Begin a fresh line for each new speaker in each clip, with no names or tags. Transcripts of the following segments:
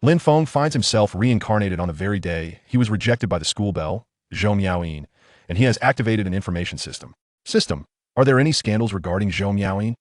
Lin Feng finds himself reincarnated on the very day he was rejected by the school belle, Zhou Miaoyin, and he has activated an information system. Are there any scandals regarding Zhou Miaoyin?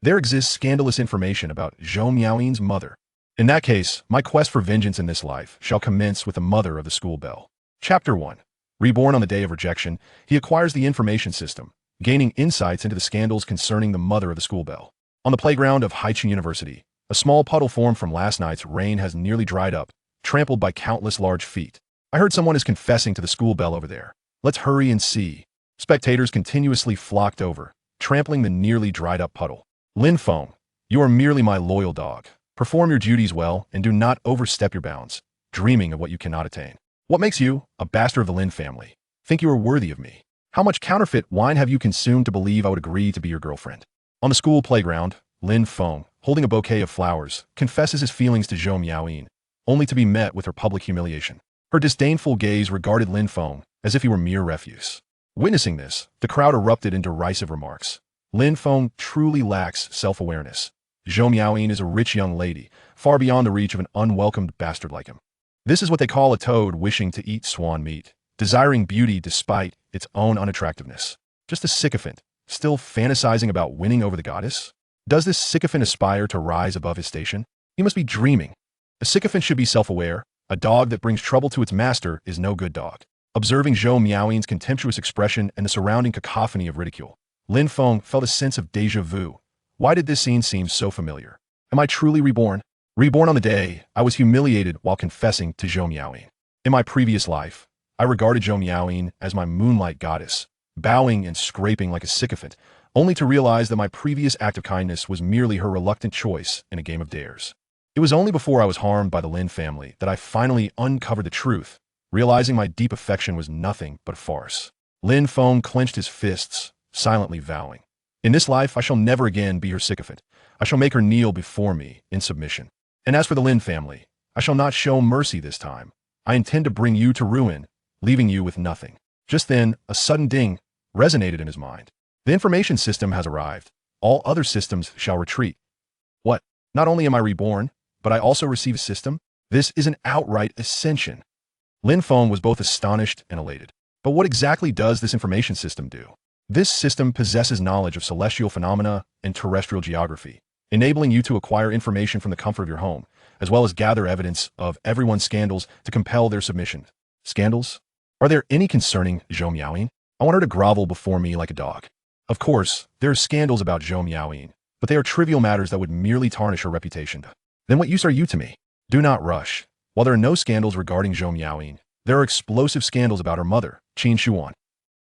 There exists scandalous information about Zhou Miaoyin's mother. In that case, my quest for vengeance in this life shall commence with the mother of the school belle. Chapter 1. Reborn on the day of rejection, he acquires the information system, gaining insights into the scandals concerning the mother of the school belle. On the playground of Haicheng University, a small puddle formed from last night's rain has nearly dried up, trampled by countless large feet. I heard someone is confessing to the school belle over there. Let's hurry and see. Spectators continuously flocked over, trampling the nearly dried up puddle. Lin Feng, you are merely my loyal dog. Perform your duties well and do not overstep your bounds, dreaming of what you cannot attain. What makes you, a bastard of the Lin family, think you are worthy of me? How much counterfeit wine have you consumed to believe I would agree to be your girlfriend? On the school playground, Lin Feng, holding a bouquet of flowers, confesses his feelings to Zhou Miaoyin, only to be met with her public humiliation. Her disdainful gaze regarded Lin Feng as if he were mere refuse. Witnessing this, the crowd erupted in derisive remarks. Lin Feng truly lacks self-awareness. Zhou Miaoyin is a rich young lady, far beyond the reach of an unwelcomed bastard like him. This is what they call a toad wishing to eat swan meat, desiring beauty despite its own unattractiveness. Just a sycophant, still fantasizing about winning over the goddess? Does this sycophant aspire to rise above his station? He must be dreaming. A sycophant should be self-aware. A dog that brings trouble to its master is no good dog. Observing Zhou Miaoyin's contemptuous expression and the surrounding cacophony of ridicule, Lin Feng felt a sense of déjà vu. Why did this scene seem so familiar? Am I truly reborn? Reborn on the day I was humiliated while confessing to Zhou Miaoyin. In my previous life, I regarded Zhou Miaoyin as my moonlight goddess, bowing and scraping like a sycophant, only to realize that my previous act of kindness was merely her reluctant choice in a game of dares. It was only before I was harmed by the Lin family that I finally uncovered the truth, realizing my deep affection was nothing but a farce. Lin Feng clenched his fists, silently vowing, "In this life I shall never again be her sycophant. I shall make her kneel before me in submission. And as for the Lin family, I shall not show mercy this time. I intend to bring you to ruin, leaving you with nothing." Just then, a sudden ding resonated in his mind. The information system has arrived. All other systems shall retreat. What? Not only am I reborn, but I also receive a system? This is an outright ascension. Lin Feng was both astonished and elated. But what exactly does this information system do? This system possesses knowledge of celestial phenomena and terrestrial geography, enabling you to acquire information from the comfort of your home, as well as gather evidence of everyone's scandals to compel their submission. Scandals? Are there any concerning Zhou Miaoyin? I want her to grovel before me like a dog. Of course, there are scandals about Zhou Miaoyin, but they are trivial matters that would merely tarnish her reputation. Then what use are you to me? Do not rush. While there are no scandals regarding Zhou Miaoyin, there are explosive scandals about her mother, Qin Shuwan.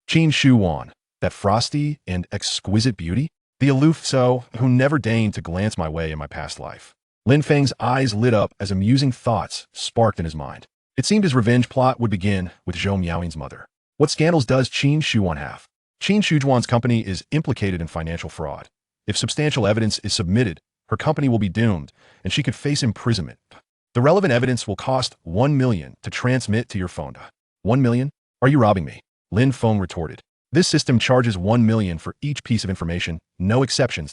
Qin Shuwan, that frosty and exquisite beauty? The aloof so who never deigned to glance my way in my past life. Lin Feng's eyes lit up as amusing thoughts sparked in his mind. It seemed his revenge plot would begin with Zhou Miaoyin's mother. What scandals does Qin Shuwan have? Qin Shujuan's company is implicated in financial fraud. If substantial evidence is submitted, her company will be doomed, and she could face imprisonment. The relevant evidence will cost 1 million to transmit to your phone. 1 million? Are you robbing me? Lin Feng retorted. This system charges 1 million for each piece of information, no exceptions.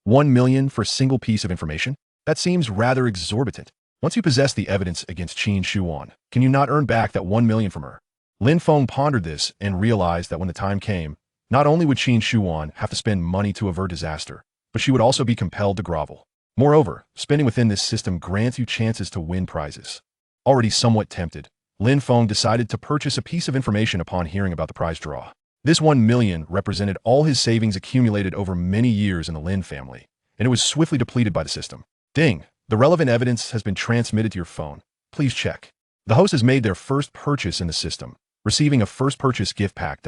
1 million for a single piece of information? That seems rather exorbitant. Once you possess the evidence against Qin Shuwan, can you not earn back that 1 million from her? Lin Feng pondered this and realized that when the time came, not only would Qin Shuwan have to spend money to avert disaster, but she would also be compelled to grovel. Moreover, spending within this system grants you chances to win prizes. Already somewhat tempted, Lin Feng decided to purchase a piece of information upon hearing about the prize draw. This 1 million represented all his savings accumulated over many years in the Lin family, and it was swiftly depleted by the system. Ding! The relevant evidence has been transmitted to your phone. Please check. The host has made their first purchase in the system, receiving a first purchase gift pack.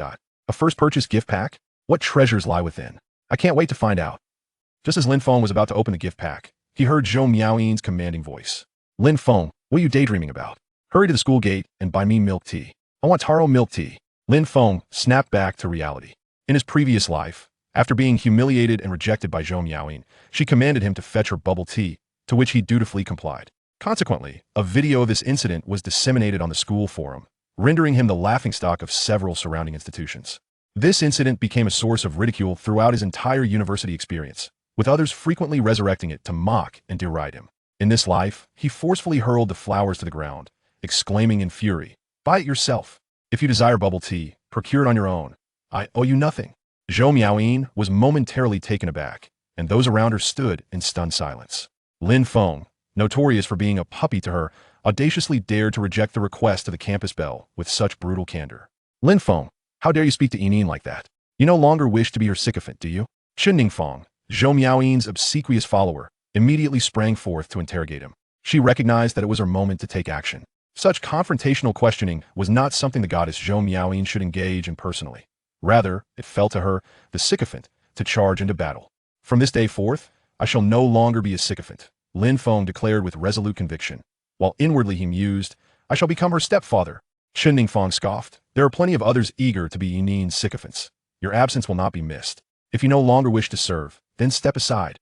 A first purchase gift pack? What treasures lie within? I can't wait to find out. Just as Lin Feng was about to open the gift pack, he heard Zhou Miaoyin's commanding voice. Lin Feng, what are you daydreaming about? Hurry to the school gate and buy me milk tea. I want taro milk tea. Lin Feng snapped back to reality. In his previous life, after being humiliated and rejected by Zhou Miaoyin, she commanded him to fetch her bubble tea, to which he dutifully complied. Consequently, a video of this incident was disseminated on the school forum, rendering him the laughingstock of several surrounding institutions. This incident became a source of ridicule throughout his entire university experience, with others frequently resurrecting it to mock and deride him. In this life, he forcefully hurled the flowers to the ground, exclaiming in fury, "Buy it yourself. If you desire bubble tea, procure it on your own. I owe you nothing." Zhou Miaoyin was momentarily taken aback, and those around her stood in stunned silence. Lin Feng, notorious for being a puppy to her, audaciously dared to reject the request of the campus belle with such brutal candor. "Lin Feng, how dare you speak to Yining like that? You no longer wish to be her sycophant, do you?" Ning Feng, Zhou Miaoyin's obsequious follower, immediately sprang forth to interrogate him. She recognized that it was her moment to take action. Such confrontational questioning was not something the goddess Zhou Miaoyin should engage in personally. Rather, it fell to her, the sycophant, to charge into battle. "From this day forth, I shall no longer be a sycophant," Lin Feng declared with resolute conviction. While inwardly he mused, "I shall become her stepfather." Ning Feng scoffed, "There are plenty of others eager to be Yining's sycophants. Your absence will not be missed. If you no longer wish to serve, then step aside.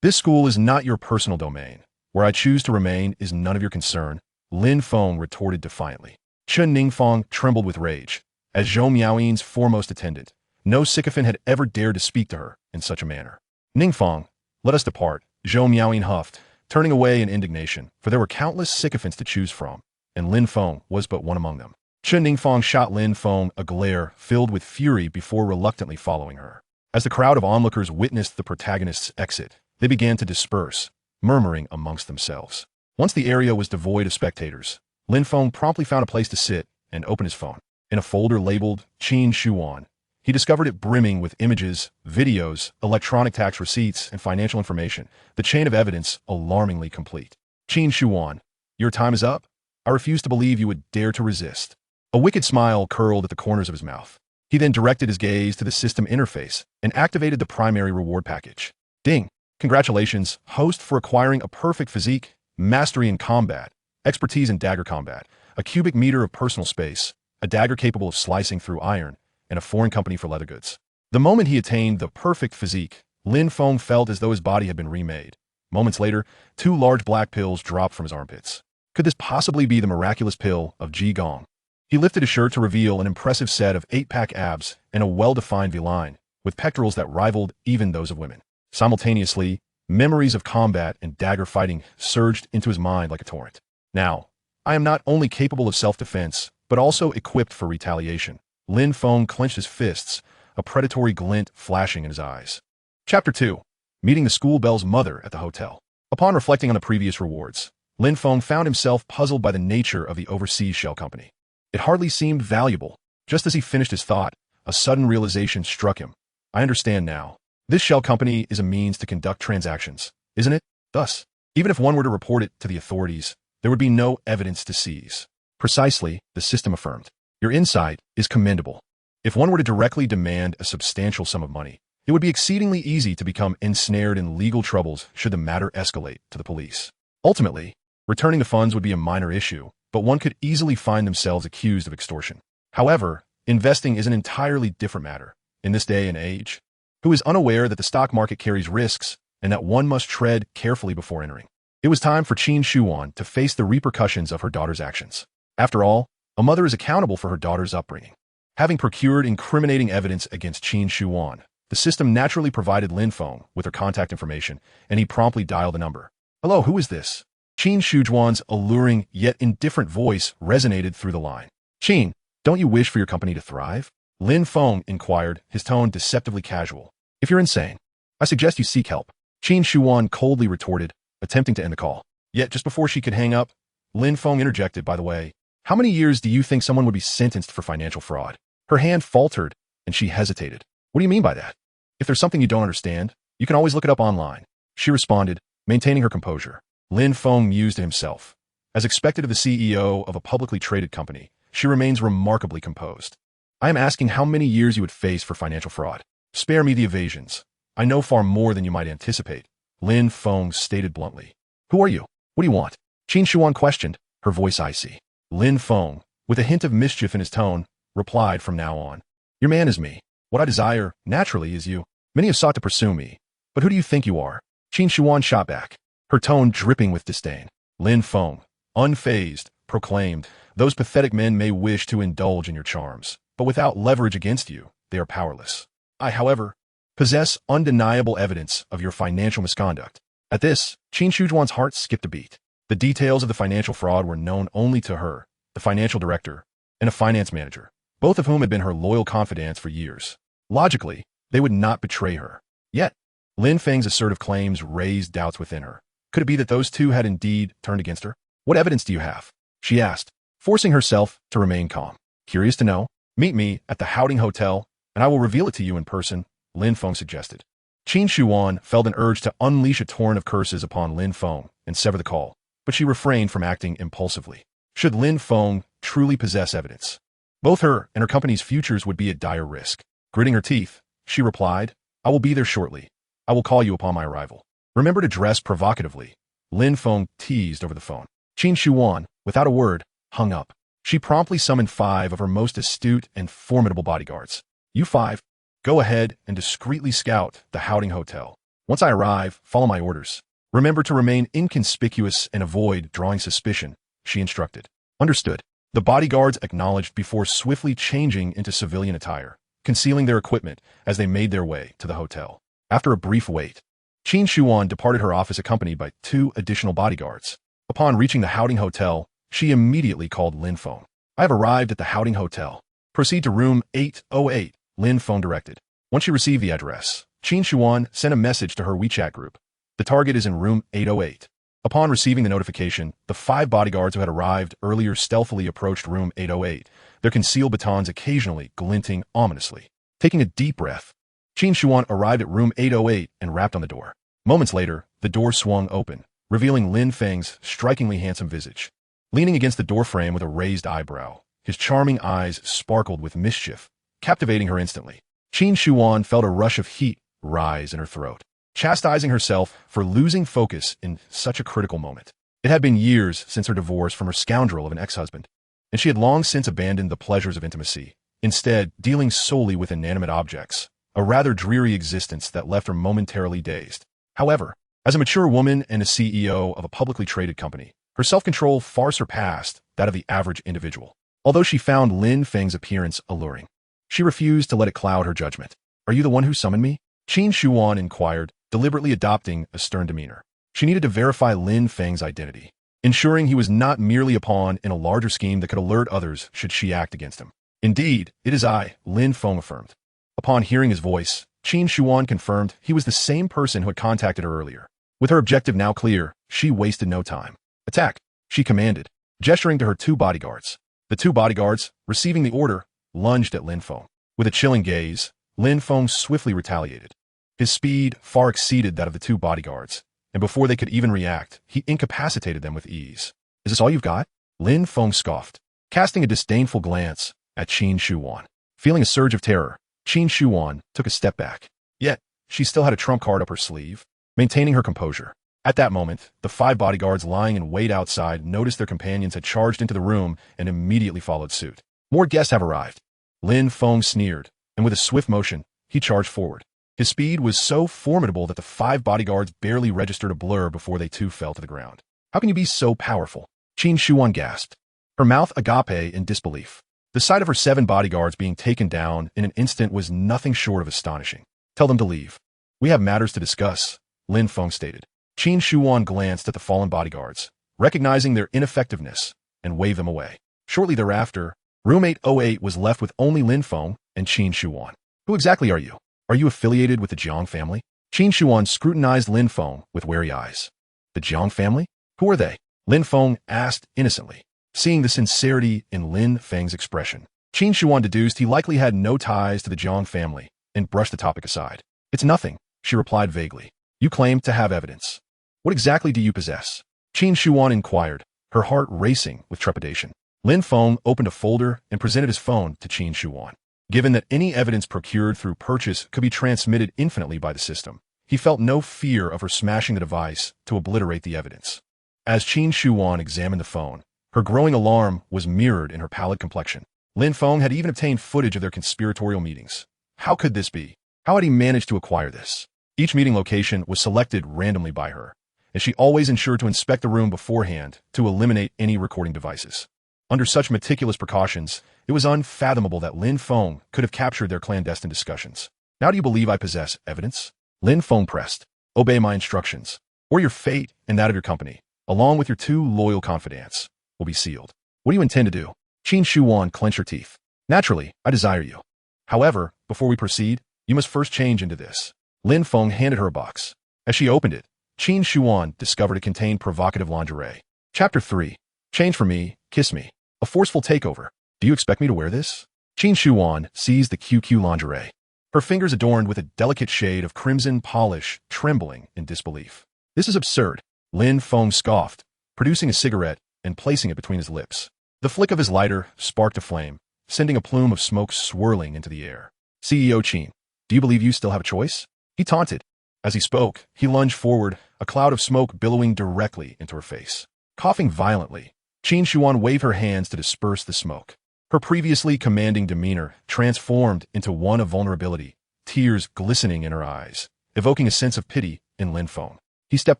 This school is not your personal domain. Where I choose to remain is none of your concern," Lin Feng retorted defiantly. Ning Feng trembled with rage. As Zhou Miaoyin's foremost attendant, no sycophant had ever dared to speak to her in such a manner. "Ning Feng, let us depart," Zhou Miaoyin huffed, turning away in indignation, for there were countless sycophants to choose from, and Lin Feng was but one among them. Ning Feng shot Lin Feng a glare filled with fury before reluctantly following her. As the crowd of onlookers witnessed the protagonist's exit, they began to disperse, murmuring amongst themselves. Once the area was devoid of spectators, Lin Feng promptly found a place to sit and opened his phone. In a folder labeled Qin Shuan, he discovered it brimming with images, videos, electronic tax receipts, and financial information, the chain of evidence alarmingly complete. "Qin Shuan, your time is up? I refuse to believe you would dare to resist." A wicked smile curled at the corners of his mouth. He then directed his gaze to the system interface and activated the primary reward package. Ding! Congratulations, host, for acquiring a perfect physique, mastery in combat, expertise in dagger combat, a cubic meter of personal space, a dagger capable of slicing through iron, and a foreign company for leather goods. The moment he attained the perfect physique, Lin Feng felt as though his body had been remade. Moments later, 2 large black pills dropped from his armpits. Could this possibly be the miraculous pill of Ji Gong? He lifted his shirt to reveal an impressive set of 8-pack abs and a well-defined V-line, with pectorals that rivaled even those of women. Simultaneously, memories of combat and dagger fighting surged into his mind like a torrent. "Now, I am not only capable of self-defense, but also equipped for retaliation." Lin Feng clenched his fists, a predatory glint flashing in his eyes. Chapter 2. Meeting the school belle's mother at the hotel. Upon reflecting on the previous rewards, Lin Feng found himself puzzled by the nature of the overseas shell company. It hardly seemed valuable. Just as he finished his thought, a sudden realization struck him. "I understand now. This shell company is a means to conduct transactions, isn't it? Thus, even if one were to report it to the authorities, there would be no evidence to seize." "Precisely," the system affirmed. "Your insight is commendable. If one were to directly demand a substantial sum of money, it would be exceedingly easy to become ensnared in legal troubles should the matter escalate to the police. Ultimately, returning the funds would be a minor issue, but one could easily find themselves accused of extortion. However, investing is an entirely different matter. In this day and age, who is unaware that the stock market carries risks and that one must tread carefully before entering? It was time for Qin Shuan to face the repercussions of her daughter's actions. After all, a mother is accountable for her daughter's upbringing. Having procured incriminating evidence against Qin Shuan, the system naturally provided Lin Feng with her contact information, and he promptly dialed the number. "Hello, who is this?" Qin Shujuan's alluring yet indifferent voice resonated through the line. "Qin, don't you wish for your company to thrive?" Lin Feng inquired, his tone deceptively casual. "If you're insane, I suggest you seek help," Qin Shuan coldly retorted, attempting to end the call. Yet just before she could hang up, Lin Feng interjected, "By the way, how many years do you think someone would be sentenced for financial fraud?" Her hand faltered, and she hesitated. "What do you mean by that?" "If there's something you don't understand, you can always look it up online," she responded, maintaining her composure. Lin Feng mused to himself. As expected of the CEO of a publicly traded company, she remains remarkably composed. "I am asking how many years you would face for financial fraud. Spare me the evasions. I know far more than you might anticipate," Lin Feng stated bluntly. "Who are you? What do you want?" Qin Shuan questioned, her voice icy. Lin Feng, with a hint of mischief in his tone, replied from now on. "Your man is me. What I desire, naturally, is you. Many have sought to pursue me, but who do you think you are?" Qin Shuan shot back, her tone dripping with disdain. Lin Feng, unfazed, proclaimed, "Those pathetic men may wish to indulge in your charms, but without leverage against you, they are powerless. I, however, possess undeniable evidence of your financial misconduct. At this, Qin Shujuan's heart skipped a beat. The details of the financial fraud were known only to her, the financial director, and a finance manager, both of whom had been her loyal confidants for years. Logically, they would not betray her. Yet, Lin Feng's assertive claims raised doubts within her. Could it be that those two had indeed turned against her? What evidence do you have? She asked, forcing herself to remain calm. Curious to know? Meet me at the Howding Hotel, and I will reveal it to you in person, Lin Feng suggested. Qin Shuan felt an urge to unleash a torrent of curses upon Lin Feng and sever the call, but she refrained from acting impulsively. Should Lin Feng truly possess evidence, both her and her company's futures would be at dire risk. Gritting her teeth, she replied, I will be there shortly. I will call you upon my arrival. Remember to dress provocatively, Lin Feng teased over the phone. Qin Shuan, without a word, hung up. She promptly summoned 5 of her most astute and formidable bodyguards. You 5, go ahead and discreetly scout the Howding Hotel. Once I arrive, follow my orders. Remember to remain inconspicuous and avoid drawing suspicion, she instructed. Understood. The bodyguards acknowledged before swiftly changing into civilian attire, concealing their equipment as they made their way to the hotel. After a brief wait, Qin Shuan departed her office accompanied by 2 additional bodyguards. Upon reaching the Howding Hotel, she immediately called Lin Feng. I have arrived at the Howding Hotel. Proceed to room 808, Lin Feng directed. Once she received the address, Qin Shuan sent a message to her WeChat group. The target is in room 808. Upon receiving the notification, the 5 bodyguards who had arrived earlier stealthily approached room 808, their concealed batons occasionally glinting ominously. Taking a deep breath, Qin Shuan arrived at room 808 and rapped on the door. Moments later, the door swung open, revealing Lin Feng's strikingly handsome visage. Leaning against the doorframe with a raised eyebrow, his charming eyes sparkled with mischief, captivating her instantly. Qin Shuan felt a rush of heat rise in her throat, chastising herself for losing focus in such a critical moment. It had been years since her divorce from her scoundrel of an ex-husband, and she had long since abandoned the pleasures of intimacy, instead dealing solely with inanimate objects, a rather dreary existence that left her momentarily dazed. However, as a mature woman and a CEO of a publicly traded company, her self-control far surpassed that of the average individual. Although she found Lin Feng's appearance alluring, she refused to let it cloud her judgment. Are you the one who summoned me? Qin Shuan inquired, deliberately adopting a stern demeanor. She needed to verify Lin Feng's identity, ensuring he was not merely a pawn in a larger scheme that could alert others should she act against him. Indeed, it is I, Lin Feng affirmed. Upon hearing his voice, Qin Shuan confirmed he was the same person who had contacted her earlier. With her objective now clear, she wasted no time. Attack, she commanded, gesturing to her 2 bodyguards. The 2 bodyguards, receiving the order, lunged at Lin Feng. With a chilling gaze, Lin Feng swiftly retaliated. His speed far exceeded that of the 2 bodyguards, and before they could even react, he incapacitated them with ease. Is this all you've got? Lin Feng scoffed, casting a disdainful glance at Qin Shuan. Feeling a surge of terror, Qin Shuan took a step back. Yet, she still had a trump card up her sleeve, maintaining her composure. At that moment, the 5 bodyguards lying in wait outside noticed their companions had charged into the room and immediately followed suit. More guests have arrived. Lin Feng sneered, and with a swift motion, he charged forward. His speed was so formidable that the 5 bodyguards barely registered a blur before they too fell to the ground. How can you be so powerful? Qin Shuan gasped, her mouth agape in disbelief. The sight of her 7 bodyguards being taken down in an instant was nothing short of astonishing. Tell them to leave. We have matters to discuss, Lin Feng stated. Qin Shuan glanced at the fallen bodyguards, recognizing their ineffectiveness, and waved them away. Shortly thereafter, room 808 was left with only Lin Feng and Qin Shuan. Who exactly are you? Are you affiliated with the Jiang family? Qin Shuan scrutinized Lin Feng with wary eyes. The Jiang family? Who are they? Lin Feng asked innocently. Seeing the sincerity in Lin Feng's expression, Qin Shuan deduced he likely had no ties to the Jiang family and brushed the topic aside. It's nothing, she replied vaguely. You claim to have evidence. What exactly do you possess? Qin Shuan inquired, her heart racing with trepidation. Lin Feng opened a folder and presented his phone to Qin Shuan. Given that any evidence procured through purchase could be transmitted infinitely by the system, he felt no fear of her smashing the device to obliterate the evidence. As Qin Shuan examined the phone, her growing alarm was mirrored in her pallid complexion. Lin Feng had even obtained footage of their conspiratorial meetings. How could this be? How had he managed to acquire this? Each meeting location was selected randomly by her, and she always ensured to inspect the room beforehand to eliminate any recording devices. Under such meticulous precautions, it was unfathomable that Lin Feng could have captured their clandestine discussions. Now do you believe I possess evidence? Lin Feng pressed. Obey my instructions. or your fate and that of your company, along with your 2 loyal confidants, will be sealed. What do you intend to do? Qin Shuan clenched her teeth. Naturally, I desire you. However, before we proceed, you must first change into this. Lin Feng handed her a box. As she opened it, Qin Shuan discovered it contained provocative lingerie. Chapter 3. Change for me, kiss me. A forceful takeover. Do you expect me to wear this? Qin Shuan seized the QQ lingerie. Her fingers adorned with a delicate shade of crimson polish, trembling in disbelief. This is absurd, Lin Feng scoffed, producing a cigarette and placing it between his lips. The flick of his lighter sparked a flame, sending a plume of smoke swirling into the air. CEO Qin, do you believe you still have a choice? He taunted. As he spoke, he lunged forward, a cloud of smoke billowing directly into her face. Coughing violently, Qin Shuan waved her hands to disperse the smoke. Her previously commanding demeanor transformed into one of vulnerability, tears glistening in her eyes, evoking a sense of pity in Lin Feng. He stepped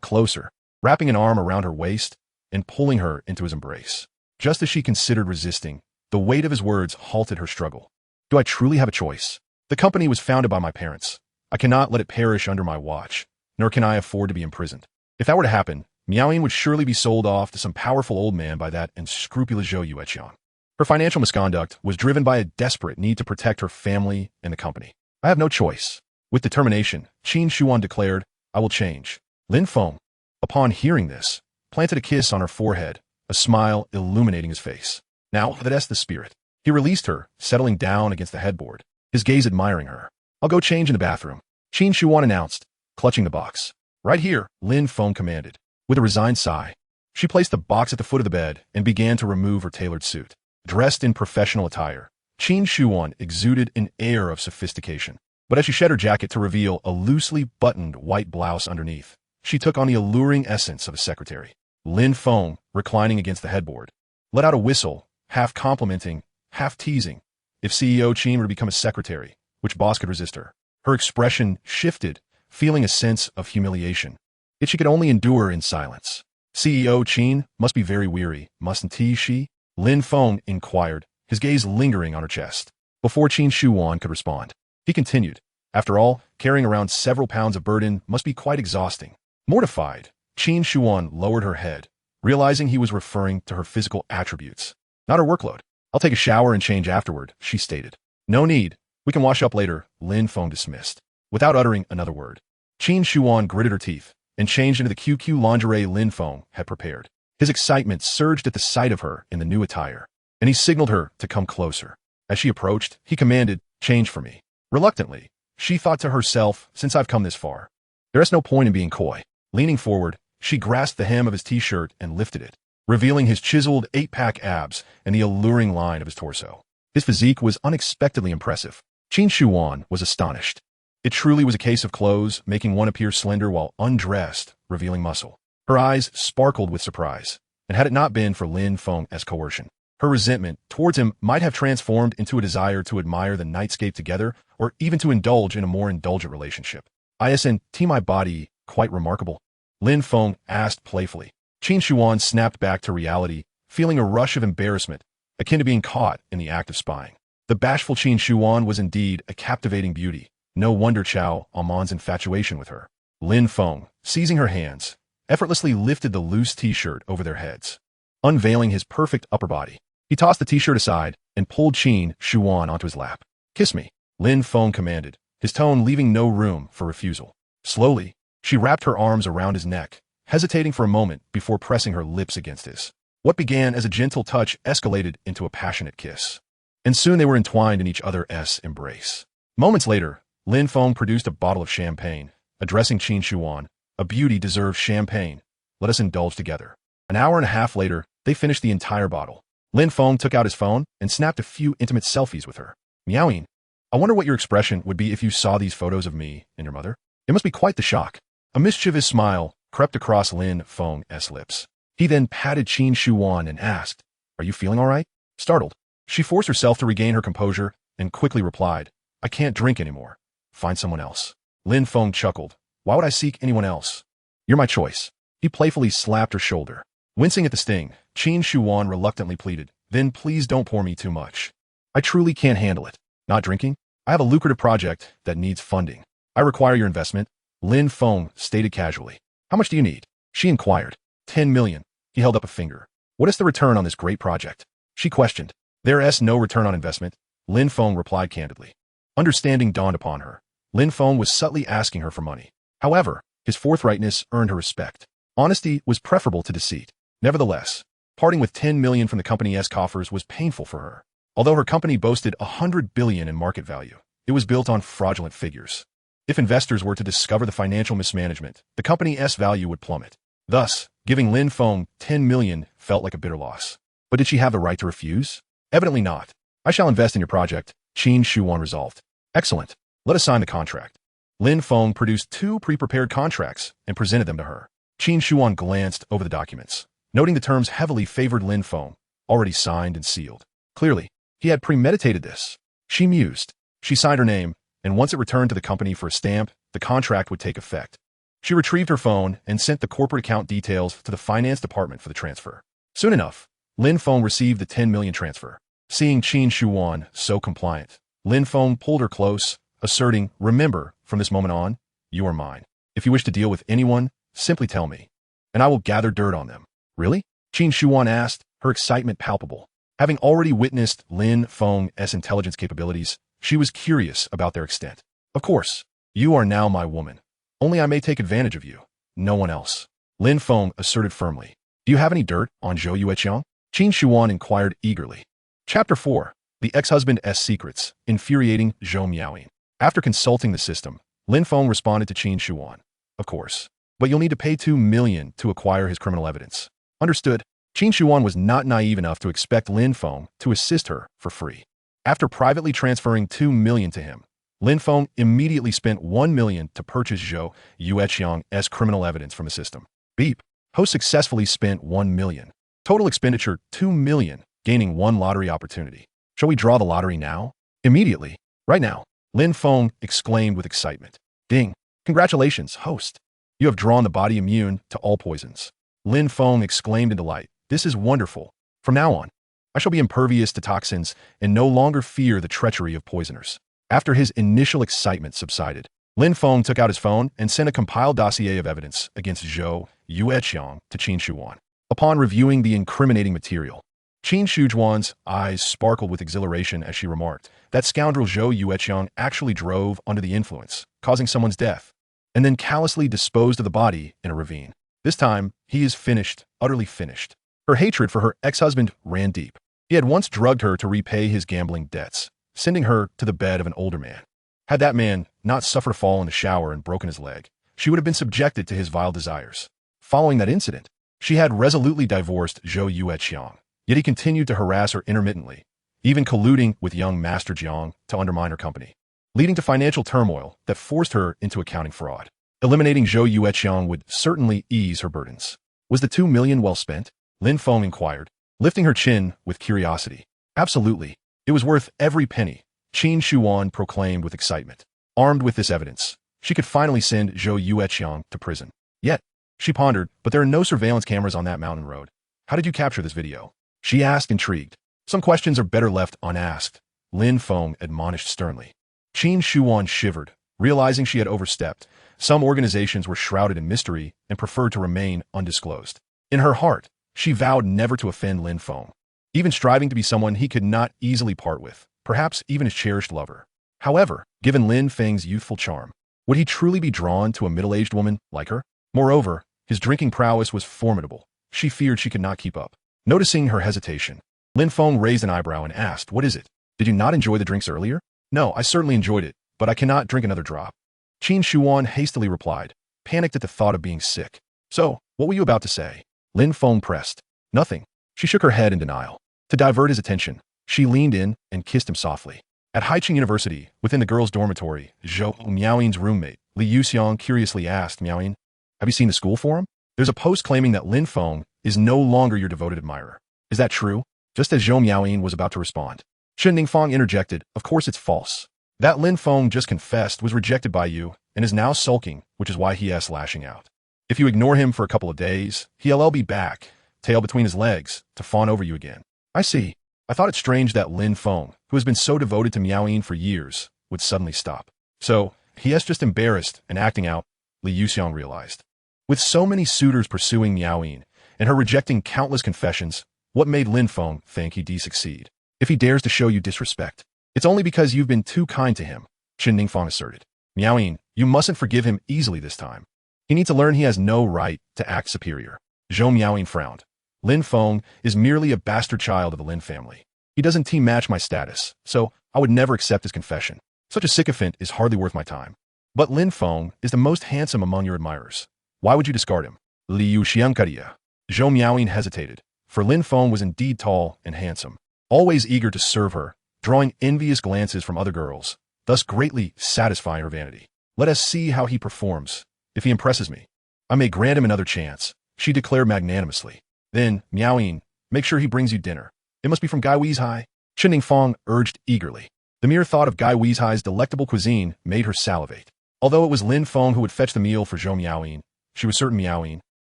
closer, wrapping an arm around her waist and pulling her into his embrace. Just as she considered resisting, the weight of his words halted her struggle. Do I truly have a choice? The company was founded by my parents. I cannot let it perish under my watch, nor can I afford to be imprisoned. If that were to happen, Miaoyin would surely be sold off to some powerful old man by that unscrupulous Zhou Miaoyin. Her financial misconduct was driven by a desperate need to protect her family and the company. I have no choice. With determination, Qin Shuan declared, I will change. Lin Feng, upon hearing this, planted a kiss on her forehead, a smile illuminating his face. Now, that's the spirit. He released her, settling down against the headboard, his gaze admiring her. I'll go change in the bathroom, Qin Shuan announced, clutching the box. Right here, Lin Feng commanded. With a resigned sigh, she placed the box at the foot of the bed and began to remove her tailored suit. Dressed in professional attire, Qin Shuan exuded an air of sophistication. But as she shed her jacket to reveal a loosely buttoned white blouse underneath, she took on the alluring essence of a secretary. Lin Feng, reclining against the headboard, let out a whistle, half complimenting, half teasing. If CEO Qin were to become a secretary, which boss could resist her? Her expression shifted, feeling a sense of humiliation. Yet she could only endure in silence. CEO Qin must be very weary, mustn't she? Lin Feng inquired, his gaze lingering on her chest. Before Qin Shuan could respond, he continued, after all, carrying around several pounds of burden must be quite exhausting. Mortified, Qin Shuan lowered her head, realizing he was referring to her physical attributes, not her workload. I'll take a shower and change afterward, she stated. No need. We can wash up later, Lin Feng dismissed. Without uttering another word, Qin Shuan gritted her teeth and changed into the QQ lingerie Lin Feng had prepared. His excitement surged at the sight of her in the new attire, and he signaled her to come closer. As she approached, he commanded, change for me. Reluctantly, she thought to herself, since I've come this far, there is no point in being coy. Leaning forward, she grasped the hem of his t-shirt and lifted it, revealing his chiseled 8-pack abs and the alluring line of his torso. His physique was unexpectedly impressive. Qin Shuan was astonished. It truly was a case of clothes, making one appear slender while undressed, revealing muscle. Her eyes sparkled with surprise, and had it not been for Lin Feng's coercion, her resentment towards him might have transformed into a desire to admire the nightscape together or even to indulge in a more indulgent relationship. Isn't my body quite remarkable? Lin Feng asked playfully. Qin Shuan snapped back to reality, feeling a rush of embarrassment, akin to being caught in the act of spying. The bashful Qin Shuan was indeed a captivating beauty. No wonder Zhou Miaoyin's infatuation with her. Lin Feng, seizing her hands, effortlessly lifted the loose t-shirt over their heads, unveiling his perfect upper body. He tossed the t-shirt aside and pulled Qin Shuan onto his lap. Kiss me, Lin Feng commanded, his tone leaving no room for refusal. Slowly, she wrapped her arms around his neck, hesitating for a moment before pressing her lips against his. What began as a gentle touch escalated into a passionate kiss, and soon they were entwined in each other's embrace. Moments later, Lin Feng produced a bottle of champagne, addressing Qin Shuan. A beauty deserves champagne. Let us indulge together. An hour and a half later, they finished the entire bottle. Lin Feng took out his phone and snapped a few intimate selfies with her. Miaoyin, I wonder what your expression would be if you saw these photos of me and your mother. It must be quite the shock. A mischievous smile crept across Lin Feng's lips. He then patted Qin Shuan and asked, Are you feeling all right? Startled, she forced herself to regain her composure and quickly replied, I can't drink anymore. Find someone else. Lin Feng chuckled. Why would I seek anyone else? You're my choice. He playfully slapped her shoulder. Wincing at the sting, Qin Shuan reluctantly pleaded, Then please don't pour me too much. I truly can't handle it. Not drinking? I have a lucrative project that needs funding. I require your investment, Lin Feng stated casually. How much do you need? She inquired. 10 million. He held up a finger. What is the return on this great project? She questioned. There's no return on investment, Lin Feng replied candidly. Understanding dawned upon her. Lin Feng was subtly asking her for money. However, his forthrightness earned her respect. Honesty was preferable to deceit. Nevertheless, parting with 10 million from the company's coffers was painful for her. Although her company boasted 100 billion in market value, it was built on fraudulent figures. If investors were to discover the financial mismanagement, the company's value would plummet. Thus, giving Lin Feng 10 million felt like a bitter loss. But did she have the right to refuse? Evidently not. I shall invest in your project, Qin Shuan resolved. Excellent. Let us sign the contract. Lin Feng produced 2 pre-prepared contracts and presented them to her. Qin Shuan glanced over the documents, noting the terms heavily favored Lin Feng, already signed and sealed. Clearly, he had premeditated this. She mused. She signed her name, and once it returned to the company for a stamp, the contract would take effect. She retrieved her phone and sent the corporate account details to the finance department for the transfer. Soon enough, Lin Feng received the 10 million transfer. Seeing Qin Shuan so compliant, Lin Feng pulled her close, asserting, remember, from this moment on, you are mine. If you wish to deal with anyone, simply tell me, and I will gather dirt on them. Really? Qin Shuan asked, her excitement palpable. Having already witnessed Lin Feng's intelligence capabilities, she was curious about their extent. Of course, you are now my woman. Only I may take advantage of you, no one else. Lin Feng asserted firmly. Do you have any dirt on Zhou Miaoyin? Qin Shuan inquired eagerly. Chapter 4. The Ex-Husband's Secrets, Infuriating Zhou Miaoyin. After consulting the system, Lin Feng responded to Qin Shuan. Of course. But you'll need to pay 2 million to acquire his criminal evidence. Understood. Qin Shuan was not naive enough to expect Lin Feng to assist her for free. After privately transferring 2 million to him, Lin Feng immediately spent 1 million to purchase Zhou Miaoyin's criminal evidence from the system. Beep. Host successfully spent 1 million. Total expenditure 2 million, gaining 1 lottery opportunity. Shall we draw the lottery now? Immediately. Right now. Lin Feng exclaimed with excitement. Ding. Congratulations, host. You have drawn the body immune to all poisons. Lin Feng exclaimed in delight. This is wonderful. From now on, I shall be impervious to toxins and no longer fear the treachery of poisoners. After his initial excitement subsided, Lin Feng took out his phone and sent a compiled dossier of evidence against Zhou Miaoyin to Qin Shuan. Upon reviewing the incriminating material, Qin Shuan's eyes sparkled with exhilaration as she remarked, that scoundrel Zhou Miaoyin actually drove under the influence, causing someone's death, and then callously disposed of the body in a ravine. This time, he is finished, utterly finished. Her hatred for her ex-husband ran deep. He had once drugged her to repay his gambling debts, sending her to the bed of an older man. Had that man not suffered a fall in the shower and broken his leg, she would have been subjected to his vile desires. Following that incident, she had resolutely divorced Zhou Miaoyin, yet he continued to harass her intermittently, even colluding with young Master Jiang to undermine her company, leading to financial turmoil that forced her into accounting fraud. Eliminating Zhou Miaoyin would certainly ease her burdens. Was the 2 million well spent? Lin Feng inquired, lifting her chin with curiosity. Absolutely. It was worth every penny, Qin Shuan proclaimed with excitement. Armed with this evidence, she could finally send Zhou Miaoyin to prison. Yet, she pondered, but there are no surveillance cameras on that mountain road. How did you capture this video? She asked, intrigued. Some questions are better left unasked, Lin Feng admonished sternly. Qin Shuan shivered, realizing she had overstepped. Some organizations were shrouded in mystery and preferred to remain undisclosed. In her heart, she vowed never to offend Lin Feng, even striving to be someone he could not easily part with, perhaps even his cherished lover. However, given Lin Feng's youthful charm, would he truly be drawn to a middle-aged woman like her? Moreover, his drinking prowess was formidable. She feared she could not keep up. Noticing her hesitation, Lin Feng raised an eyebrow and asked, what is it? Did you not enjoy the drinks earlier? No, I certainly enjoyed it, but I cannot drink another drop. Qin Shuan hastily replied, panicked at the thought of being sick. So, what were you about to say? Lin Feng pressed. Nothing. She shook her head in denial. To divert his attention, she leaned in and kissed him softly. At Haiqing University, within the girls' dormitory, Zhou Miaoyin's roommate, Li Yuxiang, curiously asked Miaoyin, have you seen the school forum? There's a post claiming that Lin Feng is no longer your devoted admirer. Is that true? Just as Zhou Miaoyin was about to respond, Shen Ningfang interjected, of course it's false. That Lin Feng just confessed was rejected by you and is now sulking, which is why he is lashing out. If you ignore him for a couple of days, he'll be back, tail between his legs, to fawn over you again. I see. I thought it strange that Lin Feng, who has been so devoted to Miaoyin for years, would suddenly stop. So, he is just embarrassed and acting out, Li Yuxiang realized. With so many suitors pursuing Miaoyin, and her rejecting countless confessions, what made Lin Feng think he'd succeed? If he dares to show you disrespect, it's only because you've been too kind to him, Lin Feng asserted. Miaoyin, you mustn't forgive him easily this time. He needs to learn he has no right to act superior. Zhou Miaoyin frowned. Lin Feng is merely a bastard child of the Lin family. He doesn't team match my status, so I would never accept his confession. Such a sycophant is hardly worth my time. But Lin Feng is the most handsome among your admirers. Why would you discard him? Liu Xiankaria. Zhou Miaoyin hesitated, for Lin Feng was indeed tall and handsome, always eager to serve her, drawing envious glances from other girls, thus greatly satisfying her vanity. Let us see how he performs. If he impresses me, I may grant him another chance, she declared magnanimously. Then, Miaoyin, make sure he brings you dinner. It must be from Gai Weishai, Lin Feng urged eagerly. The mere thought of Gai Weishai's delectable cuisine made her salivate. Although it was Lin Feng who would fetch the meal for Zhou Miaoyin, she was certain Miaoyin,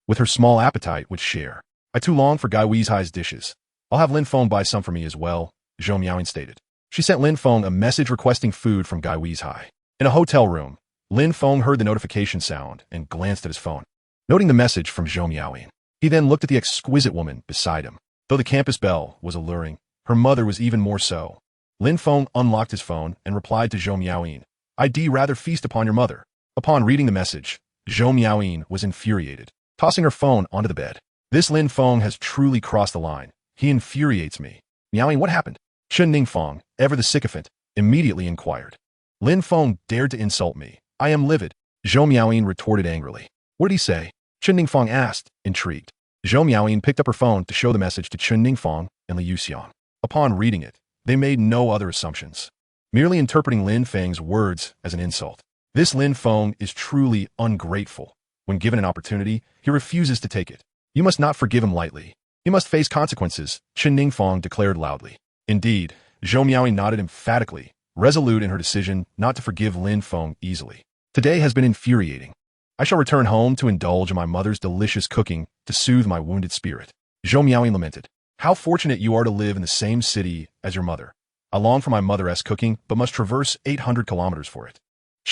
with her small appetite, would share. I too long for Gai Weishai's dishes. I'll have Lin Feng buy some for me as well, Zhou Miaoyin stated. She sent Lin Feng a message requesting food from Gai Weishai. In a hotel room, Lin Feng heard the notification sound and glanced at his phone. Noting the message from Zhou Miaoyin, he then looked at the exquisite woman beside him. Though the campus belle was alluring, her mother was even more so. Lin Feng unlocked his phone and replied to Zhou Miaoyin, I'd rather feast upon your mother. Upon reading the message, Zhou Miaoyin was infuriated, tossing her phone onto the bed. This Lin Feng has truly crossed the line. He infuriates me. Miaoyin, what happened? Lin Feng, ever the sycophant, immediately inquired. Lin Feng dared to insult me. I am livid. Zhou Miaoyin retorted angrily. What did he say? Lin Feng asked, intrigued. Zhou Miaoyin picked up her phone to show the message to Lin Feng and Liu Xiang. Upon reading it, they made no other assumptions, merely interpreting Lin Feng's words as an insult. This Lin Feng is truly ungrateful. When given an opportunity, he refuses to take it. You must not forgive him lightly. He must face consequences, Lin Feng declared loudly. Indeed, Zhou Miaoyin nodded emphatically, resolute in her decision not to forgive Lin Feng easily. Today has been infuriating. I shall return home to indulge in my mother's delicious cooking to soothe my wounded spirit. Zhou Miaoyin lamented. How fortunate you are to live in the same city as your mother. I long for my mother's cooking, but must traverse 800 kilometers for it.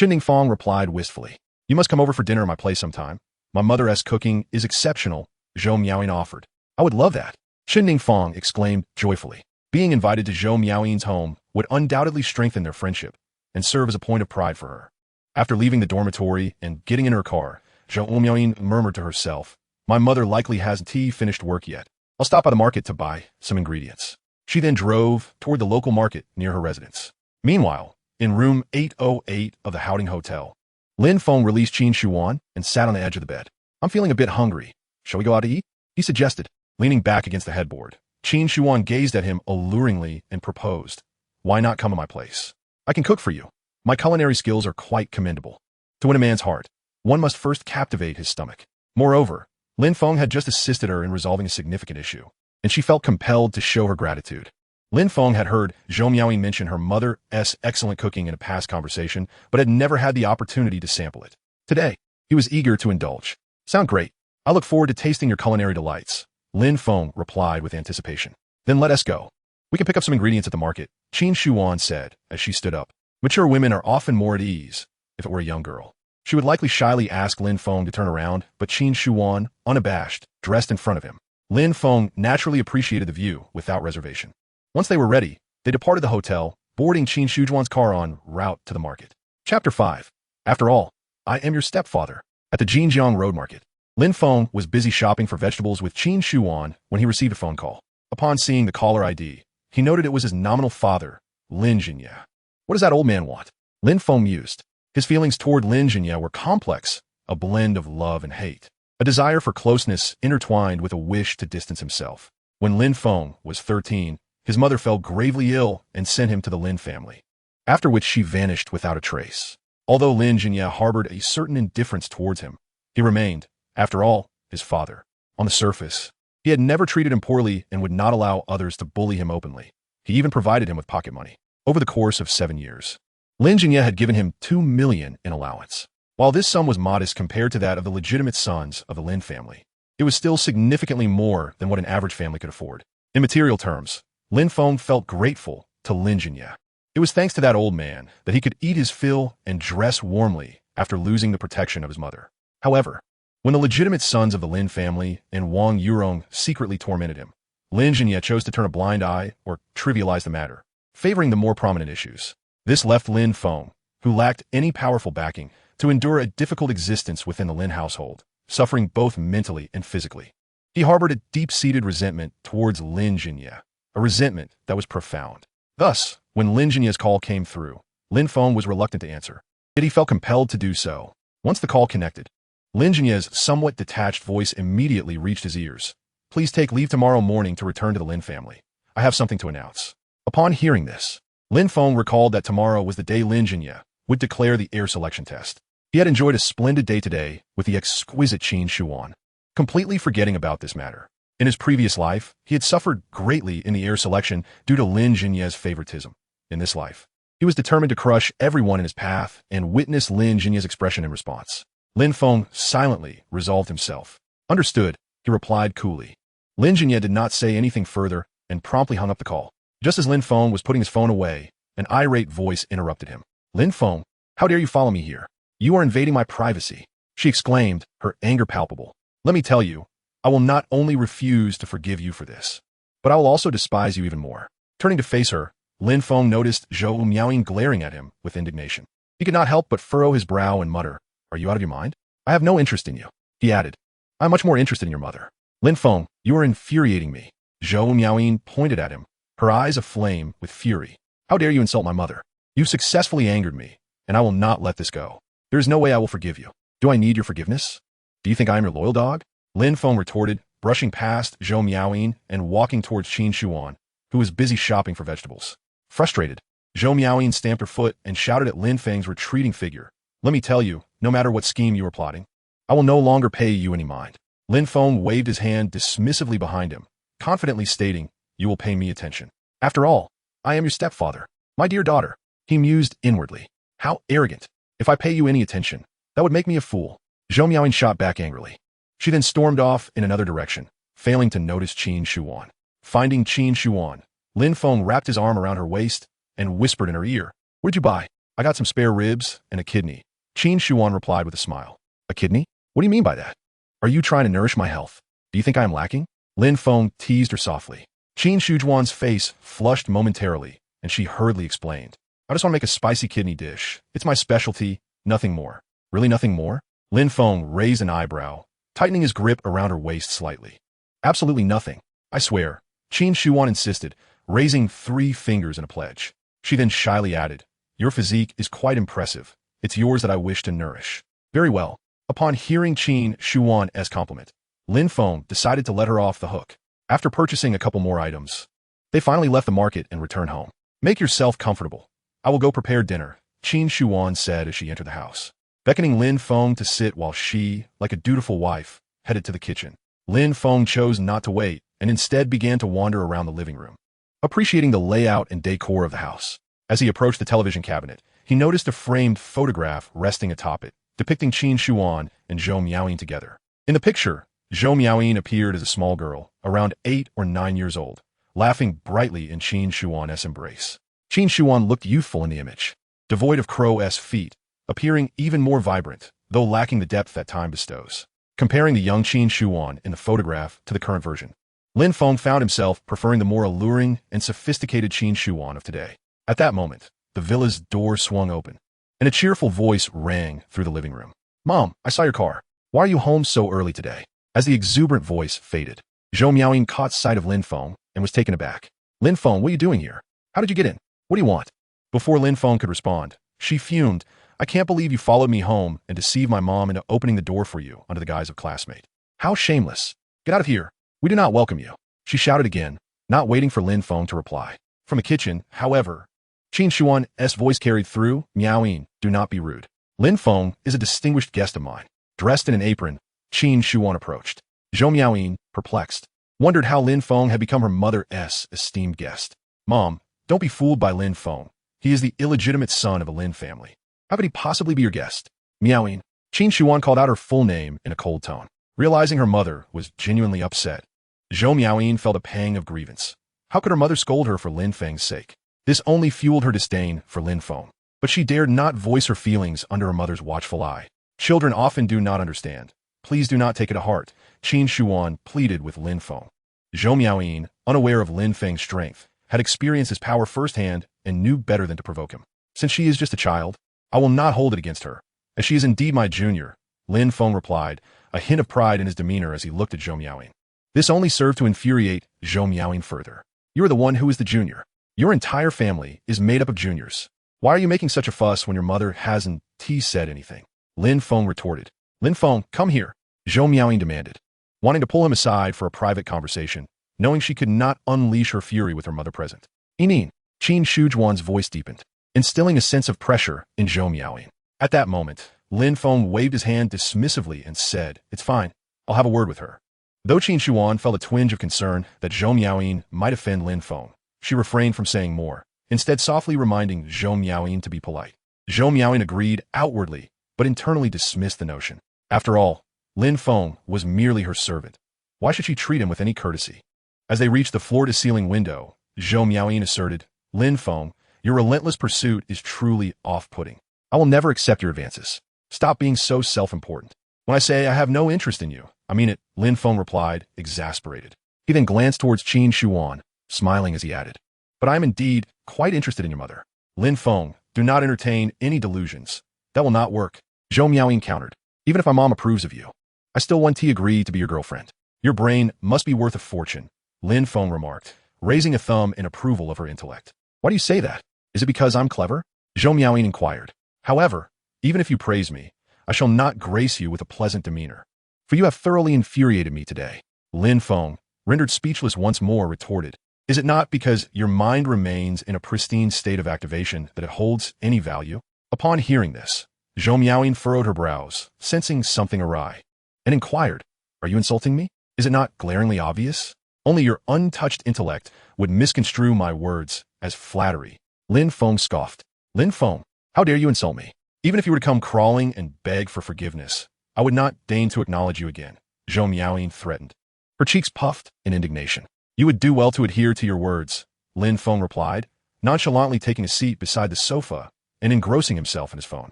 Lin Feng replied wistfully. You must come over for dinner at my place sometime. My mother's cooking is exceptional, Zhou Miaoyin offered. I would love that. Lin Feng exclaimed joyfully. Being invited to Zhou Miaoyin's home would undoubtedly strengthen their friendship and serve as a point of pride for her. After leaving the dormitory and getting in her car, Zhou Miaoyin murmured to herself, my mother likely hasn't finished work yet. I'll stop by the market to buy some ingredients. She then drove toward the local market near her residence. Meanwhile, in room 808 of the Howding Hotel, Lin Feng released Qin Shuan and sat on the edge of the bed. I'm feeling a bit hungry. Shall we go out to eat? He suggested, leaning back against the headboard. Qin Shuan gazed at him alluringly and proposed, why not come to my place? I can cook for you. My culinary skills are quite commendable. To win a man's heart, one must first captivate his stomach. Moreover, Lin Feng had just assisted her in resolving a significant issue, and she felt compelled to show her gratitude. Lin Feng had heard Zhou Miaoyin mention her mother's excellent cooking in a past conversation, but had never had the opportunity to sample it. Today, he was eager to indulge. Sound great. I look forward to tasting your culinary delights, Lin Feng replied with anticipation. Then let us go. We can pick up some ingredients at the market, Qin Shuan said as she stood up. Mature women are often more at ease. If it were a young girl, she would likely shyly ask Lin Feng to turn around, but Qin Shuan, unabashed, dressed in front of him. Lin Feng naturally appreciated the view without reservation. Once they were ready, they departed the hotel, boarding Qin Shujuan's car en route to the market. Chapter 5. After all, I am your stepfather. At the Jinjiang Road Market, Lin Feng was busy shopping for vegetables with Qin Shuan when he received a phone call. Upon seeing the caller ID, he noted it was his nominal father, Lin Jinya. What does that old man want? Lin Feng mused. His feelings toward Lin Jinya were complex, a blend of love and hate. A desire for closeness intertwined with a wish to distance himself. When Lin Feng was 13, his mother fell gravely ill and sent him to the Lin family, after which she vanished without a trace. Although Lin Jinya harbored a certain indifference towards him, he remained, after all, his father. On the surface, he had never treated him poorly and would not allow others to bully him openly. He even provided him with pocket money. Over the course of 7 years, Lin Jinya had given him 2 million in allowance. While this sum was modest compared to that of the legitimate sons of the Lin family, it was still significantly more than what an average family could afford. In material terms, Lin Feng felt grateful to Lin Jinya. It was thanks to that old man that he could eat his fill and dress warmly after losing the protection of his mother. However, When the legitimate sons of the Lin family and Wang Yurong secretly tormented him, Lin Jianye chose to turn a blind eye or trivialize the matter, favoring the more prominent issues. This left Lin Feng, who lacked any powerful backing, to endure a difficult existence within the Lin household, suffering both mentally and physically. He harbored a deep-seated resentment towards Lin Jianye, a resentment that was profound. Thus, when Lin Jinye's call came through, Lin Feng was reluctant to answer, yet he felt compelled to do so. Once the call connected, Lin Jinye's somewhat detached voice immediately reached his ears. Please take leave tomorrow morning to return to the Lin family. I have something to announce. Upon hearing this, Lin Feng recalled that tomorrow was the day Lin Jinye would declare the heir selection test. He had enjoyed a splendid day today with the exquisite Qin Shuan, completely forgetting about this matter. In his previous life, he had suffered greatly in the heir selection due to Lin Jinye's favoritism. In this life, he was determined to crush everyone in his path and witness Lin Jinye's expression in response. Lin Feng silently resolved himself. Understood, he replied coolly. Lin Jinye did not say anything further and promptly hung up the call. Just as Lin Feng was putting his phone away, an irate voice interrupted him. Lin Feng, how dare you follow me here? You are invading my privacy, she exclaimed, her anger palpable. Let me tell you, I will not only refuse to forgive you for this, but I will also despise you even more. Turning to face her, Lin Feng noticed Zhou Miaoyin glaring at him with indignation. He could not help but furrow his brow and mutter, Are you out of your mind? I have no interest in you, he added. I am much more interested in your mother. Lin Feng, you are infuriating me. Zhou Miaoyin pointed at him, her eyes aflame with fury. How dare you insult my mother? You've successfully angered me, and I will not let this go. There is no way I will forgive you. Do I need your forgiveness? Do you think I am your loyal dog? Lin Feng retorted, brushing past Zhou Miaoyin and walking towards Qin Shuan, who was busy shopping for vegetables. Frustrated, Zhou Miaoyin stamped her foot and shouted at Lin Feng's retreating figure. Let me tell you, no matter what scheme you are plotting, I will no longer pay you any mind. Lin Feng waved his hand dismissively behind him, confidently stating, You will pay me attention. After all, I am your stepfather, my dear daughter. He mused inwardly. How arrogant. If I pay you any attention, that would make me a fool. Zhou Miaoyin shot back angrily. She then stormed off in another direction, failing to notice Qin Shuan. Finding Qin Shuan, Lin Feng wrapped his arm around her waist and whispered in her ear, Where'd you buy? I got some spare ribs and a kidney. Qin Shuan replied with a smile. A kidney? What do you mean by that? Are you trying to nourish my health? Do you think I am lacking? Lin Feng teased her softly. Qin Shujuan's face flushed momentarily, and she hurriedly explained. I just want to make a spicy kidney dish. It's my specialty, nothing more. Really nothing more? Lin Feng raised an eyebrow, tightening his grip around her waist slightly. Absolutely nothing, I swear, Qin Shuan insisted, raising 3 fingers in a pledge. She then shyly added, Your physique is quite impressive. It's yours that I wish to nourish. Very well. Upon hearing Qin Shuan's compliment, Lin Feng decided to let her off the hook. After purchasing a couple more items, they finally left the market and returned home. Make yourself comfortable. I will go prepare dinner, Qin Shuan said as she entered the house, beckoning Lin Feng to sit while she, like a dutiful wife, headed to the kitchen. Lin Feng chose not to wait and instead began to wander around the living room, appreciating the layout and decor of the house. As he approached the television cabinet, he noticed a framed photograph resting atop it, depicting Qin Shuan and Zhou Miaoyin together. In the picture, Zhou Miaoyin appeared as a small girl, around 8 or 9 years old, laughing brightly in Qin Shuan's embrace. Qin Shuan looked youthful in the image, devoid of crow's feet, appearing even more vibrant, though lacking the depth that time bestows. Comparing the young Qin Shuan in the photograph to the current version, Lin Feng found himself preferring the more alluring and sophisticated Qin Shuan of today. At that moment, the villa's door swung open, and a cheerful voice rang through the living room. Mom, I saw your car. Why are you home so early today? As the exuberant voice faded, Zhou Miaoyin caught sight of Lin Feng and was taken aback. Lin Feng, what are you doing here? How did you get in? What do you want? Before Lin Feng could respond, she fumed. I can't believe you followed me home and deceived my mom into opening the door for you under the guise of classmate. How shameless. Get out of here. We do not welcome you. She shouted again, not waiting for Lin Feng to reply. From the kitchen, however, Qin Shuan's voice carried through, Miaoyin, do not be rude. Lin Feng is a distinguished guest of mine. Dressed in an apron, Qin Shuan approached. Zhou Miaoyin, perplexed, wondered how Lin Feng had become her mother's esteemed guest. Mom, don't be fooled by Lin Feng. He is the illegitimate son of a Lin family. How could he possibly be your guest? Miaoyin. Qin Shuan called out her full name in a cold tone. Realizing her mother was genuinely upset, Zhou Miaoyin felt a pang of grievance. How could her mother scold her for Lin Feng's sake? This only fueled her disdain for Lin Feng. But she dared not voice her feelings under her mother's watchful eye. Children often do not understand, please do not take it to heart, Qin Shuan pleaded with Lin Feng. Zhou Miaoyin, unaware of Lin Feng's strength, had experienced his power firsthand and knew better than to provoke him. Since she is just a child, I will not hold it against her, as she is indeed my junior, Lin Feng replied, a hint of pride in his demeanor as he looked at Zhou Miaoyin. This only served to infuriate Zhou Miaoyin further. You are the one who is the junior. Your entire family is made up of juniors. Why are you making such a fuss when your mother hasn't said anything? Lin Feng retorted. Lin Feng, come here, Zhou Miaoyin demanded, wanting to pull him aside for a private conversation, knowing she could not unleash her fury with her mother present. Inin, Qin Shujuan's voice deepened, instilling a sense of pressure in Zhou Miaoyin. At that moment, Lin Feng waved his hand dismissively and said, It's fine, I'll have a word with her. Though Qin Shuan felt a twinge of concern that Zhou Miaoyin might offend Lin Feng, she refrained from saying more, instead softly reminding Zhou Miaoyin to be polite. Zhou Miaoyin agreed outwardly, but internally dismissed the notion. After all, Lin Feng was merely her servant. Why should she treat him with any courtesy? As they reached the floor-to-ceiling window, Zhou Miaoyin asserted, Lin Feng, your relentless pursuit is truly off-putting. I will never accept your advances. Stop being so self-important. When I say I have no interest in you, I mean it, Lin Feng replied, exasperated. He then glanced towards Qin Shuan, smiling as he added, But I am indeed quite interested in your mother. Lin Feng, do not entertain any delusions. That will not work, Zhou Miaoyin countered. Even if my mom approves of you, I still want to agree to be your girlfriend. Your brain must be worth a fortune, Lin Feng remarked, raising a thumb in approval of her intellect. Why do you say that? Is it because I'm clever? Zhou Miaoyin inquired. However, even if you praise me, I shall not grace you with a pleasant demeanor. For you have thoroughly infuriated me today. Lin Feng, rendered speechless once more, retorted. Is it not because your mind remains in a pristine state of activation that it holds any value? Upon hearing this, Zhou Miaoyin furrowed her brows, sensing something awry, and inquired, Are you insulting me? Is it not glaringly obvious? Only your untouched intellect would misconstrue my words as flattery. Lin Feng scoffed. Lin Feng, how dare you insult me? Even if you were to come crawling and beg for forgiveness, I would not deign to acknowledge you again, Zhou Miaoyin threatened. Her cheeks puffed in indignation. You would do well to adhere to your words, Lin Feng replied, nonchalantly taking a seat beside the sofa and engrossing himself in his phone.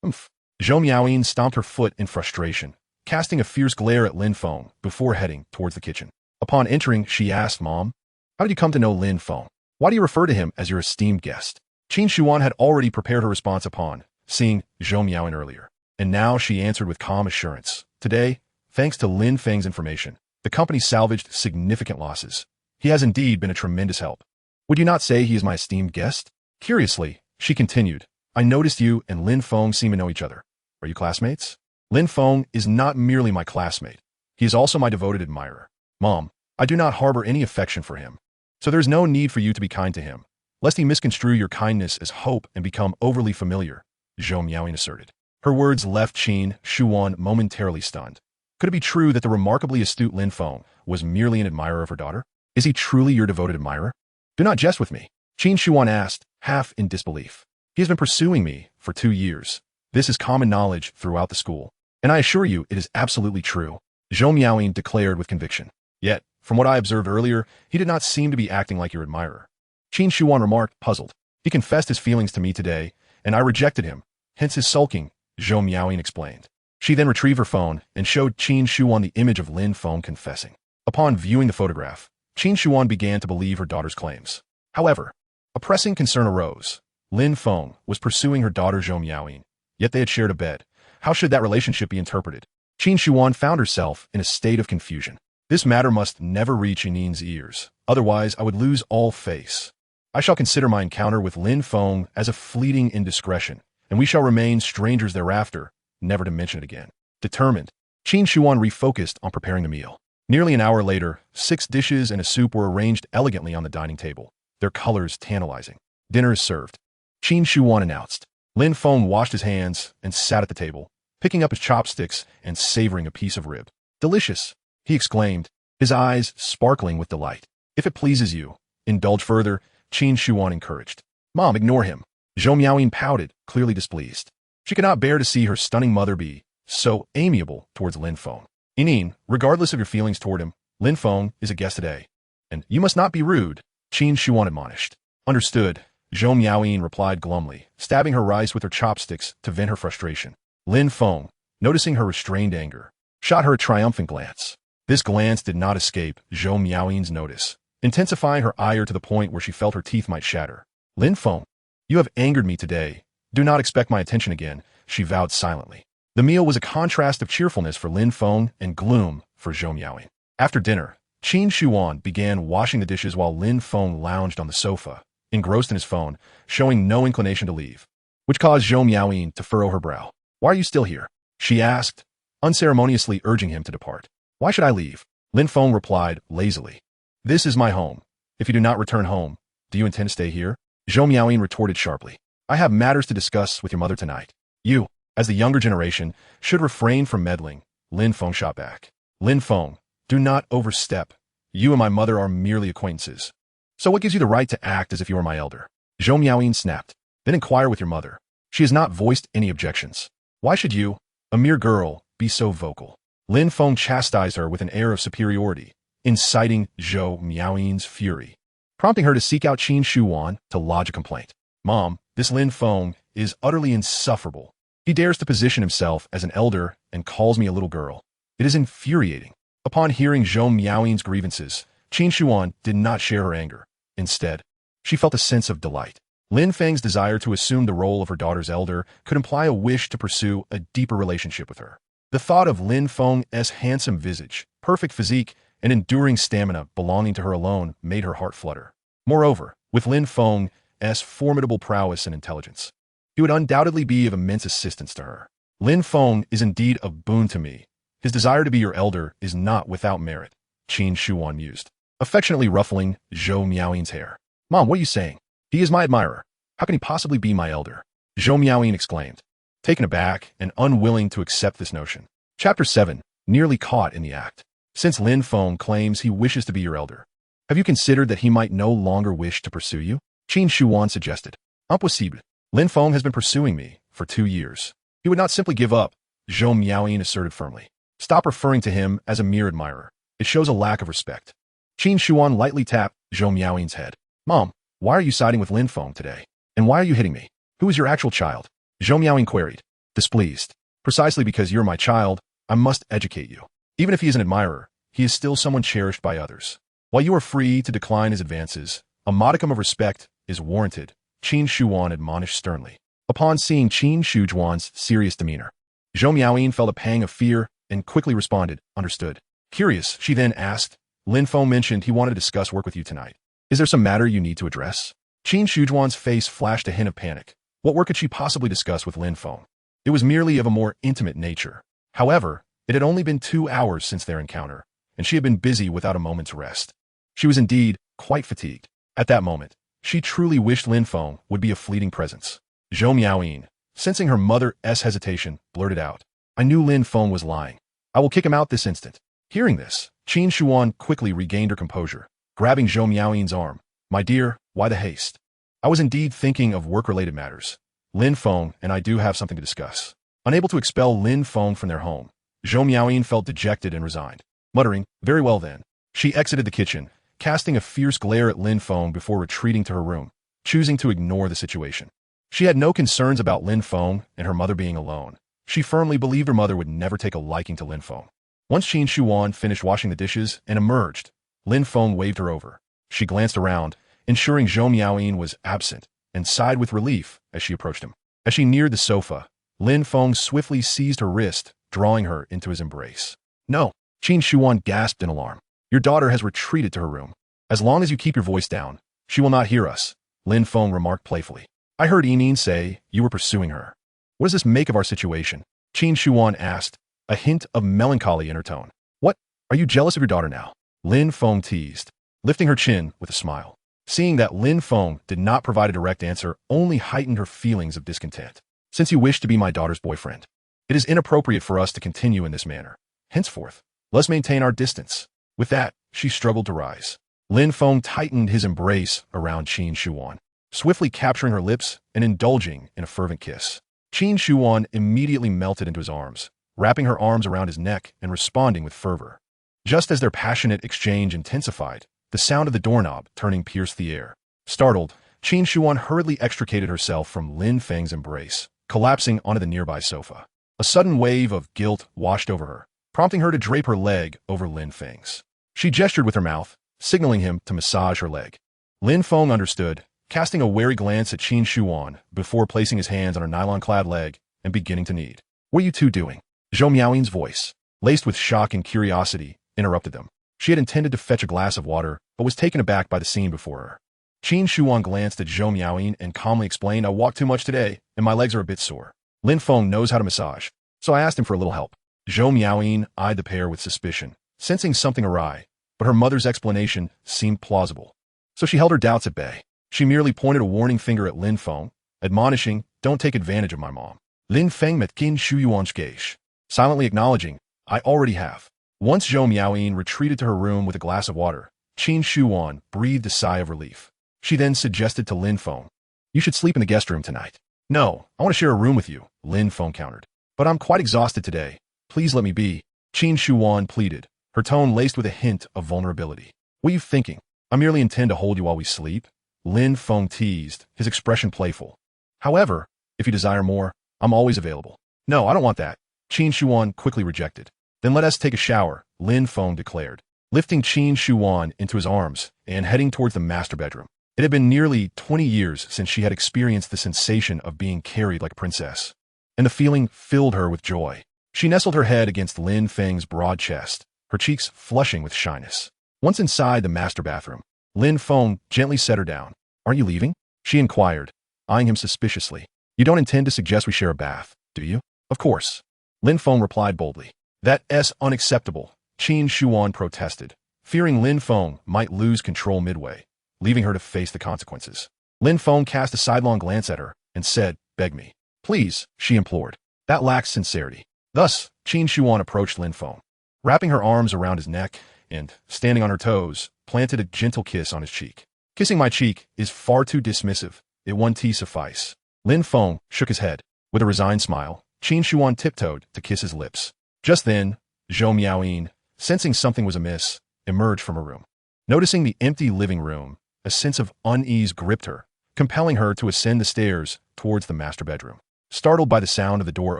Zhou Miaoyin stomped her foot in frustration, casting a fierce glare at Lin Feng before heading towards the kitchen. Upon entering, she asked, Mom, how did you come to know Lin Feng? Why do you refer to him as your esteemed guest? Qin Shuan had already prepared her response upon seeing Zhou Miaoyin earlier, and now she answered with calm assurance. Today, thanks to Lin Feng's information, the company salvaged significant losses. He has indeed been a tremendous help. Would you not say he is my esteemed guest? Curiously, she continued, I noticed you and Lin Feng seem to know each other. Are you classmates? Lin Feng is not merely my classmate. He is also my devoted admirer. Mom, I do not harbor any affection for him. So there is no need for you to be kind to him, lest he misconstrue your kindness as hope and become overly familiar, Zhou Miaoyin asserted. Her words left Qin Shuan momentarily stunned. Could it be true that the remarkably astute Lin Feng was merely an admirer of her daughter? Is he truly your devoted admirer? Do not jest with me, Qin Shuan asked, half in disbelief. He has been pursuing me for 2 years. This is common knowledge throughout the school, and I assure you it is absolutely true, Zhou Miaoyin declared with conviction. Yet, from what I observed earlier, he did not seem to be acting like your admirer. Qin Shuan remarked, puzzled. He confessed his feelings to me today, and I rejected him, hence his sulking, Zhou Miaoyin explained. She then retrieved her phone and showed Qin Shuan the image of Lin Feng confessing. Upon viewing the photograph, Qin Shuan began to believe her daughter's claims. However, a pressing concern arose. Lin Feng was pursuing her daughter Zhou Miaoyin, yet they had shared a bed. How should that relationship be interpreted? Qin Shuan found herself in a state of confusion. This matter must never reach Inin's ears, otherwise I would lose all face. I shall consider my encounter with Lin Feng as a fleeting indiscretion, and we shall remain strangers thereafter, never to mention it again. Determined, Qin Shuan refocused on preparing the meal. Nearly an hour later, 6 dishes and a soup were arranged elegantly on the dining table, their colors tantalizing. Dinner is served, Qin Shuan announced. Lin Feng washed his hands and sat at the table, picking up his chopsticks and savoring a piece of rib. Delicious, he exclaimed, his eyes sparkling with delight. If it pleases you, indulge further, Qin Shuan encouraged. Mom, ignore him. Zhou Miaoyin pouted, clearly displeased. She could not bear to see her stunning mother be so amiable towards Lin Feng. Inin, regardless of your feelings toward him, Lin Feng is a guest today, and you must not be rude, Qin Shuan admonished. Understood, Zhou Miaoyin replied glumly, stabbing her rice with her chopsticks to vent her frustration. Lin Feng, noticing her restrained anger, shot her a triumphant glance. This glance did not escape Zhou Miaoyin's notice, intensifying her ire to the point where she felt her teeth might shatter. Lin Feng, you have angered me today. Do not expect my attention again, she vowed silently. The meal was a contrast of cheerfulness for Lin Feng and gloom for Zhou Miaoyin. After dinner, Qin Shuan began washing the dishes while Lin Feng lounged on the sofa, engrossed in his phone, showing no inclination to leave, which caused Zhou Miaoyin to furrow her brow. Why are you still here? She asked, unceremoniously urging him to depart. Why should I leave? Lin Feng replied lazily. This is my home. If you do not return home, do you intend to stay here? Zhou Miaoyin retorted sharply. I have matters to discuss with your mother tonight. You, as the younger generation, should refrain from meddling, Lin Feng shot back. Lin Feng, do not overstep. You and my mother are merely acquaintances. So what gives you the right to act as if you were my elder? Zhou Miaoyin snapped. Then inquire with your mother. She has not voiced any objections. Why should you, a mere girl, be so vocal? Lin Feng chastised her with an air of superiority, inciting Zhou Miaoyin's fury, prompting her to seek out Qin Shuan to lodge a complaint. Mom, this Lin Feng is utterly insufferable. He dares to position himself as an elder and calls me a little girl. It is infuriating. Upon hearing Zhou Miaoyin's grievances, Qin Shuan did not share her anger. Instead, she felt a sense of delight. Lin Feng's desire to assume the role of her daughter's elder could imply a wish to pursue a deeper relationship with her. The thought of Lin Feng's handsome visage, perfect physique, and enduring stamina belonging to her alone made her heart flutter. Moreover, with Lin Feng's formidable prowess and intelligence, he would undoubtedly be of immense assistance to her. Lin Feng is indeed a boon to me. His desire to be your elder is not without merit, Qin Shuan mused, affectionately ruffling Zhou Miaoyin's hair. Mom, what are you saying? He is my admirer. How can he possibly be my elder? Zhou Miaoyin exclaimed, taken aback and unwilling to accept this notion. Chapter 7, nearly caught in the act. Since Lin Feng claims he wishes to be your elder, have you considered that he might no longer wish to pursue you? Qin Shuan suggested. Impossible. Lin Feng has been pursuing me for 2 years. He would not simply give up, Zhou Miaoyin asserted firmly. Stop referring to him as a mere admirer. It shows a lack of respect. Qin Shuan lightly tapped Zhou Miaoyin's head. Mom, why are you siding with Lin Feng today? And why are you hitting me? Who is your actual child? Zhou Miaoyin queried, displeased. Precisely because you're my child, I must educate you. Even if he is an admirer, he is still someone cherished by others. While you are free to decline his advances, a modicum of respect is warranted, Qin Shuan admonished sternly. Upon seeing Qin Shujuan's serious demeanor, Zhou Miaoyin felt a pang of fear and quickly responded, understood. Curious, she then asked, Lin Feng mentioned he wanted to discuss work with you tonight. Is there some matter you need to address? Qin Shujuan's face flashed a hint of panic. What work could she possibly discuss with Lin Feng? It was merely of a more intimate nature. However, it had only been 2 hours since their encounter, and she had been busy without a moment's rest. She was indeed quite fatigued. At that moment, she truly wished Lin Feng would be a fleeting presence. Zhou Miaoyin, sensing her mother's hesitation, blurted out, I knew Lin Feng was lying. I will kick him out this instant. Hearing this, Qin Shuan quickly regained her composure, grabbing Zhou Miaoyin's arm. My dear, why the haste? I was indeed thinking of work-related matters. Lin Feng and I do have something to discuss. Unable to expel Lin Feng from their home, Zhou Miaoyin felt dejected and resigned. Muttering, very well then, she exited the kitchen, casting a fierce glare at Lin Feng before retreating to her room, choosing to ignore the situation. She had no concerns about Lin Feng and her mother being alone. She firmly believed her mother would never take a liking to Lin Feng. Once Qin Shuan finished washing the dishes and emerged, Lin Feng waved her over. She glanced around, ensuring Zhou Miaoyin was absent, and sighed with relief as she approached him. As she neared the sofa, Lin Feng swiftly seized her wrist, drawing her into his embrace. No, Qin Shuan gasped in alarm. Your daughter has retreated to her room. As long as you keep your voice down, she will not hear us, Lin Feng remarked playfully. I heard Yining say you were pursuing her. What does this make of our situation? Qin Shuan asked, a hint of melancholy in her tone. What? Are you jealous of your daughter now? Lin Feng teased, lifting her chin with a smile. Seeing that Lin Feng did not provide a direct answer only heightened her feelings of discontent. Since you wish to be my daughter's boyfriend, it is inappropriate for us to continue in this manner. Henceforth, let's maintain our distance. With that, she struggled to rise. Lin Feng tightened his embrace around Qin Shuan, swiftly capturing her lips and indulging in a fervent kiss. Qin Shuan immediately melted into his arms, wrapping her arms around his neck and responding with fervor. Just as their passionate exchange intensified, the sound of the doorknob turning pierced the air. Startled, Qin Shuan hurriedly extricated herself from Lin Feng's embrace, collapsing onto the nearby sofa. A sudden wave of guilt washed over her, prompting her to drape her leg over Lin Feng's. She gestured with her mouth, signaling him to massage her leg. Lin Feng understood, casting a wary glance at Qin Shuan before placing his hands on her nylon-clad leg and beginning to knead. "What are you two doing?" Zhou Miaoyin's voice, laced with shock and curiosity, interrupted them. She had intended to fetch a glass of water, but was taken aback by the scene before her. Qin Shuan glanced at Zhou Miaoyin and calmly explained, "I walked too much today, and my legs are a bit sore. Lin Feng knows how to massage, so I asked him for a little help." Zhou Miaoyin eyed the pair with suspicion, sensing something awry, but her mother's explanation seemed plausible. So she held her doubts at bay. She merely pointed a warning finger at Lin Feng, admonishing, "Don't take advantage of my mom." Lin Feng met Qin Shuan's gaze, silently acknowledging, "I already have." Once Zhou Miaoyin retreated to her room with a glass of water, Qin Shuan breathed a sigh of relief. She then suggested to Lin Feng, "You should sleep in the guest room tonight." "No, I want to share a room with you," Lin Feng countered. "But I'm quite exhausted today. Please let me be," Qin Shuan pleaded, her tone laced with a hint of vulnerability. "What are you thinking? I merely intend to hold you while we sleep," Lin Feng teased, his expression playful. "However, if you desire more, I'm always available." "No, I don't want that," Qin Shuan quickly rejected. "Then let us take a shower," Lin Feng declared, lifting Qin Shuan into his arms and heading towards the master bedroom. It had been nearly 20 years since she had experienced the sensation of being carried like a princess, and the feeling filled her with joy. She nestled her head against Lin Feng's broad chest, her cheeks flushing with shyness. Once inside the master bathroom, Lin Feng gently set her down. "Aren't you leaving?" she inquired, eyeing him suspiciously. "You don't intend to suggest we share a bath, do you?" "Of course," Lin Feng replied boldly. "That's unacceptable," Qin Shuan protested, fearing Lin Feng might lose control midway, leaving her to face the consequences. Lin Feng cast a sidelong glance at her and said, "Beg me." "Please," she implored. That lacked sincerity. Thus, Qin Shuan approached Lin Feng, wrapping her arms around his neck and, standing on her toes, planted a gentle kiss on his cheek. "Kissing my cheek is far too dismissive. It one tea suffice." Lin Feng shook his head. With a resigned smile, Qin Shuan tiptoed to kiss his lips. Just then, Zhou Miaoyin, sensing something was amiss, emerged from her room. Noticing the empty living room, a sense of unease gripped her, compelling her to ascend the stairs towards the master bedroom. Startled by the sound of the door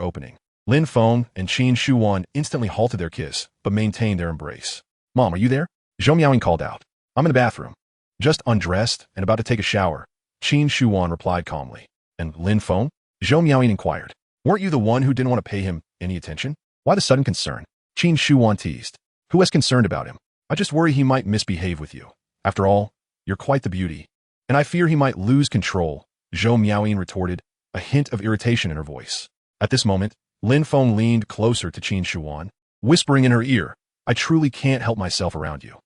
opening, Lin Feng and Qin Shuan instantly halted their kiss, but maintained their embrace. "Mom, are you there?" Zhou Miaoyin called out. "I'm in the bathroom. Just undressed and about to take a shower," Qin Shuan replied calmly. "And Lin Feng?" Zhou Miaoyin inquired. "Weren't you the one who didn't want to pay him any attention? Why the sudden concern?" Qin Shuan teased. "Who was concerned about him? I just worry he might misbehave with you. After all, you're quite the beauty. And I fear he might lose control," Zhou Miaoyin retorted, a hint of irritation in her voice. At this moment, Lin Feng leaned closer to Qin Shuan, whispering in her ear, "I truly can't help myself around you."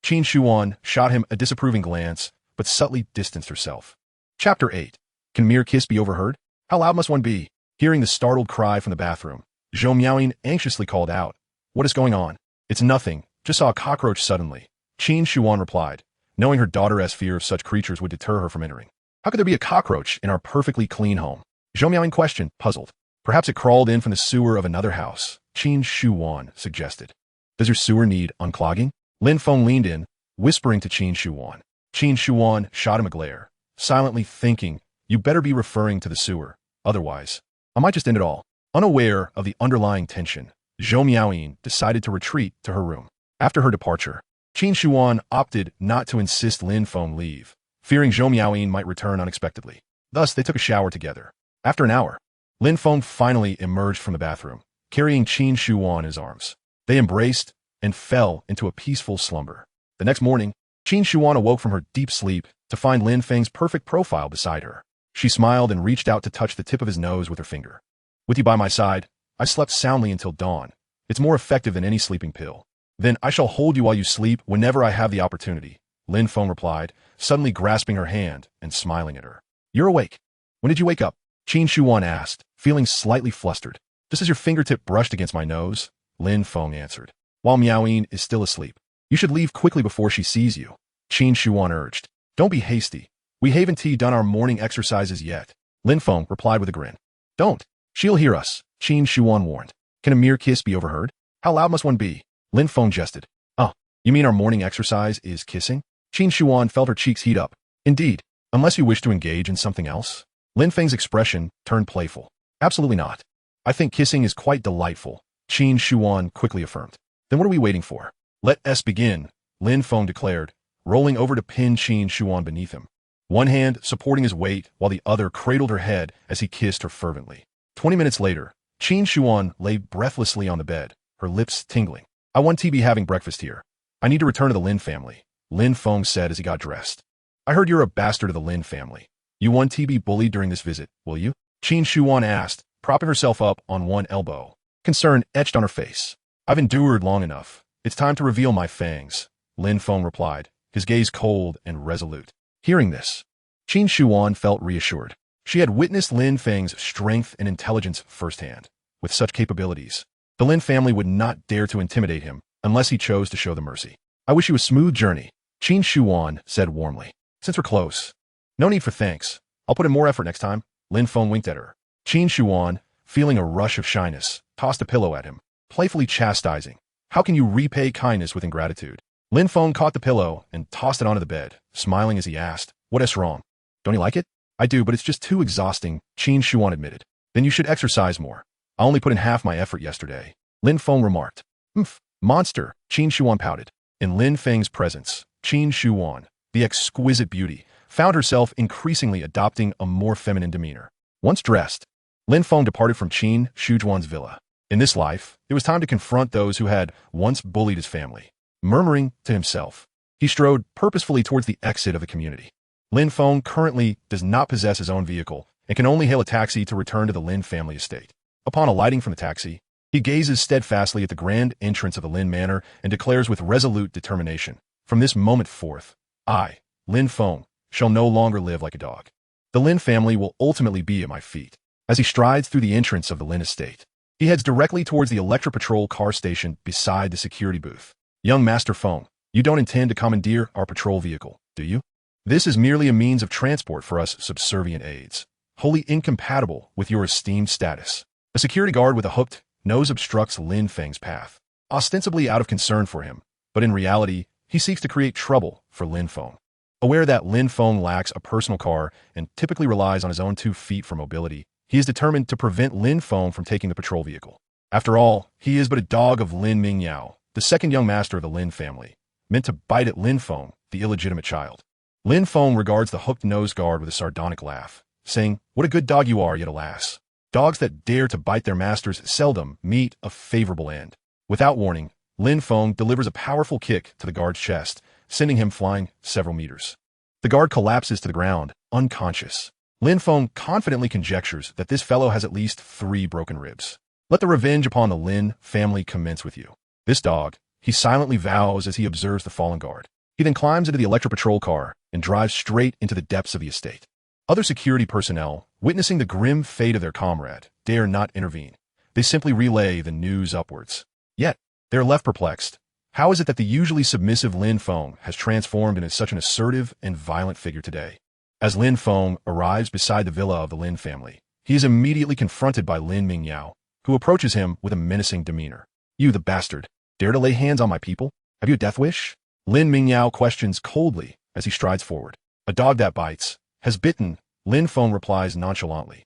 Qin Shuan shot him a disapproving glance, but subtly distanced herself. Chapter 8. Can mere kiss be overheard? How loud must one be? Hearing the startled cry from the bathroom, Zhou Miaoyin anxiously called out, "What is going on?" "It's nothing. Just saw a cockroach suddenly," Qin Shuan replied, knowing her daughter's fear of such creatures would deter her from entering. "How could there be a cockroach in our perfectly clean home?" Zhou Miaoyin questioned, puzzled. "Perhaps it crawled in from the sewer of another house," Qin Shuan suggested. "Does your sewer need unclogging?" Lin Feng leaned in, whispering to Qin Shuan. Qin Shuan shot him a glare, silently thinking, "You better be referring to the sewer, otherwise, I might just end it all." Unaware of the underlying tension, Zhou Miaoyin decided to retreat to her room. After her departure, Qin Shuan opted not to insist Lin Feng leave, fearing Zhou Miaoyin might return unexpectedly. Thus, they took a shower together. After an hour, Lin Feng finally emerged from the bathroom, carrying Qin Shuan in his arms. They embraced and fell into a peaceful slumber. The next morning, Qin Shuan awoke from her deep sleep to find Lin Feng's perfect profile beside her. She smiled and reached out to touch the tip of his nose with her finger. "With you by my side, I slept soundly until dawn. It's more effective than any sleeping pill." "Then I shall hold you while you sleep whenever I have the opportunity," Lin Feng replied, suddenly grasping her hand and smiling at her. "You're awake. When did you wake up?" Qin Shuan asked, feeling slightly flustered. "Just as your fingertip brushed against my nose," Lin Feng answered. "While Miaoyin is still asleep. You should leave quickly before she sees you," Qin Shuan urged. "Don't be hasty. We haven't done our morning exercises yet," Lin Feng replied with a grin. "Don't. She'll hear us," Qin Shuan warned. "Can a mere kiss be overheard? How loud must one be?" Lin Feng jested. "Oh, you mean our morning exercise is kissing?" Qin Shuan felt her cheeks heat up. "Indeed, unless you wish to engage in something else." Lin Feng's expression turned playful. "Absolutely not. I think kissing is quite delightful," Qin Shuan quickly affirmed. Then what are we waiting for? Let us begin, Lin Feng declared, rolling over to pin Qin Shuan beneath him. One hand supporting his weight while the other cradled her head as he kissed her fervently. 20 minutes later, Qin Shuan lay breathlessly on the bed, her lips tingling. I want to be having breakfast here. I need to return to the Lin family, Lin Feng said as he got dressed. I heard you're a bastard of the Lin family. You want to be bullied during this visit, will you? Qin Shuan asked, propping herself up on one elbow. Concern etched on her face. I've endured long enough. It's time to reveal my fangs, Lin Feng replied, his gaze cold and resolute. Hearing this, Qin Shuan felt reassured. She had witnessed Lin Feng's strength and intelligence firsthand. With such capabilities, the Lin family would not dare to intimidate him unless he chose to show them mercy. I wish you a smooth journey, Qin Shuan said warmly. Since we're close. No need for thanks. I'll put in more effort next time, Lin Feng winked at her. Qin Shuan, feeling a rush of shyness, tossed a pillow at him, playfully chastising. How can you repay kindness with ingratitude? Lin Feng caught the pillow and tossed it onto the bed, smiling as he asked, what is wrong? Don't you like it? I do, but it's just too exhausting, Qin Shuan admitted. Then you should exercise more. I only put in half my effort yesterday, Lin Feng remarked. Monster, Qin Shuan pouted. In Lin Feng's presence, Qin Shuan, the exquisite beauty, found herself increasingly adopting a more feminine demeanor. Once dressed, Lin Feng departed from Qin Shujuan's villa. In this life, it was time to confront those who had once bullied his family. Murmuring to himself, he strode purposefully towards the exit of the community. Lin Feng currently does not possess his own vehicle and can only hail a taxi to return to the Lin family estate. Upon alighting from the taxi, he gazes steadfastly at the grand entrance of the Lin manor and declares with resolute determination, from this moment forth, I, Lin Feng, shall no longer live like a dog. The Lin family will ultimately be at my feet. As he strides through the entrance of the Lin estate, he heads directly towards the Electra Patrol car station beside the security booth. Young Master Feng, you don't intend to commandeer our patrol vehicle, do you? This is merely a means of transport for us subservient aides, wholly incompatible with your esteemed status. A security guard with a hooked nose obstructs Lin Feng's path, ostensibly out of concern for him, but in reality, he seeks to create trouble for Lin Feng. Aware that Lin Feng lacks a personal car and typically relies on his own 2 feet for mobility, he is determined to prevent Lin Feng from taking the patrol vehicle. After all, he is but a dog of Lin Mingyao, the second young master of the Lin family, meant to bite at Lin Feng, the illegitimate child. Lin Feng regards the hooked nose guard with a sardonic laugh, saying, what a good dog you are, yet alas. Dogs that dare to bite their masters seldom meet a favorable end. Without warning, Lin Feng delivers a powerful kick to the guard's chest, sending him flying several meters. The guard collapses to the ground, unconscious. Lin Feng confidently conjectures that this fellow has at least 3 broken ribs. Let the revenge upon the Lin family commence with you. This dog, he silently vows as he observes the fallen guard. He then climbs into the Electra Patrol car and drives straight into the depths of the estate. Other security personnel, witnessing the grim fate of their comrade, dare not intervene. They simply relay the news upwards. Yet, they are left perplexed. How is it that the usually submissive Lin Feng has transformed into such an assertive and violent figure today? As Lin Feng arrives beside the villa of the Lin family, he is immediately confronted by Lin Mingyao, who approaches him with a menacing demeanor. You, the bastard, dare to lay hands on my people? Have you a death wish? Lin Mingyao questions coldly as he strides forward. A dog that bites has bitten, Lin Feng replies nonchalantly.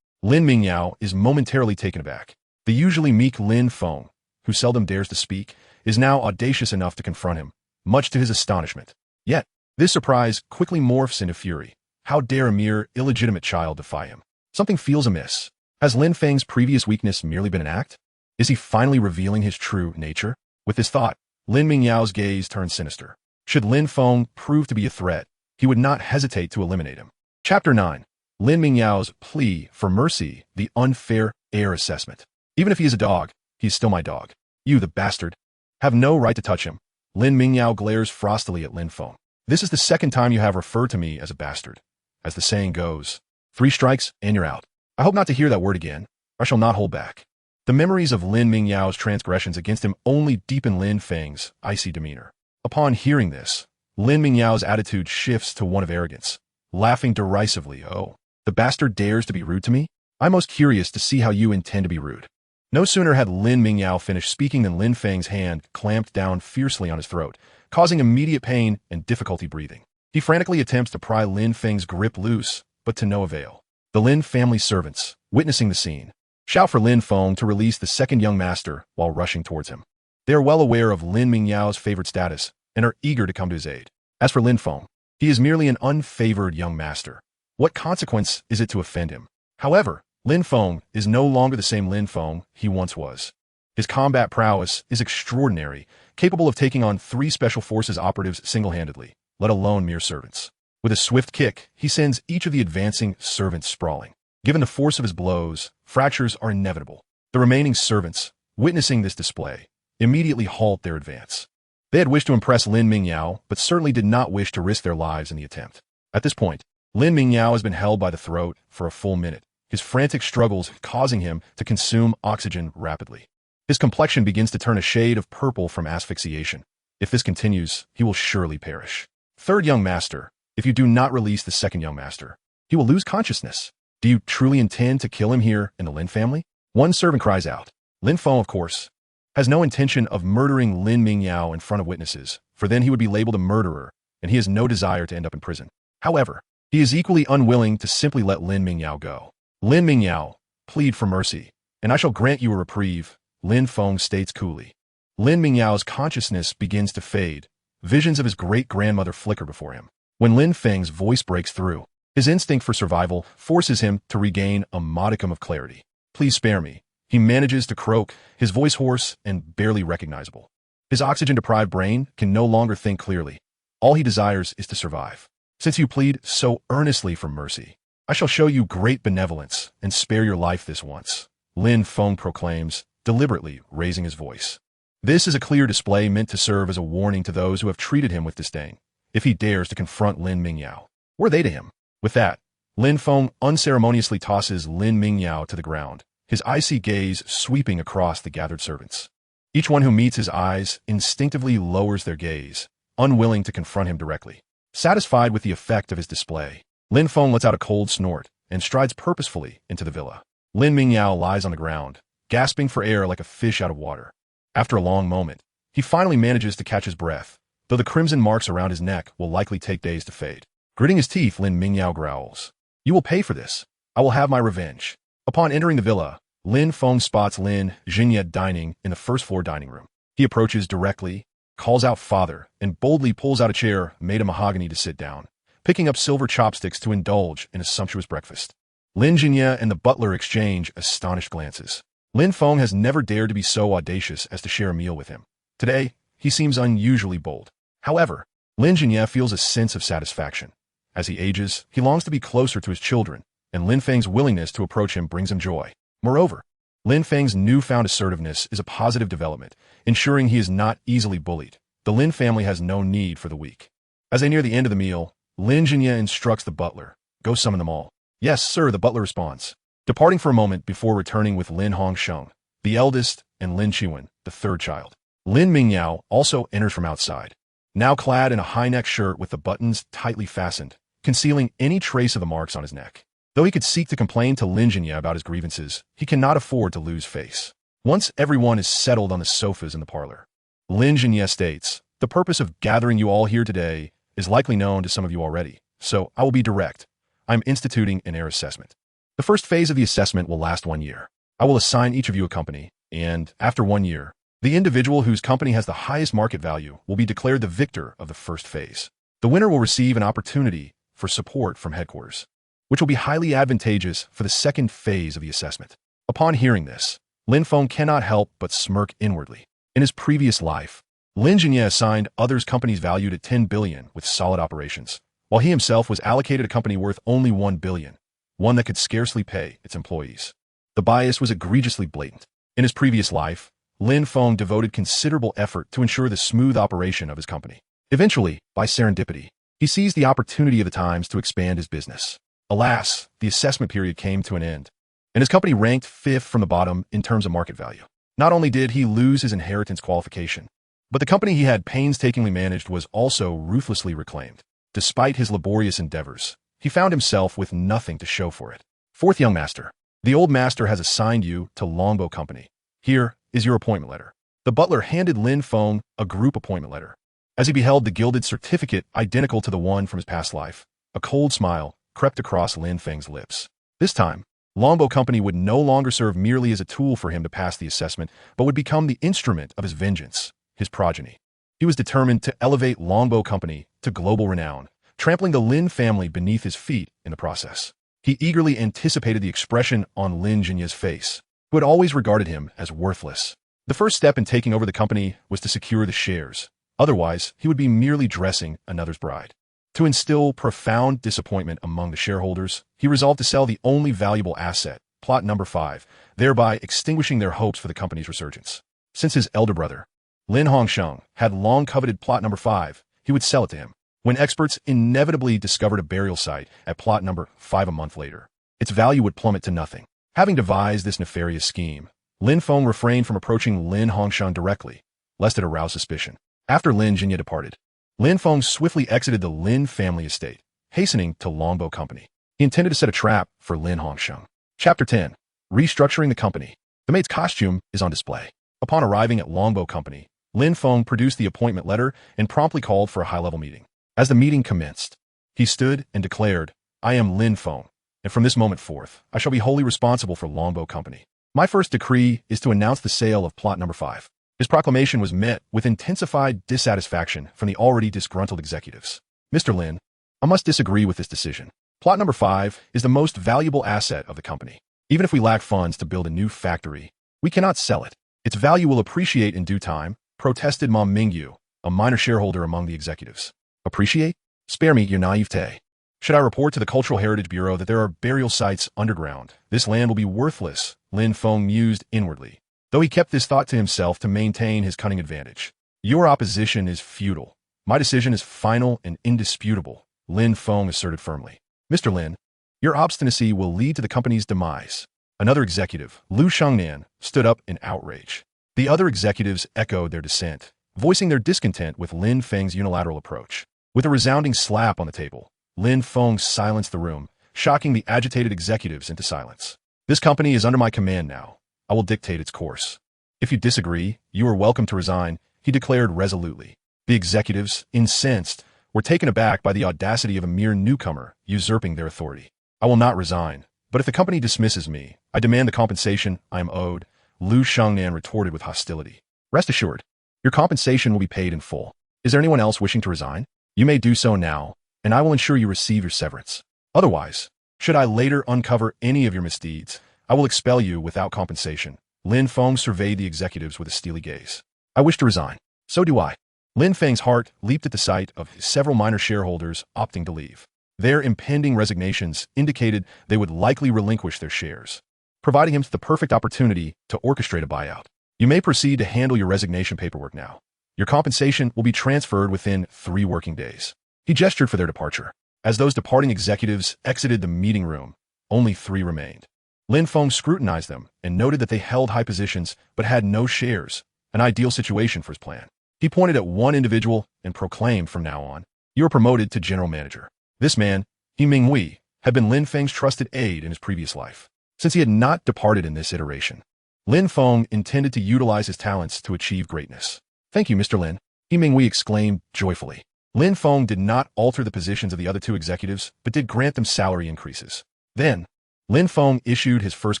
Lin Mingyao is momentarily taken aback. The usually meek Lin Feng, who seldom dares to speak, is now audacious enough to confront him, much to his astonishment. Yet, this surprise quickly morphs into fury. How dare a mere illegitimate child defy him? Something feels amiss. Has Lin Feng's previous weakness merely been an act? Is he finally revealing his true nature? With this thought, Lin Mingyao's gaze turns sinister. Should Lin Feng prove to be a threat, he would not hesitate to eliminate him. Chapter 9. Lin Mingyao's plea for mercy, the unfair air assessment. Even if he is a dog, he is still my dog. You, the bastard, have no right to touch him. Lin Mingyao glares frostily at Lin Feng. This is the second time you have referred to me as a bastard. As the saying goes, 3 strikes and you're out. I hope not to hear that word again, or I shall not hold back. The memories of Lin Mingyao's transgressions against him only deepen Lin Feng's icy demeanor. Upon hearing this, Lin Mingyao's attitude shifts to one of arrogance, laughing derisively. Oh, the bastard dares to be rude to me? I'm most curious to see how you intend to be rude. No sooner had Lin Mingyao finished speaking than Lin Feng's hand clamped down fiercely on his throat, causing immediate pain and difficulty breathing. He frantically attempts to pry Lin Feng's grip loose, but to no avail. The Lin family servants, witnessing the scene, shout for Lin Feng to release the second young master while rushing towards him. They are well aware of Lin Mingyao's favorite status and are eager to come to his aid. As for Lin Feng, he is merely an unfavored young master. What consequence is it to offend him? However, Lin Feng is no longer the same Lin Feng he once was. His combat prowess is extraordinary, capable of taking on 3 special forces operatives single-handedly, let alone mere servants. With a swift kick, he sends each of the advancing servants sprawling. Given the force of his blows, fractures are inevitable. The remaining servants, witnessing this display, immediately halt their advance. They had wished to impress Lin Mingyao, but certainly did not wish to risk their lives in the attempt. At this point, Lin Mingyao has been held by the throat for a full minute, his frantic struggles causing him to consume oxygen rapidly. His complexion begins to turn a shade of purple from asphyxiation. If this continues, he will surely perish. Third young master, if you do not release the second young master, he will lose consciousness. Do you truly intend to kill him here in the Lin family? One servant cries out. Lin Feng, of course, has no intention of murdering Lin Mingyao in front of witnesses, for then he would be labeled a murderer, and he has no desire to end up in prison. However, he is equally unwilling to simply let Lin Mingyao go. Lin Mingyao, plead for mercy, and I shall grant you a reprieve, Lin Feng states coolly. Lin Mingyao's consciousness begins to fade. Visions of his great-grandmother flicker before him. When Lin Feng's voice breaks through, his instinct for survival forces him to regain a modicum of clarity. Please spare me. He manages to croak, his voice hoarse and barely recognizable. His oxygen-deprived brain can no longer think clearly. All he desires is to survive. Since you plead so earnestly for mercy, I shall show you great benevolence and spare your life this once, Lin Feng proclaims, deliberately raising his voice. This is a clear display meant to serve as a warning to those who have treated him with disdain, if he dares to confront Lin Mingyao. What are they to him? With that, Lin Feng unceremoniously tosses Lin Mingyao to the ground, his icy gaze sweeping across the gathered servants. Each one who meets his eyes instinctively lowers their gaze, unwilling to confront him directly. Satisfied with the effect of his display, Lin Feng lets out a cold snort and strides purposefully into the villa. Lin Mingyao lies on the ground, gasping for air like a fish out of water. After a long moment, he finally manages to catch his breath, though the crimson marks around his neck will likely take days to fade. Gritting his teeth, Lin Mingyao growls, "You will pay for this. I will have my revenge." Upon entering the villa, Lin Feng spots Lin Jinye dining in the first-floor dining room. He approaches directly, calls out "Father," and boldly pulls out a chair made of mahogany to sit down, picking up silver chopsticks to indulge in a sumptuous breakfast. Lin Jinye and the butler exchange astonished glances. Lin Feng has never dared to be so audacious as to share a meal with him. Today, he seems unusually bold. However, Lin Jinye feels a sense of satisfaction. As he ages, he longs to be closer to his children, and Lin Feng's willingness to approach him brings him joy. Moreover, Lin Feng's newfound assertiveness is a positive development, ensuring he is not easily bullied. The Lin family has no need for the weak. As they near the end of the meal, Lin Jinye instructs the butler, "Go summon them all." "Yes, sir," the butler responds, departing for a moment before returning with Lin Hongsheng, the eldest, and Lin Qiwen, the third child. Lin Mingyao also enters from outside, now clad in a high-neck shirt with the buttons tightly fastened, concealing any trace of the marks on his neck. Though he could seek to complain to Lin Jinye about his grievances, he cannot afford to lose face. Once everyone is settled on the sofas in the parlor, Lin Jinye states, "The purpose of gathering you all here today is likely known to some of you already, so I will be direct. I'm instituting an air assessment. The first phase of the assessment will last 1 year. I will assign each of you a company, and after 1 year, the individual whose company has the highest market value will be declared the victor of the first phase. The winner will receive an opportunity for support from headquarters, which will be highly advantageous for the second phase of the assessment." Upon hearing this, Lin Feng cannot help but smirk inwardly. In his previous life, Lin Jinye assigned others companies valued at 10 billion with solid operations, while he himself was allocated a company worth only 1 billion, one that could scarcely pay its employees. The bias was egregiously blatant. In his previous life, Lin Feng devoted considerable effort to ensure the smooth operation of his company. Eventually, by serendipity, he seized the opportunity of the times to expand his business. Alas, the assessment period came to an end, and his company ranked 5th from the bottom in terms of market value. Not only did he lose his inheritance qualification, but the company he had painstakingly managed was also ruthlessly reclaimed. Despite his laborious endeavors, he found himself with nothing to show for it. Fourth young master, the old master has assigned you to Longbow Company. Here is your appointment letter. The butler handed Lin Feng a group appointment letter. As he beheld the gilded certificate identical to the one from his past life, a cold smile crept across Lin Feng's lips. This time, Longbow Company would no longer serve merely as a tool for him to pass the assessment, but would become the instrument of his vengeance, his progeny. He was determined to elevate Longbow Company to global renown, trampling the Lin family beneath his feet in the process. He eagerly anticipated the expression on Lin Jinya's face, who had always regarded him as worthless. The first step in taking over the company was to secure the shares. Otherwise, he would be merely dressing another's bride. To instill profound disappointment among the shareholders, he resolved to sell the only valuable asset, plot number 5, thereby extinguishing their hopes for the company's resurgence. Since his elder brother, Lin Hongsheng, had long coveted plot number 5, he would sell it to him. When experts inevitably discovered a burial site at plot number 5 a month later, its value would plummet to nothing. Having devised this nefarious scheme, Lin Feng refrained from approaching Lin Hongsheng directly, lest it arouse suspicion. After Lin Jinya departed, Lin Feng swiftly exited the Lin family estate, hastening to Longbow Company. He intended to set a trap for Lin Hongsheng. Chapter 10. Restructuring the company. The maid's costume is on display. Upon arriving at Longbow Company, Lin Feng produced the appointment letter and promptly called for a high-level meeting. As the meeting commenced, he stood and declared, "I am Lin Feng, and from this moment forth, I shall be wholly responsible for Longbow Company. My first decree is to announce the sale of plot number 5. His proclamation was met with intensified dissatisfaction from the already disgruntled executives. "Mr. Lin, I must disagree with this decision. Plot number 5 is the most valuable asset of the company. Even if we lack funds to build a new factory, we cannot sell it. Its value will appreciate in due time," protested Ma Mingyu, a minor shareholder among the executives. "Appreciate? Spare me your naivete. Should I report to the Cultural Heritage Bureau that there are burial sites underground, this land will be worthless," Lin Feng mused inwardly, though he kept this thought to himself to maintain his cunning advantage. "Your opposition is futile. My decision is final and indisputable," Lin Feng asserted firmly. "Mr. Lin, your obstinacy will lead to the company's demise." Another executive, Lu Shengnan, stood up in outrage. The other executives echoed their dissent, voicing their discontent with Lin Feng's unilateral approach. With a resounding slap on the table, Lin Feng silenced the room, shocking the agitated executives into silence. "This company is under my command now. I will dictate its course. If you disagree, you are welcome to resign," he declared resolutely. The executives, incensed, were taken aback by the audacity of a mere newcomer usurping their authority. "I will not resign, but if the company dismisses me, I demand the compensation I am owed," Lu Shengnan retorted with hostility. "Rest assured, your compensation will be paid in full. Is there anyone else wishing to resign? You may do so now, and I will ensure you receive your severance. Otherwise, should I later uncover any of your misdeeds, I will expel you without compensation." Lin Feng surveyed the executives with a steely gaze. "I wish to resign." "So do I." Lin Feng's heart leaped at the sight of several minor shareholders opting to leave. Their impending resignations indicated they would likely relinquish their shares, providing him the perfect opportunity to orchestrate a buyout. "You may proceed to handle your resignation paperwork now. Your compensation will be transferred within 3 working days." He gestured for their departure. As those departing executives exited the meeting room, only 3 remained. Lin Feng scrutinized them and noted that they held high positions but had no shares, an ideal situation for his plan. He pointed at one individual and proclaimed from now on, "You are promoted to general manager." This man, He Mingwei, had been Lin Feng's trusted aide in his previous life. Since he had not departed in this iteration, Lin Feng intended to utilize his talents to achieve greatness. "Thank you, Mr. Lin," He Mingwei exclaimed joyfully. Lin Feng did not alter the positions of the other 2 executives, but did grant them salary increases. Then, Lin Feng issued his first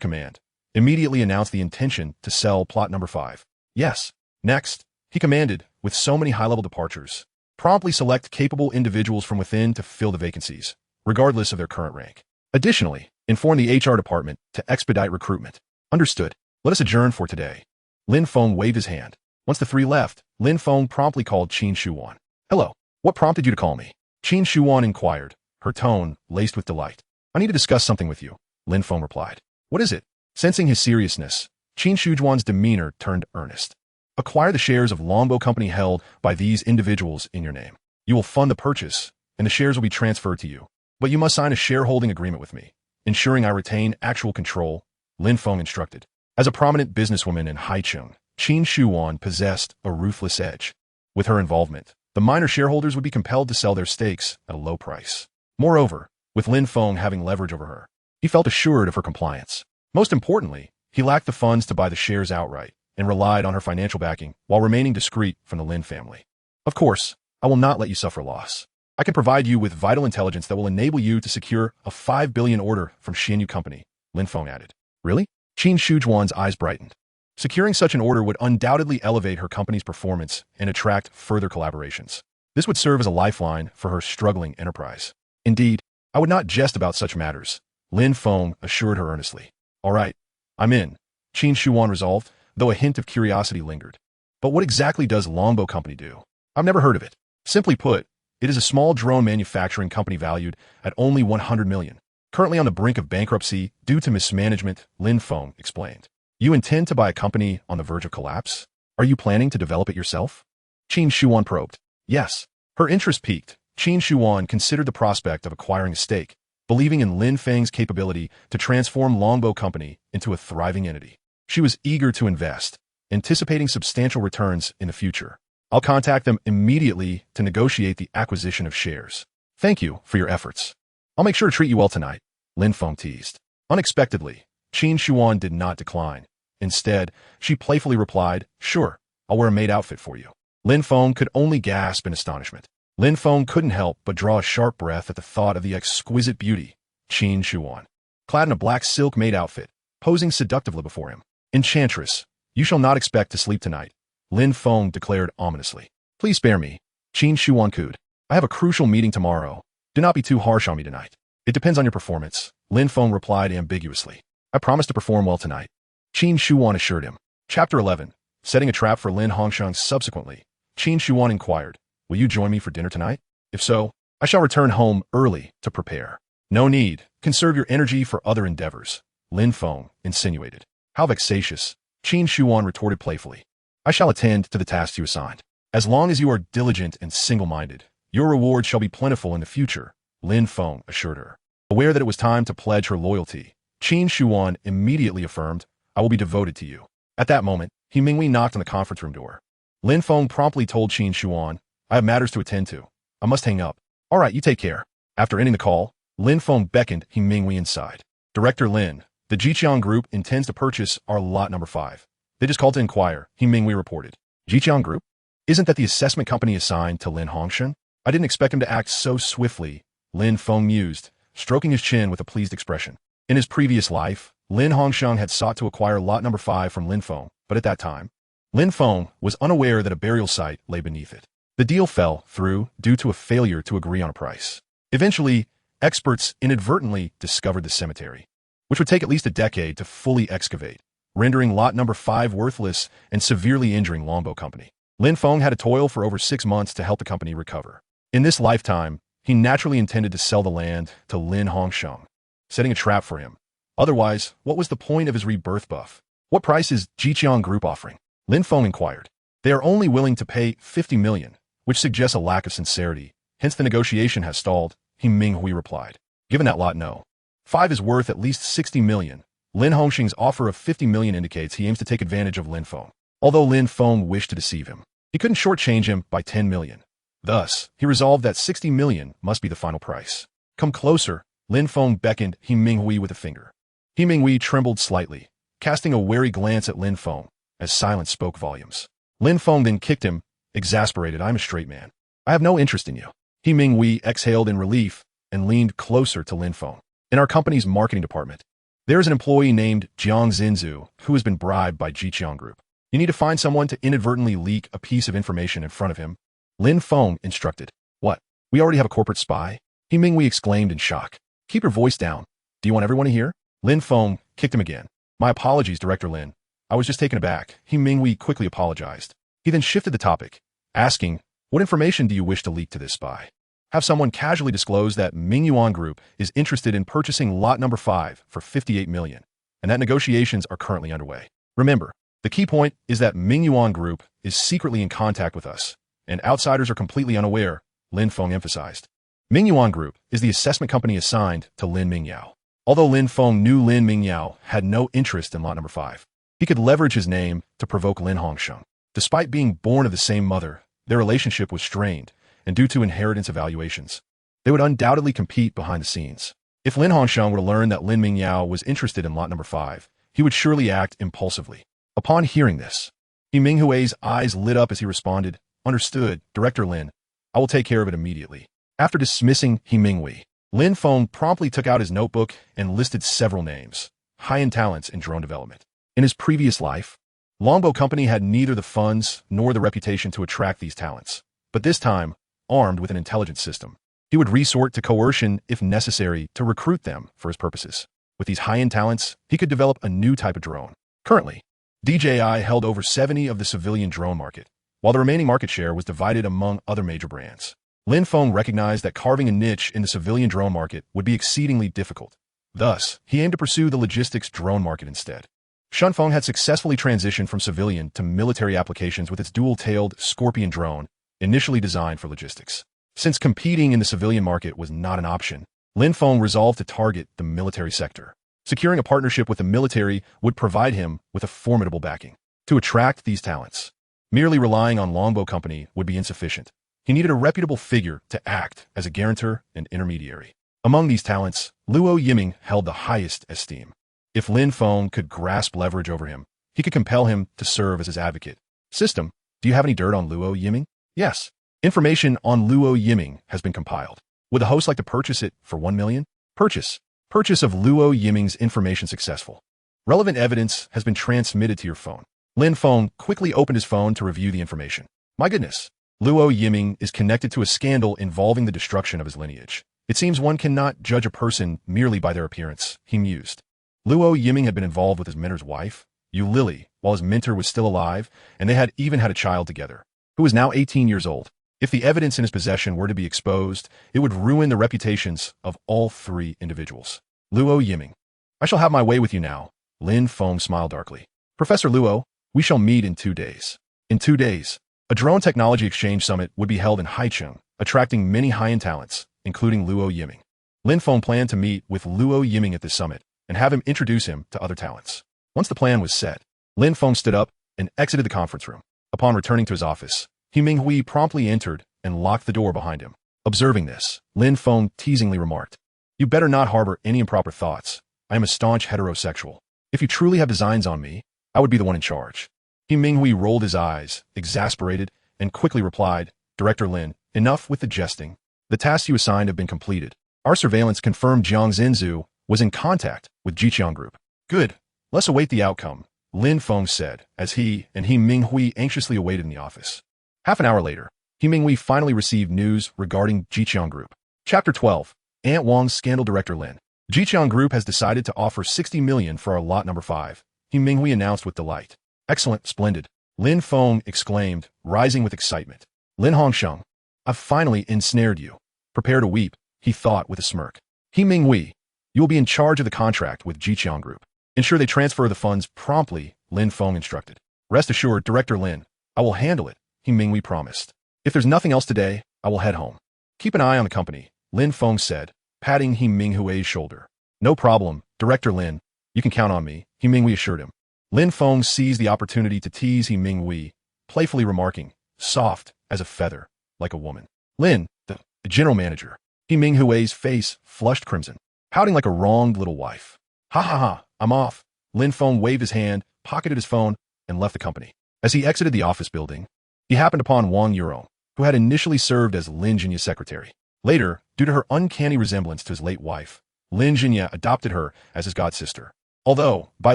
command, immediately announced the intention to sell plot number 5. "Yes." Next, he commanded, with so many high-level departures, promptly select capable individuals from within to fill the vacancies, regardless of their current rank. Additionally, inform the HR department to expedite recruitment. "Understood. Let us adjourn for today." Lin Feng waved his hand. Once the 3 left, Lin Feng promptly called Qin Shuwan. "Hello. What prompted you to call me?" Qin Shuwan inquired, her tone laced with delight. "I need to discuss something with you," Lin Feng replied. "What is it?" Sensing his seriousness, Qin Shuwan's demeanor turned earnest. "Acquire the shares of Longbow Company held by these individuals in your name. You will fund the purchase, and the shares will be transferred to you. But you must sign a shareholding agreement with me, ensuring I retain actual control," Lin Feng instructed. As a prominent businesswoman in Haicheng, Qin Shuwan possessed a ruthless edge. With her involvement, the minor shareholders would be compelled to sell their stakes at a low price. Moreover, with Lin Feng having leverage over her, he felt assured of her compliance. Most importantly, he lacked the funds to buy the shares outright and relied on her financial backing while remaining discreet from the Lin family. "Of course, I will not let you suffer loss. I can provide you with vital intelligence that will enable you to secure a 5 billion order from Xianyu Company," Lin Feng added. Really? Qin Shujuan's eyes brightened. Securing such an order would undoubtedly elevate her company's performance and attract further collaborations. This would serve as a lifeline for her struggling enterprise. Indeed, I would not jest about such matters, Lin Feng assured her earnestly. All right, I'm in, Qin Shuan resolved, though a hint of curiosity lingered. But what exactly does Longbow Company do? I've never heard of it. Simply put, it is a small drone manufacturing company valued at only 100 million. Currently on the brink of bankruptcy due to mismanagement, Lin Feng explained. You intend to buy a company on the verge of collapse? Are you planning to develop it yourself? Qin Shuan probed. Yes. Her interest piqued. Qin Shuan considered the prospect of acquiring a stake, believing in Lin Feng's capability to transform Longbow Company into a thriving entity. She was eager to invest, anticipating substantial returns in the future. I'll contact them immediately to negotiate the acquisition of shares. Thank you for your efforts. I'll make sure to treat you well tonight, Lin Feng teased. Unexpectedly, Qin Shuan did not decline. Instead, she playfully replied, Sure, I'll wear a maid outfit for you. Lin Feng could only gasp in astonishment. Lin Feng couldn't help but draw a sharp breath at the thought of the exquisite beauty, Qin Shuan, clad in a black silk maid outfit, posing seductively before him. Enchantress, you shall not expect to sleep tonight, Lin Feng declared ominously. Please spare me, Qin Shuan cooed. I have a crucial meeting tomorrow. Do not be too harsh on me tonight. It depends on your performance, Lin Feng replied ambiguously. I promise to perform well tonight, Qin Shuan assured him. Chapter 11. Setting a trap for Lin Hongsheng. Subsequently, Qin Shuan inquired, Will you join me for dinner tonight? If so, I shall return home early to prepare. No need. Conserve your energy for other endeavors, Lin Feng insinuated. How vexatious, Qin Shuan retorted playfully. I shall attend to the tasks you assigned. As long as you are diligent and single-minded, your reward shall be plentiful in the future, Lin Feng assured her. Aware that it was time to pledge her loyalty, Qin Shuan immediately affirmed, I will be devoted to you. At that moment, He Mingwei knocked on the conference room door. Lin Feng promptly told Qin Shuan, I have matters to attend to. I must hang up. All right, you take care. After ending the call, Lin Feng beckoned He Mingwei inside. Director Lin, the Jiqiang Group intends to purchase our lot number 5. They just called to inquire, He Mingwei reported. Jiqiang Group? Isn't that the assessment company assigned to Lin Hongsheng? I didn't expect him to act so swiftly, Lin Feng mused, stroking his chin with a pleased expression. In his previous life, Lin Hongsheng had sought to acquire lot number 5 from Lin Feng, but at that time, Lin Feng was unaware that a burial site lay beneath it. The deal fell through due to a failure to agree on a price. Eventually, experts inadvertently discovered the cemetery, which would take at least a decade to fully excavate, rendering lot number 5 worthless and severely injuring Longbow Company. Lin Feng had to toil for over 6 months to help the company recover. In this lifetime, he naturally intended to sell the land to Lin Hongsheng, setting a trap for him. Otherwise, what was the point of his rebirth buff? What price is Jiqiang Group offering? Lin Feng inquired. They are only willing to pay 50 million, which suggests a lack of sincerity. Hence the negotiation has stalled, He Minghui replied. Given that lot no. 5 is worth at least 60 million. Lin Hongsheng's offer of 50 million indicates he aims to take advantage of Lin Feng. Although Lin Feng wished to deceive him, he couldn't shortchange him by 10 million. Thus, he resolved that 60 million must be the final price. Come closer, Lin Feng beckoned He Minghui with a finger. He Minghui trembled slightly, casting a wary glance at Lin Feng, as silence spoke volumes. Lin Feng then kicked him, exasperated. I'm a straight man. I have no interest in you. He Minghui exhaled in relief and leaned closer to Lin Feng. In our company's marketing department, there is an employee named Jiang Xinzu who has been bribed by Jiqiang Group. You need to find someone to inadvertently leak a piece of information in front of him, Lin Feng instructed. What? We already have a corporate spy? He Minghui exclaimed in shock. Keep your voice down. Do you want everyone to hear? Lin Feng kicked him again. My apologies, Director Lin. I was just taken aback. He Minghui quickly apologized. He then shifted the topic, asking, what information do you wish to leak to this spy? Have someone casually disclose that Mingyuan Group is interested in purchasing lot number 5 for 58 million, and that negotiations are currently underway. Remember, the key point is that Mingyuan Group is secretly in contact with us, and outsiders are completely unaware, Lin Feng emphasized. Mingyuan Group is the assessment company assigned to Lin Mingyao. Although Lin Feng knew Lin Mingyao had no interest in lot number 5, he could leverage his name to provoke Lin Hongsheng. Despite being born of the same mother, their relationship was strained, and due to inheritance evaluations, they would undoubtedly compete behind the scenes. If Lin Hongsheng were to learn that Lin Mingyao was interested in lot number 5, he would surely act impulsively. Upon hearing this, He Minghui's eyes lit up as he responded, Understood, Director Lin. I will take care of it immediately. After dismissing He Minghui, Lin Feng promptly took out his notebook and listed several names. high-end talents in drone development. In his previous life, Longbow Company had neither the funds nor the reputation to attract these talents. But this time, armed with an intelligence system, he would resort to coercion if necessary to recruit them for his purposes. With these high-end talents, he could develop a new type of drone. Currently, DJI held over 70% of the civilian drone market, while the remaining market share was divided among other major brands. Lin Feng recognized that carving a niche in the civilian drone market would be exceedingly difficult. Thus, he aimed to pursue the logistics drone market instead. Shun Feng had successfully transitioned from civilian to military applications with its dual-tailed Scorpion drone, initially designed for logistics. Since competing in the civilian market was not an option, Lin Feng resolved to target the military sector. Securing a partnership with the military would provide him with a formidable backing. To attract these talents, merely relying on Longbow Company would be insufficient. He needed a reputable figure to act as a guarantor and intermediary. Among these talents, Luo Yiming held the highest esteem. If Lin Feng could grasp leverage over him, he could compel him to serve as his advocate. System, do you have any dirt on Luo Yiming? Yes. Information on Luo Yiming has been compiled. Would the host like to purchase it for 1 million? Purchase. Purchase of Luo Yiming's information successful. Relevant evidence has been transmitted to your phone. Lin Feng quickly opened his phone to review the information. My goodness. Luo Yiming is connected to a scandal involving the destruction of his lineage. It seems one cannot judge a person merely by their appearance, he mused. Luo Yiming had been involved with his mentor's wife, Yu Lily, while his mentor was still alive, and they had even had a child together, who was now 18 years old. If the evidence in his possession were to be exposed, it would ruin the reputations of all three individuals. Luo Yiming. I shall have my way with you now. Lin Feng smiled darkly. Professor Luo, we shall meet in 2 days. In 2 days, a drone technology exchange summit would be held in Haicheng, attracting many high-end talents, including Luo Yiming. Lin Feng planned to meet with Luo Yiming at this summit and have him introduce him to other talents. Once the plan was set, Lin Feng stood up and exited the conference room. Upon returning to his office, He Minghui promptly entered and locked the door behind him. Observing this, Lin Feng teasingly remarked, "You better not harbor any improper thoughts. I am a staunch heterosexual. If you truly have designs on me, I would be the one in charge." He Minghui rolled his eyes, exasperated, and quickly replied, "Director Lin, enough with the jesting. The tasks you assigned have been completed. Our surveillance confirmed Jiang Zhenzu was in contact with Jiqiang Group." "Good. Let's await the outcome," Lin Feng said, as he and He Minghui anxiously awaited in the office. Half an hour later, He Minghui finally received news regarding Jiqiang Group. Chapter 12. Ant Wang's Scandal. Director Lin. Jiqiang Group has decided to offer 60 million for our lot number 5, He Minghui announced with delight. "Excellent, splendid," Lin Feng exclaimed, rising with excitement. "Lin Hongsheng, I've finally ensnared you. Prepare to weep," he thought with a smirk. "He Minghui, you will be in charge of the contract with Jiqiang Group. Ensure they transfer the funds promptly," Lin Feng instructed. "Rest assured, Director Lin, I will handle it," He Minghui promised. "If there's nothing else today, I will head home. Keep an eye on the company," Lin Feng said, patting He Minghui's shoulder. "No problem, Director Lin. You can count on me," He Minghui assured him. Lin Feng seized the opportunity to tease He Minghui, playfully remarking, "Soft as a feather, like a woman." Lin, the general manager. He Minghui's face flushed crimson, pouting like a wronged little wife. "Ha ha ha, I'm off." Lin Feng waved his hand, pocketed his phone, and left the company. As he exited the office building, he happened upon Wang Yurong, who had initially served as Lin Jinya's secretary. Later, due to her uncanny resemblance to his late wife, Lin Jinya adopted her as his godsister. Although, by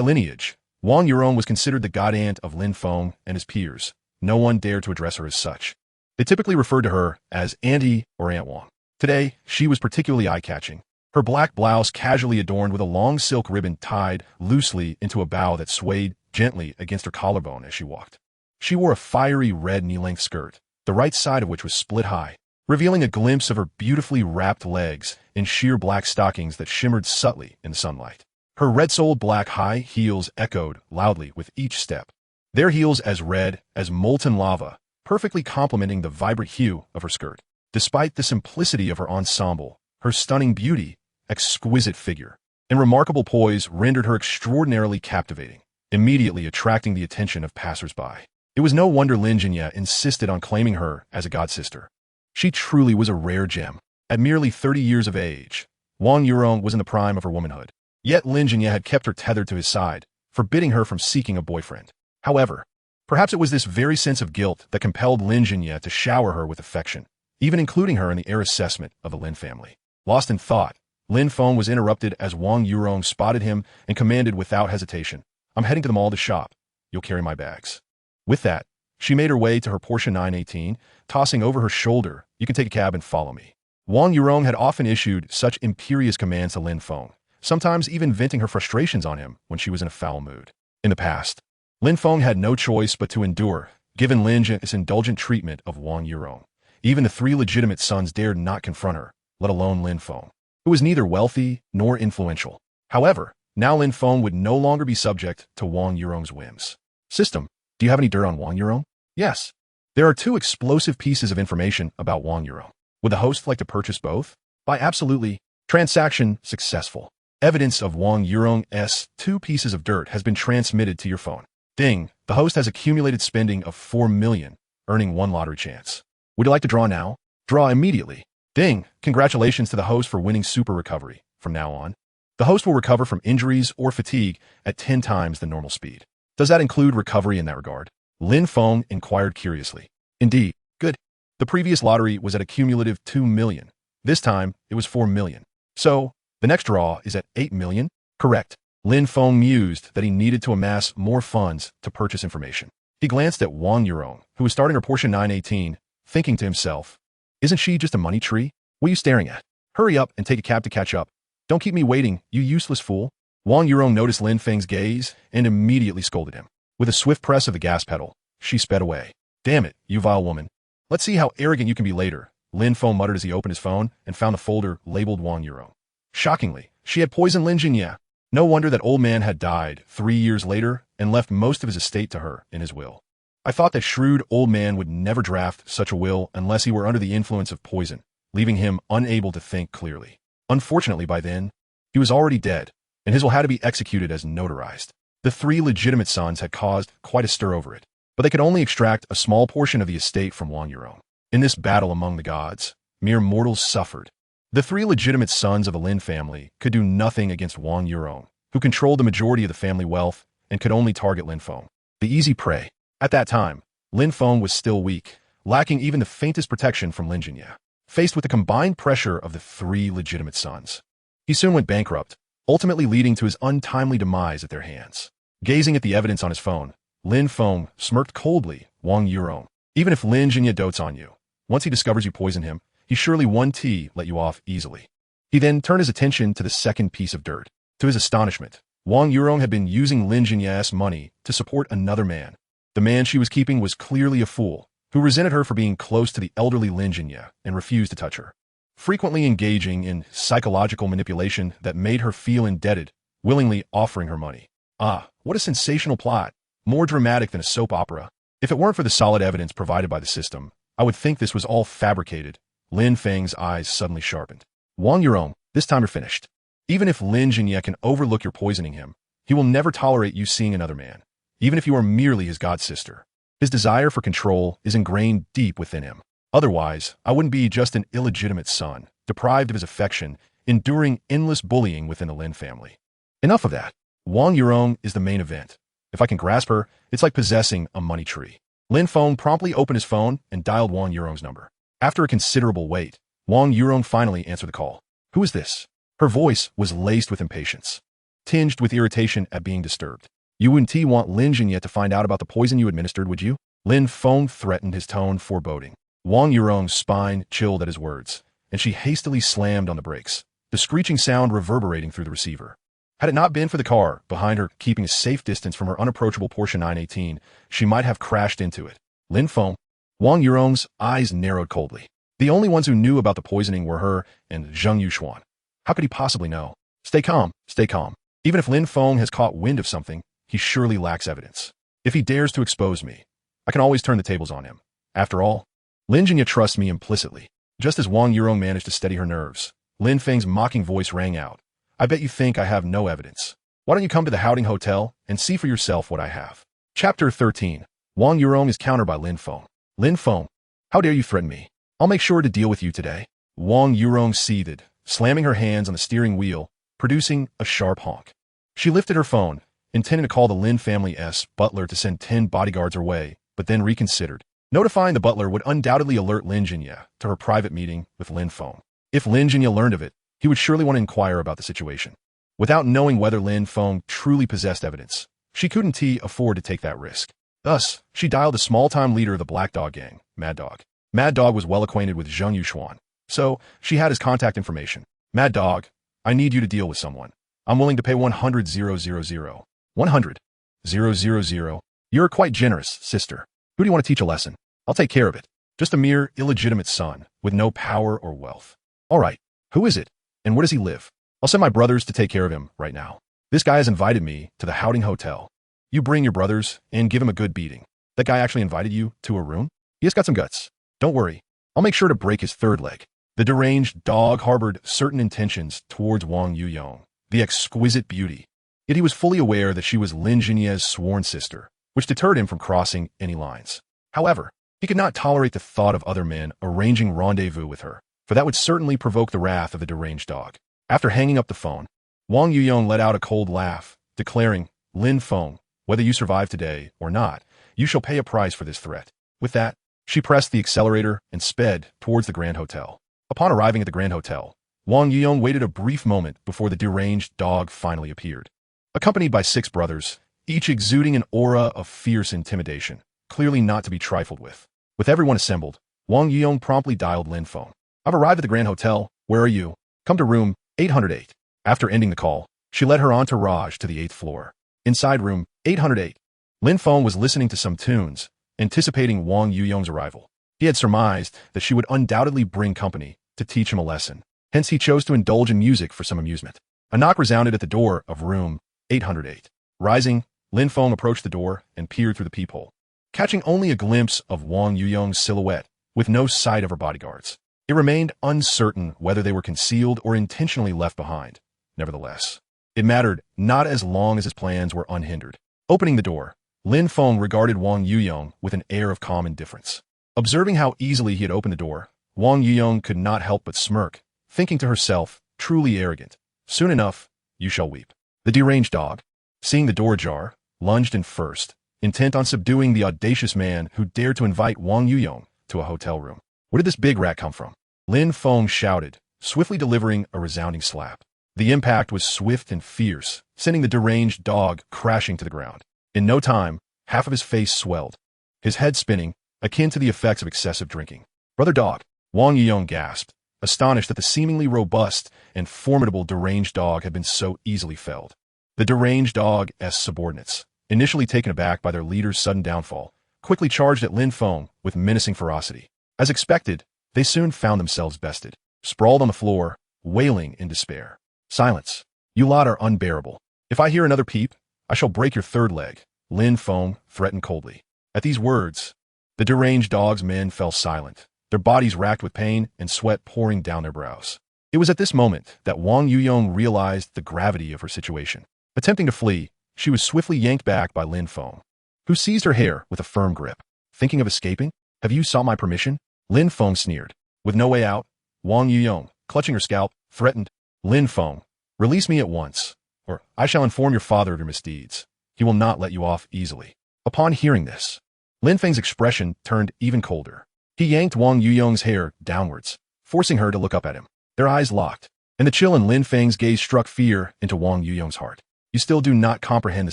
lineage, Wang Yurong was considered the god-aunt of Lin Feng and his peers, no one dared to address her as such. They typically referred to her as Auntie or Aunt Wang. Today, she was particularly eye-catching. Her black blouse casually adorned with a long silk ribbon tied loosely into a bow that swayed gently against her collarbone as she walked. She wore a fiery red knee-length skirt, the right side of which was split high, revealing a glimpse of her beautifully wrapped legs in sheer black stockings that shimmered subtly in the sunlight. Her red-soled black high heels echoed loudly with each step, their heels as red as molten lava, perfectly complementing the vibrant hue of her skirt. Despite the simplicity of her ensemble, her stunning beauty, exquisite figure, and remarkable poise rendered her extraordinarily captivating, immediately attracting the attention of passers-by. It was no wonder Lin Jinya insisted on claiming her as a godsister. She truly was a rare gem. At merely 30 years of age, Wang Yurong was in the prime of her womanhood. Yet Lin Jinya had kept her tethered to his side, forbidding her from seeking a boyfriend. However, perhaps it was this very sense of guilt that compelled Lin Jinya to shower her with affection, even including her in the heir assessment of the Lin family. Lost in thought, Lin Feng was interrupted as Wang Yurong spotted him and commanded without hesitation, "I'm heading to the mall to shop. You'll carry my bags." With that, she made her way to her Porsche 918, tossing over her shoulder, "You can take a cab and follow me." Wang Yurong had often issued such imperious commands to Lin Feng, sometimes even venting her frustrations on him when she was in a foul mood. In the past, Lin Feng had no choice but to endure, given Lin's indulgent treatment of Wang Yurong. Even the three legitimate sons dared not confront her, let alone Lin Feng, who was neither wealthy nor influential. However, now Lin Feng would no longer be subject to Wang Yurong's whims. System, do you have any dirt on Wang Yurong? Yes. There are two explosive pieces of information about Wang Yurong. Would the host like to purchase both? By absolutely. Transaction successful. Evidence of Wang Yurong's two pieces of dirt has been transmitted to your phone. Ding, the host has accumulated spending of 4 million, earning 1 lottery chance. Would you like to draw now? Draw immediately. Ding, congratulations to the host for winning super recovery. From now on, the host will recover from injuries or fatigue at 10 times the normal speed. Does that include recovery in that regard? Lin Feng inquired curiously. Indeed. Good. The previous lottery was at a cumulative 2 million. This time, it was 4 million. So, the next draw is at 8 million? Correct. Lin Feng mused that he needed to amass more funds to purchase information. He glanced at Wang Yurong, who was starting her Porsche 918, thinking to himself, "Isn't she just a money tree? What are you staring at? Hurry up and take a cab to catch up. Don't keep me waiting, you useless fool." Wang Yurong noticed Lin Feng's gaze and immediately scolded him. With a swift press of the gas pedal, she sped away. "Damn it, you vile woman. Let's see how arrogant you can be later," Lin Feng muttered as he opened his phone and found a folder labeled Wang Yurong. Shockingly, she had poisoned Lin Jinya. No wonder that old man had died 3 years later and left most of his estate to her in his will. I thought that shrewd old man would never draft such a will unless he were under the influence of poison, leaving him unable to think clearly. Unfortunately, by then, he was already dead, and his will had to be executed as notarized. The 3 legitimate sons had caused quite a stir over it, but they could only extract a small portion of the estate from Wang Yurong. In this battle among the gods, mere mortals suffered. The 3 legitimate sons of the Lin family could do nothing against Wang Yurong, who controlled the majority of the family wealth and could only target Lin Feng, the easy prey. At that time, Lin Feng was still weak, lacking even the faintest protection from Lin Jinya. Faced with the combined pressure of the 3 legitimate sons, he soon went bankrupt, ultimately leading to his untimely demise at their hands. Gazing at the evidence on his phone, Lin Feng smirked coldly. "Wang Yurong, even if Lin Jinya dotes on you, once he discovers you poison him, he surely won't let you off easily." He then turned his attention to the second piece of dirt. To his astonishment, Wang Yurong had been using Lin Jinya's money to support another man. The man she was keeping was clearly a fool, who resented her for being close to the elderly Lin Jinya and refused to touch her, frequently engaging in psychological manipulation that made her feel indebted, willingly offering her money. Ah, what a sensational plot, more dramatic than a soap opera. If it weren't for the solid evidence provided by the system, I would think this was all fabricated. Lin Feng's eyes suddenly sharpened. "Wang Yurong, this time you're finished. Even if Lin Jinya can overlook your poisoning him, he will never tolerate you seeing another man, even if you are merely his god sister. His desire for control is ingrained deep within him. Otherwise, I wouldn't be just an illegitimate son, deprived of his affection, enduring endless bullying within the Lin family." Enough of that. Wang Yurong is the main event. If I can grasp her, it's like possessing a money tree. Lin Feng promptly opened his phone and dialed Wang Yurong's number. After a considerable wait, Wang Yurong finally answered the call. "Who is this?" Her voice was laced with impatience, tinged with irritation at being disturbed. "You wouldn't want Lin Jinya to find out about the poison you administered, would you?" Lin Feng threatened, his tone foreboding. Wang Yurong's spine chilled at his words, and she hastily slammed on the brakes, the screeching sound reverberating through the receiver. Had it not been for the car behind her keeping a safe distance from her unapproachable Porsche 918, she might have crashed into it. "Lin Feng." Wang Yurong's eyes narrowed coldly. The only ones who knew about the poisoning were her and Zheng Yuxuan. How could he possibly know? Stay calm, stay calm. Even if Lin Feng has caught wind of something, he surely lacks evidence. If he dares to expose me, I can always turn the tables on him. After all, Lin Jinya trusts me implicitly. Just as Wang Yurong managed to steady her nerves, Lin Feng's mocking voice rang out. "I bet you think I have no evidence. Why don't you come to the Howding Hotel and see for yourself what I have?" Chapter 13. Wang Yurong is countered by Lin Feng. "Lin Feng, how dare you threaten me? I'll make sure to deal with you today." Wang Yurong seethed, slamming her hands on the steering wheel, producing a sharp honk. She lifted her phone, intending to call the Lin family's butler to send 10 bodyguards her way, but then reconsidered. Notifying the butler would undoubtedly alert Lin Jinya to her private meeting with Lin Feng. If Lin Jinya learned of it, he would surely want to inquire about the situation. Without knowing whether Lin Feng truly possessed evidence, she couldn't afford to take that risk. Thus, she dialed the small-time leader of the Black Dog gang, Mad Dog. Mad Dog was well acquainted with Zheng Yuxuan, so she had his contact information. Mad Dog, I need you to deal with someone. I'm willing to pay 100,000. 100,000. You're quite generous, sister. Who do you want to teach a lesson? I'll take care of it. Just a mere illegitimate son, with no power or wealth. All right, who is it? And where does he live? I'll send my brothers to take care of him right now. This guy has invited me to the Howding Hotel. You bring your brothers and give him a good beating. That guy actually invited you to a room? He has got some guts. Don't worry. I'll make sure to break his third leg. The deranged dog harbored certain intentions towards Wang Yuyong, the exquisite beauty. Yet he was fully aware that she was Lin Jinye's sworn sister, which deterred him from crossing any lines. However, he could not tolerate the thought of other men arranging rendezvous with her, for that would certainly provoke the wrath of the deranged dog. After hanging up the phone, Wang Yuyong let out a cold laugh, declaring, Lin Feng, whether you survive today or not, you shall pay a price for this threat. With that, she pressed the accelerator and sped towards the Grand Hotel. Upon arriving at the Grand Hotel, Wang Yuyong waited a brief moment before the deranged dog finally appeared. Accompanied by 6 brothers, each exuding an aura of fierce intimidation, clearly not to be trifled with. With everyone assembled, Wang Yuyong promptly dialed Lin Feng. I've arrived at the Grand Hotel. Where are you? Come to room 808. After ending the call, she led her entourage to the 8th floor. Inside room 808, Lin Feng was listening to some tunes, anticipating Wang Yuyong's arrival. He had surmised that she would undoubtedly bring company to teach him a lesson. Hence, he chose to indulge in music for some amusement. A knock resounded at the door of room 808. Rising, Lin Feng approached the door and peered through the peephole, catching only a glimpse of Wang Yuyong's silhouette, with no sight of her bodyguards. It remained uncertain whether they were concealed or intentionally left behind. Nevertheless, it mattered not as long as his plans were unhindered. Opening the door, Lin Feng regarded Wang Yuyong with an air of calm indifference. Observing how easily he had opened the door, Wang Yuyong could not help but smirk, thinking to herself, truly arrogant. Soon enough, you shall weep. The deranged dog, seeing the door ajar, lunged in first, intent on subduing the audacious man who dared to invite Wang Yuyong to a hotel room. Where did this big rat come from? Lin Feng shouted, swiftly delivering a resounding slap. The impact was swift and fierce, sending the deranged dog crashing to the ground. In no time, half of his face swelled, his head spinning, akin to the effects of excessive drinking. Brother dog, Wang Yuyong gasped, astonished that the seemingly robust and formidable deranged dog had been so easily felled. The deranged dog's subordinates, initially taken aback by their leader's sudden downfall, quickly charged at Lin Feng with menacing ferocity. As expected, they soon found themselves bested, sprawled on the floor, wailing in despair. Silence. You lot are unbearable. If I hear another peep, I shall break your third leg, Lin Feng threatened coldly. At these words, the deranged dog's men fell silent, their bodies racked with pain and sweat pouring down their brows. It was at this moment that Wang Yuyong realized the gravity of her situation. Attempting to flee, she was swiftly yanked back by Lin Feng, who seized her hair with a firm grip. Thinking of escaping? Have you sought my permission? Lin Feng sneered. With no way out, Wang Yuyong, clutching her scalp, threatened, Lin Feng, release me at once, or I shall inform your father of your misdeeds. He will not let you off easily. Upon hearing this, Lin Feng's expression turned even colder. He yanked Wang Yuyong's hair downwards, forcing her to look up at him. Their eyes locked, and the chill in Lin Feng's gaze struck fear into Wang Yuyong's heart. You still do not comprehend the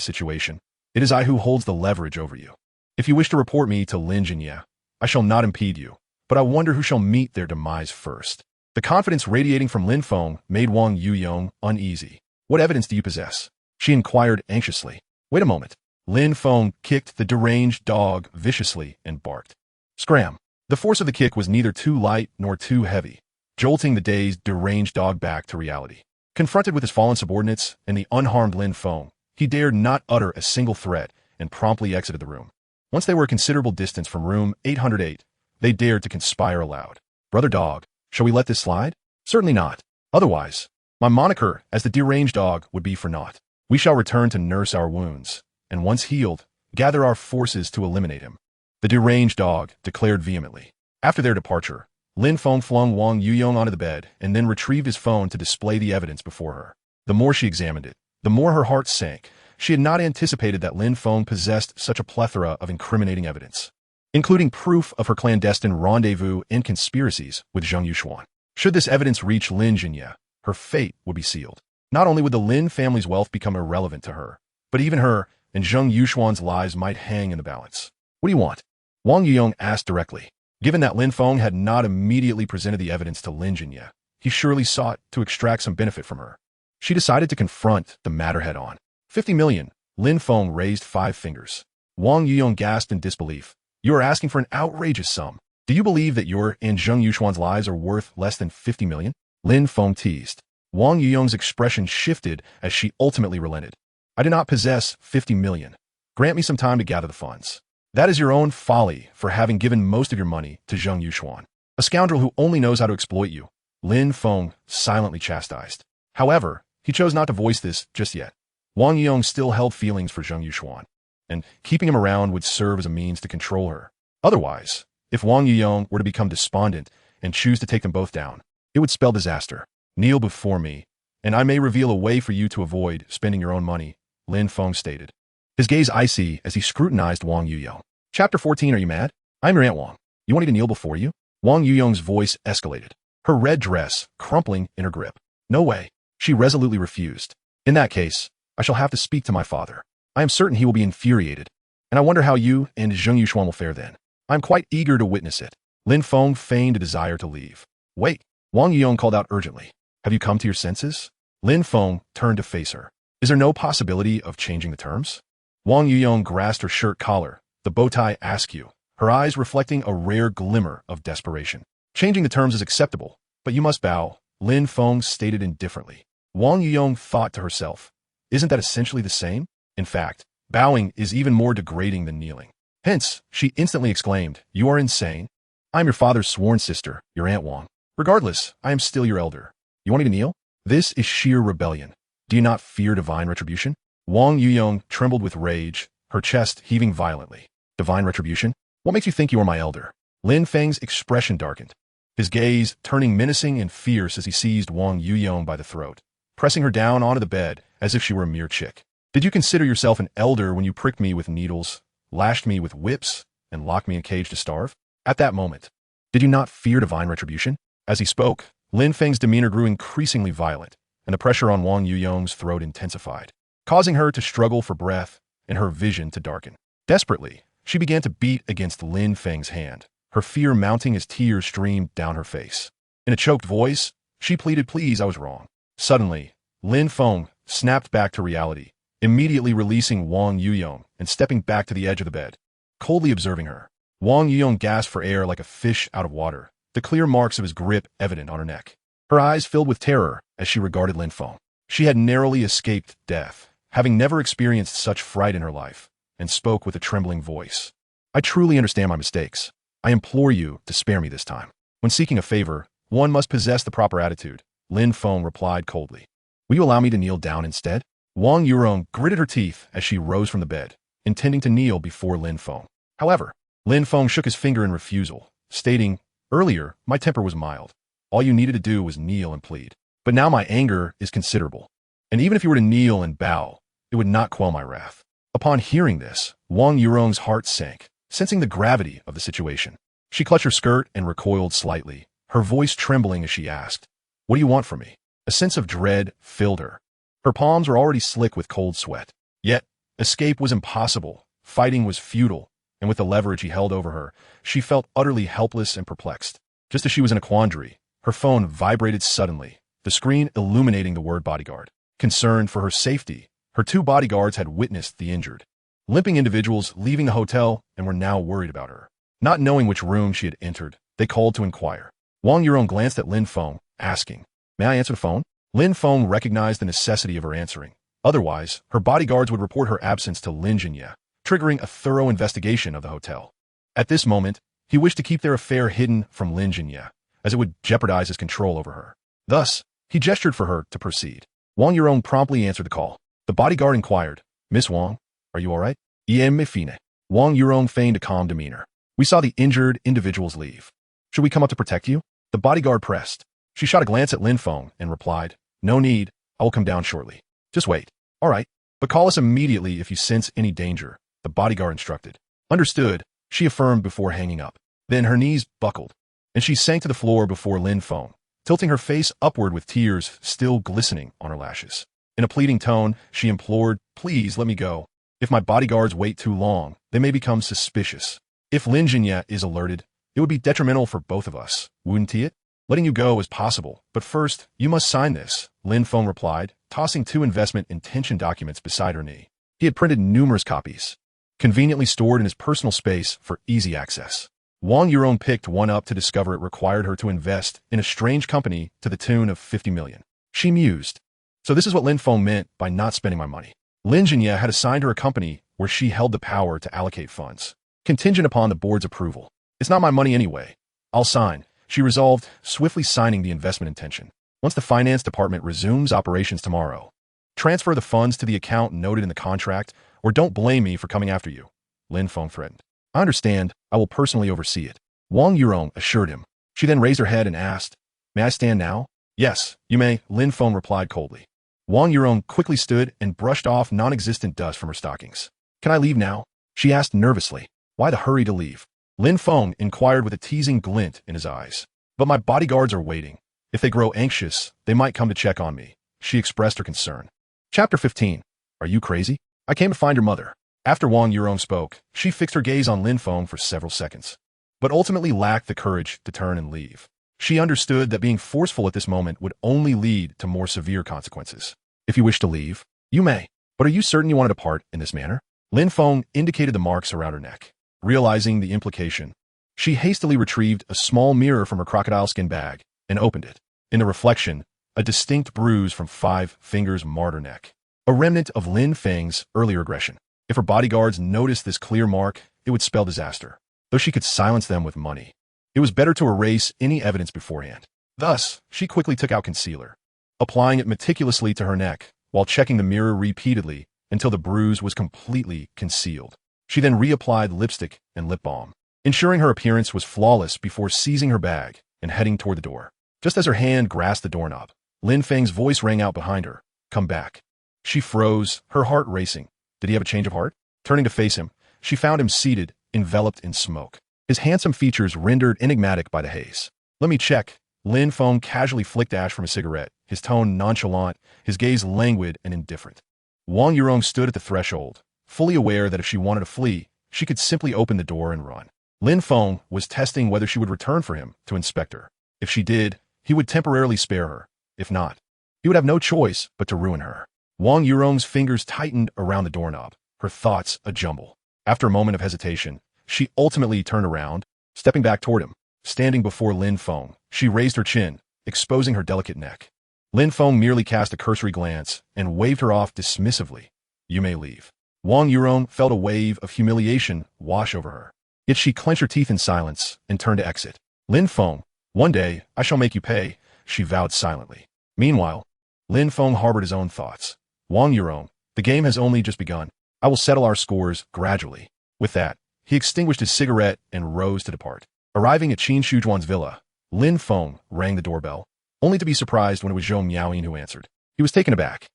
situation. It is I who holds the leverage over you. If you wish to report me to Lin Jinye, I shall not impede you, but I wonder who shall meet their demise first. The confidence radiating from Lin Feng made Wang Yuyong uneasy. What evidence do you possess? She inquired anxiously. Wait a moment. Lin Feng kicked the deranged dog viciously and barked. Scram. The force of the kick was neither too light nor too heavy, jolting the dazed, deranged dog back to reality. Confronted with his fallen subordinates and the unharmed Lin Feng, he dared not utter a single threat and promptly exited the room. Once they were a considerable distance from room 808, they dared to conspire aloud. Brother dog, shall we let this slide? Certainly not. Otherwise, my moniker as the deranged dog would be for naught. We shall return to nurse our wounds, and once healed, gather our forces to eliminate him. The deranged dog declared vehemently. After their departure, Lin Feng flung Wang Yuyong onto the bed and then retrieved his phone to display the evidence before her. The more she examined it, the more her heart sank. She had not anticipated that Lin Feng possessed such a plethora of incriminating evidence, including proof of her clandestine rendezvous and conspiracies with Zheng Yuxuan. Should this evidence reach Lin Jinye, her fate would be sealed. Not only would the Lin family's wealth become irrelevant to her, but even her and Zheng Yushuan's lives might hang in the balance. What do you want? Wang Yuyong asked directly. Given that Lin Feng had not immediately presented the evidence to Lin Jianye, he surely sought to extract some benefit from her. She decided to confront the matter head-on. 50 million. Lin Feng raised 5 fingers. Wang Yuyong gasped in disbelief. You are asking for an outrageous sum. Do you believe that your and Zheng Yushuan's lives are worth less than 50 million? Lin Feng teased. Wang Yuyong's expression shifted as she ultimately relented. I do not possess 50 million. Grant me some time to gather the funds. That is your own folly for having given most of your money to Zheng Yushuan, a scoundrel who only knows how to exploit you. Lin Feng silently chastised. However, he chose not to voice this just yet. Wang Yuyong still held feelings for Zheng Yushuan, and keeping him around would serve as a means to control her. Otherwise, if Wang Yuyong were to become despondent and choose to take them both down, it would spell disaster. Kneel before me, and I may reveal a way for you to avoid spending your own money, Lin Feng stated. His gaze icy as he scrutinized Wang Yuyong. Chapter 14, are you mad? I'm your Aunt Wang. You want me to kneel before you? Wang Yuyong's voice escalated, her red dress crumpling in her grip. No way. She resolutely refused. In that case, I shall have to speak to my father. I am certain he will be infuriated, and I wonder how you and Zheng Yushuan will fare then. I am quite eager to witness it. Lin Feng feigned a desire to leave. Wait, Wang Yuyong called out urgently. Have you come to your senses? Lin Feng turned to face her. Is there no possibility of changing the terms? Wang Yuyong grasped her shirt collar, the bow tie askew, her eyes reflecting a rare glimmer of desperation. Changing the terms is acceptable, but you must bow, Lin Feng stated indifferently. Wang Yuyong thought to herself, isn't that essentially the same? In fact, bowing is even more degrading than kneeling. Hence, she instantly exclaimed, you are insane. I am your father's sworn sister, your Aunt Wang. Regardless, I am still your elder. You want me to kneel? This is sheer rebellion. Do you not fear divine retribution? Wang Yuyong trembled with rage, her chest heaving violently. Divine retribution? What makes you think you are my elder? Lin Feng's expression darkened, his gaze turning menacing and fierce as he seized Wang Yuyong by the throat, pressing her down onto the bed as if she were a mere chick. Did you consider yourself an elder when you pricked me with needles, lashed me with whips, and locked me in a cage to starve? At that moment, did you not fear divine retribution? As he spoke, Lin Feng's demeanor grew increasingly violent, and the pressure on Wang Yuyong's throat intensified, causing her to struggle for breath and her vision to darken. Desperately, she began to beat against Lin Feng's hand, her fear mounting as tears streamed down her face. In a choked voice, she pleaded, please, I was wrong. Suddenly, Lin Feng snapped back to reality, immediately releasing Wang Yuyong and stepping back to the edge of the bed, coldly observing her. Wang Yuyong gasped for air like a fish out of water, the clear marks of his grip evident on her neck. Her eyes filled with terror as she regarded Lin Feng. She had narrowly escaped death, having never experienced such fright in her life, and spoke with a trembling voice. I truly understand my mistakes. I implore you to spare me this time. When seeking a favor, one must possess the proper attitude, Lin Feng replied coldly. Will you allow me to kneel down instead? Wang Yuyong gritted her teeth as she rose from the bed, intending to kneel before Lin Feng. However, Lin Feng shook his finger in refusal, stating, earlier, my temper was mild. All you needed to do was kneel and plead. But now my anger is considerable. And even if you were to kneel and bow, it would not quell my wrath. Upon hearing this, Wang Yuyong's heart sank, sensing the gravity of the situation. She clutched her skirt and recoiled slightly, her voice trembling as she asked, what do you want from me? A sense of dread filled her. Her palms were already slick with cold sweat. Yet, escape was impossible, fighting was futile, and with the leverage he held over her, she felt utterly helpless and perplexed. Just as she was in a quandary, her phone vibrated suddenly, the screen illuminating the word bodyguard. Concerned for her safety, her 2 bodyguards had witnessed the injured, limping individuals leaving the hotel and were now worried about her. Not knowing which room she had entered, they called to inquire. Wang Yuyong glanced at Lin Feng, asking, may I answer the phone? Lin Feng recognized the necessity of her answering. Otherwise, her bodyguards would report her absence to Lin Jianye, triggering a thorough investigation of the hotel. At this moment, he wished to keep their affair hidden from Lin Jianye, as it would jeopardize his control over her. Thus, he gestured for her to proceed. Wang Yuyong promptly answered the call. The bodyguard inquired, Miss Wang, are you all right? Me fine. Wang Yuyong feigned a calm demeanor. We saw the injured individuals leave. Should we come up to protect you? The bodyguard pressed. She shot a glance at Lin Feng and replied, no need, I will come down shortly. Just wait. All right, but call us immediately if you sense any danger, the bodyguard instructed. Understood, she affirmed before hanging up. Then her knees buckled, and she sank to the floor before Lin Feng, tilting her face upward with tears still glistening on her lashes. In a pleading tone, she implored, "Please let me go. If my bodyguards wait too long, they may become suspicious. If Lin Jinya is alerted, it would be detrimental for both of us, wouldn't it? Letting you go is possible, but first, you must sign this," Lin Feng replied, tossing 2 investment intention documents beside her knee. He had printed numerous copies, conveniently stored in his personal space for easy access. Wang Yuron picked one up to discover it required her to invest in a strange company to the tune of 50 million. She mused. So this is what Lin Feng meant by not spending my money. Lin Jinya had assigned her a company where she held the power to allocate funds, contingent upon the board's approval. It's not my money anyway. I'll sign, she resolved, swiftly signing the investment intention. Once the finance department resumes operations tomorrow, transfer the funds to the account noted in the contract, or don't blame me for coming after you, Lin Feng threatened. I understand. I will personally oversee it, Wang Yuron assured him. She then raised her head and asked, "May I stand now?" "Yes, you may," Lin Feng replied coldly. Wang Yuron quickly stood and brushed off non-existent dust from her stockings. "Can I leave now?" she asked nervously. "Why the hurry to leave?" Lin Feng inquired with a teasing glint in his eyes. "But my bodyguards are waiting. If they grow anxious, they might come to check on me," she expressed her concern. Chapter 15. Are you crazy? I came to find your mother. After Wang Yuron spoke, she fixed her gaze on Lin Feng for several seconds, but ultimately lacked the courage to turn and leave. She understood that being forceful at this moment would only lead to more severe consequences. "If you wish to leave, you may. But are you certain you want to depart in this manner?" Lin Feng indicated the marks around her neck. Realizing the implication, she hastily retrieved a small mirror from her crocodile skin bag and opened it. In the reflection, a distinct bruise from 5 fingers marred her neck, a remnant of Lin Feng's earlier aggression. If her bodyguards noticed this clear mark, it would spell disaster. Though she could silence them with money, it was better to erase any evidence beforehand. Thus, she quickly took out concealer, applying it meticulously to her neck while checking the mirror repeatedly until the bruise was completely concealed. She then reapplied lipstick and lip balm, ensuring her appearance was flawless before seizing her bag and heading toward the door. Just as her hand grasped the doorknob, Lin Feng's voice rang out behind her, "Come back." She froze, her heart racing. Did he have a change of heart? Turning to face him, she found him seated, enveloped in smoke, his handsome features rendered enigmatic by the haze. "Let me check." Lin Feng casually flicked ash from a cigarette, his tone nonchalant, his gaze languid and indifferent. Wang Yuron stood at the threshold, fully aware that if she wanted to flee, she could simply open the door and run. Lin Feng was testing whether she would return for him to inspect her. If she did, he would temporarily spare her. If not, he would have no choice but to ruin her. Wang Yuron's fingers tightened around the doorknob, her thoughts a jumble. After a moment of hesitation, she ultimately turned around, stepping back toward him. Standing before Lin Feng, she raised her chin, exposing her delicate neck. Lin Feng merely cast a cursory glance and waved her off dismissively. "You may leave." Wang Yuron felt a wave of humiliation wash over her. Yet she clenched her teeth in silence and turned to exit. "Lin Feng, one day I shall make you pay," she vowed silently. Meanwhile, Lin Feng harbored his own thoughts. "Wang Yuron, the game has only just begun. I will settle our scores gradually." With that, he extinguished his cigarette and rose to depart. Arriving at Qin Shujuan's villa, Lin Feng rang the doorbell, only to be surprised when it was Zhou Miaoyin who answered. He was taken aback.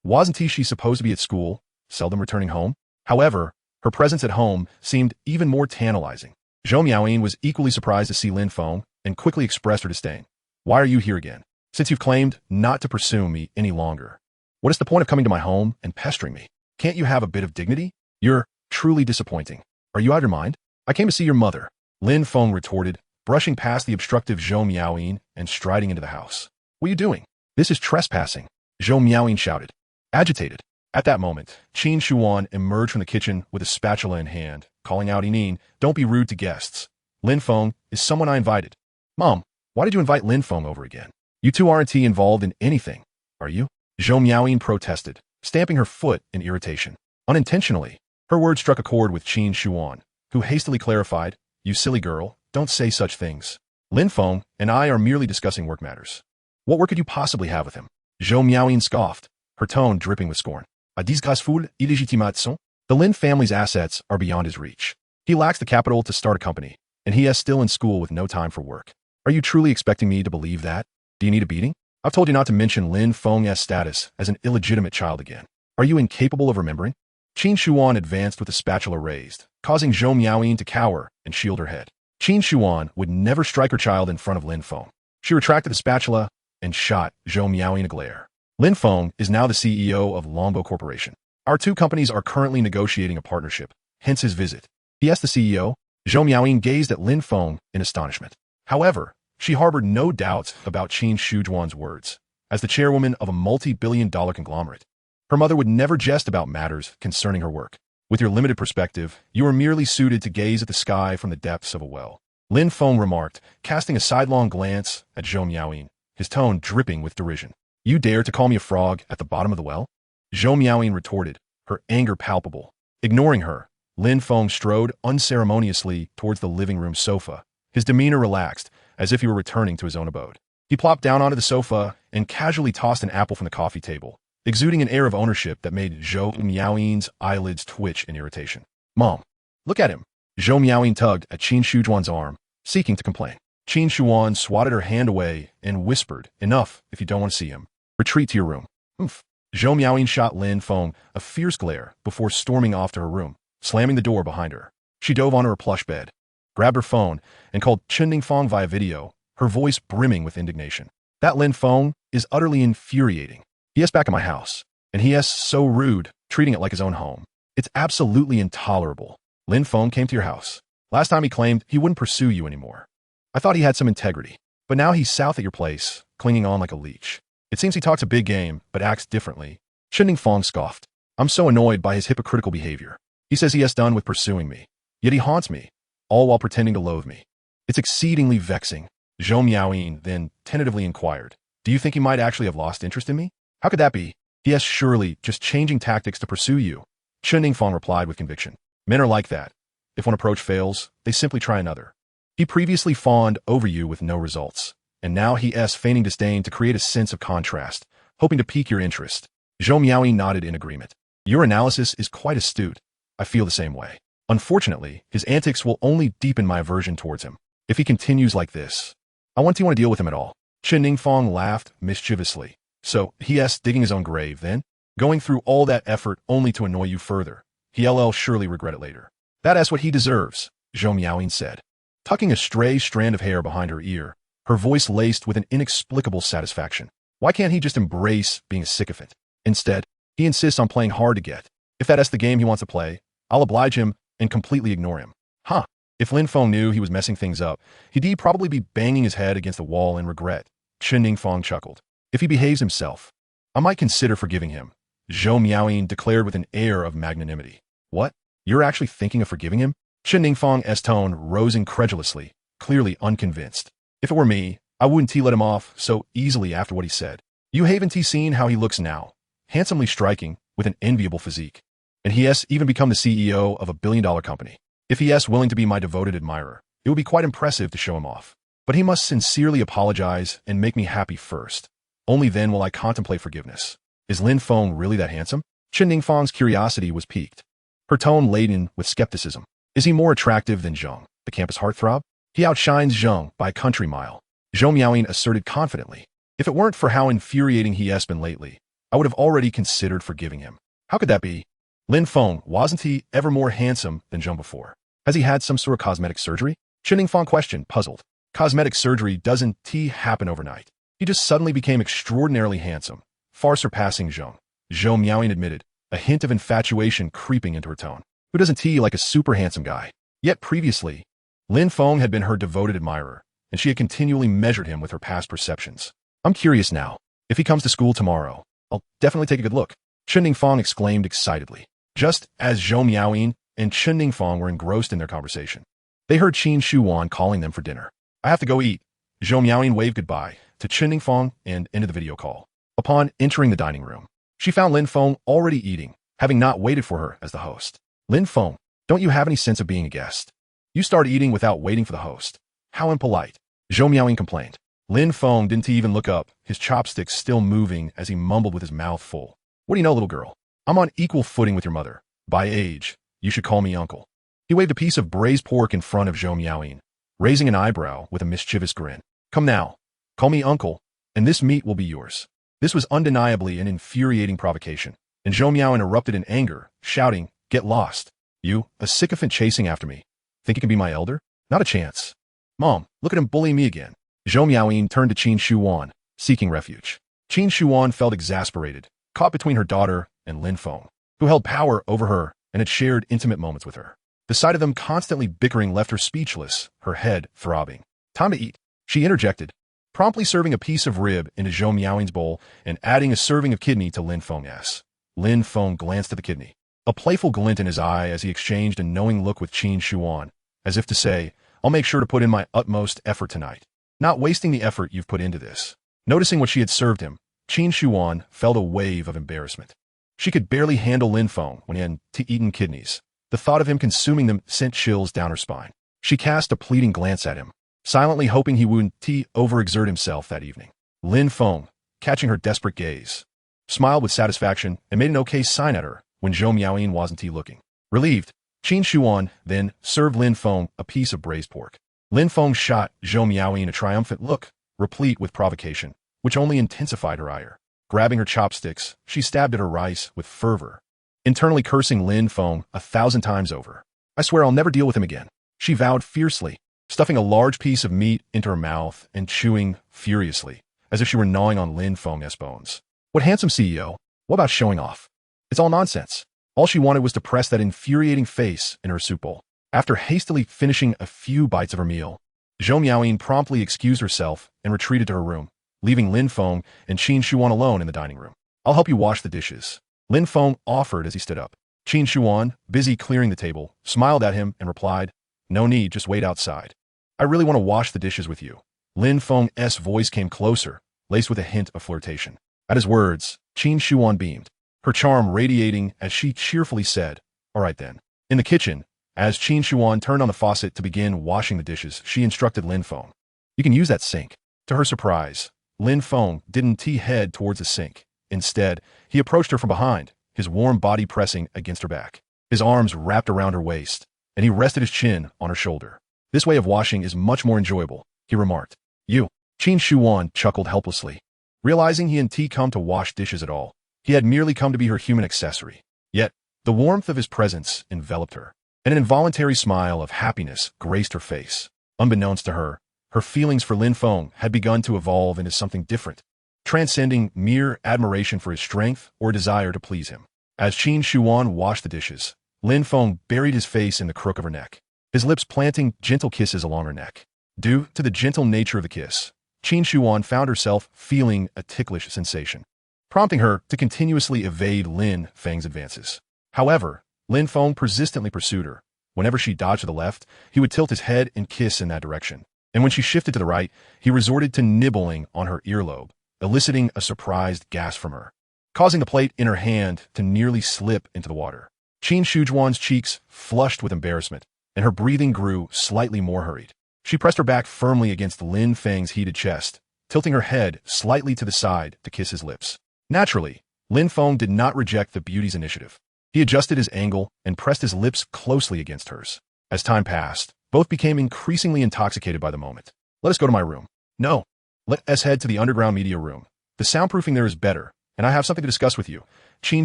Wasn't she supposed to be at school, seldom returning home? However, her presence at home seemed even more tantalizing. Zhou Miaoyin was equally surprised to see Lin Feng and quickly expressed her disdain. "Why are you here again? Since you've claimed not to pursue me any longer, what is the point of coming to my home and pestering me? Can't you have a bit of dignity? You're truly disappointing. Are you out of your mind? I came to see your mother," Lin Feng retorted, brushing past the obstructive Zhou Miaoyin and striding into the house. "What are you doing? This is trespassing," Zhou Miaoyin shouted, agitated. At that moment, Qin Shuan emerged from the kitchen with a spatula in hand, calling out, "Inin, don't be rude to guests. Lin Feng is someone I invited." "Mom, why did you invite Lin Feng over again? You two aren't involved in anything, are you?" Zhou Miaoyin protested, stamping her foot in irritation. Unintentionally, her words struck a chord with Qin Shuan, who hastily clarified, "You silly girl, don't say such things. Lin Feng and I are merely discussing work matters." "What work could you possibly have with him?" Zhou Miaoyin scoffed, her tone dripping with scorn. "A disgraceful illegitimation? The Lin family's assets are beyond his reach. He lacks the capital to start a company, and he is still in school with no time for work. Are you truly expecting me to believe that? Do you need a beating? I've told you not to mention Lin Feng's status as an illegitimate child again. Are you incapable of remembering?" Qin Shuan advanced with the spatula raised, causing Zhou Miaoyin to cower and shield her head. Qin Shuan would never strike her child in front of Lin Feng. She retracted the spatula and shot Zhou Miaoyin a glare. Lin Feng is now the CEO of Longbow Corporation. Our two companies are currently negotiating a partnership, hence his visit. He asked the CEO. Zhou Miaoyin gazed at Lin Feng in astonishment. However, she harbored no doubts about Qin Shujuan's words. As the chairwoman of a multi-billion-dollar conglomerate, her mother would never jest about matters concerning her work. With your limited perspective, you are merely suited to gaze at the sky from the depths of a well. Lin Feng remarked, casting a sidelong glance at Zhou Miaoyin, his tone dripping with derision. You dare to call me a frog at the bottom of the well? Zhou Miaoyin retorted, her anger palpable. Ignoring her, Lin Feng strode unceremoniously towards the living room sofa, his demeanor relaxed, as if he were returning to his own abode. He plopped down onto the sofa and casually tossed an apple from the coffee table, exuding an air of ownership that made Zhou Miaoyin's eyelids twitch in irritation. Mom, look at him. Zhou Miaoyin tugged at Qin Shujuan's arm, seeking to complain. Qin Shujuan swatted her hand away and whispered, enough if you don't want to see him. Retreat to your room. Oomph. Zhou Miaoyin shot Lin Feng a fierce glare before storming off to her room, slamming the door behind her. She dove onto her plush bed, grabbed her phone, and called Chen Feng via video, her voice brimming with indignation. That Lin Feng is utterly infuriating. He is back at my house, and he is so rude, treating it like his own home. It's absolutely intolerable. Lin Feng came to your house. Last time he claimed he wouldn't pursue you anymore. I thought he had some integrity, but now he's south at your place, clinging on like a leech. It seems he talks a big game, but acts differently. Chen Feng scoffed. I'm so annoyed by his hypocritical behavior. He says he has done with pursuing me, yet he haunts me, all while pretending to loathe me. It's exceedingly vexing. Zhou Miaoyin then tentatively inquired, do you think he might actually have lost interest in me? How could that be? He is surely just changing tactics to pursue you. Chen Feng replied with conviction. Men are like that. If one approach fails, they simply try another. He previously fawned over you with no results, and now he is feigning disdain to create a sense of contrast, hoping to pique your interest. Zhou Miaoyin nodded in agreement. Your analysis is quite astute. I feel the same way. Unfortunately, his antics will only deepen my aversion towards him. If he continues like this, I want to deal with him at all. Chen Feng laughed mischievously. So, he is digging his own grave, then? Going through all that effort only to annoy you further. He'll surely regret it later. That is what he deserves, Zhou Miaoyin said. Tucking a stray strand of hair behind her ear, her voice laced with an inexplicable satisfaction. Why can't he just embrace being a sycophant? Instead, he insists on playing hard to get. If that is the game he wants to play, I'll oblige him and completely ignore him. Huh. If Lin Feng knew he was messing things up, he'd probably be banging his head against the wall in regret. Chen Feng chuckled. If he behaves himself, I might consider forgiving him, Zhou Miaoyin declared with an air of magnanimity. What? You're actually thinking of forgiving him? Chen Feng's tone rose incredulously, clearly unconvinced. If it were me, I wouldn't let him off so easily after what he said. You haven't seen how he looks now, handsomely striking, with an enviable physique. And he has even become the CEO of a billion-dollar company. If he is willing to be my devoted admirer, it would be quite impressive to show him off. But he must sincerely apologize and make me happy first. Only then will I contemplate forgiveness. Is Lin Feng really that handsome? Chen Feng's curiosity was piqued, her tone laden with skepticism. Is he more attractive than Zheng, the campus heartthrob? He outshines Zheng by a country mile, Zhou Miaoyin asserted confidently. If it weren't for how infuriating he has been lately, I would have already considered forgiving him. How could that be? Lin Feng, wasn't he ever more handsome than Zheng before? Has he had some sort of cosmetic surgery? Chen Feng questioned, puzzled. Cosmetic surgery doesn't happen overnight. He just suddenly became extraordinarily handsome, far surpassing Zheng. Zhou Miaoyin admitted, a hint of infatuation creeping into her tone. Who doesn't like a super handsome guy? Yet previously, Lin Feng had been her devoted admirer, and she had continually measured him with her past perceptions. I'm curious now. If he comes to school tomorrow, I'll definitely take a good look. Chen Feng exclaimed excitedly, just as Zhou Miaoyin and Chen Feng were engrossed in their conversation. They heard Qin Shujuan calling them for dinner. I have to go eat. Zhou Miaoyin waved goodbye to Chen Feng and ended the video call. Upon entering the dining room, she found Lin Feng already eating, having not waited for her as the host. Lin Feng, don't you have any sense of being a guest? You start eating without waiting for the host. How impolite. Zhou Miaoyin complained. Lin Feng didn't even look up, his chopsticks still moving as he mumbled with his mouth full. What do you know, little girl? I'm on equal footing with your mother. By age, you should call me uncle. He waved a piece of braised pork in front of Zhou Miaoyin, raising an eyebrow with a mischievous grin. Come now, call me uncle, and this meat will be yours. This was undeniably an infuriating provocation, and Zhou Miaoyin erupted in anger, shouting, Get lost. You, a sycophant chasing after me. Think you can be my elder? Not a chance. Mom, look at him bullying me again. Zhou Miaoyin turned to Qin Shuan, seeking refuge. Qin Shuan felt exasperated, caught between her daughter and Lin Feng, who held power over her and had shared intimate moments with her. The sight of them constantly bickering left her speechless, her head throbbing. Time to eat, she interjected, promptly serving a piece of rib into Zhou Miaoyin's bowl and adding a serving of kidney to Lin Feng's. Lin Feng glanced at the kidney, a playful glint in his eye as he exchanged a knowing look with Qin Shuan, as if to say, I'll make sure to put in my utmost effort tonight. Not wasting the effort you've put into this. Noticing what she had served him, Qin Shuan felt a wave of embarrassment. She could barely handle Lin Feng when he had eaten kidneys. The thought of him consuming them sent chills down her spine. She cast a pleading glance at him, silently hoping he wouldn't overexert himself that evening. Lin Feng, catching her desperate gaze, smiled with satisfaction and made an okay sign at her when Zhou Miaoyin wasn't looking. Relieved, Qin Shuan then served Lin Feng a piece of braised pork. Lin Feng shot Zhou Miaoyin a triumphant look, replete with provocation, which only intensified her ire. Grabbing her chopsticks, she stabbed at her rice with fervor, internally cursing Lin Feng 1,000 times over. I swear I'll never deal with him again, she vowed fiercely, stuffing a large piece of meat into her mouth and chewing furiously, as if she were gnawing on Lin Feng's bones. What handsome CEO? What about showing off? It's all nonsense. All she wanted was to press that infuriating face in her soup bowl. After hastily finishing a few bites of her meal, Zhou Miaoyin promptly excused herself and retreated to her room, leaving Lin Feng and Qin Shuan alone in the dining room. I'll help you wash the dishes, Lin Feng offered as he stood up. Qin Shuan, busy clearing the table, smiled at him and replied, No need, just wait outside. I really want to wash the dishes with you. Lin Feng's voice came closer, laced with a hint of flirtation. At his words, Qin Shuan beamed, her charm radiating as she cheerfully said, All right then. In the kitchen, as Qin Shuan turned on the faucet to begin washing the dishes, she instructed Lin Feng, You can use that sink. To her surprise, Lin Feng didn't head towards the sink. Instead, he approached her from behind, his warm body pressing against her back. His arms wrapped around her waist, and he rested his chin on her shoulder. This way of washing is much more enjoyable, he remarked. You. Qin Shuan chuckled helplessly. Realizing he hadn't come to wash dishes at all, he had merely come to be her human accessory. Yet, the warmth of his presence enveloped her, and an involuntary smile of happiness graced her face. Unbeknownst to her, her feelings for Lin Feng had begun to evolve into something different, transcending mere admiration for his strength or desire to please him. As Qin Shuan washed the dishes, Lin Feng buried his face in the crook of her neck, his lips planting gentle kisses along her neck. Due to the gentle nature of the kiss, Qin Shuan found herself feeling a ticklish sensation, prompting her to continuously evade Lin Feng's advances. However, Lin Feng persistently pursued her. Whenever she dodged to the left, he would tilt his head and kiss in that direction. And when she shifted to the right, he resorted to nibbling on her earlobe, eliciting a surprised gasp from her, causing the plate in her hand to nearly slip into the water. Qin Shujuan's cheeks flushed with embarrassment, and her breathing grew slightly more hurried. She pressed her back firmly against Lin Feng's heated chest, tilting her head slightly to the side to kiss his lips. Naturally, Lin Feng did not reject the beauty's initiative. He adjusted his angle and pressed his lips closely against hers. As time passed, both became increasingly intoxicated by the moment. Let us go to my room. No. Let us head to the underground media room. The soundproofing there is better, and I have something to discuss with you, Qin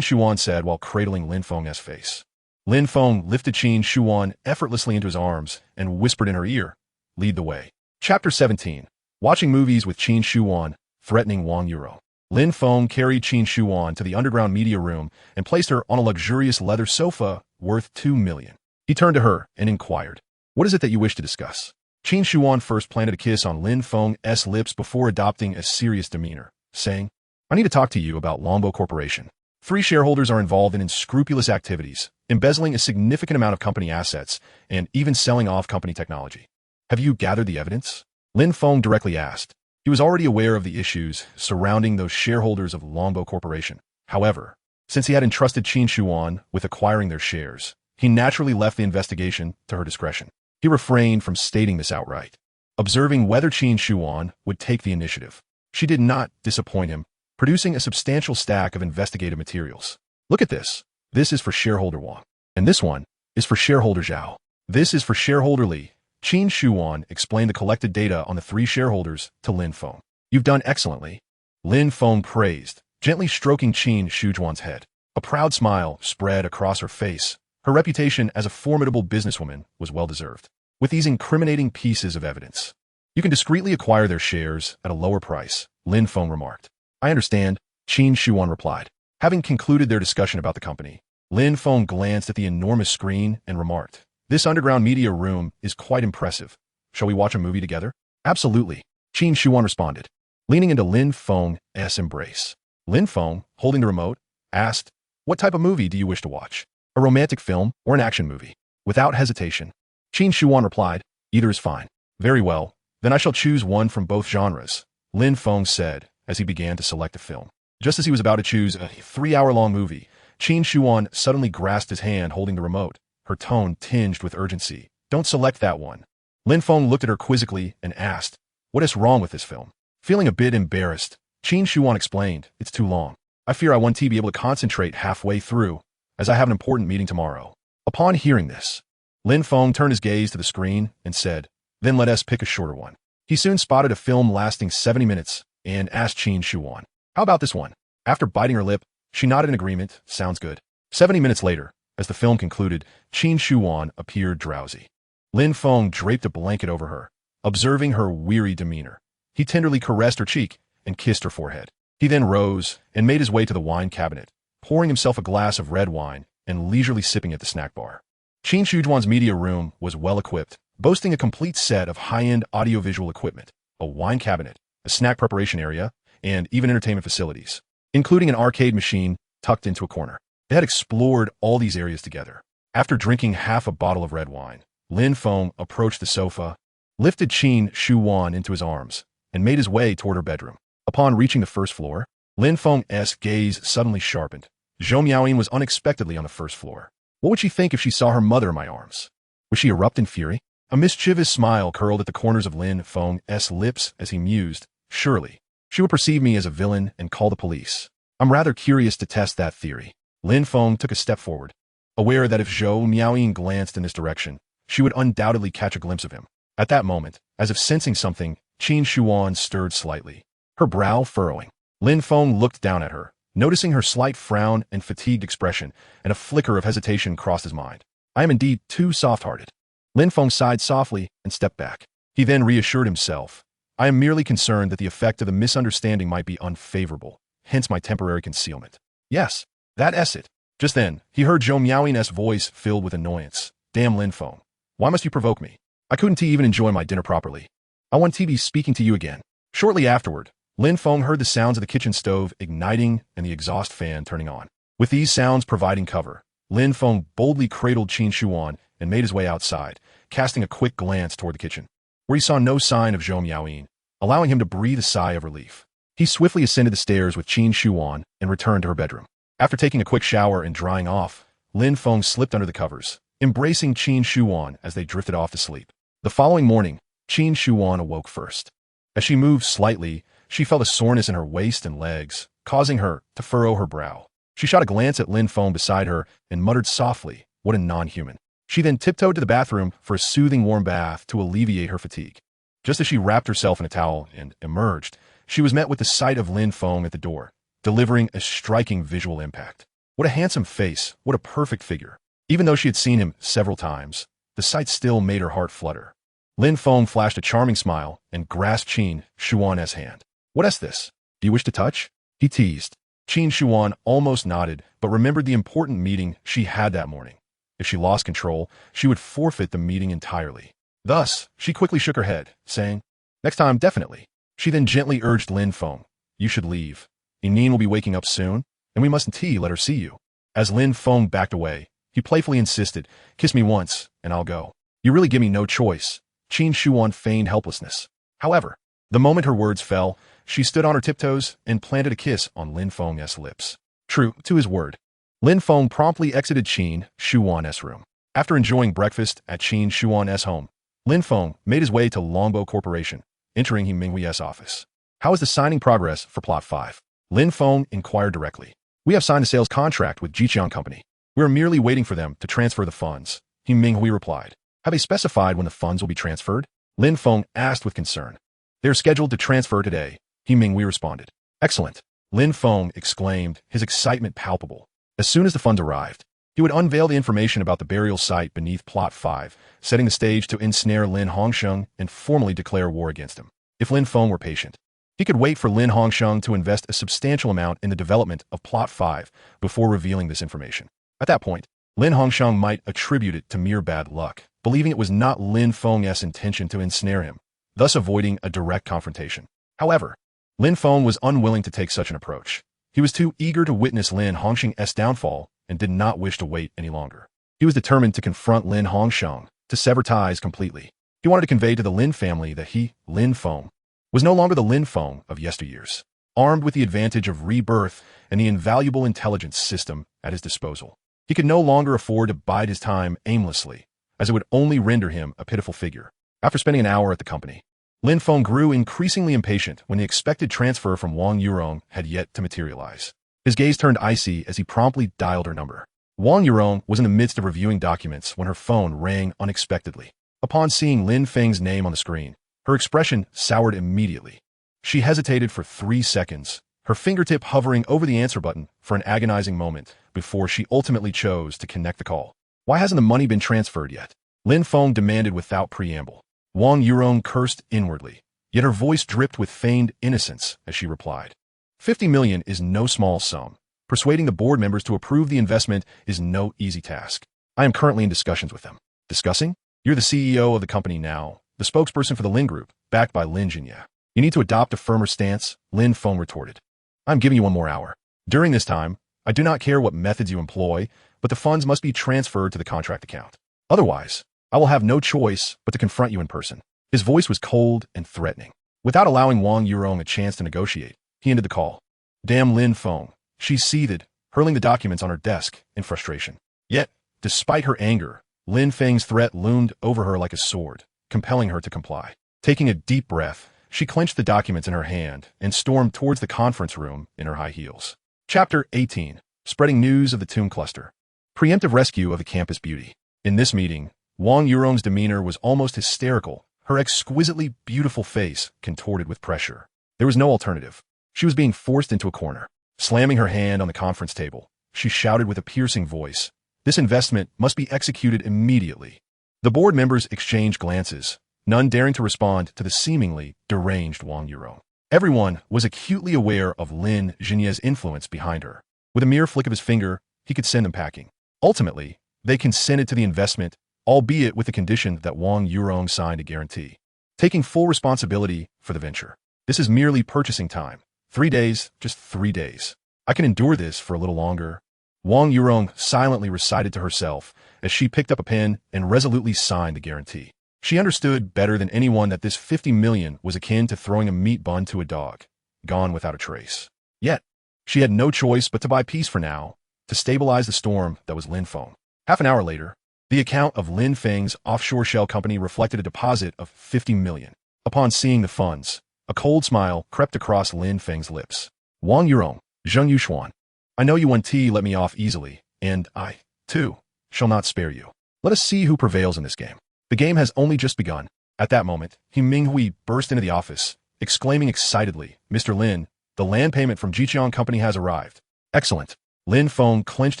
Shuan said while cradling Lin Feng's face. Lin Feng lifted Qin Shuan effortlessly into his arms and whispered in her ear, Lead the way. Chapter 17. Watching movies with Qin Shuan, threatening Wang Euro. Lin Feng carried Qin Shuan to the underground media room and placed her on a luxurious leather sofa worth 2 million. He turned to her and inquired, What is it that you wish to discuss? Qin Shuan first planted a kiss on Lin Feng's lips before adopting a serious demeanor, saying, I need to talk to you about Longbow Corporation. 3 shareholders are involved in unscrupulous activities, embezzling a significant amount of company assets, and even selling off company technology. Have you gathered the evidence? Lin Feng directly asked. He was already aware of the issues surrounding those shareholders of Longbow Corporation. However, since he had entrusted Qin Shuan with acquiring their shares, he naturally left the investigation to her discretion. He refrained from stating this outright, observing whether Qin Shuan would take the initiative. She did not disappoint him, producing a substantial stack of investigative materials. Look at this. This is for shareholder Wang. And this one is for shareholder Zhao. This is for shareholder Li. Qin Shuan explained the collected data on the 3 shareholders to Lin Feng. You've done excellently. Lin Feng praised, gently stroking Qin Shujuan's head. A proud smile spread across her face. Her reputation as a formidable businesswoman was well-deserved. With these incriminating pieces of evidence, You can discreetly acquire their shares at a lower price, Lin Feng remarked. I understand, Qin Shuan replied. Having concluded their discussion about the company, Lin Feng glanced at the enormous screen and remarked, this underground media room is quite impressive. Shall we watch a movie together? Absolutely, Qin Shuan responded, leaning into Lin Feng's embrace. Lin Feng, holding the remote, asked, what type of movie do you wish to watch? A romantic film or an action movie? Without hesitation, Qin Shuan replied, either is fine. Very well, then I shall choose one from both genres, Lin Feng said as he began to select a film. Just as he was about to choose a 3-hour-long movie, Qin Shuan suddenly grasped his hand holding the remote, her tone tinged with urgency. Don't select that one. Lin Feng looked at her quizzically and asked, what is wrong with this film? Feeling a bit embarrassed, Qin Shuan explained, it's too long. I fear I won't be able to concentrate halfway through, as I have an important meeting tomorrow. Upon hearing this, Lin Feng turned his gaze to the screen and said, then let us pick a shorter one. He soon spotted a film lasting 70 minutes and asked Qin Shuan, how about this one? After biting her lip, she nodded in agreement, sounds good. 70 minutes later, as the film concluded, Qin Shuan appeared drowsy. Lin Feng draped a blanket over her, observing her weary demeanor. He tenderly caressed her cheek and kissed her forehead. He then rose and made his way to the wine cabinet, pouring himself a glass of red wine and leisurely sipping at the snack bar. Qin Shujuan's media room was well equipped, boasting a complete set of high-end audiovisual equipment, a wine cabinet, a snack preparation area, and even entertainment facilities, including an arcade machine tucked into a corner. They had explored all these areas together. After drinking half a bottle of red wine, Lin Feng approached the sofa, lifted Qin Shuan into his arms, and made his way toward her bedroom. Upon reaching the first floor, Lin Feng's gaze suddenly sharpened. Zhou Miaoyin was unexpectedly on the first floor. What would she think if she saw her mother in my arms? Would she erupt in fury? A mischievous smile curled at the corners of Lin Feng's lips as he mused, surely, she would perceive me as a villain and call the police. I'm rather curious to test that theory. Lin Feng took a step forward, aware that if Zhou Miaoyin glanced in this direction, she would undoubtedly catch a glimpse of him. At that moment, as if sensing something, Qin Shuan stirred slightly, her brow furrowing. Lin Feng looked down at her, noticing her slight frown and fatigued expression, and a flicker of hesitation crossed his mind. I am indeed too soft-hearted. Lin Feng sighed softly and stepped back. He then reassured himself. I am merely concerned that the effect of the misunderstanding might be unfavorable, hence my temporary concealment. Yes, that's it. Just then, he heard Zhou Miaoyin's voice filled with annoyance. Damn Lin Feng. Why must you provoke me? I couldn't even enjoy my dinner properly. I want to be speaking to you again. Shortly afterward, Lin Feng heard the sounds of the kitchen stove igniting and the exhaust fan turning on. With these sounds providing cover, Lin Feng boldly cradled Qin Shuan and made his way outside, casting a quick glance toward the kitchen, where he saw no sign of Zhou Miaoyin, allowing him to breathe a sigh of relief. He swiftly ascended the stairs with Qin Shuan and returned to her bedroom. After taking a quick shower and drying off, Lin Feng slipped under the covers, embracing Qin Shuan as they drifted off to sleep. The following morning, Qin Shuan awoke first. As she moved slightly, she felt a soreness in her waist and legs, causing her to furrow her brow. She shot a glance at Lin Feng beside her and muttered softly, what a non-human. She then tiptoed to the bathroom for a soothing warm bath to alleviate her fatigue. Just as she wrapped herself in a towel and emerged, she was met with the sight of Lin Feng at the door, delivering a striking visual impact. What a handsome face, what a perfect figure. Even though she had seen him several times, the sight still made her heart flutter. Lin Feng flashed a charming smile and grasped Qin Shuan's hand. What is this? Do you wish to touch? He teased. Qin Shuan almost nodded, but remembered the important meeting she had that morning. If she lost control, she would forfeit the meeting entirely. Thus, she quickly shook her head, saying, next time, definitely. She then gently urged Lin Feng, you should leave. Yinyin will be waking up soon, and we mustn't let her see you. As Lin Feng backed away, he playfully insisted, kiss me once, and I'll go. You really give me no choice. Qin Shuan feigned helplessness. However, the moment her words fell, she stood on her tiptoes and planted a kiss on Lin Feng's lips. True to his word, Lin Feng promptly exited Qin Shuan's room. After enjoying breakfast at Qin Shuan's home, Lin Feng made his way to Longbow Corporation, entering He Minghui's office. How is the signing progress for Plot 5? Lin Feng inquired directly. We have signed a sales contract with Jiqiang Company. We are merely waiting for them to transfer the funds, He Minghui replied. Have they specified when the funds will be transferred? Lin Feng asked with concern. They are scheduled to transfer today, He Minghui responded. Excellent, Lin Feng exclaimed, his excitement palpable. As soon as the funds arrived, He would unveil the information about the burial site beneath Plot 5, setting the stage to ensnare Lin Hongsheng and formally declare war against him. If Lin Feng were patient, he could wait for Lin Hongsheng to invest a substantial amount in the development of Plot 5 before revealing this information. At that point, Lin Hongsheng might attribute it to mere bad luck, believing it was not Lin Feng's intention to ensnare him, thus avoiding a direct confrontation. However, Lin Feng was unwilling to take such an approach. He was too eager to witness Lin Hongsheng's downfall and did not wish to wait any longer. He was determined to confront Lin Hongsheng, to sever ties completely. He wanted to convey to the Lin family that he, Lin Feng, was no longer the Lin Feng of yesteryears, armed with the advantage of rebirth and the invaluable intelligence system at his disposal. He could no longer afford to bide his time aimlessly, as it would only render him a pitiful figure. After spending an hour at the company, Lin Feng grew increasingly impatient when the expected transfer from Wang Yurong had yet to materialize. His gaze turned icy as he promptly dialed her number. Wang Yurong was in the midst of reviewing documents when her phone rang unexpectedly. Upon seeing Lin Feng's name on the screen, her expression soured immediately. She hesitated for 3 seconds, her fingertip hovering over the answer button for an agonizing moment before she ultimately chose to connect the call. Why hasn't the money been transferred yet? Lin Feng demanded without preamble. Wang Yurong cursed inwardly, yet her voice dripped with feigned innocence as she replied. 50 million is no small sum. Persuading the board members to approve the investment is no easy task. I am currently in discussions with them. Discussing? You're the CEO of the company now, the spokesperson for the Lin Group, backed by Lin Jinya. You need to adopt a firmer stance, Lin Feng retorted. I'm giving you 1 more hour. During this time, I do not care what methods you employ, but the funds must be transferred to the contract account. Otherwise, I will have no choice but to confront you in person. His voice was cold and threatening. Without allowing Wang Yurong a chance to negotiate, he ended the call. Damn Lin Feng, she seethed, hurling the documents on her desk in frustration. Yet, despite her anger, Lin Feng's threat loomed over her like a sword, compelling her to comply. Taking a deep breath, she clenched the documents in her hand and stormed towards the conference room in her high heels. Chapter 18. Spreading news of the Tomb Cluster. Preemptive rescue of the campus beauty. In this meeting, Wang Yurong's demeanor was almost hysterical, her exquisitely beautiful face contorted with pressure. There was no alternative. She was being forced into a corner. Slamming her hand on the conference table, she shouted with a piercing voice, "This investment must be executed immediately." The board members exchanged glances, none daring to respond to the seemingly deranged Wang Yurong. Everyone was acutely aware of Lin Jinya's influence behind her. With a mere flick of his finger, he could send them packing. Ultimately, they consented to the investment, albeit with the condition that Wang Yurong signed a guarantee, taking full responsibility for the venture. This is merely purchasing time. 3 days, just 3 days. I can endure this for a little longer. Wang Yurong silently recited to herself as she picked up a pen and resolutely signed the guarantee. She understood better than anyone that this 50 million was akin to throwing a meat bun to a dog, gone without a trace. Yet, she had no choice but to buy peace for now, to stabilize the storm that was Lin Feng. Half an hour later, the account of Lin Feng's offshore shell company reflected a deposit of 50 million. Upon seeing the funds, a cold smile crept across Lin Feng's lips. Wang Yurong, Zheng Yuxuan, I know you 1T let me off easily, and I, too, shall not spare you. Let us see who prevails in this game. The game has only just begun. At that moment, He Minghui burst into the office, exclaiming excitedly, Mr. Lin, the land payment from Jiqiang Company has arrived. Excellent. Lin Feng clenched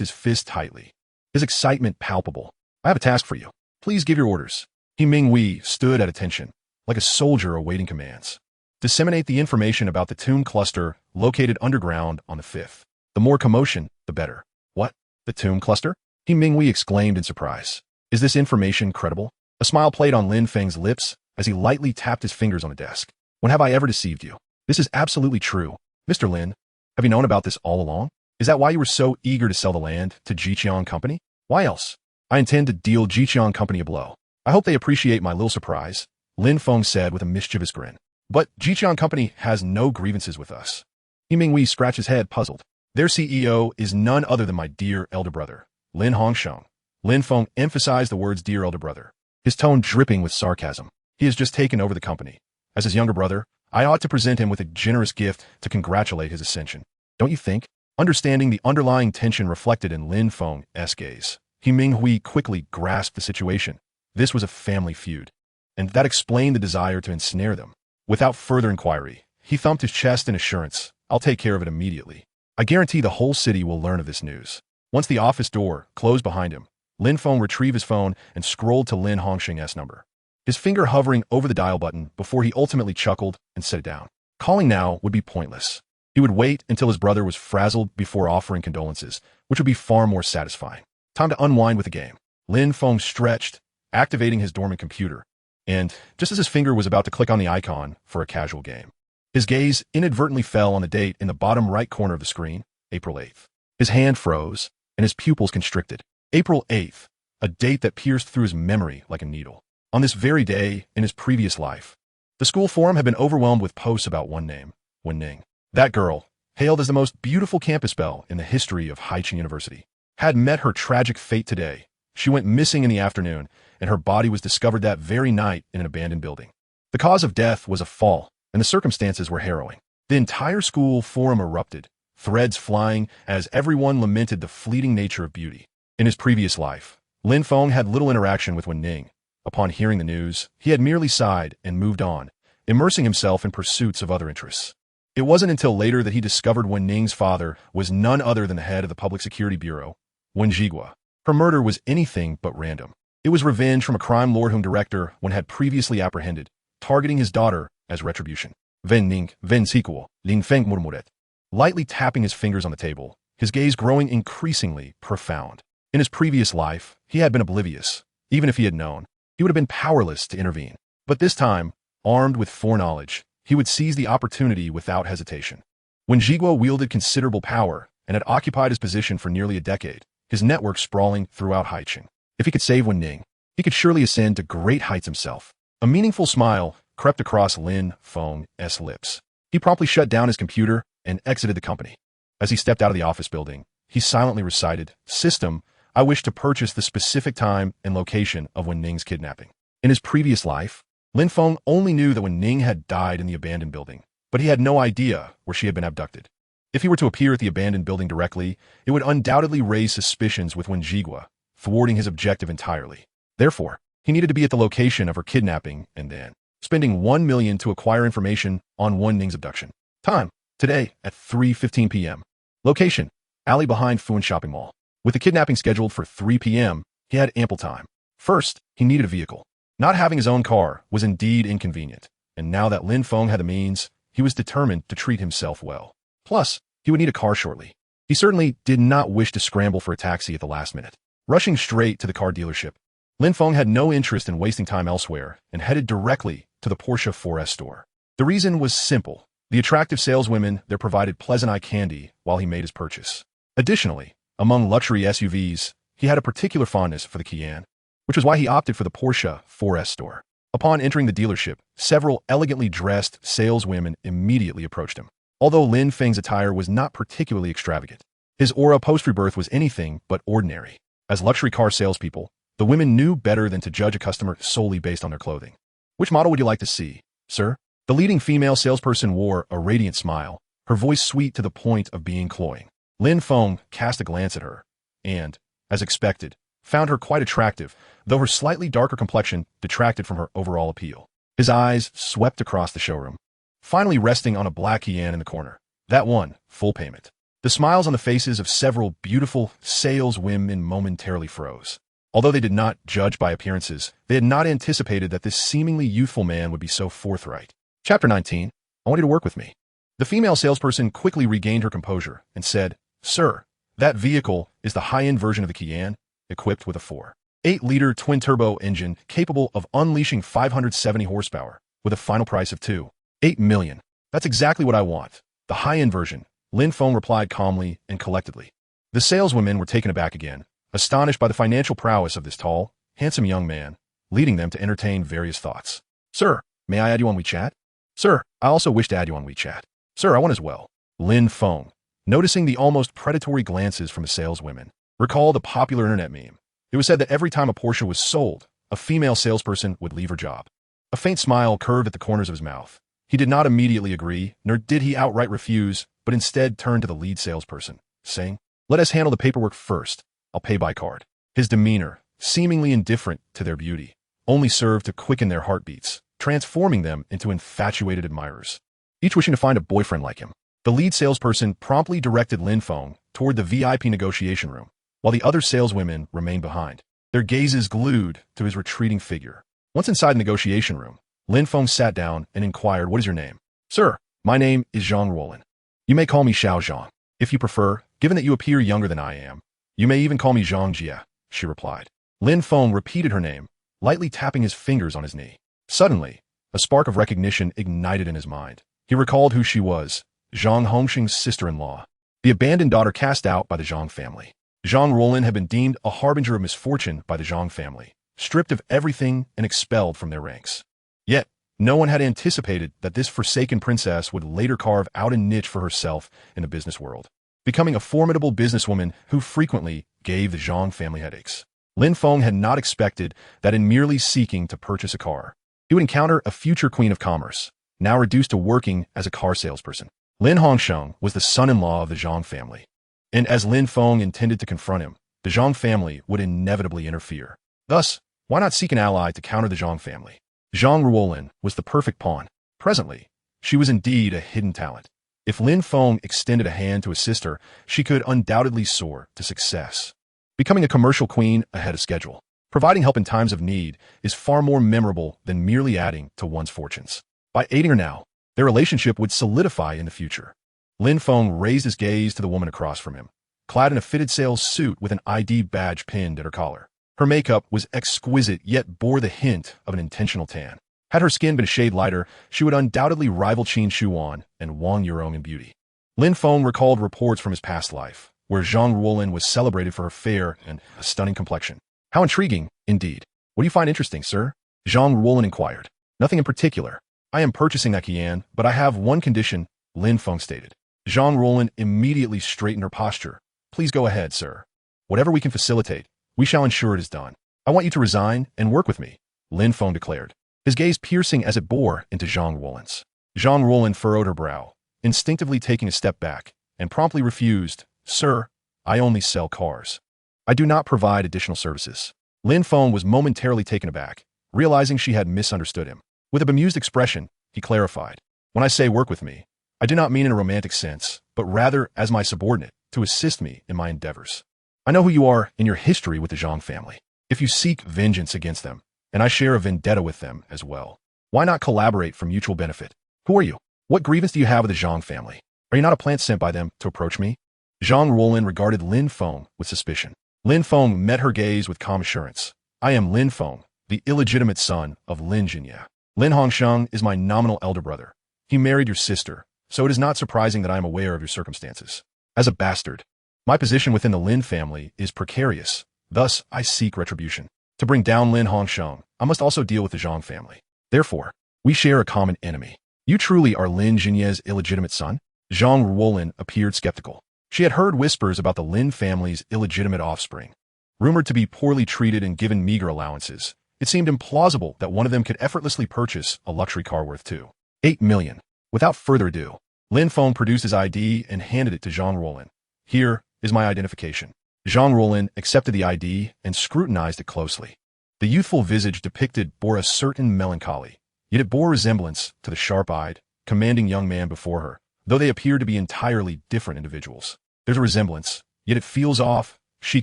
his fist tightly, his excitement palpable. I have a task for you. Please give your orders. He Minghui stood at attention, like a soldier awaiting commands. Disseminate the information about the tomb cluster located underground on the 5th. The more commotion, the better. What? The tomb cluster? He Minghui exclaimed in surprise. Is this information credible? A smile played on Lin Feng's lips as he lightly tapped his fingers on the desk. When have I ever deceived you? This is absolutely true. Mr. Lin, have you known about this all along? Is that why you were so eager to sell the land to Jiqiang Company? Why else? I intend to deal Jiqiang Company a blow. I hope they appreciate my little surprise, Lin Feng said with a mischievous grin. But Jiqiang Company has no grievances with us. He Minghui scratched his head, puzzled. Their CEO is none other than my dear elder brother, Lin Hongsheng. Lin Feng emphasized the words dear elder brother, his tone dripping with sarcasm. He has just taken over the company. As his younger brother, I ought to present him with a generous gift to congratulate his ascension. Don't you think? Understanding the underlying tension reflected in Lin Feng's gaze, He Minghui quickly grasped the situation. This was a family feud, and that explained the desire to ensnare them. Without further inquiry, he thumped his chest in assurance. I'll take care of it immediately. I guarantee the whole city will learn of this news. Once the office door closed behind him, Lin Feng retrieved his phone and scrolled to Lin Hongxing's number, his finger hovering over the dial button before he ultimately chuckled and set it down. Calling now would be pointless. He would wait until his brother was frazzled before offering condolences, which would be far more satisfying. Time to unwind with the game. Lin Feng stretched, activating his dormant computer, and just as his finger was about to click on the icon for a casual game, his gaze inadvertently fell on the date in the bottom right corner of the screen, April 8th. His hand froze, and his pupils constricted. April 8th, a date that pierced through his memory like a needle. On this very day, in his previous life, the school forum had been overwhelmed with posts about one name, Wen Ning. That girl, hailed as the most beautiful campus belle in the history of Haicheng University, had met her tragic fate today. She went missing in the afternoon, and her body was discovered that very night in an abandoned building. The cause of death was a fall, and the circumstances were harrowing. The entire school forum erupted, threads flying as everyone lamented the fleeting nature of beauty. In his previous life, Lin Feng had little interaction with Wen Ning. Upon hearing the news, he had merely sighed and moved on, immersing himself in pursuits of other interests. It wasn't until later that he discovered Wen Ning's father was none other than the head of the Public Security Bureau, Wen Jigua. Her murder was anything but random. It was revenge from a crime lord whom Director Wen had previously apprehended, targeting his daughter as retribution. Wen Ning, Wen sequel, Lin Feng murmured, lightly tapping his fingers on the table, his gaze growing increasingly profound. In his previous life, he had been oblivious. Even if he had known, he would have been powerless to intervene. But this time, armed with foreknowledge, he would seize the opportunity without hesitation. When Jigua wielded considerable power and had occupied his position for nearly a decade, his network sprawling throughout Haicheng. If he could save Wen Ning, he could surely ascend to great heights himself. A meaningful smile crept across Lin Feng's lips. He promptly shut down his computer and exited the company. As he stepped out of the office building, he silently recited, "System, I wish to purchase the specific time and location of Wen Ning's kidnapping." In his previous life, Lin Feng only knew that Wen Ning had died in the abandoned building, but he had no idea where she had been abducted. If he were to appear at the abandoned building directly, it would undoubtedly raise suspicions with Wen Jigua, thwarting his objective entirely. Therefore, he needed to be at the location of her kidnapping and then spending 1 million to acquire information on Wen Ning's abduction. Time, today at 3:15 p.m. Location, alley behind Fuan Shopping Mall. With the kidnapping scheduled for 3 p.m., he had ample time. First, he needed a vehicle. Not having his own car was indeed inconvenient, and now that Lin Feng had the means, he was determined to treat himself well. Plus, he would need a car shortly. He certainly did not wish to scramble for a taxi at the last minute. Rushing straight to the car dealership, Lin Feng had no interest in wasting time elsewhere and headed directly to the Porsche 4S store. The reason was simple. The attractive saleswomen there provided pleasant eye candy while he made his purchase. Additionally, among luxury SUVs, he had a particular fondness for the Cayenne, which was why he opted for the Porsche 4S store. Upon entering the dealership, several elegantly dressed saleswomen immediately approached him. Although Lin Feng's attire was not particularly extravagant, his aura post-rebirth was anything but ordinary. As luxury car salespeople, the women knew better than to judge a customer solely based on their clothing. "Which model would you like to see, sir?" The leading female salesperson wore a radiant smile, her voice sweet to the point of being cloying. Lin Feng cast a glance at her, and, as expected, found her quite attractive, though her slightly darker complexion detracted from her overall appeal. His eyes swept across the showroom, finally resting on a black Cayenne in the corner. That one, full payment. The smiles on the faces of several beautiful saleswomen momentarily froze. Although they did not judge by appearances, they had not anticipated that this seemingly youthful man would be so forthright. Chapter 19. I want you to work with me. The female salesperson quickly regained her composure and said, "Sir, that vehicle is the high-end version of the Cayenne, equipped with a 4.8-liter twin-turbo engine capable of unleashing 570 horsepower, with a final price of 2.8 million. That's exactly what I want. The high-end version," Lin Feng replied calmly and collectedly. The saleswomen were taken aback again, astonished by the financial prowess of this tall, handsome young man, leading them to entertain various thoughts. "Sir, may I add you on WeChat?" "Sir, I also wish to add you on WeChat." "Sir, I want as well." Lin Feng, noticing the almost predatory glances from the saleswomen, recalled a popular internet meme. It was said that every time a Porsche was sold, a female salesperson would leave her job. A faint smile curved at the corners of his mouth. He did not immediately agree, nor did he outright refuse, but instead turned to the lead salesperson, saying, "Let us handle the paperwork first. I'll pay by card." His demeanor, seemingly indifferent to their beauty, only served to quicken their heartbeats, transforming them into infatuated admirers, each wishing to find a boyfriend like him. The lead salesperson promptly directed Lin Feng toward the VIP negotiation room, while the other saleswomen remained behind, their gazes glued to his retreating figure. Once inside the negotiation room, Lin Feng sat down and inquired, "What is your name?" "Sir, my name is Zhang Ruolin. You may call me Xiao Zhang. If you prefer, given that you appear younger than I am, you may even call me Zhang Jie," she replied. Lin Feng repeated her name, lightly tapping his fingers on his knee. Suddenly, a spark of recognition ignited in his mind. He recalled who she was, Zhang Hongxing's sister-in-law, the abandoned daughter cast out by the Zhang family. Zhang Ruolin had been deemed a harbinger of misfortune by the Zhang family, stripped of everything and expelled from their ranks. Yet, no one had anticipated that this forsaken princess would later carve out a niche for herself in the business world, becoming a formidable businesswoman who frequently gave the Zhang family headaches. Lin Feng had not expected that in merely seeking to purchase a car, he would encounter a future queen of commerce, now reduced to working as a car salesperson. Lin Hongsheng was the son-in-law of the Zhang family, and as Lin Feng intended to confront him, the Zhang family would inevitably interfere. Thus, why not seek an ally to counter the Zhang family? Zhang Ruolin was the perfect pawn. Presently, she was indeed a hidden talent. If Lin Feng extended a hand to assist her, she could undoubtedly soar to success, becoming a commercial queen ahead of schedule. Providing help in times of need is far more memorable than merely adding to one's fortunes. By aiding her now, their relationship would solidify in the future. Lin Feng raised his gaze to the woman across from him, clad in a fitted sales suit with an ID badge pinned at her collar. Her makeup was exquisite yet bore the hint of an intentional tan. Had her skin been a shade lighter, she would undoubtedly rival Qin Shuan and Wang Yurong in beauty. Lin Feng recalled reports from his past life, where Zhang Ruolin was celebrated for her fair and a stunning complexion. How intriguing, indeed. What do you find interesting, sir? Zhang Ruolin inquired. Nothing in particular. I am purchasing that Qian, but I have one condition, Lin Feng stated. Zhang Ruolin immediately straightened her posture. Please go ahead, sir. Whatever we can facilitate, we shall ensure it is done. I want you to resign and work with me, Lin Feng declared, his gaze piercing as it bore into Zhang Ruolin's. Zhang Ruolin furrowed her brow, instinctively taking a step back, and promptly refused. Sir, I only sell cars. I do not provide additional services. Lin Feng was momentarily taken aback, realizing she had misunderstood him. With a bemused expression, he clarified. When I say work with me, I do not mean in a romantic sense, but rather as my subordinate, to assist me in my endeavors. I know who you are in your history with the Zhang family. If you seek vengeance against them, and I share a vendetta with them as well, why not collaborate for mutual benefit? Who are you? What grievance do you have with the Zhang family? Are you not a plant sent by them to approach me? Zhang Ruolin regarded Lin Feng with suspicion. Lin Feng met her gaze with calm assurance. I am Lin Feng, the illegitimate son of Lin Jinye. Lin Hongsheng is my nominal elder brother. He married your sister, so it is not surprising that I am aware of your circumstances. As a bastard, my position within the Lin family is precarious, thus I seek retribution. To bring down Lin Hongsheng, I must also deal with the Zhang family. Therefore, we share a common enemy. You truly are Lin Jinye's illegitimate son? Zhang Ruolin appeared skeptical. She had heard whispers about the Lin family's illegitimate offspring. Rumored to be poorly treated and given meager allowances, it seemed implausible that one of them could effortlessly purchase a luxury car worth $8 million. Without further ado, Lin Feng produced his ID and handed it to Zhang Ruolin. Here is my identification. Zhang Ruolin accepted the ID and scrutinized it closely. The youthful visage depicted bore a certain melancholy, yet it bore resemblance to the sharp-eyed, commanding young man before her, though they appeared to be entirely different individuals. There's a resemblance, yet it feels off, she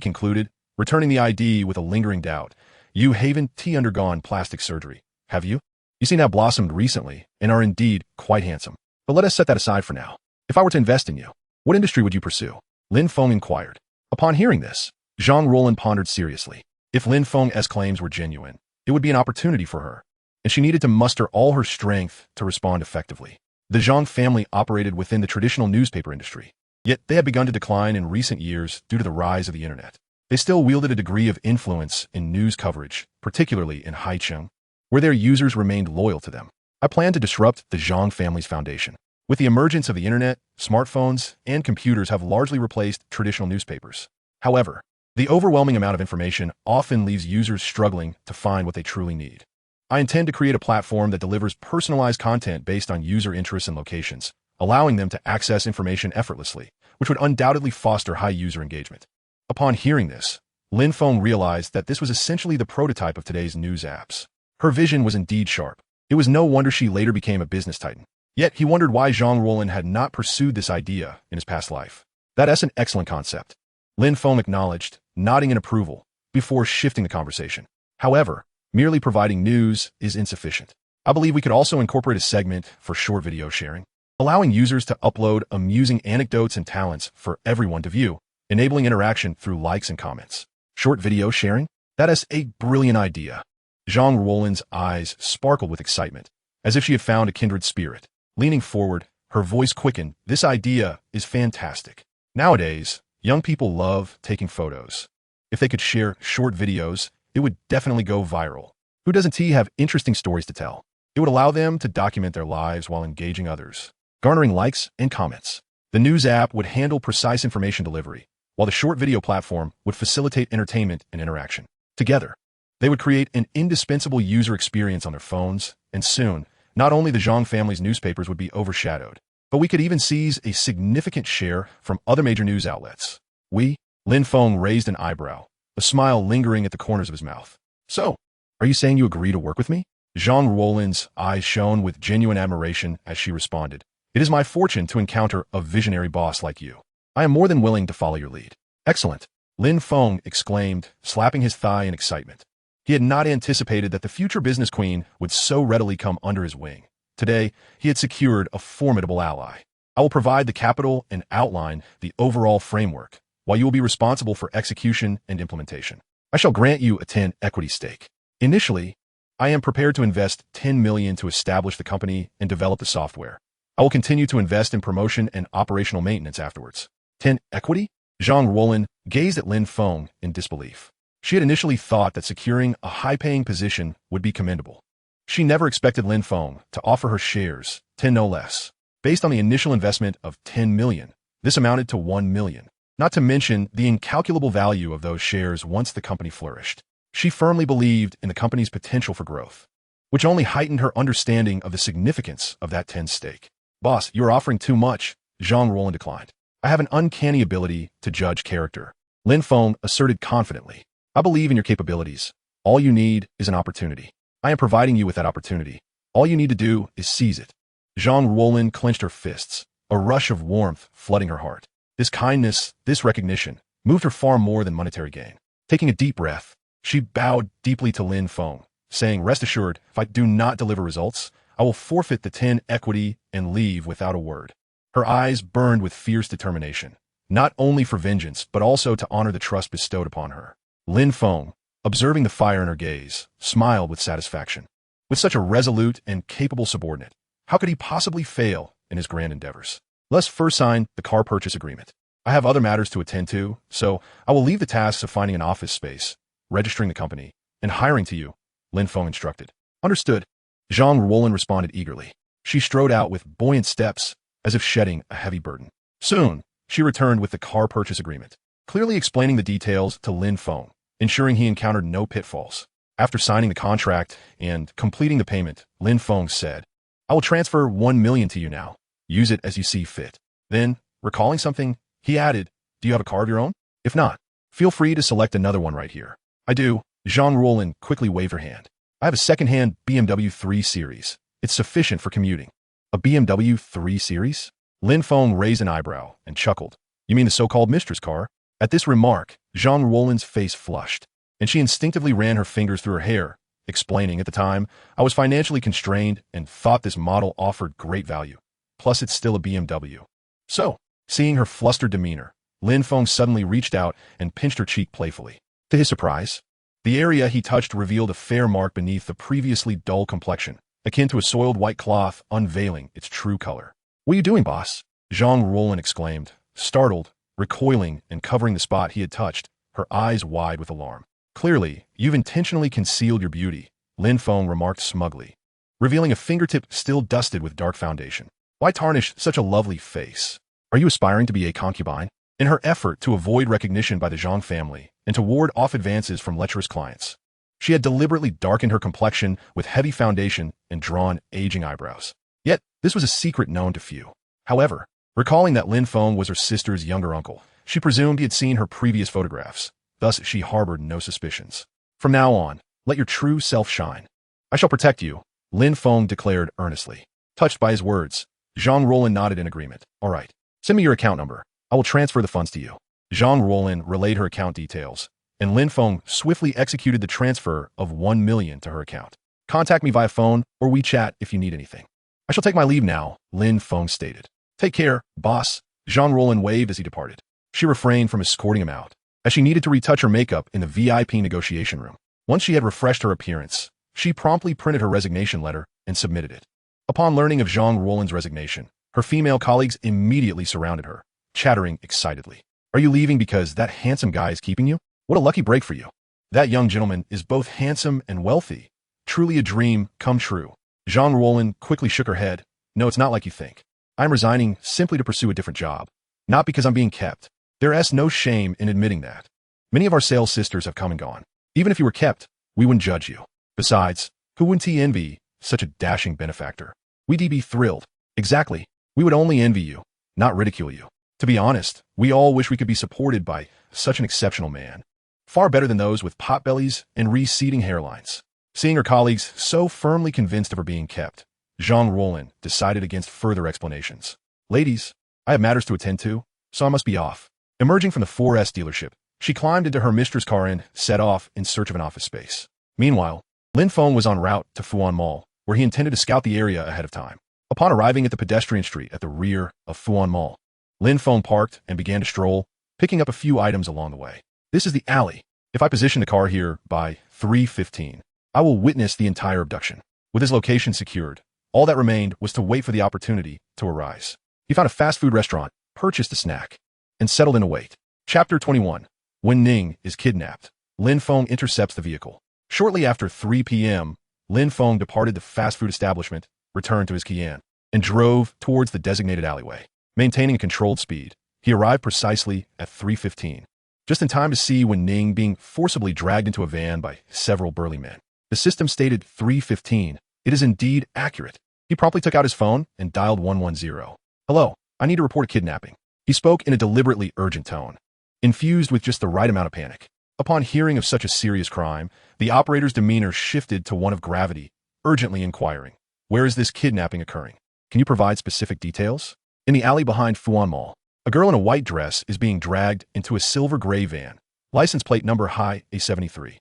concluded, returning the ID with a lingering doubt. You haven't undergone plastic surgery, have you? You seem to have blossomed recently and are indeed quite handsome. But let us set that aside for now. If I were to invest in you, what industry would you pursue? Lin Feng inquired. Upon hearing this, Zhang Ruolin pondered seriously. If Lin Feng's claims were genuine, it would be an opportunity for her, and she needed to muster all her strength to respond effectively. The Zhang family operated within the traditional newspaper industry, yet they had begun to decline in recent years due to the rise of the internet. They still wielded a degree of influence in news coverage, particularly in Haicheng, where their users remained loyal to them. I plan to disrupt the Zhang family's foundation. With the emergence of the internet, smartphones, and computers have largely replaced traditional newspapers. However, the overwhelming amount of information often leaves users struggling to find what they truly need. I intend to create a platform that delivers personalized content based on user interests and locations, allowing them to access information effortlessly, which would undoubtedly foster high user engagement. Upon hearing this, Lin Feng realized that this was essentially the prototype of today's news apps. Her vision was indeed sharp. It was no wonder she later became a business titan. Yet he wondered why Zhang Ruolin had not pursued this idea in his past life. That's an excellent concept. Lin Feng acknowledged, nodding in approval, before shifting the conversation. However, merely providing news is insufficient. I believe we could also incorporate a segment for short video sharing, allowing users to upload amusing anecdotes and talents for everyone to view, enabling interaction through likes and comments. Short video sharing? That is a brilliant idea. Zhang Ruolin's eyes sparkled with excitement, as if she had found a kindred spirit. Leaning forward, her voice quickened. This idea is fantastic. Nowadays, young people love taking photos. If they could share short videos, it would definitely go viral. Who doesn't have interesting stories to tell? It would allow them to document their lives while engaging others, garnering likes and comments. The news app would handle precise information delivery, while the short video platform would facilitate entertainment and interaction. Together, they would create an indispensable user experience on their phones, and soon, not only the Zhang family's newspapers would be overshadowed, but we could even seize a significant share from other major news outlets. Lin Feng raised an eyebrow, a smile lingering at the corners of his mouth. So, are you saying you agree to work with me? Zhang Ruolin's eyes shone with genuine admiration as she responded. It is my fortune to encounter a visionary boss like you. I am more than willing to follow your lead. Excellent, Lin Feng exclaimed, slapping his thigh in excitement. He had not anticipated that the future business queen would so readily come under his wing. Today, he had secured a formidable ally. I will provide the capital and outline the overall framework, while you will be responsible for execution and implementation. I shall grant you a 10 equity stake. Initially, I am prepared to invest 10 million to establish the company and develop the software. I will continue to invest in promotion and operational maintenance afterwards. 10 equity? Zhang Ruolin gazed at Lin Feng in disbelief. She had initially thought that securing a high-paying position would be commendable. She never expected Lin Feng to offer her shares, 10 no less. Based on the initial investment of 10 million, this amounted to 1 million, not to mention the incalculable value of those shares once the company flourished. She firmly believed in the company's potential for growth, which only heightened her understanding of the significance of that 10 stake. Boss, you're offering too much, Zhang Ruolin declined. I have an uncanny ability to judge character, Lin Feng asserted confidently. I believe in your capabilities. All you need is an opportunity. I am providing you with that opportunity. All you need to do is seize it. Zhang Ruolin clenched her fists, a rush of warmth flooding her heart. This kindness, this recognition, moved her far more than monetary gain. Taking a deep breath, she bowed deeply to Lin Feng, saying, rest assured, if I do not deliver results, I will forfeit the 10 equity and leave without a word. Her eyes burned with fierce determination, not only for vengeance, but also to honor the trust bestowed upon her. Lin Feng, observing the fire in her gaze, smiled with satisfaction. With such a resolute and capable subordinate, how could he possibly fail in his grand endeavors? Let's first sign the car purchase agreement. I have other matters to attend to, so I will leave the tasks of finding an office space, registering the company, and hiring to you, Lin Feng instructed. Understood. Zhang Ruolin responded eagerly. She strode out with buoyant steps, as if shedding a heavy burden. Soon, she returned with the car purchase agreement, clearly explaining the details to Lin Feng, ensuring he encountered no pitfalls. After signing the contract and completing the payment, Lin Feng said, I will transfer 1 million to you now. Use it as you see fit. Then, recalling something, he added, do you have a car of your own? If not, feel free to select another one right here. I do. Zhang Ruolin quickly waved her hand. I have a second-hand BMW 3 Series. It's sufficient for commuting. A BMW 3 Series? Lin Feng raised an eyebrow and chuckled. You mean the so-called mistress car? At this remark, Zhang Ruolin's face flushed, and she instinctively ran her fingers through her hair, explaining, at the time, I was financially constrained and thought this model offered great value. Plus, it's still a BMW. So, seeing her flustered demeanor, Lin Feng suddenly reached out and pinched her cheek playfully. To his surprise, the area he touched revealed a fair mark beneath the previously dull complexion, akin to a soiled white cloth unveiling its true color. What are you doing, boss? Zhang Ruolin exclaimed, startled, recoiling and covering the spot he had touched, her eyes wide with alarm. Clearly, you've intentionally concealed your beauty, Lin Feng remarked smugly, revealing a fingertip still dusted with dark foundation. Why tarnish such a lovely face? Are you aspiring to be a concubine? In her effort to avoid recognition by the Zhang family and to ward off advances from lecherous clients, she had deliberately darkened her complexion with heavy foundation and drawn aging eyebrows. Yet, this was a secret known to few. However, recalling that Lin Feng was her sister's younger uncle, she presumed he had seen her previous photographs. Thus, she harbored no suspicions. From now on, let your true self shine. I shall protect you, Lin Feng declared earnestly. Touched by his words, Zhang Ruolin nodded in agreement. All right. Send me your account number. I will transfer the funds to you. Zhang Ruolin relayed her account details, and Lin Feng swiftly executed the transfer of 1 million to her account. Contact me via phone or WeChat if you need anything. I shall take my leave now, Lin Feng stated. Take care, boss. Zhang Ruolin waved as he departed. She refrained from escorting him out, as she needed to retouch her makeup in the VIP negotiation room. Once she had refreshed her appearance, she promptly printed her resignation letter and submitted it. Upon learning of Zhang Ruolin's resignation, her female colleagues immediately surrounded her, chattering excitedly. Are you leaving because that handsome guy is keeping you? What a lucky break for you. That young gentleman is both handsome and wealthy. Truly a dream come true. Zhang Ruolin quickly shook her head. No, it's not like you think. I'm resigning simply to pursue a different job. Not because I'm being kept. There's no shame in admitting that. Many of our sales sisters have come and gone. Even if you were kept, we wouldn't judge you. Besides, who wouldn't envy such a dashing benefactor? We'd be thrilled. Exactly. We would only envy you, not ridicule you. To be honest, we all wish we could be supported by such an exceptional man. Far better than those with potbellies and receding hairlines. Seeing her colleagues so firmly convinced of her being kept, Zhang Ruolin decided against further explanations. Ladies, I have matters to attend to, so I must be off. Emerging from the 4S dealership, she climbed into her mistress' car and set off in search of an office space. Meanwhile, Lin Feng was en route to Fuan Mall, where he intended to scout the area ahead of time. Upon arriving at the pedestrian street at the rear of Fuan Mall, Lin Feng parked and began to stroll, picking up a few items along the way. This is the alley. If I position the car here by 3:15, I will witness the entire abduction. With his location secured, all that remained was to wait for the opportunity to arise. He found a fast food restaurant, purchased a snack, and settled in to wait. Chapter 21. When Ning is kidnapped, Lin Feng intercepts the vehicle. Shortly after 3 p.m., Lin Feng departed the fast food establishment, returned to his Qian, and drove towards the designated alleyway. Maintaining a controlled speed, he arrived precisely at 3:15, just in time to see when Ning being forcibly dragged into a van by several burly men. The system stated 3:15. It is indeed accurate. He promptly took out his phone and dialed 110. Hello, I need to report a kidnapping. He spoke in a deliberately urgent tone, infused with just the right amount of panic. Upon hearing of such a serious crime, the operator's demeanor shifted to one of gravity, urgently inquiring, where is this kidnapping occurring? Can you provide specific details? In the alley behind Fuan Mall, a girl in a white dress is being dragged into a silver-gray van, license plate number high A73.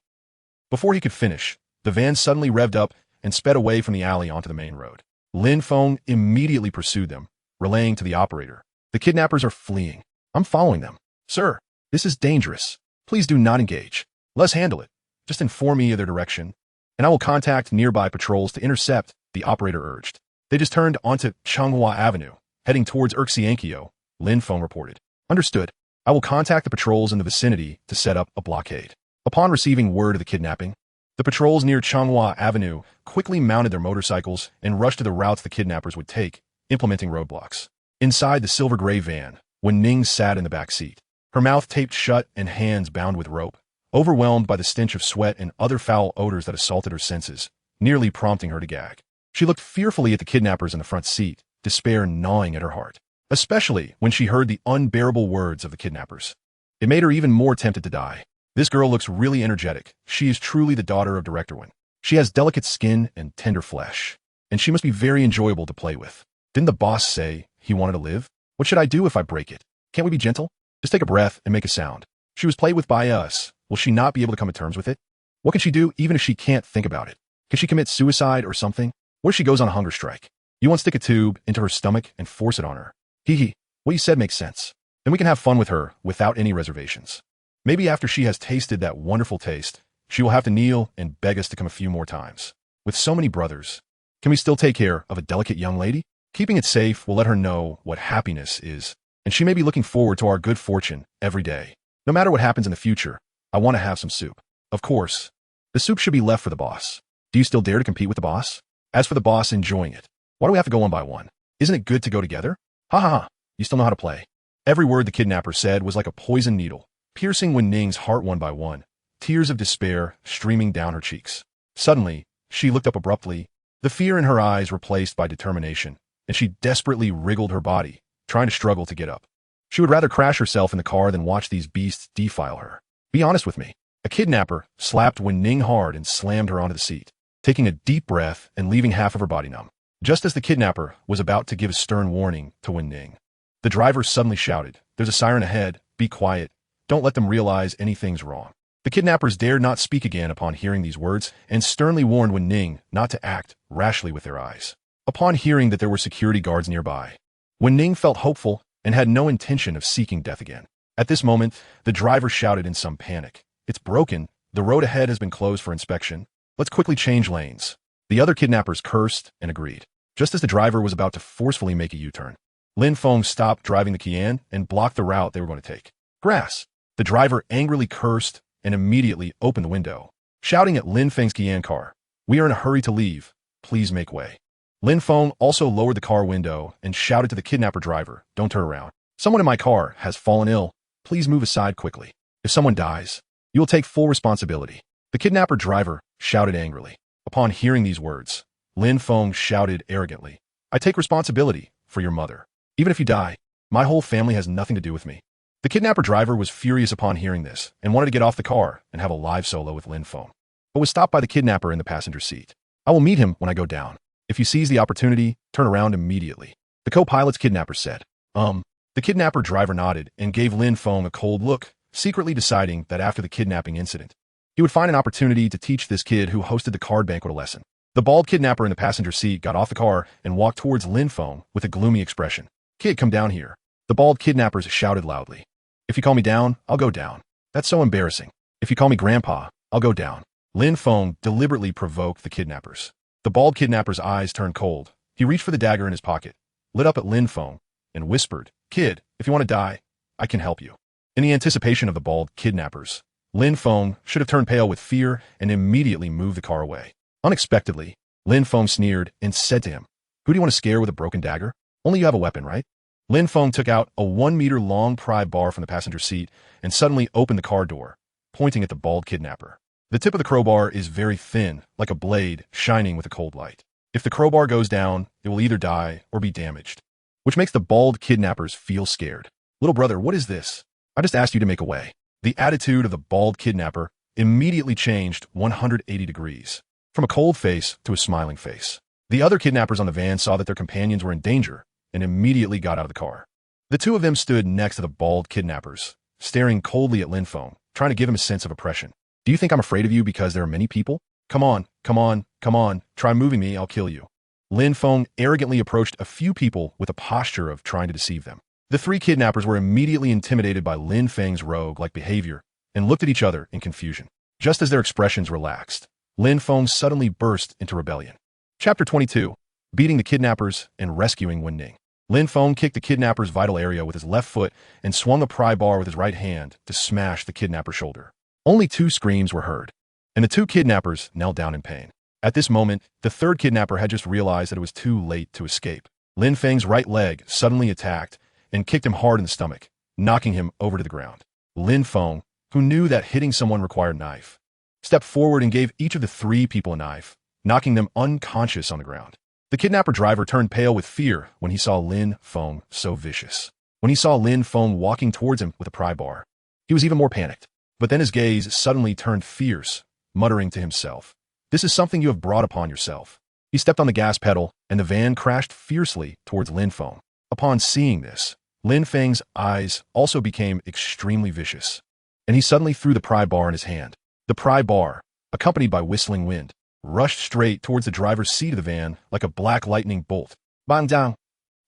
Before he could finish, the van suddenly revved up and sped away from the alley onto the main road. Lin Feng immediately pursued them, relaying to the operator, the kidnappers are fleeing. I'm following them. Sir, this is dangerous. Please do not engage. Let's handle it. Just inform me of their direction, and I will contact nearby patrols to intercept, the operator urged. They just turned onto Changhua Avenue, heading towards Urxiankyo, Lin Feng reported. Understood. I will contact the patrols in the vicinity to set up a blockade. Upon receiving word of the kidnapping, the patrols near Changhua Avenue quickly mounted their motorcycles and rushed to the routes the kidnappers would take, implementing roadblocks. Inside the silver-gray van, when Ning sat in the back seat, her mouth taped shut and hands bound with rope, overwhelmed by the stench of sweat and other foul odors that assaulted her senses, nearly prompting her to gag. She looked fearfully at the kidnappers in the front seat, despair gnawing at her heart, especially when she heard the unbearable words of the kidnappers. It made her even more tempted to die. This girl looks really energetic. She is truly the daughter of Director Wen. She has delicate skin and tender flesh, and she must be very enjoyable to play with. Didn't the boss say he wanted to live? What should I do if I break it? Can't we be gentle? Just take a breath and make a sound. She was played with by us. Will she not be able to come to terms with it? What can she do even if she can't think about it? Can she commit suicide or something? What if she goes on a hunger strike? You want to stick a tube into her stomach and force it on her. Hee hee, what you said makes sense. Then we can have fun with her without any reservations. Maybe after she has tasted that wonderful taste, she will have to kneel and beg us to come a few more times. With so many brothers, can we still take care of a delicate young lady? Keeping it safe will let her know what happiness is, and she may be looking forward to our good fortune every day. No matter what happens in the future, I want to have some soup. Of course, the soup should be left for the boss. Do you still dare to compete with the boss? As for the boss enjoying it, why do we have to go one by one? Isn't it good to go together? Ha ha ha, you still know how to play. Every word the kidnapper said was like a poisoned needle, piercing Wen Ning's heart one by one, tears of despair streaming down her cheeks. Suddenly, she looked up abruptly, the fear in her eyes replaced by determination, and she desperately wriggled her body, trying to struggle to get up. She would rather crash herself in the car than watch these beasts defile her. Be honest with me. A kidnapper slapped Wen Ning hard and slammed her onto the seat, taking a deep breath and leaving half of her body numb. Just as the kidnapper was about to give a stern warning to Wen Ning, the driver suddenly shouted, "There's a siren ahead, be quiet," Don't let them realize anything's wrong. The kidnappers dared not speak again upon hearing these words and sternly warned Wen Ning not to act rashly with their eyes. Upon hearing that there were security guards nearby, Wen Ning felt hopeful and had no intention of seeking death again. At this moment, the driver shouted in some panic, "It's broken. The road ahead has been closed for inspection. Let's quickly change lanes." The other kidnappers cursed and agreed. Just as the driver was about to forcefully make a U-turn, Lin Feng stopped driving the Qian and blocked the route they were going to take. "Grass!" The driver angrily cursed and immediately opened the window, shouting at Lin Feng's Qian car, "We are in a hurry to leave. Please make way." Lin Feng also lowered the car window and shouted to the kidnapper driver, "Don't turn around. Someone in my car has fallen ill. Please move aside quickly. If someone dies, you will take full responsibility." The kidnapper driver shouted angrily. Upon hearing these words, Lin Feng shouted arrogantly, "I take responsibility for your mother. Even if you die, my whole family has nothing to do with me." The kidnapper driver was furious upon hearing this and wanted to get off the car and have a live solo with Lin Feng, but was stopped by the kidnapper in the passenger seat. "I will meet him when I go down. If you seize the opportunity, turn around immediately," the co-pilot's kidnapper said. The kidnapper driver nodded and gave Lin Feng a cold look, secretly deciding that after the kidnapping incident, he would find an opportunity to teach this kid who hosted the card banquet a lesson. The bald kidnapper in the passenger seat got off the car and walked towards Lin Feng with a gloomy expression. "Kid, come down here." The bald kidnappers shouted loudly. "If you call me down, I'll go down. That's so embarrassing. If you call me grandpa, I'll go down." Lin Feng deliberately provoked the kidnappers. The bald kidnapper's eyes turned cold. He reached for the dagger in his pocket, lit up at Lin Feng, and whispered, "Kid, if you want to die, I can help you." In the anticipation of the bald kidnappers, Lin Feng should have turned pale with fear and immediately moved the car away. Unexpectedly, Lin Feng sneered and said to him, "Who do you want to scare with a broken dagger? Only you have a weapon, right?" Lin Feng took out a 1-meter-long pry bar from the passenger seat and suddenly opened the car door, pointing at the bald kidnapper. The tip of the crowbar is very thin, like a blade shining with a cold light. If the crowbar goes down, it will either die or be damaged, which makes the bald kidnappers feel scared. "Little brother, what is this? I just asked you to make a way." The attitude of the bald kidnapper immediately changed 180 degrees, from a cold face to a smiling face. The other kidnappers on the van saw that their companions were in danger and immediately got out of the car. The two of them stood next to the bald kidnappers, staring coldly at Lin Feng, trying to give him a sense of oppression. "Do you think I'm afraid of you because there are many people? Come on, come on, come on, try moving me, I'll kill you." Lin Feng arrogantly approached a few people with a posture of trying to deceive them. The three kidnappers were immediately intimidated by Lin Feng's rogue-like behavior and looked at each other in confusion. Just as their expressions relaxed, Lin Feng suddenly burst into rebellion. Chapter 22. Beating the kidnappers and rescuing Wen Ning. Lin Feng kicked the kidnapper's vital area with his left foot and swung a pry bar with his right hand to smash the kidnapper's shoulder. Only 2 screams were heard, and the 2 kidnappers knelt down in pain. At this moment, the third kidnapper had just realized that it was too late to escape. Lin Feng's right leg suddenly attacked and kicked him hard in the stomach, knocking him over to the ground. Lin Feng, who knew that hitting someone required a knife, stepped forward and gave each of the 3 people a knife, knocking them unconscious on the ground. The kidnapper driver turned pale with fear when he saw Lin Feng so vicious. When he saw Lin Feng walking towards him with a pry bar, he was even more panicked. But then his gaze suddenly turned fierce, muttering to himself, "This is something you have brought upon yourself." He stepped on the gas pedal, and the van crashed fiercely towards Lin Feng. Upon seeing this, Lin Feng's eyes also became extremely vicious, and he suddenly threw the pry bar in his hand. The pry bar, accompanied by whistling wind, rushed straight towards the driver's seat of the van like a black lightning bolt. Bang down!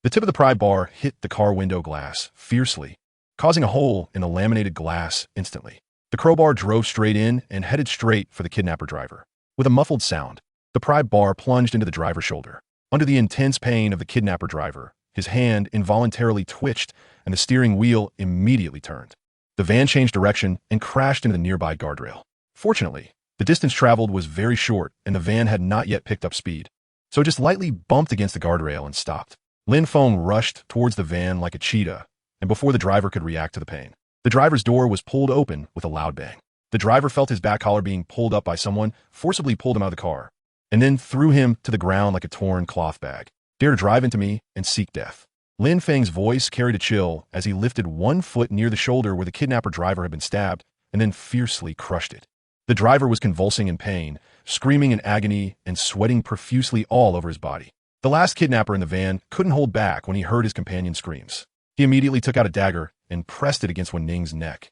The tip of the pry bar hit the car window glass fiercely, causing a hole in the laminated glass instantly. The crowbar drove straight in and headed straight for the kidnapper driver. With a muffled sound, the pry bar plunged into the driver's shoulder. Under the intense pain of the kidnapper driver, his hand involuntarily twitched and the steering wheel immediately turned. The van changed direction and crashed into the nearby guardrail. Fortunately, the distance traveled was very short and the van had not yet picked up speed, so it just lightly bumped against the guardrail and stopped. Lin Feng rushed towards the van like a cheetah, and before the driver could react to the pain, the driver's door was pulled open with a loud bang. The driver felt his back collar being pulled up by someone, forcibly pulled him out of the car, and then threw him to the ground like a torn cloth bag. "Dare to drive into me and seek death." Lin Feng's voice carried a chill as he lifted one foot near the shoulder where the kidnapper driver had been stabbed, and then fiercely crushed it. The driver was convulsing in pain, screaming in agony, and sweating profusely all over his body. The last kidnapper in the van couldn't hold back when he heard his companion's screams. He immediately took out a dagger and pressed it against Wen Ning's neck.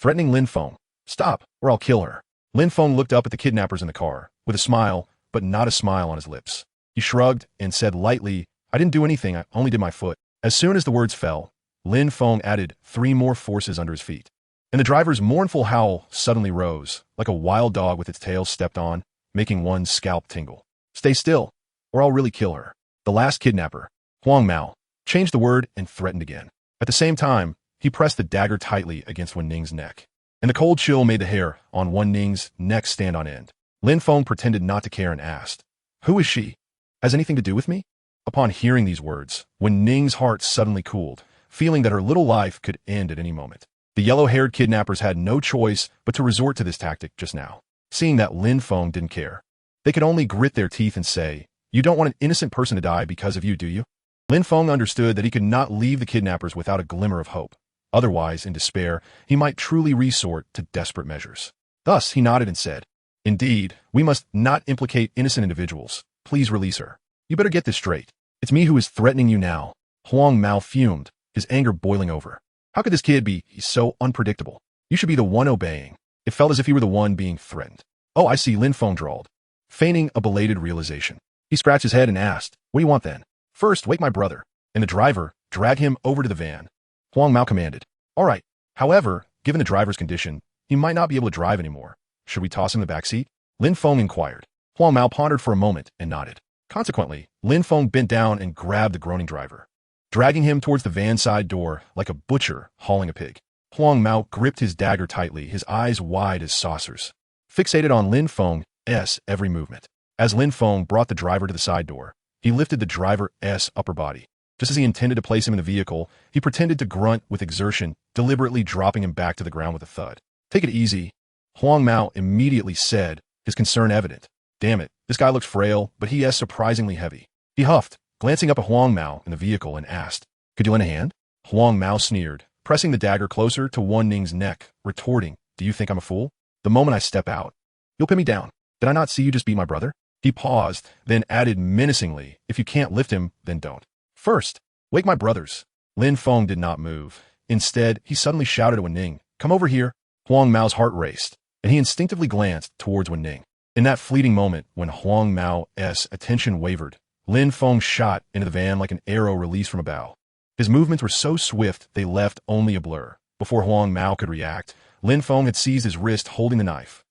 threatening Lin Feng. Stop, or I'll kill her. Lin Feng looked up at the kidnappers in the car, with a smile, but not a smile on his lips. He shrugged and said lightly, I didn't do anything, I only did my foot. As soon as the words fell, Lin Feng added 3 more forces under his feet. And the driver's mournful howl suddenly rose, like a wild dog with its tail stepped on, making one's scalp tingle. Stay still, or I'll really kill her. The last kidnapper, Huang Mao, changed the word and threatened again. At the same time, he pressed the dagger tightly against Wen Ning's neck. And the cold chill made the hair on Wen Ning's neck stand on end. Lin Feng pretended not to care and asked, Who is she? Has anything to do with me? Upon hearing these words, Wen Ning's heart suddenly cooled, feeling that her little life could end at any moment. The yellow-haired kidnappers had no choice but to resort to this tactic just now. Seeing that Lin Feng didn't care, they could only grit their teeth and say, You don't want an innocent person to die because of you, do you? Lin Feng understood that he could not leave the kidnappers without a glimmer of hope. Otherwise, in despair, he might truly resort to desperate measures. Thus, he nodded and said, Indeed, we must not implicate innocent individuals. Please release her. You better get this straight. It's me who is threatening you now. Huang Mao fumed, his anger boiling over. How could this kid be so unpredictable? You should be the one obeying. It felt as if he were the one being threatened. Oh, I see, Lin Feng drawled, feigning a belated realization. He scratched his head and asked, What do you want then? First, wake my brother. And the driver, drag him over to the van. Huang Mao commanded. All right. However, given the driver's condition, he might not be able to drive anymore. Should we toss him in the back seat? Lin Feng inquired. Huang Mao pondered for a moment and nodded. Consequently, Lin Feng bent down and grabbed the groaning driver, dragging him towards the van side door like a butcher hauling a pig. Huang Mao gripped his dagger tightly, his eyes wide as saucers, fixated on Lin Feng's every movement. As Lin Feng brought the driver to the side door, he lifted the driver's upper body. Just as he intended to place him in the vehicle, he pretended to grunt with exertion, deliberately dropping him back to the ground with a thud. Take it easy, Huang Mao immediately said, his concern evident. Damn it, this guy looks frail, but he is surprisingly heavy. He huffed, glancing up at Huang Mao in the vehicle and asked, Could you lend a hand? Huang Mao sneered, pressing the dagger closer to Wen Ning's neck, retorting, Do you think I'm a fool? The moment I step out, you'll pin me down. Did I not see you just beat my brother? He paused, then added menacingly, If you can't lift him, then don't. First, wake my brothers. Lin Feng did not move. Instead, he suddenly shouted at Wen Ning, Come over here. Huang Mao's heart raced, and he instinctively glanced towards Wen Ning. In that fleeting moment, when Huang Mao's attention wavered, Lin Feng shot into the van like an arrow released from a bow. His movements were so swift they left only a blur. Before Huang Mao could react, Lin Feng had seized his wrist holding the knife.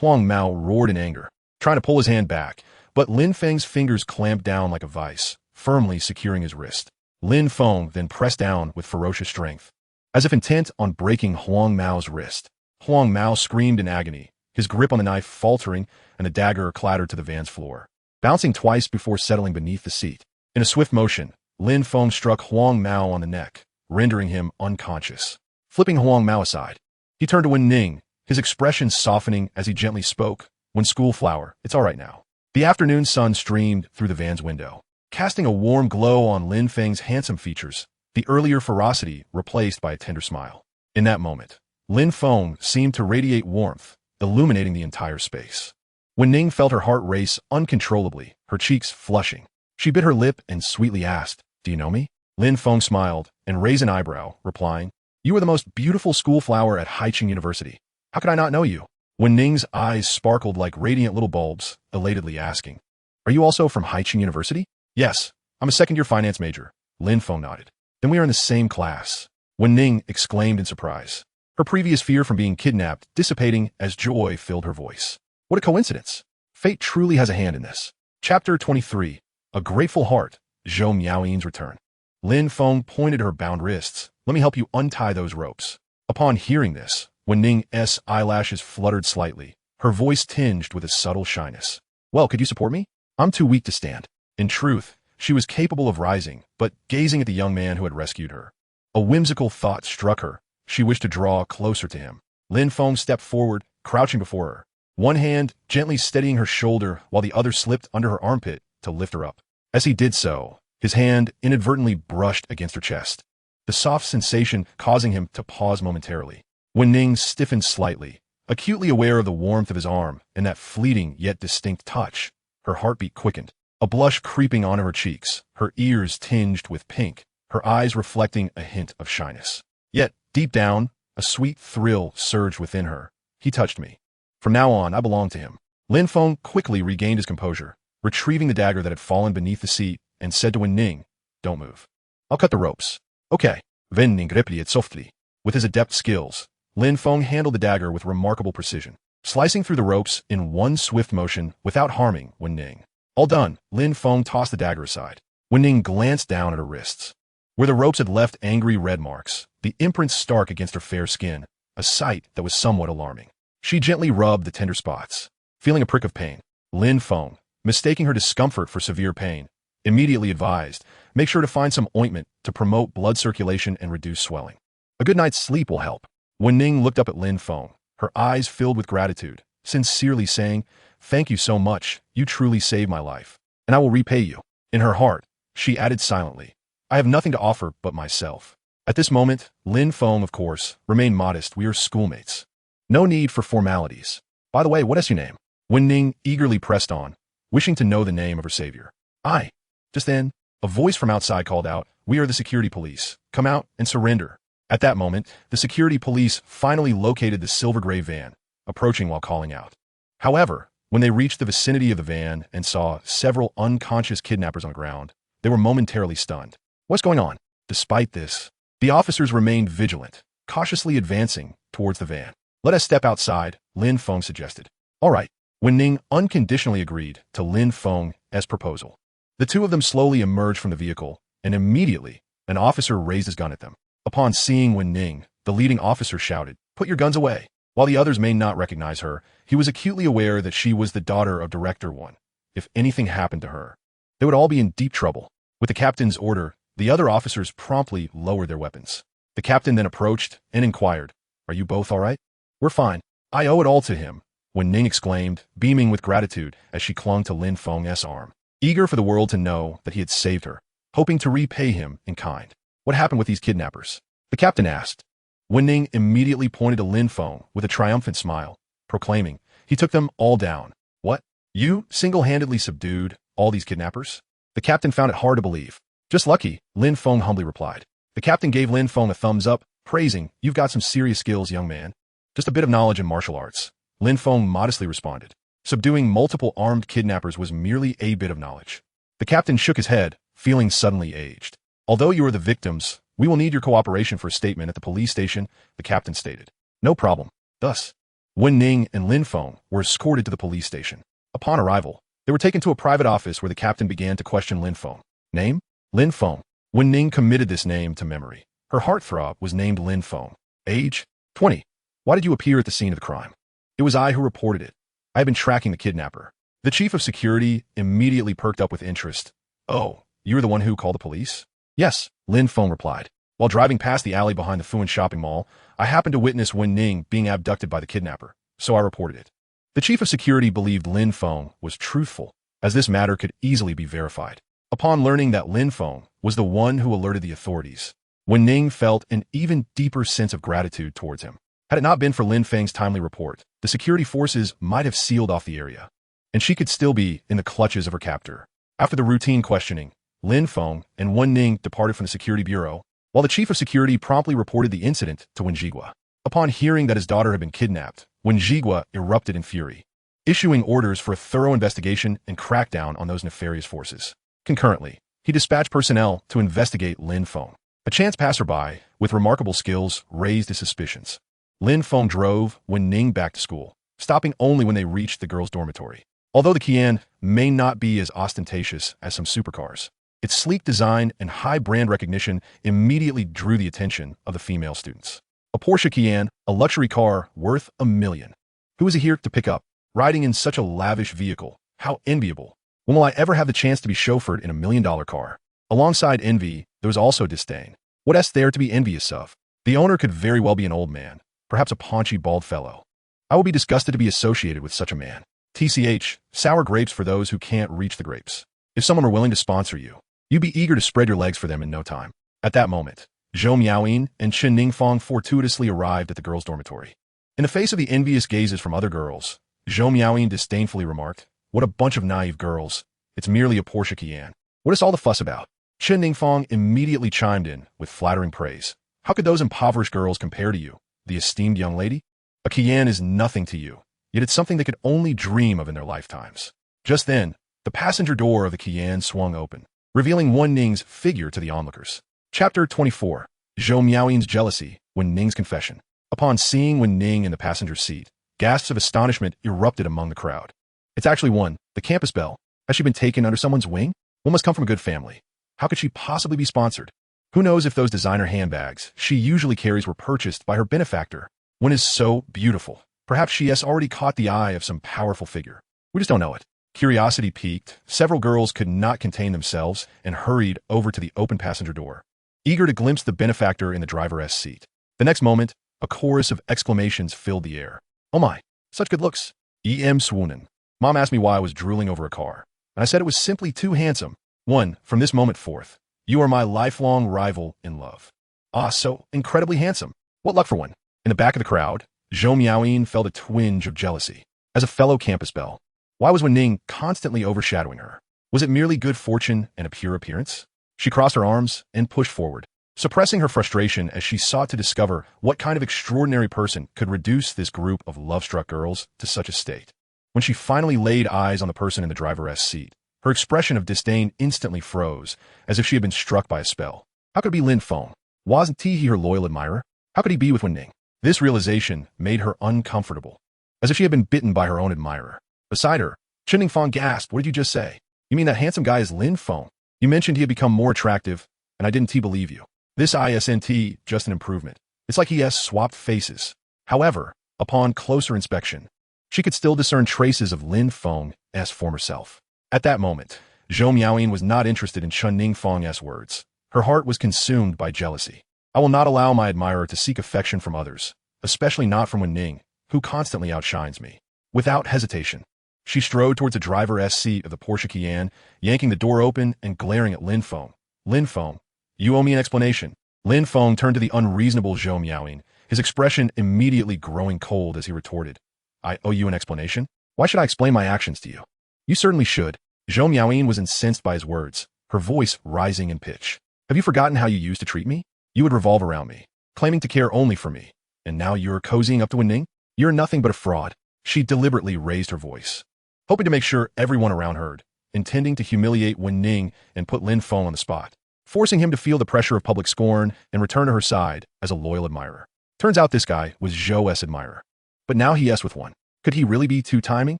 Huang Mao roared in anger, trying to pull his hand back, but Lin Feng's fingers clamped down like a vice, firmly securing his wrist. Lin Feng then pressed down with ferocious strength, as if intent on breaking Huang Mao's wrist. Huang Mao screamed in agony, his grip on the knife faltering, and the dagger clattered to the van's floor, bouncing twice before settling beneath the seat. In a swift motion, Lin Feng struck Huang Mao on the neck, rendering him unconscious. Flipping Huang Mao aside, he turned to Wen Ning, his expression softening as he gently spoke, When schoolflower, it's all right now. The afternoon sun streamed through the van's window, casting a warm glow on Lin Feng's handsome features, the earlier ferocity replaced by a tender smile. In that moment, Lin Feng seemed to radiate warmth, illuminating the entire space. Wen Ning felt her heart race uncontrollably, her cheeks flushing. She bit her lip and sweetly asked, Do you know me? Lin Feng smiled and raised an eyebrow, replying, You are the most beautiful schoolflower at Haicheng University. How could I not know you? Wen Ning's eyes sparkled like radiant little bulbs, elatedly asking, Are you also from Haicheng University? Yes, I'm a second-year finance major. Lin Feng nodded. Then we are in the same class. Wen Ning exclaimed in surprise, her previous fear from being kidnapped dissipating as joy filled her voice. What a coincidence. Fate truly has a hand in this. Chapter 23. A Grateful Heart. Zhou Miaoyin's Return. Lin Feng pointed her bound wrists. Let me help you untie those ropes. Upon hearing this, Wen Ning's eyelashes fluttered slightly, her voice tinged with a subtle shyness. Well, could you support me? I'm too weak to stand. In truth, she was capable of rising, but gazing at the young man who had rescued her, a whimsical thought struck her. She wished to draw closer to him. Lin Feng stepped forward, crouching before her, one hand gently steadying her shoulder while the other slipped under her armpit to lift her up. As he did so, his hand inadvertently brushed against her chest, the soft sensation causing him to pause momentarily. Wen Ning stiffened slightly, acutely aware of the warmth of his arm and that fleeting yet distinct touch. Her heartbeat quickened, a blush creeping onto her cheeks, her ears tinged with pink, her eyes reflecting a hint of shyness. Yet, deep down, A sweet thrill surged within her. He touched me. From now on, I belonged to him. Lin Feng quickly regained his composure, retrieving the dagger that had fallen beneath the seat, and said to Wen Ning, "Don't move. I'll cut the ropes." "Okay." Wen Ning gripped it softly. With his adept skills, Lin Feng handled the dagger with remarkable precision, slicing through the ropes in one swift motion without harming Wen Ning. All done, Lin Feng tossed the dagger aside. Wen Ning glanced down at her wrists. Where the ropes had left angry red marks, the imprints stark against her fair skin, a sight that was somewhat alarming. She gently rubbed the tender spots. Feeling a prick of pain, Lin Feng, mistaking her discomfort for severe pain, immediately advised, make sure to find some ointment to promote blood circulation and reduce swelling. A good night's sleep will help. Wen Ning looked up at Lin Feng, her eyes filled with gratitude, sincerely saying, "Thank you so much, you truly saved my life, and I will repay you." In her heart, she added silently, "I have nothing to offer but myself." At this moment, Lin Feng, of course, remained modest. "We are schoolmates. No need for formalities. By the way, what is your name?" Wen Ning eagerly pressed on, wishing to know the name of her savior. "I." Just then, a voice from outside called out, "We are the security police. Come out and surrender." At that moment, the security police finally located the silver gray van, approaching while calling out. However, when they reached the vicinity of the van and saw several unconscious kidnappers on the ground, they were momentarily stunned. What's going on? Despite this, the officers remained vigilant, cautiously advancing towards the van. "Let us step outside," Lin Feng suggested. "All right." Wen Ning unconditionally agreed to Lin Feng's proposal. The two of them slowly emerged from the vehicle, and immediately, an officer raised his gun at them. Upon seeing Wen Ning, the leading officer shouted, "Put your guns away." While the others may not recognize her, he was acutely aware that she was the daughter of Director One. If anything happened to her, they would all be in deep trouble. With the captain's order, the other officers promptly lowered their weapons. The captain then approached and inquired, "Are you both all right?" "We're fine. I owe it all to him," Wen Ning exclaimed, beaming with gratitude as she clung to Lin Feng's arm, eager for the world to know that he had saved her, hoping to repay him in kind. "What happened with these kidnappers?" the captain asked. Wen Ning immediately pointed to Lin Feng with a triumphant smile, proclaiming, "He took them all down." "What? You single-handedly subdued all these kidnappers?" The captain found it hard to believe. "Just lucky," Lin Feng humbly replied. The captain gave Lin Feng a thumbs up, praising, "You've got some serious skills, young man." "Just a bit of knowledge in martial arts," Lin Feng modestly responded. Subduing multiple armed kidnappers was merely a bit of knowledge. The captain shook his head, feeling suddenly aged. "Although you are the victims, we will need your cooperation for a statement at the police station," the captain stated. "No problem." Thus, Wen Ning and Lin Feng were escorted to the police station. Upon arrival, they were taken to a private office where the captain began to question Lin Feng. Name? Lin Feng. Wen Ning committed this name to memory. Her heartthrob was named Lin Feng. Age? 20. Why did you appear at the scene of the crime? It was I who reported it. I have been tracking the kidnapper. The chief of security immediately perked up with interest. "Oh, you were the one who called the police?" "Yes," Lin Feng replied. "While driving past the alley behind the Fuan shopping mall, I happened to witness Wen Ning being abducted by the kidnapper, so I reported it." The chief of security believed Lin Feng was truthful, as this matter could easily be verified. Upon learning that Lin Feng was the one who alerted the authorities, Wen Ning felt an even deeper sense of gratitude towards him. Had it not been for Lin Feng's timely report, the security forces might have sealed off the area, and she could still be in the clutches of her captor. After the routine questioning, Lin Feng and Wen Ning departed from the security bureau, while the chief of security promptly reported the incident to Wen Jigua. Upon hearing that his daughter had been kidnapped, Wen Jigua erupted in fury, issuing orders for a thorough investigation and crackdown on those nefarious forces. Concurrently, he dispatched personnel to investigate Lin Feng. A chance passerby with remarkable skills raised his suspicions. Lin Feng drove Wen Ning back to school, stopping only when they reached the girls' dormitory. Although the Qian may not be as ostentatious as some supercars, its sleek design and high brand recognition immediately drew the attention of the female students. A Porsche Qian, a luxury car worth $1 million. Who is he here to pick up? Riding in such a lavish vehicle, how enviable. When will I ever have the chance to be chauffeured in $1 million car? Alongside envy, there was also disdain. What is there to be envious of? The owner could very well be an old man, perhaps a paunchy bald fellow. I will be disgusted to be associated with such a man. TCH, sour grapes for those who can't reach the grapes. If someone were willing to sponsor you, you'd be eager to spread your legs for them in no time. At that moment, Zhou Miaoyin and Chen Ningfang fortuitously arrived at the girls' dormitory. In the face of the envious gazes from other girls, Zhou Miaoyin disdainfully remarked, "What a bunch of naive girls. It's merely a Porsche Qian. What is all the fuss about?" Chen Ningfang immediately chimed in with flattering praise. "How could those impoverished girls compare to you? the esteemed young lady? A Qian is nothing to you, yet it's something they could only dream of in their lifetimes. Just then, the passenger door of the Qian swung open, revealing Wen Ning's figure to the onlookers. Chapter 24. Zhou Miaoyin's jealousy, Wen Ning's confession. Upon seeing Wen Ning in the passenger seat, gasps of astonishment erupted among the crowd. It's actually Wen, the campus belle. Has she been taken under someone's wing? One must come from a good family. How could she possibly be sponsored? Who knows if those designer handbags she usually carries were purchased by her benefactor? Wen is so beautiful. Perhaps she has already caught the eye of some powerful figure. We just don't know it. Curiosity piqued, several girls could not contain themselves and hurried over to the open passenger door, eager to glimpse the benefactor in the driver's seat. The next moment, a chorus of exclamations filled the air. Oh my, such good looks. Swoonin. Mom asked me why I was drooling over a car, and I said it was simply too handsome. One, from this moment forth, you are my lifelong rival in love. Ah, so incredibly handsome. What luck for one. In the back of the crowd, Zhou Miaoyin felt a twinge of jealousy. As a fellow campus belle, why was Wen Ning constantly overshadowing her? Was it merely good fortune and a pure appearance? She crossed her arms and pushed forward, suppressing her frustration as she sought to discover what kind of extraordinary person could reduce this group of love-struck girls to such a state. When she finally laid eyes on the person in the driver's seat, her expression of disdain instantly froze, as if she had been struck by a spell. How could it be Lin Feng? Wasn't he her loyal admirer? How could he be with Wen Ning? This realization made her uncomfortable, as if she had been bitten by her own admirer. Beside her, Chen Feng gasped, "What did you just say? You mean that handsome guy is Lin Feng? You mentioned he had become more attractive, and I didn't believe you. This isn't just an improvement. It's like he has swapped faces." However, upon closer inspection, she could still discern traces of Lin Feng's former self. At that moment, Zhou Miaoyin was not interested in Chen Feng's words. Her heart was consumed by jealousy. I will not allow my admirer to seek affection from others, especially not from Wen Ning, who constantly outshines me. Without hesitation, she strode towards the driver's seat of the Porsche Qian, yanking the door open and glaring at Lin Feng. "Lin Feng, you owe me an explanation." Lin Feng turned to the unreasonable Zhou Miaoyin, his expression immediately growing cold as he retorted, "I owe you an explanation? Why should I explain my actions to you?" "You certainly should." Zhou Miaoyin was incensed by his words, her voice rising in pitch. "Have you forgotten how you used to treat me? You would revolve around me, claiming to care only for me, and now you're cozying up to Wen Ning? You're nothing but a fraud." She deliberately raised her voice, hoping to make sure everyone around heard, intending to humiliate Wen Ning and put Lin Feng on the spot, forcing him to feel the pressure of public scorn and return to her side as a loyal admirer. Turns out this guy was Zhou's admirer. But now he with one. Could he really be two-timing?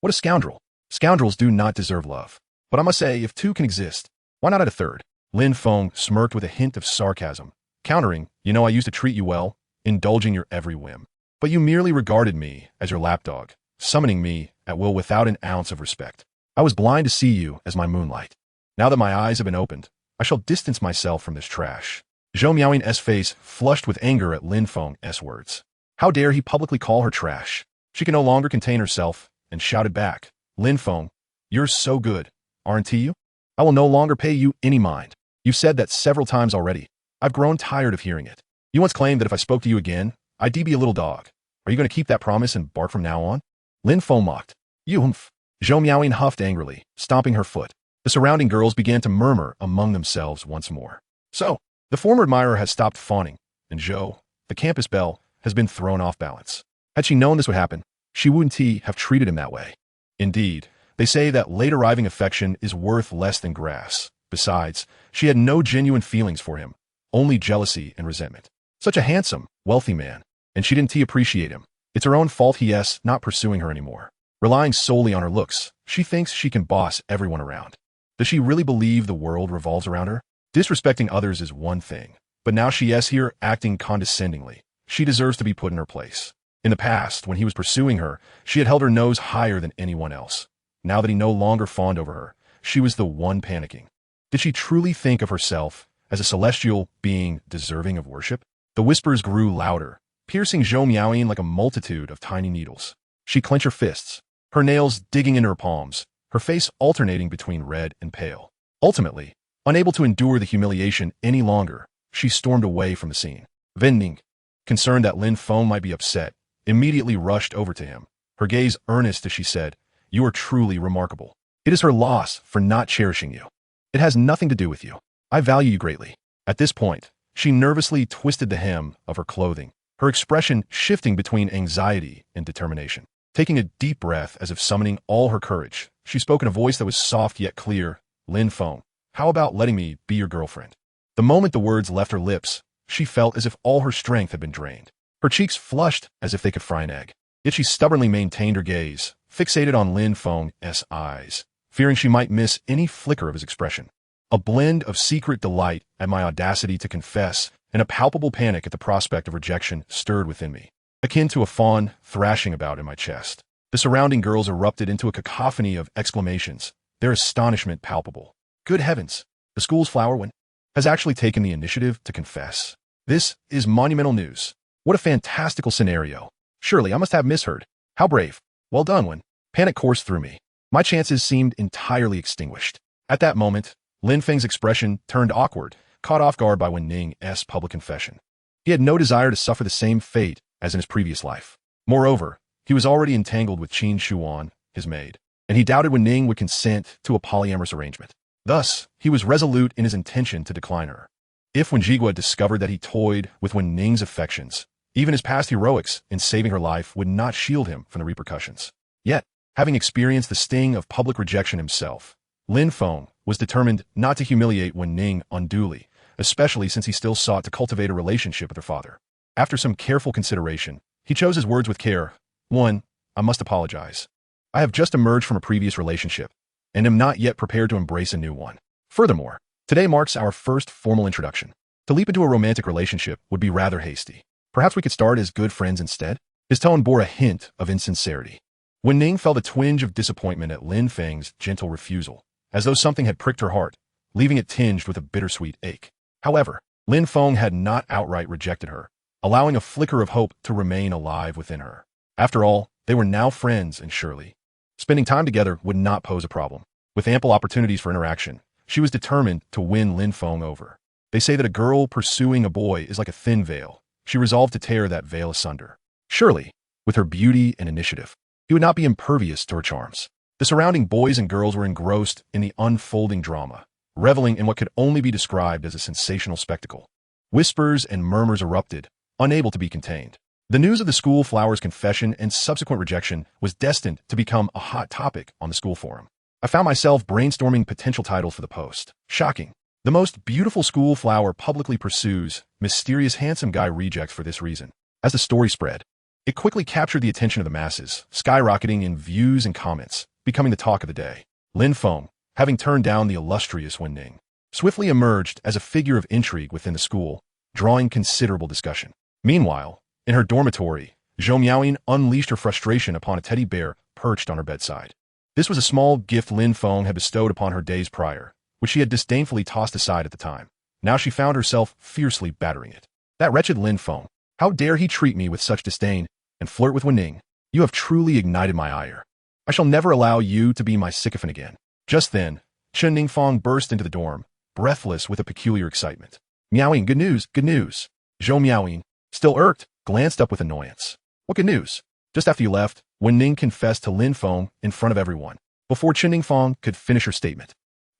What a scoundrel. Scoundrels do not deserve love. But I must say, if two can exist, why not add a third? Lin Feng smirked with a hint of sarcasm, countering, I used to treat you well, indulging your every whim. But you merely regarded me as your lapdog, summoning me at will without an ounce of respect. I was blind to see you as my moonlight. Now that my eyes have been opened, I shall distance myself from this trash. Zhou Miaoyin's face flushed with anger at Lin Feng's words. How dare he publicly call her trash? She could no longer contain herself and shouted back, "Lin Feng, you're so good, aren't you? I will no longer pay you any mind. You've said that several times already. I've grown tired of hearing it. You once claimed that if I spoke to you again, I'd be a little dog. Are you going to keep that promise and bark from now on?" Lin Feng mocked. "You humph." Zhou Miaoyin huffed angrily, stomping her foot. The surrounding girls began to murmur among themselves once more. So, the former admirer has stopped fawning, and Zhou, the campus belle, has been thrown off balance. Had she known this would happen, she wouldn't have treated him that way. Indeed, they say that late-arriving affection is worth less than grass. Besides, she had no genuine feelings for him, only jealousy and resentment. Such a handsome, wealthy man, and she didn't appreciate him. It's her own fault he's not pursuing her anymore. Relying solely on her looks, she thinks she can boss everyone around. Does she really believe the world revolves around her? Disrespecting others is one thing, but now she is here acting condescendingly. She deserves to be put in her place. In the past, when he was pursuing her, she had held her nose higher than anyone else. Now that he no longer fawned over her, she was the one panicking. Did she truly think of herself as a celestial being deserving of worship? The whispers grew louder, piercing Zhou Miaoyin like a multitude of tiny needles. She clenched her fists, her nails digging into her palms, her face alternating between red and pale. Ultimately, unable to endure the humiliation any longer, she stormed away from the scene. Wen Ning, concerned that Lin Feng might be upset, immediately rushed over to him, her gaze earnest as she said, "You are truly remarkable. It is her loss for not cherishing you. It has nothing to do with you. I value you greatly." At this point, she nervously twisted the hem of her clothing, her expression shifting between anxiety and determination. Taking a deep breath as if summoning all her courage, she spoke in a voice that was soft yet clear. Lin Feng, how about letting me be your girlfriend? The moment the words left her lips, she felt as if all her strength had been drained. Her cheeks flushed as if they could fry an egg. Yet she stubbornly maintained her gaze, fixated on Lin Feng's eyes, fearing she might miss any flicker of his expression. A blend of secret delight at my audacity to confess and a palpable panic at the prospect of rejection stirred within me, akin to a fawn thrashing about in my chest. The surrounding girls erupted into a cacophony of exclamations, their astonishment palpable. Good heavens, the school's flower one has actually taken the initiative to confess. This is monumental news. What a fantastical scenario. Surely I must have misheard. How brave. Well done, Wen. Panic coursed through me. My chances seemed entirely extinguished. At that moment, Lin Feng's expression turned awkward, caught off guard by Wen Ning's public confession. He had no desire to suffer the same fate as in his previous life. Moreover, he was already entangled with Qin Shuan, his maid, and he doubted Wen Ning would consent to a polyamorous arrangement. Thus, he was resolute in his intention to decline her. If Wen Jigua discovered that he toyed with Wen Ning's affections, even his past heroics in saving her life would not shield him from the repercussions. Yet, having experienced the sting of public rejection himself, Lin Feng was determined not to humiliate Wen Ning unduly, especially since he still sought to cultivate a relationship with her father. After some careful consideration, he chose his words with care. 1. I must apologize. I have just emerged from a previous relationship, and am not yet prepared to embrace a new one. Furthermore, today marks our first formal introduction. To leap into a romantic relationship would be rather hasty. Perhaps we could start as good friends instead? His tone bore a hint of insincerity. Wen Ning felt a twinge of disappointment at Lin Feng's gentle refusal, as though something had pricked her heart, leaving it tinged with a bittersweet ache. However, Lin Feng had not outright rejected her, allowing a flicker of hope to remain alive within her. After all, they were now friends, and surely spending time together would not pose a problem. With ample opportunities for interaction, she was determined to win Lin Feng over. They say that a girl pursuing a boy is like a thin veil. She resolved to tear that veil asunder. Surely, with her beauty and initiative, he would not be impervious to her charms. The surrounding boys and girls were engrossed in the unfolding drama, reveling in what could only be described as a sensational spectacle. Whispers and murmurs erupted, unable to be contained. The news of the school flower's confession and subsequent rejection was destined to become a hot topic on the school forum. I found myself brainstorming potential titles for the post. Shocking. The most beautiful school flower publicly pursues, mysterious handsome guy rejects for this reason. As the story spread, it quickly captured the attention of the masses, skyrocketing in views and comments, becoming the talk of the day. Lin Feng, having turned down the illustrious Wen Ning, swiftly emerged as a figure of intrigue within the school, drawing considerable discussion. Meanwhile, in her dormitory, Zhou Miaoyin unleashed her frustration upon a teddy bear perched on her bedside. This was a small gift Lin Feng had bestowed upon her days prior, which she had disdainfully tossed aside at the time. Now she found herself fiercely battering it. That wretched Lin Feng, how dare he treat me with such disdain and flirt with Wen Ning? You have truly ignited my ire. I shall never allow you to be my sycophant again. Just then, Chen Ningfang burst into the dorm, breathless with a peculiar excitement. Miaoyin, good news, good news. Zhou Miaoyin, still irked, glanced up with annoyance. What good news? Just after you left, Wen Ning confessed to Lin Feng in front of everyone, before Chen Ningfang could finish her statement.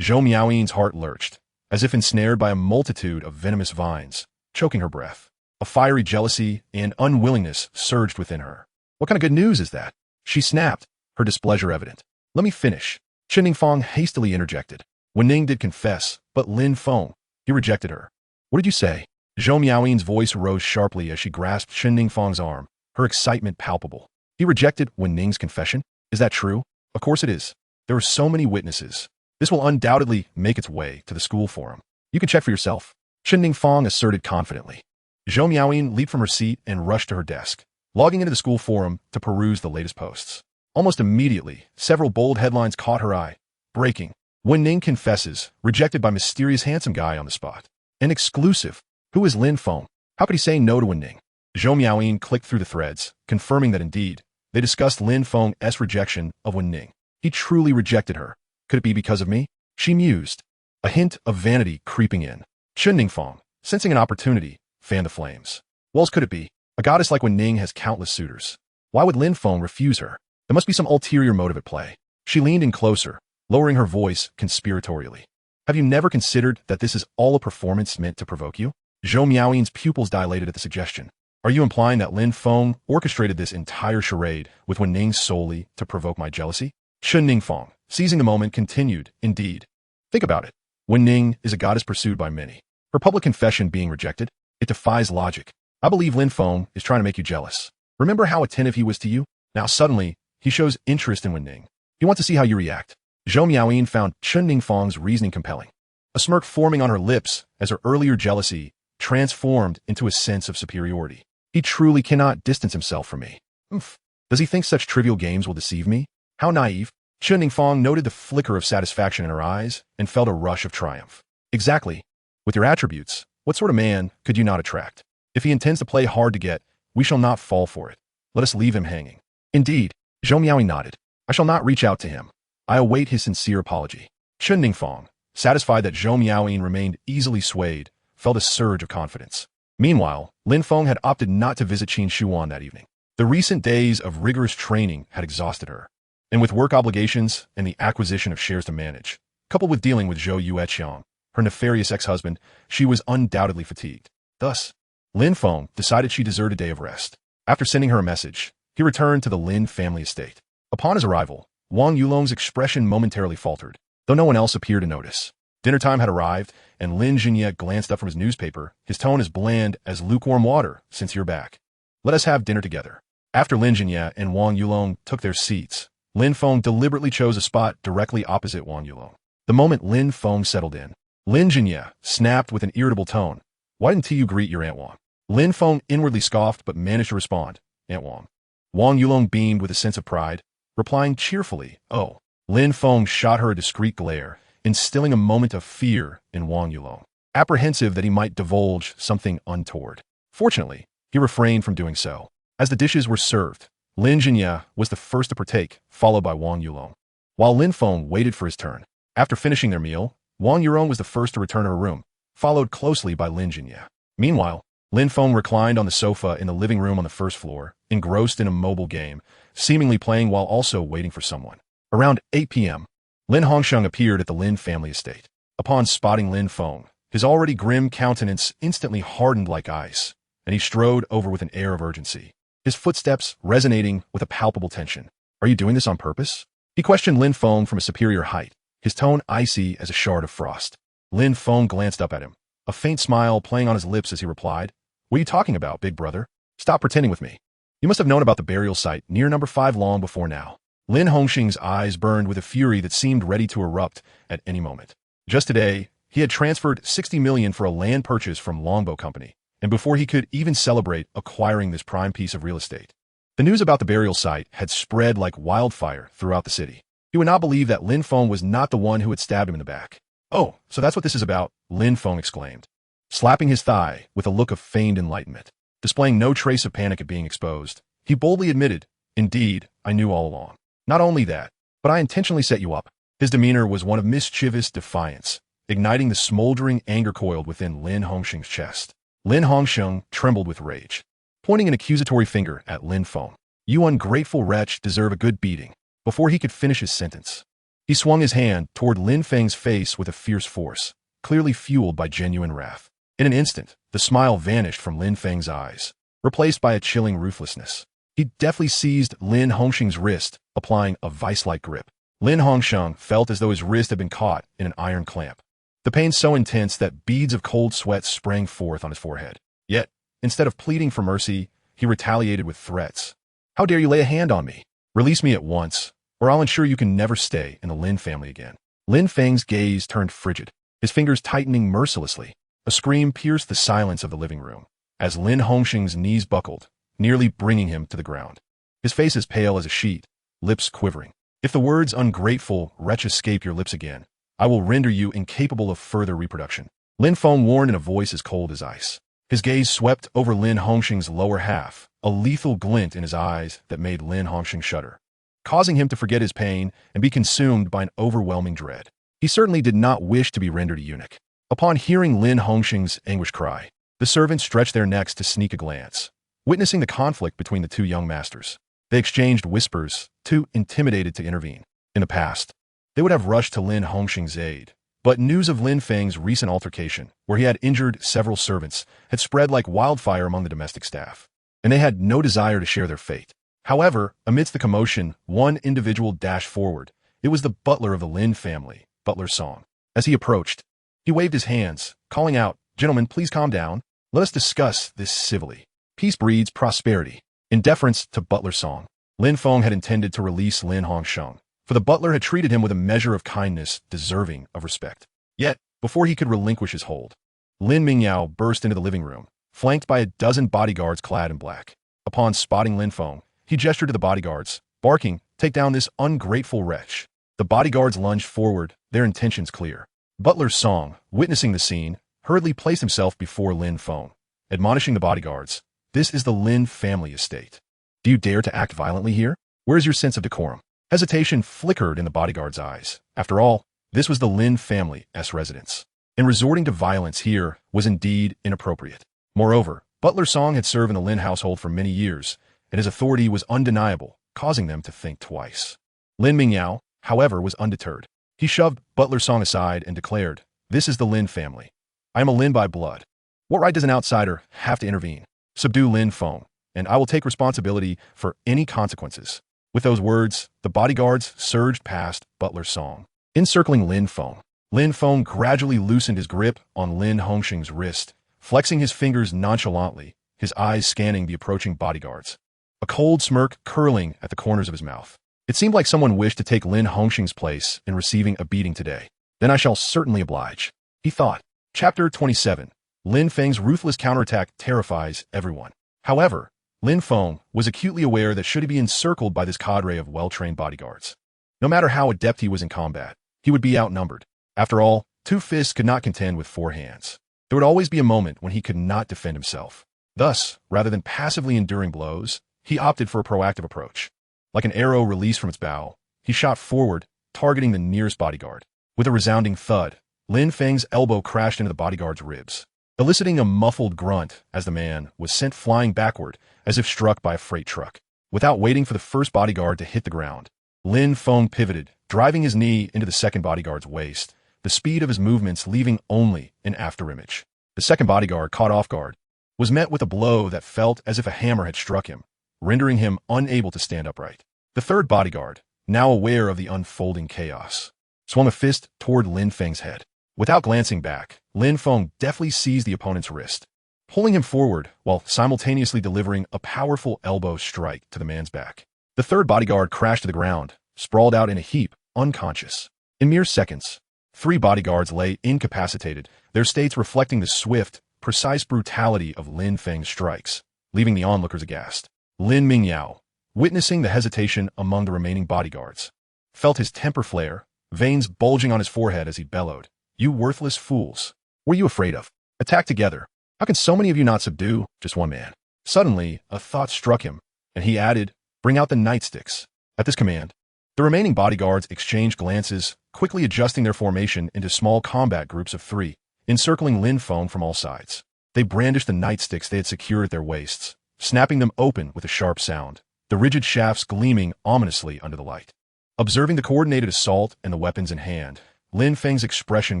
Zhou Miaoyin's heart lurched, as if ensnared by a multitude of venomous vines, choking her breath. A fiery jealousy and unwillingness surged within her. What kind of good news is that? She snapped, her displeasure evident. Let me finish. Chen Ningfang hastily interjected. Wen Ning did confess, but Lin Feng, he rejected her. What did you say? Zhou Miaoyin's voice rose sharply as she grasped Chen Ningfang's arm, her excitement palpable. He rejected Wen Ning's confession? Is that true? Of course it is. There are so many witnesses. This will undoubtedly make its way to the school forum. You can check for yourself. Chen Ningfang asserted confidently. Zhou Miaoyin leaped from her seat and rushed to her desk, logging into the school forum to peruse the latest posts. Almost immediately, several bold headlines caught her eye. Breaking. Wen Ning confesses, rejected by mysterious handsome guy on the spot. An exclusive. Who is Lin Feng? How could he say no to Wen Ning? Zhou Miaoyin clicked through the threads, confirming that indeed, they discussed Lin Feng's rejection of Wen Ning. He truly rejected her. Could it be because of me? She mused, a hint of vanity creeping in. Chen Ningfang, sensing an opportunity, fanned the flames. What else could it be? A goddess like Wen Ning has countless suitors. Why would Lin Feng refuse her? There must be some ulterior motive at play. She leaned in closer, lowering her voice conspiratorially. Have you never considered that this is all a performance meant to provoke you? Zhou Miaoyin's pupils dilated at the suggestion. Are you implying that Lin Feng orchestrated this entire charade with Wen Ning solely to provoke my jealousy? Ning Feng, seizing the moment, continued, indeed. Think about it. Wen Ning is a goddess pursued by many. Her public confession being rejected, it defies logic. I believe Lin Feng is trying to make you jealous. Remember how attentive he was to you? Now suddenly, he shows interest in Wen Ning. He wants to see how you react. Zhou Miaoyin found Ning Feng's reasoning compelling. A smirk forming on her lips as her earlier jealousy transformed into a sense of superiority. He truly cannot distance himself from me. Oof. Does he think such trivial games will deceive me? How naive. Ning Feng noted the flicker of satisfaction in her eyes and felt a rush of triumph. Exactly. With your attributes, what sort of man could you not attract? If he intends to play hard to get, we shall not fall for it. Let us leave him hanging. Indeed, Zhou Miaoyin nodded. I shall not reach out to him. I await his sincere apology. Ning Feng, satisfied that Zhou Miaoyin remained easily swayed, felt a surge of confidence. Meanwhile, Lin Feng had opted not to visit Qin Shuan that evening. The recent days of rigorous training had exhausted her. And with work obligations and the acquisition of shares to manage, coupled with dealing with Zhou Yueqiang, her nefarious ex-husband, she was undoubtedly fatigued. Thus, Lin Feng decided she deserved a day of rest. After sending her a message, he returned to the Lin family estate. Upon his arrival, Wang Yulong's expression momentarily faltered, though no one else appeared to notice. Dinner time had arrived, and Lin Jinye glanced up from his newspaper, his tone as bland as lukewarm water. Since you're back, let us have dinner together. After Lin Jinye and Wang Yulong took their seats, Lin Feng deliberately chose a spot directly opposite Wang Yulong. The moment Lin Feng settled in, Lin Jinye snapped with an irritable tone, "Why didn't you greet your Aunt Wang?" Lin Feng inwardly scoffed but managed to respond, "Aunt Wang." Wang Yulong beamed with a sense of pride, replying cheerfully, "Oh." Lin Feng shot her a discreet glare, instilling a moment of fear in Wang Yulong, apprehensive that he might divulge something untoward. Fortunately, he refrained from doing so. As the dishes were served, Lin Jinye was the first to partake, followed by Wang Yulong. While Lin Feng waited for his turn, after finishing their meal, Wang Yulong was the first to return to her room, followed closely by Lin Jinye. Meanwhile, Lin Feng reclined on the sofa in the living room on the first floor, engrossed in a mobile game, seemingly playing while also waiting for someone. Around 8 p.m., Lin Hongsheng appeared at the Lin family estate. Upon spotting Lin Feng, his already grim countenance instantly hardened like ice, and he strode over with an air of urgency, his footsteps resonating with a palpable tension. "Are you doing this on purpose?" He questioned Lin Feng from a superior height, his tone icy as a shard of frost. Lin Feng glanced up at him, a faint smile playing on his lips as he replied, "What are you talking about, big brother? Stop pretending with me. You must have known about the burial site near number 5 long before now." Lin Hongxing's eyes burned with a fury that seemed ready to erupt at any moment. Just today, he had transferred 60 million for a land purchase from Longbow Company, and before he could even celebrate acquiring this prime piece of real estate, the news about the burial site had spread like wildfire throughout the city. He would not believe that Lin Feng was not the one who had stabbed him in the back. "Oh, so that's what this is about," Lin Feng exclaimed, slapping his thigh with a look of feigned enlightenment. Displaying no trace of panic at being exposed, he boldly admitted, "Indeed, I knew all along. Not only that, but I intentionally set you up." His demeanor was one of mischievous defiance, igniting the smoldering anger coiled within Lin Hongxing's chest. Lin Hongxing trembled with rage, pointing an accusatory finger at Lin Feng. "You ungrateful wretch deserve a good beating." Before he could finish his sentence, he swung his hand toward Lin Feng's face with a fierce force, clearly fueled by genuine wrath. In an instant, the smile vanished from Lin Feng's eyes, replaced by a chilling ruthlessness. He deftly seized Lin Hongxing's wrist, applying a vice-like grip. Lin Hongxing felt as though his wrist had been caught in an iron clamp, the pain so intense that beads of cold sweat sprang forth on his forehead. Yet, instead of pleading for mercy, he retaliated with threats. "How dare you lay a hand on me? Release me at once, or I'll ensure you can never stay in the Lin family again." Lin Feng's gaze turned frigid, his fingers tightening mercilessly. A scream pierced the silence of the living room, as Lin Hongxing's knees buckled, nearly bringing him to the ground. His face as pale as a sheet, lips quivering. "If the words ungrateful wretch escape your lips again, I will render you incapable of further reproduction." Lin Feng warned in a voice as cold as ice. His gaze swept over Lin Hongxing's lower half, a lethal glint in his eyes that made Lin Hongxing shudder, causing him to forget his pain and be consumed by an overwhelming dread. He certainly did not wish to be rendered a eunuch. Upon hearing Lin Hongxing's anguished cry, the servants stretched their necks to sneak a glance, witnessing the conflict between the two young masters. They exchanged whispers, too intimidated to intervene. In the past, they would have rushed to Lin Hongxing's aid, but news of Lin Feng's recent altercation, where he had injured several servants, had spread like wildfire among the domestic staff. and they had no desire to share their fate. However, amidst the commotion, one individual dashed forward. It was the butler of the Lin family, Butler Song. As he approached, he waved his hands, calling out, "Gentlemen, please calm down. Let us discuss this civilly. Peace breeds prosperity." In deference to Butler Song, Lin Feng had intended to release Lin Hongsheng, for the butler had treated him with a measure of kindness deserving of respect. Yet, before he could relinquish his hold, Lin Mingyao burst into the living room, flanked by a dozen bodyguards clad in black. Upon spotting Lin Feng, he gestured to the bodyguards, barking, "Take down this ungrateful wretch." The bodyguards lunged forward, their intentions clear. Butler Song, witnessing the scene, hurriedly placed himself before Lin Feng, admonishing the bodyguards, "This is the Lin family estate. Do you dare to act violently here? Where is your sense of decorum?" Hesitation flickered in the bodyguard's eyes. After all, this was the Lin family's residence, and resorting to violence here was indeed inappropriate. Moreover, Butler Song had served in the Lin household for many years, and his authority was undeniable, causing them to think twice. Lin Mingyao, however, was undeterred. He shoved Butler Song aside and declared, "This is the Lin family. I am a Lin by blood. What right does an outsider have to intervene? Subdue Lin Feng, and I will take responsibility for any consequences." With those words, the bodyguards surged past Butler Song. Encircling Lin Feng gradually loosened his grip on Lin Hongsheng's wrist, flexing his fingers nonchalantly, his eyes scanning the approaching bodyguards, a cold smirk curling at the corners of his mouth. It seemed like someone wished to take Lin Hongsheng's place in receiving a beating today. Then I shall certainly oblige, he thought. Chapter 27. Lin Feng's ruthless counterattack terrifies everyone. However, Lin Feng was acutely aware that should he be encircled by this cadre of well-trained bodyguards, no matter how adept he was in combat, he would be outnumbered. After all, 2 fists could not contend with 4 hands. There would always be a moment when he could not defend himself. Thus, rather than passively enduring blows, he opted for a proactive approach. Like an arrow released from its bow, he shot forward, targeting the nearest bodyguard. With a resounding thud, Lin Feng's elbow crashed into the bodyguard's ribs, eliciting a muffled grunt as the man was sent flying backward as if struck by a freight truck. Without waiting for the first bodyguard to hit the ground, Lin Feng pivoted, driving his knee into the second bodyguard's waist, the speed of his movements leaving only an afterimage. The second bodyguard, caught off guard, was met with a blow that felt as if a hammer had struck him, rendering him unable to stand upright. The third bodyguard, now aware of the unfolding chaos, swung a fist toward Lin Feng's head. Without glancing back, Lin Feng deftly seized the opponent's wrist, pulling him forward while simultaneously delivering a powerful elbow strike to the man's back. The third bodyguard crashed to the ground, sprawled out in a heap, unconscious. In mere seconds, 3 bodyguards lay incapacitated, their states reflecting the swift, precise brutality of Lin Feng's strikes, leaving the onlookers aghast. Lin Mingyao, witnessing the hesitation among the remaining bodyguards, felt his temper flare, veins bulging on his forehead as he bellowed, "You worthless fools! What are you afraid of? Attack together! How can so many of you not subdue just one man?" Suddenly, a thought struck him, and he added, "Bring out the nightsticks." At this command, the remaining bodyguards exchanged glances, quickly adjusting their formation into small combat groups of 3, encircling Lin Feng from all sides. They brandished the nightsticks they had secured at their waists, snapping them open with a sharp sound, the rigid shafts gleaming ominously under the light. Observing the coordinated assault and the weapons in hand, Lin Feng's expression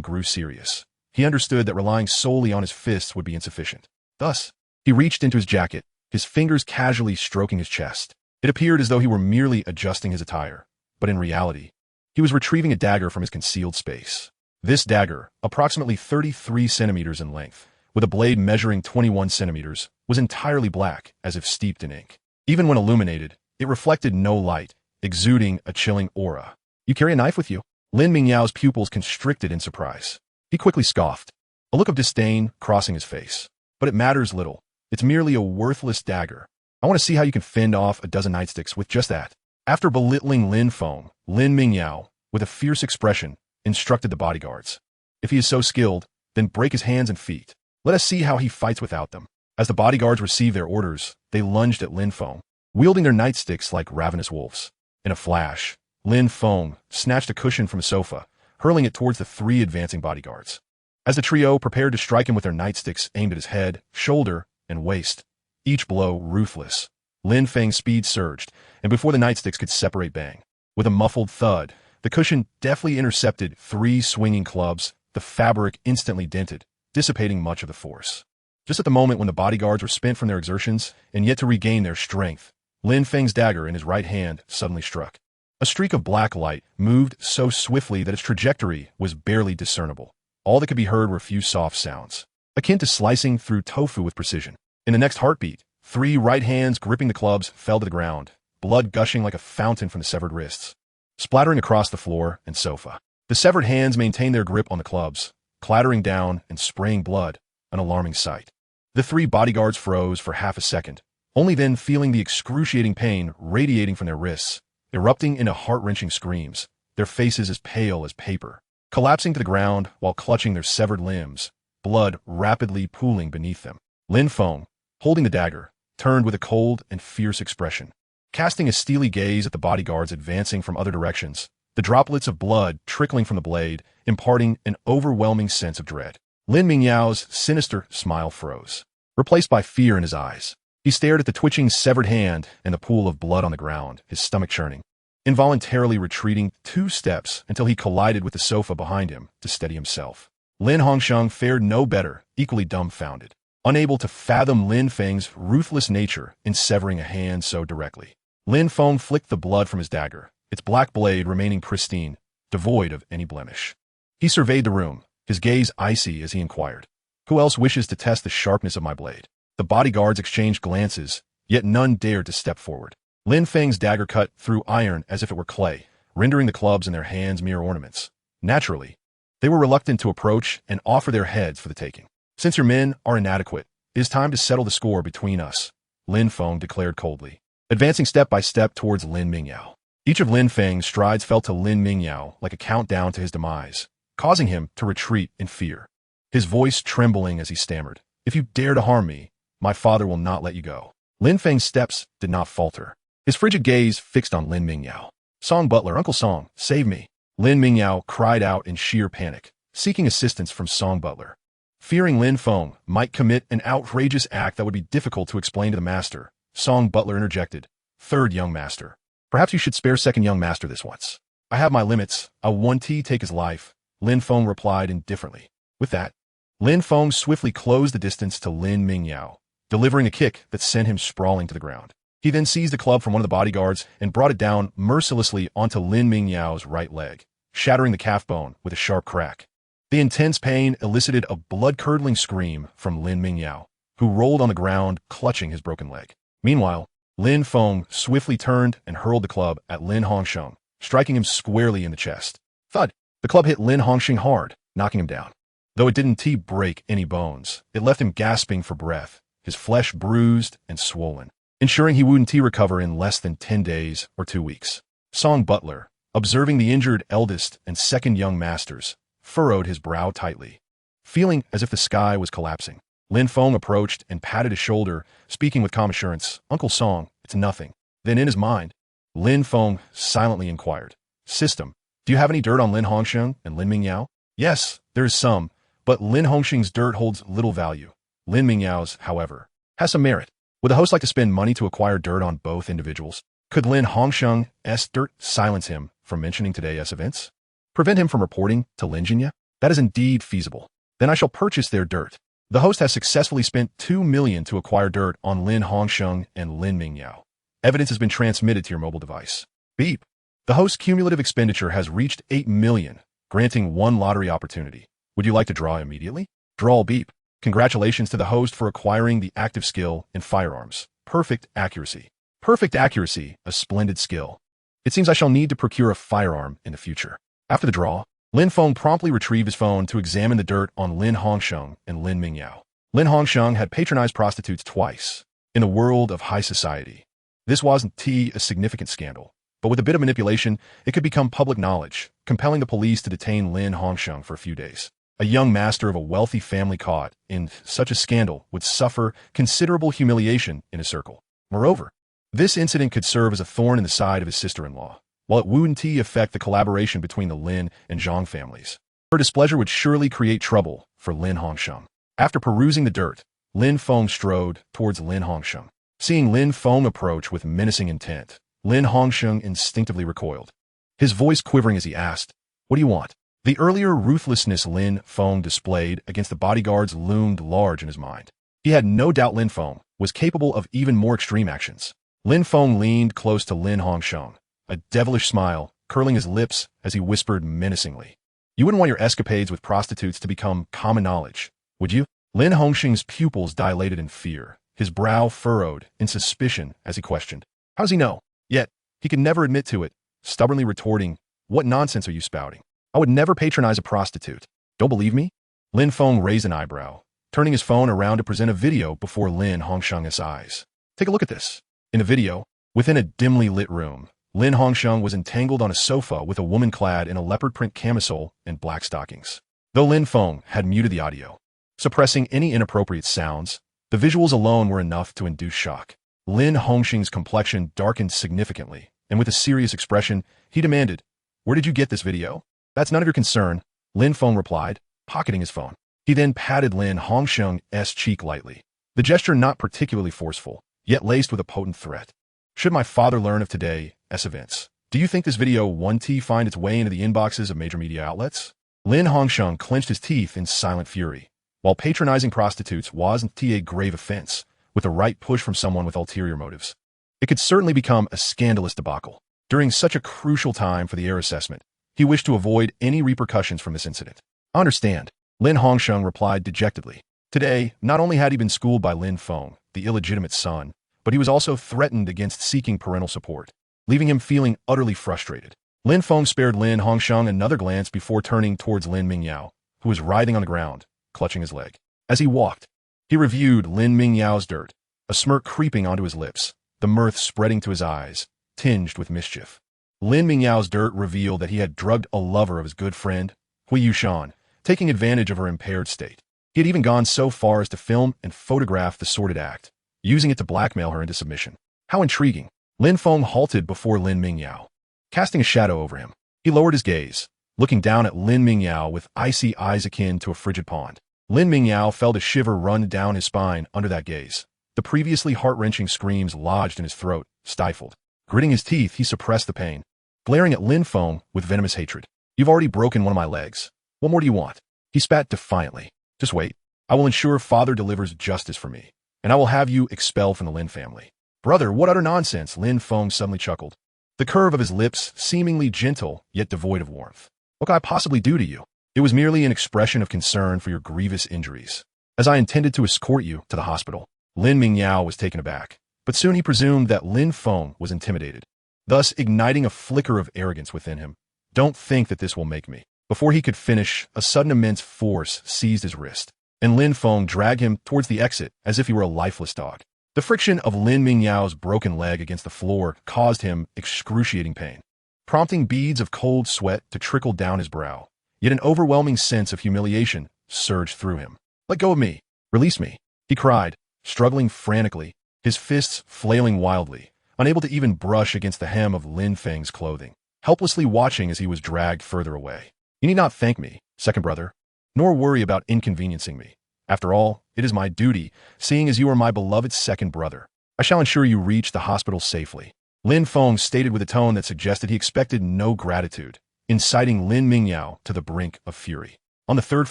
grew serious. He understood that relying solely on his fists would be insufficient. Thus, he reached into his jacket, his fingers casually stroking his chest. It appeared as though he were merely adjusting his attire, but in reality, he was retrieving a dagger from his concealed space. This dagger, approximately 33 centimeters in length, with a blade measuring 21 centimeters, was entirely black, as if steeped in ink. Even when illuminated, it reflected no light, exuding a chilling aura. "You carry a knife with you?" Lin Mingyao's pupils constricted in surprise. He quickly scoffed, a look of disdain crossing his face. "But it matters little. It's merely a worthless dagger. I want to see how you can fend off a dozen nightsticks with just that." After belittling Lin Feng, Lin Mingyao, with a fierce expression, instructed the bodyguards, "If he is so skilled, then break his hands and feet. Let us see how he fights without them." As the bodyguards received their orders, they lunged at Lin Feng, wielding their nightsticks like ravenous wolves. In a flash, Lin Feng snatched a cushion from a sofa, hurling it towards the 3 advancing bodyguards. As the trio prepared to strike him with their nightsticks aimed at his head, shoulder, and waist, each blow ruthless, Lin Feng's speed surged, and before the nightsticks could separate bang, with a muffled thud, the cushion deftly intercepted 3 swinging clubs, the fabric instantly dented, dissipating much of the force. Just at the moment when the bodyguards were spent from their exertions and yet to regain their strength, Lin Feng's dagger in his right hand suddenly struck. A streak of black light moved so swiftly that its trajectory was barely discernible. All that could be heard were a few soft sounds, akin to slicing through tofu with precision. In the next heartbeat, 3 right hands gripping the clubs fell to the ground, blood gushing like a fountain from the severed wrists, splattering across the floor and sofa. The severed hands maintained their grip on the clubs, clattering down and spraying blood, an alarming sight. The 3 bodyguards froze for half a second, only then feeling the excruciating pain radiating from their wrists, erupting into heart-wrenching screams, their faces as pale as paper, collapsing to the ground while clutching their severed limbs, blood rapidly pooling beneath them. Lin Feng, holding the dagger, turned with a cold and fierce expression, casting a steely gaze at the bodyguards advancing from other directions, the droplets of blood trickling from the blade, imparting an overwhelming sense of dread. Lin Mingyao's sinister smile froze, replaced by fear in his eyes. He stared at the twitching severed hand and the pool of blood on the ground, his stomach churning, involuntarily retreating 2 steps until he collided with the sofa behind him to steady himself. Lin Hongsheng fared no better, equally dumbfounded, unable to fathom Lin Feng's ruthless nature in severing a hand so directly. Lin Feng flicked the blood from his dagger, its black blade remaining pristine, devoid of any blemish. He surveyed the room, his gaze icy as he inquired, "Who else wishes to test the sharpness of my blade?" The bodyguards exchanged glances, yet none dared to step forward. Lin Feng's dagger cut through iron as if it were clay, rendering the clubs in their hands mere ornaments. Naturally, they were reluctant to approach and offer their heads for the taking. "Since your men are inadequate, it is time to settle the score between us," Lin Feng declared coldly, advancing step by step towards Lin Mingyao. Each of Lin Feng's strides felt to Lin Mingyao like a countdown to his demise, causing him to retreat in fear. His voice trembling as he stammered, "If you dare to harm me, my father will not let you go." Lin Feng's steps did not falter, his frigid gaze fixed on Lin Mingyao. "Song Butler, Uncle Song, save me." Lin Mingyao cried out in sheer panic, seeking assistance from Song Butler. Fearing Lin Feng might commit an outrageous act that would be difficult to explain to the master, Song Butler interjected, "Third young master, perhaps you should spare second young master this once." "I have my limits. I want to take his life," Lin Feng replied indifferently. With that, Lin Feng swiftly closed the distance to Lin Mingyao, delivering a kick that sent him sprawling to the ground. He then seized the club from one of the bodyguards and brought it down mercilessly onto Lin Mingyao's right leg, shattering the calf bone with a sharp crack. The intense pain elicited a blood-curdling scream from Lin Mingyao, who rolled on the ground, clutching his broken leg. Meanwhile, Lin Feng swiftly turned and hurled the club at Lin Hongsheng, striking him squarely in the chest. Thud! The club hit Lin Hongsheng hard, knocking him down. Though it didn't break any bones, it left him gasping for breath, his flesh bruised and swollen, ensuring he wouldn't recover in less than 10 days or 2 weeks. Song Butler, observing the injured eldest and second young masters, furrowed his brow tightly. Feeling as if the sky was collapsing, Lin Feng approached and patted his shoulder, speaking with calm assurance, "Uncle Song, it's nothing." Then in his mind, Lin Feng silently inquired, "System, do you have any dirt on Lin Hongsheng and Lin Mingyao?" "Yes, there is some, but Lin Hongsheng's dirt holds little value. Lin Mingyao's, however, has some merit. Would the host like to spend money to acquire dirt on both individuals? Could Lin Hongsheng's dirt silence him from mentioning today's events? Prevent him from reporting to Lin Jinya? That is indeed feasible. Then I shall purchase their dirt. The host has successfully spent 2 million to acquire dirt on Lin Hongsheng and Lin Mingyao. Evidence has been transmitted to your mobile device. Beep. The host's cumulative expenditure has reached 8 million, granting 1 lottery opportunity. Would you like to draw immediately? Draw beep. Congratulations to the host for acquiring the active skill in firearms. Perfect accuracy. Perfect accuracy, a splendid skill. It seems I shall need to procure a firearm in the future. After the draw, Lin Feng promptly retrieved his phone to examine the dirt on Lin Hongsheng and Lin Mingyao. Lin Hongsheng had patronized prostitutes twice in the world of high society. This wasn't a significant scandal, but with a bit of manipulation, it could become public knowledge, compelling the police to detain Lin Hongsheng for a few days. A young master of a wealthy family caught in such a scandal would suffer considerable humiliation in his circle. Moreover, this incident could serve as a thorn in the side of his sister-in-law, while it wouldn't affect the collaboration between the Lin and Zhang families. Her displeasure would surely create trouble for Lin Hongsheng. After perusing the dirt, Lin Feng strode towards Lin Hongsheng. Seeing Lin Feng approach with menacing intent, Lin Hongsheng instinctively recoiled, his voice quivering as he asked, "What do you want?" The earlier ruthlessness Lin Feng displayed against the bodyguards loomed large in his mind. He had no doubt Lin Feng was capable of even more extreme actions. Lin Feng leaned close to Lin Hongsheng, a devilish smile curling his lips as he whispered menacingly. You wouldn't want your escapades with prostitutes to become common knowledge, would you? Lin Hongsheng's pupils dilated in fear, his brow furrowed in suspicion as he questioned. How does he know? Yet, he could never admit to it, stubbornly retorting, What nonsense are you spouting? I would never patronize a prostitute. Don't believe me? Lin Feng raised an eyebrow, turning his phone around to present a video before Lin Hongsheng's eyes. Take a look at this. In the video, within a dimly lit room, Lin Hongsheng was entangled on a sofa with a woman clad in a leopard print camisole and black stockings. Though Lin Feng had muted the audio, suppressing any inappropriate sounds, the visuals alone were enough to induce shock. Lin Hongsheng's complexion darkened significantly, and with a serious expression, he demanded, Where did you get this video? That's none of your concern, Lin Feng replied, pocketing his phone. He then patted Lin Hongsheng's cheek lightly, the gesture not particularly forceful, yet laced with a potent threat. Should my father learn of today's events, do you think this video won't find its way into the inboxes of major media outlets? Lin Hongsheng clenched his teeth in silent fury. While patronizing prostitutes wasn't a grave offense, with a right push from someone with ulterior motives, it could certainly become a scandalous debacle. During such a crucial time for the heir assessment, he wished to avoid any repercussions from this incident. I understand, Lin Hongsheng replied dejectedly. Today, not only had he been schooled by Lin Feng, the illegitimate son, but he was also threatened against seeking parental support, leaving him feeling utterly frustrated. Lin Feng spared Lin Hongsheng another glance before turning towards Lin Mingyao, who was writhing on the ground, clutching his leg. As he walked, he reviewed Lin Mingyao's dirt, a smirk creeping onto his lips, the mirth spreading to his eyes, tinged with mischief. Lin Mingyao's dirt revealed that he had drugged a lover of his good friend, Hui Yushan, taking advantage of her impaired state. He had even gone so far as to film and photograph the sordid act, using it to blackmail her into submission. How intriguing. Lin Feng halted before Lin Mingyao, casting a shadow over him. He lowered his gaze, looking down at Lin Mingyao with icy eyes akin to a frigid pond. Lin Mingyao felt a shiver run down his spine under that gaze. The previously heart-wrenching screams lodged in his throat, stifled. Gritting his teeth, he suppressed the pain, glaring at Lin Feng with venomous hatred. You've already broken one of my legs. What more do you want? He spat defiantly. Just wait. I will ensure father delivers justice for me, and I will have you expelled from the Lin family. Brother, what utter nonsense, Lin Feng suddenly chuckled, the curve of his lips seemingly gentle yet devoid of warmth. What could I possibly do to you? It was merely an expression of concern for your grievous injuries, as I intended to escort you to the hospital. Lin Mingyao was taken aback, but soon he presumed that Lin Feng was intimidated, thus igniting a flicker of arrogance within him. Don't think that this will make me. Before he could finish, a sudden immense force seized his wrist, and Lin Feng dragged him towards the exit as if he were a lifeless dog. The friction of Lin Mingyao's broken leg against the floor caused him excruciating pain, prompting beads of cold sweat to trickle down his brow. Yet an overwhelming sense of humiliation surged through him. Let go of me. Release me, he cried, struggling frantically, his fists flailing wildly, unable to even brush against the hem of Lin Feng's clothing, helplessly watching as he was dragged further away. You need not thank me, second brother, nor worry about inconveniencing me. After all, it is my duty, seeing as you are my beloved second brother. I shall ensure you reach the hospital safely. Lin Feng stated with a tone that suggested he expected no gratitude, inciting Lin Mingyao to the brink of fury. On the third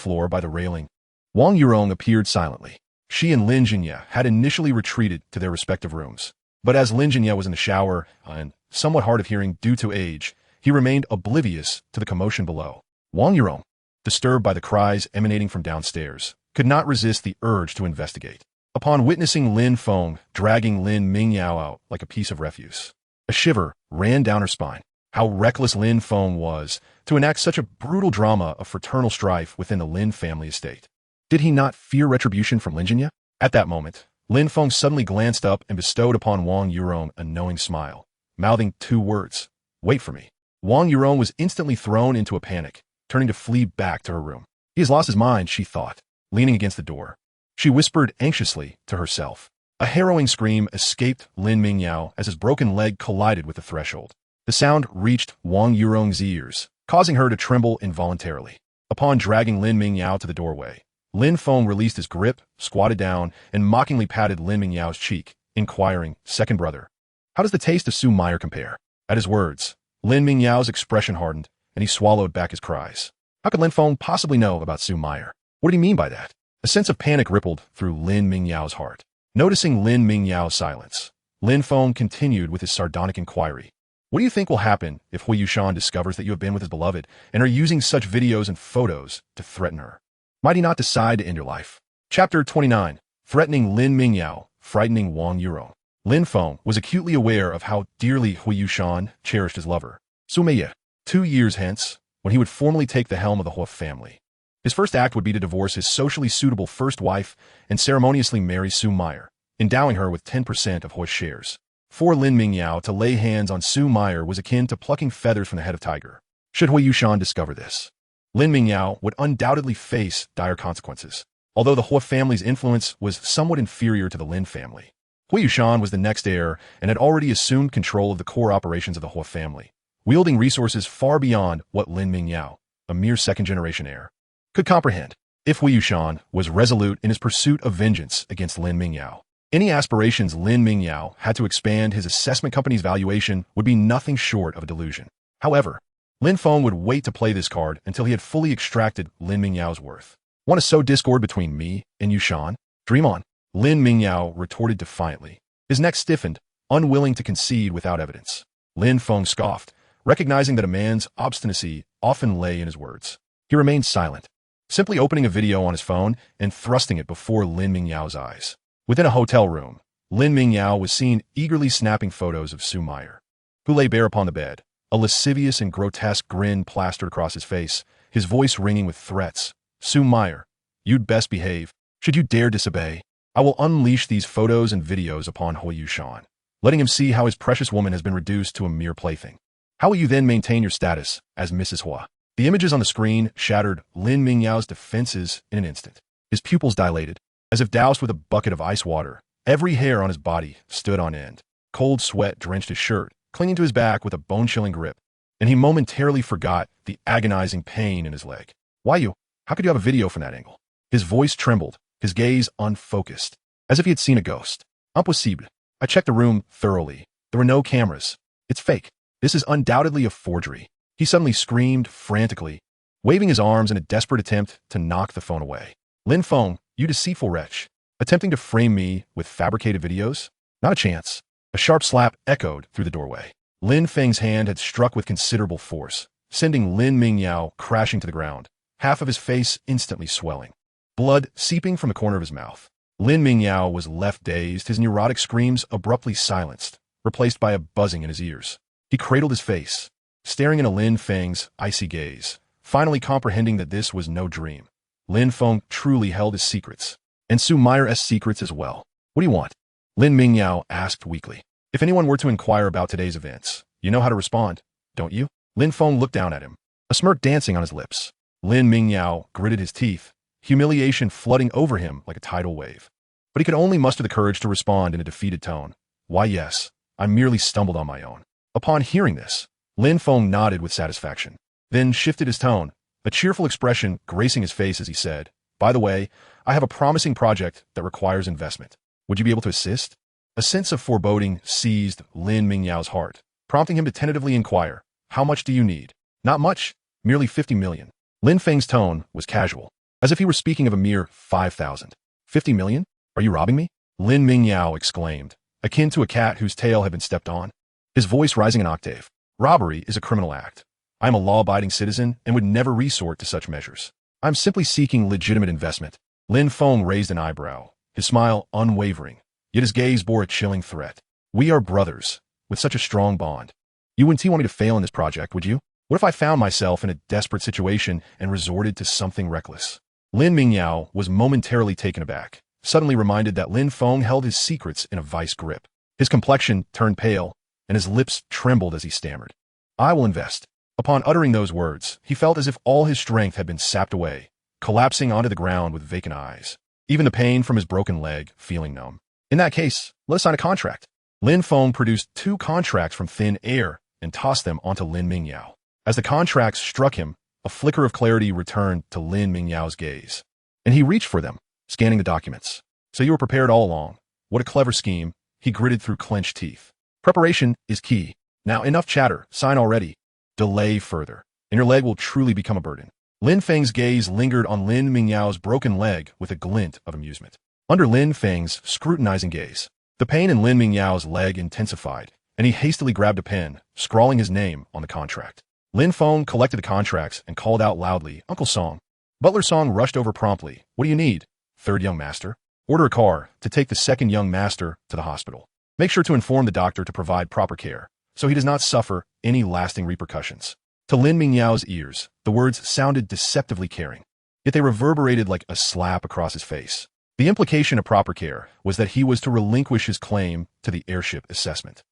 floor by the railing, Wang Yurong appeared silently. She and Lin Jinya had initially retreated to their respective rooms, but as Lin Jinya was in the shower and somewhat hard of hearing due to age, he remained oblivious to the commotion below. Wang Yurong, disturbed by the cries emanating from downstairs, could not resist the urge to investigate. Upon witnessing Lin Feng dragging Lin Mingyao out like a piece of refuse, a shiver ran down her spine. How reckless Lin Feng was to enact such a brutal drama of fraternal strife within the Lin family estate. Did he not fear retribution from Lin Jinya? At that moment, Lin Feng suddenly glanced up and bestowed upon Wang Yurong a knowing smile, mouthing two words, "Wait for me." Wang Yurong was instantly thrown into a panic, turning to flee back to her room. He has lost his mind, she thought, leaning against the door. She whispered anxiously to herself. A harrowing scream escaped Lin Mingyao as his broken leg collided with the threshold. The sound reached Wang Yurong's ears, causing her to tremble involuntarily. Upon dragging Lin Mingyao to the doorway, Lin Feng released his grip, squatted down, and mockingly patted Lin Mingyao's cheek, inquiring, "Second brother, how does the taste of Zhou Miaoyin compare?" At his words, Lin Mingyao's expression hardened, and he swallowed back his cries. How could Lin Feng possibly know about Zhou Miaoyin? What did he mean by that? A sense of panic rippled through Lin Mingyao's heart. Noticing Lin Mingyao's silence, Lin Feng continued with his sardonic inquiry. What do you think will happen if Hui Yushan discovers that you have been with his beloved and are using such videos and photos to threaten her? Might he not decide to end your life? Chapter 29. Threatening Lin Mingyao, frightening Wang Yurong. Lin Feng was acutely aware of how dearly Hui Yushan cherished his lover, Zhou Miaoyin. 2 years hence, when he would formally take the helm of the Hua family, his first act would be to divorce his socially suitable first wife and ceremoniously marry Su Meyer, endowing her with 10% of Hua's shares. For Lin Mingyao to lay hands on Su Meyer was akin to plucking feathers from the head of tiger. Should Hui Yushan discover this, Lin Mingyao would undoubtedly face dire consequences. Although the Hua family's influence was somewhat inferior to the Lin family, Hui Yushan was the next heir and had already assumed control of the core operations of the Hua family, wielding resources far beyond what Lin Mingyao, a mere second-generation heir, could comprehend. If Hui Yushan was resolute in his pursuit of vengeance against Lin Mingyao, any aspirations Lin Mingyao had to expand his assessment company's valuation would be nothing short of a delusion. However, Lin Feng would wait to play this card until he had fully extracted Lin Mingyao's worth. Want to sow discord between me and Yushan? Dream on. Lin Mingyao retorted defiantly. His neck stiffened, unwilling to concede without evidence. Lin Feng scoffed, recognizing that a man's obstinacy often lay in his words. He remained silent, simply opening a video on his phone and thrusting it before Lin Mingyao's eyes. Within a hotel room, Lin Mingyao was seen eagerly snapping photos of Su Meyer, who lay bare upon the bed, a lascivious and grotesque grin plastered across his face, his voice ringing with threats. Su Meyer, you'd best behave. Should you dare disobey, I will unleash these photos and videos upon Hui Yushan, letting him see how his precious woman has been reduced to a mere plaything. How will you then maintain your status as Mrs. Hua? The images on the screen shattered Lin Mingyao's defenses in an instant. His pupils dilated, as if doused with a bucket of ice water. Every hair on his body stood on end. Cold sweat drenched his shirt, clinging to his back with a bone-chilling grip, and he momentarily forgot the agonizing pain in his leg. Why you? How could you have a video from that angle? His voice trembled, his gaze unfocused, as if he had seen a ghost. Impossible. I checked the room thoroughly. There were no cameras. It's fake. This is undoubtedly a forgery. He suddenly screamed frantically, waving his arms in a desperate attempt to knock the phone away. Lin Feng, you deceitful wretch. Attempting to frame me with fabricated videos? Not a chance. A sharp slap echoed through the doorway. Lin Feng's hand had struck with considerable force, sending Lin Mingyao crashing to the ground, half of his face instantly swelling, blood seeping from the corner of his mouth. Lin Mingyao was left dazed, his neurotic screams abruptly silenced, replaced by a buzzing in his ears. He cradled his face, staring into Lin Feng's icy gaze, finally comprehending that this was no dream. Lin Feng truly held his secrets, and Su Meyer's secrets as well. What do you want? Lin Mingyao asked weakly. If anyone were to inquire about today's events, you know how to respond, don't you? Lin Feng looked down at him, a smirk dancing on his lips. Lin Mingyao gritted his teeth, humiliation flooding over him like a tidal wave. But he could only muster the courage to respond in a defeated tone. Why yes, I merely stumbled on my own. Upon hearing this, Lin Feng nodded with satisfaction, then shifted his tone, a cheerful expression gracing his face as he said, by the way, I have a promising project that requires investment. Would you be able to assist? A sense of foreboding seized Lin Mingyao's heart, prompting him to tentatively inquire, how much do you need? Not much, merely 50 million. Lin Feng's tone was casual, as if he were speaking of a mere 5,000. 50 million? Are you robbing me? Lin Mingyao exclaimed, akin to a cat whose tail had been stepped on, his voice rising an octave. Robbery is a criminal act. I am a law-abiding citizen and would never resort to such measures. I'm simply seeking legitimate investment. Lin Feng raised an eyebrow, his smile unwavering, yet his gaze bore a chilling threat. We are brothers, with such a strong bond. You wouldn't want me to fail in this project, would you? What if I found myself in a desperate situation and resorted to something reckless? Lin Mingyao was momentarily taken aback, suddenly reminded that Lin Feng held his secrets in a vice grip. His complexion turned pale, and his lips trembled as he stammered. I will invest. Upon uttering those words, he felt as if all his strength had been sapped away, collapsing onto the ground with vacant eyes, even the pain from his broken leg feeling numb. In that case, let us sign a contract. Lin Feng produced 2 contracts from thin air and tossed them onto Lin Mingyao. As the contracts struck him, a flicker of clarity returned to Lin Mingyao's gaze, and he reached for them, scanning the documents. So you were prepared all along. What a clever scheme, he gritted through clenched teeth. Preparation is key. Now enough chatter, sign already. Delay further, and your leg will truly become a burden. Lin Feng's gaze lingered on Lin Mingyao's broken leg with a glint of amusement. Under Lin Feng's scrutinizing gaze, the pain in Lin Mingyao's leg intensified, and he hastily grabbed a pen, scrawling his name on the contract. Lin Feng collected the contracts and called out loudly, "Uncle Song." Butler Song rushed over promptly. "What do you need?" "Third young master. Order a car to take the second young master to the hospital. Make sure to inform the doctor to provide proper care, so he does not suffer any lasting repercussions." To Lin Mingyao's ears, the words sounded deceptively caring, yet they reverberated like a slap across his face. The implication of proper care was that he was to relinquish his claim to the airship assessment.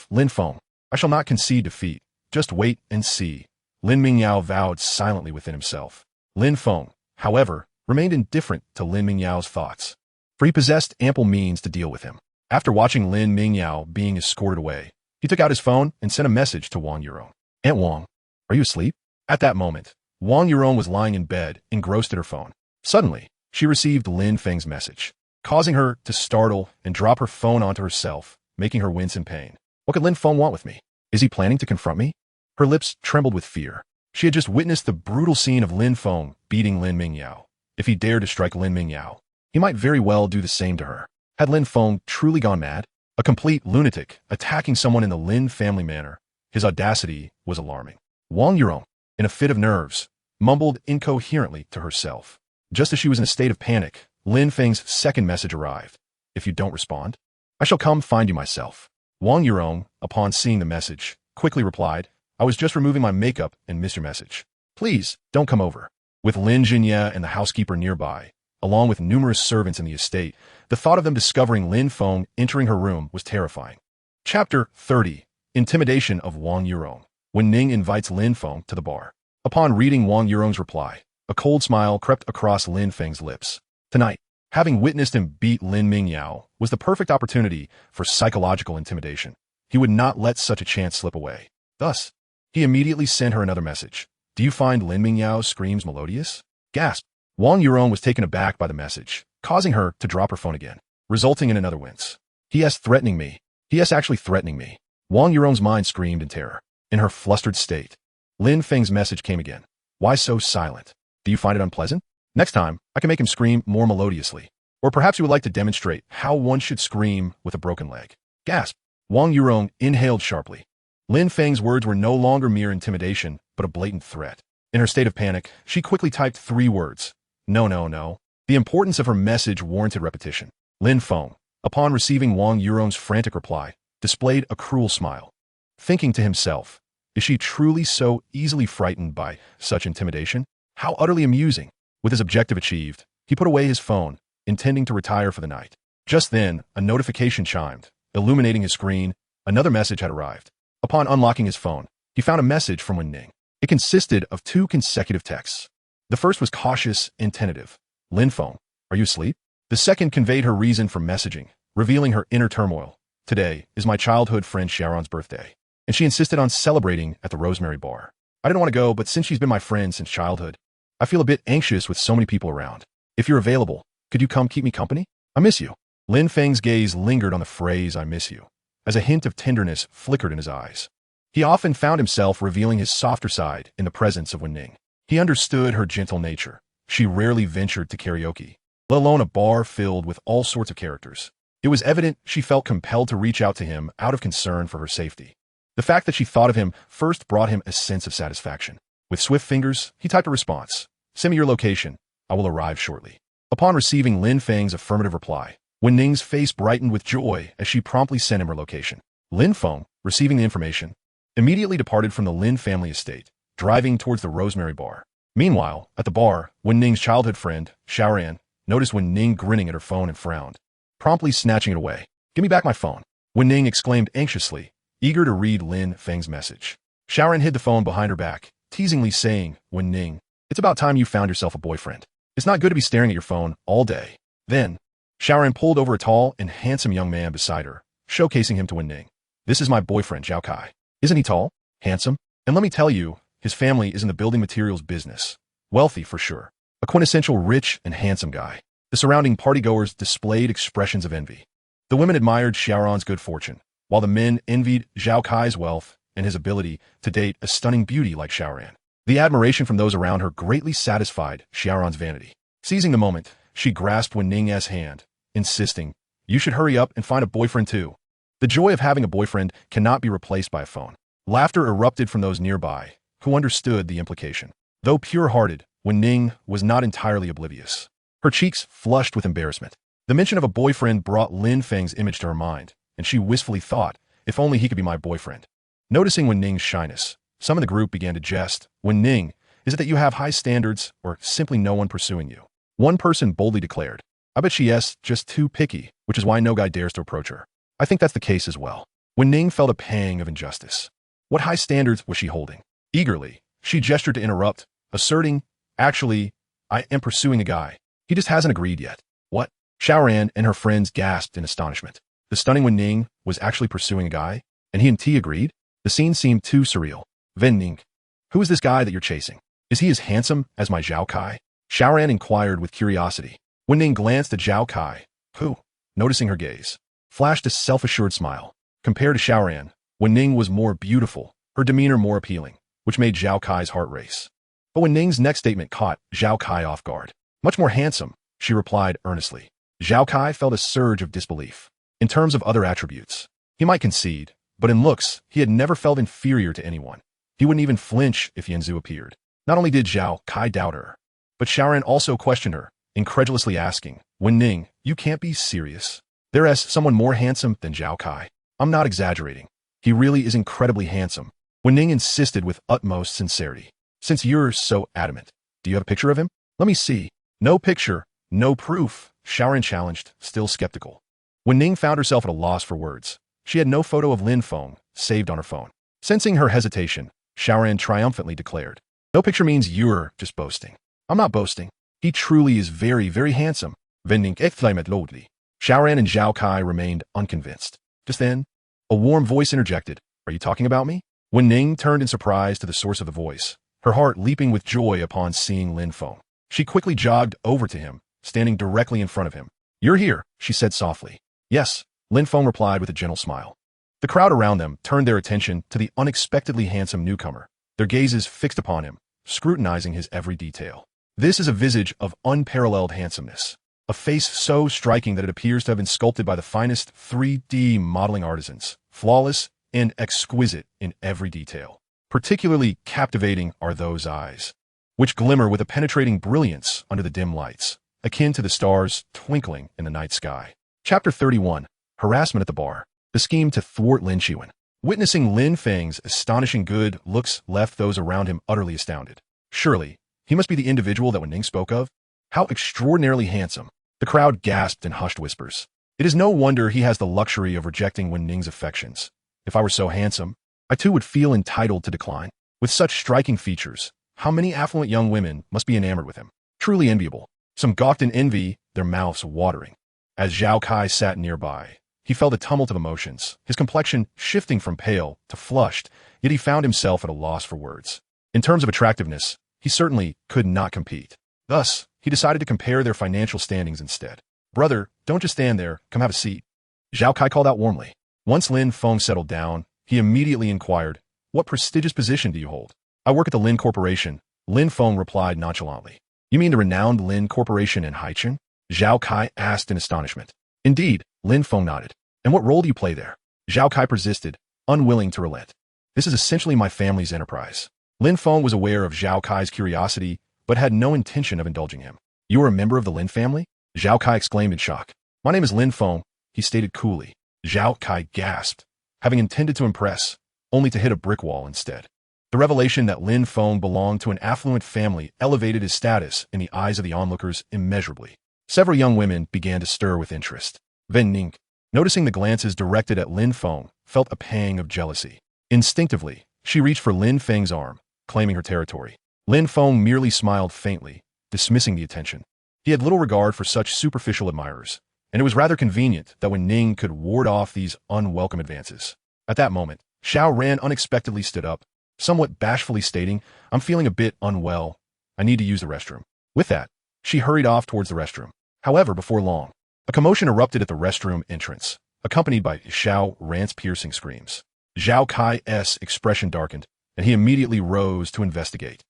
Lin Feng, I shall not concede defeat. Just wait and see. Lin Mingyao vowed silently within himself. Lin Feng, however, remained indifferent to Lin Mingyao's thoughts, for he possessed ample means to deal with him. After watching Lin Mingyao being escorted away, he took out his phone and sent a message to Wang Yurong. "Aunt Wang, are you asleep?" At that moment, Wang Yurong was lying in bed, engrossed in her phone. Suddenly, she received Lin Feng's message, causing her to startle and drop her phone onto herself, making her wince in pain. What could Lin Feng want with me? Is he planning to confront me? Her lips trembled with fear. She had just witnessed the brutal scene of Lin Feng beating Lin Mingyao. If he dared to strike Lin Mingyao, he might very well do the same to her. Had Lin Feng truly gone mad? A complete lunatic attacking someone in the Lin family manner. His audacity was alarming. Wang Yurong, in a fit of nerves, mumbled incoherently to herself. Just as she was in a state of panic, Lin Feng's second message arrived. "If you don't respond, I shall come find you myself." Wang Yurong, upon seeing the message, quickly replied, "I was just removing my makeup and missed your message. Please, don't come over." With Lin Jinya and the housekeeper nearby, along with numerous servants in the estate, the thought of them discovering Lin Feng entering her room was terrifying. Chapter 30. Intimidation of Wang Yurong. When Ning invites Lin Feng to the bar. Upon reading Wang Yurong's reply, a cold smile crept across Lin Feng's lips. Tonight, having witnessed him beat Lin Mingyao was the perfect opportunity for psychological intimidation. He would not let such a chance slip away. Thus, he immediately sent her another message. "Do you find Lin Mingyao's screams melodious?" Gasp! Wang Yurong was taken aback by the message, causing her to drop her phone again, resulting in another wince. He is threatening me. He is actually threatening me. Wang Yurong's mind screamed in terror. In her flustered state, Lin Feng's message came again. "Why so silent? Do you find it unpleasant? Next time, I can make him scream more melodiously. Or perhaps you would like to demonstrate how one should scream with a broken leg." Gasp! Wang Yurong inhaled sharply. Lin Feng's words were no longer mere intimidation, but a blatant threat. In her state of panic, she quickly typed 3 words. No, no, no. The importance of her message warranted repetition. Lin Feng, upon receiving Wang Yurong's frantic reply, displayed a cruel smile. Thinking to himself, is she truly so easily frightened by such intimidation? How utterly amusing. With his objective achieved, he put away his phone, intending to retire for the night. Just then, a notification chimed, illuminating his screen. Another message had arrived. Upon unlocking his phone, he found a message from Wen Ning. It consisted of 2 consecutive texts. The first was cautious and tentative. "Lin Feng, are you asleep?" The second conveyed her reason for messaging, revealing her inner turmoil. "Today is my childhood friend Sharon's birthday, and she insisted on celebrating at the Rosemary Bar. I didn't want to go, but since she's been my friend since childhood, I feel a bit anxious with so many people around. If you're available, could you come keep me company? I miss you." Lin Feng's gaze lingered on the phrase, "I miss you," as a hint of tenderness flickered in his eyes. He often found himself revealing his softer side in the presence of Wen Ning. He understood her gentle nature. She rarely ventured to karaoke, let alone a bar filled with all sorts of characters. It was evident she felt compelled to reach out to him out of concern for her safety. The fact that she thought of him first brought him a sense of satisfaction. With swift fingers, he typed a response. "Send me your location. I will arrive shortly." Upon receiving Lin Feng's affirmative reply, Wen Ning's face brightened with joy as she promptly sent him her location. Lin Feng, receiving the information, immediately departed from the Lin family estate, driving towards the Rosemary Bar. Meanwhile, at the bar, Wen Ning's childhood friend, Xiaoran, noticed Wen Ning grinning at her phone and frowned, promptly snatching it away. "Give me back my phone," Wen Ning exclaimed anxiously, eager to read Lin Feng's message. Xiaoran hid the phone behind her back, teasingly saying, "Wen Ning, it's about time you found yourself a boyfriend. It's not good to be staring at your phone all day." Then, Xiaoran pulled over a tall and handsome young man beside her, showcasing him to Wen Ning. "This is my boyfriend, Zhao Kai. Isn't he tall, handsome? And let me tell you, his family is in the building materials business. Wealthy for sure. A quintessential rich and handsome guy." The surrounding partygoers displayed expressions of envy. The women admired Xiaoran's good fortune, while the men envied Zhao Kai's wealth and his ability to date a stunning beauty like Xiaoran. The admiration from those around her greatly satisfied Xiaoran's vanity. Seizing the moment, she grasped Wen Ning's hand, insisting, "You should hurry up and find a boyfriend too." The joy of having a boyfriend cannot be replaced by a phone. Laughter erupted from those nearby, who understood the implication. Though pure-hearted, Wen Ning was not entirely oblivious. Her cheeks flushed with embarrassment. The mention of a boyfriend brought Lin Feng's image to her mind, and she wistfully thought, if only he could be my boyfriend. Noticing Wen Ning's shyness, some in the group began to jest. "Wen Ning, is it that you have high standards, or simply no one pursuing you?" One person boldly declared, "I bet she is just too picky, which is why no guy dares to approach her." I think that's the case as well. Wen Ning felt a pang of injustice. What high standards was she holding? Eagerly, she gestured to interrupt, asserting, "Actually, I am pursuing a guy. He just hasn't agreed yet." What? Xiaoran and her friends gasped in astonishment. The stunning Wen Ning was actually pursuing a guy, and he and T agreed? The scene seemed too surreal. "Wen Ning, who is this guy that you're chasing? Is he as handsome as my Zhao Kai?" Xiaoran inquired with curiosity. Wen Ning glanced at Zhao Kai, who, noticing her gaze, flashed a self-assured smile. Compared to Xiaoran, Wen Ning was more beautiful, her demeanor more appealing, which made Zhao Kai's heart race. But Wen Ning's next statement caught Zhao Kai off guard. "Much more handsome," she replied earnestly. Zhao Kai felt a surge of disbelief. In terms of other attributes, he might concede, but in looks, he had never felt inferior to anyone. He wouldn't even flinch if Yanzu appeared. Not only did Zhao Kai doubt her, but Xiaoran also questioned her, incredulously asking, "Wen Ning, you can't be serious. There is someone more handsome than Zhao Kai." "I'm not exaggerating. He really is incredibly handsome." Wen Ning insisted with utmost sincerity. "Since you're so adamant, do you have a picture of him? Let me see." "No picture, no proof," Xiaoran challenged, still skeptical. Wen Ning found herself at a loss for words. She had no photo of Lin Feng saved on her phone. Sensing her hesitation, Xiaoran triumphantly declared, "No picture means you're just boasting." "I'm not boasting. He truly is very, very handsome." Wen Ning exclaimed loudly. Xiaoran and Zhao Kai remained unconvinced. Just then, a warm voice interjected, "Are you talking about me?" Wen Ning turned in surprise to the source of the voice, her heart leaping with joy upon seeing Lin Feng. She quickly jogged over to him, standing directly in front of him. "You're here," she said softly. "Yes," Lin Feng replied with a gentle smile. The crowd around them turned their attention to the unexpectedly handsome newcomer, their gazes fixed upon him, scrutinizing his every detail. This is a visage of unparalleled handsomeness, a face so striking that it appears to have been sculpted by the finest 3D modeling artisans, flawless and exquisite in every detail. Particularly captivating are those eyes, which glimmer with a penetrating brilliance under the dim lights, akin to the stars twinkling in the night sky. Chapter 31. Harassment at the Bar. The scheme to thwart Lin Qiwen. Witnessing Lin Feng's astonishing good looks left those around him utterly astounded. Surely, he must be the individual that Wen Ning spoke of? How extraordinarily handsome. The crowd gasped in hushed whispers. It is no wonder he has the luxury of rejecting Wen Ning's affections. If I were so handsome, I too would feel entitled to decline. With such striking features, how many affluent young women must be enamored with him? Truly enviable. Some gawked in envy, their mouths watering. As Zhao Kai sat nearby, he felt a tumult of emotions, his complexion shifting from pale to flushed, yet he found himself at a loss for words. In terms of attractiveness, he certainly could not compete. Thus, he decided to compare their financial standings instead. "Brother, don't just stand there, come have a seat," Zhao Kai called out warmly. Once Lin Feng settled down, he immediately inquired, "What prestigious position do you hold?" "I work at the Lin Corporation," Lin Feng replied nonchalantly. "You mean the renowned Lin Corporation in Haicheng?" Zhao Kai asked in astonishment. "Indeed," Lin Feng nodded. "And what role do you play there?" Zhao Kai persisted, unwilling to relent. "This is essentially my family's enterprise." Lin Feng was aware of Zhao Kai's curiosity, but had no intention of indulging him. "You are a member of the Lin family?" Zhao Kai exclaimed in shock. "My name is Lin Feng," he stated coolly. Zhao Kai gasped, having intended to impress, only to hit a brick wall instead. The revelation that Lin Feng belonged to an affluent family elevated his status in the eyes of the onlookers immeasurably. Several young women began to stir with interest. Wen Ning, noticing the glances directed at Lin Feng, felt a pang of jealousy. Instinctively, she reached for Lin Feng's arm, claiming her territory. Lin Feng merely smiled faintly, dismissing the attention. He had little regard for such superficial admirers, and it was rather convenient that Wen Ning could ward off these unwelcome advances. At that moment, Xiaoran unexpectedly stood up, somewhat bashfully stating, "I'm feeling a bit unwell. I need to use the restroom." With that, she hurried off towards the restroom. However, before long, a commotion erupted at the restroom entrance, accompanied by Xiaoran's piercing screams. Zhao Kai's expression darkened, and he immediately rose to investigate.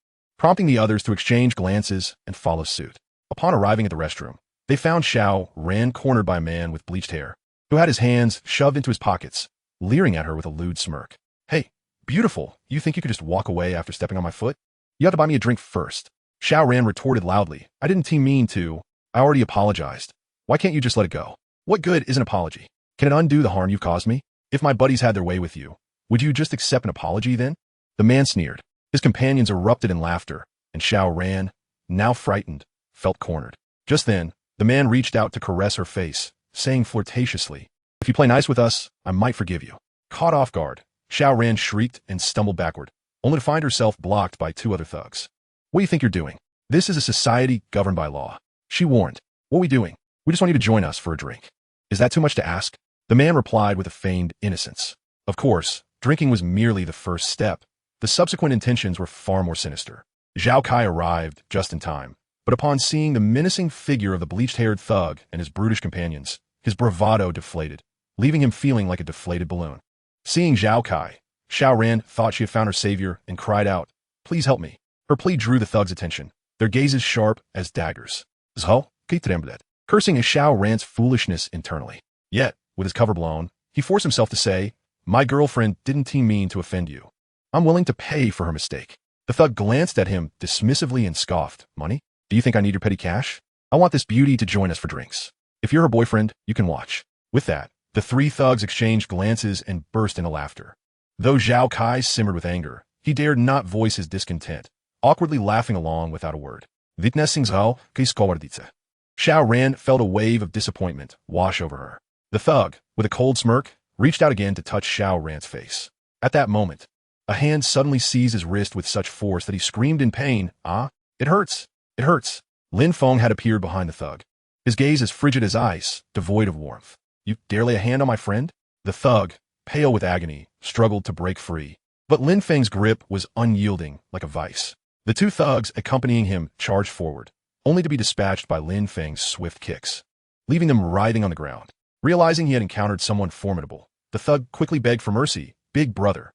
prompting the others to exchange glances and follow suit. Upon arriving at the restroom, they found Zhou Ran cornered by a man with bleached hair, who had his hands shoved into his pockets, leering at her with a lewd smirk. "Hey, beautiful, you think you could just walk away after stepping on my foot? You have to buy me a drink first." Zhou Ran retorted loudly, "I didn't mean to. I already apologized. Why can't you just let it go? What good is an apology? Can it undo the harm you've caused me? If my buddies had their way with you, would you just accept an apology then?" The man sneered. His companions erupted in laughter, and Zhou Ran, now frightened, felt cornered. Just then, the man reached out to caress her face, saying flirtatiously, "If you play nice with us, I might forgive you." Caught off guard, Zhou Ran shrieked and stumbled backward, only to find herself blocked by two other thugs. "What do you think you're doing? This is a society governed by law," she warned. "What are we doing? We just want you to join us for a drink." "Is that too much to ask?" The man replied with a feigned innocence. Of course, drinking was merely the first step. The subsequent intentions were far more sinister. Zhao Kai arrived just in time, but upon seeing the menacing figure of the bleached-haired thug and his brutish companions, his bravado deflated, leaving him feeling like a deflated balloon. Seeing Zhao Kai, Zhou Ran thought she had found her savior and cried out, "Please help me." Her plea drew the thugs' attention, their gazes sharp as daggers. Zhou, que tremblet, cursing at Zhou Ran's foolishness internally. Yet, with his cover blown, he forced himself to say, "My girlfriend didn't mean to offend you. I'm willing to pay for her mistake." The thug glanced at him dismissively and scoffed, "Money? Do you think I need your petty cash? I want this beauty to join us for drinks. If you're her boyfriend, you can watch." With that, the three thugs exchanged glances and burst into laughter. Though Zhao Kai simmered with anger, he dared not voice his discontent, awkwardly laughing along without a word. Vitnessing Zhao, que skowarditze. Zhou Ran felt a wave of disappointment wash over her. The thug, with a cold smirk, reached out again to touch Zhou Ran's face. At that moment, a hand suddenly seized his wrist with such force that he screamed in pain, "Ah, it hurts! It hurts!" Lin Feng had appeared behind the thug, his gaze as frigid as ice, devoid of warmth. "You dare lay a hand on my friend?" The thug, pale with agony, struggled to break free, but Lin Feng's grip was unyielding like a vice. The two thugs accompanying him charged forward, only to be dispatched by Lin Feng's swift kicks, leaving them writhing on the ground. Realizing he had encountered someone formidable, the thug quickly begged for mercy. "Big brother,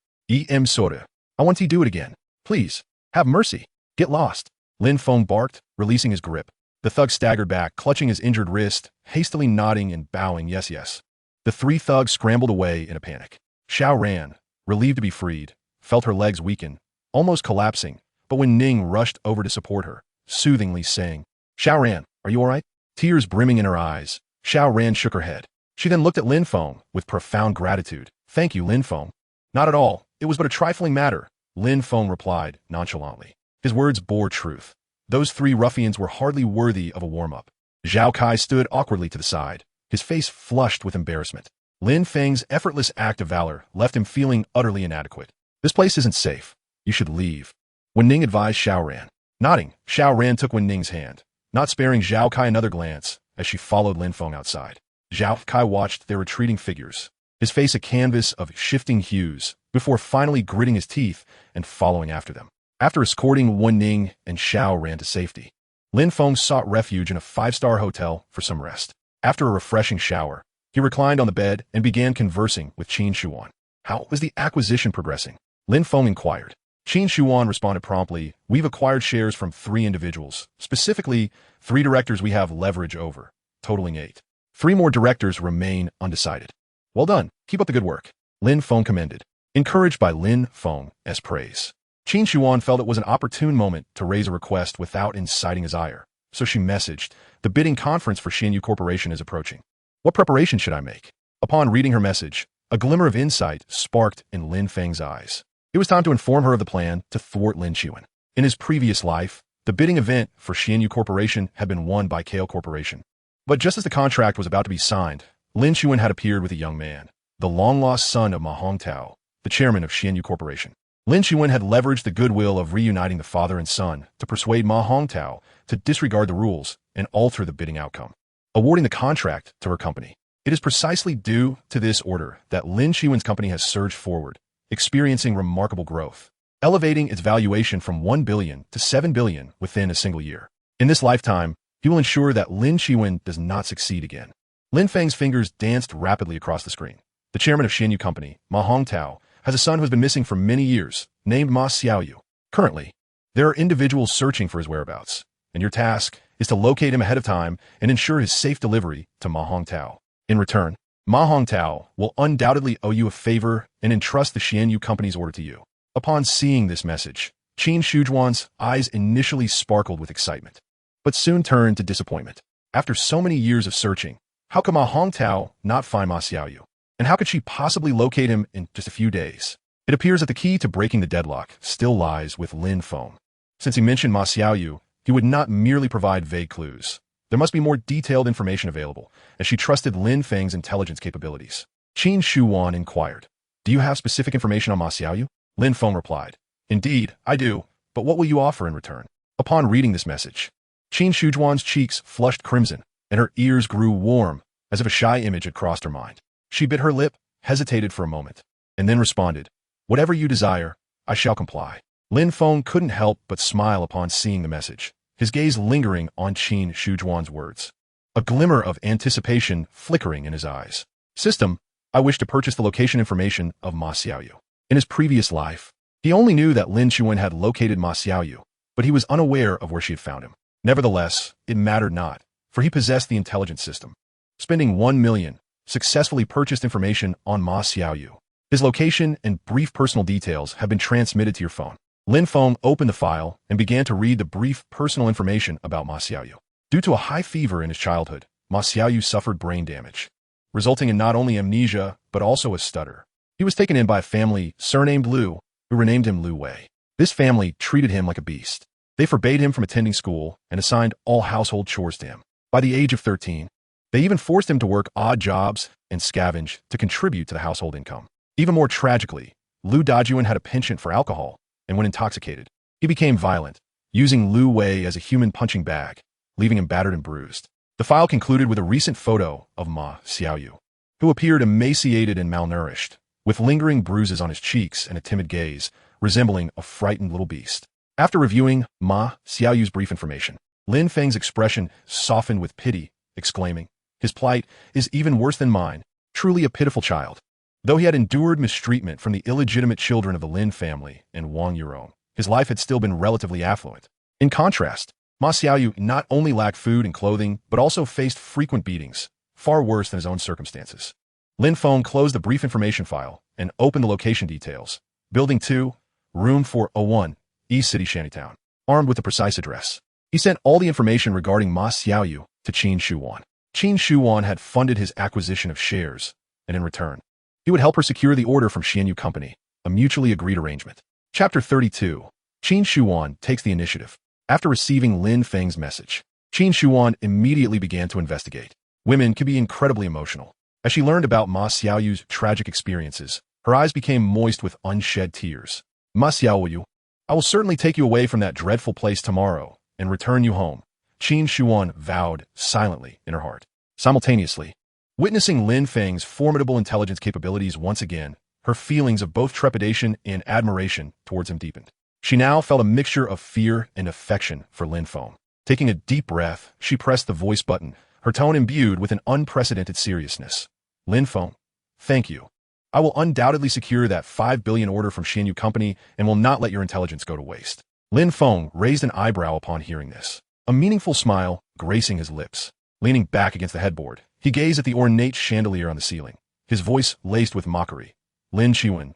soda, I want to do it again. Please, have mercy. Get lost." Lin Feng barked, releasing his grip. The thug staggered back, clutching his injured wrist, hastily nodding and bowing yes, yes. The three thugs scrambled away in a panic. Zhou Ran, relieved to be freed, felt her legs weaken, almost collapsing, but when Ning rushed over to support her, soothingly saying, "Zhou Ran, are you all right?" Tears brimming in her eyes, Zhou Ran shook her head. She then looked at Lin Feng with profound gratitude. "Thank you, Lin Feng." "Not at all. It was but a trifling matter," Lin Feng replied nonchalantly. His words bore truth. Those three ruffians were hardly worthy of a warm-up. Zhao Kai stood awkwardly to the side, his face flushed with embarrassment. Lin Feng's effortless act of valor left him feeling utterly inadequate. "This place isn't safe. You should leave." Wen Ning advised Zhou Ran. Nodding, Zhou Ran took Wen Ning's hand, not sparing Zhao Kai another glance as she followed Lin Feng outside. Zhao Kai watched their retreating figures, his face a canvas of shifting hues, before finally gritting his teeth and following after them. After escorting Wen Ning and Zhao Ran to safety, Lin Feng sought refuge in a five-star hotel for some rest. After a refreshing shower, he reclined on the bed and began conversing with Qin Shuan. "How was the acquisition progressing?" Lin Feng inquired. Qin Shuan responded promptly, "We've acquired shares from 3 individuals, specifically 3 directors we have leverage over, totaling 8. 3 more directors remain undecided." "Well done. Keep up the good work," Lin Feng commended, encouraged by Lin Feng's praise. Qin Shuan felt it was an opportune moment to raise a request without inciting his ire, so she messaged, "The bidding conference for Xianyu Corporation is approaching. What preparation should I make?" Upon reading her message, a glimmer of insight sparked in Lin Feng's eyes. It was time to inform her of the plan to thwart Lin Qiwen. In his previous life, the bidding event for Xianyu Corporation had been won by Kale Corporation. But just as the contract was about to be signed, Lin Qiwen had appeared with a young man, the long-lost son of Ma Hongtao, the chairman of Xianyu Corporation. Lin Qiwen had leveraged the goodwill of reuniting the father and son to persuade Ma Hongtao to disregard the rules and alter the bidding outcome, awarding the contract to her company. It is precisely due to this order that Lin Qiwen's company has surged forward, experiencing remarkable growth, elevating its valuation from 1 billion to 7 billion within a single year. In this lifetime, he will ensure that Lin Qiwen does not succeed again. Lin Feng's fingers danced rapidly across the screen. The chairman of Xianyu Company, Ma Hongtao, has a son who has been missing for many years, named Ma Xiaoyu. Currently, There are individuals searching for his whereabouts, and your task is to locate him ahead of time and ensure his safe delivery to Ma Hongtao. In return, Ma Hongtao will undoubtedly owe you a favor and entrust the Xianyu Company's order to you. Upon seeing this message, Qin Shujuan's eyes initially sparkled with excitement, but soon turned to disappointment. After so many years of searching, how could Ma Hongtao not find Ma Xiaoyu? And how could she possibly locate him in just a few days? It appears that the key to breaking the deadlock still lies with Lin Feng. Since he mentioned Ma Xiaoyu, he would not merely provide vague clues. There must be more detailed information available, as she trusted Lin Feng's intelligence capabilities. Qin Shuwan inquired, "Do you have specific information on Ma Xiaoyu?" Lin Feng replied, "Indeed, I do, but what will you offer in return?" Upon reading this message, Qin Shujuan's cheeks flushed crimson, and her ears grew warm, as if a shy image had crossed her mind. She bit her lip, hesitated for a moment, and then responded, "Whatever you desire, I shall comply." Lin Feng couldn't help but smile upon seeing the message, his gaze lingering on Qin Shujuan's words, a glimmer of anticipation flickering in his eyes. "System, I wish to purchase the location information of Ma Xiaoyu." In his previous life, he only knew that Lin Chuan had located Ma Xiaoyu, but he was unaware of where she had found him. Nevertheless, it mattered not, for he possessed the intelligence system. Spending 1 million, successfully purchased information on Ma Xiaoyu. His location and brief personal details have been transmitted to your phone. Lin Feng opened the file and began to read the brief personal information about Ma Xiaoyu. Due to a high fever in his childhood, Ma Xiaoyu suffered brain damage, resulting in not only amnesia, but also a stutter. He was taken in by a family surnamed Liu, who renamed him Liu Wei. This family treated him like a beast. They forbade him from attending school and assigned all household chores to him. By the age of 13, they even forced him to work odd jobs and scavenge to contribute to the household income. Even more tragically, Liu Dajuan had a penchant for alcohol, and when intoxicated, he became violent, using Liu Wei as a human punching bag, leaving him battered and bruised. The file concluded with a recent photo of Ma Xiaoyu, who appeared emaciated and malnourished, with lingering bruises on his cheeks and a timid gaze, resembling a frightened little beast. After reviewing Ma Xiaoyu's brief information, Lin Feng's expression softened with pity, exclaiming, "His plight is even worse than mine, truly a pitiful child." Though he had endured mistreatment from the illegitimate children of the Lin family and Wang Yurong, his life had still been relatively affluent. In contrast, Ma Xiaoyu not only lacked food and clothing, but also faced frequent beatings, far worse than his own circumstances. Lin Feng closed the brief information file and opened the location details. Building 2, Room 401, East City Shantytown. Armed with the precise address, he sent all the information regarding Ma Xiaoyu to Qin Shuwan. Qin Shuwan had funded his acquisition of shares, and in return, he would help her secure the order from Xianyu Company, a mutually agreed arrangement. Chapter 32. Qin Shuwan takes the initiative. After receiving Lin Feng's message, Qin Shuwan immediately began to investigate. Women can be incredibly emotional. As she learned about Ma Xiaoyu's tragic experiences, her eyes became moist with unshed tears. "Ma Xiaoyu, I will certainly take you away from that dreadful place tomorrow and return you home," Qin Shuwan vowed silently in her heart. Simultaneously, witnessing Lin Feng's formidable intelligence capabilities once again, her feelings of both trepidation and admiration towards him deepened. She now felt a mixture of fear and affection for Lin Feng. Taking a deep breath, she pressed the voice button, her tone imbued with an unprecedented seriousness. "Lin Feng, thank you. I will undoubtedly secure that 5 billion order from Xianyu Company and will not let your intelligence go to waste." Lin Feng raised an eyebrow upon hearing this, a meaningful smile gracing his lips. Leaning back against the headboard, he gazed at the ornate chandelier on the ceiling, his voice laced with mockery. Lin Chiwen,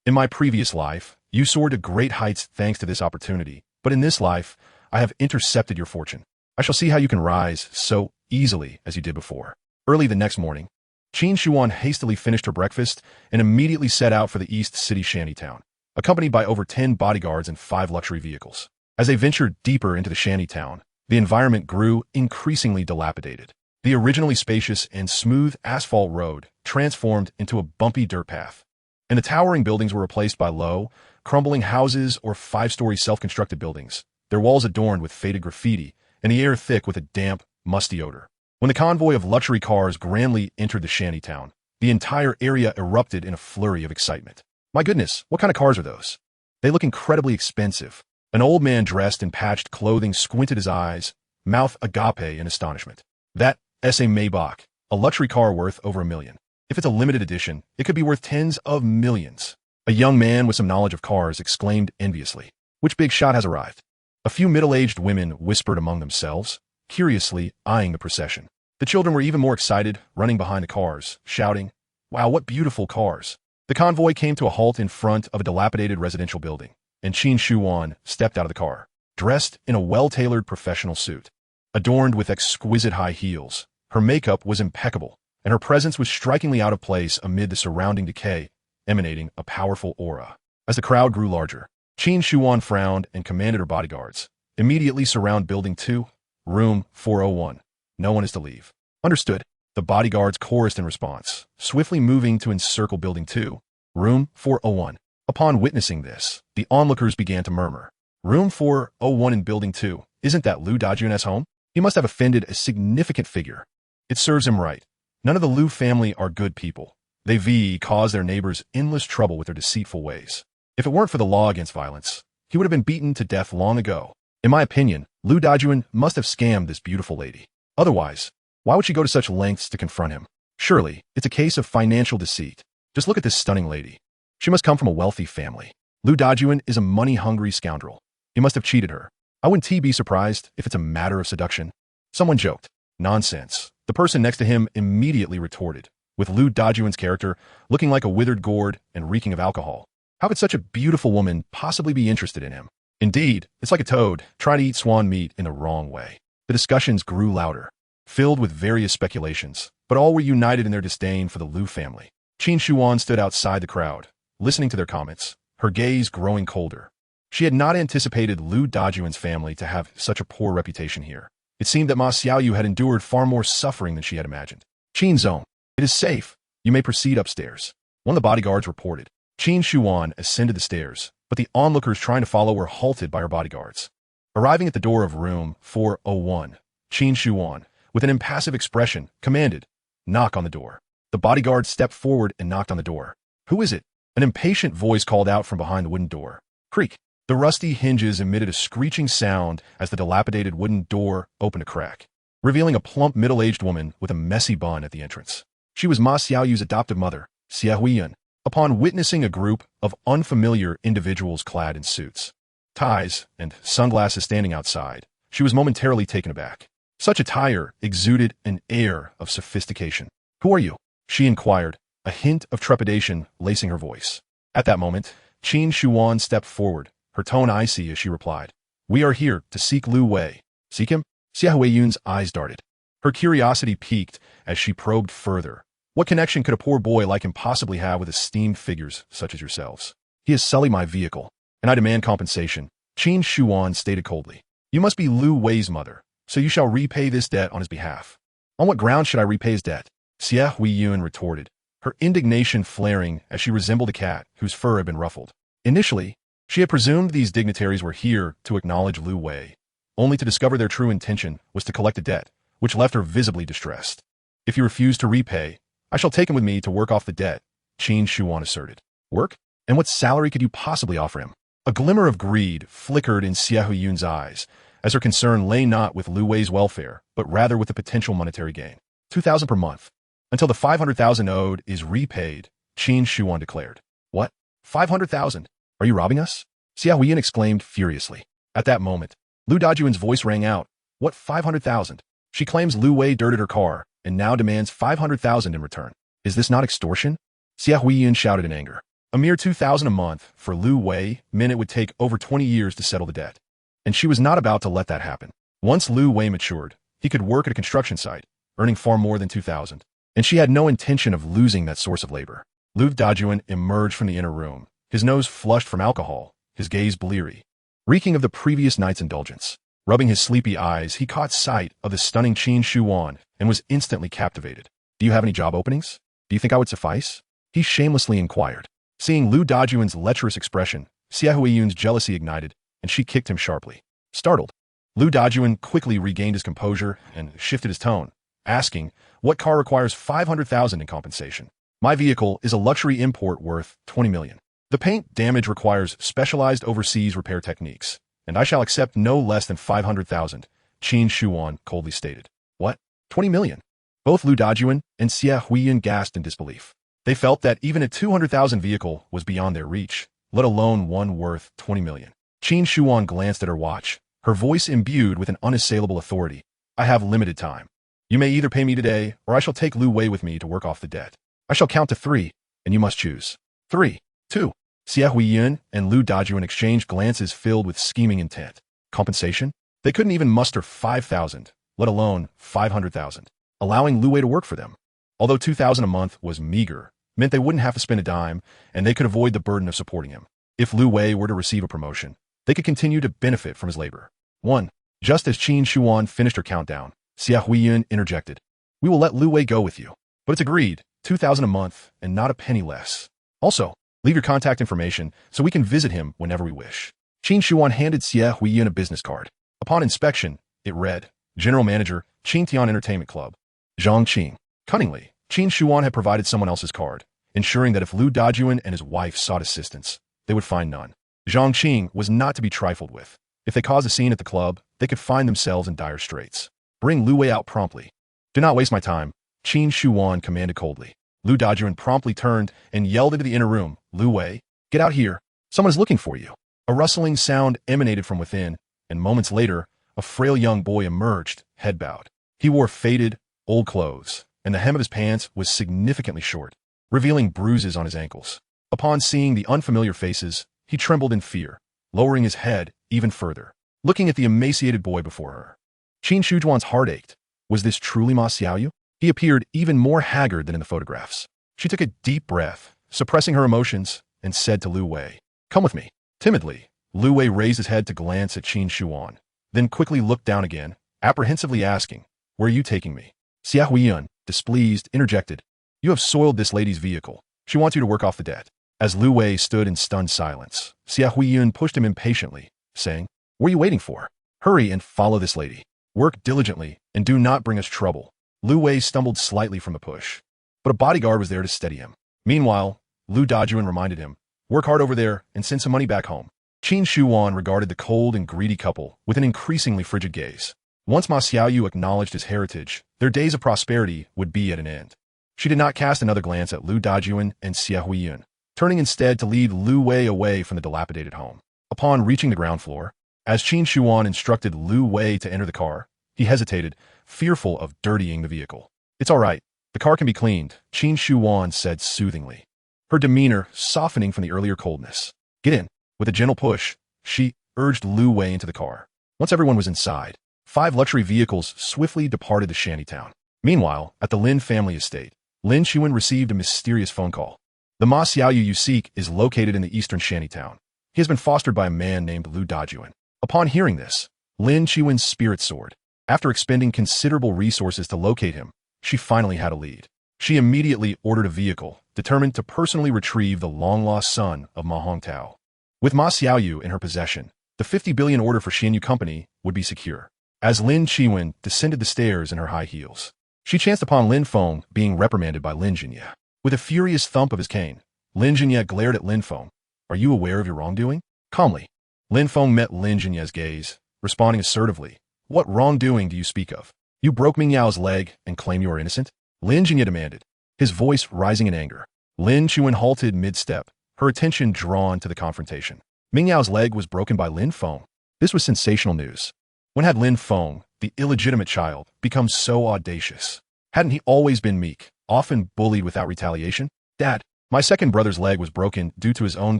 in my previous life, you soared to great heights thanks to this opportunity, but in this life, I have intercepted your fortune. I shall see how you can rise so easily as you did before." Early the next morning, Qin Shuwan hastily finished her breakfast and immediately set out for the East City shantytown, accompanied by over 10 bodyguards and 5 luxury vehicles. As they ventured deeper into the shantytown, the environment grew increasingly dilapidated. The originally spacious and smooth asphalt road transformed into a bumpy dirt path, and the towering buildings were replaced by low, crumbling houses or 5-story self-constructed buildings, their walls adorned with faded graffiti and the air thick with a damp, musty odor. When the convoy of luxury cars grandly entered the shantytown, the entire area erupted in a flurry of excitement. "My goodness, what kind of cars are those? They look incredibly expensive." An old man dressed in patched clothing squinted his eyes, mouth agape in astonishment. "That S.A. Maybach, a luxury car worth over $1 million. If it's a limited edition, it could be worth tens of millions." A young man with some knowledge of cars exclaimed enviously. Which big shot has arrived? A few middle-aged women whispered among themselves, curiously eyeing the procession. The children were even more excited, running behind the cars, shouting, "Wow, what beautiful cars!" The convoy came to a halt in front of a dilapidated residential building, and Qin Shuan stepped out of the car, dressed in a well-tailored professional suit. Adorned with exquisite high heels, her makeup was impeccable, and her presence was strikingly out of place amid the surrounding decay, emanating a powerful aura. As the crowd grew larger, Qin Shuan frowned and commanded her bodyguards, "Immediately surround Building 2, Room 401. No one is to leave." "Understood," the bodyguards chorused in response, swiftly moving to encircle Building 2, Room 401. Upon witnessing this, the onlookers began to murmur. "Room 401 in Building 2, isn't that Lu Dajun's home? He must have offended a significant figure. It serves him right. None of the Lu family are good people. They cause their neighbors endless trouble with their deceitful ways. If it weren't for the law against violence, he would have been beaten to death long ago. In my opinion, Lu Dajun must have scammed this beautiful lady. Otherwise, why would she go to such lengths to confront him? Surely, it's a case of financial deceit. Just look at this stunning lady. She must come from a wealthy family. Lu Dajun is a money-hungry scoundrel. He must have cheated her. I wouldn't be surprised if it's a matter of seduction." Someone joked. "Nonsense." The person next to him immediately retorted, with Lu Dajun's character looking like a withered gourd and reeking of alcohol. How could such a beautiful woman possibly be interested in him? Indeed, it's like a toad trying to eat swan meat in the wrong way. The discussions grew louder, filled with various speculations, but all were united in their disdain for the Lu family. Qin Shuan stood outside the crowd, listening to their comments, her gaze growing colder. She had not anticipated Lu Dajun's family to have such a poor reputation here. It seemed that Ma Xiaoyu had endured far more suffering than she had imagined. "Qin Zong, it is safe. You may proceed upstairs," one of the bodyguards reported. Qin Shuan ascended the stairs, but the onlookers trying to follow were halted by her bodyguards. Arriving at the door of room 401, Qin Shuan, with an impassive expression, commanded, "Knock on the door." The bodyguard stepped forward and knocked on the door. "Who is it?" An impatient voice called out from behind the wooden door. Creak. The rusty hinges emitted a screeching sound as the dilapidated wooden door opened a crack, revealing a plump middle-aged woman with a messy bun at the entrance. She was Ma Xiaoyu's adoptive mother, Xie Huiyan. Upon witnessing a group of unfamiliar individuals clad in suits, ties, and sunglasses standing outside, she was momentarily taken aback. Such attire exuded an air of sophistication. "Who are you?" she inquired, a hint of trepidation lacing her voice. At that moment, Qin Shuan stepped forward, her tone icy as she replied, "We are here to seek Lu Wei." "Seek him?" Xie Huiyun's eyes darted. Her curiosity piqued as she probed further. "What connection could a poor boy like him possibly have with esteemed figures such as yourselves?" "He has sullied my vehicle, and I demand compensation," Qin Shuan stated coldly. "You must be Lu Wei's mother, so you shall repay this debt on his behalf." "On what grounds should I repay his debt?" Xie Huiyun retorted, her indignation flaring as she resembled a cat whose fur had been ruffled. Initially, she had presumed these dignitaries were here to acknowledge Lu Wei, only to discover their true intention was to collect a debt, which left her visibly distressed. "If you refuse to repay, I shall take him with me to work off the debt," Qin Shuan asserted. "Work? And what salary could you possibly offer him?" A glimmer of greed flickered in Xie Huiyun's eyes, as her concern lay not with Lu Wei's welfare, but rather with the potential monetary gain. 2,000 per month. Until the 500,000 owed is repaid, Qin Shuan declared. "What? 500,000? Are you robbing us?" Xie Huiyan exclaimed furiously. At that moment, Lu Dajun's voice rang out. "What 500,000? She claims Lu Wei dirted her car, and now demands 500,000 in return. Is this not extortion?" Xie Huiyan shouted in anger. A mere 2,000 a month for Lu Wei meant it would take over 20 years to settle the debt. And she was not about to let that happen. Once Lu Wei matured, he could work at a construction site, earning far more than 2,000. And she had no intention of losing that source of labor. Lu Dajun emerged from the inner room, his nose flushed from alcohol, his gaze bleary, reeking of the previous night's indulgence. Rubbing his sleepy eyes, he caught sight of the stunning Qin Shuan and was instantly captivated. "Do you have any job openings? Do you think I would suffice?" he shamelessly inquired. Seeing Lu Dajun's lecherous expression, Xie Huiyun's jealousy ignited, and she kicked him sharply. Startled, Lu Dajun quickly regained his composure and shifted his tone, asking, "What car requires 500,000 in compensation?" "My vehicle is a luxury import worth 20 million. The paint damage requires specialized overseas repair techniques, and I shall accept no less than 500,000, Qin Shuan coldly stated. "What? 20 million? Both Lu Dajun and Xie Huiyan gasped in disbelief. They felt that even a 200,000 vehicle was beyond their reach, let alone one worth 20 million. Qin Shuan glanced at her watch, her voice imbued with an unassailable authority. I have limited time. You may either pay me today, or I shall take Lu Wei with me to work off the debt. I shall count to 3, and you must choose. 3, 2. Xie Huiyin and Lu Dajuan exchanged glances filled with scheming intent. Compensation? They couldn't even muster 5,000, let alone 500,000, allowing Lu Wei to work for them. Although 2,000 a month was meager, meant they wouldn't have to spend a dime, and they could avoid the burden of supporting him. If Lu Wei were to receive a promotion, they could continue to benefit from his labor. 1. Just as Qin Shuan finished her countdown, Xie Huiyin interjected. We will let Lu Wei go with you. But it's agreed, 2,000 a month, and not a penny less. Also, leave your contact information so we can visit him whenever we wish. Qin Shuan handed Xie Huiyin a business card. Upon inspection, it read, General Manager, Qingtian Entertainment Club. Zhang Qing. Cunningly, Qin Shuan had provided someone else's card, ensuring that if Lu Dajuan and his wife sought assistance, they would find none. Zhang Qing was not to be trifled with. If they caused a scene at the club, they could find themselves in dire straits. Bring Lu Wei out promptly. Do not waste my time, Qin Shuan commanded coldly. Lu Dajuan promptly turned and yelled into the inner room, Lu Wei, get out here. Someone is looking for you. A rustling sound emanated from within, and moments later, a frail young boy emerged, head bowed. He wore faded, old clothes, and the hem of his pants was significantly short, revealing bruises on his ankles. Upon seeing the unfamiliar faces, he trembled in fear, lowering his head even further, looking at the emaciated boy before her. Qin Shujuan's heart ached. Was this truly Ma Xiaoyu? He appeared even more haggard than in the photographs. She took a deep breath, suppressing her emotions, and said to Lu Wei, come with me. Timidly, Lu Wei raised his head to glance at Qin Shuan, then quickly looked down again, apprehensively asking, where are you taking me? Xie Huiyin, displeased, interjected, you have soiled this lady's vehicle. She wants you to work off the debt. As Lu Wei stood in stunned silence, Xie Huiyin pushed him impatiently, saying, what are you waiting for? Hurry and follow this lady. Work diligently, and do not bring us trouble. Lu Wei stumbled slightly from the push, but a bodyguard was there to steady him. Meanwhile, Lu Dajuan reminded him, work hard over there and send some money back home. Qin Shuan regarded the cold and greedy couple with an increasingly frigid gaze. Once Ma Xiaoyu acknowledged his heritage, their days of prosperity would be at an end. She did not cast another glance at Lu Dajuan and Xie Huiyin, turning instead to lead Lu Wei away from the dilapidated home. Upon reaching the ground floor, as Qin Shuan instructed Lu Wei to enter the car, he hesitated, fearful of dirtying the vehicle. It's all right. The car can be cleaned, Qin Shuan said soothingly, her demeanor softening from the earlier coldness. Get in. With a gentle push, she urged Lu Wei into the car. Once everyone was inside, 5 luxury vehicles swiftly departed the shantytown. Meanwhile, at the Lin family estate, Lin Chuan received a mysterious phone call. The Ma Xiaoyu you seek is located in the eastern shantytown. He has been fostered by a man named Lu Dajuan. Upon hearing this, Lin Chuan's spirit soared. After expending considerable resources to locate him, she finally had a lead. She immediately ordered a vehicle, determined to personally retrieve the long-lost son of Ma Hongtao. With Ma Xiaoyu in her possession, the 50 billion order for Xianyu Company would be secure. As Lin Chuan descended the stairs in her high heels, she chanced upon Lin Feng being reprimanded by Lin Jinye. With a furious thump of his cane, Lin Jinye glared at Lin Feng. Are you aware of your wrongdoing? Calmly, Lin Feng met Lin Jinye's gaze, responding assertively. What wrongdoing do you speak of? You broke Ming Yao's leg and claim you are innocent? Lin Jinye demanded, his voice rising in anger. Lin Chuan halted mid-step, her attention drawn to the confrontation. Ming Yao's leg was broken by Lin Feng. This was sensational news. When had Lin Feng, the illegitimate child, become so audacious? Hadn't he always been meek, often bullied without retaliation? Dad, my second brother's leg was broken due to his own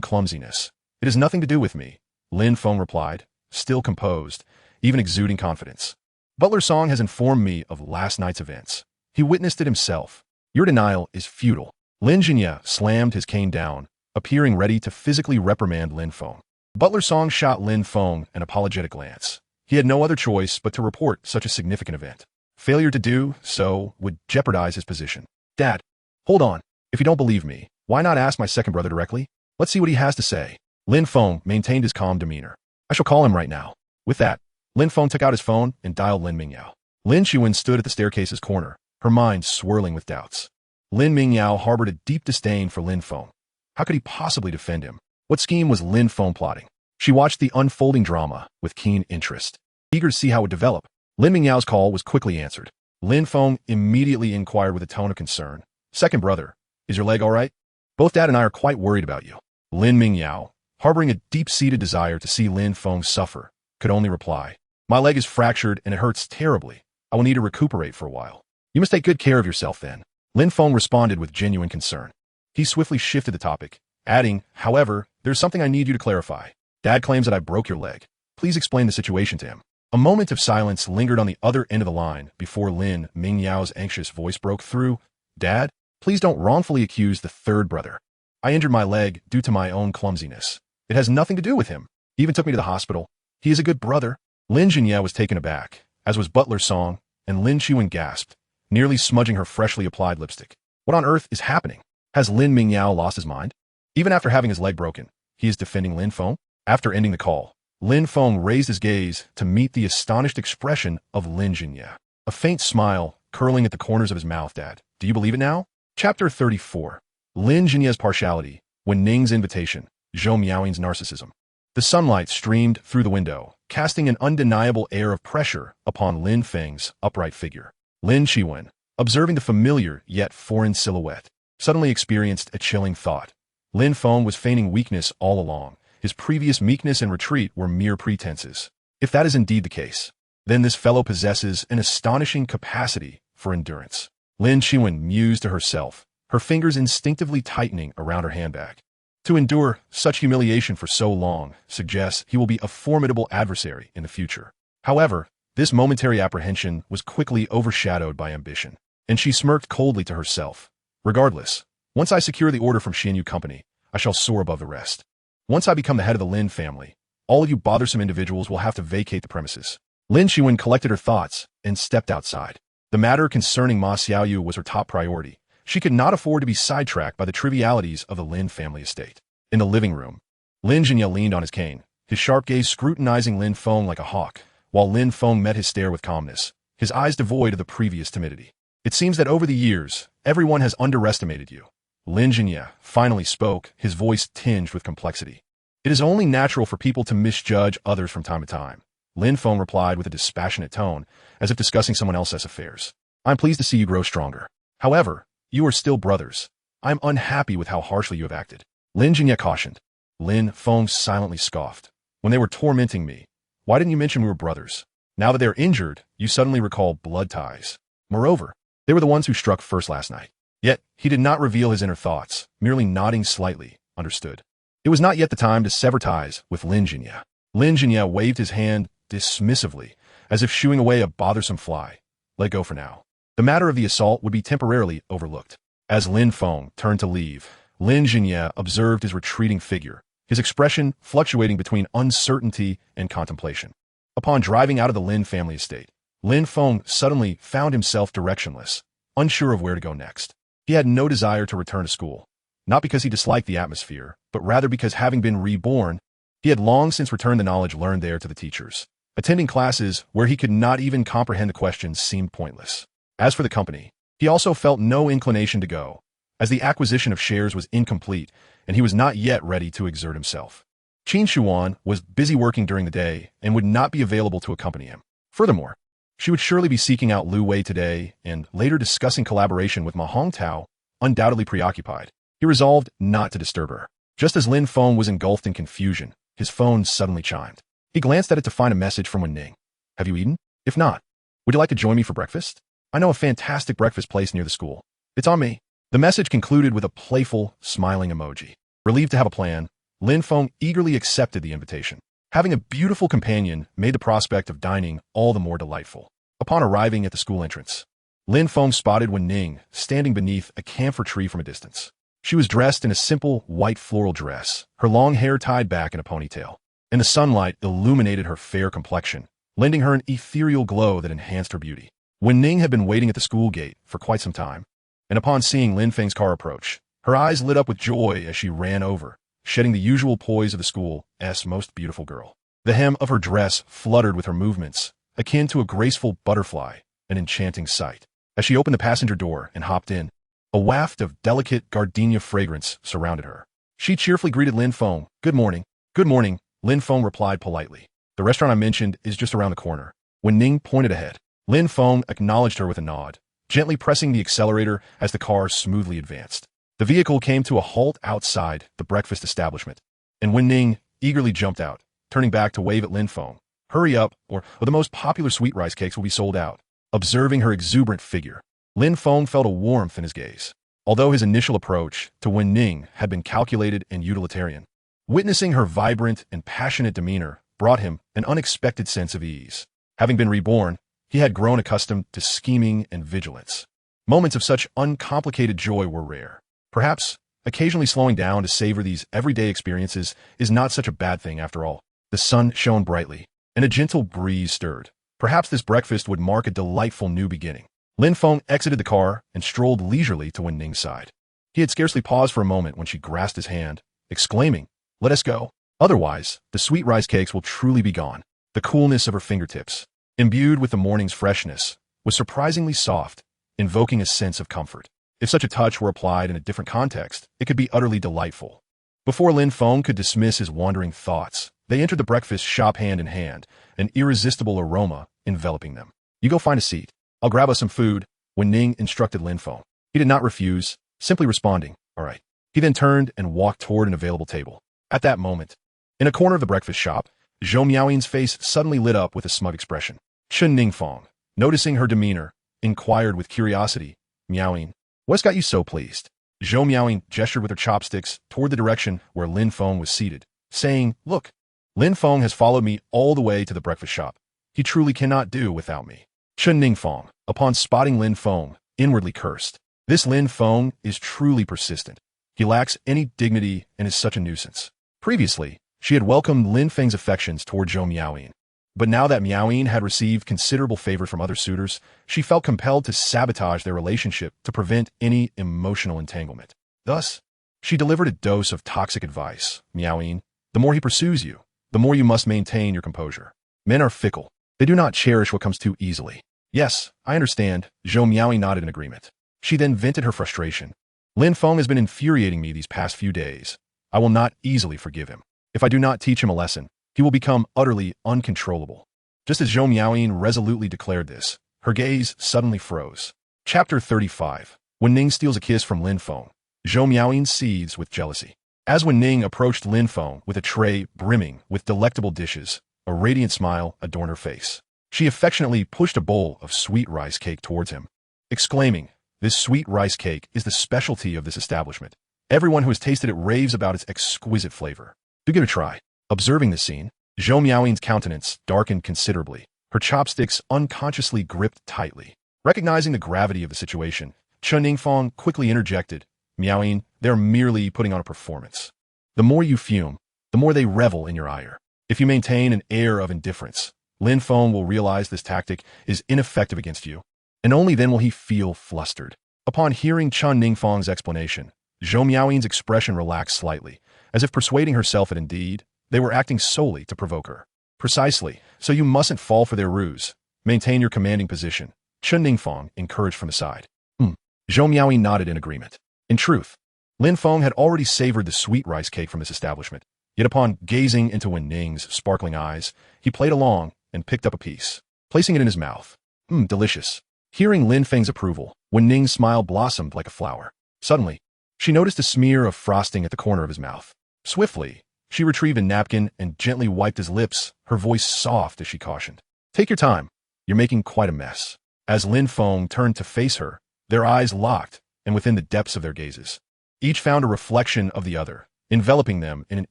clumsiness. It has nothing to do with me, Lin Feng replied, still composed, even exuding confidence. Butler Song has informed me of last night's events. He witnessed it himself. Your denial is futile. Lin Jinye slammed his cane down, appearing ready to physically reprimand Lin Feng. Butler Song shot Lin Feng an apologetic glance. He had no other choice but to report such a significant event. Failure to do so would jeopardize his position. Dad, hold on. If you don't believe me, why not ask my second brother directly? Let's see what he has to say. Lin Feng maintained his calm demeanor. I shall call him right now. With that, Lin Feng took out his phone and dialed Lin Mingyao. Lin Chuan stood at the staircase's corner, her mind swirling with doubts. Lin Mingyao harbored a deep disdain for Lin Feng. How could he possibly defend him? What scheme was Lin Feng plotting? She watched the unfolding drama with keen interest, eager to see how it would develop. Lin Mingyao's call was quickly answered. Lin Feng immediately inquired with a tone of concern. Second brother, is your leg all right? Both Dad and I are quite worried about you. Lin Mingyao, harboring a deep-seated desire to see Lin Feng suffer, could only reply, "My leg is fractured and it hurts terribly. I will need to recuperate for a while." "You must take good care of yourself then." Lin Feng responded with genuine concern. He swiftly shifted the topic, adding, "However, there's something I need you to clarify. Dad claims that I broke your leg. Please explain the situation to him." A moment of silence lingered on the other end of the line before Lin Mingyao's anxious voice broke through. "Dad, please don't wrongfully accuse the third brother. I injured my leg due to my own clumsiness. It has nothing to do with him. He even took me to the hospital. He is a good brother." Lin Jinya was taken aback, as was Butler Song, and Lin Qiwen gasped, nearly smudging her freshly applied lipstick. What on earth is happening? Has Lin Mingyao lost his mind? Even after having his leg broken, he is defending Lin Feng? After ending the call, Lin Feng raised his gaze to meet the astonished expression of Lin Jinya. A faint smile curling at the corners of his mouth. "Dad, do you believe it now?" Chapter 34. Lin Jinya's partiality, Wen Ning's invitation, Zhou Miaoyin's narcissism. The sunlight streamed through the window, casting an undeniable air of pressure upon Lin Feng's upright figure. Lin Qiwen, observing the familiar yet foreign silhouette, suddenly experienced a chilling thought. Lin Feng was feigning weakness all along. His previous meekness and retreat were mere pretenses. If that is indeed the case, then this fellow possesses an astonishing capacity for endurance. Lin Qiwen mused to herself, her fingers instinctively tightening around her handbag. To endure such humiliation for so long suggests he will be a formidable adversary in the future. However, this momentary apprehension was quickly overshadowed by ambition, and she smirked coldly to herself. "Regardless, once I secure the order from Xianyu Company, I shall soar above the rest. Once I become the head of the Lin family, all of you bothersome individuals will have to vacate the premises." Lin Qiwen collected her thoughts and stepped outside. The matter concerning Ma Xiaoyu was her top priority. She could not afford to be sidetracked by the trivialities of the Lin family estate. In the living room, Lin Jinya leaned on his cane, his sharp gaze scrutinizing Lin Feng like a hawk, while Lin Feng met his stare with calmness, his eyes devoid of the previous timidity. "It seems that over the years, everyone has underestimated you." Lin Jinya finally spoke, his voice tinged with complexity. "It is only natural for people to misjudge others from time to time." Lin Feng replied with a dispassionate tone, as if discussing someone else's affairs. "I'm pleased to see you grow stronger. However, you are still brothers. I'm unhappy with how harshly you have acted." Lin Jinya cautioned. Lin Feng silently scoffed. "When they were tormenting me, why didn't you mention we were brothers? Now that they're injured, you suddenly recall blood ties. Moreover, they were the ones who struck first last night." Yet, he did not reveal his inner thoughts, merely nodding slightly, understood. It was not yet the time to sever ties with Lin Jinya. Lin Jinya waved his hand dismissively, as if shooing away a bothersome fly. "Let go for now. The matter of the assault would be temporarily overlooked." As Lin Feng turned to leave, Lin Jinya observed his retreating figure, his expression fluctuating between uncertainty and contemplation. Upon driving out of the Lin family estate, Lin Feng suddenly found himself directionless, unsure of where to go next. He had no desire to return to school, not because he disliked the atmosphere, but rather because, having been reborn, he had long since returned the knowledge learned there to the teachers. Attending classes where he could not even comprehend the questions seemed pointless. As for the company, he also felt no inclination to go, as the acquisition of shares was incomplete and he was not yet ready to exert himself. Qin Shuan was busy working during the day and would not be available to accompany him. Furthermore, she would surely be seeking out Lu Wei today and later discussing collaboration with Ma Hongtao, undoubtedly preoccupied. He resolved not to disturb her. Just as Lin Feng was engulfed in confusion, his phone suddenly chimed. He glanced at it to find a message from Wen Ning. "Have you eaten? If not, would you like to join me for breakfast? I know a fantastic breakfast place near the school. It's on me." The message concluded with a playful, smiling emoji. Relieved to have a plan, Lin Feng eagerly accepted the invitation. Having a beautiful companion made the prospect of dining all the more delightful. Upon arriving at the school entrance, Lin Feng spotted Wen Ning standing beneath a camphor tree from a distance. She was dressed in a simple white floral dress, her long hair tied back in a ponytail, and the sunlight illuminated her fair complexion, lending her an ethereal glow that enhanced her beauty. Wen Ning had been waiting at the school gate for quite some time, and upon seeing Lin Feng's car approach, her eyes lit up with joy as she ran over, shedding the usual poise of the school's most beautiful girl. The hem of her dress fluttered with her movements, akin to a graceful butterfly, an enchanting sight. As she opened the passenger door and hopped in, a waft of delicate gardenia fragrance surrounded her. She cheerfully greeted Lin Feng. "Good morning." "Good morning," Lin Feng replied politely. "The restaurant I mentioned is just around the corner." When Ning pointed ahead, Lin Feng acknowledged her with a nod, gently pressing the accelerator as the car smoothly advanced. The vehicle came to a halt outside the breakfast establishment. And Wen Ning eagerly jumped out, turning back to wave at Lin Feng. Hurry up, or the most popular sweet rice cakes will be sold out. Observing her exuberant figure, Lin Feng felt a warmth in his gaze. Although his initial approach to Wen Ning had been calculated and utilitarian, witnessing her vibrant and passionate demeanor brought him an unexpected sense of ease. Having been reborn, he had grown accustomed to scheming and vigilance. Moments of such uncomplicated joy were rare. Perhaps, occasionally slowing down to savor these everyday experiences is not such a bad thing after all. The sun shone brightly, and a gentle breeze stirred. Perhaps this breakfast would mark a delightful new beginning. Lin Feng exited the car and strolled leisurely to Wen Ning's side. He had scarcely paused for a moment when she grasped his hand, exclaiming, "Let us go. Otherwise, the sweet rice cakes will truly be gone." The coolness of her fingertips, imbued with the morning's freshness, was surprisingly soft, invoking a sense of comfort. If such a touch were applied in a different context, it could be utterly delightful. Before Lin Feng could dismiss his wandering thoughts, they entered the breakfast shop hand in hand, an irresistible aroma enveloping them. "You go find a seat. I'll grab us some food," Wen Ning instructed Lin Feng. He did not refuse, simply responding, "All right." He then turned and walked toward an available table. At that moment, in a corner of the breakfast shop, Zhou Miaoyin's face suddenly lit up with a smug expression. Chen Ningfeng, noticing her demeanor, inquired with curiosity, "Miaoyin, what's got you so pleased?" Zhou Miaoyin gestured with her chopsticks toward the direction where Lin Feng was seated, saying, "Look, Lin Feng has followed me all the way to the breakfast shop. He truly cannot do without me." Chen Ningfeng, upon spotting Lin Feng, inwardly cursed. This Lin Feng is truly persistent. He lacks any dignity and is such a nuisance. Previously, she had welcomed Lin Feng's affections toward Zhou Miaoyin. But now that Miaoyin had received considerable favor from other suitors, she felt compelled to sabotage their relationship to prevent any emotional entanglement. Thus, she delivered a dose of toxic advice. "Miaoyin, the more he pursues you, the more you must maintain your composure. Men are fickle. They do not cherish what comes too easily." "Yes, I understand." Zhou Miaoyin nodded in agreement. She then vented her frustration. "Lin Feng has been infuriating me these past few days. I will not easily forgive him. If I do not teach him a lesson, he will become utterly uncontrollable." Just as Zhou Miaoyin resolutely declared this, her gaze suddenly froze. Chapter 35. Wen Ning steals a kiss from Lin Feng. Zhou Miaoyin seethes with jealousy. As Wen Ning approached Lin Feng with a tray brimming with delectable dishes, a radiant smile adorned her face. She affectionately pushed a bowl of sweet rice cake towards him, exclaiming, "This sweet rice cake is the specialty of this establishment. Everyone who has tasted it raves about its exquisite flavor. Do give it a try." Observing this scene, Zhou Miaoyin's countenance darkened considerably. Her chopsticks unconsciously gripped tightly. Recognizing the gravity of the situation, Chen Ningfeng quickly interjected, "Miaoyin, they're merely putting on a performance. The more you fume, the more they revel in your ire. If you maintain an air of indifference, Lin Feng will realize this tactic is ineffective against you, and only then will he feel flustered." Upon hearing Chen Ningfeng's explanation, Zhou Miaoyin's expression relaxed slightly, as if persuading herself that indeed, they were acting solely to provoke her. "Precisely, so you mustn't fall for their ruse. Maintain your commanding position," Chen Ningfeng encouraged from the side. Zhou Miaoyin nodded in agreement. In truth, Lin Feng had already savored the sweet rice cake from this establishment, yet upon gazing into Wen Ning's sparkling eyes, he played along and picked up a piece, placing it in his mouth. Delicious. Hearing Lin Feng's approval, Wen Ning's smile blossomed like a flower. Suddenly, she noticed a smear of frosting at the corner of his mouth. Swiftly, she retrieved a napkin and gently wiped his lips, her voice soft as she cautioned, "Take your time. You're making quite a mess." As Lin Feng turned to face her, their eyes locked, and within the depths of their gazes, each found a reflection of the other, enveloping them in an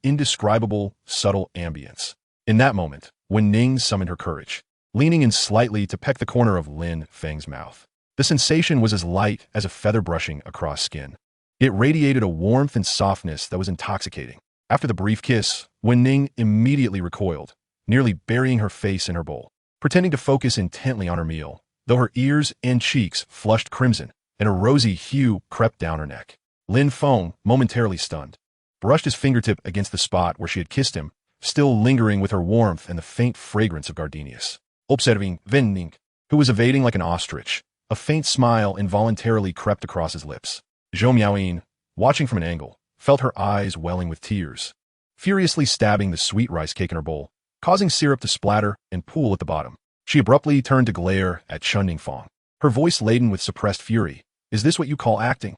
indescribable, subtle ambience. In that moment, Wen Ning summoned her courage, leaning in slightly to peck the corner of Lin Feng's mouth. The sensation was as light as a feather brushing across skin. It radiated a warmth and softness that was intoxicating. After the brief kiss, Wen Ning immediately recoiled, nearly burying her face in her bowl, pretending to focus intently on her meal, though her ears and cheeks flushed crimson, and a rosy hue crept down her neck. Lin Feng, momentarily stunned, brushed his fingertip against the spot where she had kissed him, still lingering with her warmth and the faint fragrance of gardenias. Observing Wen Ning, who was evading like an ostrich, a faint smile involuntarily crept across his lips. Zhou Miaoyin, watching from an angle, felt her eyes welling with tears, furiously stabbing the sweet rice cake in her bowl, causing syrup to splatter and pool at the bottom. She abruptly turned to glare at Chen Ningfeng, her voice laden with suppressed fury. "Is this what you call acting?"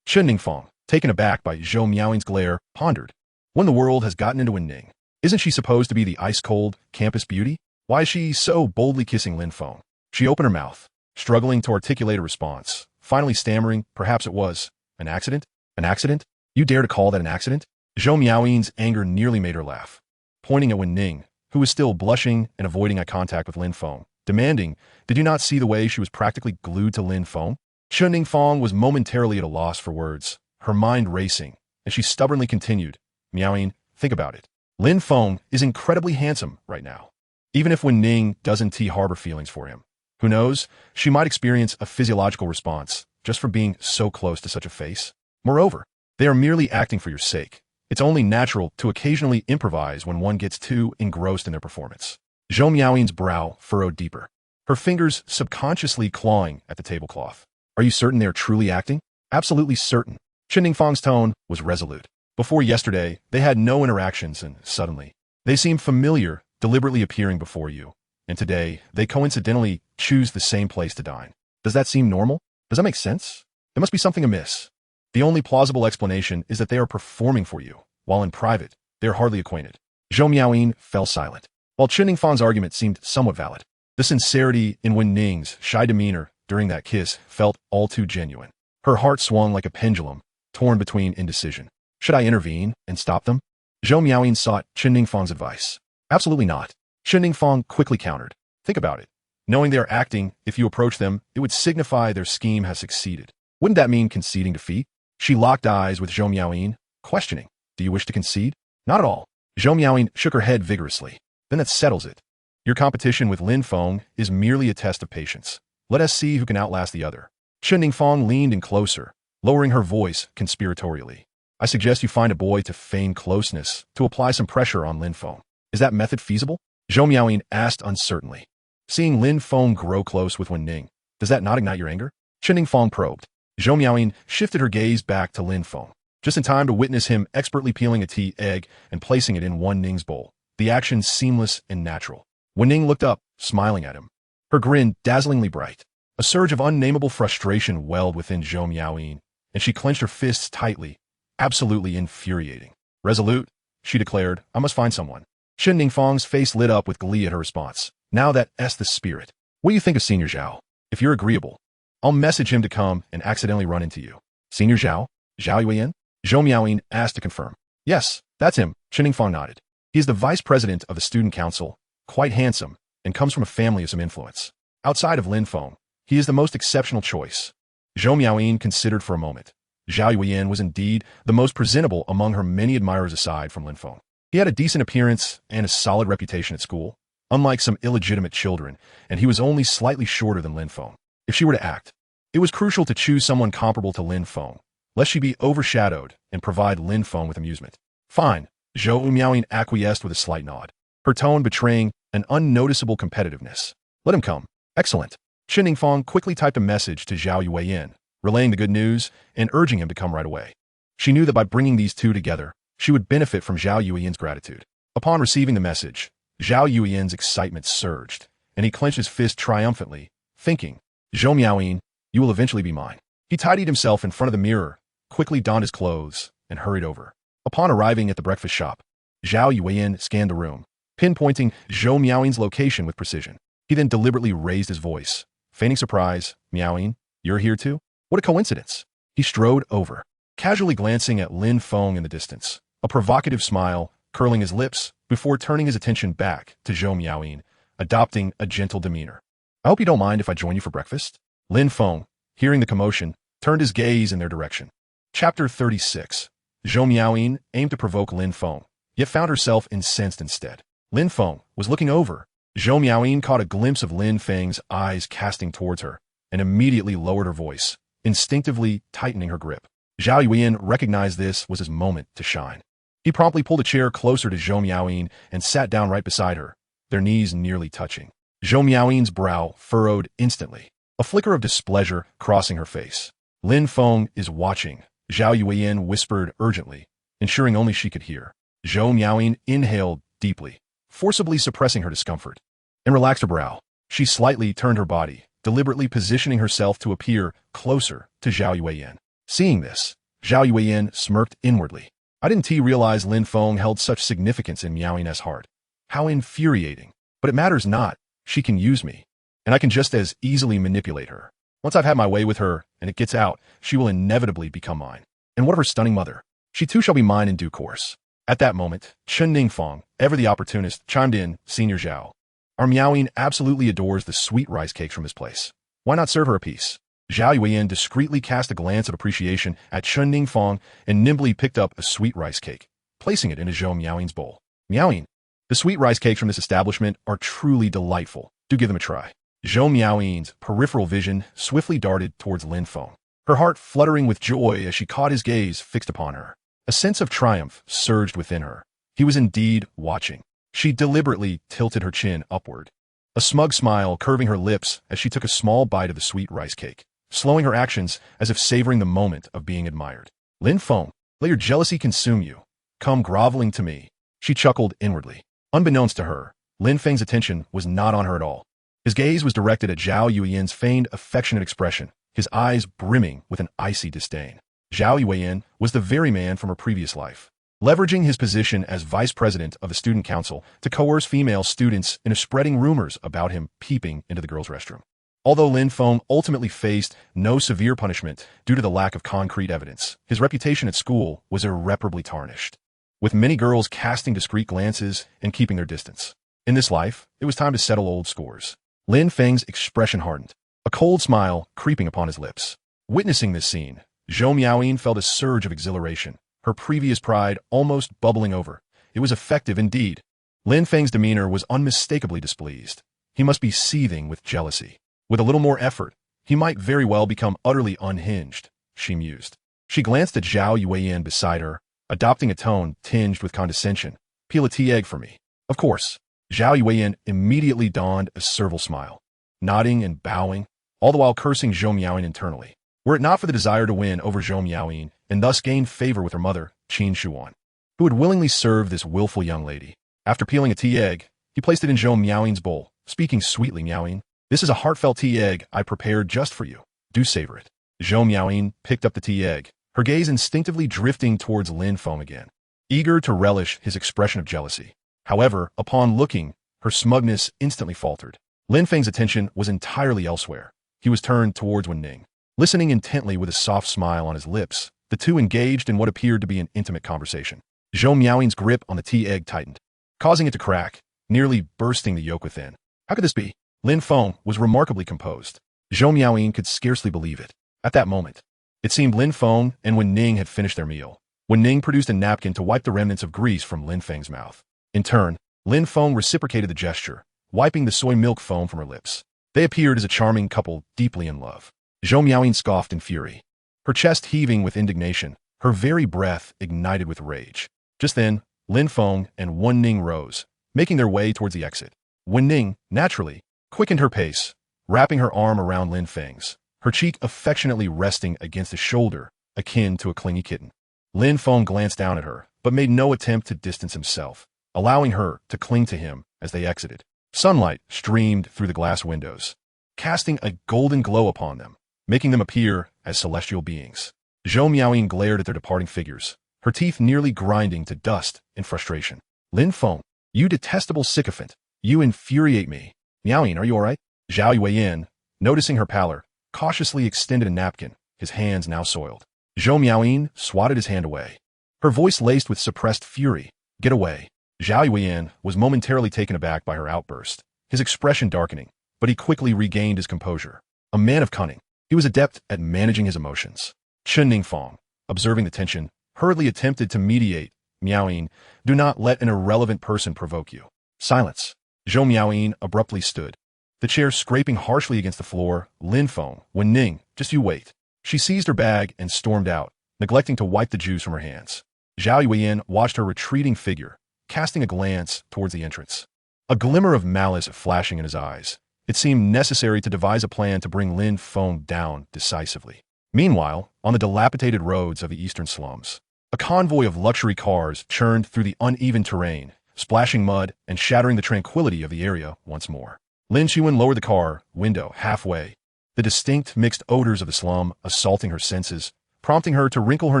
Chen Ningfeng, taken aback by Zhou Miaoyin's glare, pondered. When the world has gotten into Ning, isn't she supposed to be the ice-cold campus beauty? Why is she so boldly kissing Lin Feng? She opened her mouth, struggling to articulate a response, finally stammering, perhaps it was an accident? An accident? You dare to call that an accident? Zhou Miaoyin's anger nearly made her laugh. Pointing at Wen Ning, who was still blushing and avoiding eye contact with Lin Feng, demanding, did you not see the way she was practically glued to Lin Feng? Ning Feng was momentarily at a loss for words, her mind racing, and she stubbornly continued, Miaoyin, think about it. Lin Feng is incredibly handsome right now. Even if Wen Ning doesn't harbor feelings for him, who knows, she might experience a physiological response just for being so close to such a face. Moreover, they are merely acting for your sake. It's only natural to occasionally improvise when one gets too engrossed in their performance. Zhou Miaoyin's brow furrowed deeper, her fingers subconsciously clawing at the tablecloth. Are you certain they are truly acting? Absolutely certain. Ning Feng's tone was resolute. Before yesterday, they had no interactions and suddenly, they seemed familiar, deliberately appearing before you. And today, they coincidentally choose the same place to dine. Does that seem normal? Does that make sense? There must be something amiss. The only plausible explanation is that they are performing for you, while in private, they are hardly acquainted. Zhou Miaoyin fell silent. While Ning Feng's argument seemed somewhat valid, the sincerity in Wen Ning's shy demeanor during that kiss felt all too genuine. Her heart swung like a pendulum, torn between indecision. Should I intervene and stop them? Zhou Miaoyin sought Ning Feng's advice. Absolutely not. Ning Feng quickly countered. Think about it. Knowing they are acting, if you approach them, it would signify their scheme has succeeded. Wouldn't that mean conceding defeat? She locked eyes with Zhou Miaoyin, questioning, do you wish to concede? Not at all. Zhou Miaoyin shook her head vigorously. Then that settles it. Your competition with Lin Feng is merely a test of patience. Let us see who can outlast the other. Ning Feng leaned in closer, lowering her voice conspiratorially. I suggest you find a boy to feign closeness, to apply some pressure on Lin Feng. Is that method feasible? Zhou Miaoyin asked uncertainly. Seeing Lin Feng grow close with Wen Ning, does that not ignite your anger? Ning Feng probed. Zhou Miaoyin shifted her gaze back to Lin Feng, just in time to witness him expertly peeling a tea egg and placing it in Wen Ning's bowl, the action seamless and natural. Wen Ning looked up, smiling at him, her grin dazzlingly bright. A surge of unnameable frustration welled within Zhou Miaoyin, and she clenched her fists tightly, absolutely infuriating. Resolute, she declared, I must find someone. Ning Feng's face lit up with glee at her response. Now that's the spirit. What do you think of Senior Zhao? If you're agreeable, I'll message him to come and accidentally run into you. Senior Zhao? Zhao Yuan? Zhou Miaoyin asked to confirm. Yes, that's him. Ning Feng nodded. He is the vice president of the student council, quite handsome, and comes from a family of some influence. Outside of Lin Feng, he is the most exceptional choice. Zhou Miaoyin considered for a moment. Zhao Yuan was indeed the most presentable among her many admirers aside from Lin Feng. He had a decent appearance and a solid reputation at school, unlike some illegitimate children, and he was only slightly shorter than Lin Feng. If she were to act, it was crucial to choose someone comparable to Lin Feng, lest she be overshadowed and provide Lin Feng with amusement. Fine, Zhou Miaoyin acquiesced with a slight nod, her tone betraying an unnoticeable competitiveness. Let him come. Excellent. Ning Feng quickly typed a message to Zhao Yuan, relaying the good news and urging him to come right away. She knew that by bringing these two together, she would benefit from Zhao Yuan's gratitude. Upon receiving the message, Zhao Yuan's excitement surged, and he clenched his fist triumphantly, thinking, Zhou Miaoyin, you will eventually be mine. He tidied himself in front of the mirror, quickly donned his clothes, and hurried over. Upon arriving at the breakfast shop, Zhao Yuan scanned the room, pinpointing Zhou Miaoyin's location with precision. He then deliberately raised his voice, feigning surprise. Miaoyin, you're here too? What a coincidence. He strode over, casually glancing at Lin Feng in the distance, a provocative smile curling his lips before turning his attention back to Zhou Miaoyin, adopting a gentle demeanor. I hope you don't mind if I join you for breakfast? Lin Feng, hearing the commotion, turned his gaze in their direction. Chapter 36. Zhou Miaoyin aimed to provoke Lin Feng, yet found herself incensed instead. Lin Feng was looking over. Zhou Miaoyin caught a glimpse of Lin Feng's eyes casting towards her, and immediately lowered her voice, instinctively tightening her grip. Zhao Yuan recognized this was his moment to shine. He promptly pulled a chair closer to Zhou Miaoyin and sat down right beside her, their knees nearly touching. Zhou Miaoyin's brow furrowed instantly, a flicker of displeasure crossing her face. Lin Feng is watching, Zhao Yuan whispered urgently, ensuring only she could hear. Zhou Miaoyin inhaled deeply, forcibly suppressing her discomfort, and relaxed her brow. She slightly turned her body, deliberately positioning herself to appear closer to Zhao Yuan. Seeing this, Zhao Yuan smirked inwardly. I didn't realize Lin Feng held such significance in Miaoyin's heart. How infuriating. But it matters not. She can use me, and I can just as easily manipulate her. Once I've had my way with her, and it gets out, she will inevitably become mine. And what of her stunning mother? She too shall be mine in due course. At that moment, Chen Feng, ever the opportunist, chimed in, Senior Zhao. Our Miaoyin absolutely adores the sweet rice cakes from this place. Why not serve her a piece? Zhao Yuan discreetly cast a glance of appreciation at Chen Feng and nimbly picked up a sweet rice cake, placing it in Zhou Miaoyin's bowl. Miaoyin, the sweet rice cakes from this establishment are truly delightful. Do give them a try. Zhou Miaoyin's peripheral vision swiftly darted towards Lin Feng, her heart fluttering with joy as she caught his gaze fixed upon her. A sense of triumph surged within her. He was indeed watching. She deliberately tilted her chin upward, a smug smile curving her lips as she took a small bite of the sweet rice cake, slowing her actions as if savoring the moment of being admired. Lin Feng, let your jealousy consume you. Come groveling to me. She chuckled inwardly. Unbeknownst to her, Lin Feng's attention was not on her at all. His gaze was directed at Zhao Yuan's feigned affectionate expression, his eyes brimming with an icy disdain. Zhao Yuan was the very man from her previous life, leveraging his position as vice president of the student council to coerce female students into spreading rumors about him peeping into the girls' restroom. Although Lin Feng ultimately faced no severe punishment due to the lack of concrete evidence, his reputation at school was irreparably tarnished, with many girls casting discreet glances and keeping their distance. In this life, it was time to settle old scores. Lin Feng's expression hardened, a cold smile creeping upon his lips. Witnessing this scene, Zhou Miaoyin felt a surge of exhilaration, her previous pride almost bubbling over. It was effective indeed. Lin Feng's demeanor was unmistakably displeased. He must be seething with jealousy. With a little more effort, he might very well become utterly unhinged, she mused. She glanced at Zhao Yuan beside her, adopting a tone tinged with condescension. Peel a tea egg for me. Of course. Zhao Yuan immediately donned a servile smile, nodding and bowing, all the while cursing Zhou Miaoyin internally. Were it not for the desire to win over Zhou Miaoyin and thus gain favor with her mother, Qin Shuan, who would willingly serve this willful young lady. After peeling a tea egg, he placed it in Zhou Miaoyin's bowl, speaking sweetly, Miaoyin. This is a heartfelt tea egg I prepared just for you. Do savor it. Zhou Miaoyin picked up the tea egg, her gaze instinctively drifting towards Lin Feng again, eager to relish his expression of jealousy. However, upon looking, her smugness instantly faltered. Lin Feng's attention was entirely elsewhere. He was turned towards Wen Ning. Listening intently with a soft smile on his lips, the two engaged in what appeared to be an intimate conversation. Zhou Miaoyin's grip on the tea egg tightened, causing it to crack, nearly bursting the yolk within. How could this be? Lin Feng was remarkably composed. Zhou Miaoyin could scarcely believe it. At that moment, it seemed Lin Feng and Wen Ning had finished their meal. Wen Ning produced a napkin to wipe the remnants of grease from Lin Feng's mouth. In turn, Lin Feng reciprocated the gesture, wiping the soy milk foam from her lips. They appeared as a charming couple deeply in love. Zhou Miaoyin scoffed in fury, her chest heaving with indignation, her very breath ignited with rage. Just then, Lin Feng and Wen Ning rose, making their way towards the exit. Wen Ning, naturally, quickened her pace, wrapping her arm around Lin Feng's, her cheek affectionately resting against his shoulder, akin to a clingy kitten. Lin Feng glanced down at her, but made no attempt to distance himself, allowing her to cling to him as they exited. Sunlight streamed through the glass windows, casting a golden glow upon them, making them appear as celestial beings. Zhou Miaoyin glared at their departing figures, her teeth nearly grinding to dust in frustration. Lin Feng, you detestable sycophant, you infuriate me. Miaoyin, are you all right? Zhao Yuan, noticing her pallor, cautiously extended a napkin, his hands now soiled. Zhou Miaoyin swatted his hand away, her voice laced with suppressed fury. Get away. Zhao Yuan was momentarily taken aback by her outburst, his expression darkening, but he quickly regained his composure. A man of cunning, he was adept at managing his emotions. Chen Feng, observing the tension, hurriedly attempted to mediate. Miaoyin, do not let an irrelevant person provoke you. Silence. Zhou Miaoyin abruptly stood, the chair scraping harshly against the floor. Lin Feng, Wen Ning, just you wait. She seized her bag and stormed out, neglecting to wipe the juice from her hands. Zhao Yuan watched her retreating figure, casting a glance towards the entrance. A glimmer of malice flashing in his eyes. It seemed necessary to devise a plan to bring Lin Feng down decisively. Meanwhile, on the dilapidated roads of the eastern slums, a convoy of luxury cars churned through the uneven terrain, splashing mud and shattering the tranquility of the area once more. Lin Chuan lowered the car window halfway, the distinct mixed odors of the slum assaulting her senses, prompting her to wrinkle her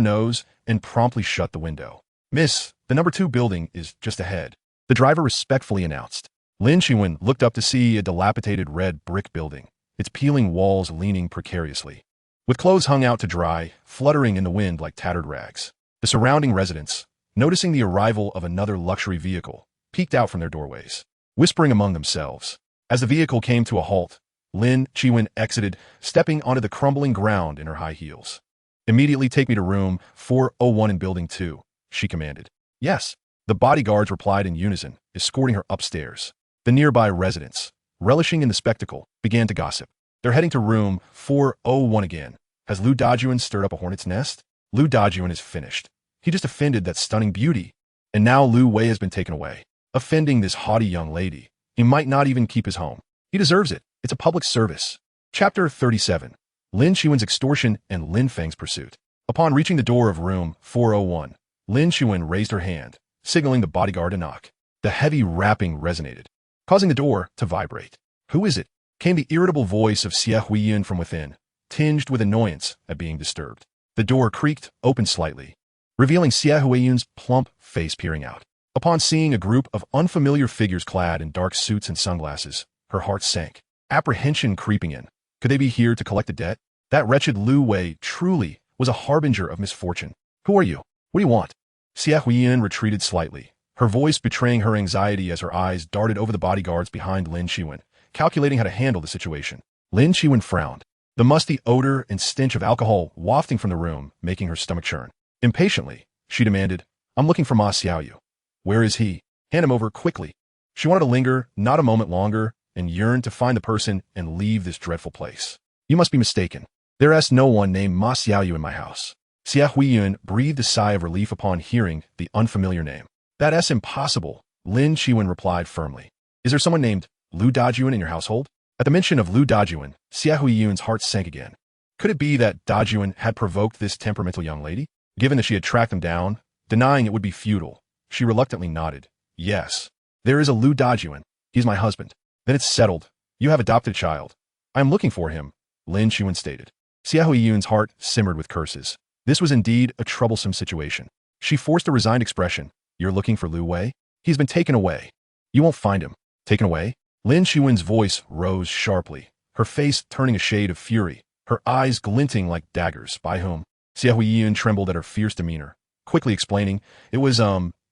nose and promptly shut the window. Miss, the number 2 building is just ahead, the driver respectfully announced. Lin Qiwen looked up to see a dilapidated red brick building, its peeling walls leaning precariously, with clothes hung out to dry, fluttering in the wind like tattered rags. The surrounding residents, noticing the arrival of another luxury vehicle, peeked out from their doorways, whispering among themselves. As the vehicle came to a halt, Lin Qiwen exited, stepping onto the crumbling ground in her high heels. Immediately take me to room 401 in building 2, she commanded. Yes, the bodyguards replied in unison, escorting her upstairs. The nearby residents, relishing in the spectacle, began to gossip. They're heading to room 401 again. Has Lu Dajuan stirred up a hornet's nest? Lu Dajuan is finished. He just offended that stunning beauty. And now Lu Wei has been taken away. Offending this haughty young lady. He might not even keep his home. He deserves it. It's a public service. Chapter 37. Lin Qiwen's extortion and Lin Feng's pursuit. Upon reaching the door of room 401, Lin Qiwen raised her hand, signaling the bodyguard to knock. The heavy rapping resonated, causing the door to vibrate. Who is it? Came the irritable voice of Xie Huiyin from within, tinged with annoyance at being disturbed. The door creaked open slightly, revealing Xie Huiyin's plump face peering out. Upon seeing a group of unfamiliar figures clad in dark suits and sunglasses, her heart sank, apprehension creeping in. Could they be here to collect a debt? That wretched Lu Wei truly was a harbinger of misfortune. Who are you? What do you want? Xie Huiyin retreated slightly, her voice betraying her anxiety as her eyes darted over the bodyguards behind Lin Qiwen, calculating how to handle the situation. Lin Qiwen frowned, the musty odor and stench of alcohol wafting from the room, making her stomach churn. Impatiently, she demanded, I'm looking for Ma Xiaoyu. Where is he? Hand him over quickly. She wanted to linger not a moment longer and yearned to find the person and leave this dreadful place. You must be mistaken. There is no one named Ma Xiaoyu in my house. Xie Huiyin breathed a sigh of relief upon hearing the unfamiliar name. That's impossible, Lin Qiwen replied firmly. Is there someone named Lu Dajuan in your household? At the mention of Lu Dajuan, Xie Huiyin's heart sank again. Could it be that Dajuan had provoked this temperamental young lady? Given that she had tracked him down, denying it would be futile, she reluctantly nodded. Yes, there is a Lu Dajuan. He's my husband. Then it's settled. You have adopted a child. I am looking for him, Lin Qiwen stated. Xie Huiyin's heart simmered with curses. This was indeed a troublesome situation. She forced a resigned expression. You're looking for Lu Wei? He's been taken away. You won't find him. Taken away? Lin Qiwen's voice rose sharply, her face turning a shade of fury, her eyes glinting like daggers. By whom? Xie Huiyin trembled at her fierce demeanor, quickly explaining, it was,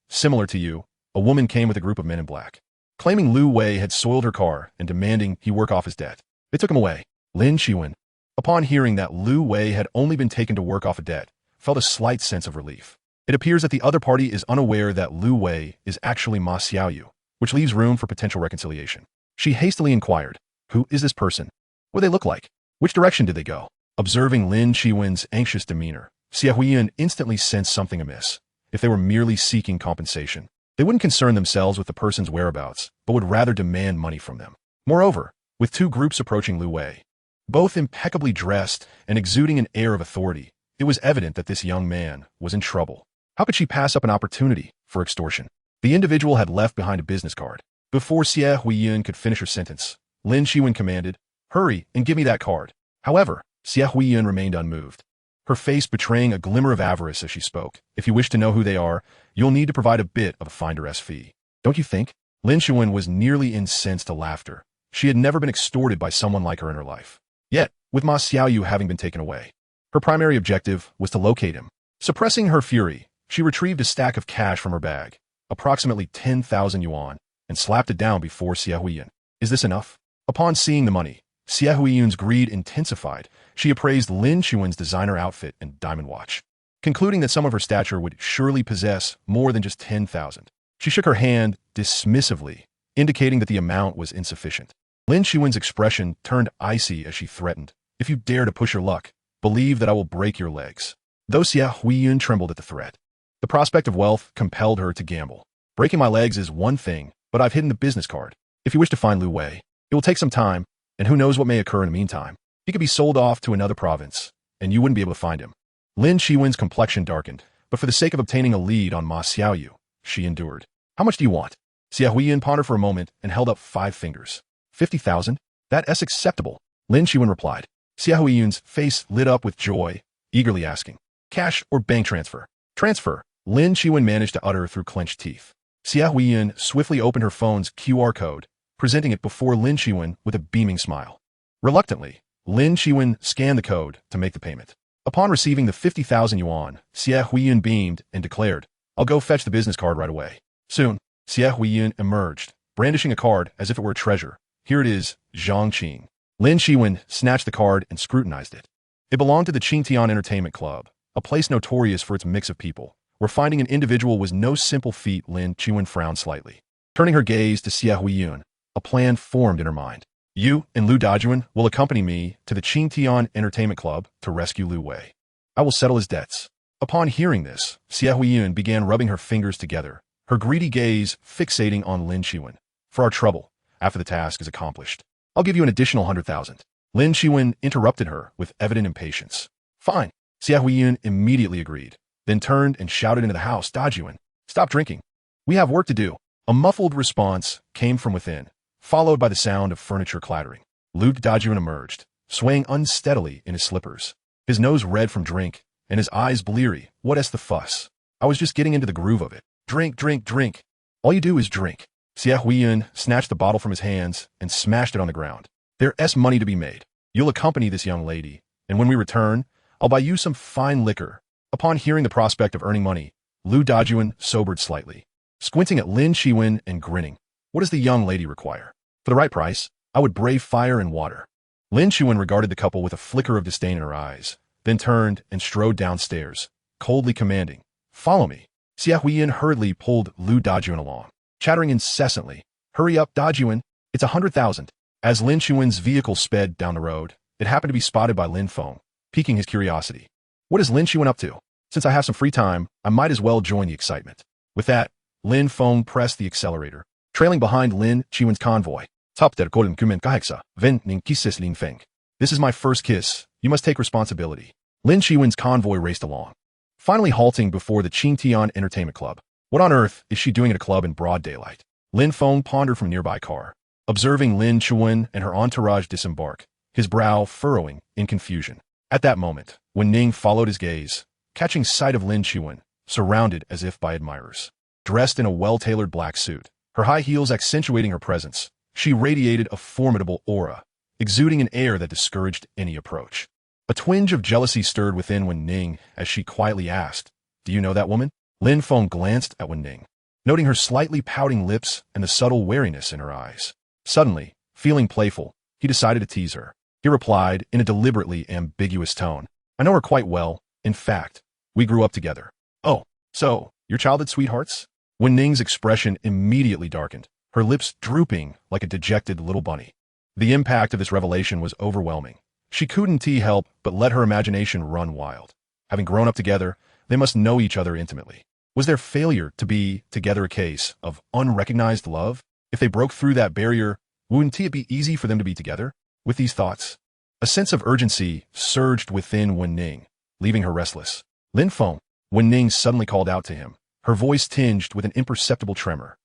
similar to you. A woman came with a group of men in black, claiming Lu Wei had soiled her car and demanding he work off his debt. They took him away. Lin Qiwen, upon hearing that Lu Wei had only been taken to work off a debt, felt a slight sense of relief. It appears that the other party is unaware that Lu Wei is actually Ma Xiaoyu, which leaves room for potential reconciliation. She hastily inquired, who is this person? What do they look like? Which direction did they go? Observing Lin Qiwen's anxious demeanor, Xie Huiyin instantly sensed something amiss. If they were merely seeking compensation, they wouldn't concern themselves with the person's whereabouts, but would rather demand money from them. Moreover, with two groups approaching Lu Wei, both impeccably dressed and exuding an air of authority, it was evident that this young man was in trouble. How could she pass up an opportunity for extortion? The individual had left behind a business card. Before Xie Huiyin could finish her sentence, Lin Qiwen commanded, hurry and give me that card. However, Xie Huiyin remained unmoved, her face betraying a glimmer of avarice as she spoke. If you wish to know who they are, you'll need to provide a bit of a finder's fee. Don't you think? Lin Qiwen was nearly incensed to laughter. She had never been extorted by someone like her in her life. Yet, with Ma Xiaoyu having been taken away, her primary objective was to locate him. Suppressing her fury, she retrieved a stack of cash from her bag, approximately 10,000 yuan, and slapped it down before Xie Huiyin. Is this enough? Upon seeing the money, Xie Huiyin's greed intensified. She appraised Lin Qiwen's designer outfit and diamond watch, concluding that some of her stature would surely possess more than just 10,000. She shook her hand dismissively, indicating that the amount was insufficient. Lin Qiwen's expression turned icy as she threatened, if you dare to push your luck, believe that I will break your legs. Though Xie Huiyin trembled at the threat, the prospect of wealth compelled her to gamble. Breaking my legs is one thing, but I've hidden the business card. If you wish to find Lu Wei, it will take some time, and who knows what may occur in the meantime. He could be sold off to another province, and you wouldn't be able to find him. Lin Qiwen's complexion darkened, but for the sake of obtaining a lead on Ma Xiaoyu, she endured. How much do you want? Xie Huiyin pondered for a moment and held up 5 fingers. 50,000? That's acceptable, Lin Qiwen replied. Xie Huiyin's face lit up with joy, eagerly asking, cash or bank transfer? Transfer, Lin Qiwen managed to utter through clenched teeth. Xia Huiyin swiftly opened her phone's QR code, presenting it before Lin Qiwen with a beaming smile. Reluctantly, Lin Qiwen scanned the code to make the payment. Upon receiving the 50,000 yuan, Xia Huiyin beamed and declared, "I'll go fetch the business card right away." Soon, Xia Huiyin emerged, brandishing a card as if it were a treasure. "Here it is, Zhang Qing." Lin Qiwen snatched the card and scrutinized it. It belonged to the Qingtian Entertainment Club, a place notorious for its mix of people, where finding an individual was no simple feat. Lin Qiwen frowned slightly. Turning her gaze to Xia Huiyun, a plan formed in her mind. "You and Lu Dajuan will accompany me to the Qingtian Entertainment Club to rescue Lu Wei. I will settle his debts." Upon hearing this, Xia Huiyun began rubbing her fingers together, her greedy gaze fixating on Lin Qiwen. "For our trouble, after the task is accomplished, I'll give you an additional 100,000. Lin Qiwen interrupted her with evident impatience. "Fine." Xia Huiyun immediately agreed, then turned and shouted into the house, "Dajuan, stop drinking. We have work to do." A muffled response came from within, followed by the sound of furniture clattering. Lu Dajuan emerged, swaying unsteadily in his slippers, his nose red from drink, and his eyes bleary. "What's the fuss? I was just getting into the groove of it. Drink, drink, drink. All you do is drink." Xia Huiyun snatched the bottle from his hands and smashed it on the ground. "There's money to be made. You'll accompany this young lady, and when we return, I'll buy you some fine liquor." Upon hearing the prospect of earning money, Lu Dajuan sobered slightly, squinting at Lin Qiwen and grinning. "What does the young lady require? For the right price, I would brave fire and water." Lin Qiwen regarded the couple with a flicker of disdain in her eyes, then turned and strode downstairs, coldly commanding, "Follow me." Xia Huiyun hurriedly pulled Lu Dajuan along, chattering incessantly, "Hurry up, Dajuan, it's 100,000. As Lin Qiwen's vehicle sped down the road, it happened to be spotted by Lin Feng, piquing his curiosity. "What is Lin Qiwen up to? Since I have some free time, I might as well join the excitement." With that, Lin Feng pressed the accelerator, trailing behind Lin Qiwen's convoy. "Top der golden kumen kaheksa, ven ning kisses Lin Feng. This is my first kiss. You must take responsibility." Lin Qiwen's convoy raced along, finally halting before the Qingtian Entertainment Club. What on earth is she doing at a club in broad daylight? Lin Feng pondered from a nearby car, observing Lin Qiwen and her entourage disembark, his brow furrowing in confusion. At that moment, Wen Ning followed his gaze, catching sight of Lin Qiwen, surrounded as if by admirers. Dressed in a well-tailored black suit, her high heels accentuating her presence, she radiated a formidable aura, exuding an air that discouraged any approach. A twinge of jealousy stirred within Wen Ning as she quietly asked, "Do you know that woman?" Lin Feng glanced at Wen Ning, noting her slightly pouting lips and the subtle wariness in her eyes. Suddenly, feeling playful, he decided to tease her. He replied in a deliberately ambiguous tone, "I know her quite well. In fact, we grew up together." "Oh, so, your childhood sweethearts?" Wen Ning's expression immediately darkened, her lips drooping like a dejected little bunny. The impact of this revelation was overwhelming. She couldn't help but let her imagination run wild. Having grown up together, they must know each other intimately. Was their failure to be together a case of unrecognized love? If they broke through that barrier, wouldn't it be easy for them to be together? With these thoughts, a sense of urgency surged within Wen Ning, leaving her restless. "Lin Feng," Wen Ning suddenly called out to him, her voice tinged with an imperceptible tremor.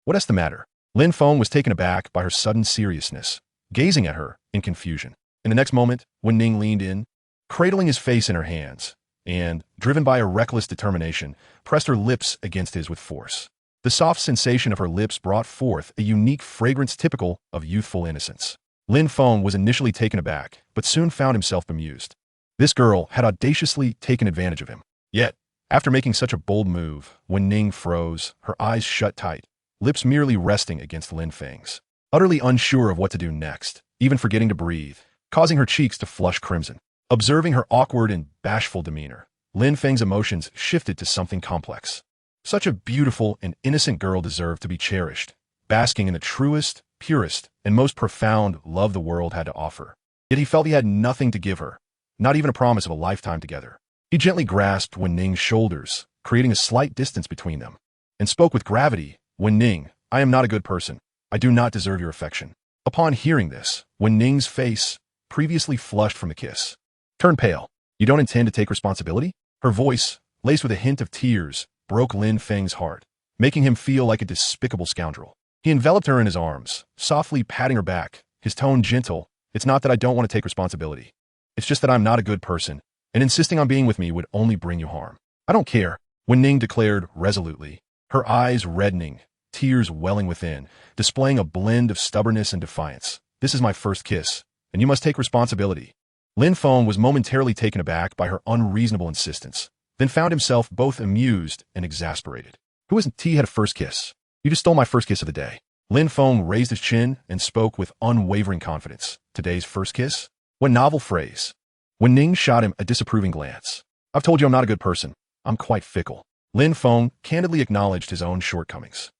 What's the matter?" Lin Feng was taken aback by her sudden seriousness, gazing at her in confusion. In the next moment, Wen Ning leaned in, cradling his face in her hands, and, driven by a reckless determination, pressed her lips against his with force. The soft sensation of her lips brought forth a unique fragrance typical of youthful innocence. Lin Feng was initially taken aback, but soon found himself bemused. This girl had audaciously taken advantage of him. Yet, after making such a bold move, Wen Ning froze, her eyes shut tight, lips merely resting against Lin Feng's. Utterly unsure of what to do next, even forgetting to breathe, causing her cheeks to flush crimson. Observing her awkward and bashful demeanor, Lin Feng's emotions shifted to something complex. Such a beautiful and innocent girl deserved to be cherished, basking in the truest, purest, and most profound love the world had to offer. Yet he felt he had nothing to give her, not even a promise of a lifetime together. He gently grasped Wen Ning's shoulders, creating a slight distance between them, and spoke with gravity, "Wen Ning, I am not a good person. I do not deserve your affection." Upon hearing this, Wen Ning's face, previously flushed from the kiss, turned pale. "You don't intend to take responsibility?" Her voice, laced with a hint of tears, broke Lin Feng's heart, making him feel like a despicable scoundrel. He enveloped her in his arms, softly patting her back, his tone gentle. "It's not that I don't want to take responsibility. It's just that I'm not a good person, and insisting on being with me would only bring you harm. I don't care. Wen Ning declared resolutely, her eyes reddening, tears welling within, displaying a blend of stubbornness and defiance. This is my first kiss, and you must take responsibility. Lin Feng was momentarily taken aback by her unreasonable insistence, then found himself both amused and exasperated. Who isn't he had a first kiss? You just stole my first kiss of the day. Lin Feng raised his chin and spoke with unwavering confidence. Today's first kiss? What novel phrase? Wen Ning shot him a disapproving glance. I've told you I'm not a good person. I'm quite fickle. Lin Feng candidly acknowledged his own shortcomings.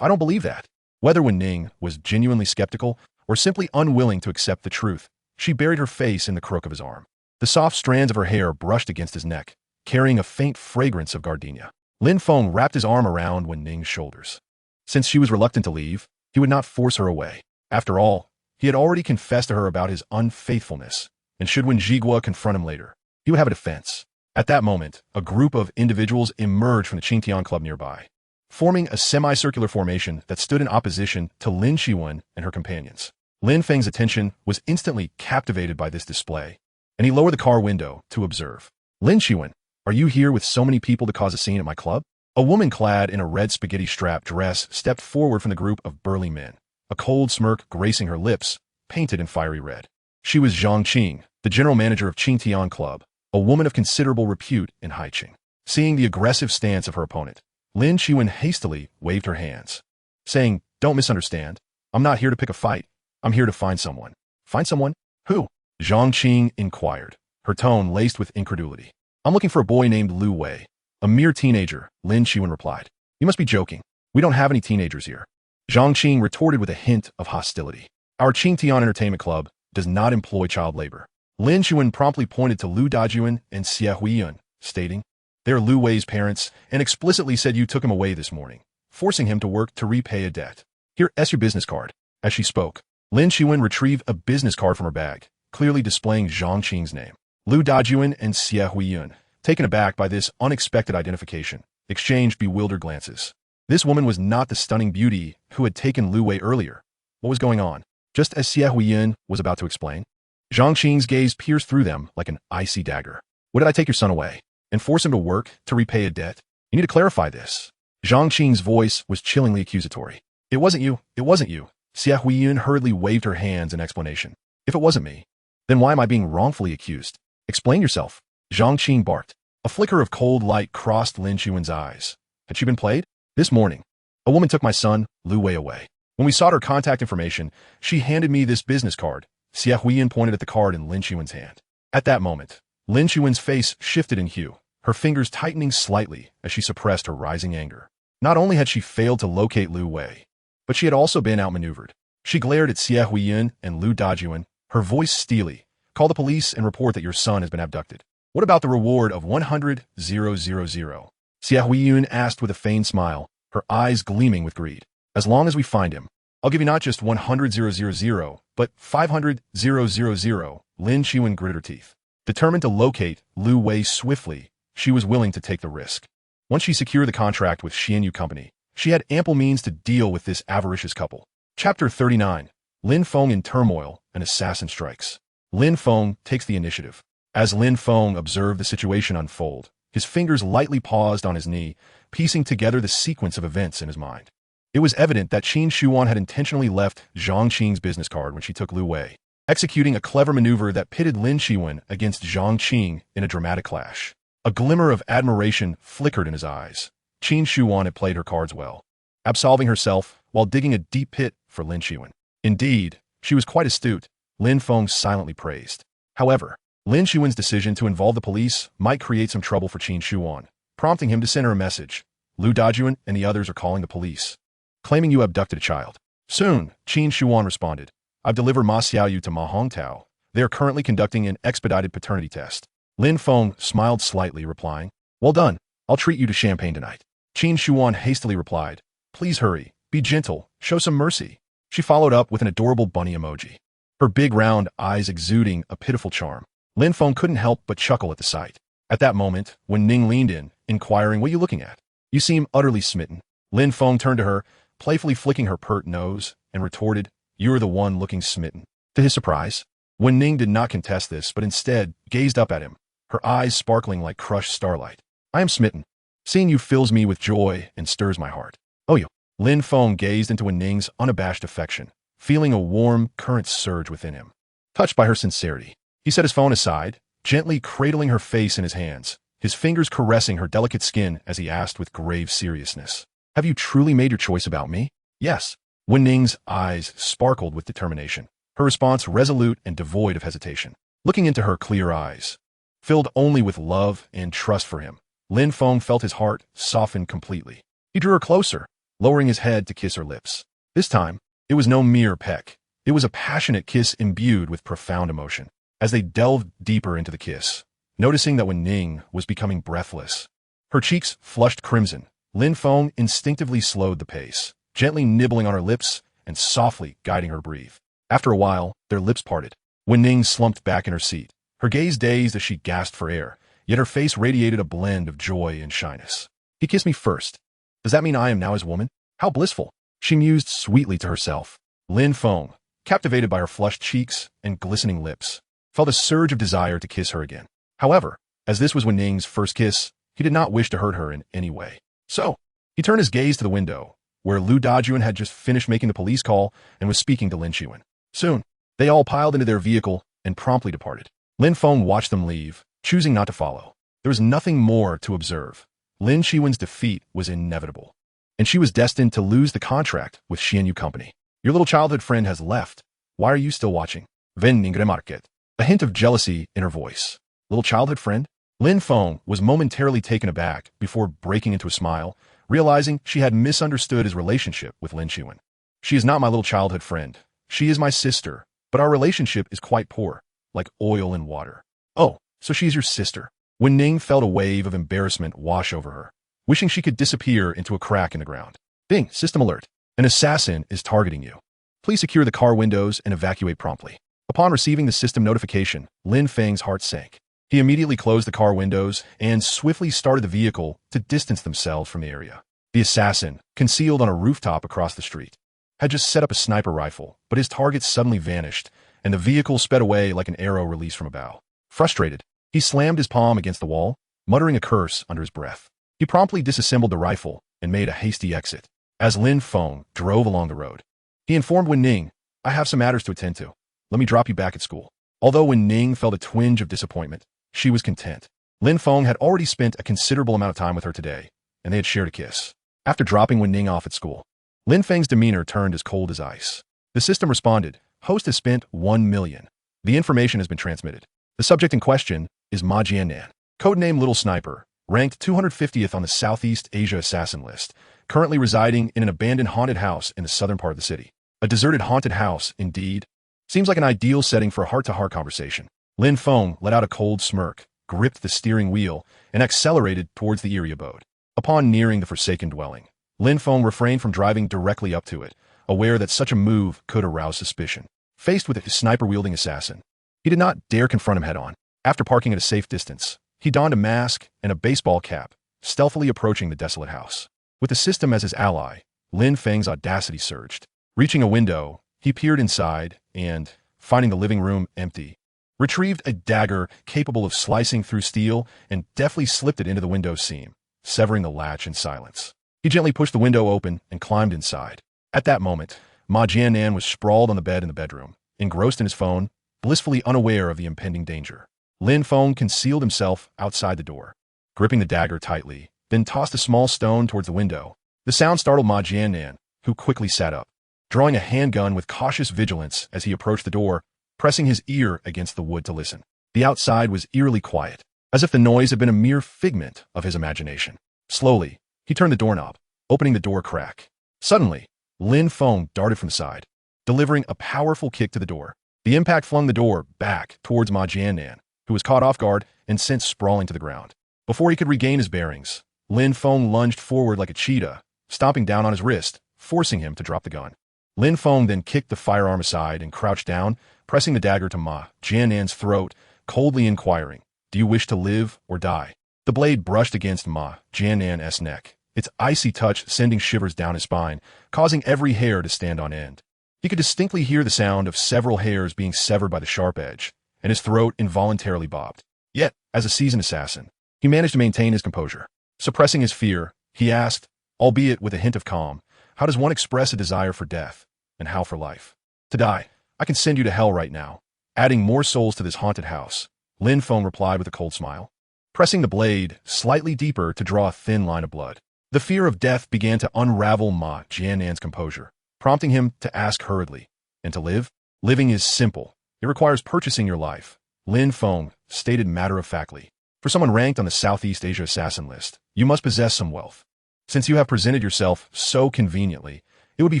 I don't believe that. Whether Wen Ning was genuinely skeptical or simply unwilling to accept the truth, she buried her face in the crook of his arm. The soft strands of her hair brushed against his neck, carrying a faint fragrance of gardenia. Lin Feng wrapped his arm around Wen Ning's shoulders. Since she was reluctant to leave, he would not force her away. After all, he had already confessed to her about his unfaithfulness, and should Wen Jigua confront him later, he would have a defense. At that moment, a group of individuals emerged from the Qingtian club nearby, forming a semicircular formation that stood in opposition to Lin Qiwen and her companions. Lin Feng's attention was instantly captivated by this display, and he lowered the car window to observe. Lin Qiwen, are you here with so many people to cause a scene at my club? A woman clad in a red spaghetti-strap dress stepped forward from the group of burly men, a cold smirk gracing her lips, painted in fiery red. She was Zhang Qing, the general manager of Qingtian Club, a woman of considerable repute in Haiqing. Seeing the aggressive stance of her opponent, Lin Qiwen hastily waved her hands, saying, "Don't misunderstand. I'm not here to pick a fight. I'm here to find someone." "Find someone? Who?" Zhang Qing inquired, her tone laced with incredulity. "I'm looking for a boy named Lu Wei, a mere teenager," Lin Qiwen replied. "You must be joking. We don't have any teenagers here." Zhang Qing retorted with a hint of hostility. "Our Qingtian Entertainment Club does not employ child labor." Lin Qiwen promptly pointed to Lu Dajuan and Xie Huiyun, stating, "They're Lu Wei's parents, and explicitly said you took him away this morning, forcing him to work to repay a debt. Here's your business card." As she spoke, Lin Qiwen retrieved a business card from her bag, clearly displaying Zhang Qing's name. Lu Dajuan and Xie Huiyun, taken aback by this unexpected identification, exchanged bewildered glances. This woman was not the stunning beauty who had taken Lu Wei earlier. What was going on? Just as Xie Huiyun was about to explain, Zhang Qing's gaze pierced through them like an icy dagger. "What did I take your son away? And force him to work to repay a debt? You need to clarify this." Zhang Qing's voice was chillingly accusatory. It wasn't you. It wasn't you." Xie Huiyun hurriedly waved her hands in explanation. "If it wasn't me, then why am I being wrongfully accused? Explain yourself." Zhang Qing barked. A flicker of cold light crossed Lin Qiwen's eyes. Had she been played? "This morning, a woman took my son, Lu Wei, away. When we sought her contact information, she handed me this business card." Xie Huiyun pointed at the card in Lin Qiwen's hand. At that moment, Lin Qiwen's face shifted in hue, her fingers tightening slightly as she suppressed her rising anger. Not only had she failed to locate Lu Wei, but she had also been outmaneuvered. She glared at Xie Huiyun and Lu Dajuan, her voice steely. "Call the police and report that your son has been abducted." "What about the reward of 100,000? Xie Huiyun asked with a feigned smile, her eyes gleaming with greed. "As long as we find him, I'll give you not just 100,000, but 500,000. Lin Qiwen gritted her teeth. Determined to locate Lu Wei swiftly, she was willing to take the risk. Once she secured the contract with Xianyu Company, she had ample means to deal with this avaricious couple. Chapter 39. Lin Feng in turmoil, an assassin strikes. Lin Feng takes the initiative. As Lin Feng observed the situation unfold, his fingers lightly paused on his knee, piecing together the sequence of events in his mind. It was evident that Qin Shuan had intentionally left Zhang Qing's business card when she took Lu Wei, executing a clever maneuver that pitted Lin Qiwen against Zhang Qing in a dramatic clash. A glimmer of admiration flickered in his eyes. Qin Shuan had played her cards well, absolving herself while digging a deep pit for Lin Qiwen. Indeed, she was quite astute, Lin Feng silently praised. However, Lin Qiwen's decision to involve the police might create some trouble for Qin Shuan, prompting him to send her a message. Lu Dajuan and the others are calling the police, claiming you abducted a child. Soon, Qin Shuan responded. I've delivered Ma Xiaoyu to Ma Hongtao. They are currently conducting an expedited paternity test. Lin Feng smiled slightly, replying, Well done. I'll treat you to champagne tonight. Qin Shuan hastily replied, Please hurry. Be gentle. Show some mercy. She followed up with an adorable bunny emoji, her big round eyes exuding a pitiful charm. Lin Feng couldn't help but chuckle at the sight. At that moment, when Ning leaned in, inquiring, What are you looking at? You seem utterly smitten. Lin Feng turned to her, playfully flicking her pert nose, and retorted, You are the one looking smitten. To his surprise, Wen Ning did not contest this, but instead gazed up at him, her eyes sparkling like crushed starlight. I am smitten. Seeing you fills me with joy and stirs my heart. Oh, you. Lin Feng gazed into Wen Ning's unabashed affection, feeling a warm current surge within him. Touched by her sincerity, he set his phone aside, gently cradling her face in his hands, his fingers caressing her delicate skin as he asked with grave seriousness, "Have you truly made your choice about me?" "Yes." Wen Ning's eyes sparkled with determination, her response resolute and devoid of hesitation. Looking into her clear eyes, filled only with love and trust for him, Lin Feng felt his heart soften completely. He drew her closer, lowering his head to kiss her lips. This time, it was no mere peck. It was a passionate kiss imbued with profound emotion. As they delved deeper into the kiss, noticing that Wen Ning was becoming breathless, her cheeks flushed crimson, Lin Feng instinctively slowed the pace, gently nibbling on her lips and softly guiding her to breathe. After a while, their lips parted. Wen Ning slumped back in her seat, her gaze dazed as she gasped for air, yet her face radiated a blend of joy and shyness. "He kissed me first. Does that mean I am now his woman? How blissful," she mused sweetly to herself. Lin Feng, captivated by her flushed cheeks and glistening lips, felt a surge of desire to kiss her again. However, as this was Wen Ning's first kiss, he did not wish to hurt her in any way. So, he turned his gaze to the window, where Lu Dajun had just finished making the police call and was speaking to Lin Qiwen. Soon, they all piled into their vehicle and promptly departed. Lin Feng watched them leave, choosing not to follow. There was nothing more to observe. Lin Qiwen's defeat was inevitable, and she was destined to lose the contract with Xianyu Company. "Your little childhood friend has left. Why are you still watching?" Ven Ningre Market. A hint of jealousy in her voice. "Little childhood friend?" Lin Feng was momentarily taken aback before breaking into a smile, realizing she had misunderstood his relationship with Lin Qiwen. "She is not my little childhood friend. She is my sister, but our relationship is quite poor, like oil and water." "Oh, so she is your sister." Wen Ning felt a wave of embarrassment wash over her, wishing she could disappear into a crack in the ground. "Bing, system alert. An assassin is targeting you. Please secure the car windows and evacuate promptly." Upon receiving the system notification, Lin Feng's heart sank. He immediately closed the car windows and swiftly started the vehicle to distance themselves from the area. The assassin, concealed on a rooftop across the street, had just set up a sniper rifle, but his target suddenly vanished, and the vehicle sped away like an arrow released from a bow. Frustrated, he slammed his palm against the wall, muttering a curse under his breath. He promptly disassembled the rifle and made a hasty exit. As Lin Feng drove along the road, he informed Wen Ning, "I have some matters to attend to. Let me drop you back at school." Although Wen Ning felt a twinge of disappointment, she was content. Lin Feng had already spent a considerable amount of time with her today, and they had shared a kiss. After dropping Wen Ning off at school, Lin Feng's demeanor turned as cold as ice. The system responded, "Host has spent 1 million. The information has been transmitted. The subject in question is Ma Jiannan, codename Little Sniper, ranked 250th on the Southeast Asia assassin list, currently residing in an abandoned haunted house in the southern part of the city." A deserted haunted house, indeed. Seems like an ideal setting for a heart-to-heart conversation. Lin Feng let out a cold smirk, gripped the steering wheel, and accelerated towards the eerie abode. Upon nearing the forsaken dwelling, Lin Feng refrained from driving directly up to it, aware that such a move could arouse suspicion. Faced with a sniper-wielding assassin, he did not dare confront him head-on. After parking at a safe distance, he donned a mask and a baseball cap, stealthily approaching the desolate house. With the system as his ally, Lin Feng's audacity surged. Reaching a window, he peered inside and, finding the living room empty, retrieved a dagger capable of slicing through steel and deftly slipped it into the window seam, severing the latch in silence. He gently pushed the window open and climbed inside. At that moment, Ma Jiannan was sprawled on the bed in the bedroom, engrossed in his phone, blissfully unaware of the impending danger. Lin Feng concealed himself outside the door, gripping the dagger tightly, then tossed a small stone towards the window. The sound startled Ma Jiannan, who quickly sat up, drawing a handgun with cautious vigilance as he approached the door, pressing his ear against the wood to listen. The outside was eerily quiet, as if the noise had been a mere figment of his imagination. Slowly, he turned the doorknob, opening the door crack. Suddenly, Lin Feng darted from the side, delivering a powerful kick to the door. The impact flung the door back towards Ma Jiannan, who was caught off guard and sent sprawling to the ground. Before he could regain his bearings, Lin Feng lunged forward like a cheetah, stomping down on his wrist, forcing him to drop the gun. Lin Feng then kicked the firearm aside and crouched down, pressing the dagger to Ma Jiannan's throat, coldly inquiring, "Do you wish to live or die?" The blade brushed against Ma Jiannan's neck, its icy touch sending shivers down his spine, causing every hair to stand on end. He could distinctly hear the sound of several hairs being severed by the sharp edge, and his throat involuntarily bobbed. Yet, as a seasoned assassin, he managed to maintain his composure. Suppressing his fear, he asked, albeit with a hint of calm, how does one express a desire for death, and how for life? To die. I can send you to hell right now. Adding more souls to this haunted house, Lin Feng replied with a cold smile, pressing the blade slightly deeper to draw a thin line of blood. The fear of death began to unravel Ma Jiannan's composure, prompting him to ask hurriedly, and to live? Living is simple. It requires purchasing your life, Lin Feng stated matter-of-factly. For someone ranked on the Southeast Asia assassin list, you must possess some wealth. Since you have presented yourself so conveniently, it would be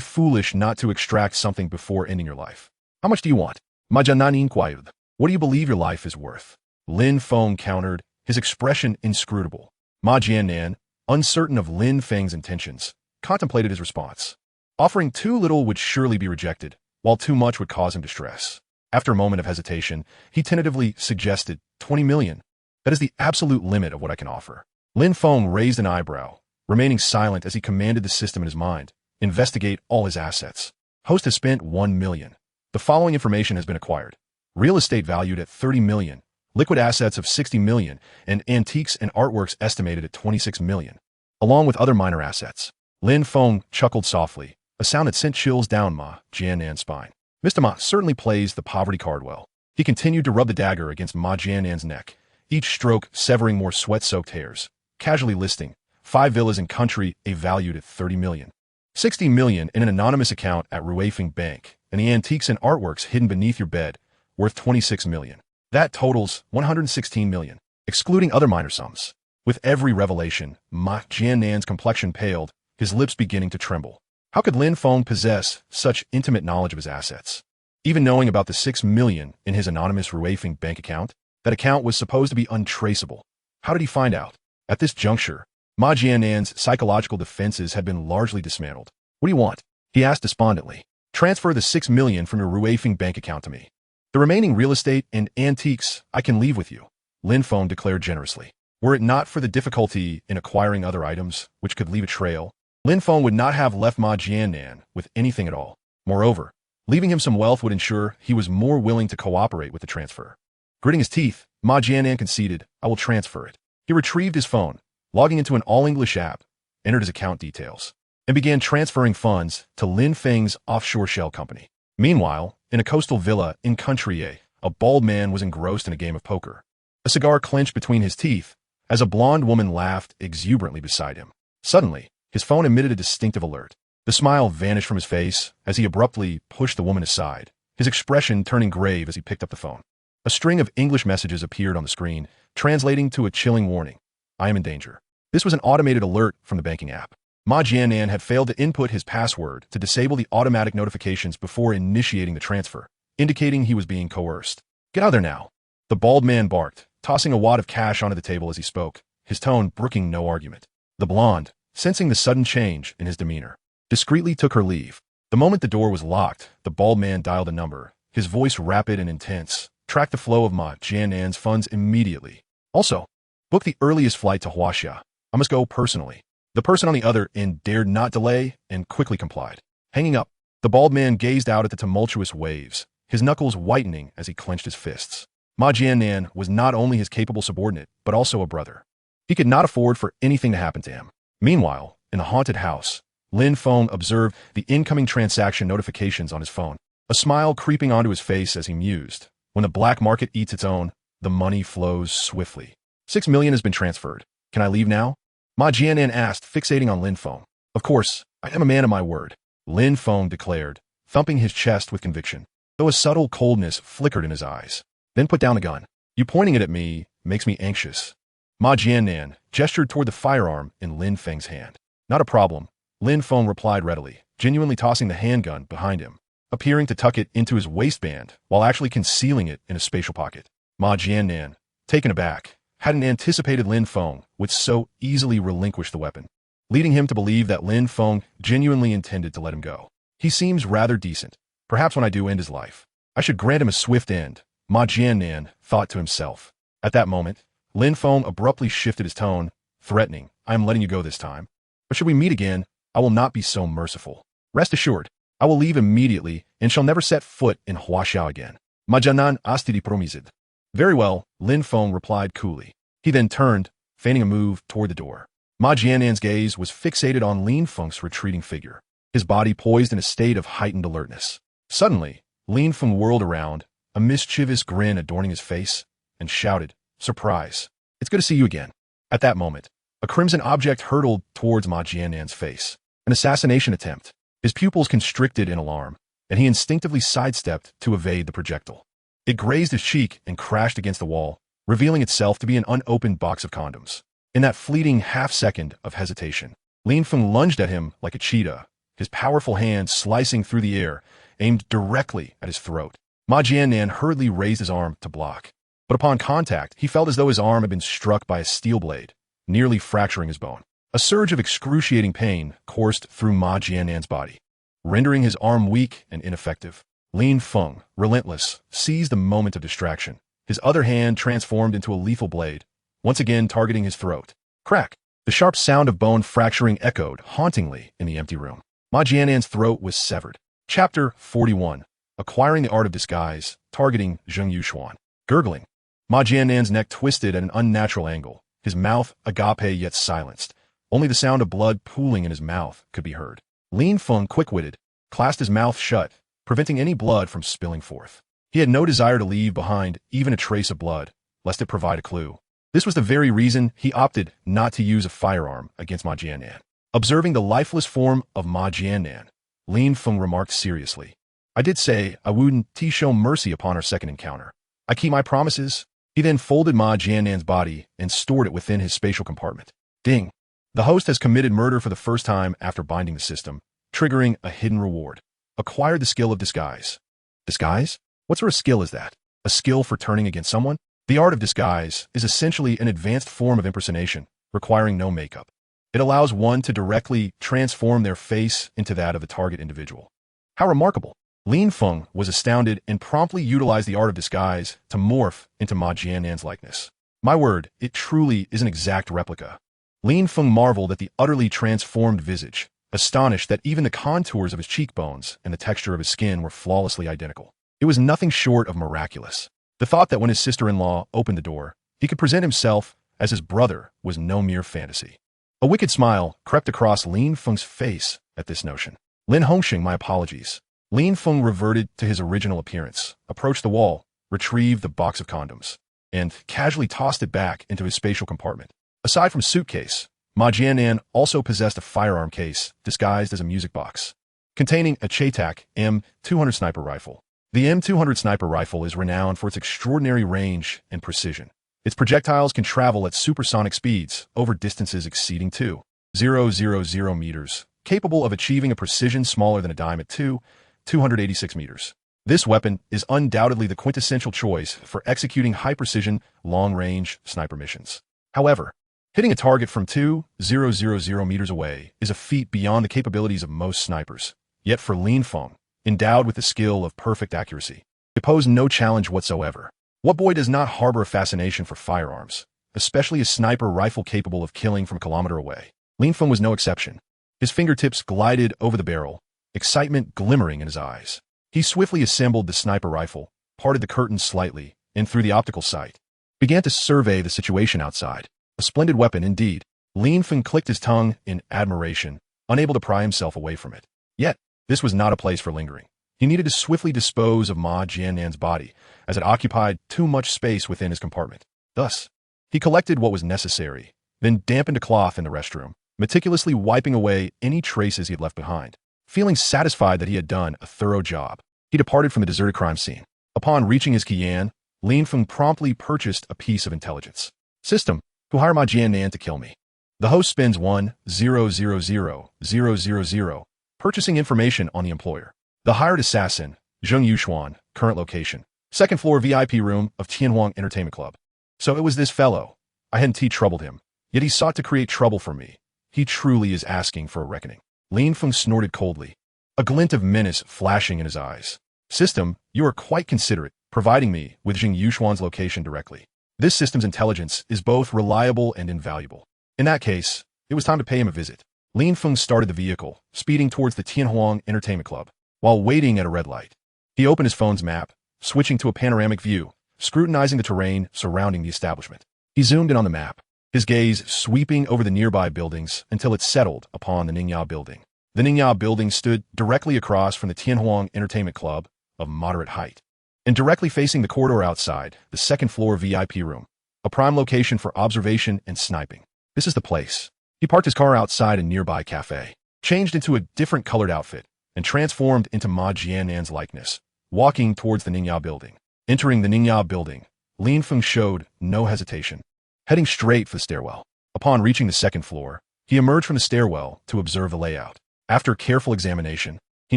foolish not to extract something before ending your life. How much do you want? Ma Jiannan inquired. What do you believe your life is worth? Lin Feng countered, his expression inscrutable. Ma Jiannan, uncertain of Lin Feng's intentions, contemplated his response. Offering too little would surely be rejected, while too much would cause him distress. After a moment of hesitation, he tentatively suggested 20 million. That is the absolute limit of what I can offer. Lin Feng raised an eyebrow, remaining silent as he commanded the system in his mind. Investigate all his assets. Host has spent 1 million. The following information has been acquired. Real estate valued at 30 million, liquid assets of 60 million, and antiques and artworks estimated at 26 million, along with other minor assets. Lin Feng chuckled softly, a sound that sent chills down Ma Jiannan's spine. Mr. Ma certainly plays the poverty card well. He continued to rub the dagger against Ma Jiannan's neck, each stroke severing more sweat-soaked hairs, casually listing 5 villas in country A valued at 30 million. 60 million in an anonymous account at Ruifeng Bank, and the antiques and artworks hidden beneath your bed, worth 26 million. That totals 116 million, excluding other minor sums. With every revelation, Ma Jiannan's complexion paled, his lips beginning to tremble. How could Lin Feng possess such intimate knowledge of his assets? Even knowing about the 6 million in his anonymous Ruifeng Bank account? That account was supposed to be untraceable. How did he find out? At this juncture, Ma Jiannan's psychological defenses had been largely dismantled. What do you want? He asked despondently. Transfer the 6 million from your Ruifeng Bank account to me. The remaining real estate and antiques I can leave with you, Lin Feng declared generously. Were it not for the difficulty in acquiring other items, which could leave a trail, Lin Feng would not have left Ma Jiannan with anything at all. Moreover, leaving him some wealth would ensure he was more willing to cooperate with the transfer. Gritting his teeth, Ma Jiannan conceded, I will transfer it. He retrieved his phone, logging into an all-English app, entered his account details, and began transferring funds to Lin Feng's offshore shell company. Meanwhile, in a coastal villa in country a bald man was engrossed in a game of poker. A cigar clenched between his teeth as a blonde woman laughed exuberantly beside him. Suddenly, his phone emitted a distinctive alert. The smile vanished from his face as he abruptly pushed the woman aside, his expression turning grave as he picked up the phone. A string of English messages appeared on the screen, translating to a chilling warning. I am in danger. This was an automated alert from the banking app. Ma Jiannan had failed to input his password to disable the automatic notifications before initiating the transfer, indicating he was being coerced. Get out of there now. The bald man barked, tossing a wad of cash onto the table as he spoke, his tone brooking no argument. The blonde, sensing the sudden change in his demeanor, discreetly took her leave. The moment the door was locked, the bald man dialed a number, his voice rapid and intense. Track the flow of Ma Jiannan's funds immediately. Also, book the earliest flight to Huaxia. I must go personally. The person on the other end dared not delay and quickly complied. Hanging up, the bald man gazed out at the tumultuous waves, his knuckles whitening as he clenched his fists. Ma Jiannan was not only his capable subordinate, but also a brother. He could not afford for anything to happen to him. Meanwhile, in the haunted house, Lin Feng observed the incoming transaction notifications on his phone, a smile creeping onto his face as he mused. When the black market eats its own, the money flows swiftly. 6 million has been transferred. Can I leave now? Ma Jiannan asked, fixating on Lin Feng. Of course, I am a man of my word, Lin Feng declared, thumping his chest with conviction, though a subtle coldness flickered in his eyes. Then put down the gun. You pointing it at me makes me anxious. Ma Jiannan gestured toward the firearm in Lin Feng's hand. Not a problem, Lin Feng replied readily, genuinely tossing the handgun behind him, appearing to tuck it into his waistband while actually concealing it in a spatial pocket. Ma Jiannan, taken aback, hadn't anticipated Lin Feng would so easily relinquish the weapon, leading him to believe that Lin Feng genuinely intended to let him go. He seems rather decent. Perhaps when I do end his life, I should grant him a swift end, Ma Jiannan thought to himself. At that moment, Lin Feng abruptly shifted his tone, threatening, I am letting you go this time. But should we meet again, I will not be so merciful. Rest assured, I will leave immediately and shall never set foot in Huaxiao again. Ma Jiannan astidi promizid. Very well, Lin Feng replied coolly. He then turned, feigning a move toward the door. Ma Jiannan's gaze was fixated on Lin Feng's retreating figure, his body poised in a state of heightened alertness. Suddenly, Lin Feng whirled around, a mischievous grin adorning his face, and shouted, "Surprise! It's good to see you again." At that moment, a crimson object hurtled towards Ma Jiannan's face. An assassination attempt. His pupils constricted in alarm, and he instinctively sidestepped to evade the projectile. It grazed his cheek and crashed against the wall, revealing itself to be an unopened box of condoms. In that fleeting half-second of hesitation, Lin Feng lunged at him like a cheetah, his powerful hand slicing through the air, aimed directly at his throat. Ma Jiannan hurriedly raised his arm to block. But upon contact, he felt as though his arm had been struck by a steel blade, nearly fracturing his bone. A surge of excruciating pain coursed through Ma Jiannan's body, rendering his arm weak and ineffective. Lin Feng, relentless, seized the moment of distraction. His other hand transformed into a lethal blade, once again targeting his throat. Crack! The sharp sound of bone fracturing echoed hauntingly in the empty room. Ma Jiannan's throat was severed. Chapter 41. Acquiring the Art of Disguise, targeting Zheng Yuxuan. Gurgling. Ma Jiannan's neck twisted at an unnatural angle, his mouth agape yet silenced. Only the sound of blood pooling in his mouth could be heard. Lin Feng, quick-witted, clasped his mouth shut, preventing any blood from spilling forth. He had no desire to leave behind even a trace of blood, lest it provide a clue. This was the very reason he opted not to use a firearm against Ma Jiannan. Observing the lifeless form of Ma Jiannan, Lin Feng remarked seriously, "I did say I wouldn't show mercy upon our second encounter. I keep my promises." He then folded Ma Jiannan's body and stored it within his spatial compartment. Ding! The host has committed murder for the first time after binding the system, triggering a hidden reward. Acquired the skill of disguise. Disguise? What sort of skill is that? A skill for turning against someone? The art of disguise is essentially an advanced form of impersonation, requiring no makeup. It allows one to directly transform their face into that of the target individual. How remarkable! Lin Feng was astounded and promptly utilized the art of disguise to morph into Ma Jiannan's likeness. My word, it truly is an exact replica. Lin Feng marveled at the utterly transformed visage, astonished that even the contours of his cheekbones and the texture of his skin were flawlessly identical. It was nothing short of miraculous. The thought that when his sister-in-law opened the door, he could present himself as his brother was no mere fantasy. A wicked smile crept across Lin Feng's face at this notion. Lin Hongxing, my apologies. Lin Feng reverted to his original appearance, approached the wall, retrieved the box of condoms, and casually tossed it back into his spatial compartment. Aside from suitcase, Ma Jiannan also possessed a firearm case disguised as a music box, containing a Chaitak M200 sniper rifle. The M200 sniper rifle is renowned for its extraordinary range and precision. Its projectiles can travel at supersonic speeds over distances exceeding 2,000 meters, capable of achieving a precision smaller than a dime at 286 meters. This weapon is undoubtedly the quintessential choice for executing high-precision, long-range sniper missions. However, hitting a target from 2,000 meters away is a feat beyond the capabilities of most snipers. Yet for Lin Feng, endowed with the skill of perfect accuracy, it posed no challenge whatsoever. What boy does not harbor a fascination for firearms, especially a sniper rifle capable of killing from a kilometer away? Lin Feng was no exception. His fingertips glided over the barrel, excitement glimmering in his eyes. He swiftly assembled the sniper rifle, parted the curtains slightly, and through the optical sight, began to survey the situation outside. A splendid weapon indeed. Lin Feng clicked his tongue in admiration, unable to pry himself away from it. Yet, this was not a place for lingering. He needed to swiftly dispose of Ma Jiannan's body, as it occupied too much space within his compartment. Thus, he collected what was necessary, then dampened a cloth in the restroom, meticulously wiping away any traces he had left behind. Feeling satisfied that he had done a thorough job, he departed from the deserted crime scene. Upon reaching his Qian, Lin Feng promptly purchased a piece of intelligence. System, who hire Ma Jiannan to kill me. The host spends 1,000,000, purchasing information on the employer. The hired assassin, Zheng Yuxuan, current location, second floor VIP room of Tianhuang Entertainment Club. So it was this fellow. I hadn't troubled him, yet he sought to create trouble for me. He truly is asking for a reckoning. Lin Feng snorted coldly, a glint of menace flashing in his eyes. System, you are quite considerate, providing me with Zheng Yuxuan's location directly. This system's intelligence is both reliable and invaluable. In that case, it was time to pay him a visit. Lin Feng started the vehicle, speeding towards the Tianhuang Entertainment Club. While waiting at a red light, he opened his phone's map, switching to a panoramic view, scrutinizing the terrain surrounding the establishment. He zoomed in on the map, his gaze sweeping over the nearby buildings until it settled upon the Ningya building. The Ningya building stood directly across from the Tianhuang Entertainment Club of moderate height, and directly facing the corridor outside, the second-floor VIP room, a prime location for observation and sniping. This is the place. He parked his car outside a nearby cafe, changed into a different colored outfit, and transformed into Ma Jiannan's likeness, walking towards the Ningya building. Entering the Ningya building, Lin Feng showed no hesitation, heading straight for the stairwell. Upon reaching the second floor, he emerged from the stairwell to observe the layout. After careful examination, he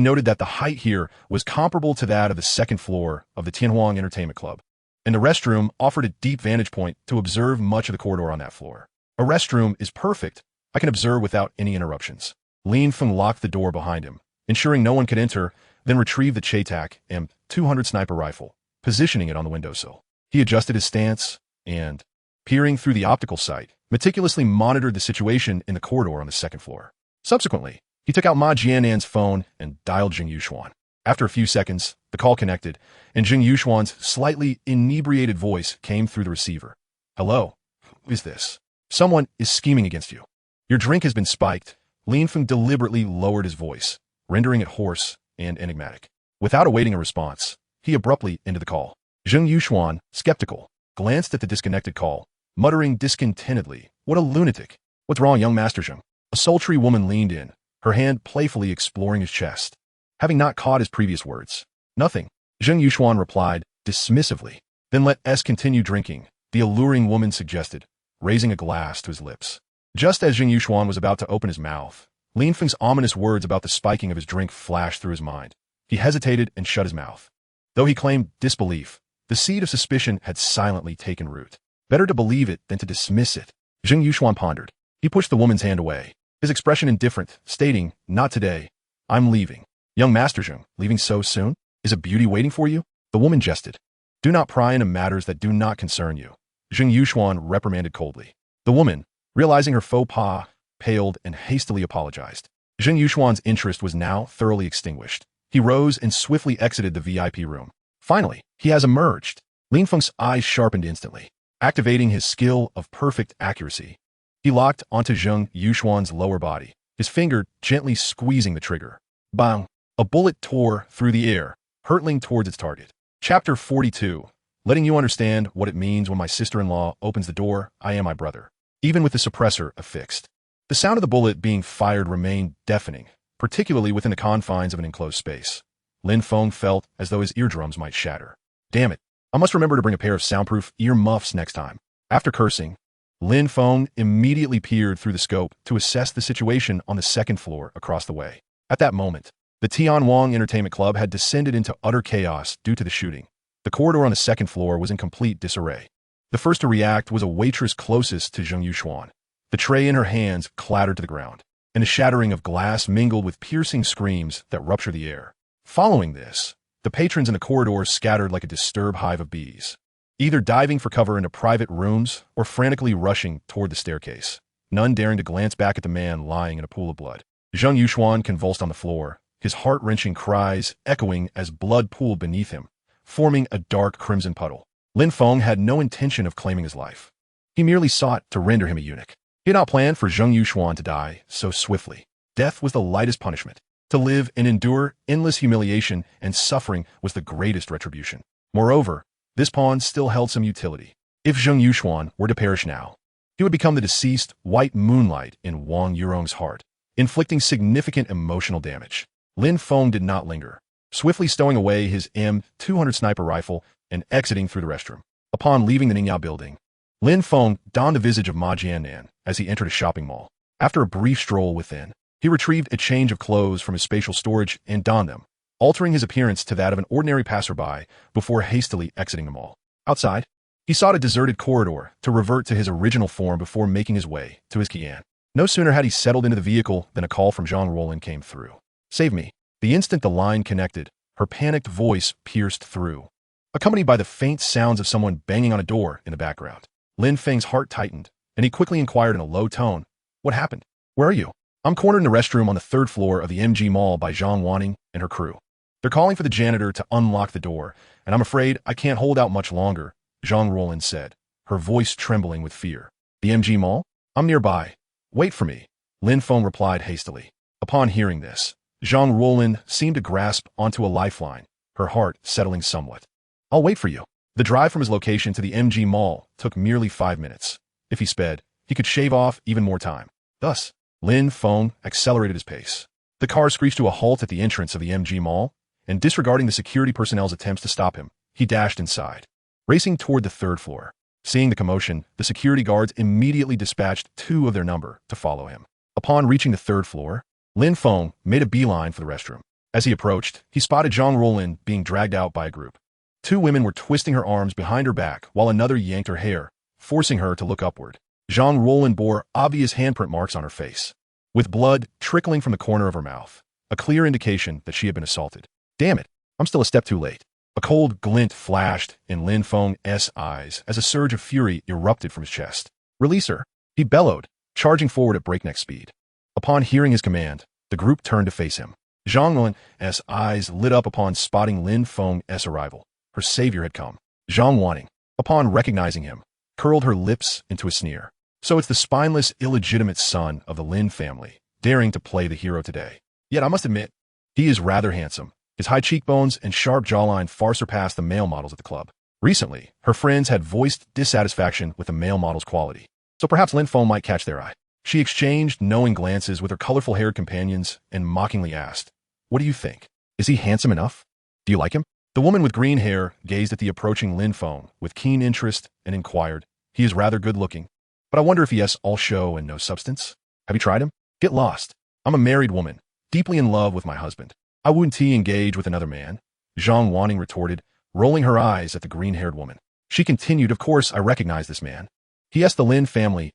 noted that the height here was comparable to that of the second floor of the Tianhuang Entertainment Club, and the restroom offered a deep vantage point to observe much of the corridor on that floor. A restroom is perfect. I can observe without any interruptions. Lin Feng locked the door behind him, ensuring no one could enter, then retrieved the Chaytak M200 sniper rifle, positioning it on the windowsill. He adjusted his stance and, peering through the optical sight, meticulously monitored the situation in the corridor on the second floor. Subsequently, he took out Ma Jiannan's phone and dialed Jing Yuxuan. After a few seconds, the call connected, and Jing Yuxuan's slightly inebriated voice came through the receiver. "Hello, who is this? Someone is scheming against you. Your drink has been spiked." Lin Feng deliberately lowered his voice, rendering it hoarse and enigmatic. Without awaiting a response, he abruptly ended the call. Jing Yuxuan, skeptical, glanced at the disconnected call, muttering discontentedly, "What a lunatic! What's wrong, young Master Zheng?" A sultry woman leaned in, her hand playfully exploring his chest. Having not caught his previous words, "Nothing," Jing Yuxuan replied, dismissively. "Then let us continue drinking," the alluring woman suggested, raising a glass to his lips. Just as Jing Yuxuan was about to open his mouth, Lin Feng's ominous words about the spiking of his drink flashed through his mind. He hesitated and shut his mouth. Though he claimed disbelief, the seed of suspicion had silently taken root. Better to believe it than to dismiss it. Jing Yuxuan pondered. He pushed the woman's hand away, his expression indifferent, stating, "Not today. I'm leaving." "Young Master Zheng, leaving so soon? Is a beauty waiting for you?" The woman jested. "Do not pry into matters that do not concern you," Jing Yuxuan reprimanded coldly. The woman, realizing her faux pas, paled and hastily apologized. Jing Yuxuan's interest was now thoroughly extinguished. He rose and swiftly exited the VIP room. Finally, he has emerged. Lin Feng's eyes sharpened instantly, activating his skill of perfect accuracy. He locked onto Jing Yuxuan's lower body, his finger gently squeezing the trigger. Bang! A bullet tore through the air, hurtling towards its target. Chapter 42. Letting you understand what it means when my sister-in-law opens the door, I am my brother. Even with the suppressor affixed. The sound of the bullet being fired remained deafening, particularly within the confines of an enclosed space. Lin Feng felt as though his eardrums might shatter. Damn it, I must remember to bring a pair of soundproof ear muffs next time. After cursing, Lin Feng immediately peered through the scope to assess the situation on the second floor across the way. At that moment, the Tianhuang Entertainment Club had descended into utter chaos due to the shooting. The corridor on the second floor was in complete disarray. The first to react was a waitress closest to Jing Yuxuan. The tray in her hands clattered to the ground, and a shattering of glass mingled with piercing screams that ruptured the air. Following this, the patrons in the corridor scattered like a disturbed hive of bees, either diving for cover into private rooms or frantically rushing toward the staircase, none daring to glance back at the man lying in a pool of blood. Jing Yuxuan convulsed on the floor, his heart-wrenching cries echoing as blood pooled beneath him, forming a dark crimson puddle. Lin Feng had no intention of claiming his life. He merely sought to render him a eunuch. He had not planned for Jing Yuxuan to die so swiftly. Death was the lightest punishment. To live and endure endless humiliation and suffering was the greatest retribution. Moreover, this pawn still held some utility. If Jing Yuxuan were to perish now, he would become the deceased white moonlight in Wang Yurong's heart, inflicting significant emotional damage. Lin Feng did not linger, swiftly stowing away his M200 sniper rifle and exiting through the restroom. Upon leaving the Ningya building, Lin Feng donned the visage of Ma Jiannan as he entered a shopping mall. After a brief stroll within, he retrieved a change of clothes from his spatial storage and donned them, altering his appearance to that of an ordinary passerby before hastily exiting the mall. Outside, he sought a deserted corridor to revert to his original form before making his way to his Qian. No sooner had he settled into the vehicle than a call from Zhang Rolin came through. "Save me." The instant the line connected, her panicked voice pierced through, accompanied by the faint sounds of someone banging on a door in the background. Lin Feng's heart tightened, and he quickly inquired in a low tone, "What happened? Where are you?" "I'm cornered in the restroom on the third floor of the MG Mall by Zhang Wanning and her crew. They're calling for the janitor to unlock the door, and I'm afraid I can't hold out much longer," Zhang Rolin said, her voice trembling with fear. The MG Mall? I'm nearby. Wait for me, Lin Feng replied hastily. Upon hearing this, Zhang Ruolin seemed to grasp onto a lifeline, her heart settling somewhat. I'll wait for you. The drive from his location to the MG Mall took merely 5 minutes. If he sped, he could shave off even more time. Thus, Lin Feng accelerated his pace. The car screeched to a halt at the entrance of the MG Mall, and disregarding the security personnel's attempts to stop him, he dashed inside, racing toward the 3rd floor. Seeing the commotion, the security guards immediately dispatched 2 of their number to follow him. Upon reaching the 3rd floor, Lin Feng made a beeline for the restroom. As he approached, he spotted Zhang Ruolin being dragged out by a group. 2 women were twisting her arms behind her back while another yanked her hair, forcing her to look upward. Zhang Ruolin bore obvious handprint marks on her face, with blood trickling from the corner of her mouth, a clear indication that she had been assaulted. Damn it, I'm still a step too late. A cold glint flashed in Lin Feng's eyes as a surge of fury erupted from his chest. Release her, he bellowed, charging forward at breakneck speed. Upon hearing his command, the group turned to face him. Zhang Ruolin's eyes lit up upon spotting Lin Feng's arrival. Her savior had come. Zhang Wanning, upon recognizing him, curled her lips into a sneer. So it's the spineless, illegitimate son of the Lin family, daring to play the hero today. Yet I must admit, he is rather handsome. His high cheekbones and sharp jawline far surpass the male models at the club. Recently, her friends had voiced dissatisfaction with the male model's quality, so perhaps Lin Feng might catch their eye. She exchanged knowing glances with her colorful-haired companions and mockingly asked, "What do you think? Is he handsome enough? Do you like him?" The woman with green hair gazed at the approaching Lin Feng with keen interest and inquired, "He is rather good-looking, but I wonder if he has all show and no substance. Have you tried him? Get lost. I'm a married woman, deeply in love with my husband. I wouldn't engage with another man," Zhang Wanning retorted, rolling her eyes at the green-haired woman. She continued, "Of course I recognize this man. He is the Lin family's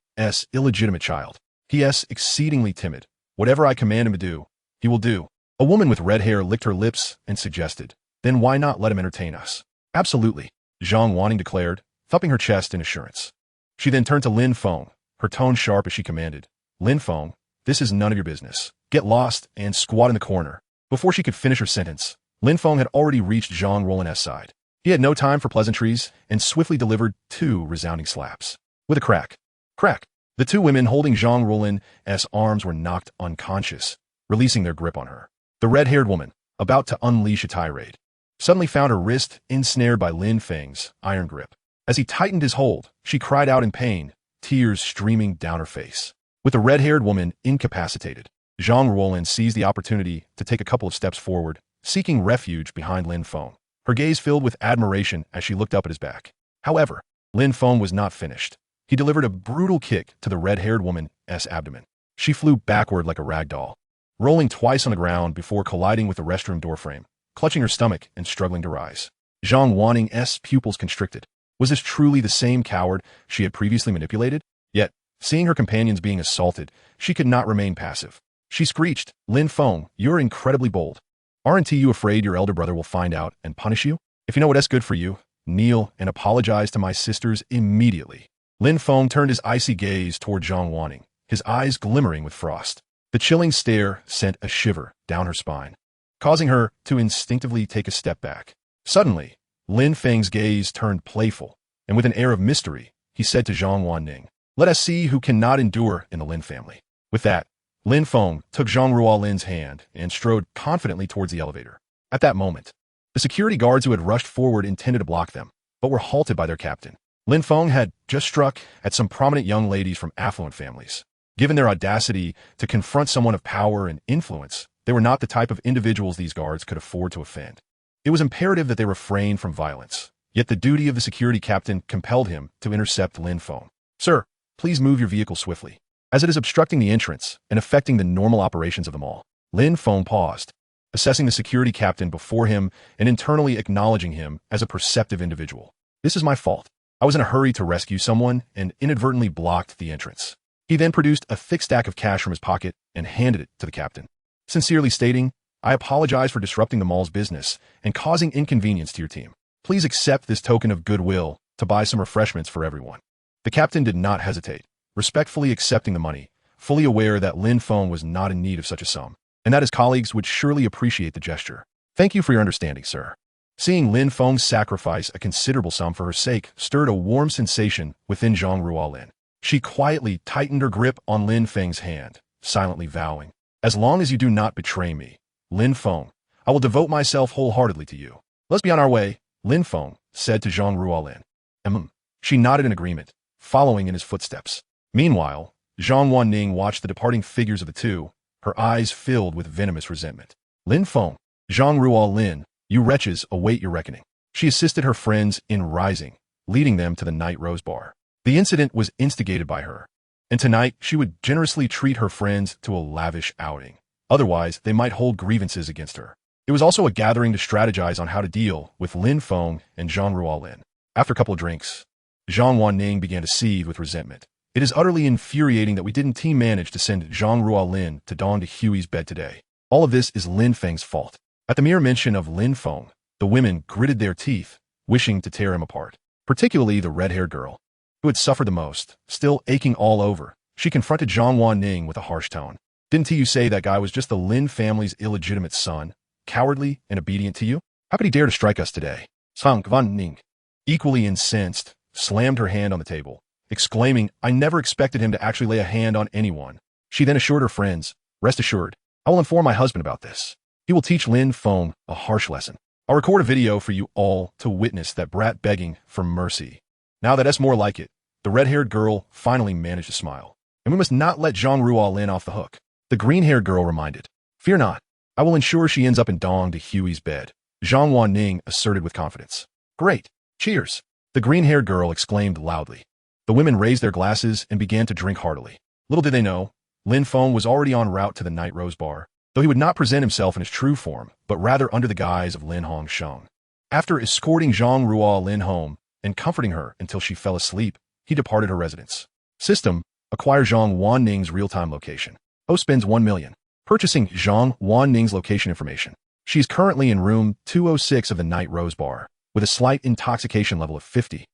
illegitimate child. He is exceedingly timid. Whatever I command him to do, he will do." A woman with red hair licked her lips and suggested, "Then why not let him entertain us?" "Absolutely," Zhang Wanning declared, thumping her chest in assurance. She then turned to Lin Feng, her tone sharp as she commanded, "Lin Feng, this is none of your business. Get lost and squat in the corner." Before she could finish her sentence, Lin Feng had already reached Zhang Ruolin's side. He had no time for pleasantries and swiftly delivered 2 resounding slaps. With a crack, the 2 women holding Zhang Ruolin's arms were knocked unconscious, releasing their grip on her. The red-haired woman, about to unleash a tirade, suddenly found her wrist ensnared by Lin Feng's iron grip. As he tightened his hold, she cried out in pain, tears streaming down her face. With the red-haired woman incapacitated, Zhang Ruolin seized the opportunity to take a couple of steps forward, seeking refuge behind Lin Feng, her gaze filled with admiration as she looked up at his back. However, Lin Feng was not finished. He delivered a brutal kick to the red-haired woman's abdomen. She flew backward like a rag doll, rolling twice on the ground before colliding with the restroom doorframe, clutching her stomach and struggling to rise. Zhang Wanning's pupils constricted. Was this truly the same coward she had previously manipulated? Yet, seeing her companions being assaulted, she could not remain passive. She screeched, "Lin Feng, you're incredibly bold. Aren't you afraid your elder brother will find out and punish you? If you know what's good for you, kneel and apologize to my sisters immediately." Lin Feng turned his icy gaze toward Zhang Wanning, his eyes glimmering with frost. The chilling stare sent a shiver down her spine, causing her to instinctively take a step back. Suddenly, Lin Feng's gaze turned playful, and with an air of mystery, he said to Zhang Wanning, "Let us see who cannot endure in the Lin family." With that, Lin Feng took Zhang Ruolin's hand and strode confidently towards the elevator. At that moment, the security guards who had rushed forward intended to block them, but were halted by their captain. Lin Feng had just struck at some prominent young ladies from affluent families. Given their audacity to confront someone of power and influence, they were not the type of individuals these guards could afford to offend. It was imperative that they refrain from violence, yet the duty of the security captain compelled him to intercept Lin Feng. "Sir, please move your vehicle swiftly, as it is obstructing the entrance and affecting the normal operations of the mall." Lin Feng paused, assessing the security captain before him and internally acknowledging him as a perceptive individual. "This is my fault. I was in a hurry to rescue someone and inadvertently blocked the entrance." He then produced a thick stack of cash from his pocket and handed it to the captain, sincerely stating, "I apologize for disrupting the mall's business and causing inconvenience to your team. Please accept this token of goodwill to buy some refreshments for everyone." The captain did not hesitate, respectfully accepting the money, fully aware that Lin Feng was not in need of such a sum, and that his colleagues would surely appreciate the gesture. "Thank you for your understanding, sir." Seeing Lin Feng sacrifice a considerable sum for her sake stirred a warm sensation within Zhang Ruolin. She quietly tightened her grip on Lin Feng's hand, silently vowing, "As long as you do not betray me, Lin Feng, I will devote myself wholeheartedly to you." "Let's be on our way," Lin Feng said to Zhang Ruolin. She nodded in agreement, following in his footsteps. Meanwhile, Zhang Wanning watched the departing figures of the two, her eyes filled with venomous resentment. "Lin Feng, Zhang Ruolin, you wretches await your reckoning." She assisted her friends in rising, leading them to the Night Rose Bar. The incident was instigated by her, and tonight she would generously treat her friends to a lavish outing. Otherwise, they might hold grievances against her. It was also a gathering to strategize on how to deal with Lin Feng and Zhang Ruolin. After a couple of drinks, Zhang Wanning began to seethe with resentment. "It is utterly infuriating that we didn't team manage to send Zhang Ruolin to Dong Dehui's bed today. All of this is Lin Feng's fault." At the mere mention of Lin Feng, the women gritted their teeth, wishing to tear him apart. Particularly the red-haired girl, who had suffered the most, still aching all over. She confronted Zhang Wanning with a harsh tone. "Didn't you say that guy was just the Lin family's illegitimate son, cowardly and obedient to you? How could he dare to strike us today?" Zhang Wanning, equally incensed, slammed her hand on the table, exclaiming, "I never expected him to actually lay a hand on anyone." She then assured her friends, "Rest assured, I will inform my husband about this. He will teach Lin Feng a harsh lesson. I'll record a video for you all to witness that brat begging for mercy." Now that's more like it. The red-haired girl finally managed to smile. "And we must not let Zhang Ruolin off the hook," the green-haired girl reminded. "Fear not. I will ensure she ends up in Dong Dehui's bed," Zhang Wanning asserted with confidence. "Great. Cheers," the green-haired girl exclaimed loudly. The women raised their glasses and began to drink heartily. Little did they know, Lin Feng was already en route to the Night Rose Bar, though he would not present himself in his true form, but rather under the guise of Lin Hongsheng. After escorting Zhang Ruolin home and comforting her until she fell asleep, he departed her residence. System: acquire Zhang Wanning's real-time location. Host spends 1 million. Purchasing Zhang Wanning's location information. She is currently in room 206 of the Night Rose Bar, with a slight intoxication level of 50.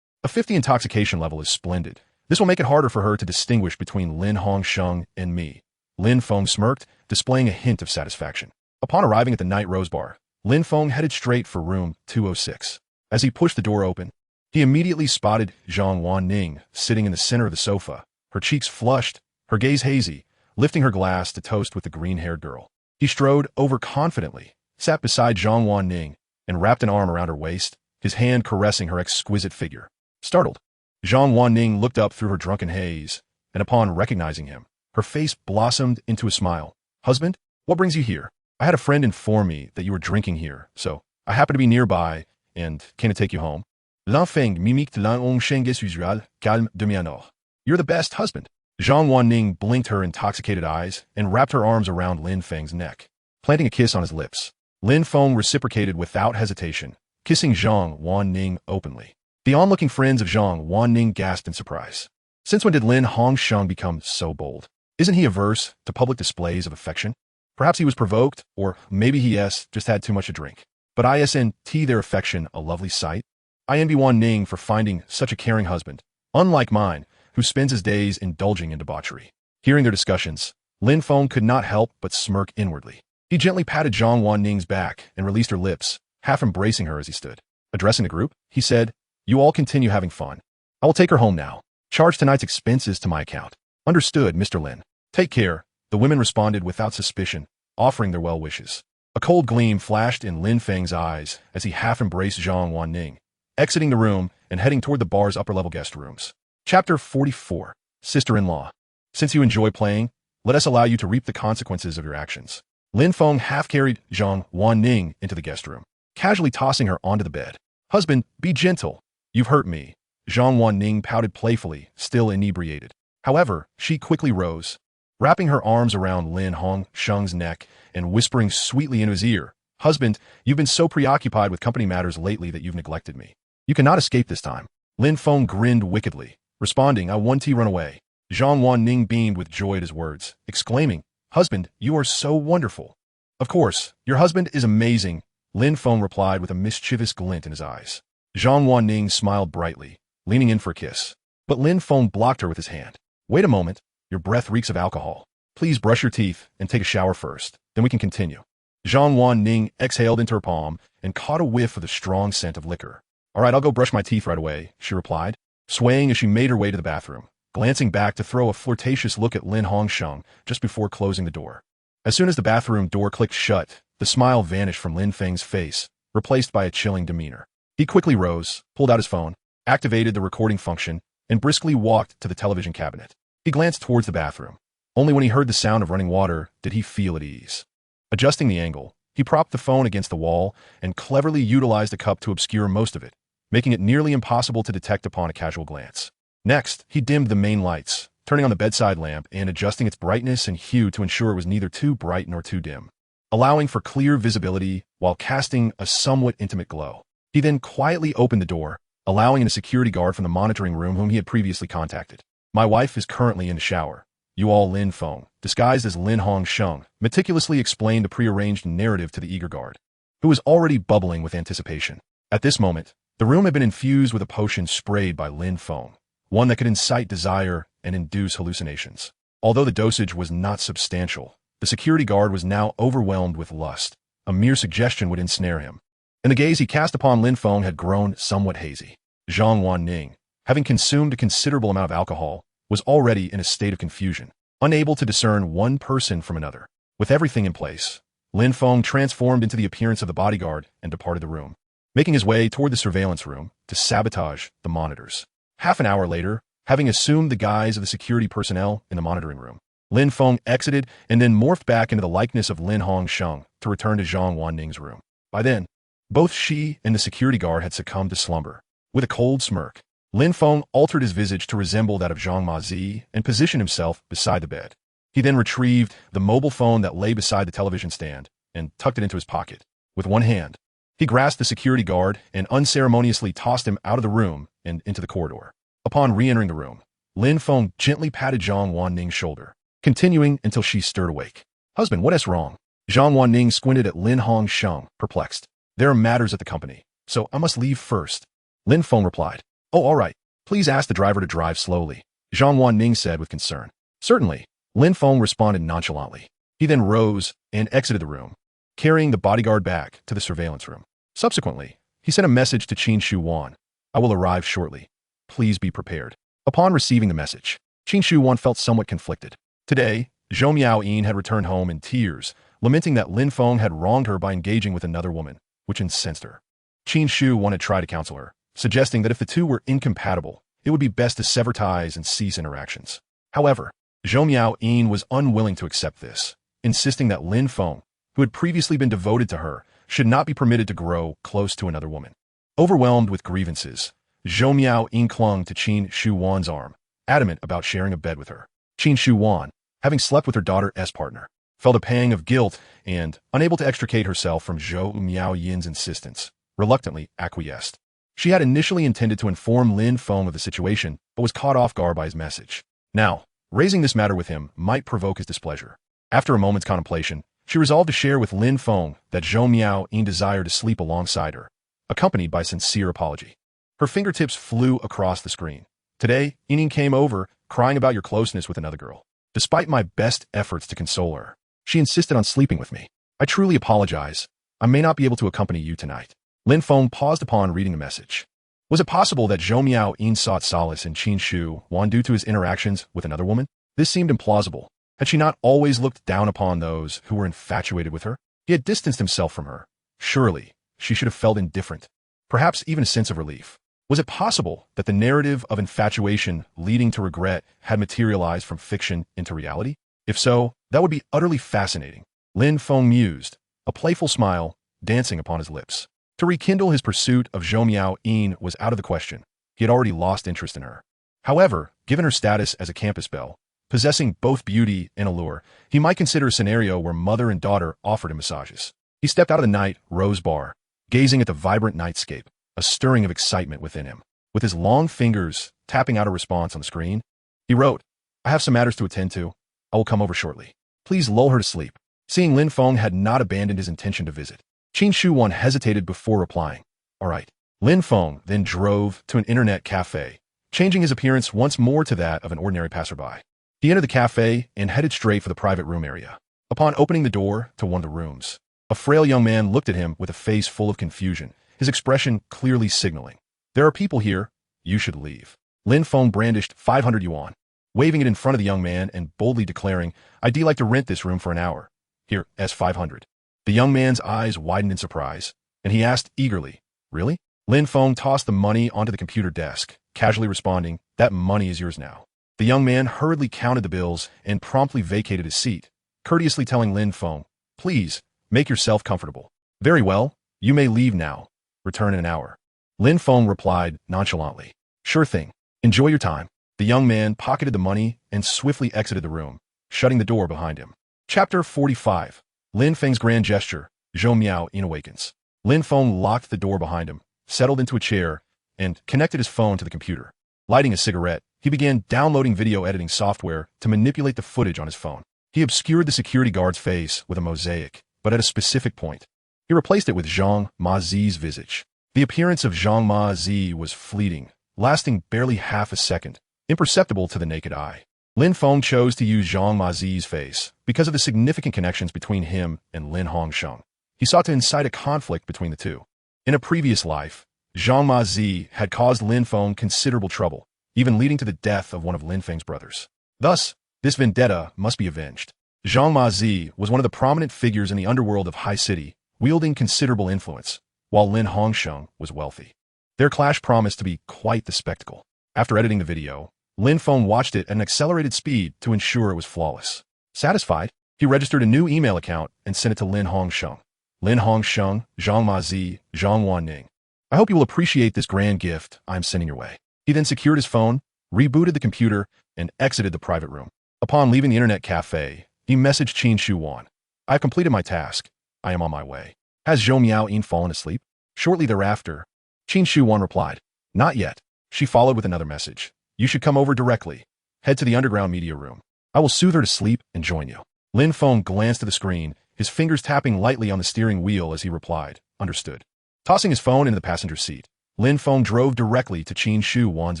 A 50 intoxication level is splendid. This will make it harder for her to distinguish between Lin Hongsheng and me. Lin Feng smirked, displaying a hint of satisfaction. Upon arriving at the Night Rose Bar, Lin Feng headed straight for room 206. As he pushed the door open, he immediately spotted Zhang Wanning sitting in the center of the sofa, her cheeks flushed, her gaze hazy, lifting her glass to toast with the green-haired girl. He strode over confidently, sat beside Zhang Wanning, and wrapped an arm around her waist, his hand caressing her exquisite figure. Startled, Zhang Wanning looked up through her drunken haze, and upon recognizing him, her face blossomed into a smile. "Husband, what brings you here? I had a friend inform me that you were drinking here, so I happen to be nearby, and can I take you home?" Lin Feng mimiqued l'englishaudiobook usual, calme de mianor. "You're the best husband." Zhang Wanning blinked her intoxicated eyes and wrapped her arms around Lin Feng's neck, planting a kiss on his lips. Lin Feng reciprocated without hesitation, kissing Zhang Wanning openly. The onlooking friends of Zhang Wanning gasped in surprise. Since when did Lin Hongsheng become so bold? Isn't he averse to public displays of affection? Perhaps he was provoked, or maybe he just had too much to drink. But isn't their affection a lovely sight? I envy Wanning for finding such a caring husband, unlike mine, who spends his days indulging in debauchery. Hearing their discussions, Lin Feng could not help but smirk inwardly. He gently patted Zhang Wanning's back and released her lips, half embracing her as he stood. Addressing the group, he said, "You all continue having fun. I will take her home now. Charge tonight's expenses to my account." "Understood, Mr. Lin. Take care," the women responded without suspicion, offering their well wishes. A cold gleam flashed in Lin Feng's eyes as he half embraced Zhang Wanning, exiting the room and heading toward the bar's upper-level guest rooms. Chapter 44. Sister-in-law. Since you enjoy playing, let us allow you to reap the consequences of your actions. Lin Feng half-carried Zhang Wanning into the guest room, casually tossing her onto the bed. "Husband, be gentle. You've hurt me." Zhang Wanning pouted playfully, still inebriated. However, she quickly rose, wrapping her arms around Lin Hongsheng's neck and whispering sweetly into his ear, "Husband, you've been so preoccupied with company matters lately that you've neglected me. You cannot escape this time." Lin Feng grinned wickedly, responding, "I want to run away." Zhang Wanning beamed with joy at his words, exclaiming, "Husband, you are so wonderful." "Of course, your husband is amazing," Lin Feng replied with a mischievous glint in his eyes. Zhang Wanning smiled brightly, leaning in for a kiss. But Lin Feng blocked her with his hand. "Wait a moment, your breath reeks of alcohol. Please brush your teeth and take a shower first, then we can continue." Zhang Wanning exhaled into her palm and caught a whiff of the strong scent of liquor. "All right, I'll go brush my teeth right away," she replied, swaying as she made her way to the bathroom, glancing back to throw a flirtatious look at Lin Hongsheng just before closing the door. As soon as the bathroom door clicked shut, the smile vanished from Lin Feng's face, replaced by a chilling demeanor. He quickly rose, pulled out his phone, activated the recording function, and briskly walked to the television cabinet. He glanced towards the bathroom. Only when he heard the sound of running water did he feel at ease. Adjusting the angle, he propped the phone against the wall and cleverly utilized the cup to obscure most of it, making it nearly impossible to detect upon a casual glance. Next, he dimmed the main lights, turning on the bedside lamp and adjusting its brightness and hue to ensure it was neither too bright nor too dim, allowing for clear visibility while casting a somewhat intimate glow. He then quietly opened the door, allowing in a security guard from the monitoring room whom he had previously contacted. "My wife is currently in the shower. You all Lin Feng, disguised as Lin Hongsheng, meticulously explained the prearranged narrative to the eager guard, who was already bubbling with anticipation. At this moment, the room had been infused with a potion sprayed by Lin Feng, one that could incite desire and induce hallucinations. Although the dosage was not substantial, the security guard was now overwhelmed with lust. A mere suggestion would ensnare him. And the gaze he cast upon Lin Feng had grown somewhat hazy. Zhang Wanning, having consumed a considerable amount of alcohol, was already in a state of confusion, unable to discern one person from another. With everything in place, Lin Feng transformed into the appearance of the bodyguard and departed the room, making his way toward the surveillance room to sabotage the monitors. Half an hour later, having assumed the guise of the security personnel in the monitoring room, Lin Feng exited and then morphed back into the likeness of Lin Hongsheng to return to Zhang Wanning's room. By then, both she and the security guard had succumbed to slumber. With a cold smirk, Lin Feng altered his visage to resemble that of Zhang Mazi and positioned himself beside the bed. He then retrieved the mobile phone that lay beside the television stand and tucked it into his pocket. With one hand, he grasped the security guard and unceremoniously tossed him out of the room and into the corridor. Upon re-entering the room, Lin Feng gently patted Zhang Wanning's shoulder, continuing until she stirred awake. "Husband, what is wrong?" Zhang Wanning squinted at Lin Hongsheng, perplexed. "There are matters at the company, so I must leave first." Lin Feng replied. "Oh, all right. Please ask the driver to drive slowly," Zhang Wanning said with concern. "Certainly," Lin Feng responded nonchalantly. He then rose and exited the room, carrying the bodyguard back to the surveillance room. Subsequently, he sent a message to Qin Shu Wan. "I will arrive shortly. Please be prepared." Upon receiving the message, Qin Shu Wan felt somewhat conflicted. Today, Zhou Miaoyin had returned home in tears, lamenting that Lin Feng had wronged her by engaging with another woman, which incensed her. Qin Shu wanted to try to counsel her, suggesting that if the two were incompatible, it would be best to sever ties and cease interactions. However, Zhou Miaoyin was unwilling to accept this, insisting that Lin Feng, who had previously been devoted to her, should not be permitted to grow close to another woman. Overwhelmed with grievances, Zhou Miaoyin clung to Qin Shu Wan's arm, adamant about sharing a bed with her. Qin Shu Wan, having slept with her daughter's partner, felt a pang of guilt and, unable to extricate herself from Zhou Miaoyin's insistence, reluctantly acquiesced. She had initially intended to inform Lin Feng of the situation, but was caught off guard by his message. Now, raising this matter with him might provoke his displeasure. After a moment's contemplation, she resolved to share with Lin Feng that Zhou Miaoyin desired to sleep alongside her, accompanied by sincere apology. Her fingertips flew across the screen. "Today, Yining came over, crying about your closeness with another girl. Despite my best efforts to console her, she insisted on sleeping with me. I truly apologize. I may not be able to accompany you tonight." Lin Feng paused upon reading the message. Was it possible that Zhou Miaoyin sought solace in Qin Shu Wan due to his interactions with another woman? This seemed implausible. Had she not always looked down upon those who were infatuated with her? He had distanced himself from her. Surely, she should have felt indifferent, perhaps even a sense of relief. Was it possible that the narrative of infatuation leading to regret had materialized from fiction into reality? If so, that would be utterly fascinating. Lin Feng mused, a playful smile dancing upon his lips. To rekindle his pursuit of Zhou Miaoyin was out of the question. He had already lost interest in her. However, given her status as a campus belle, possessing both beauty and allure, he might consider a scenario where mother and daughter offered him massages. He stepped out of the night rose bar, gazing at the vibrant nightscape, a stirring of excitement within him. With his long fingers tapping out a response on the screen, he wrote, "I have some matters to attend to. I will come over shortly. Please lull her to sleep." Seeing Lin Feng had not abandoned his intention to visit, Qin Shu Wan hesitated before replying, "All right." Lin Feng then drove to an internet cafe, changing his appearance once more to that of an ordinary passerby. He entered the cafe and headed straight for the private room area. Upon opening the door to one of the rooms, a frail young man looked at him with a face full of confusion, his expression clearly signaling, "There are people here. You should leave." Lin Feng brandished 500 yuan. waving it in front of the young man and boldly declaring, "I'd like to rent this room for an hour. Here, S500. The young man's eyes widened in surprise, and he asked eagerly, "Really?" Lin Feng tossed the money onto the computer desk, casually responding, "That money is yours now." The young man hurriedly counted the bills and promptly vacated his seat, courteously telling Lin Feng, "Please, make yourself comfortable." "Very well, you may leave now. Return in an hour." Lin Feng replied nonchalantly, "Sure thing. Enjoy your time." The young man pocketed the money and swiftly exited the room, shutting the door behind him. Chapter 45. Lin Feng's grand gesture. Zhou Miaoyin awakens. Lin Feng locked the door behind him, settled into a chair, and connected his phone to the computer. Lighting a cigarette, he began downloading video editing software to manipulate the footage on his phone. He obscured the security guard's face with a mosaic, but at a specific point. He replaced it with Zhang Mazi's visage. The appearance of Zhang Mazi was fleeting, lasting barely half a second, imperceptible to the naked eye. Lin Feng chose to use Zhang Mazi's face because of the significant connections between him and Lin Hongsheng. He sought to incite a conflict between the two. In a previous life, Zhang Mazi had caused Lin Feng considerable trouble, even leading to the death of one of Lin Feng's brothers. Thus, this vendetta must be avenged. Zhang Mazi was one of the prominent figures in the underworld of High City, wielding considerable influence, while Lin Hongsheng was wealthy. Their clash promised to be quite the spectacle. After editing the video, Lin Feng watched it at an accelerated speed to ensure it was flawless. Satisfied, he registered a new email account and sent it to Lin Hongsheng. Lin Hongsheng, Zhang Mazi, Zhang Wanning. I hope you will appreciate this grand gift I am sending your way. He then secured his phone, rebooted the computer, and exited the private room. Upon leaving the internet cafe, he messaged Qin Shuwan. "I have completed my task. I am on my way." Has Zhou Miaoyin fallen asleep? Shortly thereafter, Qin Shuwan replied, "Not yet." She followed with another message. "You should come over directly. Head to the underground media room. I will soothe her to sleep and join you." Lin Feng glanced at the screen, his fingers tapping lightly on the steering wheel as he replied, "Understood." Tossing his phone into the passenger seat, Lin Feng drove directly to Qin Shuwan's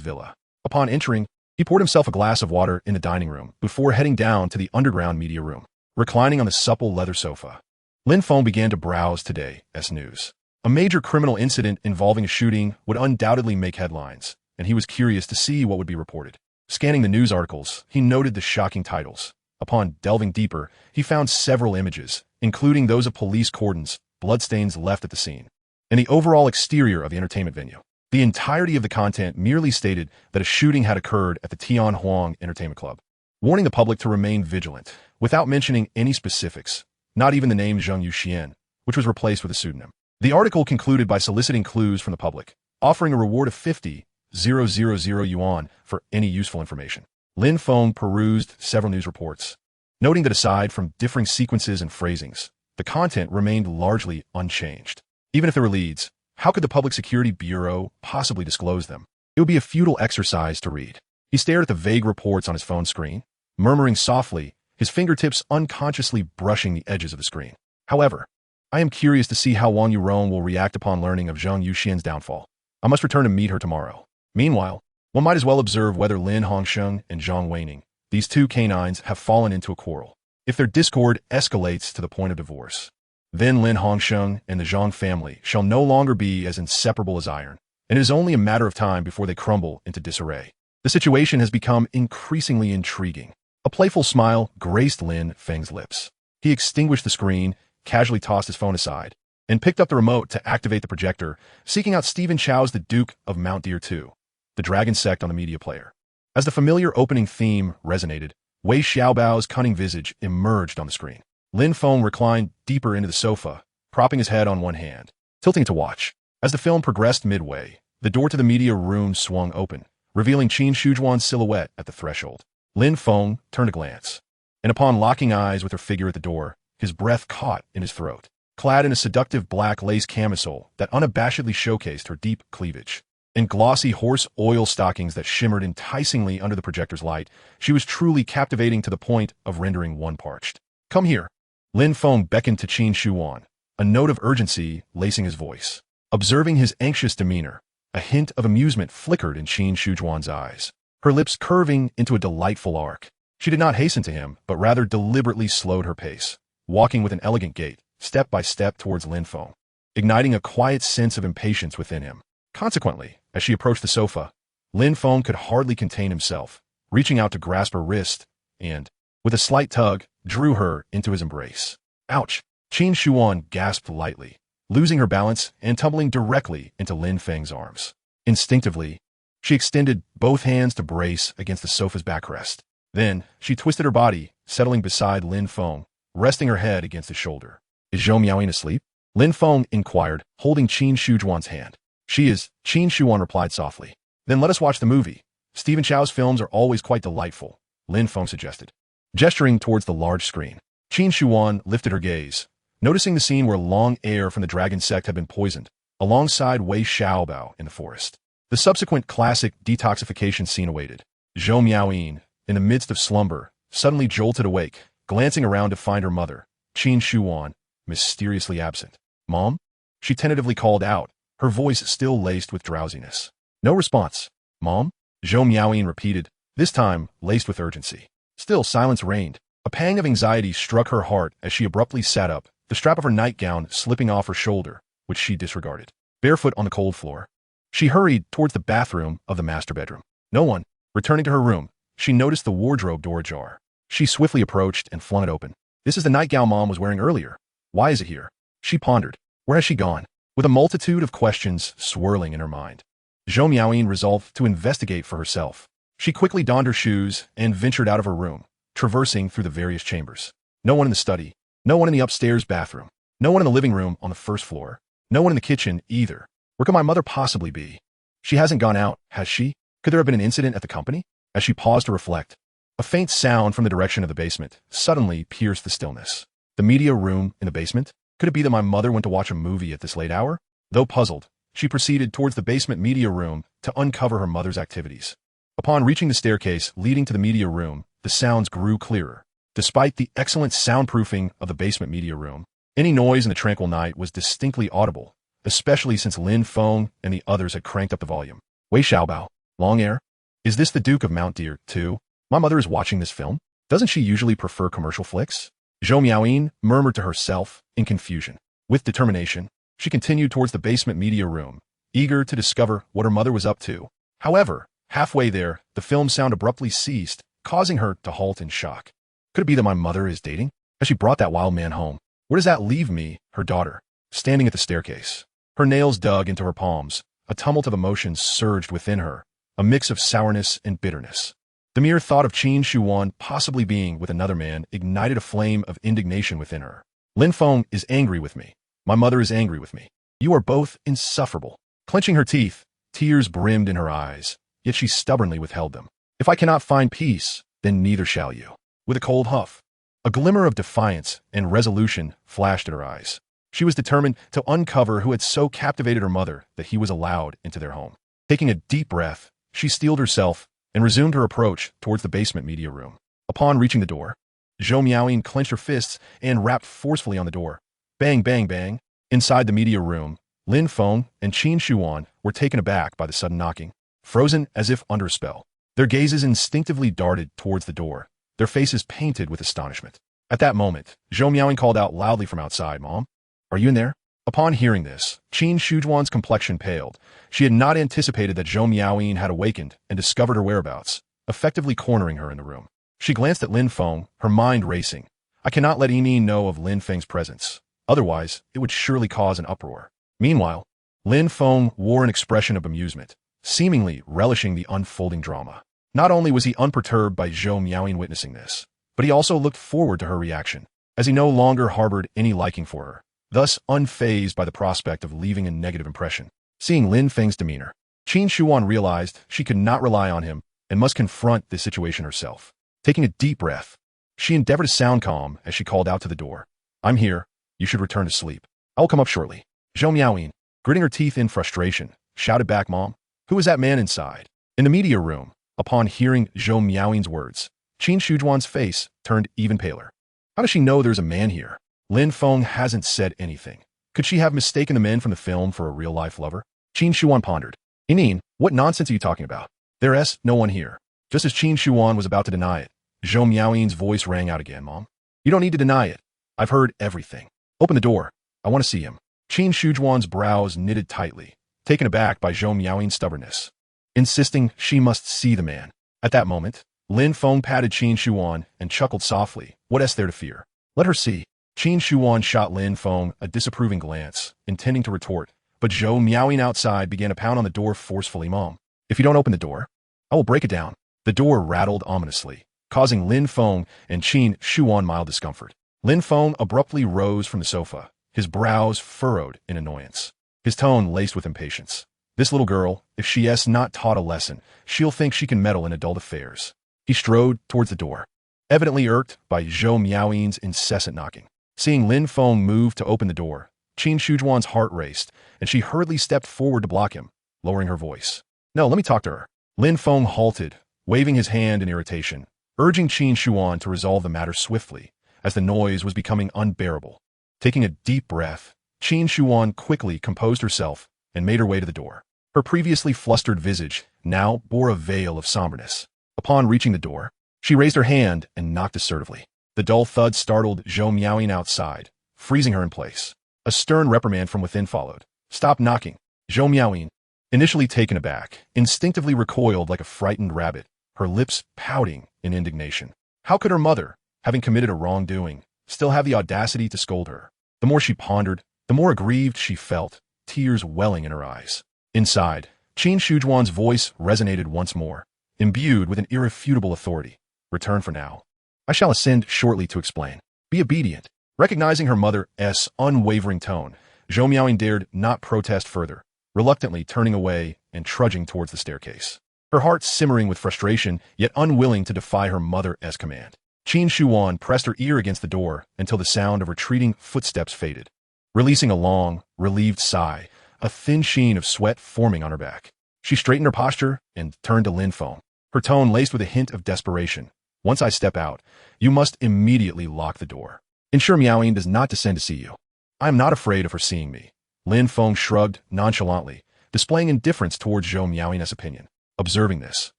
villa. Upon entering, he poured himself a glass of water in the dining room before heading down to the underground media room. Reclining on the supple leather sofa, Lin Feng began to browse today's news. A major criminal incident involving a shooting would undoubtedly make headlines, and he was curious to see what would be reported. Scanning the news articles, he noted the shocking titles. Upon delving deeper, he found several images, including those of police cordons, bloodstains left at the scene, and the overall exterior of the entertainment venue. The entirety of the content merely stated that a shooting had occurred at the Tian Huang Entertainment Club, warning the public to remain vigilant, without mentioning any specifics, not even the name Zheng Yuxian, which was replaced with a pseudonym. The article concluded by soliciting clues from the public, offering a reward of 50,000 yuan for any useful information. Lin Feng perused several news reports, noting that aside from differing sequences and phrasings, the content remained largely unchanged. Even if there were leads, how could the Public Security Bureau possibly disclose them? It would be a futile exercise to read. He stared at the vague reports on his phone screen, murmuring softly, his fingertips unconsciously brushing the edges of the screen. However, I am curious to see how Wang Yurong will react upon learning of Zheng Yuxian's downfall. I must return to meet her tomorrow. Meanwhile, one might as well observe whether Lin Hongsheng and Zhang Wanning, these two canines, have fallen into a quarrel. If their discord escalates to the point of divorce, then Lin Hongsheng and the Zhang family shall no longer be as inseparable as iron, and it is only a matter of time before they crumble into disarray. The situation has become increasingly intriguing. A playful smile graced Lin Feng's lips. He extinguished the screen, casually tossed his phone aside, and picked up the remote to activate the projector, seeking out Stephen Chow's The Duke of Mount Deer 2, the dragon sect on the media player. As the familiar opening theme resonated, Wei Xiaobao's cunning visage emerged on the screen. Lin Feng reclined deeper into the sofa, propping his head on one hand, tilting it to watch. As the film progressed midway, the door to the media room swung open, revealing Qin Shujuan's silhouette at the threshold. Lin Feng turned a glance, and upon locking eyes with her figure at the door, his breath caught in his throat. Clad in a seductive black lace camisole that unabashedly showcased her deep cleavage, and glossy horse oil stockings that shimmered enticingly under the projector's light, she was truly captivating to the point of rendering one parched. "Come here." Lin Feng beckoned to Qin Shuwan, a note of urgency lacing his voice. Observing his anxious demeanor, a hint of amusement flickered in Qin Shujuan's eyes, her lips curving into a delightful arc. She did not hasten to him, but rather deliberately slowed her pace, walking with an elegant gait, step by step towards Lin Feng, igniting a quiet sense of impatience within him. Consequently, as she approached the sofa, Lin Feng could hardly contain himself, reaching out to grasp her wrist, and, with a slight tug, drew her into his embrace. Ouch! Qin Shuan gasped lightly, losing her balance and tumbling directly into Lin Feng's arms. Instinctively, she extended both hands to brace against the sofa's backrest. Then, she twisted her body, settling beside Lin Feng, resting her head against his shoulder. Is Zhou Miaoyin asleep? Lin Feng inquired, holding Qin Shujuan's hand. She is, Qin Shuan replied softly. Then let us watch the movie. Stephen Chow's films are always quite delightful, Lin Feng suggested. Gesturing towards the large screen, Qin Shuan lifted her gaze, noticing the scene where long air from the dragon sect had been poisoned, alongside Wei Xiaobao in the forest. The subsequent classic detoxification scene awaited. Zhou Miaoyin, in the midst of slumber, suddenly jolted awake, glancing around to find her mother, Qin Shuan, mysteriously absent. Mom? She tentatively called out, her voice still laced with drowsiness. No response. Mom? Zhou Miaoyin repeated, this time laced with urgency. Still silence reigned. A pang of anxiety struck her heart as she abruptly sat up, the strap of her nightgown slipping off her shoulder, which she disregarded. Barefoot on the cold floor, she hurried towards the bathroom of the master bedroom. No one. Returning to her room, she noticed the wardrobe door ajar. She swiftly approached and flung it open. This is the nightgown Mom was wearing earlier. Why is it here? She pondered. Where has she gone? With a multitude of questions swirling in her mind, Zhou Miaoyin resolved to investigate for herself. She quickly donned her shoes and ventured out of her room, traversing through the various chambers. No one in the study, no one in the upstairs bathroom, no one in the living room on the first floor, no one in the kitchen either. Where could my mother possibly be? She hasn't gone out, has she? Could there have been an incident at the company? As she paused to reflect, a faint sound from the direction of the basement suddenly pierced the stillness. The media room in the basement? Could it be that my mother went to watch a movie at this late hour? Though puzzled, she proceeded towards the basement media room to uncover her mother's activities. Upon reaching the staircase leading to the media room, the sounds grew clearer. Despite the excellent soundproofing of the basement media room, any noise in the tranquil night was distinctly audible, especially since Lin Feng and the others had cranked up the volume. Wei Xiaobao, long air? Is this the Duke of Mount Deer, too? My mother is watching this film? Doesn't she usually prefer commercial flicks? Zhou Miaoyin murmured to herself in confusion. With determination, she continued towards the basement media room, eager to discover what her mother was up to. However, halfway there, the film sound abruptly ceased, causing her to halt in shock. Could it be that my mother is dating? Has she brought that wild man home? Where does that leave me, her daughter, standing at the staircase? Her nails dug into her palms. A tumult of emotions surged within her, a mix of sourness and bitterness. The mere thought of Qin Shuan possibly being with another man ignited a flame of indignation within her. Lin Feng is angry with me. My mother is angry with me. You are both insufferable. Clenching her teeth, tears brimmed in her eyes, yet she stubbornly withheld them. If I cannot find peace, then neither shall you. With a cold huff, a glimmer of defiance and resolution flashed in her eyes. She was determined to uncover who had so captivated her mother that he was allowed into their home. Taking a deep breath, she steeled herself and resumed her approach towards the basement media room. Upon reaching the door, Zhou Miaoyin clenched her fists and rapped forcefully on the door. Bang, bang, bang. Inside the media room, Lin Feng and Qin Shuan were taken aback by the sudden knocking, frozen as if under a spell. Their gazes instinctively darted towards the door, their faces painted with astonishment. At that moment, Zhou Miaoyin called out loudly from outside, Mom, are you in there? Upon hearing this, Qin Shujuan's complexion paled. She had not anticipated that Zhou Miaoyin had awakened and discovered her whereabouts, effectively cornering her in the room. She glanced at Lin Feng, her mind racing. I cannot let Yimin know of Lin Feng's presence. Otherwise, it would surely cause an uproar. Meanwhile, Lin Feng wore an expression of amusement, seemingly relishing the unfolding drama. Not only was he unperturbed by Zhou Miaoyin witnessing this, but he also looked forward to her reaction, as he no longer harbored any liking for her, thus unfazed by the prospect of leaving a negative impression. Seeing Lin Feng's demeanor, Qin Shuan realized she could not rely on him and must confront this situation herself. Taking a deep breath, she endeavored to sound calm as she called out to the door. I'm here. You should return to sleep. I will come up shortly. Zhou Miaoyin, gritting her teeth in frustration, shouted back, Mom, who is that man inside? In the media room, upon hearing Zhou Miaoyin's words, Qin Shujuan's face turned even paler. How does she know there's a man here? Lin Feng hasn't said anything. Could she have mistaken the men from the film for a real-life lover? Qin Shuan pondered. Yimin, what nonsense are you talking about? There's no one here. Just as Qin Shuan was about to deny it, Zhou Miaoyin's voice rang out again, Mom. You don't need to deny it. I've heard everything. Open the door. I want to see him. Qin Shujuan's brows knitted tightly, taken aback by Zhou Miaoyin's stubbornness, insisting she must see the man. At that moment, Lin Feng patted Qin Shuan and chuckled softly. What is there to fear? Let her see. Qin Shuan shot Lin Feng a disapproving glance, intending to retort, but Zhou Miaoyin outside began to pound on the door forcefully. Mom, if you don't open the door, I will break it down. The door rattled ominously, causing Lin Feng and Qin Shuan mild discomfort. Lin Feng abruptly rose from the sofa, his brows furrowed in annoyance, his tone laced with impatience. This little girl, if she has not taught a lesson, she'll think she can meddle in adult affairs. He strode towards the door, evidently irked by Zhou Miaoyin's incessant knocking. Seeing Lin Feng move to open the door, Qin Shujuan's heart raced, and she hurriedly stepped forward to block him, lowering her voice. No, let me talk to her. Lin Feng halted, waving his hand in irritation, urging Qin Shuan to resolve the matter swiftly, as the noise was becoming unbearable. Taking a deep breath, Qin Shuan quickly composed herself and made her way to the door. Her previously flustered visage now bore a veil of somberness. Upon reaching the door, she raised her hand and knocked assertively. The dull thud startled Zhou Miaoyin outside, freezing her in place. A stern reprimand from within followed. Stop knocking. Zhou Miaoyin, initially taken aback, instinctively recoiled like a frightened rabbit, her lips pouting in indignation. How could her mother, having committed a wrongdoing, still have the audacity to scold her? The more she pondered, the more aggrieved she felt, tears welling in her eyes. Inside, Qin Shujuan's voice resonated once more, imbued with an irrefutable authority. Return for now. I shall ascend shortly to explain. Be obedient. Recognizing her mother's unwavering tone, Zhou Miaoyin dared not protest further, reluctantly turning away and trudging towards the staircase. Her heart simmering with frustration, yet unwilling to defy her mother's command. Qin Shuan pressed her ear against the door until the sound of retreating footsteps faded. Releasing a long, relieved sigh, a thin sheen of sweat forming on her back. She straightened her posture and turned to Lin Feng, her tone laced with a hint of desperation. Once I step out, you must immediately lock the door. Ensure Miaoyin does not descend to see you. I am not afraid of her seeing me. Lin Feng shrugged nonchalantly, displaying indifference towards Zhou Miaoyin's opinion. Observing this,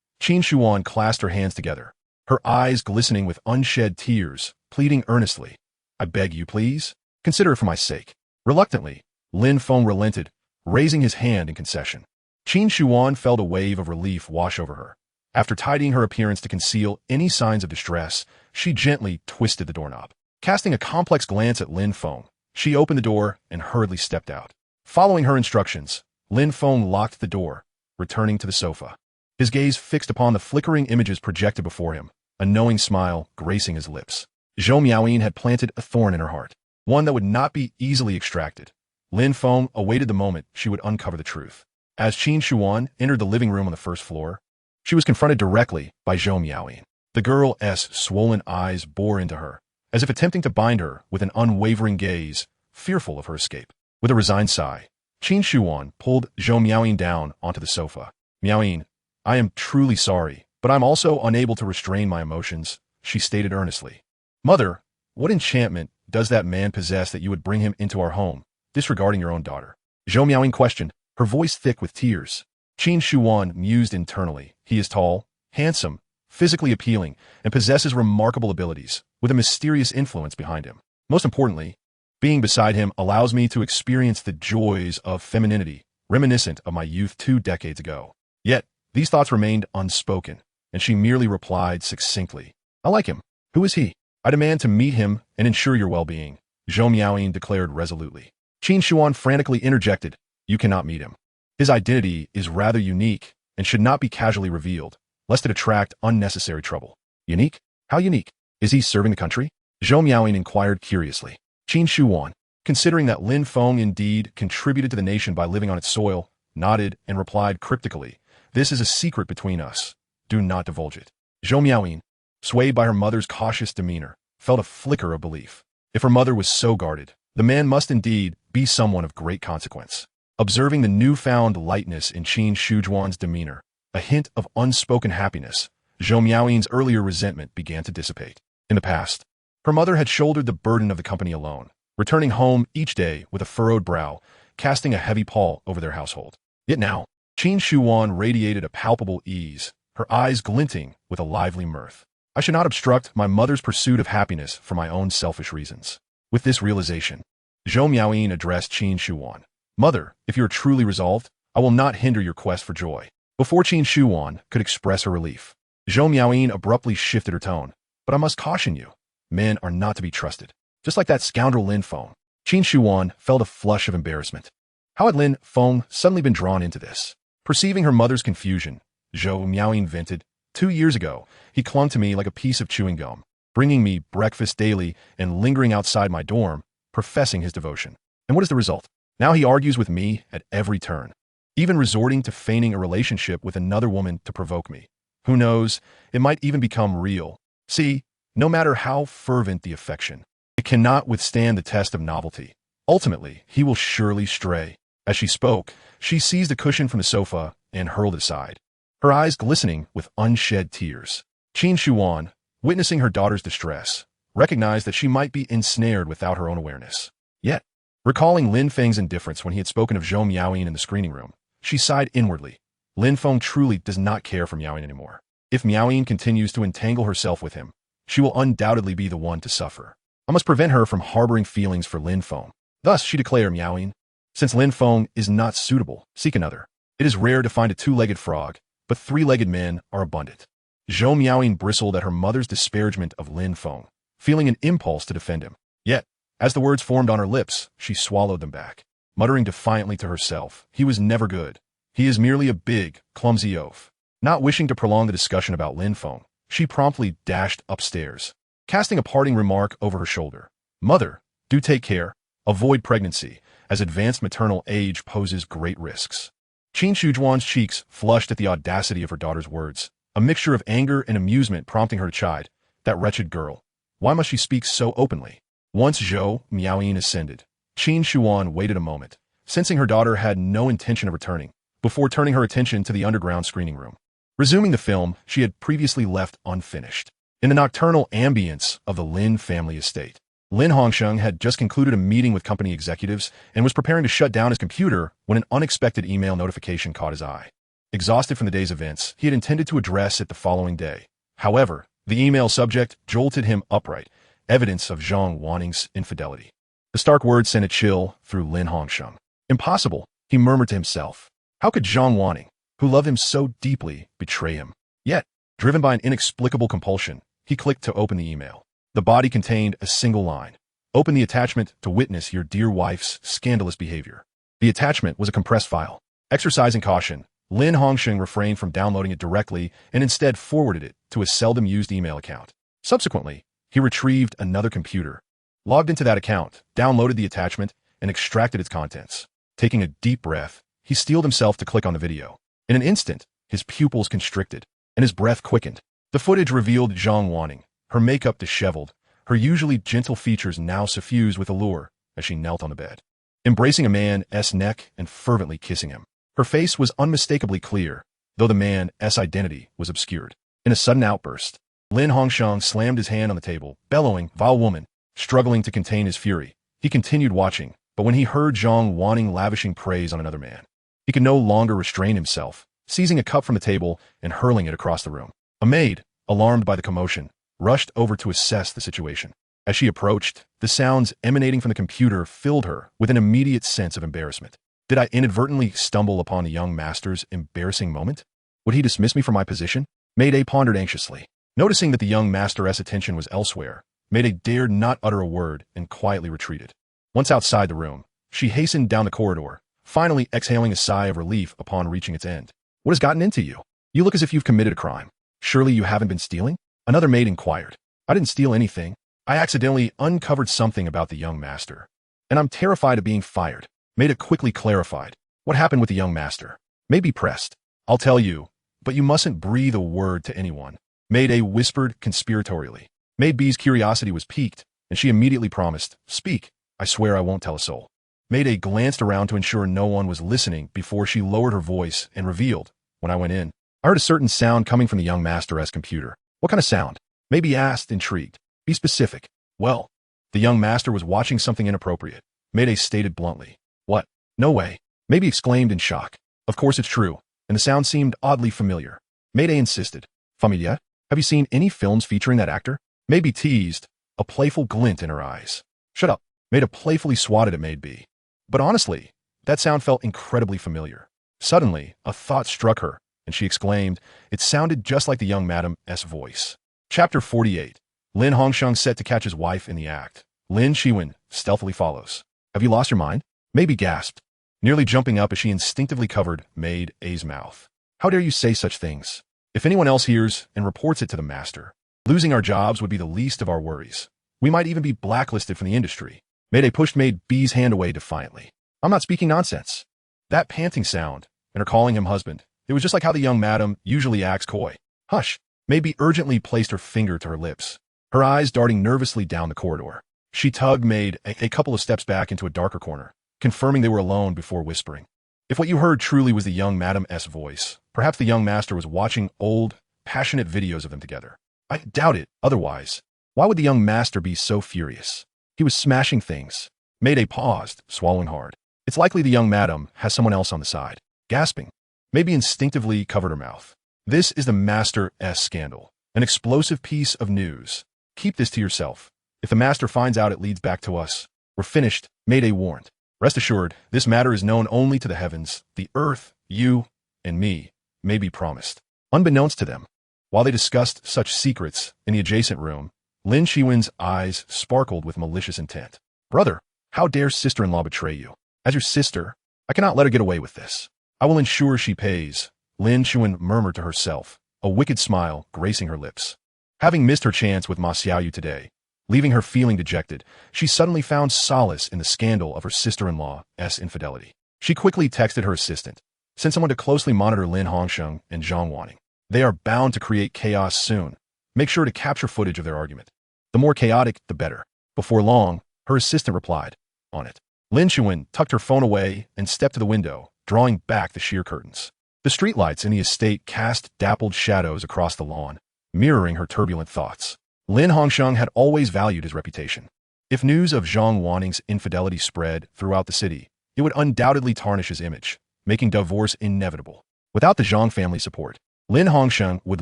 Qin Shuan clasped her hands together, her eyes glistening with unshed tears, pleading earnestly. I beg you, please, consider it for my sake. Reluctantly, Lin Feng relented, raising his hand in concession. Qin Shuan felt a wave of relief wash over her. After tidying her appearance to conceal any signs of distress, she gently twisted the doorknob. Casting a complex glance at Lin Feng, she opened the door and hurriedly stepped out. Following her instructions, Lin Feng locked the door, returning to the sofa. His gaze fixed upon the flickering images projected before him, a knowing smile gracing his lips. Zhou Miaoyin had planted a thorn in her heart, one that would not be easily extracted. Lin Feng awaited the moment she would uncover the truth. As Qin Shuan entered the living room on the first floor, she was confronted directly by Zhou Miaoyin. The girl's swollen eyes bore into her, as if attempting to bind her with an unwavering gaze, fearful of her escape. With a resigned sigh, Qin Shuan pulled Zhou Miaoyin down onto the sofa. Miaoyin, I am truly sorry, but I'm also unable to restrain my emotions, she stated earnestly. Mother, what enchantment does that man possess that you would bring him into our home, disregarding your own daughter? Zhou Miaoyin questioned, her voice thick with tears. Qin Shuan mused internally. He is tall, handsome, physically appealing, and possesses remarkable abilities, with a mysterious influence behind him. Most importantly, being beside him allows me to experience the joys of femininity, reminiscent of my youth 2 decades ago. Yet, these thoughts remained unspoken, and she merely replied succinctly, I like him. Who is he? I demand to meet him and ensure your well-being, Zhou Miaoyin declared resolutely. Qin Shuan frantically interjected, you cannot meet him. His identity is rather unique and should not be casually revealed, lest it attract unnecessary trouble. Unique? How unique? Is he serving the country? Zhou Miaoyin inquired curiously. Qin Shuan, considering that Lin Feng indeed contributed to the nation by living on its soil, nodded and replied cryptically, this is a secret between us. Do not divulge it. Zhou Miaoyin, swayed by her mother's cautious demeanor, felt a flicker of belief. If her mother was so guarded, the man must indeed be someone of great consequence. Observing the newfound lightness in Qin Shujuan's demeanor, a hint of unspoken happiness, Zhou Miaoyin's earlier resentment began to dissipate. In the past, her mother had shouldered the burden of the company alone, returning home each day with a furrowed brow, casting a heavy pall over their household. Yet now, Qin Shuan radiated a palpable ease, her eyes glinting with a lively mirth. I should not obstruct my mother's pursuit of happiness for my own selfish reasons. With this realization, Zhou Miaoyin addressed Qin Shuan. Mother, if you are truly resolved, I will not hinder your quest for joy. Before Qin Shuan could express her relief, Zhou Miaoyin abruptly shifted her tone. But I must caution you, men are not to be trusted. Just like that scoundrel Lin Feng. Qin Shuan felt a flush of embarrassment. How had Lin Feng suddenly been drawn into this? Perceiving her mother's confusion, Zhou Miaoyin vented. 2 years ago, he clung to me like a piece of chewing gum, bringing me breakfast daily and lingering outside my dorm, professing his devotion. And what is the result? Now he argues with me at every turn, even resorting to feigning a relationship with another woman to provoke me. Who knows, it might even become real. See, no matter how fervent the affection, it cannot withstand the test of novelty. Ultimately, he will surely stray. As she spoke, she seized a cushion from the sofa and hurled it aside, her eyes glistening with unshed tears. Qin Shuan, witnessing her daughter's distress, recognized that she might be ensnared without her own awareness. Yet, recalling Lin Feng's indifference when he had spoken of Zhou Miaoyin in the screening room, she sighed inwardly. Lin Feng truly does not care for Miaoyin anymore. If Miaoyin continues to entangle herself with him, she will undoubtedly be the one to suffer. I must prevent her from harboring feelings for Lin Feng. Thus, she declared Miaoyin, since Lin Feng is not suitable, seek another. It is rare to find a two-legged frog, but three-legged men are abundant. Zhou Miaoyin bristled at her mother's disparagement of Lin Feng, feeling an impulse to defend him. Yet, as the words formed on her lips, she swallowed them back, muttering defiantly to herself, he was never good. He is merely a big, clumsy oaf. Not wishing to prolong the discussion about Lin Feng, she promptly dashed upstairs, casting a parting remark over her shoulder. Mother, do take care. Avoid pregnancy, as advanced maternal age poses great risks. Qin Shujuan's cheeks flushed at the audacity of her daughter's words, a mixture of anger and amusement prompting her to chide. That wretched girl. Why must she speak so openly? Once Zhou Miaoyin ascended, Qin Shuan waited a moment, sensing her daughter had no intention of returning, before turning her attention to the underground screening room, resuming the film she had previously left unfinished. In the nocturnal ambience of the Lin family estate, Lin Hongsheng had just concluded a meeting with company executives and was preparing to shut down his computer when an unexpected email notification caught his eye. Exhausted from the day's events, he had intended to address it the following day. However, the email subject jolted him upright, evidence of Zhang Wanning's infidelity. The stark words sent a chill through Lin Hongsheng. Impossible, he murmured to himself. How could Zhang Wanning, who loved him so deeply, betray him? Yet, driven by an inexplicable compulsion, he clicked to open the email. The body contained a single line. Open the attachment to witness your dear wife's scandalous behavior. The attachment was a compressed file. Exercising caution, Lin Hongsheng refrained from downloading it directly and instead forwarded it to a seldom-used email account. Subsequently, he retrieved another computer, logged into that account, downloaded the attachment, and extracted its contents. Taking a deep breath, he steeled himself to click on the video. In an instant, his pupils constricted, and his breath quickened. The footage revealed Zhang Wanning, her makeup disheveled, her usually gentle features now suffused with allure as she knelt on the bed, embracing a man's neck and fervently kissing him. Her face was unmistakably clear, though the man's identity was obscured. In a sudden outburst, Lin Hongsheng slammed his hand on the table, bellowing, "Vile woman!" Struggling to contain his fury, he continued watching, but when he heard Zhang Wanning lavishing praise on another man, he could no longer restrain himself, seizing a cup from the table and hurling it across the room. A maid, alarmed by the commotion, rushed over to assess the situation. As she approached, the sounds emanating from the computer filled her with an immediate sense of embarrassment. Did I inadvertently stumble upon the young master's embarrassing moment? Would he dismiss me from my position? Mayday pondered anxiously. Noticing that the young master's attention was elsewhere, Mayday dared not utter a word and quietly retreated. Once outside the room, she hastened down the corridor, finally exhaling a sigh of relief upon reaching its end. What has gotten into you? You look as if you've committed a crime. Surely you haven't been stealing? Another maid inquired. I didn't steal anything. I accidentally uncovered something about the young master, and I'm terrified of being fired. Maida quickly clarified. What happened with the young master? Maybe pressed. I'll tell you, but you mustn't breathe a word to anyone. Maid A whispered conspiratorially. Maid B's curiosity was piqued, and she immediately promised, "Speak. I swear I won't tell a soul." Maid A glanced around to ensure no one was listening before she lowered her voice and revealed, "When I went in, I heard a certain sound coming from the young master's computer." "What kind of sound?" Maybe asked, intrigued. "Be specific." "Well, the young master was watching something inappropriate," Mayday stated bluntly. "What? No way." Maybe exclaimed in shock. "Of course it's true, and the sound seemed oddly familiar." Mayday insisted. "Familiar? Have you seen any films featuring that actor?" Maybe teased, a playful glint in her eyes. "Shut up." Maida playfully swatted at Maid B. "But honestly, that sound felt incredibly familiar." Suddenly, a thought struck her, and she exclaimed, it sounded just like the young Madam's voice. Chapter 48. Lin Hongsheng set to catch his wife in the act. Lin Shiwen stealthily follows. Have you lost your mind? Maybe gasped, nearly jumping up as she instinctively covered Maid A's mouth. How dare you say such things? If anyone else hears and reports it to the master, losing our jobs would be the least of our worries. We might even be blacklisted from the industry. Maid A pushed Maid B's hand away defiantly. I'm not speaking nonsense. That panting sound, and her calling him husband, it was just like how the young madam usually acts coy. Hush. Maid B urgently placed her finger to her lips, her eyes darting nervously down the corridor. She tugged Maid A couple of steps back into a darker corner, confirming they were alone before whispering. If what you heard truly was the young Madam's voice, perhaps the young master was watching old, passionate videos of them together. I doubt it, otherwise. Why would the young master be so furious? He was smashing things. Maid A paused, swallowing hard. It's likely the young madam has someone else on the side. Gasping, Maid B instinctively covered her mouth. This is the master's scandal, an explosive piece of news. Keep this to yourself. If the master finds out, it leads back to us. We're finished, Maid A warned. Rest assured, this matter is known only to the heavens, the earth, you, and me, may be promised. Unbeknownst to them, while they discussed such secrets in the adjacent room, Lin Shiwen's eyes sparkled with malicious intent. Brother, how dare sister-in-law betray you? As your sister, I cannot let her get away with this. I will ensure she pays, Lin Shiwen murmured to herself, a wicked smile gracing her lips. Having missed her chance with Ma Xiaoyu today, leaving her feeling dejected, she suddenly found solace in the scandal of her sister-in-law's infidelity. She quickly texted her assistant, send someone to closely monitor Lin Hongsheng and Zhang Wanning. They are bound to create chaos soon. Make sure to capture footage of their argument. The more chaotic, the better. Before long, her assistant replied, on it. Lin Shiwen tucked her phone away and stepped to the window, drawing back the sheer curtains. The streetlights in the estate cast dappled shadows across the lawn, mirroring her turbulent thoughts. Lin Hongsheng had always valued his reputation. If news of Zhang Wanning's infidelity spread throughout the city, it would undoubtedly tarnish his image, making divorce inevitable. Without the Zhang family support, Lin Hongsheng would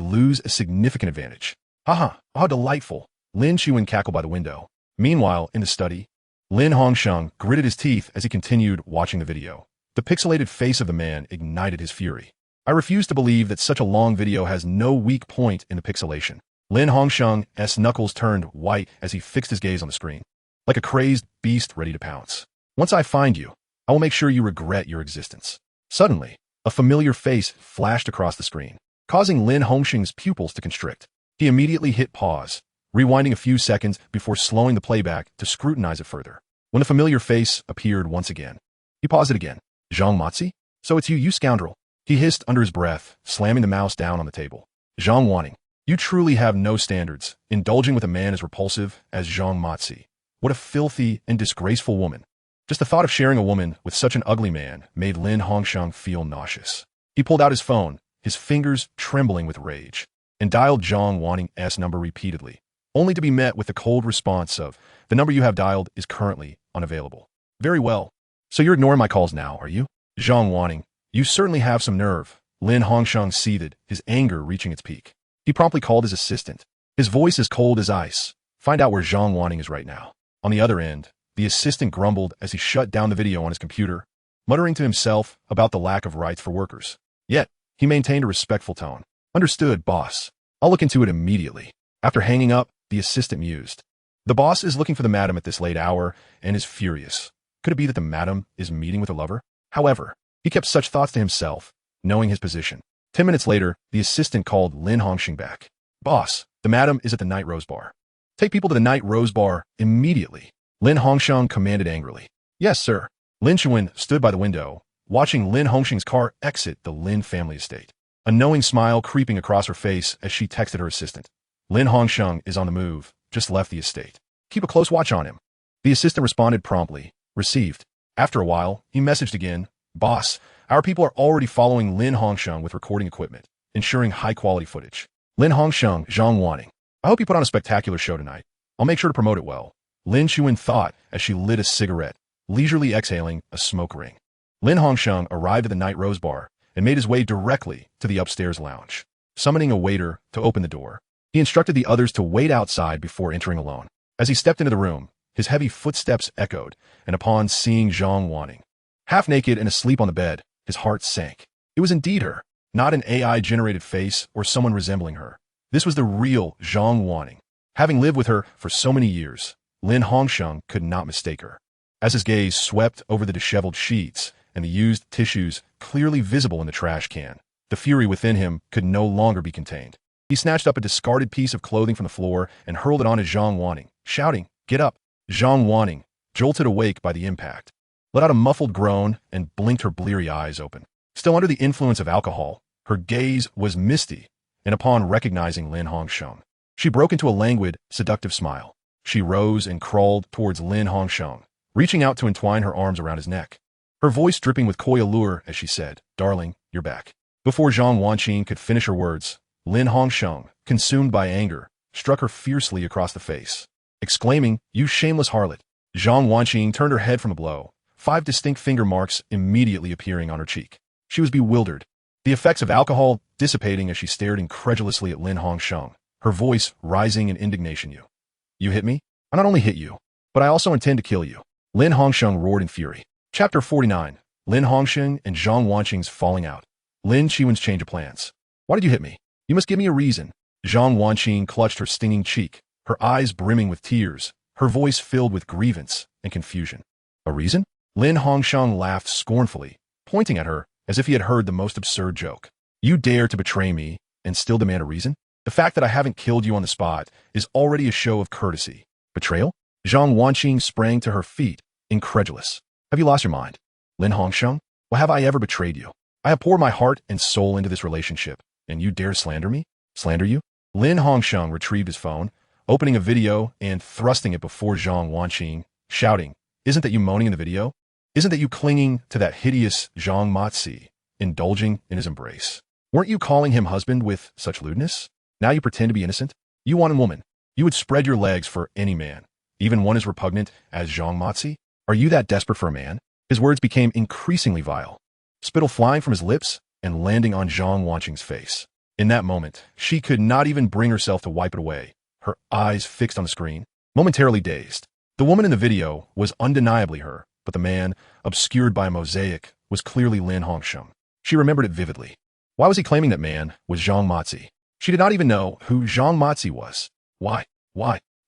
lose a significant advantage. Haha, how delightful, Lin Shiwen cackled by the window. Meanwhile, in the study, Lin Hongsheng gritted his teeth as he continued watching the video. The pixelated face of the man ignited his fury. I refuse to believe that such a long video has no weak point in the pixelation. Lin Hongsheng's knuckles turned white as he fixed his gaze on the screen, like a crazed beast ready to pounce. Once I find you, I will make sure you regret your existence. Suddenly, a familiar face flashed across the screen, causing Lin Hongsheng's pupils to constrict. He immediately hit pause, rewinding a few seconds before slowing the playback to scrutinize it further. When the familiar face appeared once again, he paused it again. Zhang Matzi? So it's you, you scoundrel. He hissed under his breath, slamming the mouse down on the table. Zhang Wanning, you truly have no standards, indulging with a man as repulsive as Zhang Matzi. What a filthy and disgraceful woman. Just the thought of sharing a woman with such an ugly man made Lin Hongsheng feel nauseous. He pulled out his phone, his fingers trembling with rage, and dialed Zhang Wanning's number repeatedly, only to be met with the cold response of, the number you have dialed is currently unavailable. Very well. So you're ignoring my calls now, are you? Zhang Wanning, you certainly have some nerve. Lin Hongsheng seethed, his anger reaching its peak. He promptly called his assistant. His voice as cold as ice. Find out where Zhang Wanning is right now. On the other end, the assistant grumbled as he shut down the video on his computer, muttering to himself about the lack of rights for workers. Yet, he maintained a respectful tone. Understood, boss. I'll look into it immediately. After hanging up, the assistant mused. The boss is looking for the madam at this late hour and is furious. Could it be that the madam is meeting with her lover? However, he kept such thoughts to himself, knowing his position. 10 minutes later, the assistant called Lin Hongsheng back. Boss, the madam is at the Night Rose Bar. Take people to the Night Rose Bar immediately. Lin Hongsheng commanded angrily. Yes, sir. Lin Shiwen stood by the window, watching Lin Hongsheng's car exit the Lin family estate. A knowing smile creeping across her face as she texted her assistant. Lin Hongsheng is on the move, just left the estate. Keep a close watch on him. The assistant responded promptly. Received. After a while, he messaged again. Boss, our people are already following Lin Hongsheng with recording equipment, ensuring high-quality footage. Lin Hongsheng, Zhang Wanning. I hope you put on a spectacular show tonight. I'll make sure to promote it well. Lin Shiwen thought as she lit a cigarette, leisurely exhaling a smoke ring. Lin Hongsheng arrived at the Night Rose Bar and made his way directly to the upstairs lounge. Summoning a waiter to open the door, he instructed the others to wait outside before entering alone. As he stepped into the room, his heavy footsteps echoed, and upon seeing Zhang Wanning, half naked and asleep on the bed, his heart sank. It was indeed her. Not an AI-generated face or someone resembling her. This was the real Zhang Wanning. Having lived with her for so many years, Lin Hongsheng could not mistake her. As his gaze swept over the disheveled sheets and the used tissues clearly visible in the trash can, the fury within him could no longer be contained. He snatched up a discarded piece of clothing from the floor and hurled it on at Zhang Wanning, shouting, "Get up!" Zhang Wanning, jolted awake by the impact, let out a muffled groan and blinked her bleary eyes open. Still under the influence of alcohol, her gaze was misty, and upon recognizing Lin Hongsheng, she broke into a languid, seductive smile. She rose and crawled towards Lin Hongsheng, reaching out to entwine her arms around his neck. Her voice dripping with coy allure as she said, "Darling, you're back." Before Zhang Wanqing could finish her words, Lin Hongsheng, consumed by anger, struck her fiercely across the face, exclaiming, "You shameless harlot!" Zhang Wanqing turned her head from the blow, 5 distinct finger marks immediately appearing on her cheek. She was bewildered, the effects of alcohol dissipating as she stared incredulously at Lin Hongsheng, her voice rising in indignation. You hit me? I not only hit you, but I also intend to kill you." Lin Hongsheng roared in fury. Chapter 49. Lin Hongsheng and Zhang Wanqing's falling out. Lin Qiwen's change of plans. "Why did you hit me? You must give me a reason." Zhang Wanqing clutched her stinging cheek, her eyes brimming with tears, her voice filled with grievance and confusion. "A reason?" Lin Hongsheng laughed scornfully, pointing at her as if he had heard the most absurd joke. "You dare to betray me and still demand a reason? The fact that I haven't killed you on the spot is already a show of courtesy. Betrayal?" Zhang Wanqing sprang to her feet, incredulous. "Have you lost your mind? Lin Hongsheng? Why have I ever betrayed you? I have poured my heart and soul into this relationship, and you dare slander me? Slander you?" Lin Hongsheng retrieved his phone, opening a video and thrusting it before Zhang Wanqing, shouting, "Isn't that you moaning in the video? Isn't that you clinging to that hideous Zhang Matzi, indulging in his embrace? Weren't you calling him husband with such lewdness? Now you pretend to be innocent? You want a woman. You would spread your legs for any man, even one as repugnant as Zhang Matzi? Are you that desperate for a man?" His words became increasingly vile, spittle flying from his lips and landing on Zhang Wanqing's face. In that moment, she could not even bring herself to wipe it away, her eyes fixed on the screen, momentarily dazed. The woman in the video was undeniably her, but the man, obscured by a mosaic, was clearly Lin Hongsheng. She remembered it vividly. Why was he claiming that man was Zhang Matzi? She did not even know who Zhang Matzi was. Why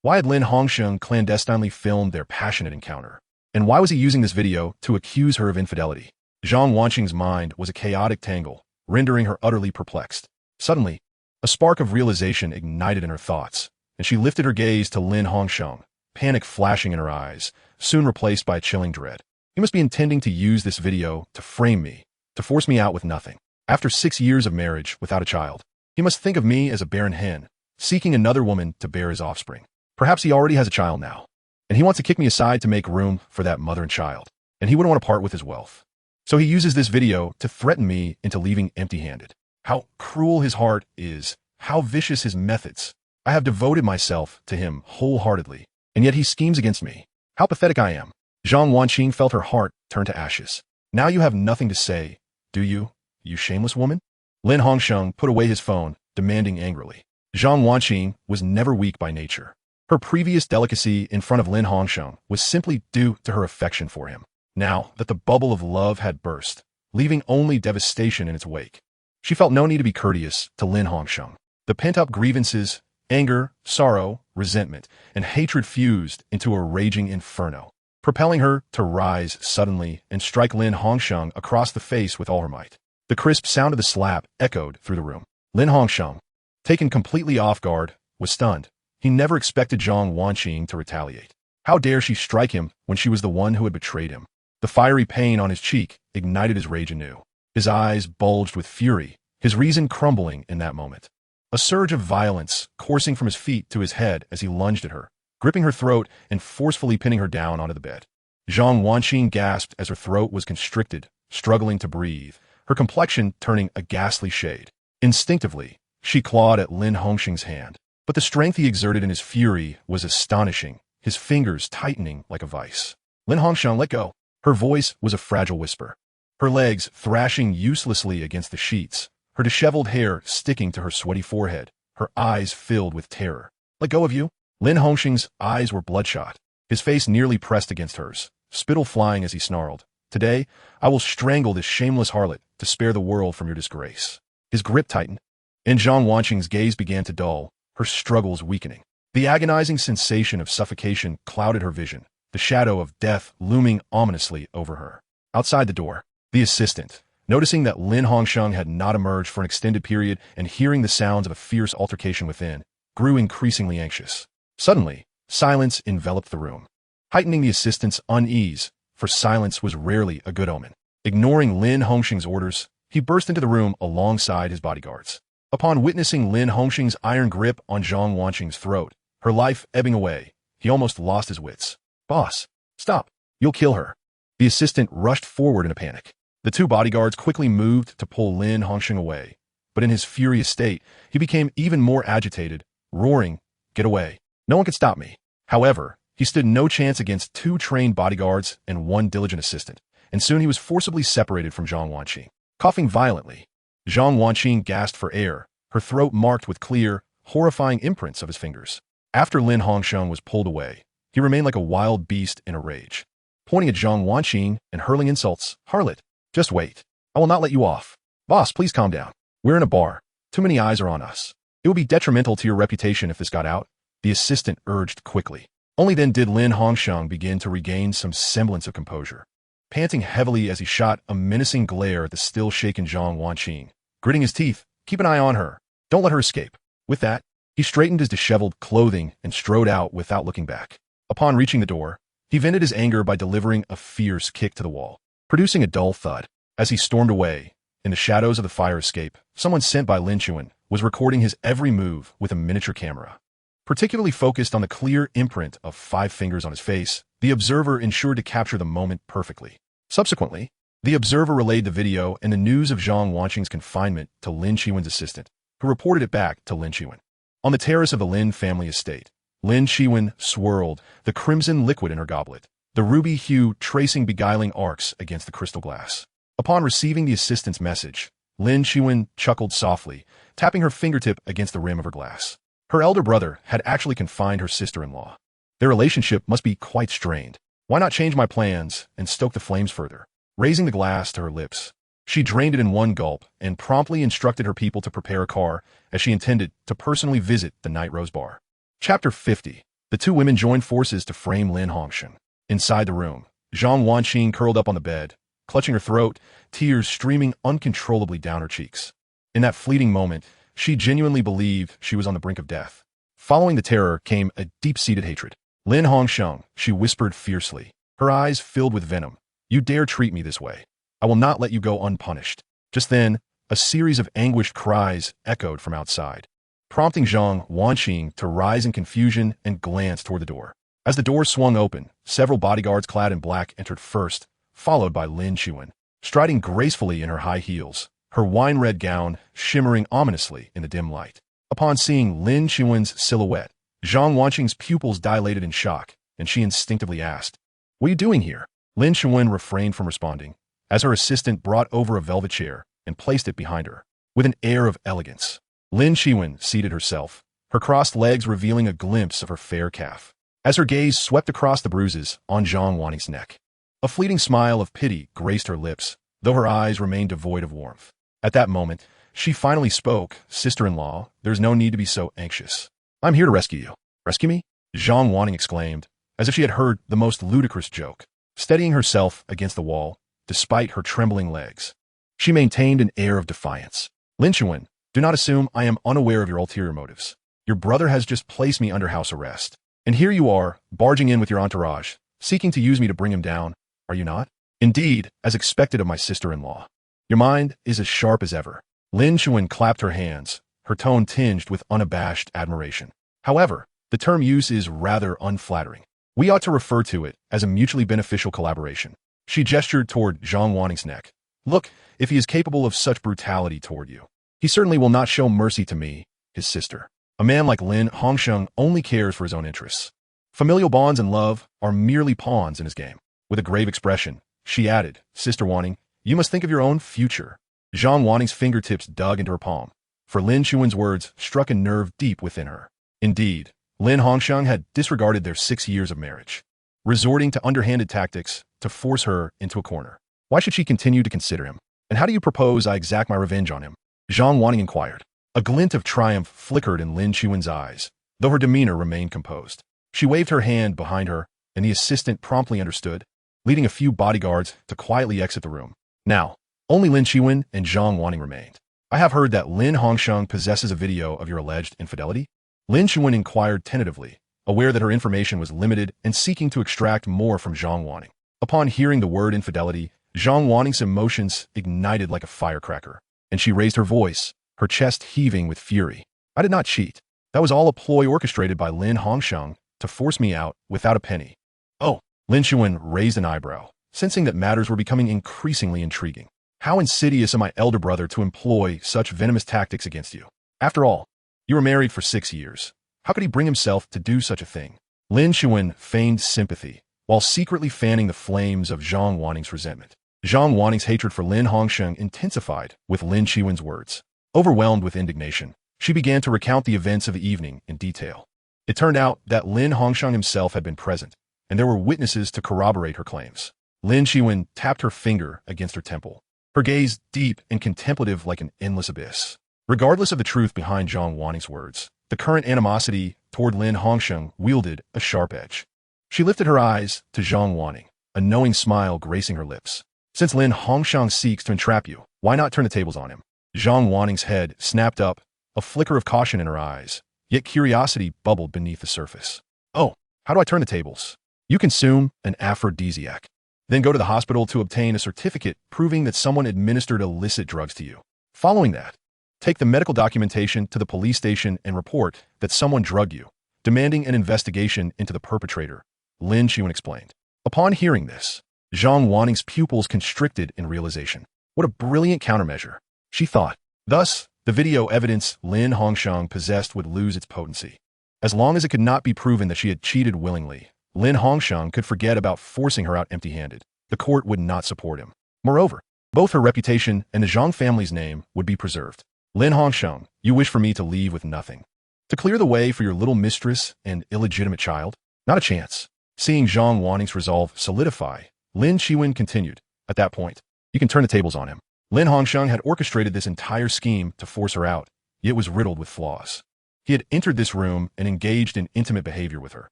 had Lin Hongsheng clandestinely filmed their passionate encounter? And why was he using this video to accuse her of infidelity? Zhang Wanqing's mind was a chaotic tangle, rendering her utterly perplexed. Suddenly, a spark of realization ignited in her thoughts, and she lifted her gaze to Lin Hongsheng, panic flashing in her eyes, soon replaced by a chilling dread. "You must be intending to use this video to frame me, to force me out with nothing. After 6 years of marriage without a child, he must think of me as a barren hen, seeking another woman to bear his offspring. Perhaps he already has a child now, and he wants to kick me aside to make room for that mother and child, and he wouldn't want to part with his wealth. So he uses this video to threaten me into leaving empty-handed. How cruel his heart is, how vicious his methods. I have devoted myself to him wholeheartedly, and yet he schemes against me. How pathetic I am." Zhang Wanqing felt her heart turn to ashes. "Now you have nothing to say, do you, you shameless woman?" Lin Hongsheng put away his phone, demanding angrily. Zhang Wanqing was never weak by nature. Her previous delicacy in front of Lin Hongsheng was simply due to her affection for him. Now that the bubble of love had burst, leaving only devastation in its wake, she felt no need to be courteous to Lin Hongsheng. The pent-up grievances, anger, sorrow, resentment, and hatred fused into a raging inferno, propelling her to rise suddenly and strike Lin Hongsheng across the face with all her might. The crisp sound of the slap echoed through the room. Lin Hongsheng, taken completely off guard, was stunned. He never expected Zhang Wanqing to retaliate. How dare she strike him when she was the one who had betrayed him? The fiery pain on his cheek ignited his rage anew. His eyes bulged with fury, his reason crumbling in that moment. A surge of violence coursing from his feet to his head as he lunged at her, gripping her throat and forcefully pinning her down onto the bed. Zhang Wanqing gasped as her throat was constricted, struggling to breathe, her complexion turning a ghastly shade. Instinctively, she clawed at Lin Hongsheng's hand, but the strength he exerted in his fury was astonishing, his fingers tightening like a vice. "Lin Hongsheng, let go." Her voice was a fragile whisper, her legs thrashing uselessly against the sheets, her disheveled hair sticking to her sweaty forehead, her eyes filled with terror. "Let go of you?" Lin Hongsheng's eyes were bloodshot, his face nearly pressed against hers, spittle flying as he snarled, "Today, I will strangle this shameless harlot to spare the world from your disgrace." His grip tightened, and Zhang Wanqing's gaze began to dull, her struggles weakening. The agonizing sensation of suffocation clouded her vision, the shadow of death looming ominously over her. Outside the door, the assistant, noticing that Lin Hongsheng had not emerged for an extended period and hearing the sounds of a fierce altercation within, grew increasingly anxious. Suddenly, silence enveloped the room, heightening the assistant's unease, for silence was rarely a good omen. Ignoring Lin Hongsheng's orders, he burst into the room alongside his bodyguards. Upon witnessing Lin Hongsheng's iron grip on Zhang Wanqing's throat, her life ebbing away, he almost lost his wits. "Boss, stop. You'll kill her." The assistant rushed forward in a panic. The two bodyguards quickly moved to pull Lin Hongsheng away, but in his furious state, he became even more agitated, roaring, "Get away. No one can stop me." However, he stood no chance against two trained bodyguards and one diligent assistant, and soon he was forcibly separated from Zhang Wanqing. Coughing violently, Zhang Wanqing gasped for air, her throat marked with clear, horrifying imprints of his fingers. After Lin Hongsheng was pulled away, he remained like a wild beast in a rage, pointing at Zhang Wanqing and hurling insults. "Harlot, just wait. I will not let you off. Boss, please calm down. We're in a bar. Too many eyes are on us. It would be detrimental to your reputation if this got out," the assistant urged quickly. Only then did Lin Hongsheng begin to regain some semblance of composure. Panting heavily as he shot a menacing glare at the still-shaken Zhang Wanqing, gritting his teeth, "Keep an eye on her. Don't let her escape." With that, he straightened his disheveled clothing and strode out without looking back. Upon reaching the door, he vented his anger by delivering a fierce kick to the wall, producing a dull thud. As he stormed away, in the shadows of the fire escape, someone sent by Lin Chuan was recording his every move with a miniature camera. Particularly focused on the clear imprint of 5 fingers on his face, the observer ensured to capture the moment perfectly. Subsequently, the observer relayed the video and the news of Zhang Wanqing's confinement to Lin Chuan's assistant, who reported it back to Lin Chuan. On the terrace of the Lin family estate, Lin Chuan swirled the crimson liquid in her goblet, the ruby hue tracing beguiling arcs against the crystal glass. Upon receiving the assistant's message, Lin Chuan chuckled softly, tapping her fingertip against the rim of her glass. Her elder brother had actually confined her sister-in-law. Their relationship must be quite strained. Why not change my plans and stoke the flames further? Raising the glass to her lips, she drained it in one gulp and promptly instructed her people to prepare a car, as she intended to personally visit the Night Rose Bar. Chapter 50. The two women joined forces to frame Lin Hongsheng. Inside the room, Zhang Wanqing curled up on the bed, clutching her throat, tears streaming uncontrollably down her cheeks. In that fleeting moment, she genuinely believed she was on the brink of death. Following the terror came a deep-seated hatred. "Lin Hongsheng," she whispered fiercely, her eyes filled with venom. "You dare treat me this way. I will not let you go unpunished." Just then, a series of anguished cries echoed from outside, prompting Zhang Wanqing to rise in confusion and glance toward the door. As the door swung open, several bodyguards clad in black entered first, followed by Lin Chuan, striding gracefully in her high heels, her wine-red gown shimmering ominously in the dim light. Upon seeing Lin Chuan's silhouette, Zhang Wanqing's pupils dilated in shock, and she instinctively asked, "What are you doing here?" Lin Chuan refrained from responding, as her assistant brought over a velvet chair and placed it behind her. With an air of elegance, Lin Chuan seated herself, her crossed legs revealing a glimpse of her fair calf. As her gaze swept across the bruises on Zhang Wanqing's neck, a fleeting smile of pity graced her lips, though her eyes remained devoid of warmth. At that moment, she finally spoke. "Sister-in-law, there's no need to be so anxious. I'm here to rescue you." "Rescue me?" Zhang Wanqing exclaimed, as if she had heard the most ludicrous joke. Steadying herself against the wall, despite her trembling legs, she maintained an air of defiance. "Lin Chuan, do not assume I am unaware of your ulterior motives. Your brother has just placed me under house arrest, and here you are, barging in with your entourage, seeking to use me to bring him down, are you not? Indeed, as expected of my sister-in-law. Your mind is as sharp as ever." Lin Chuan clapped her hands, her tone tinged with unabashed admiration. "However, the term use is rather unflattering. We ought to refer to it as a mutually beneficial collaboration." She gestured toward Zhang Wanqing's neck. "Look, if he is capable of such brutality toward you, he certainly will not show mercy to me, his sister. A man like Lin Hongsheng only cares for his own interests. Familial bonds and love are merely pawns in his game." With a grave expression, she added, "Sister Wanqing, you must think of your own future." Zhang Wanqing's fingertips dug into her palm, for Lin Chuan's words struck a nerve deep within her. Indeed, Lin Hongsheng had disregarded their 6 years of marriage, resorting to underhanded tactics to force her into a corner. Why should she continue to consider him? "And how do you propose I exact my revenge on him?" Zhang Wanning inquired. A glint of triumph flickered in Lin Qiwen's eyes, though her demeanor remained composed. She waved her hand behind her, and the assistant promptly understood, leading a few bodyguards to quietly exit the room. Now, only Lin Qiwen and Zhang Wanning remained. I have heard that Lin Hongsheng possesses a video of your alleged infidelity? Lin Qiwen inquired tentatively, aware that her information was limited and seeking to extract more from Zhang Wanning. Upon hearing the word infidelity, Zhang Wanning's emotions ignited like a firecracker, and she raised her voice, her chest heaving with fury. I did not cheat. That was all a ploy orchestrated by Lin Hongsheng to force me out without a penny. Oh, Lin Qiwen raised an eyebrow, sensing that matters were becoming increasingly intriguing. How insidious of my elder brother to employ such venomous tactics against you. After all, you were married for 6 years. How could he bring himself to do such a thing? Lin Qiwen feigned sympathy, while secretly fanning the flames of Zhang Wanning's resentment. Zhang Wanning's hatred for Lin Hongsheng intensified with Lin Qiwen's words. Overwhelmed with indignation, she began to recount the events of the evening in detail. It turned out that Lin Hongsheng himself had been present, and there were witnesses to corroborate her claims. Lin Qiwen tapped her finger against her temple, her gaze deep and contemplative like an endless abyss. Regardless of the truth behind Zhang Wanning's words, the current animosity toward Lin Hongsheng wielded a sharp edge. She lifted her eyes to Zhang Wanning, a knowing smile gracing her lips. Since Lin Hongsheng seeks to entrap you, why not turn the tables on him? Zhang Wanning's head snapped up, a flicker of caution in her eyes, yet curiosity bubbled beneath the surface. Oh, how do I turn the tables? You consume an aphrodisiac. Then go to the hospital to obtain a certificate proving that someone administered illicit drugs to you. Following that, take the medical documentation to the police station and report that someone drugged you, demanding an investigation into the perpetrator, Lin Qiwen explained. Upon hearing this, Zhang Wanning's pupils constricted in realization. What a brilliant countermeasure, she thought. Thus, the video evidence Lin Hongsheng possessed would lose its potency. As long as it could not be proven that she had cheated willingly, Lin Hongsheng could forget about forcing her out empty-handed. The court would not support him. Moreover, both her reputation and the Zhang family's name would be preserved. Lin Hongsheng, you wish for me to leave with nothing. To clear the way for your little mistress and illegitimate child? Not a chance. Seeing Zhang Wanning's resolve solidify, Lin Qiwen continued. At that point, you can turn the tables on him. Lin Hongsheng had orchestrated this entire scheme to force her out, yet was riddled with flaws. He had entered this room and engaged in intimate behavior with her.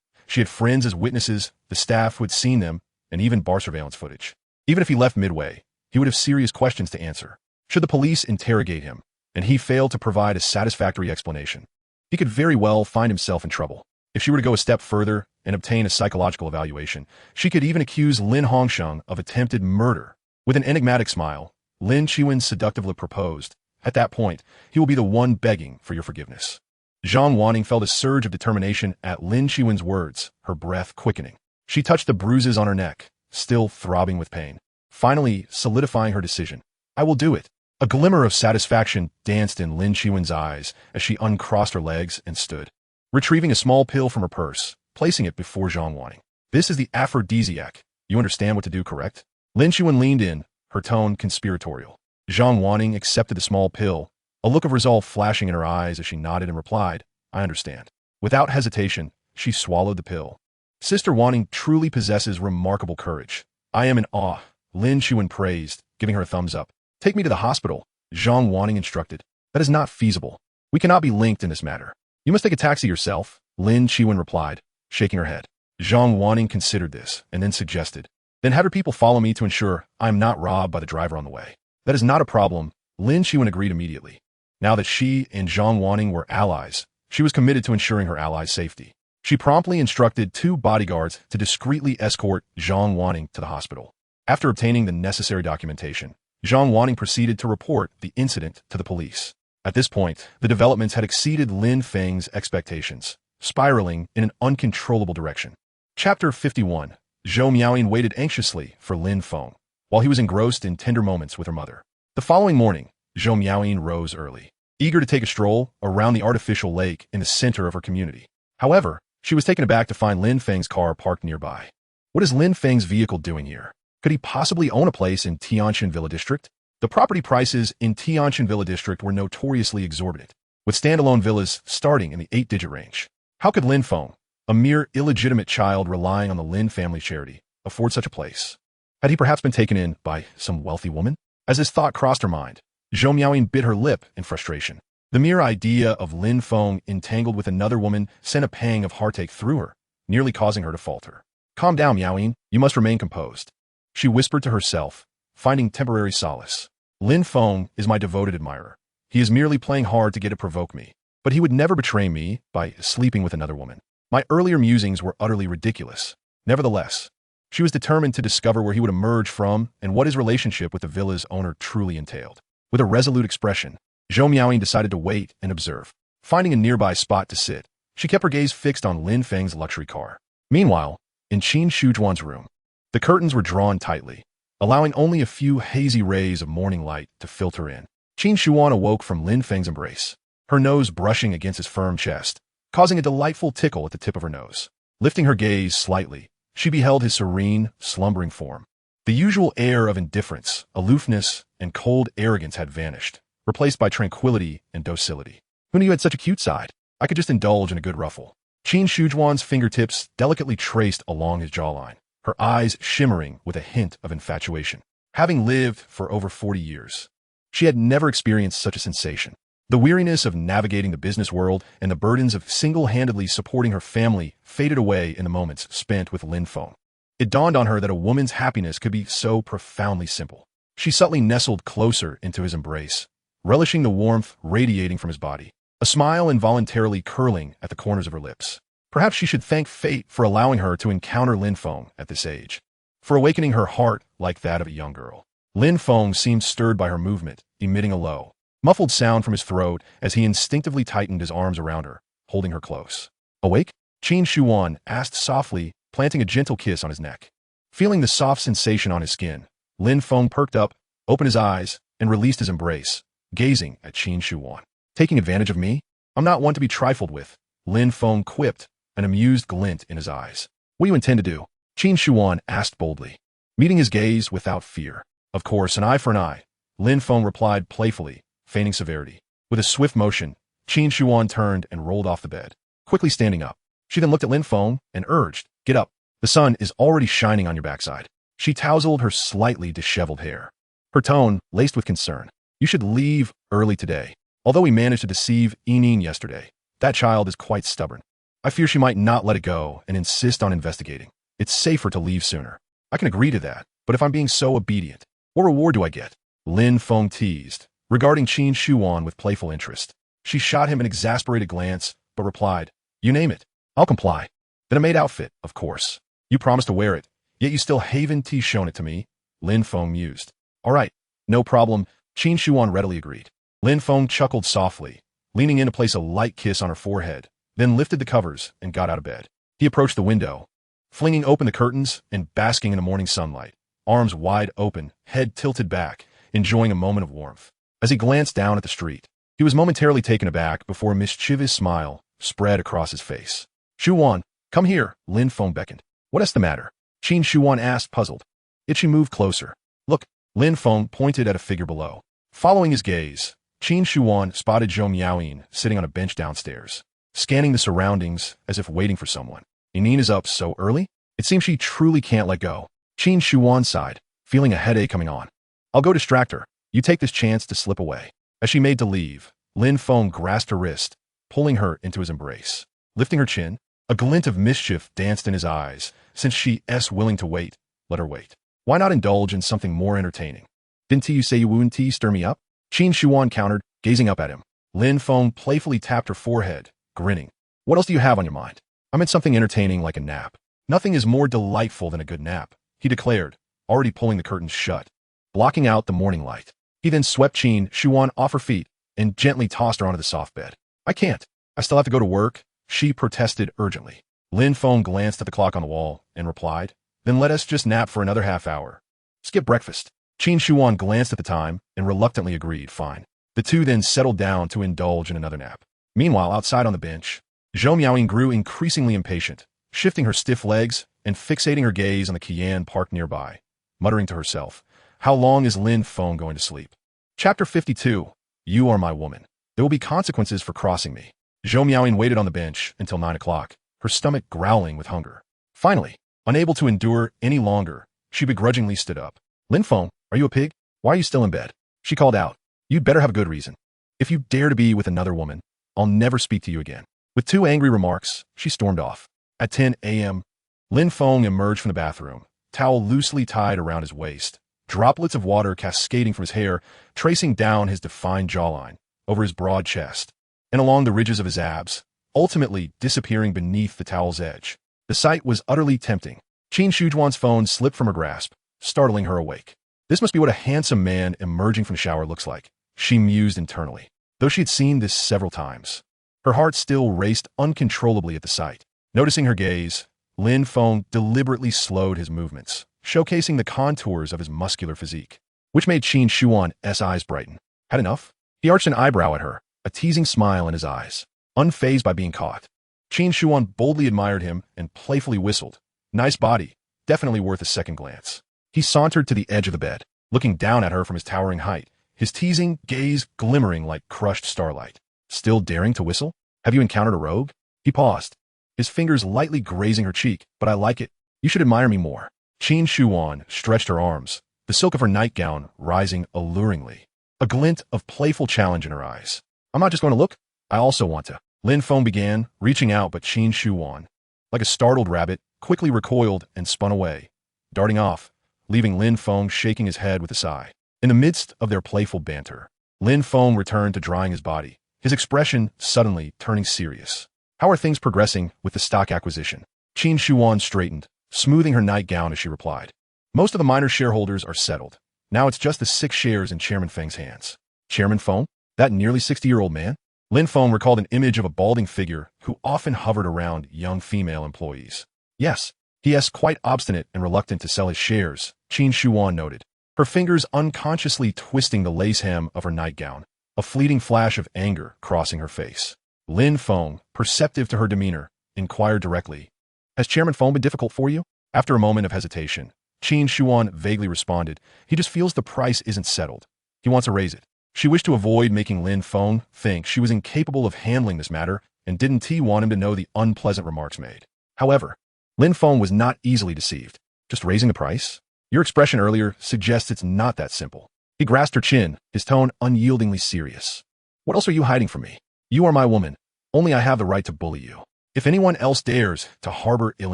She had friends as witnesses, the staff who had seen them, and even bar surveillance footage. Even if he left midway, he would have serious questions to answer. Should the police interrogate him, and he failed to provide a satisfactory explanation, he could very well find himself in trouble. If she were to go a step further and obtain a psychological evaluation, she could even accuse Lin Hongsheng of attempted murder. With an enigmatic smile, Lin Qiwen seductively proposed, at that point, he will be the one begging for your forgiveness. Zhang Wanning felt a surge of determination at Lin Qiwen's words, her breath quickening. She touched the bruises on her neck, still throbbing with pain, finally solidifying her decision. I will do it. A glimmer of satisfaction danced in Lin Qiwen's eyes as she uncrossed her legs and stood, retrieving a small pill from her purse, placing it before Zhang Wanning. This is the aphrodisiac. You understand what to do, correct? Lin Qiwen leaned in, her tone conspiratorial. Zhang Wanning accepted the small pill, a look of resolve flashing in her eyes as she nodded and replied, I understand. Without hesitation, she swallowed the pill. Sister Wanning truly possesses remarkable courage. I am in awe, Lin Qiwen praised, giving her a thumbs up. Take me to the hospital, Zhang Wanning instructed. That is not feasible. We cannot be linked in this matter. You must take a taxi yourself, Lin Qiwen replied, shaking her head. Zhang Wanning considered this and then suggested, then have your people follow me to ensure I am not robbed by the driver on the way. That is not a problem, Lin Qiwen agreed immediately. Now that she and Zhang Wanning were allies, she was committed to ensuring her allies' safety. She promptly instructed 2 bodyguards to discreetly escort Zhang Wanning to the hospital. After obtaining the necessary documentation, Zhang Wanning proceeded to report the incident to the police. At this point, the developments had exceeded Lin Feng's expectations, spiraling in an uncontrollable direction. Chapter 51. Zhou Miaoyin waited anxiously for Lin Feng, while he was engrossed in tender moments with her mother. The following morning, Zhou Miaoyin rose early, eager to take a stroll around the artificial lake in the center of her community. However, she was taken aback to find Lin Feng's car parked nearby. What is Lin Feng's vehicle doing here? Could he possibly own a place in Tianshan Villa District? The property prices in Tianshan Villa District were notoriously exorbitant, with standalone villas starting in the 8-digit range. How could Lin Feng, a mere illegitimate child relying on the Lin family charity, afford such a place? Had he perhaps been taken in by some wealthy woman? As this thought crossed her mind, Zhou Miaoyin bit her lip in frustration. The mere idea of Lin Feng entangled with another woman sent a pang of heartache through her, nearly causing her to falter. Calm down, Miaoyin. You must remain composed. She whispered to herself, finding temporary solace. Lin Feng is my devoted admirer. He is merely playing hard to get to provoke me. But he would never betray me by sleeping with another woman. My earlier musings were utterly ridiculous. Nevertheless, she was determined to discover where he would emerge from and what his relationship with the villa's owner truly entailed. With a resolute expression, Zhou Miaoyin decided to wait and observe. Finding a nearby spot to sit, she kept her gaze fixed on Lin Feng's luxury car. Meanwhile, in Qin Shujuan's room, the curtains were drawn tightly, allowing only a few hazy rays of morning light to filter in. Qin Shujuan awoke from Lin Feng's embrace, her nose brushing against his firm chest, causing a delightful tickle at the tip of her nose. Lifting her gaze slightly, she beheld his serene, slumbering form. The usual air of indifference, aloofness, and cold arrogance had vanished, replaced by tranquility and docility. Who knew you had such a cute side? I could just indulge in a good ruffle. Qin Shujuan's fingertips delicately traced along his jawline, her eyes shimmering with a hint of infatuation. Having lived for over 40 years, she had never experienced such a sensation. The weariness of navigating the business world and the burdens of single-handedly supporting her family faded away in the moments spent with Lin Feng. It dawned on her that a woman's happiness could be so profoundly simple. She subtly nestled closer into his embrace, relishing the warmth radiating from his body, a smile involuntarily curling at the corners of her lips. Perhaps she should thank fate for allowing her to encounter Lin Feng at this age, for awakening her heart like that of a young girl. Lin Feng seemed stirred by her movement, emitting a low, muffled sound from his throat as he instinctively tightened his arms around her, holding her close. Awake? Qin Shujuan asked softly, planting a gentle kiss on his neck. Feeling the soft sensation on his skin, Lin Feng perked up, opened his eyes, and released his embrace, gazing at Qin Shujuan. Taking advantage of me? I'm not one to be trifled with, Lin Feng quipped, an amused glint in his eyes. What do you intend to do? Qin Shujuan asked boldly, meeting his gaze without fear. Of course, an eye for an eye, Lin Feng replied playfully, feigning severity. With a swift motion, Qin Shujuan turned and rolled off the bed, quickly standing up. She then looked at Lin Feng and urged, get up. The sun is already shining on your backside. She tousled her slightly disheveled hair, her tone laced with concern. You should leave early today. Although we managed to deceive Yinin yesterday, that child is quite stubborn. I fear she might not let it go and insist on investigating. It's safer to leave sooner. I can agree to that, but if I'm being so obedient, what reward do I get? Lin Feng teased, regarding Qin Shujuan with playful interest. She shot him an exasperated glance, but replied, you name it. I'll comply. Then a maid outfit, of course. You promised to wear it, yet you still haven't shown it to me, Lin Feng mused. All right, no problem, Qin Shujuan readily agreed. Lin Feng chuckled softly, leaning in to place a light kiss on her forehead, then lifted the covers and got out of bed. He approached the window, flinging open the curtains and basking in the morning sunlight, arms wide open, head tilted back, enjoying a moment of warmth. As he glanced down at the street, he was momentarily taken aback before a mischievous smile spread across his face. Shujuan, come here, Lin Feng beckoned. What is the matter? Qin Shujuan asked, puzzled. Yet she moved closer. Look, Lin Feng pointed at a figure below. Following his gaze, Qin Shujuan spotted Zhou Miaoyin sitting on a bench downstairs, scanning the surroundings as if waiting for someone. Yinin is up so early? It seems she truly can't let go. Qin Shujuan sighed, feeling a headache coming on. I'll go distract her. You take this chance to slip away. As she made to leave, Lin Feng grasped her wrist, pulling her into his embrace. Lifting her chin, a glint of mischief danced in his eyes. Since she's willing to wait, let her wait. Why not indulge in something more entertaining? Didn't you say you wouldn't stir me up? Qin Shujuan countered, gazing up at him. Lin Feng playfully tapped her forehead, grinning. What else do you have on your mind? I meant something entertaining like a nap. Nothing is more delightful than a good nap, he declared, already pulling the curtains shut, blocking out the morning light. He then swept Qin Shujuan off her feet and gently tossed her onto the soft bed. I can't. I still have to go to work, she protested urgently. Lin Feng glanced at the clock on the wall and replied, then let us just nap for another half hour. Skip breakfast. Qin Shujuan glanced at the time and reluctantly agreed, fine. The two then settled down to indulge in another nap. Meanwhile, outside on the bench, Zhou Miaoyin grew increasingly impatient, shifting her stiff legs and fixating her gaze on the Qian parked nearby, muttering to herself, how long is Lin Feng going to sleep? Chapter 52. You are my woman. There will be consequences for crossing me. Zhou Miaoyin waited on the bench until 9 o'clock, her stomach growling with hunger. Finally, unable to endure any longer, she begrudgingly stood up. Lin Feng, are you a pig? Why are you still in bed? She called out. You'd better have a good reason. If you dare to be with another woman, I'll never speak to you again. With two angry remarks, she stormed off. At 10 a.m., Lin Feng emerged from the bathroom, towel loosely tied around his waist, droplets of water cascading from his hair, tracing down his defined jawline, over his broad chest, and along the ridges of his abs, ultimately disappearing beneath the towel's edge. The sight was utterly tempting. Qin Shujuan's phone slipped from her grasp, startling her awake. This must be what a handsome man emerging from the shower looks like, she mused internally. Though she had seen this several times, her heart still raced uncontrollably at the sight. Noticing her gaze, Lin Feng deliberately slowed his movements, showcasing the contours of his muscular physique, which made Qin Shuan's eyes brighten. Had enough? He arched an eyebrow at her, a teasing smile in his eyes, unfazed by being caught. Qin Shuan boldly admired him and playfully whistled. Nice body, definitely worth a second glance. He sauntered to the edge of the bed, looking down at her from his towering height, his teasing gaze glimmering like crushed starlight. Still daring to whistle? Have you encountered a rogue? He paused, his fingers lightly grazing her cheek. But I like it. You should admire me more. Qin Shuan stretched her arms, the silk of her nightgown rising alluringly, a glint of playful challenge in her eyes. I'm not just going to look, I also want to. Lin Feng began, reaching out, but Qin Shuan, like a startled rabbit, quickly recoiled and spun away, darting off, leaving Lin Feng shaking his head with a sigh. In the midst of their playful banter, Lin Feng returned to drying his body, his expression suddenly turning serious. How are things progressing with the stock acquisition? Qin Shuan straightened, smoothing her nightgown as she replied. Most of the minor shareholders are settled. Now it's just the 6 shares in Chairman Feng's hands. Chairman Feng? That nearly 60-year-old man? Lin Feng recalled an image of a balding figure who often hovered around young female employees. Yes, he is quite obstinate and reluctant to sell his shares, Qin Shuan noted, her fingers unconsciously twisting the lace hem of her nightgown, a fleeting flash of anger crossing her face. Lin Feng, perceptive to her demeanor, inquired directly, Has Chairman Feng been difficult for you? After a moment of hesitation, Qin Shuan vaguely responded, He just feels the price isn't settled. He wants to raise it. She wished to avoid making Lin Feng think she was incapable of handling this matter and didn't want him to know the unpleasant remarks made. However, Lin Feng was not easily deceived. Just raising the price? Your expression earlier suggests it's not that simple. He grasped her chin, his tone unyieldingly serious. What else are you hiding from me? You are my woman. Only I have the right to bully you. If anyone else dares to harbor ill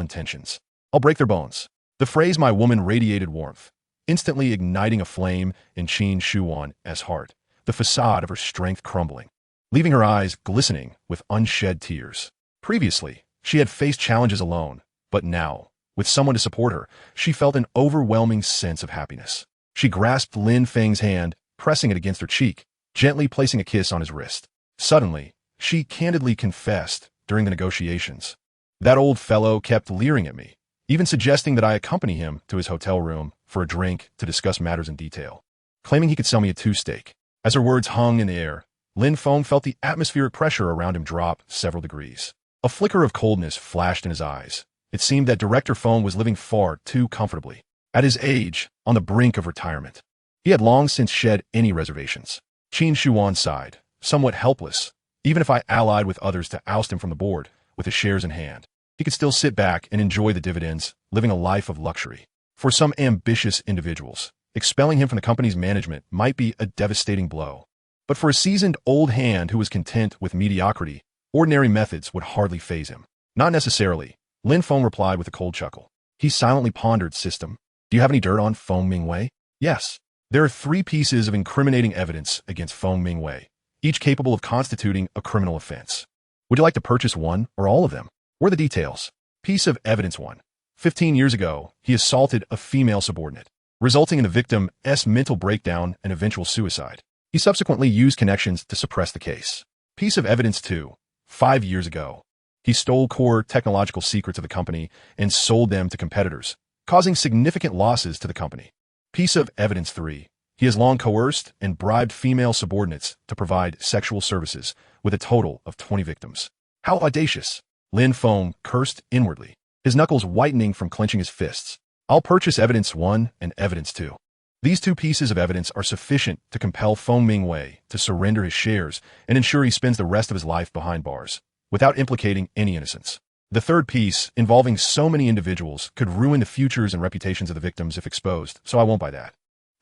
intentions, I'll break their bones. The phrase my woman radiated warmth, instantly igniting a flame in Qin Shuan's heart, the facade of her strength crumbling, leaving her eyes glistening with unshed tears. Previously, she had faced challenges alone, but now, with someone to support her, she felt an overwhelming sense of happiness. She grasped Lin Feng's hand, pressing it against her cheek, gently placing a kiss on his wrist. Suddenly, she candidly confessed during the negotiations. That old fellow kept leering at me, even suggesting that I accompany him to his hotel room for a drink to discuss matters in detail, claiming he could sell me a 2-steak. As her words hung in the air, Lin Feng felt the atmospheric pressure around him drop several degrees. A flicker of coldness flashed in his eyes. It seemed that Director Feng was living far too comfortably. At his age, on the brink of retirement, he had long since shed any reservations. Qin Shuan sighed, somewhat helpless. Even if I allied with others to oust him from the board, with his shares in hand, he could still sit back and enjoy the dividends, living a life of luxury. For some ambitious individuals, expelling him from the company's management might be a devastating blow. But for a seasoned old hand who was content with mediocrity, ordinary methods would hardly faze him. Not necessarily, Lin Feng replied with a cold chuckle. He silently pondered system. Do you have any dirt on Feng Mingwei? Yes. There are 3 pieces of incriminating evidence against Feng Mingwei, each capable of constituting a criminal offense. Would you like to purchase one or all of them? Or the details? Piece of evidence 1. 15 years ago, he assaulted a female subordinate, resulting in the victim's mental breakdown and eventual suicide. He subsequently used connections to suppress the case. Piece of evidence 2. 5 years ago, he stole core technological secrets of the company and sold them to competitors, causing significant losses to the company. Piece of evidence 3. He has long coerced and bribed female subordinates to provide sexual services, with a total of 20 victims. How audacious! Lin Feng cursed inwardly, his knuckles whitening from clenching his fists. I'll purchase evidence 1 and evidence 2. These 2 pieces of evidence are sufficient to compel Feng Mingwei to surrender his shares and ensure he spends the rest of his life behind bars, without implicating any innocence. The 3rd piece, involving so many individuals, could ruin the futures and reputations of the victims if exposed, so I won't buy that.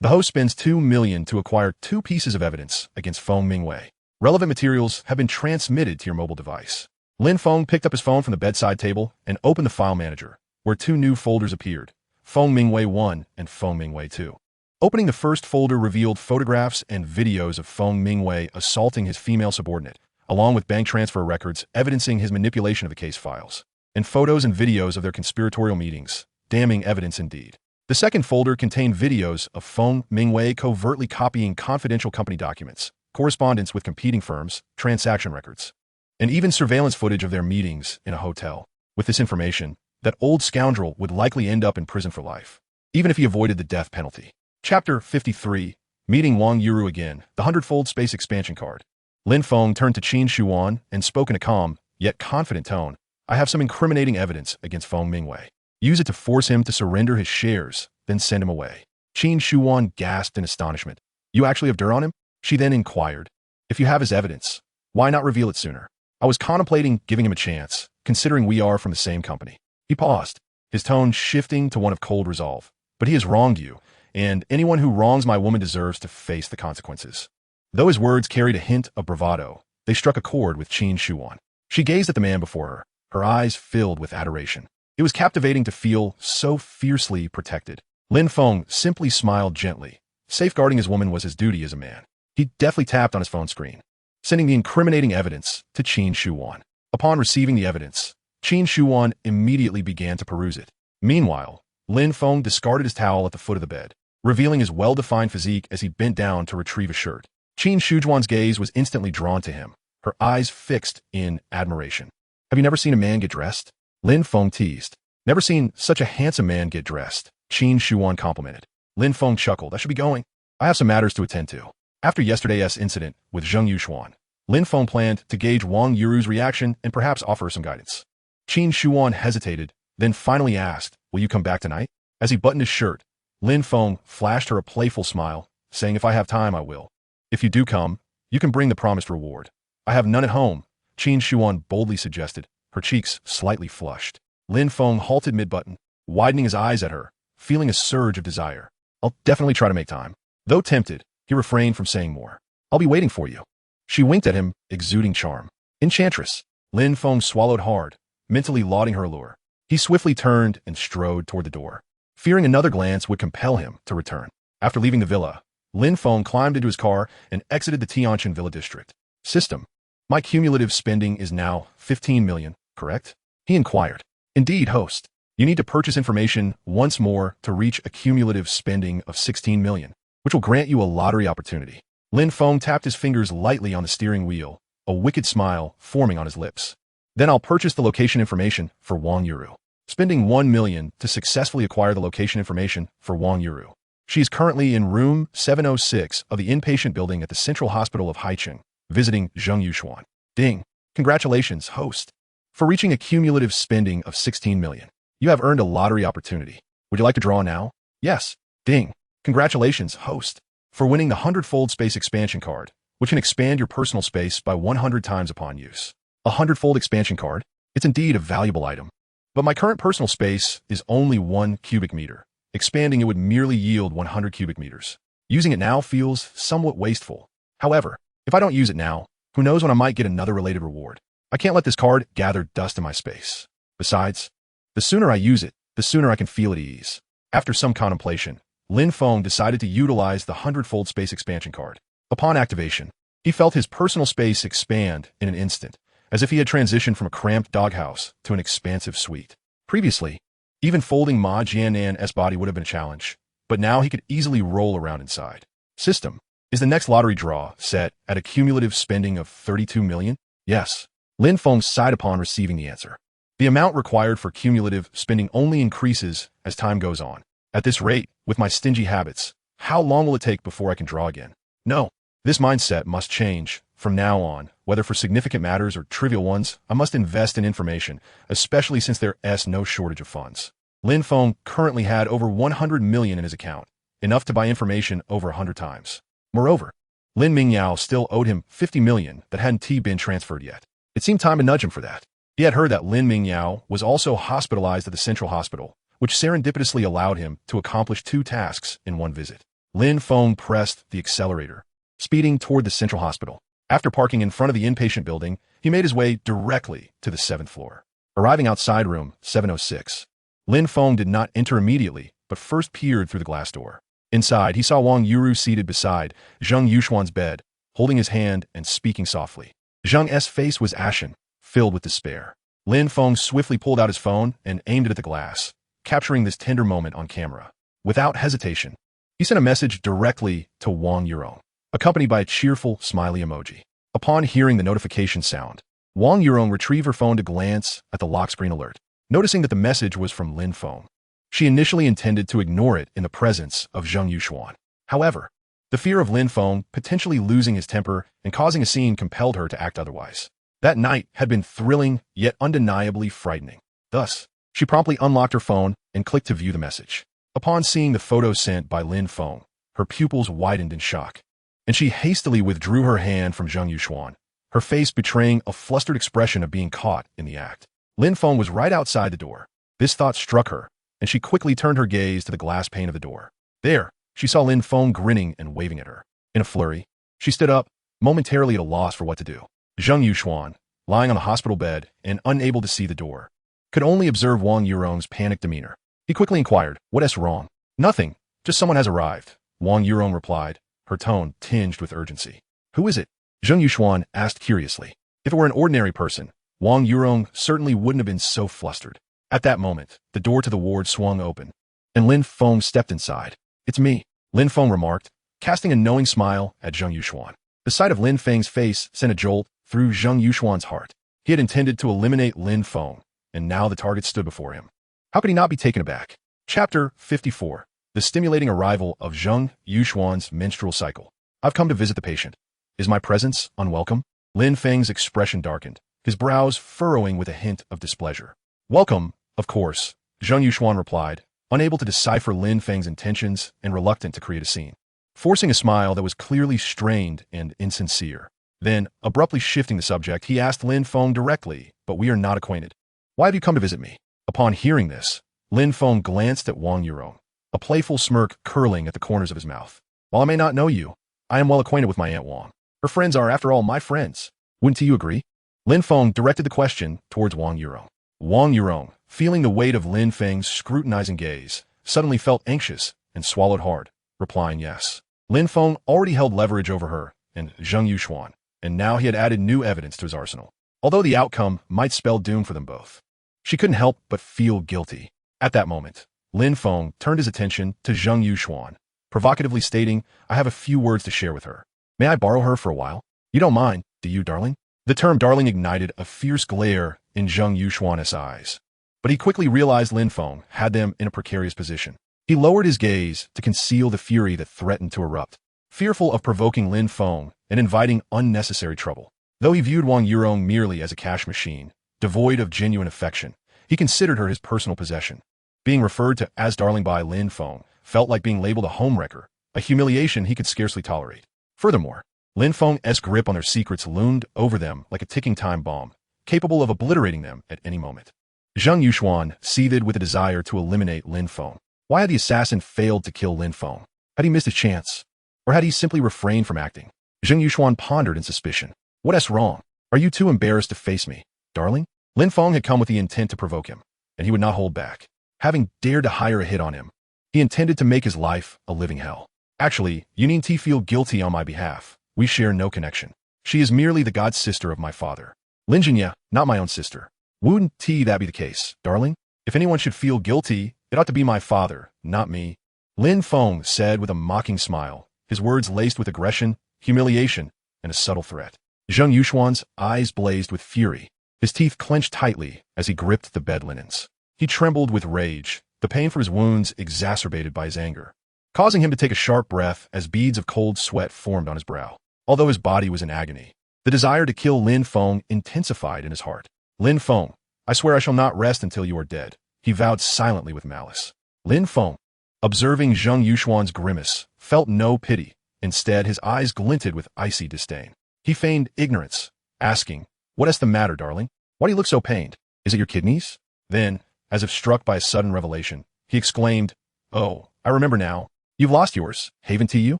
The host spends 2 million to acquire 2 pieces of evidence against Feng Mingwei. Relevant materials have been transmitted to your mobile device. Lin Feng picked up his phone from the bedside table and opened the file manager, where 2 new folders appeared, Feng Mingwei 1 and Feng Mingwei 2. Opening the first folder revealed photographs and videos of Feng Mingwei assaulting his female subordinate, along with bank transfer records evidencing his manipulation of the case files, and photos and videos of their conspiratorial meetings, damning evidence indeed. The second folder contained videos of Feng Mingwei covertly copying confidential company documents, correspondence with competing firms, transaction records, and even surveillance footage of their meetings in a hotel. With this information, that old scoundrel would likely end up in prison for life, even if he avoided the death penalty. Chapter 53. Meeting Wang Yuru again, the 100-fold space expansion card. Lin Feng turned to Qin Shuan and spoke in a calm, yet confident tone. I have some incriminating evidence against Feng Mingwei. Use it to force him to surrender his shares, then send him away. Qin Shuan gasped in astonishment. You actually have dirt on him? She then inquired. If you have his evidence, why not reveal it sooner? I was contemplating giving him a chance, considering we are from the same company. He paused, his tone shifting to one of cold resolve. But he has wronged you, and anyone who wrongs my woman deserves to face the consequences. Though his words carried a hint of bravado, they struck a chord with Qin Shuan. She gazed at the man before her, her eyes filled with adoration. It was captivating to feel so fiercely protected. Lin Feng simply smiled gently. Safeguarding his woman was his duty as a man. He deftly tapped on his phone screen, sending the incriminating evidence to Qin Shuan. Upon receiving the evidence, Qin Shuan immediately began to peruse it. Meanwhile, Lin Feng discarded his towel at the foot of the bed, revealing his well-defined physique as he bent down to retrieve a shirt. Qin Shujuan's gaze was instantly drawn to him, her eyes fixed in admiration. Have you never seen a man get dressed? Lin Feng teased. Never seen such a handsome man get dressed, Qin Shuan complimented. Lin Feng chuckled. I should be going. I have some matters to attend to. After yesterday's incident with Zheng Yuxuan, Lin Feng planned to gauge Wang Yuru's reaction and perhaps offer some guidance. Qin Shuan hesitated, then finally asked, will you come back tonight? As he buttoned his shirt, Lin Feng flashed her a playful smile, saying if I have time, I will. If you do come, you can bring the promised reward. I have none at home, Qin Shuan boldly suggested, her cheeks slightly flushed. Lin Feng halted mid-button, widening his eyes at her, feeling a surge of desire. I'll definitely try to make time. Though tempted, he refrained from saying more. I'll be waiting for you. She winked at him, exuding charm. Enchantress. Lin Feng swallowed hard, mentally lauding her allure. He swiftly turned and strode toward the door, fearing another glance would compel him to return. After leaving the villa, Lin Feng climbed into his car and exited the Tianjin Villa district. System. My cumulative spending is now 15 million, correct? He inquired. Indeed, host. You need to purchase information once more to reach a cumulative spending of 16 million, which will grant you a lottery opportunity. Lin Feng tapped his fingers lightly on the steering wheel, a wicked smile forming on his lips. Then I'll purchase the location information for Wang Yuru. Spending 1 million to successfully acquire the location information for Wang Yuru. She is currently in room 706 of the inpatient building at the Central Hospital of Haicheng, visiting Zheng Yuxuan. Ding. Congratulations, host. For reaching a cumulative spending of 16 million, you have earned a lottery opportunity. Would you like to draw now? Yes. Ding. Congratulations, host. For winning the 100-fold space expansion card, which can expand your personal space by 100 times upon use. A 100-fold expansion card? It's indeed a valuable item. But my current personal space is only 1 cubic meter. Expanding it would merely yield 100 cubic meters. Using it now feels somewhat wasteful. However, if I don't use it now, who knows when I might get another related reward. I can't let this card gather dust in my space. Besides, the sooner I use it, the sooner I can feel at ease. After some contemplation, Lin Feng decided to utilize the 100-fold space expansion card. Upon activation, he felt his personal space expand in an instant, as if he had transitioned from a cramped doghouse to an expansive suite. Previously, even folding Ma Jiannan's body would have been a challenge, but now he could easily roll around inside. System. Is the next lottery draw set at a cumulative spending of 32 million? Yes. Lin Feng sighed upon receiving the answer. The amount required for cumulative spending only increases as time goes on. At this rate, with my stingy habits, how long will it take before I can draw again? No. This mindset must change. From now on, whether for significant matters or trivial ones, I must invest in information, especially since there is no shortage of funds. Lin Feng currently had over 100 million in his account, enough to buy information over 100 times. Moreover, Lin Mingyao still owed him 50 million that hadn't been transferred yet. It seemed time to nudge him for that. He had heard that Lin Mingyao was also hospitalized at the Central Hospital, which serendipitously allowed him to accomplish 2 tasks in one visit. Lin Feng pressed the accelerator, speeding toward the central hospital. After parking in front of the inpatient building, he made his way directly to the 7th floor. Arriving outside room 706, Lin Feng did not enter immediately, but first peered through the glass door. Inside, he saw Wang Yuru seated beside Zheng Yuxuan's bed, holding his hand and speaking softly. Zheng's face was ashen, filled with despair. Lin Feng swiftly pulled out his phone and aimed it at the glass, capturing this tender moment on camera. Without hesitation, he sent a message directly to Wang Yurong, accompanied by a cheerful, smiley emoji. Upon hearing the notification sound, Wang Yurong retrieved her phone to glance at the lock screen alert. Noticing that the message was from Lin Feng, she initially intended to ignore it in the presence of Zheng Yuxuan. However, the fear of Lin Feng potentially losing his temper and causing a scene compelled her to act otherwise. That night had been thrilling, yet undeniably frightening. Thus, she promptly unlocked her phone and clicked to view the message. Upon seeing the photo sent by Lin Feng, her pupils widened in shock, and she hastily withdrew her hand from Zheng Yuxuan, her face betraying a flustered expression of being caught in the act. Lin Feng was right outside the door. This thought struck her, and she quickly turned her gaze to the glass pane of the door. There, she saw Lin Feng grinning and waving at her. In a flurry, she stood up, momentarily at a loss for what to do. Zheng Yuxuan, lying on the hospital bed and unable to see the door, could only observe Wang Yurong's panicked demeanor. He quickly inquired, "What's wrong?" "Nothing, just someone has arrived," Wang Yurong replied, her tone tinged with urgency. "Who is it?" Zheng Yuxuan asked curiously. If it were an ordinary person, Wang Yurong certainly wouldn't have been so flustered. At that moment, the door to the ward swung open, and Lin Feng stepped inside. "It's me," Lin Feng remarked, casting a knowing smile at Zheng Yuxuan. The sight of Lin Feng's face sent a jolt through Zheng Yuxuan's heart. He had intended to eliminate Lin Feng, and now the target stood before him. How could he not be taken aback? Chapter 54. The stimulating arrival of Zheng Yuxuan's menstrual cycle. "I've come to visit the patient. Is my presence unwelcome?" Lin Feng's expression darkened, his brows furrowing with a hint of displeasure. "Welcome, of course," Zheng Yuxuan replied, unable to decipher Lin Feng's intentions and reluctant to create a scene. Forcing a smile that was clearly strained and insincere. Then, abruptly shifting the subject, he asked Lin Feng directly, "But we are not acquainted. Why have you come to visit me?" Upon hearing this, Lin Feng glanced at Wang Yurong, a playful smirk curling at the corners of his mouth. "While I may not know you, I am well acquainted with my Aunt Wang. Her friends are, after all, my friends. Wouldn't you agree?" Lin Feng directed the question towards Wang Yurong. Wang Yurong, feeling the weight of Lin Feng's scrutinizing gaze, suddenly felt anxious and swallowed hard, replying yes. Lin Feng already held leverage over her and Zheng Yuxuan, and now he had added new evidence to his arsenal. Although the outcome might spell doom for them both, she couldn't help but feel guilty. At that moment, Lin Feng turned his attention to Zheng Yuxuan, provocatively stating, "I have a few words to share with her. May I borrow her for a while? You don't mind, do you, darling?" The term darling ignited a fierce glare in Zheng Yuxuan's eyes, but he quickly realized Lin Feng had them in a precarious position. He lowered his gaze to conceal the fury that threatened to erupt, fearful of provoking Lin Feng and inviting unnecessary trouble. Though he viewed Wang Yurong merely as a cash machine, devoid of genuine affection, he considered her his personal possession. Being referred to as darling by Lin Feng felt like being labeled a homewrecker, a humiliation he could scarcely tolerate. Furthermore, Lin Feng's grip on their secrets loomed over them like a ticking time bomb, capable of obliterating them at any moment. Zheng Yuxuan seethed with a desire to eliminate Lin Feng. Why had the assassin failed to kill Lin Feng? Had he missed his chance? Or had he simply refrained from acting? Zheng Yuxuan pondered in suspicion. "What's wrong? Are you too embarrassed to face me, darling?" Lin Feng had come with the intent to provoke him, and he would not hold back. Having dared to hire a hit on him, he intended to make his life a living hell. "Actually, you needn't feel guilty on my behalf. We share no connection. She is merely the god-sister of my father. Lin Jinya, not my own sister. Wouldn't that be the case, darling? If anyone should feel guilty, it ought to be my father, not me," Lin Feng said with a mocking smile, his words laced with aggression, humiliation, and a subtle threat. Zheng Yuxuan's eyes blazed with fury, his teeth clenched tightly as he gripped the bed linens. He trembled with rage, the pain from his wounds exacerbated by his anger, causing him to take a sharp breath as beads of cold sweat formed on his brow. Although his body was in agony, the desire to kill Lin Feng intensified in his heart. "Lin Feng, I swear I shall not rest until you are dead," he vowed silently with malice. Lin Feng, observing Zheng Yuxuan's grimace, felt no pity. Instead, his eyes glinted with icy disdain. He feigned ignorance, asking, "What's the matter, darling? Why do you look so pained? Is it your kidneys?" Then, as if struck by a sudden revelation, he exclaimed, "Oh, I remember now. You've lost yours, haven't you?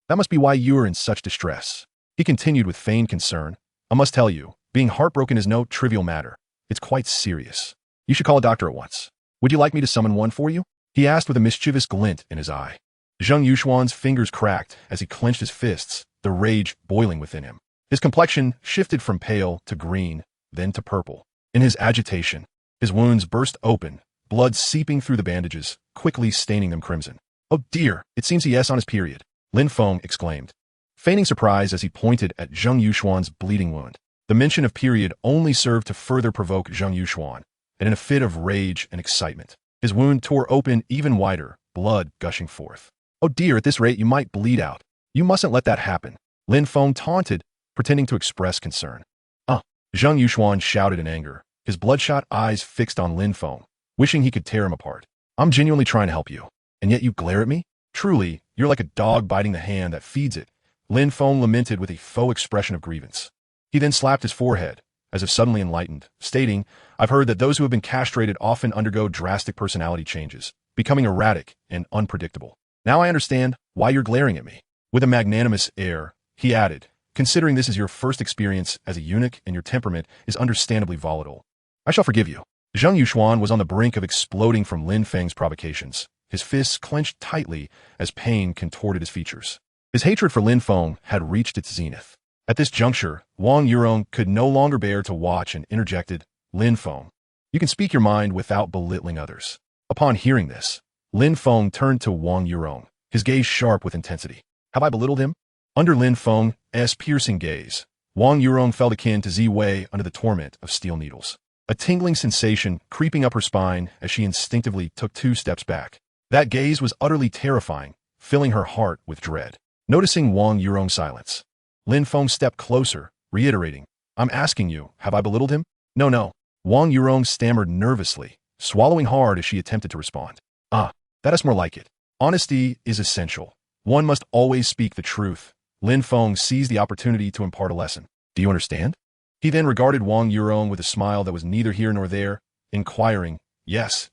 That must be why you are in such distress. He continued with feigned concern. I must tell you, being heartbroken is no trivial matter. It's quite serious. You should call a doctor at once. Would you like me to summon one for you? He asked with a mischievous glint in his eye. Zheng Yuxuan's fingers cracked as he clenched his fists, the rage boiling within him. His complexion shifted from pale to green, then to purple. In his agitation, his wounds burst open, blood seeping through the bandages, quickly staining them crimson. Oh dear, it seems he is on his period, Lin Feng exclaimed, feigning surprise as he pointed at Zheng Yuxuan's bleeding wound. The mention of period only served to further provoke Zheng Yuxuan, and in a fit of rage and excitement, his wound tore open even wider, blood gushing forth. Oh dear, at this rate you might bleed out. You mustn't let that happen, Lin Feng taunted, pretending to express concern. Zheng Yuxuan shouted in anger, his bloodshot eyes fixed on Lin Feng, wishing he could tear him apart. I'm genuinely trying to help you, and yet you glare at me? Truly, you're like a dog biting the hand that feeds it, Lin Feng lamented with a faux expression of grievance. He then slapped his forehead, as if suddenly enlightened, stating, I've heard that those who have been castrated often undergo drastic personality changes, becoming erratic and unpredictable. Now I understand why you're glaring at me. With a magnanimous air, he added, considering this is your first experience as a eunuch and your temperament is understandably volatile, I shall forgive you. Zheng Yuxuan was on the brink of exploding from Lin Feng's provocations, his fists clenched tightly as pain contorted his features. His hatred for Lin Feng had reached its zenith. At this juncture, Wang Yurong could no longer bear to watch and interjected, Lin Feng, you can speak your mind without belittling others. Upon hearing this, Lin Feng turned to Wang Yurong, his gaze sharp with intensity. Have I belittled him? Under Lin Feng's piercing gaze, Wang Yurong felt akin to Zi Wei under the torment of steel needles. A tingling sensation creeping up her spine as she instinctively took 2 steps back. That gaze was utterly terrifying, filling her heart with dread. Noticing Wang Yurong's silence, Lin Feng stepped closer, reiterating, I'm asking you, have I belittled him? No. Wang Yurong stammered nervously, swallowing hard as she attempted to respond. That is more like it. Honesty is essential. One must always speak the truth. Lin Feng seized the opportunity to impart a lesson. Do you understand? He then regarded Wang Yurong with a smile that was neither here nor there, inquiring, Yes.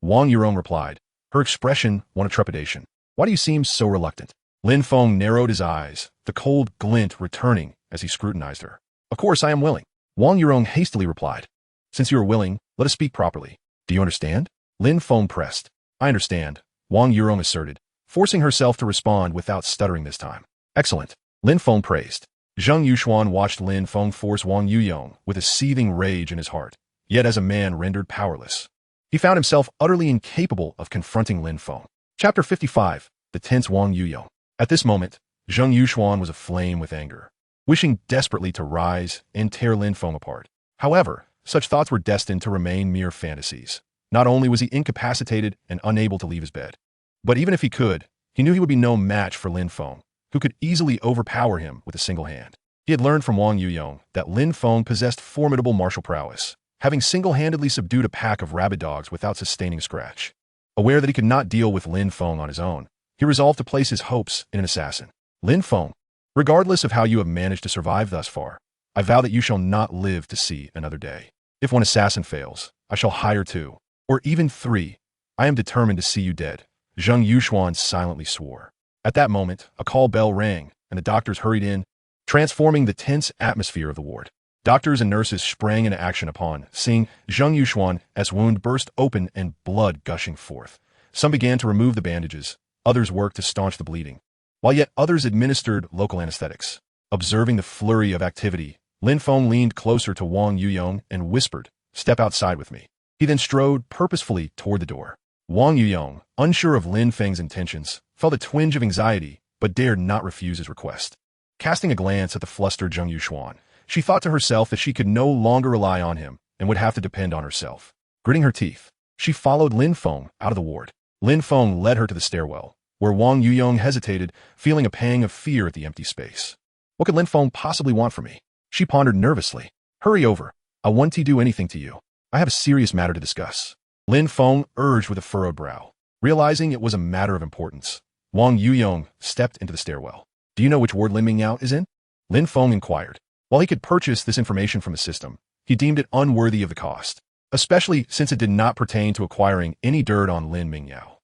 Wang Yurong replied, her expression one of trepidation. Why do you seem so reluctant? Lin Feng narrowed his eyes, the cold glint returning as he scrutinized her. Of course I am willing. Wang Yurong hastily replied. Since you are willing, let us speak properly. Do you understand? Lin Feng pressed. I understand, Wang Yurong asserted, forcing herself to respond without stuttering this time. Excellent, Lin Feng praised. Zheng Yuxuan watched Lin Feng force Wang Yuyong with a seething rage in his heart, yet as a man rendered powerless. He found himself utterly incapable of confronting Lin Feng. Chapter 55, The Tense Wang Yuyong. At this moment, Zheng Yuxuan was aflame with anger, wishing desperately to rise and tear Lin Feng apart. However, such thoughts were destined to remain mere fantasies. Not only was he incapacitated and unable to leave his bed, but even if he could, he knew he would be no match for Lin Feng, who could easily overpower him with a single hand. He had learned from Wang Yuyong that Lin Feng possessed formidable martial prowess, having single-handedly subdued a pack of rabid dogs without sustaining a scratch. Aware that he could not deal with Lin Feng on his own, he resolved to place his hopes in an assassin. Lin Feng, regardless of how you have managed to survive thus far, I vow that you shall not live to see another day. If one assassin fails, I shall hire 2, or even 3. I am determined to see you dead. Zheng Yuxuan silently swore. At that moment, a call bell rang, and the doctors hurried in, transforming the tense atmosphere of the ward. Doctors and nurses sprang into action upon seeing Zheng Yuxuan's wound burst open and blood gushing forth. Some began to remove the bandages, others worked to staunch the bleeding, while yet others administered local anesthetics. Observing the flurry of activity, Lin Feng leaned closer to Wang Yuyong and whispered, Step outside with me. He then strode purposefully toward the door. Wang Yuyong, unsure of Lin Feng's intentions, felt a twinge of anxiety, but dared not refuse his request. Casting a glance at the flustered Zheng Yuxuan, she thought to herself that she could no longer rely on him and would have to depend on herself. Gritting her teeth, she followed Lin Feng out of the ward. Lin Feng led her to the stairwell, where Wang Yuyong hesitated, feeling a pang of fear at the empty space. What could Lin Feng possibly want from me? She pondered nervously. Hurry over. I won't do anything to you. I have a serious matter to discuss. Lin Feng urged with a furrowed brow. Realizing it was a matter of importance, Wang Yuyong stepped into the stairwell. Do you know which ward Lin Mingyao is in? Lin Feng inquired. While he could purchase this information from the system, he deemed it unworthy of the cost, especially since it did not pertain to acquiring any dirt on Lin Mingyao.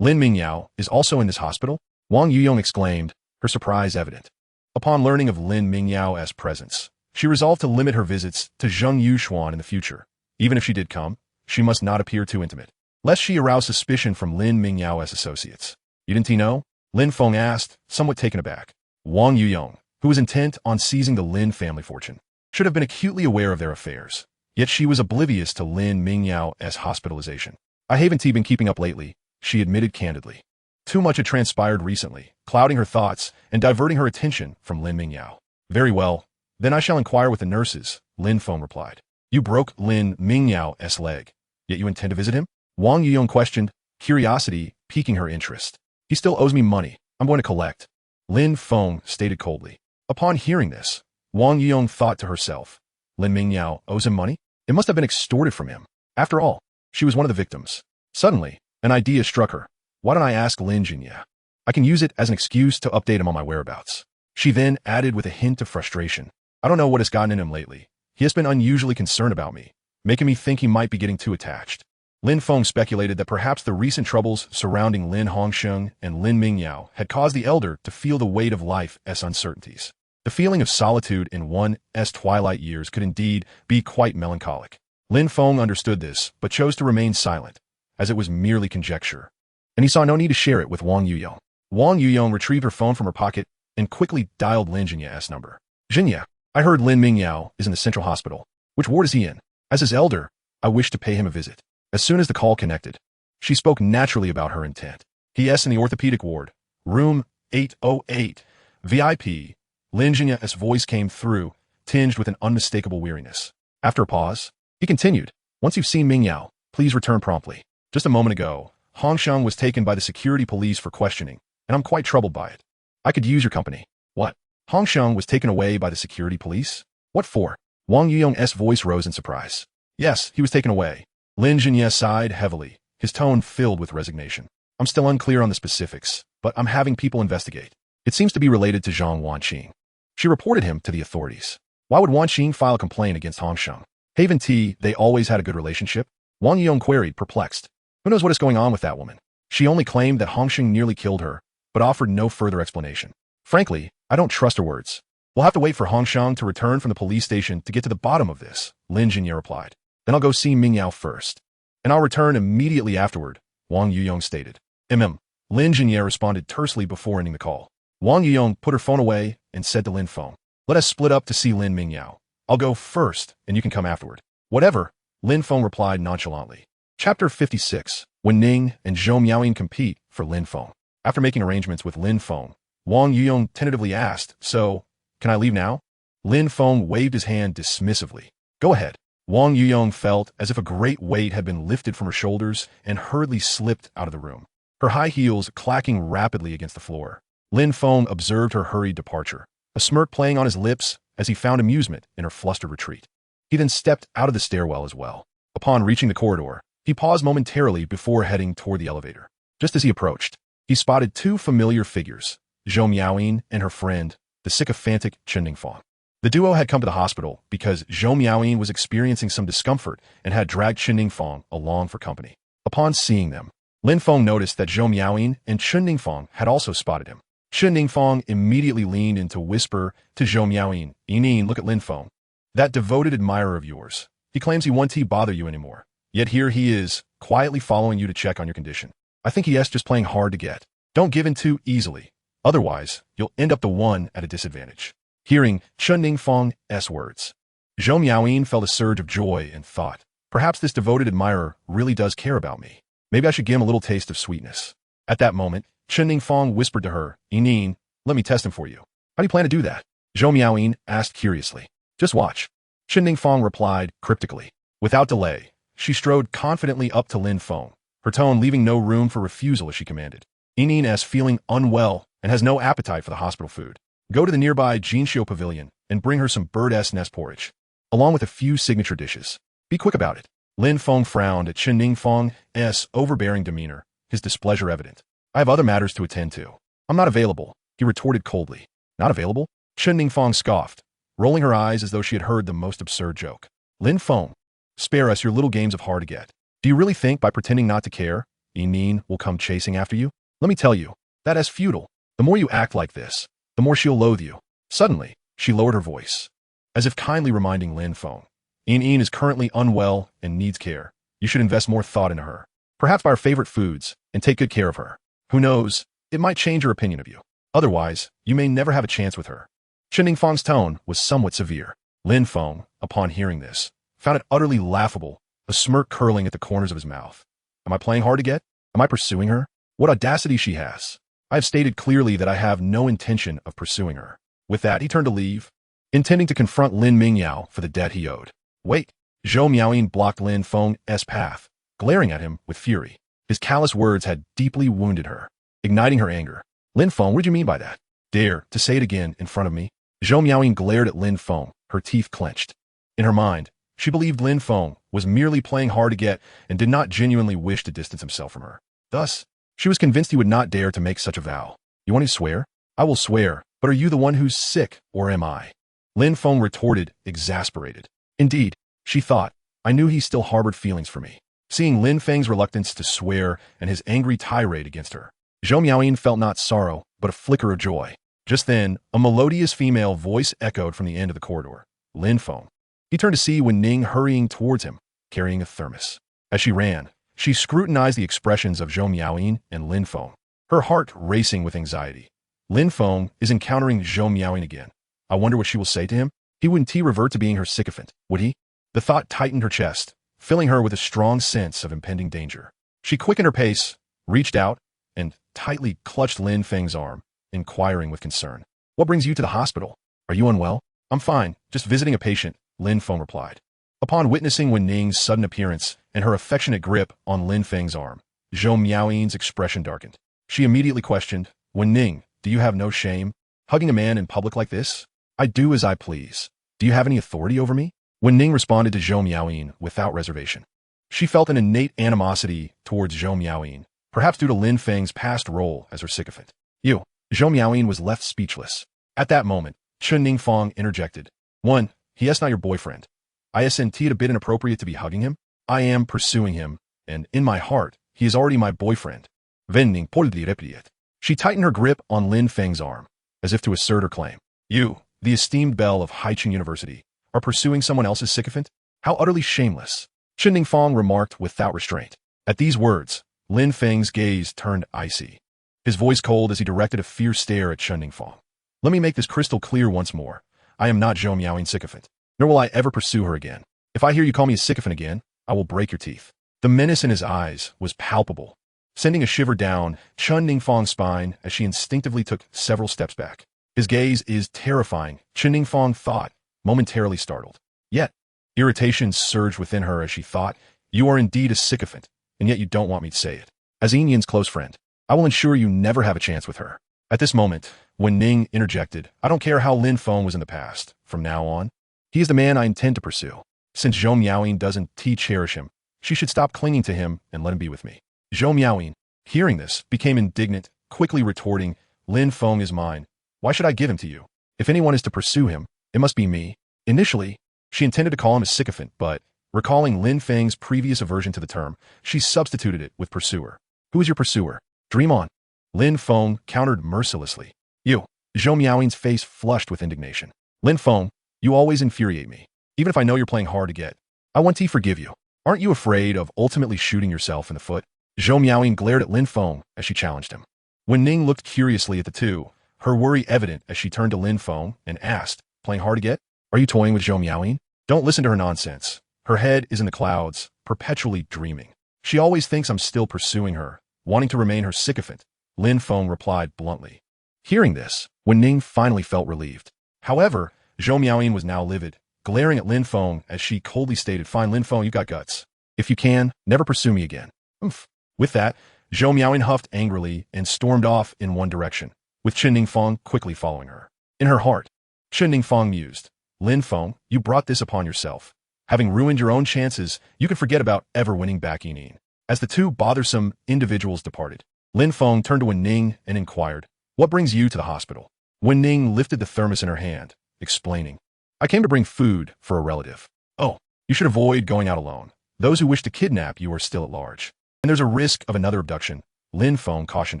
Lin Mingyao is also in this hospital? Wang Yuyong exclaimed, her surprise evident. Upon learning of Lin Mingyao's presence, she resolved to limit her visits to Zheng Yuxuan in the future. Even if she did come, she must not appear too intimate, lest she arouse suspicion from Lin Mingyao's associates. You didn't know? Lin Feng asked, somewhat taken aback. Wang Yuyong, who was intent on seizing the Lin family fortune, should have been acutely aware of their affairs. Yet she was oblivious to Lin Mingyao's hospitalization. I haven't been keeping up lately, she admitted candidly. Too much had transpired recently, clouding her thoughts and diverting her attention from Lin Mingyao. Very well, then I shall inquire with the nurses, Lin Feng replied. You broke Lin Mingyao's leg, yet you intend to visit him? Wang Yuyong questioned, curiosity piquing her interest. He still owes me money. I'm going to collect. Lin Feng stated coldly. Upon hearing this, Wang Yuyong thought to herself, Lin Mingyao owes him money? It must have been extorted from him. After all, she was one of the victims. Suddenly, an idea struck her. Why don't I ask Lin Jinya? I can use it as an excuse to update him on my whereabouts. She then added with a hint of frustration. I don't know what has gotten in him lately. He has been unusually concerned about me, making me think he might be getting too attached. Lin Feng speculated that perhaps the recent troubles surrounding Lin Hongsheng and Lin Mingyao had caused the elder to feel the weight of life's uncertainties. The feeling of solitude in one's twilight years could indeed be quite melancholic. Lin Feng understood this, but chose to remain silent, as it was merely conjecture. And he saw no need to share it with Wang Yuyong. Wang Yuyong retrieved her phone from her pocket and quickly dialed Lin Jinya's number. Jinya, I heard Lin Mingyao is in the central hospital. Which ward is he in? As his elder, I wish to pay him a visit. As soon as the call connected, she spoke naturally about her intent. He is in the orthopedic ward, room 808, VIP. Lin Jinya's voice came through, tinged with an unmistakable weariness. After a pause, he continued, once you've seen Mingyao, please return promptly. Just a moment ago, Hongsheng was taken by the security police for questioning, and I'm quite troubled by it. I could use your company. What? Hongsheng was taken away by the security police? What for? Wang Yuyong's voice rose in surprise. Yes, he was taken away. Lin Jinya sighed heavily, his tone filled with resignation. I'm still unclear on the specifics, but I'm having people investigate. It seems to be related to Zhang Wanqing. She reported him to the authorities. Why would Wanqing file a complaint against Hongsheng? Haven T, they always had a good relationship? Wang Yuyong queried, perplexed. Who knows what is going on with that woman? She only claimed that Hongsheng nearly killed her, but offered no further explanation. Frankly, I don't trust her words. We'll have to wait for Hongsheng to return from the police station to get to the bottom of this, Lin Jinya replied. Then I'll go see Mingyao first. And I'll return immediately afterward, Wang Yuyong stated. Lin Jinya responded tersely before ending the call. Wang Yuyong put her phone away and said to Lin Feng, let us split up to see Lin Mingyao. I'll go first, and you can come afterward. Whatever, Lin Feng replied nonchalantly. Chapter 56. When Ning and Zhou Miaoyin compete for Lin Feng. After making arrangements with Lin Feng, Wang Yuyong tentatively asked, so, can I leave now? Lin Feng waved his hand dismissively. Go ahead. Wang Yuyong felt as if a great weight had been lifted from her shoulders and hurriedly slipped out of the room, her high heels clacking rapidly against the floor. Lin Feng observed her hurried departure, a smirk playing on his lips as he found amusement in her flustered retreat. He then stepped out of the stairwell as well. Upon reaching the corridor, he paused momentarily before heading toward the elevator. Just as he approached, he spotted two familiar figures, Zhou Miaoyin and her friend, the sycophantic Lin Feng. The duo had come to the hospital because Zhou Miaoyin was experiencing some discomfort and had dragged Lin Feng along for company. Upon seeing them, Lin Feng noticed that Zhou Miaoyin and Lin Feng had also spotted him. Lin Feng immediately leaned in to whisper to Zhou Miaoyin, Yinin, look at Lin Feng. That devoted admirer of yours. He claims he won't bother you anymore. Yet here he is, quietly following you to check on your condition. I think he is just playing hard to get. Don't give in too easily. Otherwise, you'll end up the one at a disadvantage. Hearing Lin Feng's words, Zhou Miaoyin felt a surge of joy and thought, perhaps this devoted admirer really does care about me. Maybe I should give him a little taste of sweetness. At that moment, Lin Feng whispered to her, Yinin, let me test him for you. How do you plan to do that? Zhou Miaoyin asked curiously. Just watch. Lin Feng replied cryptically. Without delay, she strode confidently up to Lin Feng, her tone leaving no room for refusal as she commanded. Yinin is feeling unwell and has no appetite for the hospital food. Go to the nearby Jinxiu pavilion and bring her some bird's nest porridge, along with a few signature dishes. Be quick about it. Lin Feng frowned at Lin Feng's overbearing demeanor, his displeasure evident. I have other matters to attend to. I'm not available, he retorted coldly. Not available? Lin Feng scoffed, rolling her eyes as though she had heard the most absurd joke. Lin Feng, spare us your little games of hard to get. Do you really think by pretending not to care, Yin will come chasing after you? Let me tell you, that is futile. The more you act like this, the more she'll loathe you. Suddenly, she lowered her voice, as if kindly reminding Lin Feng. Yin is currently unwell and needs care. You should invest more thought into her. Perhaps buy her favorite foods and take good care of her. Who knows, it might change her opinion of you. Otherwise, you may never have a chance with her. Chen Feng's tone was somewhat severe. Lin Feng, upon hearing this, found it utterly laughable, a smirk curling at the corners of his mouth. Am I playing hard to get? Am I pursuing her? What audacity she has. I have stated clearly that I have no intention of pursuing her. With that, he turned to leave, intending to confront Lin Mingyao for the debt he owed. Wait. Zhou Miaoyin blocked Lin Feng's path, glaring at him with fury. His callous words had deeply wounded her, igniting her anger. Lin Feng, what did you mean by that? Dare to say it again in front of me? Zhou Miaoyin glared at Lin Feng, her teeth clenched. In her mind, she believed Lin Feng was merely playing hard to get and did not genuinely wish to distance himself from her. Thus, she was convinced he would not dare to make such a vow. You want me to swear? I will swear, but are you the one who's sick, or am I? Lin Feng retorted, exasperated. Indeed, she thought, I knew he still harbored feelings for me. Seeing Lin Feng's reluctance to swear and his angry tirade against her, Zhou Miaoyin felt not sorrow, but a flicker of joy. Just then, a melodious female voice echoed from the end of the corridor. Lin Feng. He turned to see Wen Ning hurrying towards him, carrying a thermos. As she ran, she scrutinized the expressions of Zhou Miaoyin and Lin Feng, her heart racing with anxiety. Lin Feng is encountering Zhou Miaoyin again. I wonder what she will say to him. He wouldn't revert to being her sycophant, would he? The thought tightened her chest, filling her with a strong sense of impending danger. She quickened her pace, reached out, and tightly clutched Lin Feng's arm, inquiring with concern. What brings you to the hospital? Are you unwell? I'm fine, just visiting a patient, Lin Feng replied. Upon witnessing Wen Ning's sudden appearance and her affectionate grip on Lin Feng's arm, Zhou Miaoyin's expression darkened. She immediately questioned, Wen Ning, do you have no shame? Hugging a man in public like this? I do as I please. Do you have any authority over me? Wen Ning responded to Zhou Miaoyin without reservation. She felt an innate animosity towards Zhou Miaoyin, perhaps due to Lin Feng's past role as her sycophant. You. Zhou Miaoyin was left speechless. At that moment, Chen Feng interjected. 1. He is not your boyfriend. I sent it a bit inappropriate to be hugging him. I am pursuing him, and in my heart, he is already my boyfriend. Vending poldi repliet. She tightened her grip on Lin Feng's arm, as if to assert her claim. You, the esteemed belle of Haicheng University, are pursuing someone else's sycophant? How utterly shameless. Chen Feng remarked without restraint. At these words, Lin Feng's gaze turned icy, his voice cold as he directed a fierce stare at Chen Feng. Let me make this crystal clear once more. I am not Zhou Miaoyin's sycophant, nor will I ever pursue her again. If I hear you call me a sycophant again, I will break your teeth. The menace in his eyes was palpable, sending a shiver down Chen Feng's spine as she instinctively took several steps back. His gaze is terrifying, Chen Feng thought, momentarily startled. Yet, irritation surged within her as she thought, you are indeed a sycophant, and yet you don't want me to say it. As Yin's close friend, I will ensure you never have a chance with her. At this moment, Wen Ning interjected, I don't care how Lin Feng was in the past. From now on, he is the man I intend to pursue. Since Zhou Miaoyin doesn't cherish him, she should stop clinging to him and let him be with me. Zhou Miaoyin, hearing this, became indignant, quickly retorting, Lin Feng is mine. Why should I give him to you? If anyone is to pursue him, it must be me. Initially, she intended to call him a sycophant, but, recalling Lin Feng's previous aversion to the term, she substituted it with pursuer. Who is your pursuer? Dream on. Lin Feng countered mercilessly. You. Zhou Miaoyin's face flushed with indignation. Lin Feng, you always infuriate me. Even if I know you're playing hard to get, I want to forgive you. Aren't you afraid of ultimately shooting yourself in the foot? Zhou Miaoyin glared at Lin Feng as she challenged him. Wen Ning looked curiously at the two, her worry evident as she turned to Lin Feng and asked, playing hard to get? Are you toying with Zhou Miaoyin? Don't listen to her nonsense. Her head is in the clouds, perpetually dreaming. She always thinks I'm still pursuing her, wanting to remain her sycophant, Lin Feng replied bluntly. Hearing this, Wen Ning finally felt relieved. However, Zhou Miaoyin was now livid, glaring at Lin Feng as she coldly stated, fine Lin Feng, you got guts. If you can, never pursue me again. Oomph. With that, Zhou Miaoyin huffed angrily and stormed off in one direction, with Chen Feng quickly following her. In her heart, Chen Feng mused, Lin Feng, you brought this upon yourself. Having ruined your own chances, you can forget about ever winning back Yin. As the two bothersome individuals departed, Lin Feng turned to Wen Ning and inquired, what brings you to the hospital? Wen Ning lifted the thermos in her hand, explaining, I came to bring food for a relative. Oh, you should avoid going out alone. Those who wish to kidnap you are still at large. And there's a risk of another abduction, Lin Feng cautioned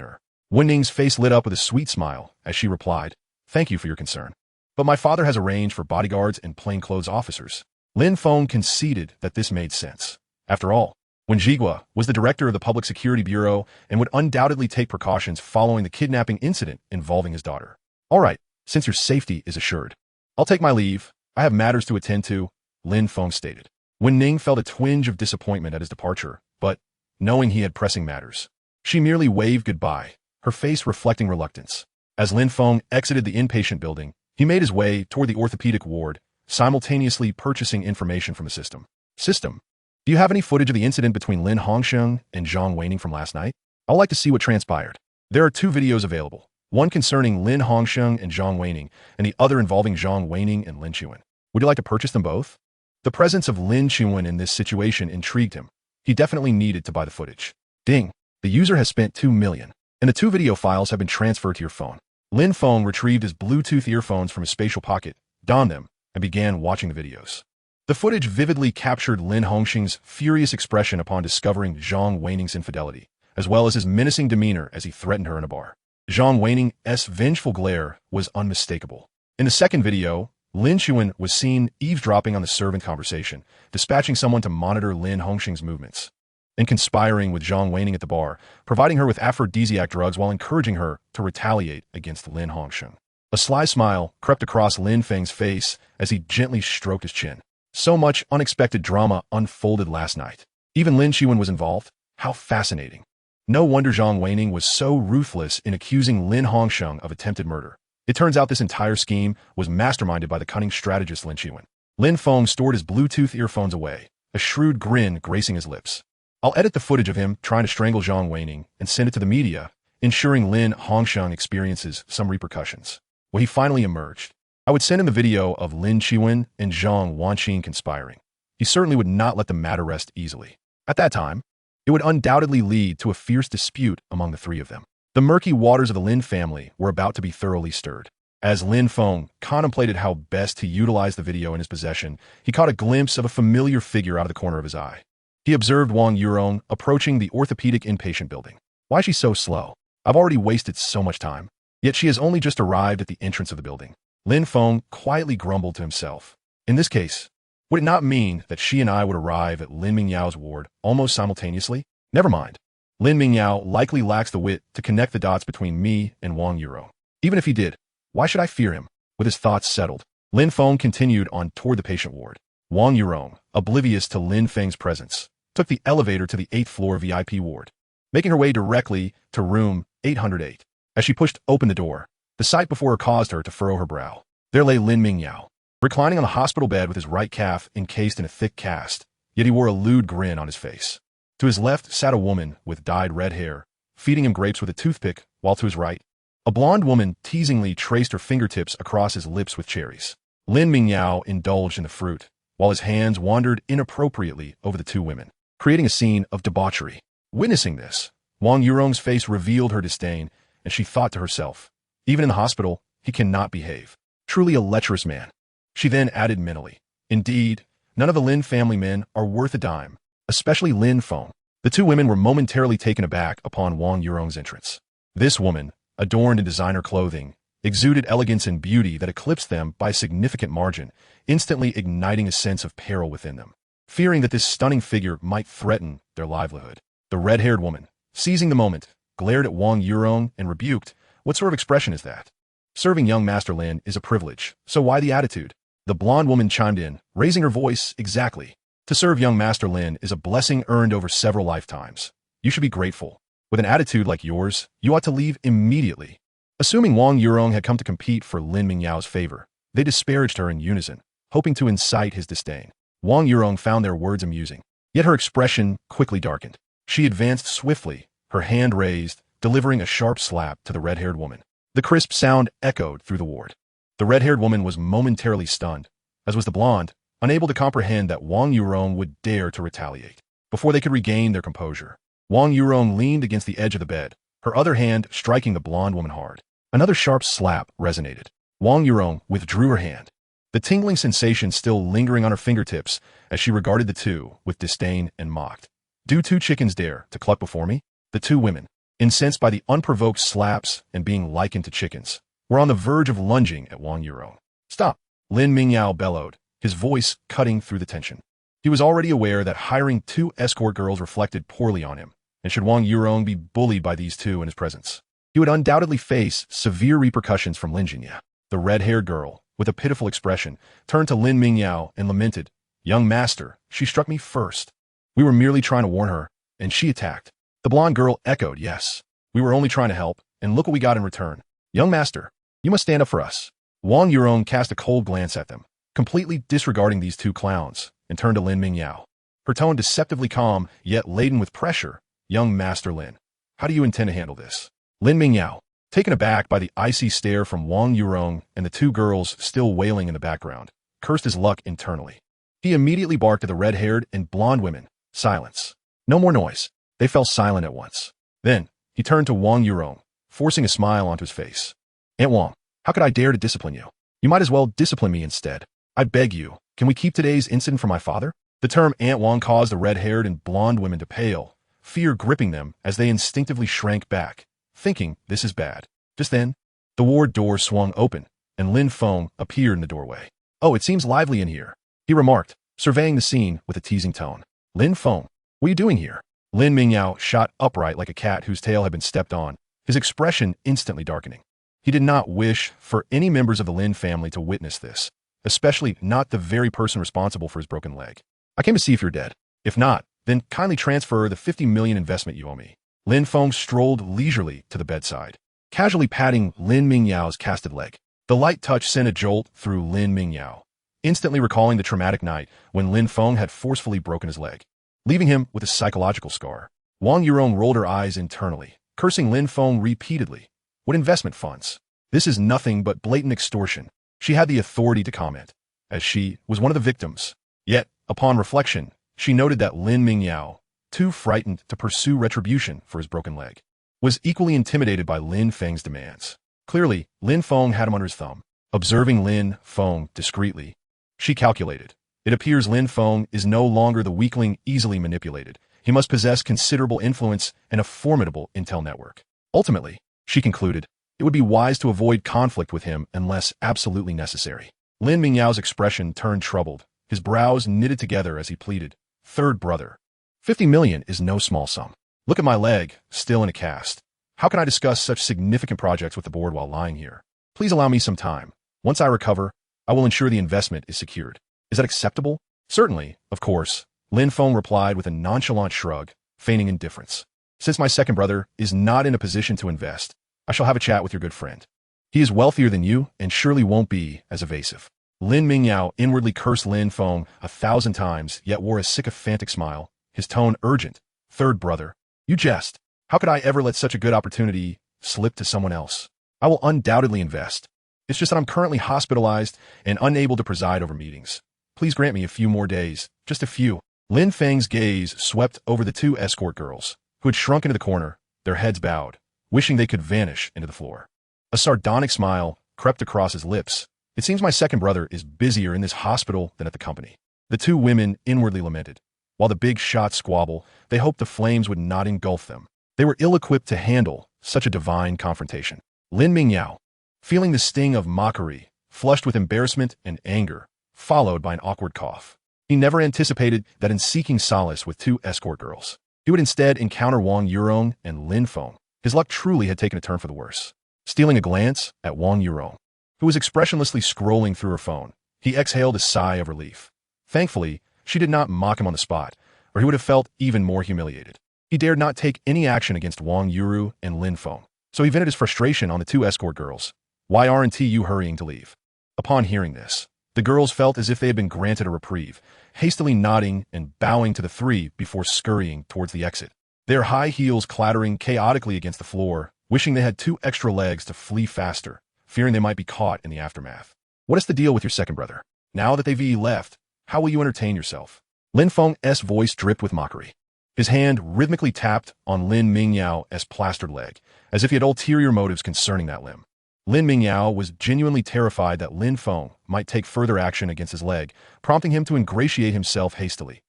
her. Wen Ning's face lit up with a sweet smile as she replied, "Thank you for your concern. But my father has arranged for bodyguards and plainclothes officers." Lin Feng conceded that this made sense. After all, Wen Jigua was the director of the Public Security Bureau and would undoubtedly take precautions following the kidnapping incident involving his daughter. "All right, since your safety is assured, I'll take my leave. I have matters to attend to," Lin Feng stated. Wen Ning felt a twinge of disappointment at his departure, but, knowing he had pressing matters, she merely waved goodbye, her face reflecting reluctance. As Lin Feng exited the inpatient building, he made his way toward the orthopedic ward, simultaneously purchasing information from the system. "System, do you have any footage of the incident between Lin Hongsheng and Zhang Weining from last night? I'd like to see what transpired." There are 2 videos available, one concerning Lin Hongsheng and Zhang Weining, and the other involving Zhang Weining and Lin Chuan. Would you like to purchase them both? The presence of Lin Chuan in this situation intrigued him. He definitely needed to buy the footage. Ding! The user has spent 2 million, and the 2 video files have been transferred to your phone. Lin Feng retrieved his Bluetooth earphones from his spatial pocket, donned them, and began watching the videos. The footage vividly captured Lin Hongsheng's furious expression upon discovering Zhang Weining's infidelity, as well as his menacing demeanor as he threatened her in a bar. Zhang Weining's vengeful glare was unmistakable. In the second video, Lin Chuan was seen eavesdropping on the servant conversation, dispatching someone to monitor Lin Hongsheng's movements, and conspiring with Zhang Weining at the bar, providing her with aphrodisiac drugs while encouraging her to retaliate against Lin Hongsheng. A sly smile crept across Lin Feng's face as he gently stroked his chin. So much unexpected drama unfolded last night. Even Lin Chuan was involved? How fascinating. No wonder Zhang Weining was so ruthless in accusing Lin Hongsheng of attempted murder. It turns out this entire scheme was masterminded by the cunning strategist Lin Chuan. Lin Feng stored his Bluetooth earphones away, a shrewd grin gracing his lips. "I'll edit the footage of him trying to strangle Zhang Weining and send it to the media, ensuring Lin Hongsheng experiences some repercussions." When he finally emerged, I would send him the video of Lin Chuan and Zhang Wanqin conspiring. He certainly would not let the matter rest easily. At that time, it would undoubtedly lead to a fierce dispute among the 3 of them. The murky waters of the Lin family were about to be thoroughly stirred. As Lin Feng contemplated how best to utilize the video in his possession, he caught a glimpse of a familiar figure out of the corner of his eye. He observed Wang Yurong approaching the orthopedic inpatient building. "Why is she so slow? I've already wasted so much time. Yet she has only just arrived at the entrance of the building." Lin Feng quietly grumbled to himself. In this case, would it not mean that she and I would arrive at Lin Mingyao's ward almost simultaneously? Never mind. Lin Mingyao likely lacks the wit to connect the dots between me and Wang Yurong. Even if he did, why should I fear him? With his thoughts settled, Lin Feng continued on toward the patient ward. Wang Yurong, oblivious to Lin Feng's presence, took the elevator to the 8th floor VIP ward, making her way directly to room 808. As she pushed open the door, the sight before her caused her to furrow her brow. There lay Lin Mingyao, reclining on the hospital bed with his right calf encased in a thick cast, yet he wore a lewd grin on his face. To his left sat a woman with dyed red hair, feeding him grapes with a toothpick, while to his right, a blonde woman teasingly traced her fingertips across his lips with cherries. Lin Mingyao indulged in the fruit, while his hands wandered inappropriately over the 2 women, creating a scene of debauchery. Witnessing this, Wang Yurong's face revealed her disdain, and she thought to herself, even in the hospital, he cannot behave. Truly a lecherous man. She then added mentally, indeed, none of the Lin family men are worth a dime, especially Lin Feng. The 2 women were momentarily taken aback upon Wang Yurong's entrance. This woman, adorned in designer clothing, exuded elegance and beauty that eclipsed them by a significant margin, instantly igniting a sense of peril within them. Fearing that this stunning figure might threaten their livelihood, the red-haired woman, seizing the moment, glared at Wang Yurong and rebuked, "What sort of expression is that? Serving young Master Lin is a privilege, so why the attitude?" The blonde woman chimed in, raising her voice, "Exactly. To serve young Master Lin is a blessing earned over several lifetimes. You should be grateful. With an attitude like yours, you ought to leave immediately." Assuming Wang Yurong had come to compete for Lin Mingyao's favor, they disparaged her in unison, hoping to incite his disdain. Wang Yurong found their words amusing, yet her expression quickly darkened. She advanced swiftly, her hand raised, delivering a sharp slap to the red-haired woman. The crisp sound echoed through the ward. The red-haired woman was momentarily stunned, as was the blonde, unable to comprehend that Wang Yurong would dare to retaliate. Before they could regain their composure, Wang Yurong leaned against the edge of the bed, her other hand striking the blonde woman hard. Another sharp slap resonated. Wang Yurong withdrew her hand, the tingling sensation still lingering on her fingertips as she regarded the 2 with disdain and mocked. Do two chickens dare to cluck before me? The two women, incensed by the unprovoked slaps and being likened to chickens, were on the verge of lunging at Wang Yurong. Stop! Lin Mingyao bellowed, his voice cutting through the tension. He was already aware that hiring two escort girls reflected poorly on him, and should Wang Yurong be bullied by these two in his presence, he would undoubtedly face severe repercussions from Lin Jinya. The red-haired girl, with a pitiful expression, turned to Lin Mingyao and lamented, "Young master, she struck me first. We were merely trying to warn her, and she attacked." The blonde girl echoed, "Yes, we were only trying to help, and look what we got in return. Young master, you must stand up for us." Wang Yurong cast a cold glance at them, completely disregarding these two clowns, and turned to Lin Mingyao. Her tone deceptively calm, yet laden with pressure. "Young master Lin, how do you intend to handle this?" Lin Mingyao, taken aback by the icy stare from Wang Yurong and the two girls still wailing in the background, cursed his luck internally. He immediately barked at the red-haired and blonde women, "Silence. No more noise." They fell silent at once. Then, he turned to Wang Yurong, forcing a smile onto his face. "Aunt Wang, how could I dare to discipline you? You might as well discipline me instead. I beg you, can we keep today's incident from my father?" The term Aunt Wang caused the red-haired and blonde women to pale, fear gripping them as they instinctively shrank back, thinking this is bad. Just then, the ward door swung open, and Lin Feng appeared in the doorway. "Oh, it seems lively in here," he remarked, surveying the scene with a teasing tone. "Lin Feng, what are you doing here?" Lin Mingyao shot upright like a cat whose tail had been stepped on, his expression instantly darkening. He did not wish for any members of the Lin family to witness this, especially not the very person responsible for his broken leg. "I came to see if you're dead. If not, then kindly transfer the 50 million investment you owe me." Lin Feng strolled leisurely to the bedside, casually patting Lin Mingyao's casted leg. The light touch sent a jolt through Lin Mingyao, instantly recalling the traumatic night when Lin Feng had forcefully broken his leg, leaving him with a psychological scar. Wang Yurong rolled her eyes internally, cursing Lin Feng repeatedly. What investment funds? This is nothing but blatant extortion. She had the authority to comment, as she was one of the victims. Yet, upon reflection, she noted that Lin Mingyao, too frightened to pursue retribution for his broken leg, was equally intimidated by Lin Feng's demands. Clearly, Lin Feng had him under his thumb. Observing Lin Feng discreetly, she calculated. It appears Lin Feng is no longer the weakling easily manipulated. He must possess considerable influence and a formidable intel network. Ultimately, she concluded, it would be wise to avoid conflict with him unless absolutely necessary. Lin Mingyao's expression turned troubled, his brows knitted together as he pleaded, "Third brother, 50 million is no small sum. Look at my leg, still in a cast. How can I discuss such significant projects with the board while lying here? Please allow me some time. Once I recover, I will ensure the investment is secured. Is that acceptable?" "Certainly, of course," Lin Feng replied with a nonchalant shrug, feigning indifference. "Since my second brother is not in a position to invest, I shall have a chat with your good friend. He is wealthier than you and surely won't be as evasive." Lin Mingyao inwardly cursed Lin Feng 1,000 times, yet wore a sycophantic smile, his tone urgent. "Third brother, you jest. How could I ever let such a good opportunity slip to someone else? I will undoubtedly invest. It's just that I'm currently hospitalized and unable to preside over meetings. Please grant me a few more days, just a few." Lin Feng's gaze swept over the two escort girls, who had shrunk into the corner, their heads bowed, wishing they could vanish into the floor. A sardonic smile crept across his lips. "It seems my second brother is busier in this hospital than at the company." The two women inwardly lamented. While the big shots squabble, they hoped the flames would not engulf them. They were ill-equipped to handle such a divine confrontation. Lin Mingyao, feeling the sting of mockery, flushed with embarrassment and anger, followed by an awkward cough. He never anticipated that in seeking solace with two escort girls, he would instead encounter Wang Yurong and Lin Feng. His luck truly had taken a turn for the worse. Stealing a glance at Wang Yurong, who was expressionlessly scrolling through her phone, he exhaled a sigh of relief. Thankfully, she did not mock him on the spot, or he would have felt even more humiliated. He dared not take any action against Wang Yuru and Lin Feng, so he vented his frustration on the two escort girls. "Why aren't you hurrying to leave?" Upon hearing this, the girls felt as if they had been granted a reprieve, hastily nodding and bowing to the three before scurrying towards the exit, their high heels clattering chaotically against the floor, wishing they had 2 extra legs to flee faster, fearing they might be caught in the aftermath. "What is the deal with your second brother? Now that they've left, how will you entertain yourself?" Lin Feng's voice dripped with mockery. His hand rhythmically tapped on Lin Mingyao's plastered leg, as if he had ulterior motives concerning that limb. Lin Mingyao was genuinely terrified that Lin Feng might take further action against his leg, prompting him to ingratiate himself hastily.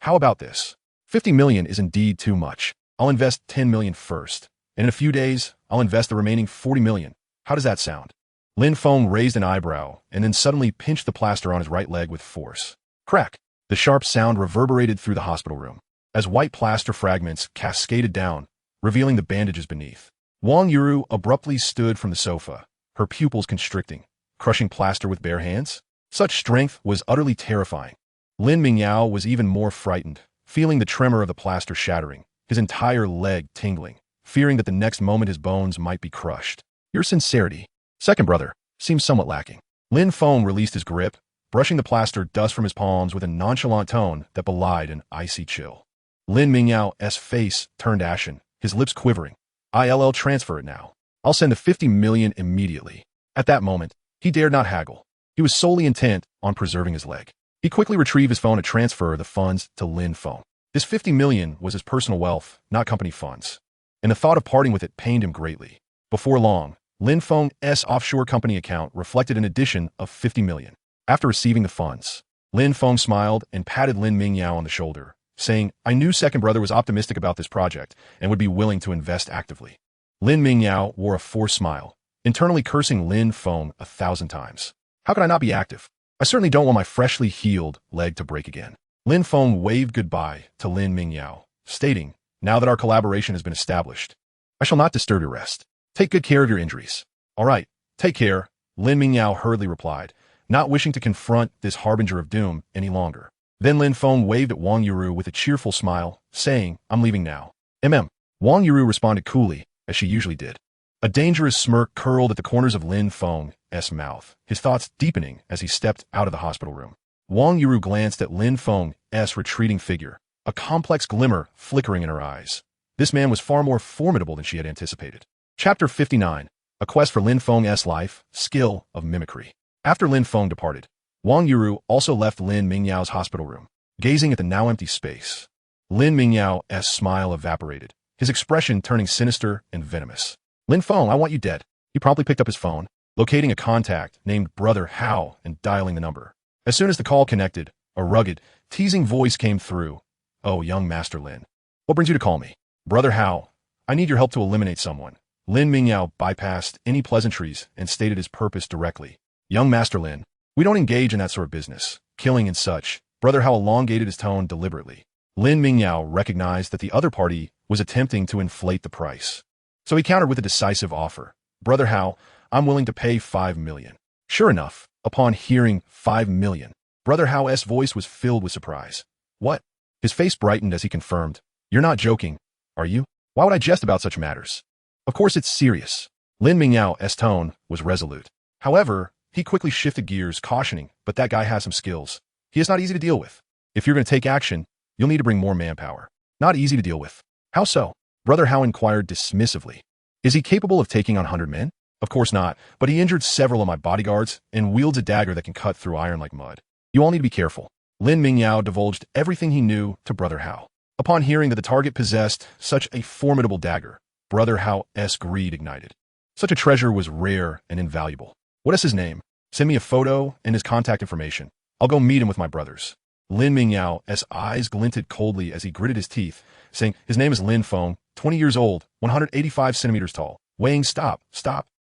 "How about this? 50 million is indeed too much. I'll invest 10 million first, and in a few days, I'll invest the remaining 40 million. How does that sound? Lin Feng raised an eyebrow and then suddenly pinched the plaster on his right leg with force. Crack! The sharp sound reverberated through the hospital room, as white plaster fragments cascaded down, revealing the bandages beneath. Wang Yuru abruptly stood from the sofa, her pupils constricting, crushing plaster with bare hands. Such strength was utterly terrifying. Lin Mingyao was even more frightened, feeling the tremor of the plaster shattering, his entire leg tingling, fearing that the next moment his bones might be crushed. Your sincerity, second brother, seems somewhat lacking. Lin Feng released his grip, brushing the plaster dust from his palms with a nonchalant tone that belied an icy chill. Lin Mingyao's face turned ashen, his lips quivering. I'll transfer it now. I'll send the 50 million immediately. At that moment, he dared not haggle. He was solely intent on preserving his leg. He quickly retrieved his phone to transfer the funds to Lin Feng. This 50 million was his personal wealth, not company funds, and the thought of parting with it pained him greatly. Before long, Lin Feng's offshore company account reflected an addition of 50 million. After receiving the funds, Lin Feng smiled and patted Lin Mingyao on the shoulder, saying, I knew second brother was optimistic about this project and would be willing to invest actively. Lin Mingyao wore a forced smile, internally cursing Lin Feng 1,000 times. How could I not be active? I certainly don't want my freshly healed leg to break again. Lin Feng waved goodbye to Lin Mingyao, stating, now that our collaboration has been established, I shall not disturb your rest. Take good care of your injuries. All right, take care, Lin Mingyao hurriedly replied, not wishing to confront this harbinger of doom any longer. Then Lin Feng waved at Wang Yuru with a cheerful smile, saying, I'm leaving now. Wang Yuru responded coolly, as she usually did. A dangerous smirk curled at the corners of Lin Feng's mouth, his thoughts deepening as he stepped out of the hospital room. Wang Yuru glanced at Lin Feng's retreating figure, a complex glimmer flickering in her eyes. This man was far more formidable than she had anticipated. Chapter 59, A Quest for Lin Feng's Life, Skill of Mimicry. After Lin Feng departed, Wang Yuru also left Lin Mingyao's hospital room, gazing at the now empty space. Lin Mingyao's smile evaporated, his expression turning sinister and venomous. Lin Feng, I want you dead. He promptly picked up his phone, locating a contact named Brother Hao and dialing the number. As soon as the call connected, a rugged, teasing voice came through. Oh, young Master Lin. What brings you to call me? Brother Hao, I need your help to eliminate someone. Lin Mingyao bypassed any pleasantries and stated his purpose directly. Young Master Lin, we don't engage in that sort of business, killing and such. Brother Hao elongated his tone deliberately. Lin Mingyao recognized that the other party was attempting to inflate the price. So he countered with a decisive offer. Brother Hao, I'm willing to pay 5 million. Sure enough, upon hearing 5 million, Brother Hao's voice was filled with surprise. What? His face brightened as he confirmed. You're not joking, are you? Why would I jest about such matters? Of course it's serious. Lin Mingyao's tone was resolute. However, he quickly shifted gears, cautioning, but that guy has some skills. He is not easy to deal with. If you're going to take action, you'll need to bring more manpower. Not easy to deal with. How so? Brother Hao inquired dismissively. Is he capable of taking on 100 men? Of course not, but he injured several of my bodyguards and wields a dagger that can cut through iron like mud. You all need to be careful. Lin Mingyao divulged everything he knew to Brother Hao. Upon hearing that the target possessed such a formidable dagger, Brother Hao's greed ignited. Such a treasure was rare and invaluable. What is his name? Send me a photo and his contact information. I'll go meet him with my brothers. Lin Mingyao's eyes glinted coldly as he gritted his teeth, saying, his name is Lin Feng, 20 years old, 185 centimeters tall. Weighing, stop.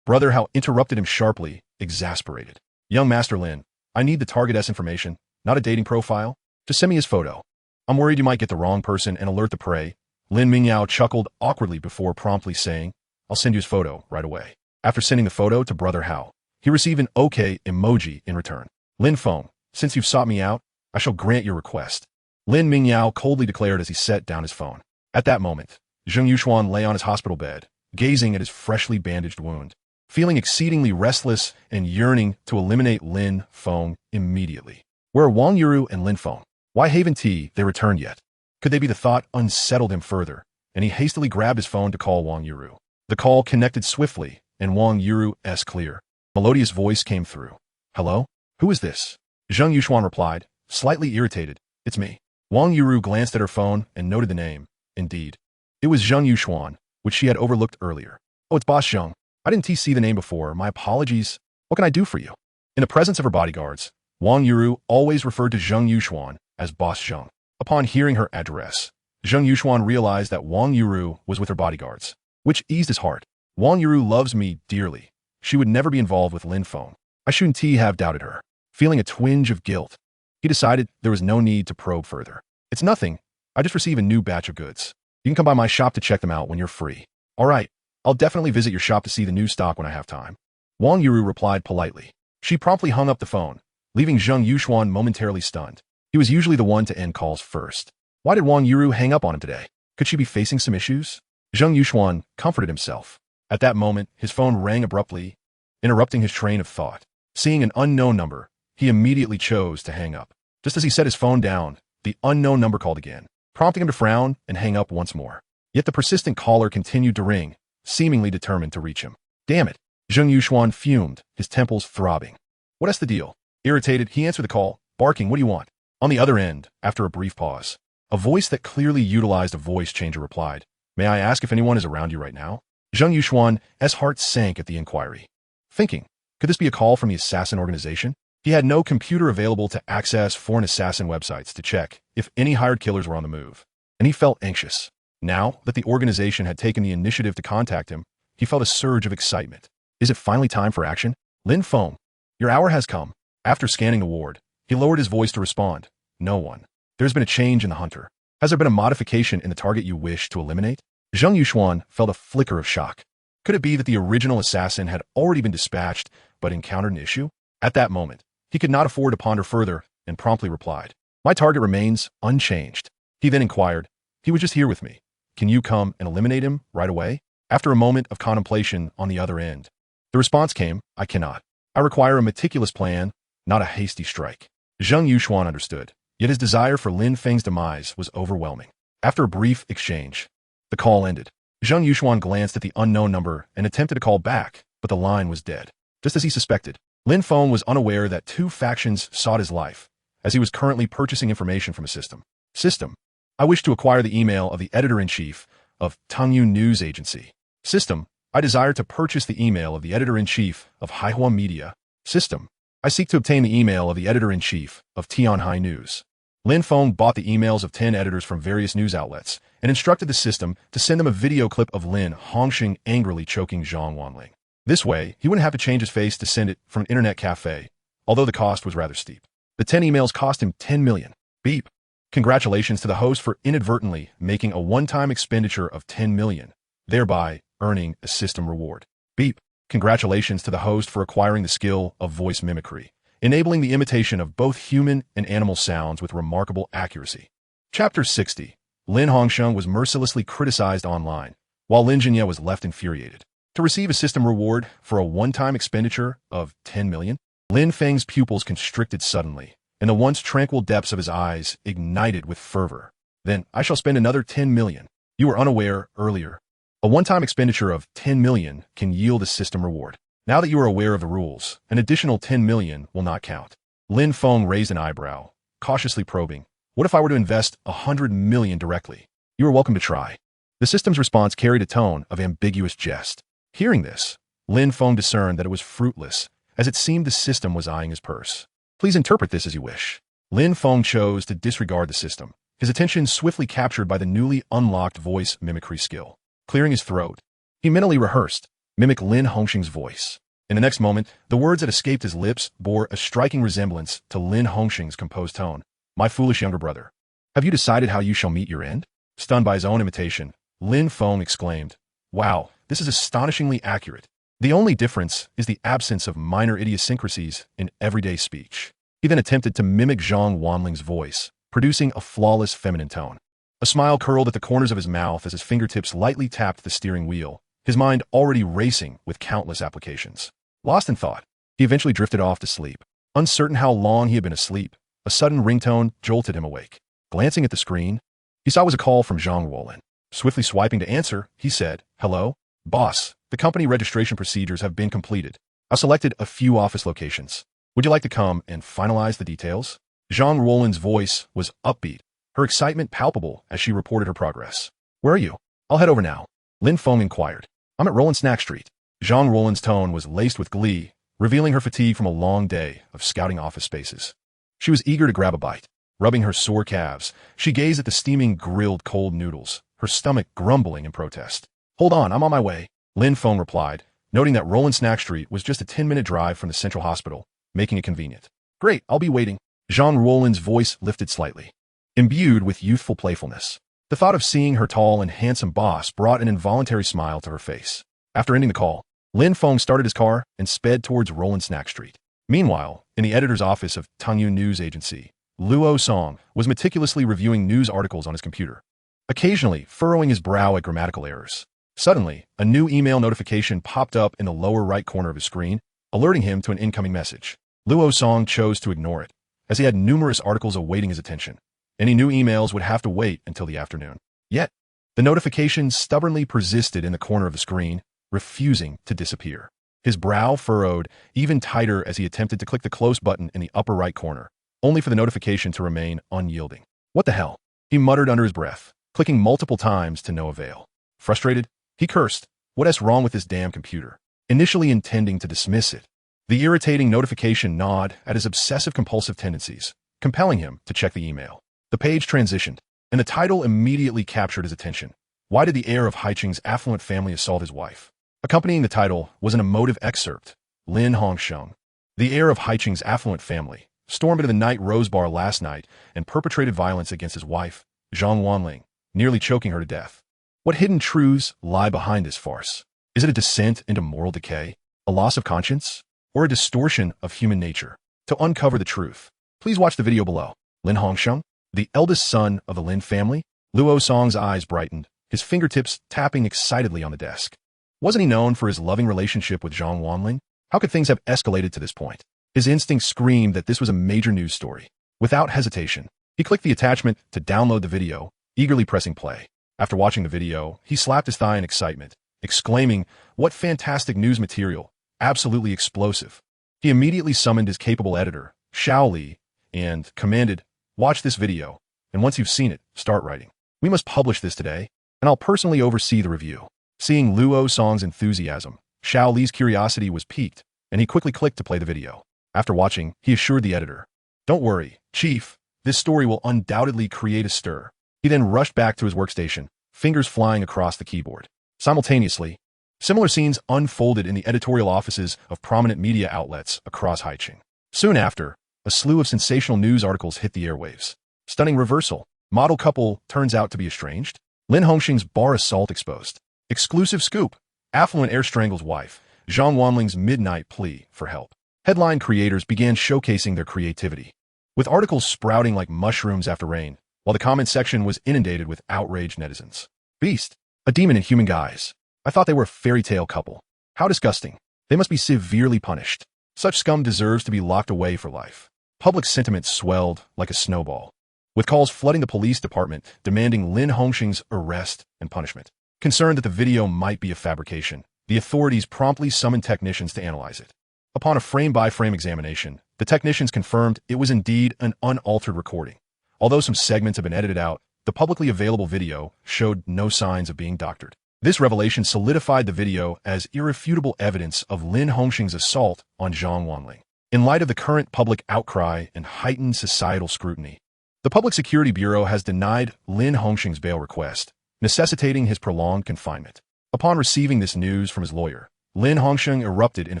Brother Hao interrupted him sharply, exasperated. Young Master Lin, I need the target's information, not a dating profile. Just send me his photo. I'm worried you might get the wrong person and alert the prey. Lin Mingyao chuckled awkwardly before promptly saying, I'll send you his photo right away. After sending the photo to Brother Hao, he received an OK emoji in return. Lin Feng, since you've sought me out, I shall grant your request. Lin Mingyao coldly declared as he set down his phone. At that moment, Zheng Yuxuan lay on his hospital bed, gazing at his freshly bandaged wound, feeling exceedingly restless and yearning to eliminate Lin Feng immediately. Where are Wang Yuru and Lin Feng? Why haven't they returned yet? Could they be? The thought unsettled him further, and he hastily grabbed his phone to call Wang Yuru. The call connected swiftly, and Wang Yuru's clear, melodious voice came through. Hello? Who is this? Zheng Yuxuan replied, slightly irritated. It's me. Wang Yuru glanced at her phone and noted the name. Indeed. It was Zheng Yuxuan, which she had overlooked earlier. Oh, it's Boss Zheng. I didn't see the name before. My apologies. What can I do for you? In the presence of her bodyguards, Wang Yuru always referred to Zheng Yuxuan as Boss Zheng. Upon hearing her address, Zheng Yuxuan realized that Wang Yuru was with her bodyguards, which eased his heart. Wang Yuru loves me dearly. She would never be involved with Lin Feng. I shouldn't have doubted her. Feeling a twinge of guilt, he decided there was no need to probe further. It's nothing. I just received a new batch of goods. You can come by my shop to check them out when you're free. All right, I'll definitely visit your shop to see the new stock when I have time. Wang Yuru replied politely. She promptly hung up the phone, leaving Zheng Yuxuan momentarily stunned. He was usually the one to end calls first. Why did Wang Yuru hang up on him today? Could she be facing some issues? Zheng Yuxuan comforted himself. At that moment, his phone rang abruptly, interrupting his train of thought. Seeing an unknown number, he immediately chose to hang up. Just as he set his phone down, the unknown number called again, prompting him to frown and hang up once more. Yet the persistent caller continued to ring, seemingly determined to reach him. Damn it! Zheng Yuxuan fumed, his temples throbbing. What's the deal? Irritated, he answered the call, barking, what do you want? On the other end, after a brief pause, a voice that clearly utilized a voice changer replied, May I ask if anyone is around you right now? Zheng Yuxuan's heart sank at the inquiry. Thinking, could this be a call from the assassin organization? He had no computer available to access foreign assassin websites to check if any hired killers were on the move, and he felt anxious. Now that the organization had taken the initiative to contact him, he felt a surge of excitement. Is it finally time for action? Lin Feng, your hour has come. After scanning the ward, he lowered his voice to respond. No one. There's been a change in the hunter. Has there been a modification in the target you wish to eliminate? Zheng Yuxuan felt a flicker of shock. Could it be that the original assassin had already been dispatched but encountered an issue? At that moment, he could not afford to ponder further and promptly replied, My target remains unchanged. He then inquired, He was just here with me. Can you come and eliminate him right away? After a moment of contemplation on the other end, the response came, I cannot. I require a meticulous plan, not a hasty strike. Zheng Yuxuan understood, yet his desire for Lin Feng's demise was overwhelming. After a brief exchange, the call ended. Zheng Yuxuan glanced at the unknown number and attempted to call back, but the line was dead. Just as he suspected, Lin Feng was unaware that two factions sought his life, as he was currently purchasing information from a system. System. I wish to acquire the email of the editor-in-chief of Tangyu News Agency. System. I desire to purchase the email of the editor-in-chief of Haihua Media. System. I seek to obtain the email of the editor-in-chief of Tianhai News. Lin Feng bought the emails of 10 editors from various news outlets and instructed the system to send them a video clip of Lin Hongxing angrily choking Zhang Wanling. This way, he wouldn't have to change his face to send it from an internet cafe, although the cost was rather steep. The 10 emails cost him 10 million. Beep. Congratulations to the host for inadvertently making a one-time expenditure of 10 million, thereby earning a system reward. Beep. Congratulations to the host for acquiring the skill of voice mimicry, enabling the imitation of both human and animal sounds with remarkable accuracy. Chapter 60. Lin Hongxing was mercilessly criticized online, while Lin Jinye was left infuriated. To receive a system reward for a one-time expenditure of 10 million, Lin Feng's pupils constricted suddenly, and the once tranquil depths of his eyes ignited with fervor. Then, I shall spend another 10 million. You were unaware earlier. A one-time expenditure of 10 million can yield a system reward. Now that you are aware of the rules, an additional 10 million will not count. Lin Feng raised an eyebrow, cautiously probing. What if I were to invest 100 million directly? You are welcome to try. The system's response carried a tone of ambiguous jest. Hearing this, Lin Feng discerned that it was fruitless, as it seemed the system was eyeing his purse. Please interpret this as you wish. Lin Feng chose to disregard the system, his attention swiftly captured by the newly unlocked voice mimicry skill. Clearing his throat, he mentally rehearsed, mimic Lin Hongxing's voice. In the next moment, the words that escaped his lips bore a striking resemblance to Lin Hongxing's composed tone. My foolish younger brother, have you decided how you shall meet your end? Stunned by his own imitation, Lin Feng exclaimed, Wow, this is astonishingly accurate. The only difference is the absence of minor idiosyncrasies in everyday speech. He then attempted to mimic Zhang Wanling's voice, producing a flawless feminine tone. A smile curled at the corners of his mouth as his fingertips lightly tapped the steering wheel, his mind already racing with countless applications. Lost in thought, he eventually drifted off to sleep. Uncertain how long he had been asleep, a sudden ringtone jolted him awake. Glancing at the screen, he saw it was a call from Zhang Wanling. Swiftly swiping to answer, he said, Hello? Boss, the company registration procedures have been completed. I selected a few office locations. Would you like to come and finalize the details? Zhang Wanling's voice was upbeat, her excitement palpable as she reported her progress. Where are you? I'll head over now. Lin Feng inquired. I'm at Roland Snack Street. Zhang Wanling's tone was laced with glee, revealing her fatigue from a long day of scouting office spaces. She was eager to grab a bite. Rubbing her sore calves, she gazed at the steaming grilled cold noodles, her stomach grumbling in protest. "Hold on, I'm on my way," Lin Feng replied, noting that Roland Snack Street was just a 10-minute drive from the central hospital, making it convenient. "Great, I'll be waiting." Jean Roland's voice lifted slightly, imbued with youthful playfulness. The thought of seeing her tall and handsome boss brought an involuntary smile to her face. After ending the call, Lin Feng started his car and sped towards Roland Snack Street. Meanwhile, in the editor's office of Tangyu News Agency, Luo Song was meticulously reviewing news articles on his computer, occasionally furrowing his brow at grammatical errors. Suddenly, a new email notification popped up in the lower right corner of his screen, alerting him to an incoming message. Luo Song chose to ignore it, as he had numerous articles awaiting his attention. Any new emails would have to wait until the afternoon. Yet, the notification stubbornly persisted in the corner of the screen, refusing to disappear. His brow furrowed even tighter as he attempted to click the close button in the upper right corner, only for the notification to remain unyielding. "What the hell?" he muttered under his breath, clicking multiple times to no avail. Frustrated, he cursed, "What's wrong with this damn computer?" Initially intending to dismiss it, the irritating notification gnawed at his obsessive-compulsive tendencies, compelling him to check the email. The page transitioned, and the title immediately captured his attention. "Why did the heir of Haiching's affluent family assault his wife?" Accompanying the title was an emotive excerpt. Lin Hongsheng, the heir of Haiching's affluent family, stormed into the Night Rose Bar last night and perpetrated violence against his wife, Zhang Wanling, nearly choking her to death. What hidden truths lie behind this farce? Is it a descent into moral decay, a loss of conscience, or a distortion of human nature? To uncover the truth, please watch the video below. Lin Hongsheng, the eldest son of the Lin family? Luo Song's eyes brightened, his fingertips tapping excitedly on the desk. Wasn't he known for his loving relationship with Zhang Wanling? How could things have escalated to this point? His instinct screamed that this was a major news story. Without hesitation, he clicked the attachment to download the video, eagerly pressing play. After watching the video, he slapped his thigh in excitement, exclaiming, "What fantastic news material! Absolutely explosive." He immediately summoned his capable editor, Xiao Li, and commanded, "Watch this video, and once you've seen it, start writing. We must publish this today, and I'll personally oversee the review." Seeing Luo Song's enthusiasm, Xiao Li's curiosity was piqued, and he quickly clicked to play the video. After watching, he assured the editor, "Don't worry, Chief, this story will undoubtedly create a stir." He then rushed back to his workstation, fingers flying across the keyboard. Simultaneously, similar scenes unfolded in the editorial offices of prominent media outlets across Haiching. Soon after, a slew of sensational news articles hit the airwaves. Stunning reversal. Model couple turns out to be estranged. Lin Hongxing's bar assault exposed. Exclusive scoop. Affluent heir strangles wife. Zhang Wanling's midnight plea for help. Headline creators began showcasing their creativity, with articles sprouting like mushrooms after rain, while the comment section was inundated with outraged netizens. "Beast. A demon in human guise. I thought they were a fairy tale couple. How disgusting. They must be severely punished. Such scum deserves to be locked away for life." Public sentiment swelled like a snowball, with calls flooding the police department demanding Lin Hongxing's arrest and punishment. Concerned that the video might be a fabrication, the authorities promptly summoned technicians to analyze it. Upon a frame-by-frame examination, the technicians confirmed it was indeed an unaltered recording. Although some segments have been edited out, the publicly available video showed no signs of being doctored. This revelation solidified the video as irrefutable evidence of Lin Hongxing's assault on Zhang Wanling. In light of the current public outcry and heightened societal scrutiny, the Public Security Bureau has denied Lin Hongxing's bail request, necessitating his prolonged confinement. Upon receiving this news from his lawyer, Lin Hongxing erupted in a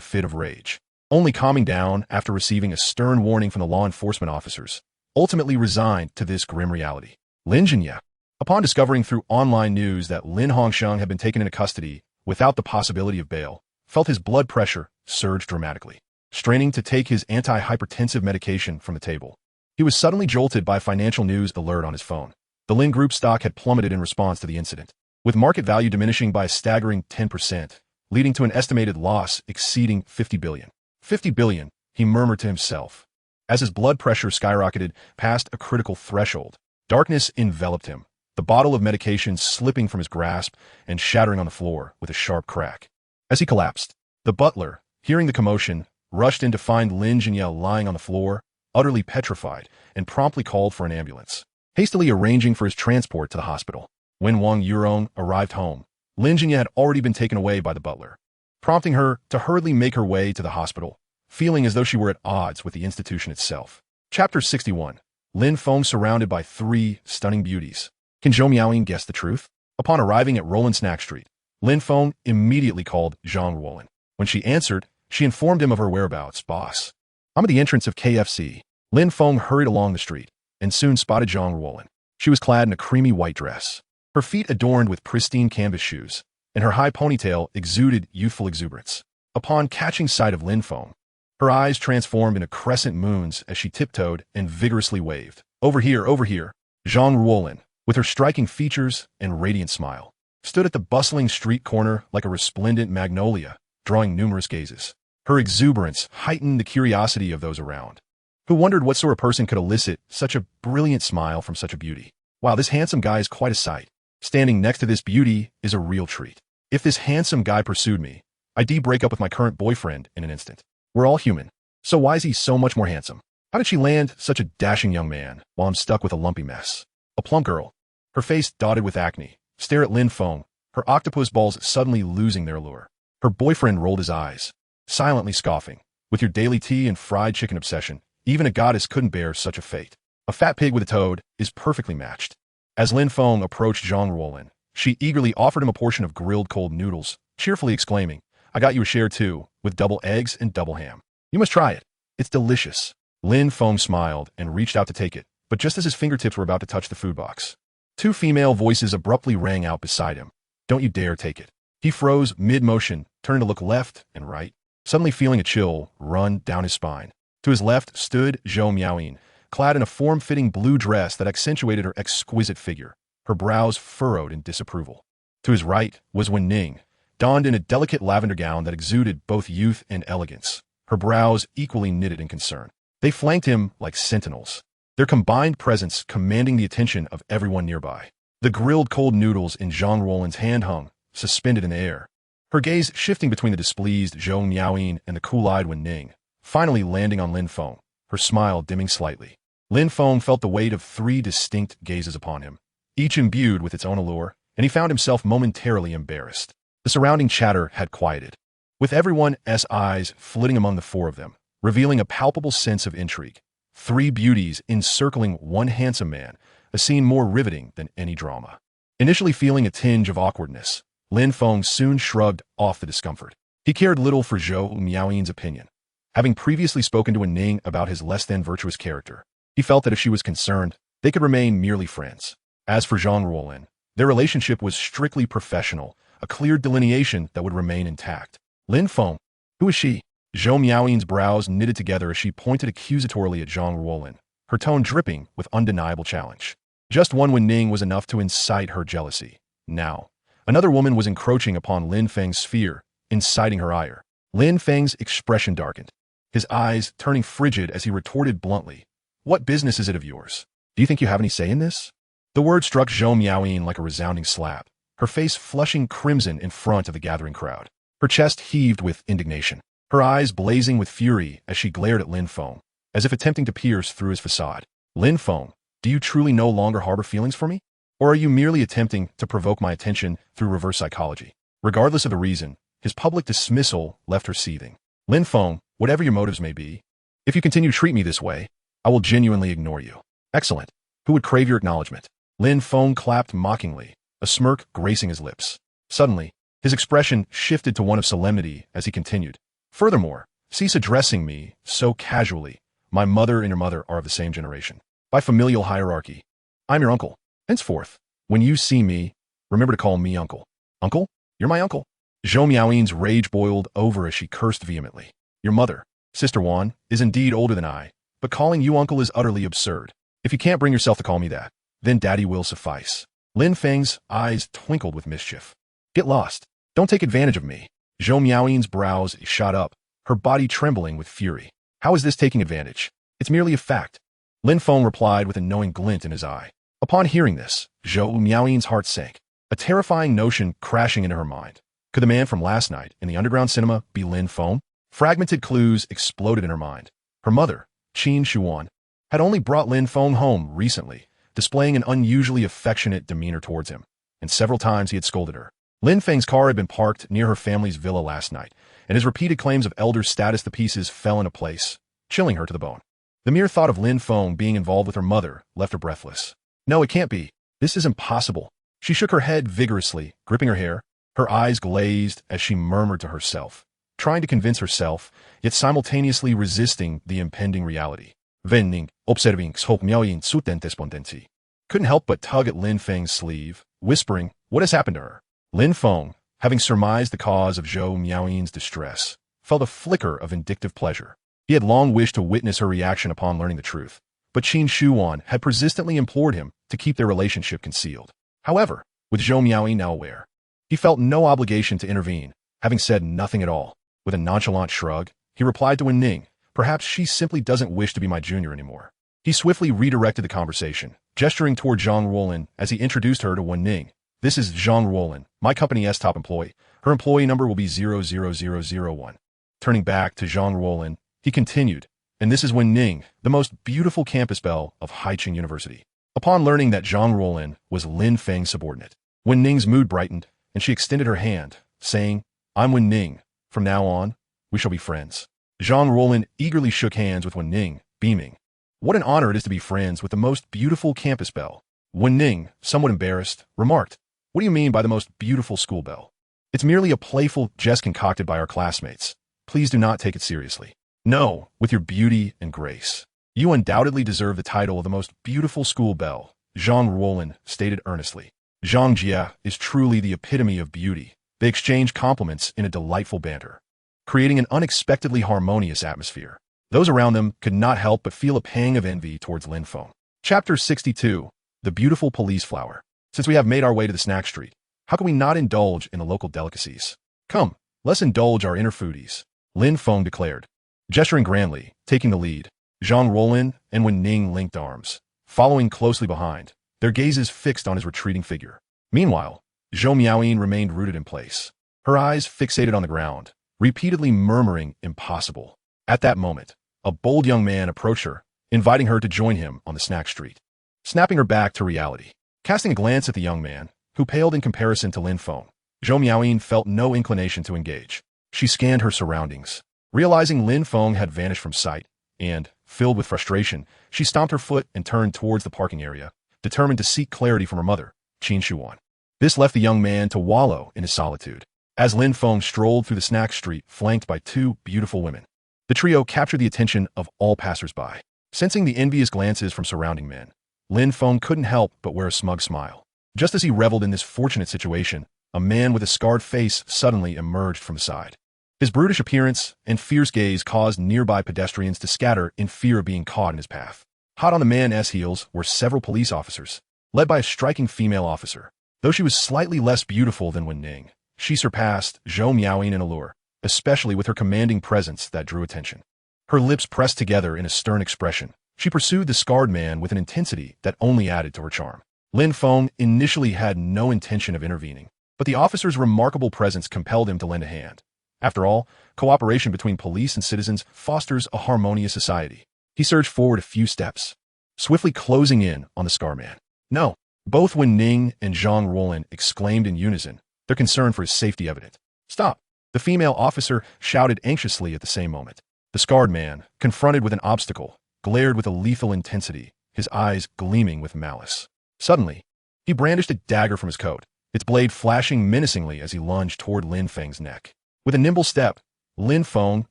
fit of rage, only calming down after receiving a stern warning from the law enforcement officers, ultimately resigned to this grim reality. Lin Jinya, upon discovering through online news that Lin Hongxing had been taken into custody without the possibility of bail, felt his blood pressure surge dramatically. Straining to take his anti-hypertensive medication from the table, he was suddenly jolted by a financial news alert on his phone. The Lin Group stock had plummeted in response to the incident, with market value diminishing by a staggering 10%, leading to an estimated loss exceeding 50 billion. 50 billion, he murmured to himself. As his blood pressure skyrocketed past a critical threshold, darkness enveloped him, the bottle of medication slipping from his grasp and shattering on the floor with a sharp crack. As he collapsed, the butler, hearing the commotion, rushed in to find Lin Jinya lying on the floor, utterly petrified, and promptly called for an ambulance, hastily arranging for his transport to the hospital. When Wang Yurong arrived home, Lin Jinya had already been taken away by the butler, prompting her to hurriedly make her way to the hospital, feeling as though she were at odds with the institution itself. Chapter 61. Lin Feng surrounded by three stunning beauties. Can Zhou Miaoyin guess the truth? Upon arriving at Roland Snack Street, Lin Feng immediately called Zhang Ruolin. When she answered, she informed him of her whereabouts. Boss, I'm at the entrance of KFC. Lin Feng hurried along the street and soon spotted Zhang Ruolin. She was clad in a creamy white dress, her feet adorned with pristine canvas shoes, and her high ponytail exuded youthful exuberance. Upon catching sight of Lin Feng, her eyes transformed into crescent moons as she tiptoed and vigorously waved. Over here, over here. Zhang Ruolin, with her striking features and radiant smile, stood at the bustling street corner like a resplendent magnolia, drawing numerous gazes. Her exuberance heightened the curiosity of those around, who wondered what sort of person could elicit such a brilliant smile from such a beauty. Wow, this handsome guy is quite a sight. Standing next to this beauty is a real treat. If this handsome guy pursued me, I'd break up with my current boyfriend in an instant. We're all human. So why is he so much more handsome? How did she land such a dashing young man while I'm stuck with a lumpy mess? A plump girl, her face dotted with acne, stare at Lin Feng, her octopus balls suddenly losing their allure. Her boyfriend rolled his eyes, silently scoffing. With your daily tea and fried chicken obsession, even a goddess couldn't bear such a fate. A fat pig with a toad is perfectly matched. As Lin Feng approached Zhang Ruolin, she eagerly offered him a portion of grilled cold noodles, cheerfully exclaiming, I got you a share too, with double eggs and double ham. You must try it. It's delicious. Lin Feng smiled and reached out to take it, but just as his fingertips were about to touch the food box, two female voices abruptly rang out beside him. Don't you dare take it. He froze mid-motion, turning to look left and right, suddenly feeling a chill run down his spine. To his left stood Zhou Miaoyin, clad in a form-fitting blue dress that accentuated her exquisite figure, her brows furrowed in disapproval. To his right was Wen Ning, donned in a delicate lavender gown that exuded both youth and elegance, her brows equally knitted in concern. They flanked him like sentinels, their combined presence commanding the attention of everyone nearby. The grilled cold noodles in Zhang Ruolin's hand hung, suspended in the air, her gaze shifting between the displeased Zhou Miaoyin and the cool-eyed Wen Ning, finally landing on Lin Feng, her smile dimming slightly. Lin Feng felt the weight of three distinct gazes upon him, each imbued with its own allure, and he found himself momentarily embarrassed. The surrounding chatter had quieted, with everyone's eyes flitting among the four of them, revealing a palpable sense of intrigue. Three beauties encircling one handsome man, a scene more riveting than any drama. Initially feeling a tinge of awkwardness, Lin Feng soon shrugged off the discomfort. He cared little for Zhou Miaoyin's opinion. Having previously spoken to Wen Ning about his less-than-virtuous character, he felt that if she was concerned, they could remain merely friends. As for Zhang Ruolin, their relationship was strictly professional, a clear delineation that would remain intact. Lin Feng, who is she? Zhou Miaoyin's brows knitted together as she pointed accusatorily at Zhang Ruolin, her tone dripping with undeniable challenge. Just one Wen Ning was enough to incite her jealousy. Now, another woman was encroaching upon Lin Feng's sphere, inciting her ire. Lin Feng's expression darkened, his eyes turning frigid as he retorted bluntly, What business is it of yours? Do you think you have any say in this? The word struck Zhou Miaoyin like a resounding slap, her face flushing crimson in front of the gathering crowd. Her chest heaved with indignation, her eyes blazing with fury as she glared at Lin Feng, as if attempting to pierce through his facade. Lin Feng, do you truly no longer harbor feelings for me? Or are you merely attempting to provoke my attention through reverse psychology? Regardless of the reason, his public dismissal left her seething. Lin Feng, whatever your motives may be, if you continue to treat me this way, I will genuinely ignore you. Excellent. Who would crave your acknowledgement? Lin Feng clapped mockingly, a smirk gracing his lips. Suddenly, his expression shifted to one of solemnity as he continued. Furthermore, cease addressing me so casually. My mother and your mother are of the same generation. By familial hierarchy, I'm your uncle. Henceforth, when you see me, remember to call me uncle. Uncle? You're my uncle. Zhou Miaoyin's rage boiled over as she cursed vehemently. Your mother, Sister Wan, is indeed older than I, but calling you uncle is utterly absurd. If you can't bring yourself to call me that, then daddy will suffice. Lin Feng's eyes twinkled with mischief. Get lost. Don't take advantage of me. Zhou Miaoyin's brows shot up, her body trembling with fury. How is this taking advantage? It's merely a fact. Lin Feng replied with a knowing glint in his eye. Upon hearing this, Zhou Miaoyin's heart sank, a terrifying notion crashing into her mind. Could the man from last night in the underground cinema be Lin Feng? Fragmented clues exploded in her mind. Her mother, Qin Shuan, had only brought Lin Feng home recently, displaying an unusually affectionate demeanor towards him, and several times he had scolded her. Lin Feng's car had been parked near her family's villa last night, and his repeated claims of elder status the pieces fell into place, chilling her to the bone. The mere thought of Lin Feng being involved with her mother left her breathless. No, it can't be. This is impossible. She shook her head vigorously, gripping her hair. Her eyes glazed as she murmured to herself, trying to convince herself, yet simultaneously resisting the impending reality. Venning, observing Zhou Miaoyin suten despondency. Couldn't help but tug at Lin Feng's sleeve, whispering, what has happened to her? Lin Feng, having surmised the cause of Zhou Miaoyin's distress, felt a flicker of vindictive pleasure. He had long wished to witness her reaction upon learning the truth, but Qin Shuan had persistently implored him to keep their relationship concealed. However, with Zhou Miaoyin now aware, he felt no obligation to intervene, having said nothing at all. With a nonchalant shrug, he replied to Wen Ning, perhaps she simply doesn't wish to be my junior anymore. He swiftly redirected the conversation, gesturing toward Zhang Ruolin as he introduced her to Wen Ning. This is Zhang Ruolin, my company's top employee. Her employee number will be 00001. Turning back to Zhang Ruolin, he continued, and this is Wen Ning, the most beautiful campus belle of Haiqing University. Upon learning that Zhang Ruolin was Lin Feng's subordinate, Wen Ning's mood brightened, and she extended her hand, saying, I'm Wen Ning. From now on, we shall be friends. Zhang Ruolin eagerly shook hands with Wen Ning, beaming. What an honor it is to be friends with the most beautiful campus belle. Wen Ning, somewhat embarrassed, remarked, what do you mean by the most beautiful school belle? It's merely a playful jest concocted by our classmates. Please do not take it seriously. No, with your beauty and grace. You undoubtedly deserve the title of the most beautiful school belle, Zhang Ruolin stated earnestly. Zhang Jia is truly the epitome of beauty. They exchanged compliments in a delightful banter, creating an unexpectedly harmonious atmosphere. Those around them could not help but feel a pang of envy towards Lin Feng. Chapter 62. The Beautiful Police Flower. Since we have made our way to the snack street, how can we not indulge in the local delicacies? Come, let's indulge our inner foodies, Lin Feng declared. Gesturing grandly, taking the lead, Zhang Ruolin and Wen Ning linked arms, following closely behind, their gazes fixed on his retreating figure. Meanwhile, Zhou Miaoyin remained rooted in place, her eyes fixated on the ground, repeatedly murmuring impossible. At that moment, a bold young man approached her, inviting her to join him on the snack street, snapping her back to reality. Casting a glance at the young man, who paled in comparison to Lin Feng, Zhou Miaoyin felt no inclination to engage. She scanned her surroundings, realizing Lin Feng had vanished from sight, and, filled with frustration, she stomped her foot and turned towards the parking area, determined to seek clarity from her mother, Qin Shuan. This left the young man to wallow in his solitude, as Lin Feng strolled through the snack street flanked by two beautiful women. The trio captured the attention of all passers-by. Sensing the envious glances from surrounding men, Lin Feng couldn't help but wear a smug smile. Just as he reveled in this fortunate situation, a man with a scarred face suddenly emerged from the side. His brutish appearance and fierce gaze caused nearby pedestrians to scatter in fear of being caught in his path. Hot on the man's heels were several police officers, led by a striking female officer. Though she was slightly less beautiful than Wen Ning, she surpassed Zhou Miaoyin in allure, especially with her commanding presence that drew attention. Her lips pressed together in a stern expression, she pursued the scarred man with an intensity that only added to her charm. Lin Feng initially had no intention of intervening, but the officer's remarkable presence compelled him to lend a hand. After all, cooperation between police and citizens fosters a harmonious society. He surged forward a few steps, swiftly closing in on the scar man. No! Both Wen Ning and Zhang Ruolin exclaimed in unison, their concern for his safety evident. Stop! The female officer shouted anxiously at the same moment. The scarred man, confronted with an obstacle, glared with a lethal intensity, his eyes gleaming with malice. Suddenly, he brandished a dagger from his coat, its blade flashing menacingly as he lunged toward Lin Feng's neck. With a nimble step, Lin Feng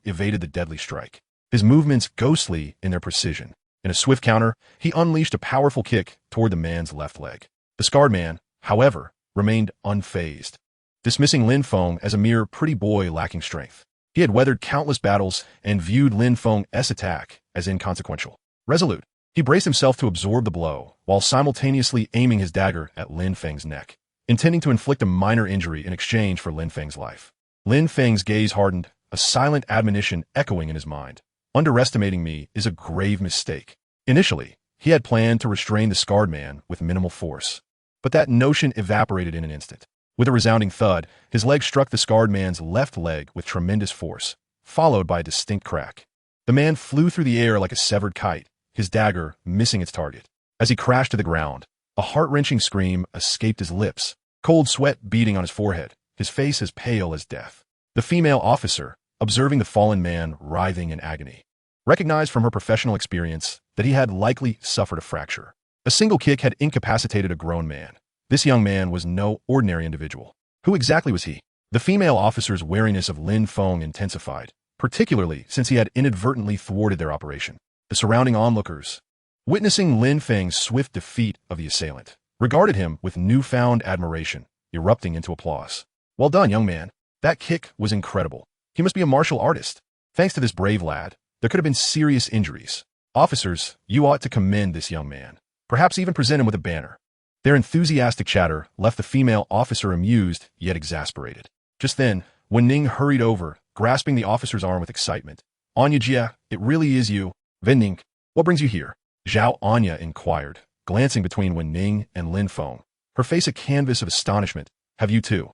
evaded the deadly strike, his movements ghostly in their precision. In a swift counter, he unleashed a powerful kick toward the man's left leg. The scarred man, however, remained unfazed, dismissing Lin Feng as a mere pretty boy lacking strength. He had weathered countless battles and viewed Lin Feng's attack as inconsequential. Resolute, he braced himself to absorb the blow, while simultaneously aiming his dagger at Lin Feng's neck, intending to inflict a minor injury in exchange for Lin Feng's life. Lin Feng's gaze hardened, a silent admonition echoing in his mind. Underestimating me is a grave mistake. Initially, he had planned to restrain the scarred man with minimal force, but that notion evaporated in an instant. With a resounding thud, his leg struck the scarred man's left leg with tremendous force, followed by a distinct crack. The man flew through the air like a severed kite, his dagger missing its target. As he crashed to the ground, a heart-wrenching scream escaped his lips, cold sweat beading on his forehead, his face as pale as death. The female officer, observing the fallen man writhing in agony, recognized from her professional experience that he had likely suffered a fracture. A single kick had incapacitated a grown man. This young man was no ordinary individual. Who exactly was he? The female officer's wariness of Lin Feng intensified, particularly since he had inadvertently thwarted their operation. The surrounding onlookers, witnessing Lin Feng's swift defeat of the assailant, regarded him with newfound admiration, erupting into applause. Well done, young man. That kick was incredible. He must be a martial artist. Thanks to this brave lad, there could have been serious injuries. Officers, you ought to commend this young man. Perhaps even present him with a banner. Their enthusiastic chatter left the female officer amused yet exasperated. Just then, Wen Ning hurried over, grasping the officer's arm with excitement. Anya Jia, it really is you. Wen Ning, what brings you here? Zhao Anya inquired, glancing between Wen Ning and Lin Feng, her face a canvas of astonishment. Have you two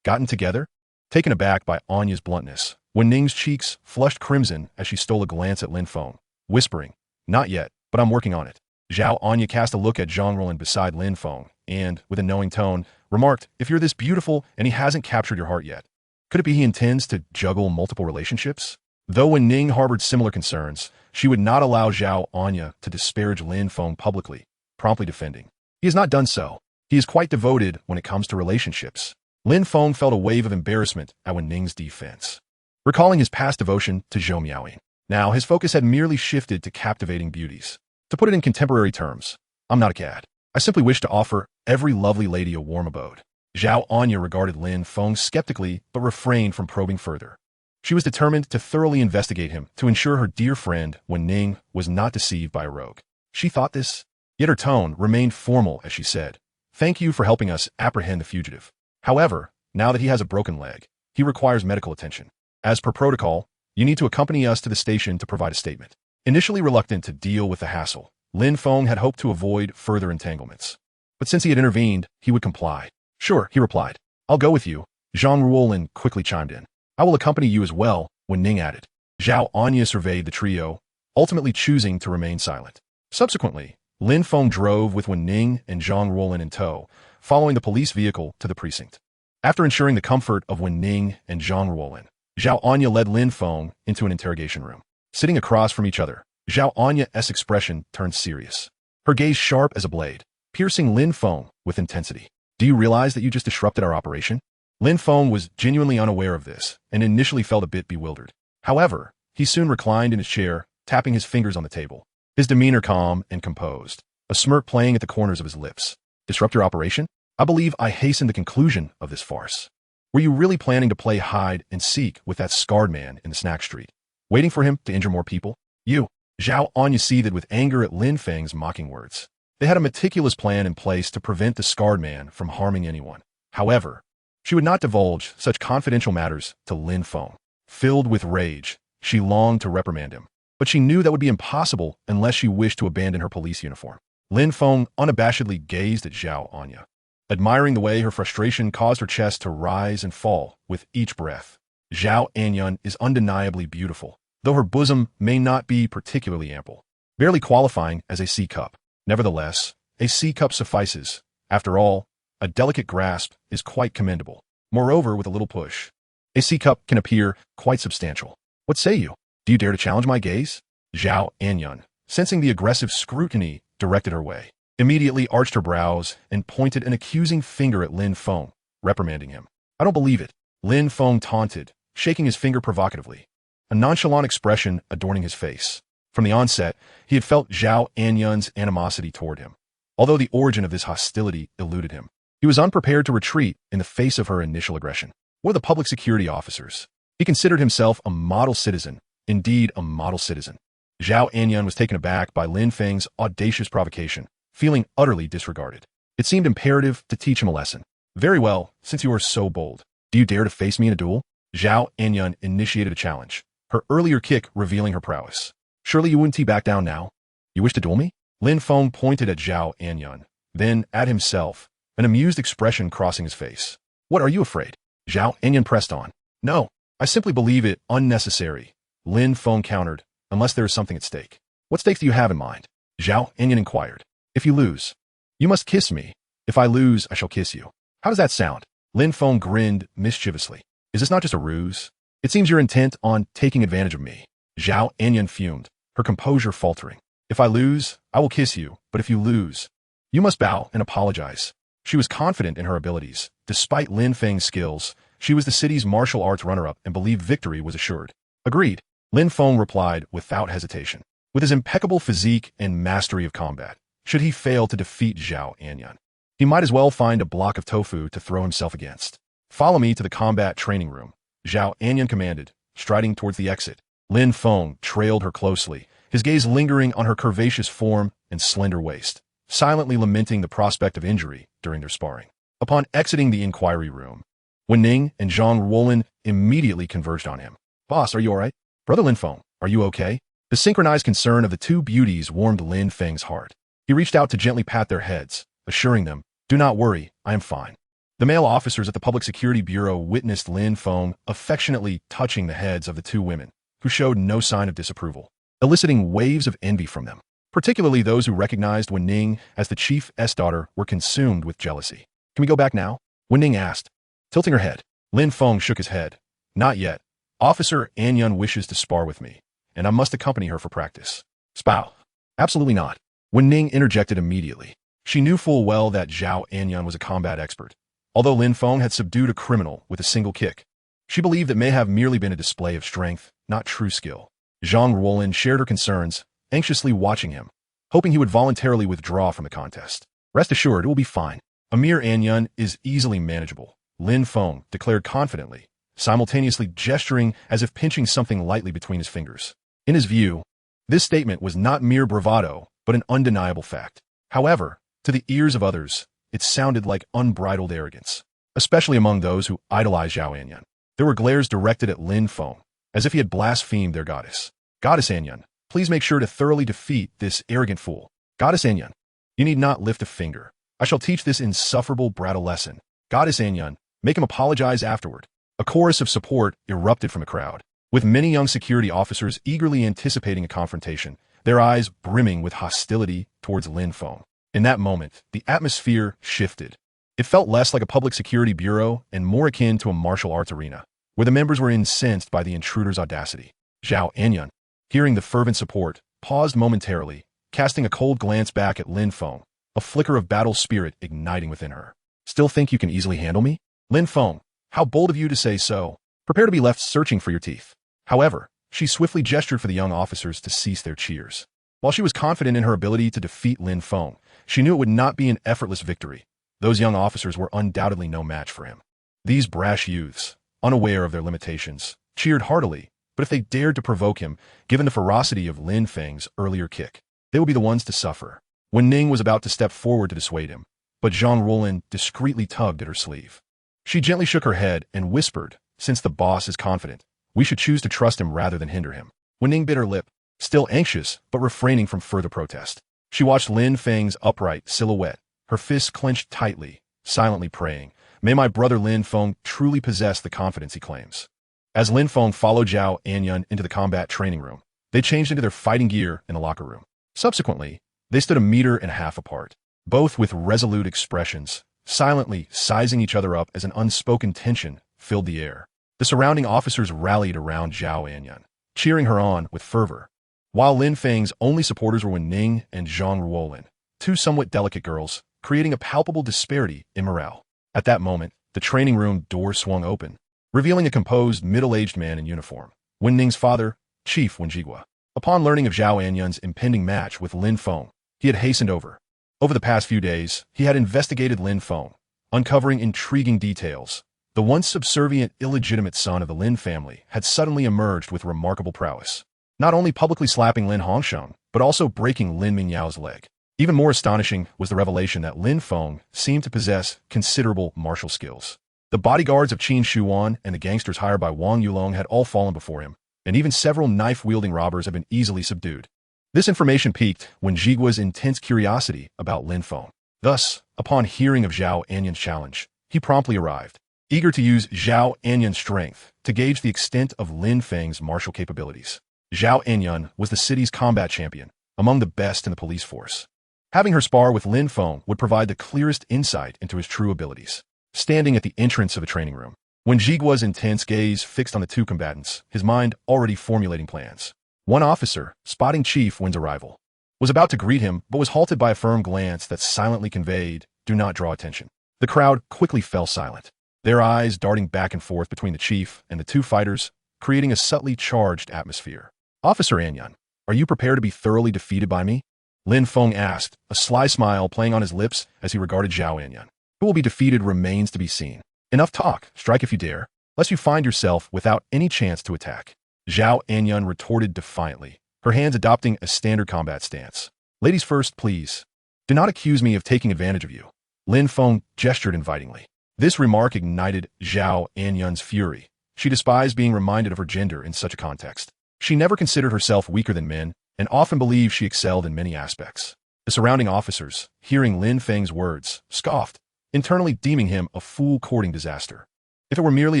gotten together? Taken aback by Anya's bluntness, Wen Ning's cheeks flushed crimson as she stole a glance at Lin Feng, whispering, not yet, but I'm working on it. Zhao Anya cast a look at Zhang Ruolin beside Lin Feng and, with a knowing tone, remarked, if you're this beautiful and he hasn't captured your heart yet, could it be he intends to juggle multiple relationships? Though Wen Ning harbored similar concerns, she would not allow Zhao Anya to disparage Lin Feng publicly, promptly defending. He has not done so. He is quite devoted when it comes to relationships. Lin Feng felt a wave of embarrassment at Wen Ning's defense, recalling his past devotion to Zhou Miaoyin. Now his focus had merely shifted to captivating beauties. To put it in contemporary terms, I'm not a cad. I simply wish to offer every lovely lady a warm abode. Zhao Anya regarded Lin Feng skeptically but refrained from probing further. She was determined to thoroughly investigate him to ensure her dear friend Wen Ning was not deceived by a rogue. She thought this, yet her tone remained formal as she said, thank you for helping us apprehend the fugitive. However, now that he has a broken leg, he requires medical attention. As per protocol, you need to accompany us to the station to provide a statement. Initially reluctant to deal with the hassle, Lin Feng had hoped to avoid further entanglements. But since he had intervened, he would comply. Sure, he replied. I'll go with you. Zhang Ruolin quickly chimed in. I will accompany you as well, Wen Ning added. Zhao Anya surveyed the trio, ultimately choosing to remain silent. Subsequently, Lin Feng drove with Wen Ning and Zhang Ruolin in tow, following the police vehicle to the precinct. After ensuring the comfort of Wen Ning and Zhang Ruolin, Zhao Anya led Lin Feng into an interrogation room. Sitting across from each other, Zhao Anya's expression turned serious, her gaze sharp as a blade, piercing Lin Feng with intensity. Do you realize that you just disrupted our operation? Lin Feng was genuinely unaware of this and initially felt a bit bewildered. However, he soon reclined in his chair, tapping his fingers on the table, his demeanor calm and composed, a smirk playing at the corners of his lips. Disrupt your operation? I believe I hastened the conclusion of this farce. Were you really planning to play hide and seek with that scarred man in the snack street, waiting for him to injure more people? You. Zhao Anya seethed with anger at Lin Feng's mocking words. They had a meticulous plan in place to prevent the scarred man from harming anyone. However, she would not divulge such confidential matters to Lin Feng. Filled with rage, she longed to reprimand him, but she knew that would be impossible unless she wished to abandon her police uniform. Lin Feng unabashedly gazed at Zhao Anya, admiring the way her frustration caused her chest to rise and fall with each breath. Zhao Anyan is undeniably beautiful, though her bosom may not be particularly ample, barely qualifying as a C-cup. Nevertheless, a C-cup suffices. After all, a delicate grasp is quite commendable. Moreover, with a little push, a C-cup can appear quite substantial. What say you? Do you dare to challenge my gaze? Zhao Anyan, sensing the aggressive scrutiny directed her way, immediately arched her brows and pointed an accusing finger at Lin Feng, reprimanding him. I don't believe it. Lin Feng taunted, shaking his finger provocatively, a nonchalant expression adorning his face. From the onset, he had felt Zhao Anyan's animosity toward him. Although the origin of this hostility eluded him, he was unprepared to retreat in the face of her initial aggression. One of the public security officers, he considered himself a model citizen, indeed a model citizen. Zhao Anyan was taken aback by Lin Feng's audacious provocation, feeling utterly disregarded. It seemed imperative to teach him a lesson. Very well, since you are so bold, do you dare to face me in a duel? Zhao Anyan initiated a challenge, her earlier kick revealing her prowess. Surely you wouldn't back down now? You wish to duel me? Lin Feng pointed at Zhao Anyan, then at himself, an amused expression crossing his face. What, are you afraid? Zhao Anyan pressed on. No, I simply believe it unnecessary, Lin Feng countered, unless there is something at stake. What stakes do you have in mind? Zhao Anyan inquired. If you lose, you must kiss me. If I lose, I shall kiss you. How does that sound? Lin Feng grinned mischievously. Is this not just a ruse? It seems you're intent on taking advantage of me. Zhao Anyan fumed, her composure faltering. "If I lose, I will kiss you, but if you lose, you must bow and apologize." She was confident in her abilities. Despite Lin Feng's skills, she was the city's martial arts runner-up and believed victory was assured. "Agreed," Lin Feng replied without hesitation. With his impeccable physique and mastery of combat, should he fail to defeat Zhou Miaoyin, he might as well find a block of tofu to throw himself against. "Follow me to the combat training room," Zhou Miaoyin commanded, striding towards the exit. Lin Feng trailed her closely, his gaze lingering on her curvaceous form and slender waist, silently lamenting the prospect of injury during their sparring. Upon exiting the inquiry room, Wen Ning and Zhang Ruolin immediately converged on him. "Boss, are you all right? Brother Lin Feng, are you okay?" The synchronized concern of the two beauties warmed Lin Feng's heart. He reached out to gently pat their heads, assuring them, "Do not worry, I am fine." The male officers at the Public Security Bureau witnessed Lin Feng affectionately touching the heads of the two women, who showed no sign of disapproval, eliciting waves of envy from them. Particularly those who recognized Wen Ning as the chief's daughter were consumed with jealousy. "Can we go back now?" Wen Ning asked, tilting her head. Lin Feng shook his head. "Not yet. Officer Anyun wishes to spar with me, and I must accompany her for practice." "Spow." "Absolutely not." Wen Ning interjected immediately. She knew full well that Zhou Anyun was a combat expert. Although Lin Feng had subdued a criminal with a single kick, she believed it may have merely been a display of strength, not true skill. Zhang Ruolin shared her concerns, anxiously watching him, hoping he would voluntarily withdraw from the contest. "Rest assured, it will be fine. Amir Anyun is easily manageable," Lin Feng declared confidently, simultaneously gesturing as if pinching something lightly between his fingers. In his view, this statement was not mere bravado, but an undeniable fact. However, to the ears of others, it sounded like unbridled arrogance, especially among those who idolized Zhou Anyun. There were glares directed at Lin Feng, as if he had blasphemed their goddess. "Goddess Anyun, please make sure to thoroughly defeat this arrogant fool. Goddess Anyun, you need not lift a finger. I shall teach this insufferable brat a lesson. Goddess Anyun, make him apologize afterward." A chorus of support erupted from the crowd, with many young security officers eagerly anticipating a confrontation, their eyes brimming with hostility towards Lin Feng. In that moment, the atmosphere shifted. It felt less like a public security bureau and more akin to a martial arts arena, where the members were incensed by the intruder's audacity. Zhou Anyun, hearing the fervent support, paused momentarily, casting a cold glance back at Lin Feng, a flicker of battle spirit igniting within her. "Still think you can easily handle me? Lin Feng, how bold of you to say so. Prepare to be left searching for your teeth." However, she swiftly gestured for the young officers to cease their cheers. While she was confident in her ability to defeat Lin Feng, she knew it would not be an effortless victory. Those young officers were undoubtedly no match for him. These brash youths, unaware of their limitations, cheered heartily, but if they dared to provoke him, given the ferocity of Lin Feng's earlier kick, they would be the ones to suffer. Wen Ning was about to step forward to dissuade him, but Zhang Ruolin discreetly tugged at her sleeve. She gently shook her head and whispered, "Since the boss is confident, we should choose to trust him rather than hinder him." Wen Ning bit her lip, still anxious but refraining from further protest. She watched Lin Feng's upright silhouette, her fists clenched tightly, silently praying, "May my brother Lin Feng truly possess the confidence he claims." As Lin Feng followed Zhou Anyun into the combat training room, they changed into their fighting gear in the locker room. Subsequently, they stood 1.5 meters apart, both with resolute expressions, silently sizing each other up as an unspoken tension filled the air. The surrounding officers rallied around Zhou Anyun, cheering her on with fervor, while Lin Feng's only supporters were Wen Ning and Zhang Ruolin, two somewhat delicate girls, creating a palpable disparity in morale. At that moment, the training room door swung open, revealing a composed, middle-aged man in uniform, Wen Ning's father, Chief Wenjigua. Upon learning of Zhou Anyun's impending match with Lin Feng, he had hastened over. Over the past few days, he had investigated Lin Feng, uncovering intriguing details. The once subservient, illegitimate son of the Lin family had suddenly emerged with remarkable prowess, not only publicly slapping Lin Hongsheng, but also breaking Lin Mingyao's leg. Even more astonishing was the revelation that Lin Feng seemed to possess considerable martial skills. The bodyguards of Qin Shuan and the gangsters hired by Wang Yulong had all fallen before him, and even several knife-wielding robbers had been easily subdued. This information piqued Wenjigua's intense curiosity about Lin Feng. Thus, upon hearing of Zhou Anyun's challenge, he promptly arrived, eager to use Zhou Anyun's strength to gauge the extent of Lin Feng's martial capabilities. Zhou Anyun was the city's combat champion, among the best in the police force. Having her spar with Lin Feng would provide the clearest insight into his true abilities. Standing at the entrance of the training room, Wenjigua's intense gaze fixed on the two combatants, his mind already formulating plans. One officer, spotting Chief Wen's arrival, was about to greet him but was halted by a firm glance that silently conveyed, "Do not draw attention." The crowd quickly fell silent, their eyes darting back and forth between the chief and the two fighters, creating a subtly charged atmosphere. "Officer Anyan, are you prepared to be thoroughly defeated by me?" Lin Feng asked, a sly smile playing on his lips as he regarded Zhou Anyan. "Who will be defeated remains to be seen. Enough talk, strike if you dare, lest you find yourself without any chance to attack." Zhou Anyan retorted defiantly, her hands adopting a standard combat stance. "Ladies first, please. Do not accuse me of taking advantage of you." Lin Feng gestured invitingly. This remark ignited Zhou Anyan's fury. She despised being reminded of her gender in such a context. She never considered herself weaker than men, and often believed she excelled in many aspects. The surrounding officers, hearing Lin Feng's words, scoffed, internally deeming him a fool-courting disaster. If it were merely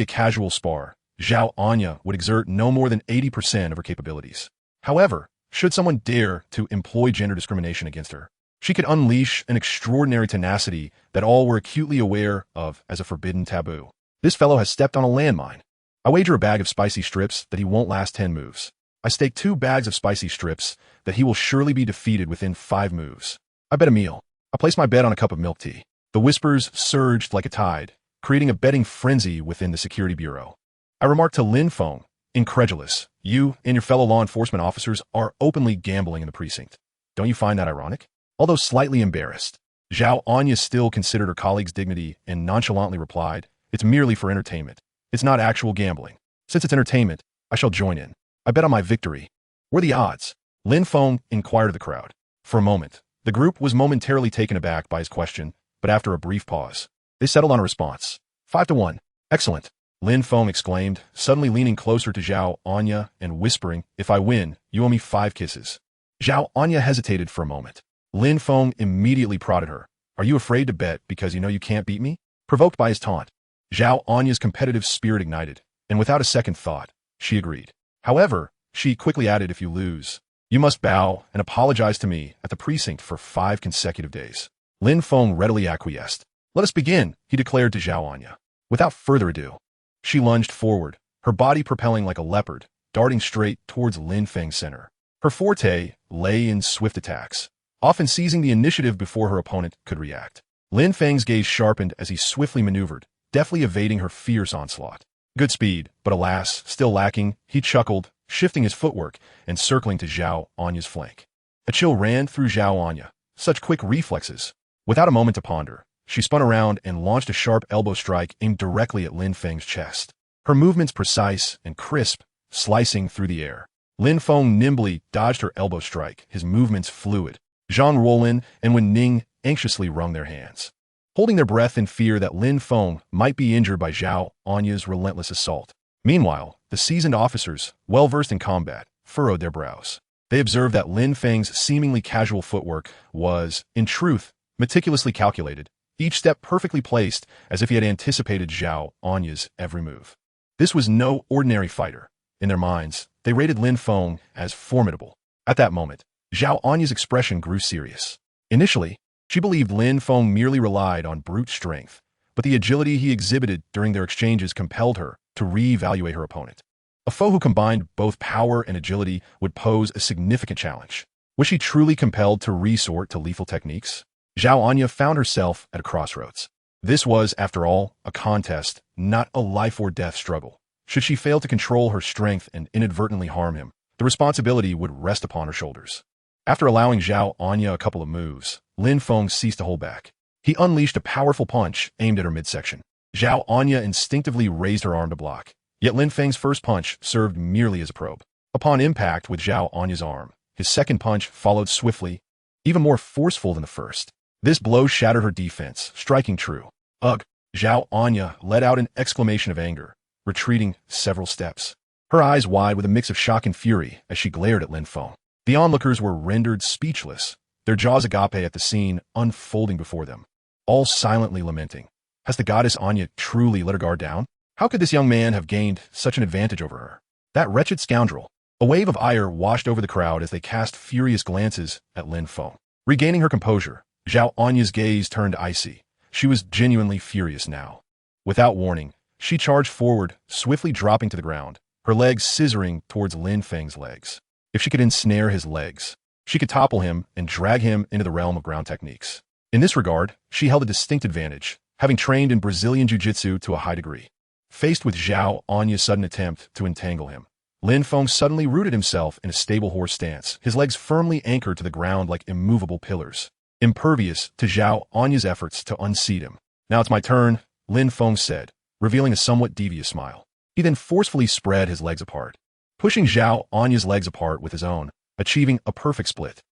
a casual spar, Zhou Anya would exert no more than 80% of her capabilities. However, should someone dare to employ gender discrimination against her, she could unleash an extraordinary tenacity that all were acutely aware of as a forbidden taboo. This fellow has stepped on a landmine. I wager a bag of spicy strips that he won't last 10 moves. I stake 2 bags of spicy strips that he will surely be defeated within 5 moves. I bet a meal. I place my bet on a cup of milk tea. The whispers surged like a tide, creating a betting frenzy within the security bureau. I remarked to Lin Feng, incredulous, "You and your fellow law enforcement officers are openly gambling in the precinct. Don't you find that ironic?" Although slightly embarrassed, Zhou Anya still considered her colleague's dignity and nonchalantly replied, "It's merely for entertainment. It's not actual gambling. Since it's entertainment, I shall join in. I bet on my victory." "What are the odds?" Lin Feng inquired of the crowd. For a moment, the group was momentarily taken aback by his question, but after a brief pause, they settled on a response. 5-1. "Excellent," Lin Feng exclaimed, suddenly leaning closer to Zhou Anya and whispering, "If I win, you owe me 5 kisses." Zhou Anya hesitated for a moment. Lin Feng immediately prodded her. "Are you afraid to bet because you know you can't beat me?" Provoked by his taunt, Zhou Anya's competitive spirit ignited, and without a second thought, she agreed. However, she quickly added, "If you lose, you must bow and apologize to me at the precinct for 5 consecutive days." Lin Feng readily acquiesced. "Let us begin," he declared to Zhou Anya. Without further ado, she lunged forward, her body propelling like a leopard, darting straight towards Lin Feng's center. Her forte lay in swift attacks, often seizing the initiative before her opponent could react. Lin Feng's gaze sharpened as he swiftly maneuvered, deftly evading her fierce onslaught. Good speed, but alas, still lacking, he chuckled, shifting his footwork and circling to Zhou Anya's flank. A chill ran through Zhou Anya. Such quick reflexes. Without a moment to ponder, she spun around and launched a sharp elbow strike aimed directly at Lin Feng's chest. Her movements precise and crisp, slicing through the air. Lin Feng nimbly dodged her elbow strike, his movements fluid. Zhang Ruolin and Wen Ning anxiously wrung their hands, holding their breath in fear that Lin Feng might be injured by Zhou Anya's relentless assault. Meanwhile, the seasoned officers, well-versed in combat, furrowed their brows. They observed that Lin Feng's seemingly casual footwork was, in truth, meticulously calculated, each step perfectly placed as if he had anticipated Zhou Anya's every move. This was no ordinary fighter. In their minds, they rated Lin Feng as formidable. At that moment, Zhou Anya's expression grew serious. Initially, she believed Lin Feng merely relied on brute strength, but the agility he exhibited during their exchanges compelled her to re-evaluate her opponent. A foe who combined both power and agility would pose a significant challenge. Was she truly compelled to resort to lethal techniques? Zhou Anya found herself at a crossroads. This was, after all, a contest, not a life-or-death struggle. Should she fail to control her strength and inadvertently harm him, the responsibility would rest upon her shoulders. After allowing Zhou Anya a couple of moves, Lin Feng ceased to hold back. He unleashed a powerful punch aimed at her midsection. Zhou Anya instinctively raised her arm to block, yet Lin Feng's first punch served merely as a probe. Upon impact with Zhou Anya's arm, his second punch followed swiftly, even more forceful than the first. This blow shattered her defense, striking true. Ugh! Zhou Anya let out an exclamation of anger, retreating several steps, her eyes wide with a mix of shock and fury as she glared at Lin Feng. The onlookers were rendered speechless, their jaws agape at the scene unfolding before them, all silently lamenting. Has the goddess Anya truly let her guard down? How could this young man have gained such an advantage over her? That wretched scoundrel! A wave of ire washed over the crowd as they cast furious glances at Lin Feng. Regaining her composure, Zhou Anya's gaze turned icy. She was genuinely furious now. Without warning, she charged forward, swiftly dropping to the ground, her legs scissoring towards Lin Feng's legs. If she could ensnare his legs, she could topple him and drag him into the realm of ground techniques. In this regard, she held a distinct advantage, having trained in Brazilian jiu-jitsu to a high degree. Faced with Zhou Anya's sudden attempt to entangle him, Lin Feng suddenly rooted himself in a stable horse stance, his legs firmly anchored to the ground like immovable pillars, impervious to Zhou Anya's efforts to unseat him. "Now it's my turn," Lin Feng said, revealing a somewhat devious smile. He then forcefully spread his legs apart, pushing Zhou Anya's legs apart with his own, achieving a perfect split.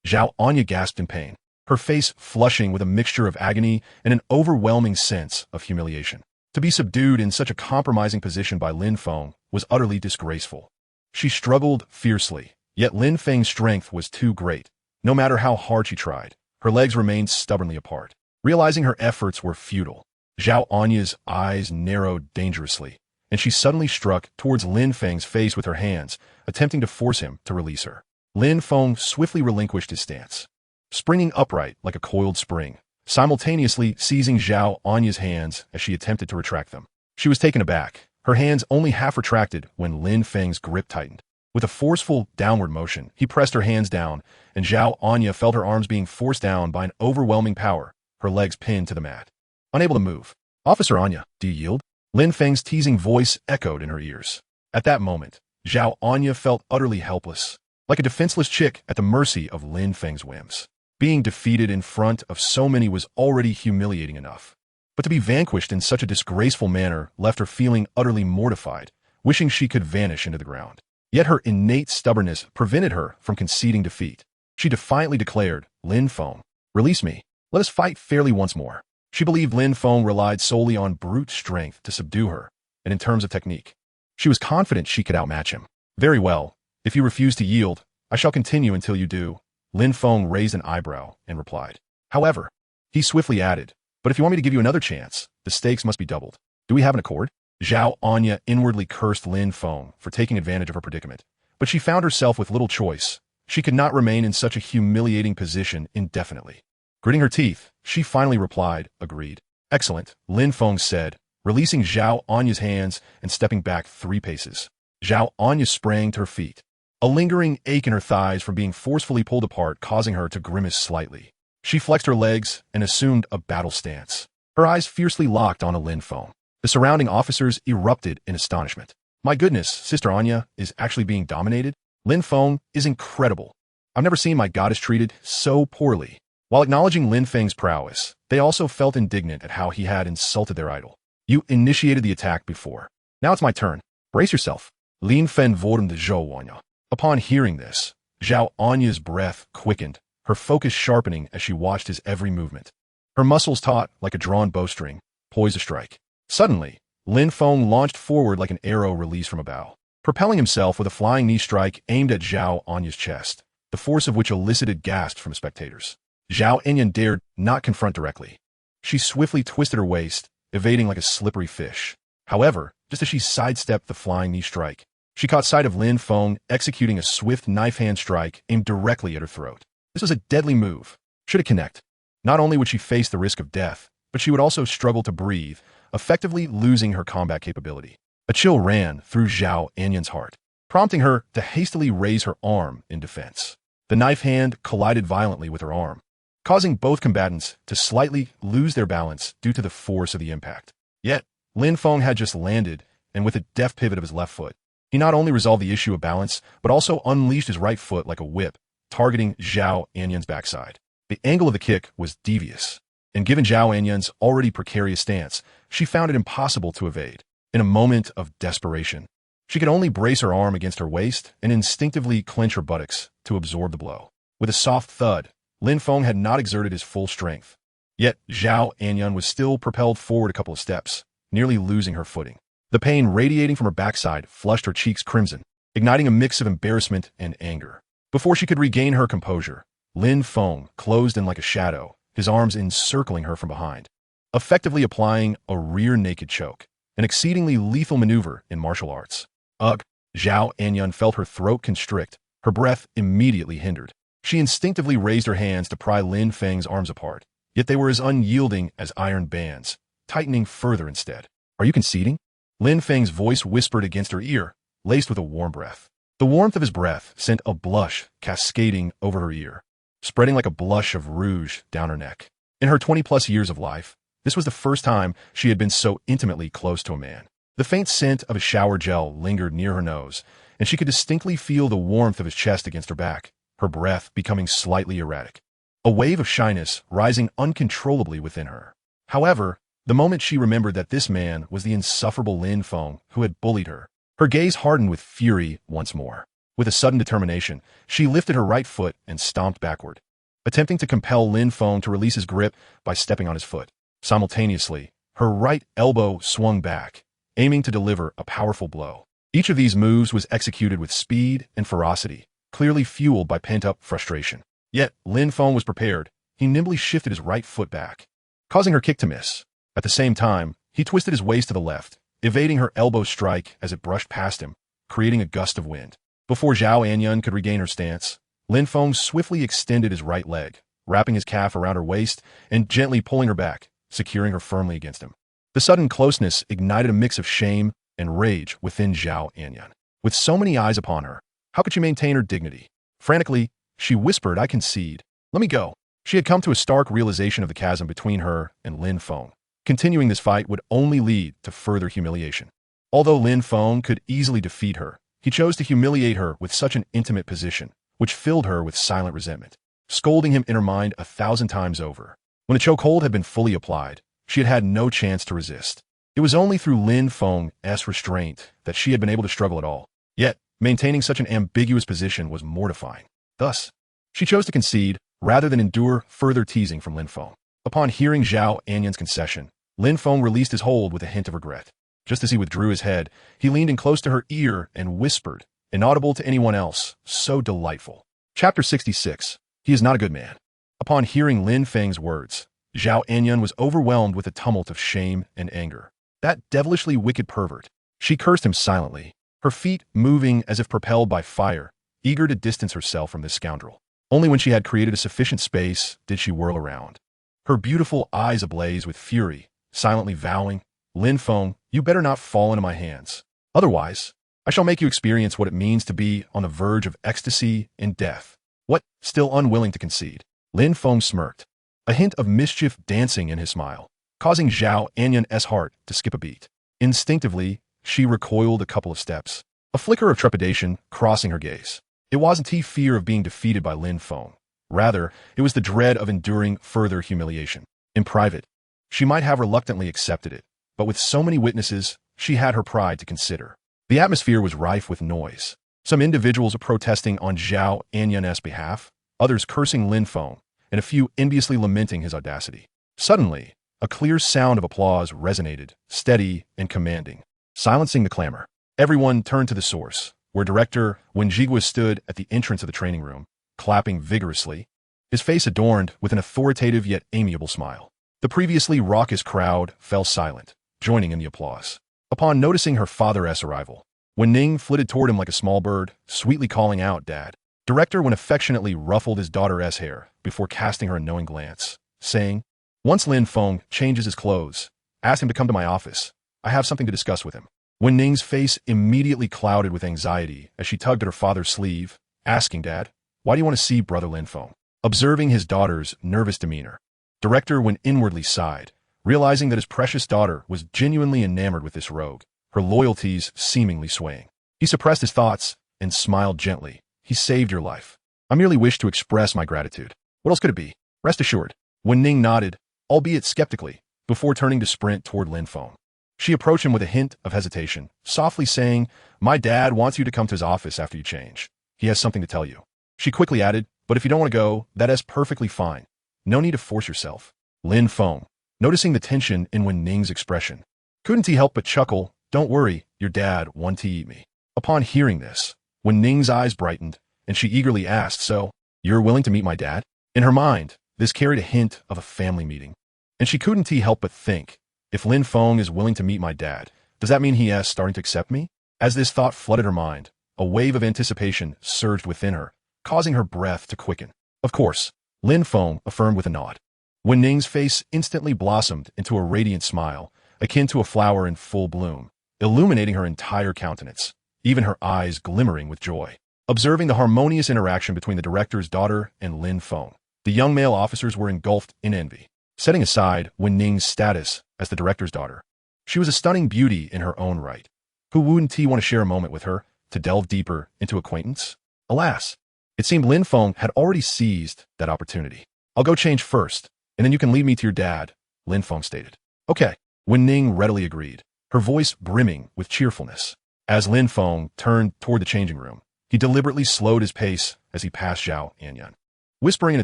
Zhou Anya gasped in pain, her face flushing with a mixture of agony and an overwhelming sense of humiliation. To be subdued in such a compromising position by Lin Feng was utterly disgraceful. She struggled fiercely, yet Lin Feng's strength was too great. No matter how hard she tried, her legs remained stubbornly apart. Realizing her efforts were futile, Zhou Anya's eyes narrowed dangerously, and she suddenly struck towards Lin Feng's face with her hands, attempting to force him to release her. Lin Feng swiftly relinquished his stance, springing upright like a coiled spring, simultaneously seizing Zhou Anya's hands as she attempted to retract them. She was taken aback, her hands only half retracted when Lin Feng's grip tightened. With a forceful downward motion, he pressed her hands down, and Zhou Anya felt her arms being forced down by an overwhelming power, her legs pinned to the mat. Unable to move. "Officer Anya, do you yield?" Lin Feng's teasing voice echoed in her ears. At that moment, Zhou Anya felt utterly helpless, like a defenseless chick at the mercy of Lin Feng's whims. Being defeated in front of so many was already humiliating enough, but to be vanquished in such a disgraceful manner left her feeling utterly mortified, wishing she could vanish into the ground. Yet her innate stubbornness prevented her from conceding defeat. She defiantly declared, "Lin Feng, release me. Let us fight fairly once more." She believed Lin Feng relied solely on brute strength to subdue her, and in terms of technique, she was confident she could outmatch him. "Very well. If you refuse to yield, I shall continue until you do." Lin Feng raised an eyebrow and replied. However, he swiftly added, "But if you want me to give you another chance, the stakes must be doubled. Do we have an accord?" Zhou Anya inwardly cursed Lin Feng for taking advantage of her predicament, but she found herself with little choice. She could not remain in such a humiliating position indefinitely. Gritting her teeth, she finally replied, "Agreed." "Excellent," Lin Feng said, releasing Zhou Anya's hands and stepping back 3 paces. Zhou Anya sprang to her feet, a lingering ache in her thighs from being forcefully pulled apart causing her to grimace slightly. She flexed her legs and assumed a battle stance, her eyes fiercely locked onto Lin Feng. The surrounding officers erupted in astonishment. "My goodness, Sister Anya is actually being dominated? Lin Feng is incredible. I've never seen my goddess treated so poorly." While acknowledging Lin Feng's prowess, they also felt indignant at how he had insulted their idol. "You initiated the attack before. Now it's my turn. Brace yourself." Lin Feng warned Zhou Anya. Upon hearing this, Zhou Anya's breath quickened, her focus sharpening as she watched his every movement. Her muscles taut like a drawn bowstring, poised to strike. Suddenly, Lin Feng launched forward like an arrow released from a bow, propelling himself with a flying knee strike aimed at Zhou Anya's chest, the force of which elicited gasps from spectators. Zhou Anya dared not confront directly. She swiftly twisted her waist, evading like a slippery fish. However, just as she sidestepped the flying knee strike, she caught sight of Lin Feng executing a swift knife hand strike aimed directly at her throat. This was a deadly move. Should it connect, not only would she face the risk of death, but she would also struggle to breathe, effectively losing her combat capability. A chill ran through Zhou Anyan's heart, prompting her to hastily raise her arm in defense. The knife hand collided violently with her arm, causing both combatants to slightly lose their balance due to the force of the impact. Yet, Lin Feng had just landed, and with a deft pivot of his left foot, he not only resolved the issue of balance, but also unleashed his right foot like a whip, targeting Zhou Anyan's backside. The angle of the kick was devious, and given Zhou Anyan's already precarious stance, she found it impossible to evade. In a moment of desperation, she could only brace her arm against her waist and instinctively clench her buttocks to absorb the blow. With a soft thud, Lin Feng had not exerted his full strength. Yet Zhou Anyan was still propelled forward a couple of steps, nearly losing her footing. The pain radiating from her backside flushed her cheeks crimson, igniting a mix of embarrassment and anger. Before she could regain her composure, Lin Feng closed in like a shadow, his arms encircling her from behind, effectively applying a rear naked choke, an exceedingly lethal maneuver in martial arts. Ugh! Zhou Anyan felt her throat constrict, her breath immediately hindered. She instinctively raised her hands to pry Lin Feng's arms apart, yet they were as unyielding as iron bands, tightening further instead. "Are you conceding?" Lin Feng's voice whispered against her ear, laced with a warm breath. The warmth of his breath sent a blush cascading over her ear, spreading like a blush of rouge down her neck. In her 20-plus years of life, this was the first time she had been so intimately close to a man. The faint scent of his shower gel lingered near her nose, and she could distinctly feel the warmth of his chest against her back, her breath becoming slightly erratic. A wave of shyness rising uncontrollably within her. However, the moment she remembered that this man was the insufferable Lin Feng who had bullied her, her gaze hardened with fury once more. With a sudden determination, she lifted her right foot and stomped backward, attempting to compel Lin Feng to release his grip by stepping on his foot. Simultaneously, her right elbow swung back, aiming to deliver a powerful blow. Each of these moves was executed with speed and ferocity, clearly fueled by pent-up frustration. Yet, Lin Feng was prepared. He nimbly shifted his right foot back, causing her kick to miss. At the same time, he twisted his waist to the left, evading her elbow strike as it brushed past him, creating a gust of wind. Before Zhou Miaoyin could regain her stance, Lin Feng swiftly extended his right leg, wrapping his calf around her waist and gently pulling her back, securing her firmly against him. The sudden closeness ignited a mix of shame and rage within Zhou Miaoyin. With so many eyes upon her, how could she maintain her dignity? Frantically, she whispered, "I concede. Let me go." She had come to a stark realization of the chasm between her and Lin Feng. Continuing this fight would only lead to further humiliation. Although Lin Feng could easily defeat her, he chose to humiliate her with such an intimate position, which filled her with silent resentment, scolding him in her mind 1,000 times over. When the chokehold had been fully applied, she had had no chance to resist. It was only through Lin Feng's restraint that she had been able to struggle at all. Yet, maintaining such an ambiguous position was mortifying. Thus, she chose to concede rather than endure further teasing from Lin Feng. Upon hearing Zhou Miaoyin's concession, Lin Feng released his hold with a hint of regret. Just as he withdrew his head, he leaned in close to her ear and whispered, inaudible to anyone else, so delightful. Chapter 66. He is not a good man. Upon hearing Lin Feng's words, Zhou Miaoyin was overwhelmed with a tumult of shame and anger. That devilishly wicked pervert. She cursed him silently, her feet moving as if propelled by fire, eager to distance herself from this scoundrel. Only when she had created a sufficient space did she whirl around, her beautiful eyes ablaze with fury, silently vowing, "Lin Feng, you better not fall into my hands. Otherwise, I shall make you experience what it means to be on the verge of ecstasy and death." What? Still unwilling to concede, Lin Feng smirked, a hint of mischief dancing in his smile, causing Zhou Miaoyin's heart to skip a beat. Instinctively, she recoiled a couple of steps, a flicker of trepidation crossing her gaze. It wasn't fear of being defeated by Lin Feng. Rather, it was the dread of enduring further humiliation. In private, she might have reluctantly accepted it, but with so many witnesses, she had her pride to consider. The atmosphere was rife with noise. Some individuals protesting on Zhou Miaoyin's behalf, others cursing Lin Feng, and a few enviously lamenting his audacity. Suddenly, a clear sound of applause resonated, steady and commanding, silencing the clamor. Everyone turned to the source, where Director Wen Jigua stood at the entrance of the training room, clapping vigorously, his face adorned with an authoritative yet amiable smile. The previously raucous crowd fell silent, joining in the applause. Upon noticing her father's arrival, Wen Ning flitted toward him like a small bird, sweetly calling out, "Dad." Director Wen affectionately ruffled his daughter's hair before casting her a knowing glance, saying, "Once Lin Feng changes his clothes, ask him to come to my office. I have something to discuss with him." Wen Ning's face immediately clouded with anxiety as she tugged at her father's sleeve, asking, "Dad, why do you want to see Brother Lin Feng?" Observing his daughter's nervous demeanor, Director Wen inwardly sighed, realizing that his precious daughter was genuinely enamored with this rogue, her loyalties seemingly swaying. He suppressed his thoughts and smiled gently. "He saved your life. I merely wish to express my gratitude. What else could it be? Rest assured." Wen Ning nodded, albeit skeptically, before turning to sprint toward Lin Feng. She approached him with a hint of hesitation, softly saying, "My dad wants you to come to his office after you change. He has something to tell you." She quickly added, "But if you don't want to go, that is perfectly fine. No need to force yourself." Lin Feng, noticing the tension in Wen Ning's expression, couldn't he help but chuckle, "Don't worry, your dad wants to eat me." Upon hearing this, Wen Ning's eyes brightened, and she eagerly asked, "So, you're willing to meet my dad?" In her mind, this carried a hint of a family meeting, and she couldn't help but think, if Lin Feng is willing to meet my dad, does that mean he is starting to accept me? As this thought flooded her mind, a wave of anticipation surged within her, causing her breath to quicken. "Of course," Lin Feng affirmed with a nod. Wen Ning's face instantly blossomed into a radiant smile, akin to a flower in full bloom, illuminating her entire countenance. even her eyes glimmering with joy. Observing the harmonious interaction between the director's daughter and Lin Feng, the young male officers were engulfed in envy. Setting aside Wen Ning's status as the director's daughter, she was a stunning beauty in her own right. Who wouldn't he want to share a moment with her, to delve deeper into acquaintance? Alas, it seemed Lin Feng had already seized that opportunity. I'll go change first, and then you can lead me to your dad, Lin Feng stated. Okay, Wen Ning readily agreed, her voice brimming with cheerfulness. As Lin Feng turned toward the changing room, he deliberately slowed his pace as he passed Zhou Miaoyin, whispering in a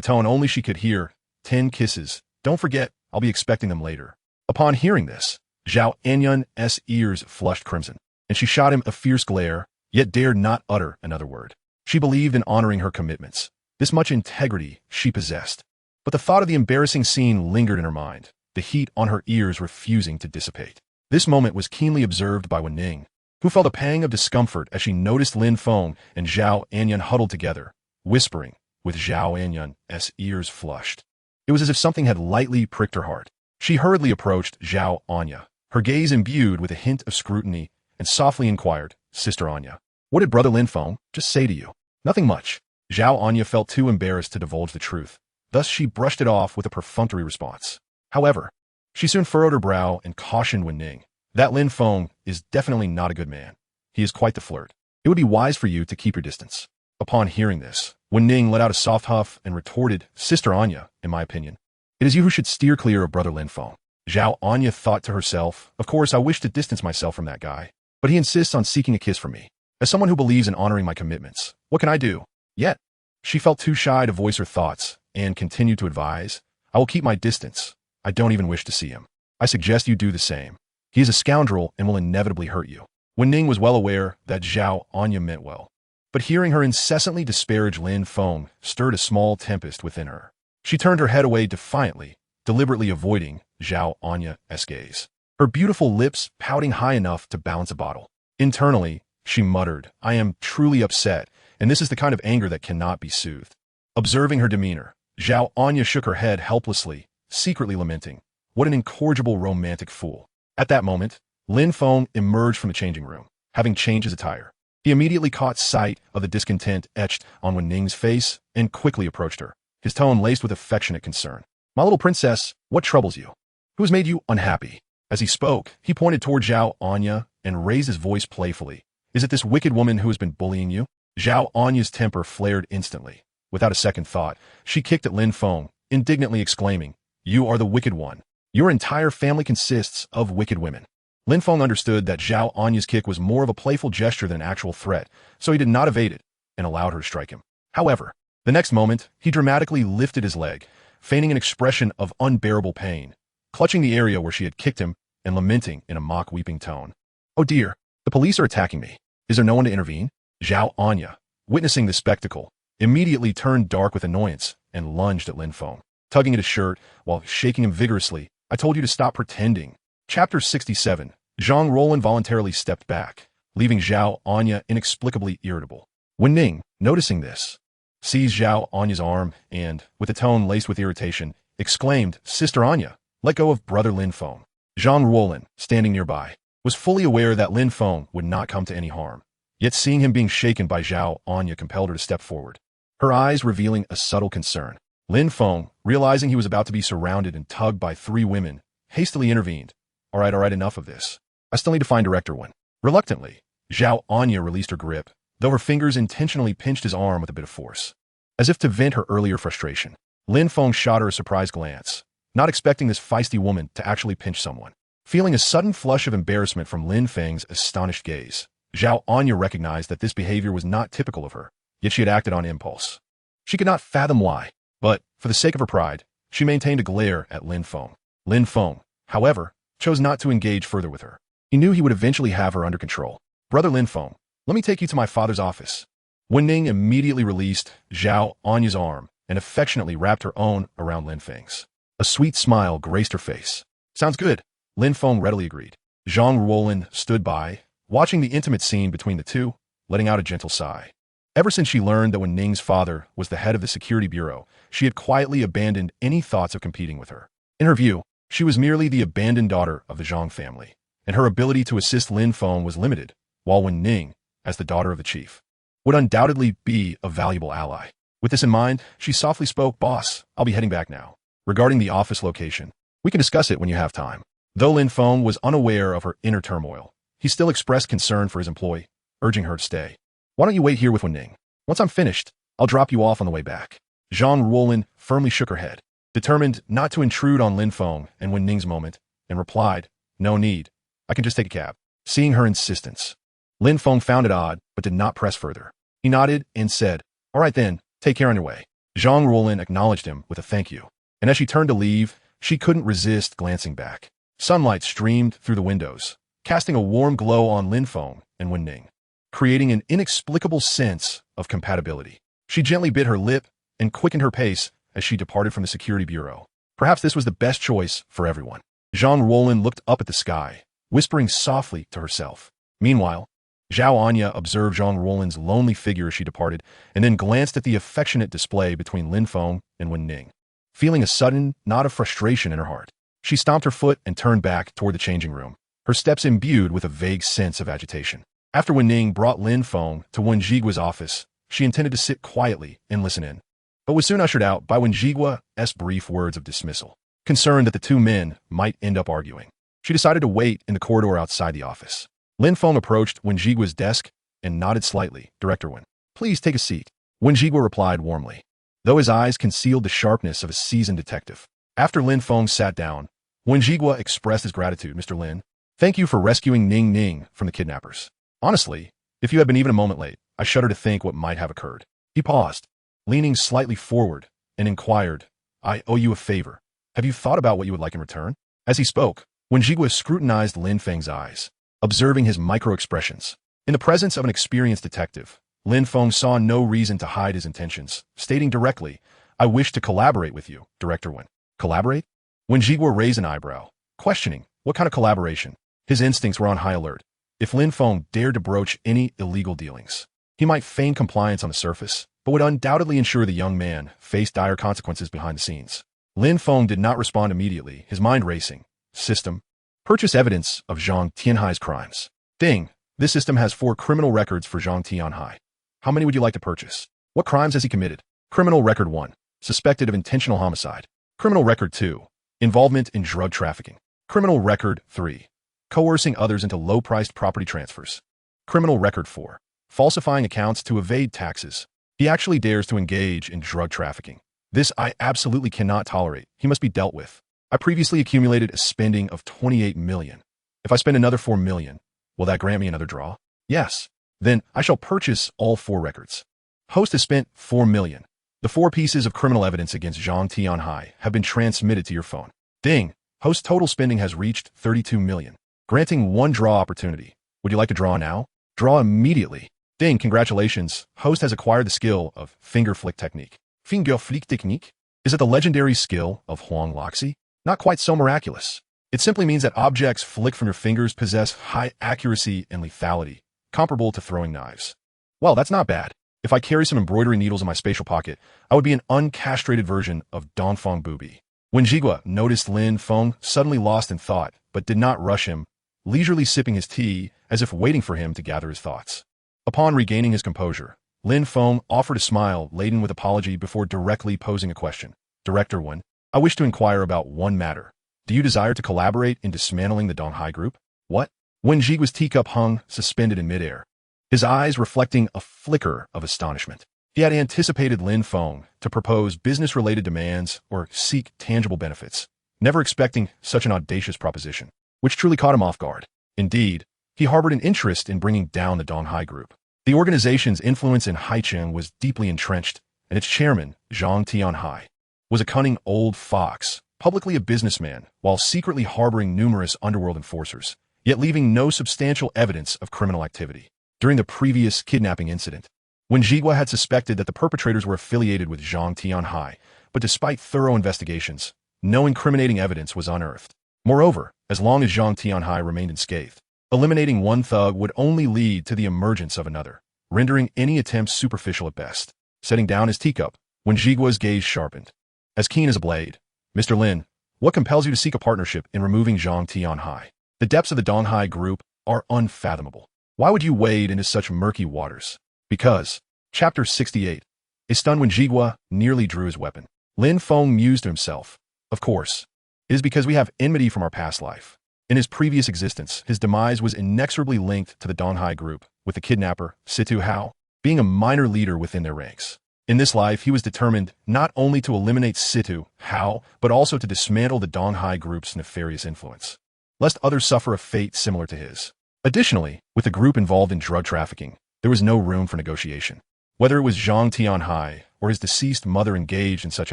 tone only she could hear, 10 kisses. Don't forget, I'll be expecting them later. Upon hearing this, Zhou Miaoyin's ears flushed crimson, and she shot him a fierce glare, yet dared not utter another word. She believed in honoring her commitments. This much integrity she possessed. But the thought of the embarrassing scene lingered in her mind, the heat on her ears refusing to dissipate. This moment was keenly observed by Wen Ning, who felt a pang of discomfort as she noticed Lin Feng and Zhou Miaoyin huddled together, whispering, with Zhou Miaoyin's ears flushed. It was as if something had lightly pricked her heart. She hurriedly approached Zhou Miaoyin, her gaze imbued with a hint of scrutiny, and softly inquired, Sister Anya, what did Brother Lin Feng just say to you? Nothing much. Zhou Miaoyin felt too embarrassed to divulge the truth. Thus she brushed it off with a perfunctory response. However, she soon furrowed her brow and cautioned Wen Ning, that Lin Feng is definitely not a good man. He is quite the flirt. It would be wise for you to keep your distance. Upon hearing this, Wen Ning let out a soft huff and retorted, Sister Anya, in my opinion, it is you who should steer clear of Brother Lin Feng. Zhou Miaoyin thought to herself, of course I wish to distance myself from that guy, but he insists on seeking a kiss from me. As someone who believes in honoring my commitments, what can I do? Yet, she felt too shy to voice her thoughts and continued to advise, I will keep my distance. I don't even wish to see him. I suggest you do the same. He is a scoundrel and will inevitably hurt you. Wen Ning was well aware that Zhou Miaoyin meant well, but hearing her incessantly disparage Lin Feng stirred a small tempest within her. She turned her head away defiantly, deliberately avoiding Zhou Miaoyin's gaze, her beautiful lips pouting high enough to balance a bottle. Internally, she muttered, I am truly upset, and this is the kind of anger that cannot be soothed. Observing her demeanor, Zhou Miaoyin shook her head helplessly, secretly lamenting, what an incorrigible romantic fool. At that moment, Lin Feng emerged from the changing room, having changed his attire. He immediately caught sight of the discontent etched on Wen Ning's face and quickly approached her, his tone laced with affectionate concern. My little princess, what troubles you? Who has made you unhappy? As he spoke, he pointed toward Zhou Miaoyin and raised his voice playfully. Is it this wicked woman who has been bullying you? Zhou Miaoyin's temper flared instantly. Without a second thought, she kicked at Lin Feng, indignantly exclaiming, You are the wicked one. Your entire family consists of wicked women. Lin Feng understood that Zhou Miaoyin's kick was more of a playful gesture than an actual threat, so he did not evade it and allowed her to strike him. However, the next moment, he dramatically lifted his leg, feigning an expression of unbearable pain, clutching the area where she had kicked him and lamenting in a mock weeping tone. Oh dear, the police are attacking me. Is there no one to intervene? Zhou Miaoyin, witnessing the spectacle, immediately turned dark with annoyance and lunged at Lin Feng, tugging at his shirt while shaking him vigorously. I told you to stop pretending. Chapter 67. Zhang Roland voluntarily stepped back, leaving Zhou Miaoyin inexplicably irritable. Wen Ning, noticing this, seized Zhou Miaoyin's arm and, with a tone laced with irritation, exclaimed, Sister Anya, let go of Brother Lin Feng. Zhang Roland, standing nearby, was fully aware that Lin Feng would not come to any harm, yet seeing him being shaken by Zhou Miaoyin compelled her to step forward, her eyes revealing a subtle concern. Lin Feng, realizing he was about to be surrounded and tugged by 3 women, hastily intervened. All right, enough of this. I still need to find Director Wen. Reluctantly, Zhou Miaoyin released her grip, though her fingers intentionally pinched his arm with a bit of force. As if to vent her earlier frustration, Lin Feng shot her a surprised glance, not expecting this feisty woman to actually pinch someone. Feeling a sudden flush of embarrassment from Lin Feng's astonished gaze, Zhou Miaoyin recognized that this behavior was not typical of her, yet she had acted on impulse. She could not fathom why, but, for the sake of her pride, she maintained a glare at Lin Feng. Lin Feng, however, chose not to engage further with her. He knew he would eventually have her under control. Brother Lin Feng, let me take you to my father's office. Wen Ning immediately released Zhou Miaoyin's arm and affectionately wrapped her own around Lin Feng's. A sweet smile graced her face. Sounds good, Lin Feng readily agreed. Zhang Roland stood by, watching the intimate scene between the two, letting out a gentle sigh. Ever since she learned that Wen Ning's father was the head of the security bureau, she had quietly abandoned any thoughts of competing with her. In her view, she was merely the abandoned daughter of the Zhang family, and her ability to assist Lin Feng was limited, while Wen Ning, as the daughter of the chief, would undoubtedly be a valuable ally. With this in mind, she softly spoke, "Boss, I'll be heading back now. Regarding the office location, we can discuss it when you have time." Though Lin Feng was unaware of her inner turmoil, he still expressed concern for his employee, urging her to stay. "Why don't you wait here with Wenning? Once I'm finished, I'll drop you off on the way back." Zhang Ruolin firmly shook her head, determined not to intrude on Lin Feng and Wenning's moment, and replied, "No need. I can just take a cab." Seeing her insistence, Lin Feng found it odd, but did not press further. He nodded and said, "All right then, take care on your way." Zhang Ruolin acknowledged him with a thank you, and as she turned to leave, she couldn't resist glancing back. Sunlight streamed through the windows, casting a warm glow on Lin Feng and Wenning, creating an inexplicable sense of compatibility. She gently bit her lip and quickened her pace as she departed from the security bureau. Perhaps this was the best choice for everyone. Zhang Ruolin looked up at the sky, whispering softly to herself. Meanwhile, Zhao Anya observed Zhang Ruolin's lonely figure as she departed, and then glanced at the affectionate display between Lin Feng and Wenning. Feeling a sudden knot of frustration in her heart, she stomped her foot and turned back toward the changing room, her steps imbued with a vague sense of agitation. After Wenning brought Lin Feng to Wen Jigua's office, she intended to sit quietly and listen in, but was soon ushered out by Wen Jigua's brief words of dismissal. Concerned that the two men might end up arguing, she decided to wait in the corridor outside the office. Lin Feng approached Wen Jigua's desk and nodded slightly. "Director Wen, please take a seat." Wen Jigua replied warmly, though his eyes concealed the sharpness of a seasoned detective. After Lin Feng sat down, Wen Jigua expressed his gratitude. "Mr. Lin, thank you for rescuing Ning Ning from the kidnappers. Honestly, if you had been even a moment late, I shudder to think what might have occurred." He paused, leaning slightly forward, and inquired, "I owe you a favor. Have you thought about what you would like in return?" As he spoke, Wen Jigua scrutinized Lin Feng's eyes, observing his micro-expressions. In the presence of an experienced detective, Lin Feng saw no reason to hide his intentions, stating directly, "I wish to collaborate with you, Director Wen." "Collaborate?" Wen Jigua raised an eyebrow, questioning, what kind of collaboration? His instincts were on high alert. If Lin Feng dared to broach any illegal dealings, he might feign compliance on the surface, but would undoubtedly ensure the young man faced dire consequences behind the scenes. Lin Feng did not respond immediately, his mind racing. System. Purchase evidence of Zhang Tianhai's crimes. Ding. This system has 4 criminal records for Zhang Tianhai. How many would you like to purchase? What crimes has he committed? Criminal record 1. Suspected of intentional homicide. Criminal record 2. Involvement in drug trafficking. Criminal record 3. Coercing others into low-priced property transfers. Criminal record 4. Falsifying accounts to evade taxes. He actually dares to engage in drug trafficking. This I absolutely cannot tolerate. He must be dealt with. I previously accumulated a spending of 28 million. If I spend another 4 million, will that grant me another draw? Yes. Then I shall purchase all 4 records. Host has spent 4 million. The 4 pieces of criminal evidence against Zhang Tianhai have been transmitted to your phone. Ding. Host total spending has reached 32 million. Granting 1 draw opportunity. Would you like to draw now? Draw immediately. Ding. Congratulations. Host has acquired the skill of finger flick technique. Finger flick technique? Is it the legendary skill of Huang Loxi? Not quite so miraculous. It simply means that objects flicked from your fingers possess high accuracy and lethality, comparable to throwing knives. Well, that's not bad. If I carry some embroidery needles in my spatial pocket, I would be an uncastrated version of Dongfang Bubi. When Jigua noticed Lin Feng suddenly lost in thought, but did not rush him, leisurely sipping his tea as if waiting for him to gather his thoughts. Upon regaining his composure, Lin Feng offered a smile laden with apology before directly posing a question. Director Wen, I wish to inquire about one matter. Do you desire to collaborate in dismantling the Donghai group? What? Wen Jigua's teacup hung suspended in midair, his eyes reflecting a flicker of astonishment. He had anticipated Lin Feng to propose business-related demands or seek tangible benefits, never expecting such an audacious proposition, which truly caught him off guard. Indeed, he harbored an interest in bringing down the Donghai group. The organization's influence in Haicheng was deeply entrenched, and its chairman, Zhang Tianhai, was a cunning old fox, publicly a businessman, while secretly harboring numerous underworld enforcers, yet leaving no substantial evidence of criminal activity. During the previous kidnapping incident, when Jigua had suspected that the perpetrators were affiliated with Zhang Tianhai, but despite thorough investigations, no incriminating evidence was unearthed. Moreover, as long as Zhang Tianhai remained unscathed, eliminating one thug would only lead to the emergence of another, rendering any attempt superficial at best. Setting down his teacup, when Jigua's gaze sharpened, as keen as a blade. Mr. Lin, what compels you to seek a partnership in removing Zhang Tianhai? The depths of the Donghai group are unfathomable. Why would you wade into such murky waters? Because, Chapter 68, a stunned when Jigua nearly drew his weapon. Lin Feng mused to himself. Of course, it is because we have enmity from our past life. In his previous existence, his demise was inexorably linked to the Donghai group, with the kidnapper, Situ Hao, being a minor leader within their ranks. In this life, he was determined not only to eliminate Situ Hao, but also to dismantle the Donghai group's nefarious influence, lest others suffer a fate similar to his. Additionally, with the group involved in drug trafficking, there was no room for negotiation. Whether it was Zhang Tianhai or his deceased mother engaged in such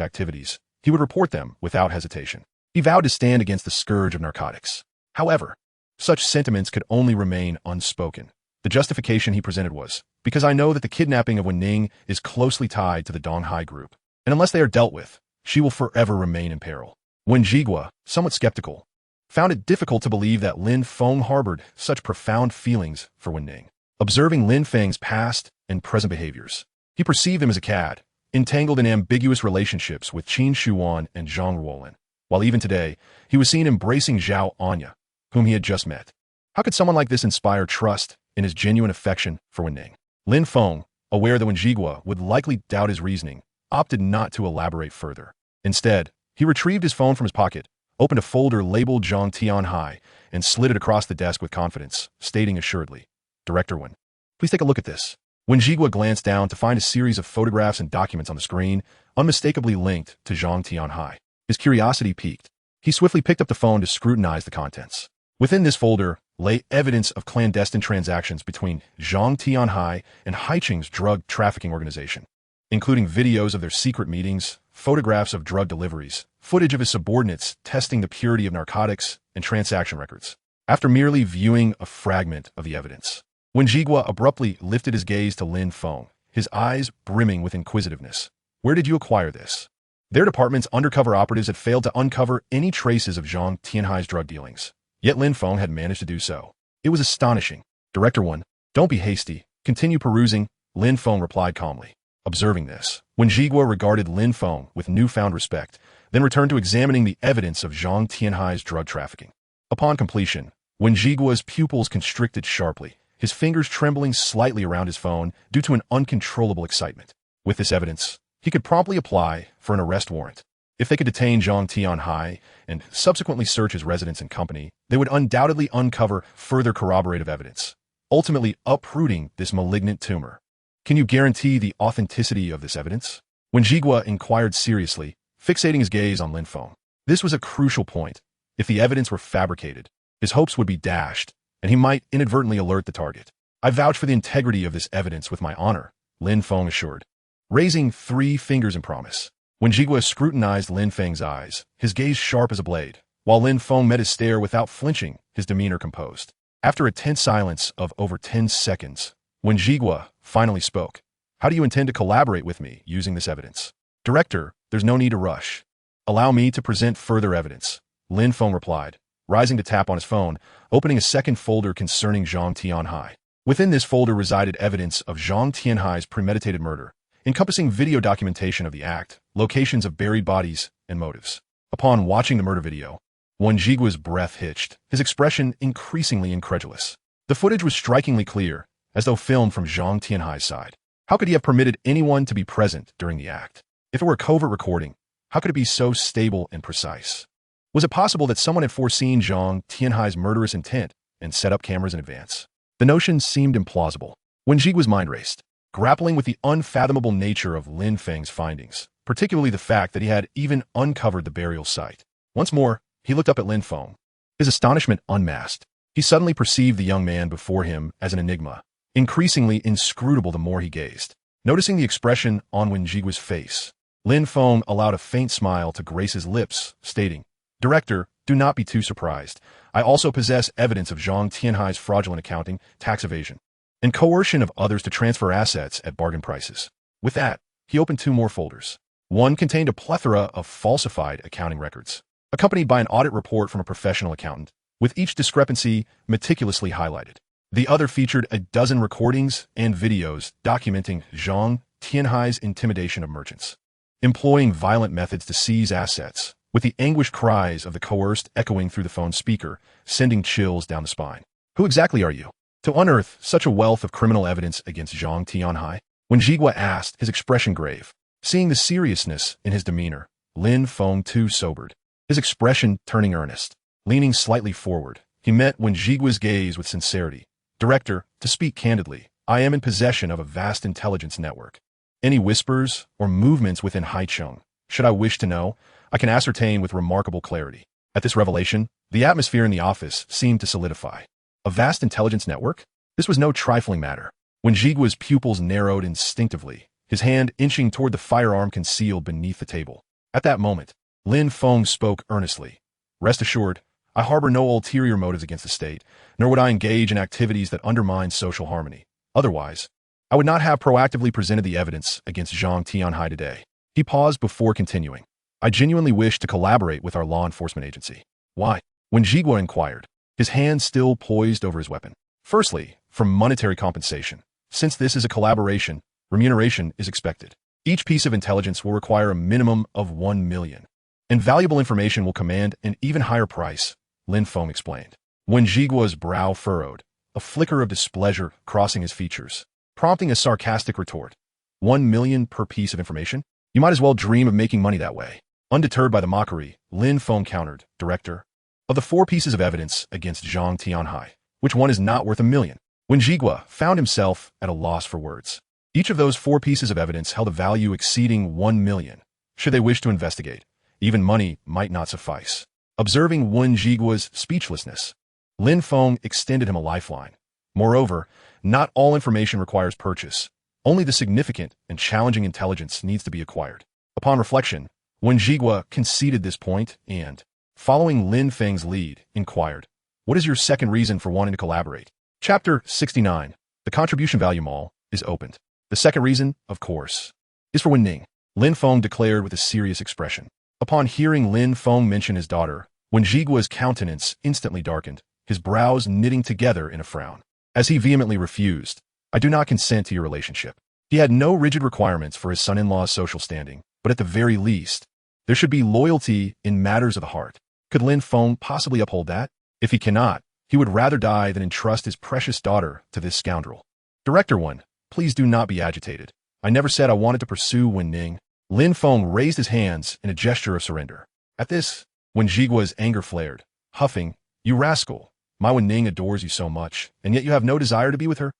activities, he would report them without hesitation. He vowed to stand against the scourge of narcotics. However, such sentiments could only remain unspoken. The justification he presented was, because I know that the kidnapping of Wenning is closely tied to the Donghai group, and unless they are dealt with, she will forever remain in peril. When Jigua, somewhat skeptical, found it difficult to believe that Lin Feng harbored such profound feelings for Wenning. Observing Lin Feng's past and present behaviors, he perceived him as a cad, entangled in ambiguous relationships with Qin Shuan and Zhang Ruolin, while even today, he was seen embracing Zhao Anya, whom he had just met. How could someone like this inspire trust in his genuine affection for Wenning? Lin Feng, aware that Wenjigua would likely doubt his reasoning, opted not to elaborate further. Instead, he retrieved his phone from his pocket, opened a folder labeled Zhang Tianhai, and slid it across the desk with confidence, stating assuredly, Director Wen, please take a look at this. When Jigua glanced down to find a series of photographs and documents on the screen, unmistakably linked to Zhang Tianhai, his curiosity piqued. He swiftly picked up the phone to scrutinize the contents. Within this folder lay evidence of clandestine transactions between Zhang Tianhai and Haiqing's drug trafficking organization, including videos of their secret meetings, photographs of drug deliveries, footage of his subordinates testing the purity of narcotics, and transaction records. After merely viewing a fragment of the evidence, when Jigua abruptly lifted his gaze to Lin Feng, his eyes brimming with inquisitiveness. Where did you acquire this? Their department's undercover operatives had failed to uncover any traces of Zhang Tianhai's drug dealings, yet Lin Feng had managed to do so. It was astonishing. Director Wen, don't be hasty. Continue perusing, Lin Feng replied calmly. Observing this, when Jigua regarded Lin Feng with newfound respect, then returned to examining the evidence of Zhang Tianhai's drug trafficking. Upon completion, when Jigua's pupils constricted sharply, his fingers trembling slightly around his phone due to an uncontrollable excitement. With this evidence, he could promptly apply for an arrest warrant. If they could detain Zhang Tianhai and subsequently search his residence and company, they would undoubtedly uncover further corroborative evidence, ultimately uprooting this malignant tumor. Can you guarantee the authenticity of this evidence? When Jigua inquired seriously, fixating his gaze on Lin Feng. This was a crucial point. If the evidence were fabricated, his hopes would be dashed, and he might inadvertently alert the target. I vouch for the integrity of this evidence with my honor, Lin Feng assured, raising 3 fingers in promise. When Jigua scrutinized Lin Feng's eyes, his gaze sharp as a blade, while Lin Feng met his stare without flinching, his demeanor composed. After a tense silence of over 10 seconds, when Jigua finally spoke, how do you intend to collaborate with me using this evidence? Director, there's no need to rush. Allow me to present further evidence, Lin Feng replied, rising to tap on his phone, opening a second folder concerning Zhang Tianhai. Within this folder resided evidence of Zhang Tianhai's premeditated murder, encompassing video documentation of the act, locations of buried bodies, and motives. Upon watching the murder video, when Jigua's breath hitched, his expression increasingly incredulous. The footage was strikingly clear, as though filmed from Zhang Tianhai's side. How could he have permitted anyone to be present during the act? If it were a covert recording, how could it be so stable and precise? Was it possible that someone had foreseen Zhang Tianhai's murderous intent and set up cameras in advance? The notion seemed implausible. When Jigua's mind raced, grappling with the unfathomable nature of Lin Feng's findings, particularly the fact that he had even uncovered the burial site. Once more, he looked up at Lin Feng, his astonishment unmasked. He suddenly perceived the young man before him as an enigma, increasingly inscrutable the more he gazed. Noticing the expression on Wen Jigua's face, Lin Feng allowed a faint smile to grace his lips, stating, Director, do not be too surprised. I also possess evidence of Zhang Tianhai's fraudulent accounting, tax evasion, and coercion of others to transfer assets at bargain prices. With that, he opened 2 more folders. One contained a plethora of falsified accounting records, accompanied by an audit report from a professional accountant, with each discrepancy meticulously highlighted. The other featured a dozen recordings and videos documenting Zhang Tianhai's intimidation of merchants, employing violent methods to seize assets, with the anguished cries of the coerced echoing through the phone speaker, sending chills down the spine. Who exactly are you? to unearth such a wealth of criminal evidence against Zhang Tianhai? When Jigua asked, his expression grave. Seeing the seriousness in his demeanor, Lin Feng too sobered, his expression turning earnest. Leaning slightly forward, he met Wen Jigua's gaze with sincerity. Director, to speak candidly, I am in possession of a vast intelligence network. Any whispers or movements within Haicheng, should I wish to know, I can ascertain with remarkable clarity. At this revelation, the atmosphere in the office seemed to solidify. A vast intelligence network? This was no trifling matter. When Jigua's pupils narrowed instinctively, his hand inching toward the firearm concealed beneath the table. At that moment, Lin Feng spoke earnestly. Rest assured, I harbor no ulterior motives against the state, nor would I engage in activities that undermine social harmony. Otherwise, I would not have proactively presented the evidence against Zhang Tianhai today. He paused before continuing. I genuinely wish to collaborate with our law enforcement agency. Why? When Jigua inquired, his hand still poised over his weapon. Firstly, for monetary compensation. Since this is a collaboration, remuneration is expected. Each piece of intelligence will require a minimum of 1 million. And valuable information will command an even higher price, Lin Feng explained. When Jigua's brow furrowed, a flicker of displeasure crossing his features, prompting a sarcastic retort. 1 million per piece of information? You might as well dream of making money that way. Undeterred by the mockery, Lin Feng countered, Director, of the 4 pieces of evidence against Zhang Tianhai, which one is not worth 1 million? When Jigua found himself at a loss for words. Each of those 4 pieces of evidence held a value exceeding 1 million. Should they wish to investigate, even money might not suffice. Observing Wen Jigua's speechlessness, Lin Feng extended him a lifeline. Moreover, not all information requires purchase. Only the significant and challenging intelligence needs to be acquired. Upon reflection, Wen Jigua conceded this point and, following Lin Feng's lead, inquired, What is your second reason for wanting to collaborate? Chapter 69. The contribution value mall is opened. The second reason, of course, is for Wen Ning, Lin Feng declared with a serious expression. Upon hearing Lin Feng mention his daughter, Wen Jigua's countenance instantly darkened, his brows knitting together in a frown. As he vehemently refused, I do not consent to your relationship. He had no rigid requirements for his son-in-law's social standing, but at the very least, there should be loyalty in matters of the heart. Could Lin Feng possibly uphold that? If he cannot, he would rather die than entrust his precious daughter to this scoundrel. Director 1, please do not be agitated. I never said I wanted to pursue Wen Ning. Lin Feng raised his hands in a gesture of surrender. At this, when Jigua's anger flared, huffing, You rascal, my Wen Ning adores you so much, and yet you have no desire to be with her?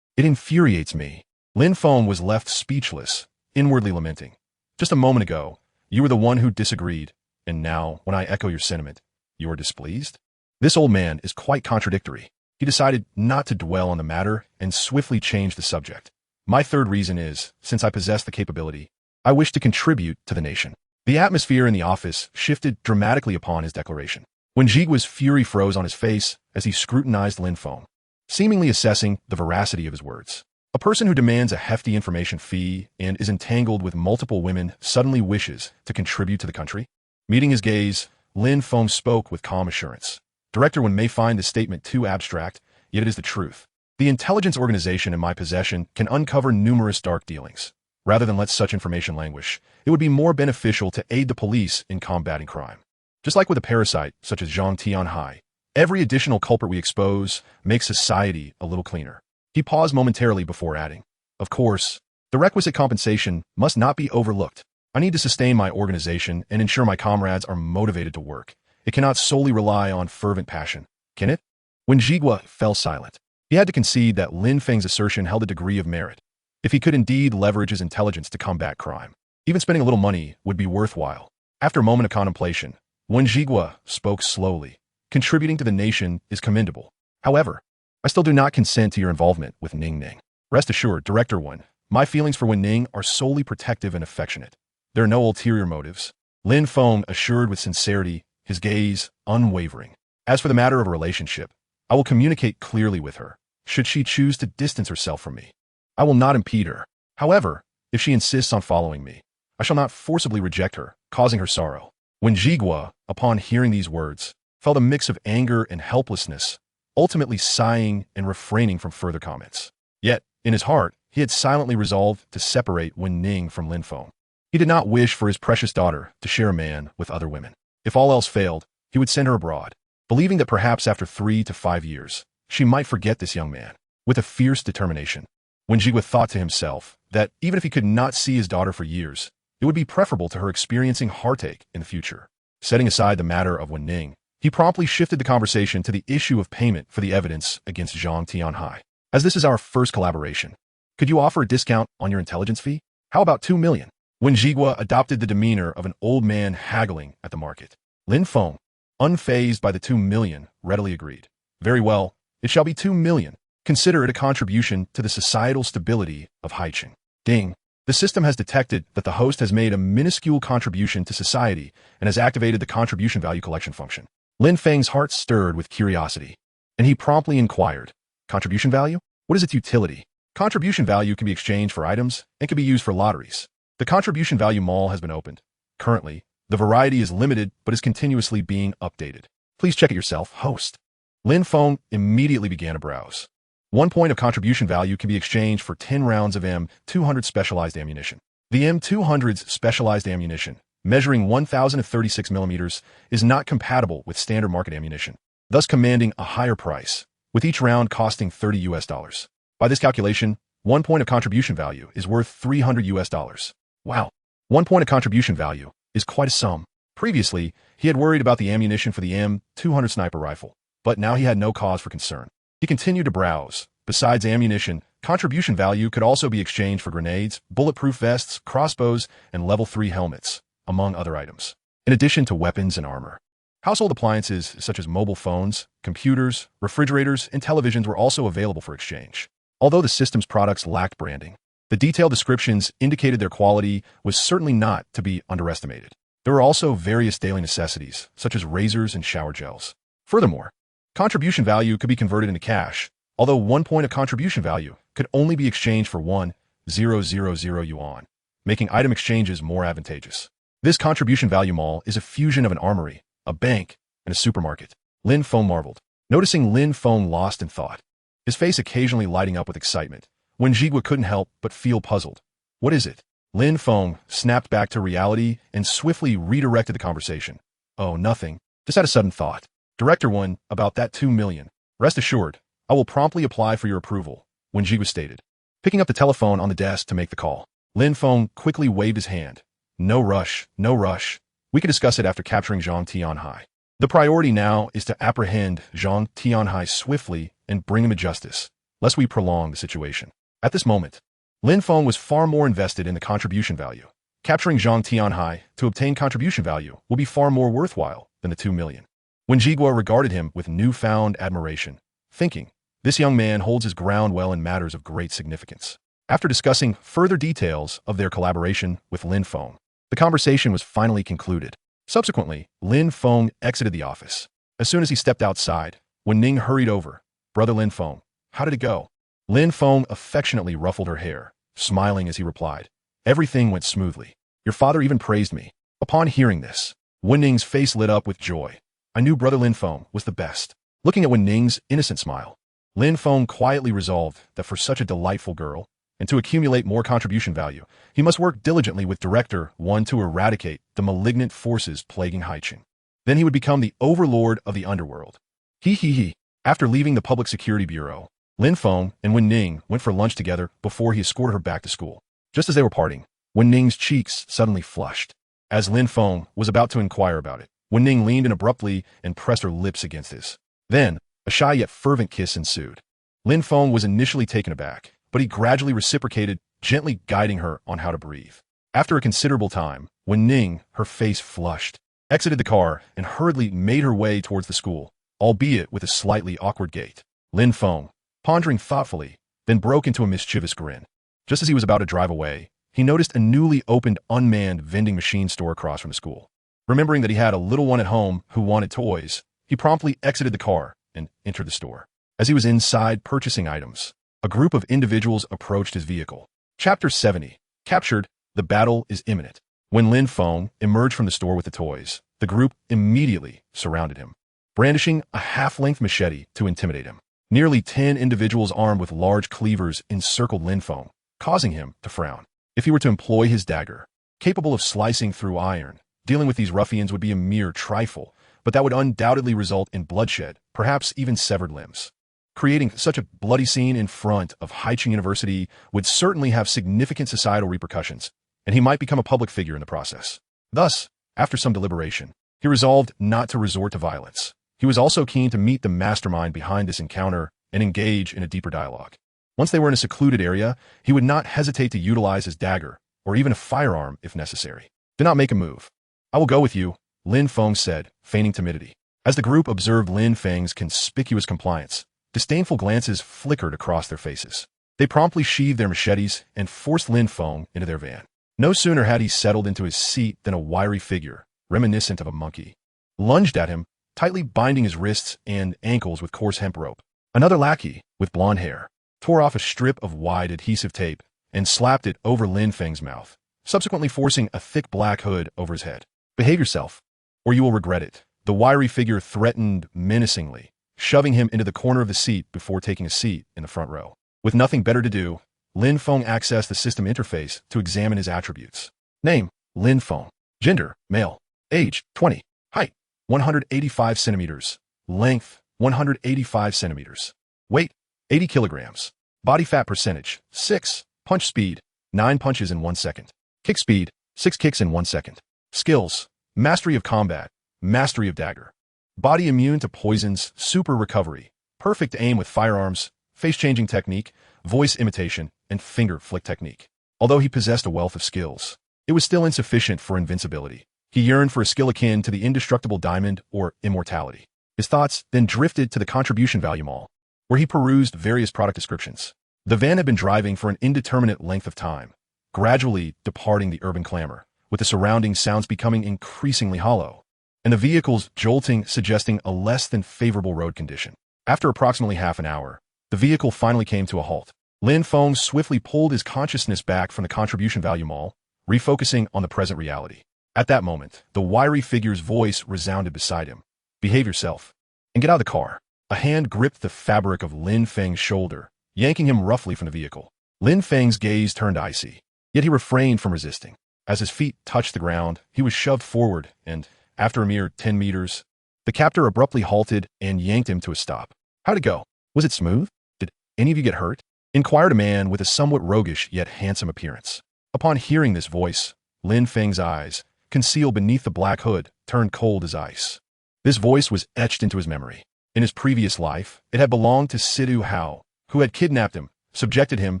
It infuriates me. Lin Feng was left speechless, inwardly lamenting. Just a moment ago, you were the one who disagreed, and now, when I echo your sentiment, you are displeased? This old man is quite contradictory. He decided not to dwell on the matter and swiftly changed the subject. My third reason is, since I possess the capability, I wish to contribute to the nation. The atmosphere in the office shifted dramatically upon his declaration. When Jigua's fury froze on his face as he scrutinized Lin Feng, seemingly assessing the veracity of his words. A person who demands a hefty information fee and is entangled with multiple women suddenly wishes to contribute to the country? Meeting his gaze, Lin Feng spoke with calm assurance. Director Wen may find this statement too abstract, yet it is the truth. The intelligence organization in my possession can uncover numerous dark dealings. Rather than let such information languish, it would be more beneficial to aid the police in combating crime. Just like with a parasite, such as Zhang Tianhai, every additional culprit we expose makes society a little cleaner. He paused momentarily before adding, Of course, the requisite compensation must not be overlooked. I need to sustain my organization and ensure my comrades are motivated to work. It cannot solely rely on fervent passion, can it? When Jigua fell silent, he had to concede that Lin Feng's assertion held a degree of merit. If he could indeed leverage his intelligence to combat crime, even spending a little money would be worthwhile. After a moment of contemplation, Wen Jigua spoke slowly. Contributing to the nation is commendable. However, I still do not consent to your involvement with Ning Ning. Rest assured, Director 1, my feelings for Wen Ning are solely protective and affectionate. There are no ulterior motives. Lin Feng assured with sincerity, his gaze unwavering. As for the matter of a relationship, I will communicate clearly with her, should she choose to distance herself from me. I will not impede her. However, if she insists on following me, I shall not forcibly reject her, causing her sorrow. When Jigua, upon hearing these words, felt a mix of anger and helplessness, ultimately sighing and refraining from further comments. Yet, in his heart, he had silently resolved to separate Wen Ning from Lin Feng. He did not wish for his precious daughter to share a man with other women. If all else failed, he would send her abroad, believing that perhaps after 3 to 5 years, she might forget this young man. with a fierce determination. Wen Jigua thought to himself that even if he could not see his daughter for years, it would be preferable to her experiencing heartache in the future. Setting aside the matter of Wen Ning, he promptly shifted the conversation to the issue of payment for the evidence against Zhang Tianhai. As this is our first collaboration, could you offer a discount on your intelligence fee? How about 2 million? Wen Jigua adopted the demeanor of an old man haggling at the market. Lin Feng, unfazed by the 2 million, readily agreed. Very well, it shall be 2 million. Consider it a contribution to the societal stability of Haiqing. Ding. The system has detected that the host has made a minuscule contribution to society and has activated the contribution value collection function. Lin Feng's heart stirred with curiosity, and he promptly inquired, contribution value? What is its utility? Contribution value can be exchanged for items and can be used for lotteries. The contribution value mall has been opened. Currently, the variety is limited but is continuously being updated. Please check it yourself, host. Lin Feng immediately began to browse. 1 point of contribution value can be exchanged for 10 rounds of M200 specialized ammunition. The M200's specialized ammunition, measuring 1,036 millimeters, is not compatible with standard market ammunition, thus commanding a higher price, with each round costing $30. By this calculation, 1 point of contribution value is worth $300. Wow, 1 point of contribution value is quite a sum. Previously, he had worried about the ammunition for the M200 sniper rifle, but now he had no cause for concern. He continued to browse. Besides ammunition, contribution value could also be exchanged for grenades, bulletproof vests, crossbows, and level 3 helmets, among other items. In addition to weapons and armor, household appliances such as mobile phones, computers, refrigerators, and televisions were also available for exchange. Although the system's products lacked branding, the detailed descriptions indicated their quality was certainly not to be underestimated. There were also various daily necessities, such as razors and shower gels. Furthermore, contribution value could be converted into cash, although 1 point of contribution value could only be exchanged for 1,000 yuan, making item exchanges more advantageous. This contribution value mall is a fusion of an armory, a bank, and a supermarket. Lin Feng marveled, noticing Lin Feng lost in thought, his face occasionally lighting up with excitement. Wen Jigua couldn't help but feel puzzled. What is it? Lin Feng snapped back to reality and swiftly redirected the conversation. Oh, nothing. Just had a sudden thought. Director 1, about that 2 million. Rest assured, I will promptly apply for your approval, Wen Jigua stated, picking up the telephone on the desk to make the call. Lin Feng quickly waved his hand. No rush, no rush. We can discuss it after capturing Zhang Tianhai. The priority now is to apprehend Zhang Tianhai swiftly and bring him to justice, lest we prolong the situation. At this moment, Lin Feng was far more invested in the contribution value. Capturing Zhang Tianhai to obtain contribution value will be far more worthwhile than the 2 million. Wen Jigua regarded him with newfound admiration, thinking, this young man holds his ground well in matters of great significance. After discussing further details of their collaboration with Lin Feng, the conversation was finally concluded. Subsequently, Lin Feng exited the office. As soon as he stepped outside, Wen Ning hurried over. Brother Lin Feng, how did it go? Lin Feng affectionately ruffled her hair, smiling as he replied, everything went smoothly. Your father even praised me. Upon hearing this, Wen Ning's face lit up with joy. I knew Brother Lin Feng was the best. Looking at Wen Ning's innocent smile, Lin Feng quietly resolved that for such a delightful girl, and to accumulate more contribution value, he must work diligently with Director 1 to eradicate the malignant forces plaguing Haiqing. Then he would become the overlord of the underworld. He. After leaving the Public Security Bureau, Lin Feng and Wen Ning went for lunch together before he escorted her back to school. Just as they were parting, Wen Ning's cheeks suddenly flushed. As Lin Feng was about to inquire about it, Wen Ning leaned in abruptly and pressed her lips against his. Then, a shy yet fervent kiss ensued. Lin Feng was initially taken aback, but he gradually reciprocated, gently guiding her on how to breathe. After a considerable time, Wen Ning, her face flushed, exited the car and hurriedly made her way towards the school, albeit with a slightly awkward gait. Lin Feng, pondering thoughtfully, then broke into a mischievous grin. Just as he was about to drive away, he noticed a newly opened unmanned vending machine store across from the school. Remembering that he had a little one at home who wanted toys, he promptly exited the car and entered the store. As he was inside purchasing items, a group of individuals approached his vehicle. Chapter 70. Captured, the battle is imminent. When Lin Feng emerged from the store with the toys, the group immediately surrounded him, brandishing a half-length machete to intimidate him. Nearly 10 individuals armed with large cleavers encircled Lin Feng, causing him to frown. If he were to employ his dagger, capable of slicing through iron, dealing with these ruffians would be a mere trifle, but that would undoubtedly result in bloodshed, perhaps even severed limbs. Creating such a bloody scene in front of Haicheng University would certainly have significant societal repercussions, and he might become a public figure in the process. Thus, after some deliberation, he resolved not to resort to violence. He was also keen to meet the mastermind behind this encounter and engage in a deeper dialogue. Once they were in a secluded area, he would not hesitate to utilize his dagger, or even a firearm if necessary. Do not make a move. I will go with you, Lin Feng said, feigning timidity. As the group observed Lin Feng's conspicuous compliance, disdainful glances flickered across their faces. They promptly sheathed their machetes and forced Lin Feng into their van. No sooner had he settled into his seat than a wiry figure, reminiscent of a monkey, lunged at him, tightly binding his wrists and ankles with coarse hemp rope. Another lackey, with blonde hair, tore off a strip of wide adhesive tape and slapped it over Lin Feng's mouth, subsequently forcing a thick black hood over his head. Behave yourself, or you will regret it, the wiry figure threatened menacingly, shoving him into the corner of the seat before taking a seat in the front row. With nothing better to do, Lin Feng accessed the system interface to examine his attributes. Name, Lin Feng. Gender, male. Age, 20. Height, 185 centimeters. Length, 185 centimeters. Weight, 80 kilograms. Body fat percentage, 6. Punch speed, 9 punches in 1 second. Kick speed, 6 kicks in 1 second. Skills, mastery of combat, mastery of dagger. Body immune to poisons, super recovery, perfect aim with firearms, face-changing technique, voice imitation, and finger flick technique. Although he possessed a wealth of skills, it was still insufficient for invincibility. He yearned for a skill akin to the indestructible diamond or immortality. His thoughts then drifted to the contribution value mall, where he perused various product descriptions. The van had been driving for an indeterminate length of time, gradually departing the urban clamor, with the surrounding sounds becoming increasingly hollow, and the vehicle's jolting suggesting a less than favorable road condition. After approximately half an hour, the vehicle finally came to a halt. Lin Feng swiftly pulled his consciousness back from the contribution value mall, refocusing on the present reality. At that moment, the wiry figure's voice resounded beside him. Behave yourself, and get out of the car. A hand gripped the fabric of Lin Feng's shoulder, yanking him roughly from the vehicle. Lin Feng's gaze turned icy, yet he refrained from resisting. As his feet touched the ground, he was shoved forward, and, after a mere 10 meters, the captor abruptly halted and yanked him to a stop. How'd it go? Was it smooth? Did any of you get hurt? Inquired a man with a somewhat roguish yet handsome appearance. Upon hearing this voice, Lin Feng's eyes, concealed beneath the black hood, turned cold as ice. This voice was etched into his memory. In his previous life, it had belonged to Zhou Miaoyin, who had kidnapped him, subjected him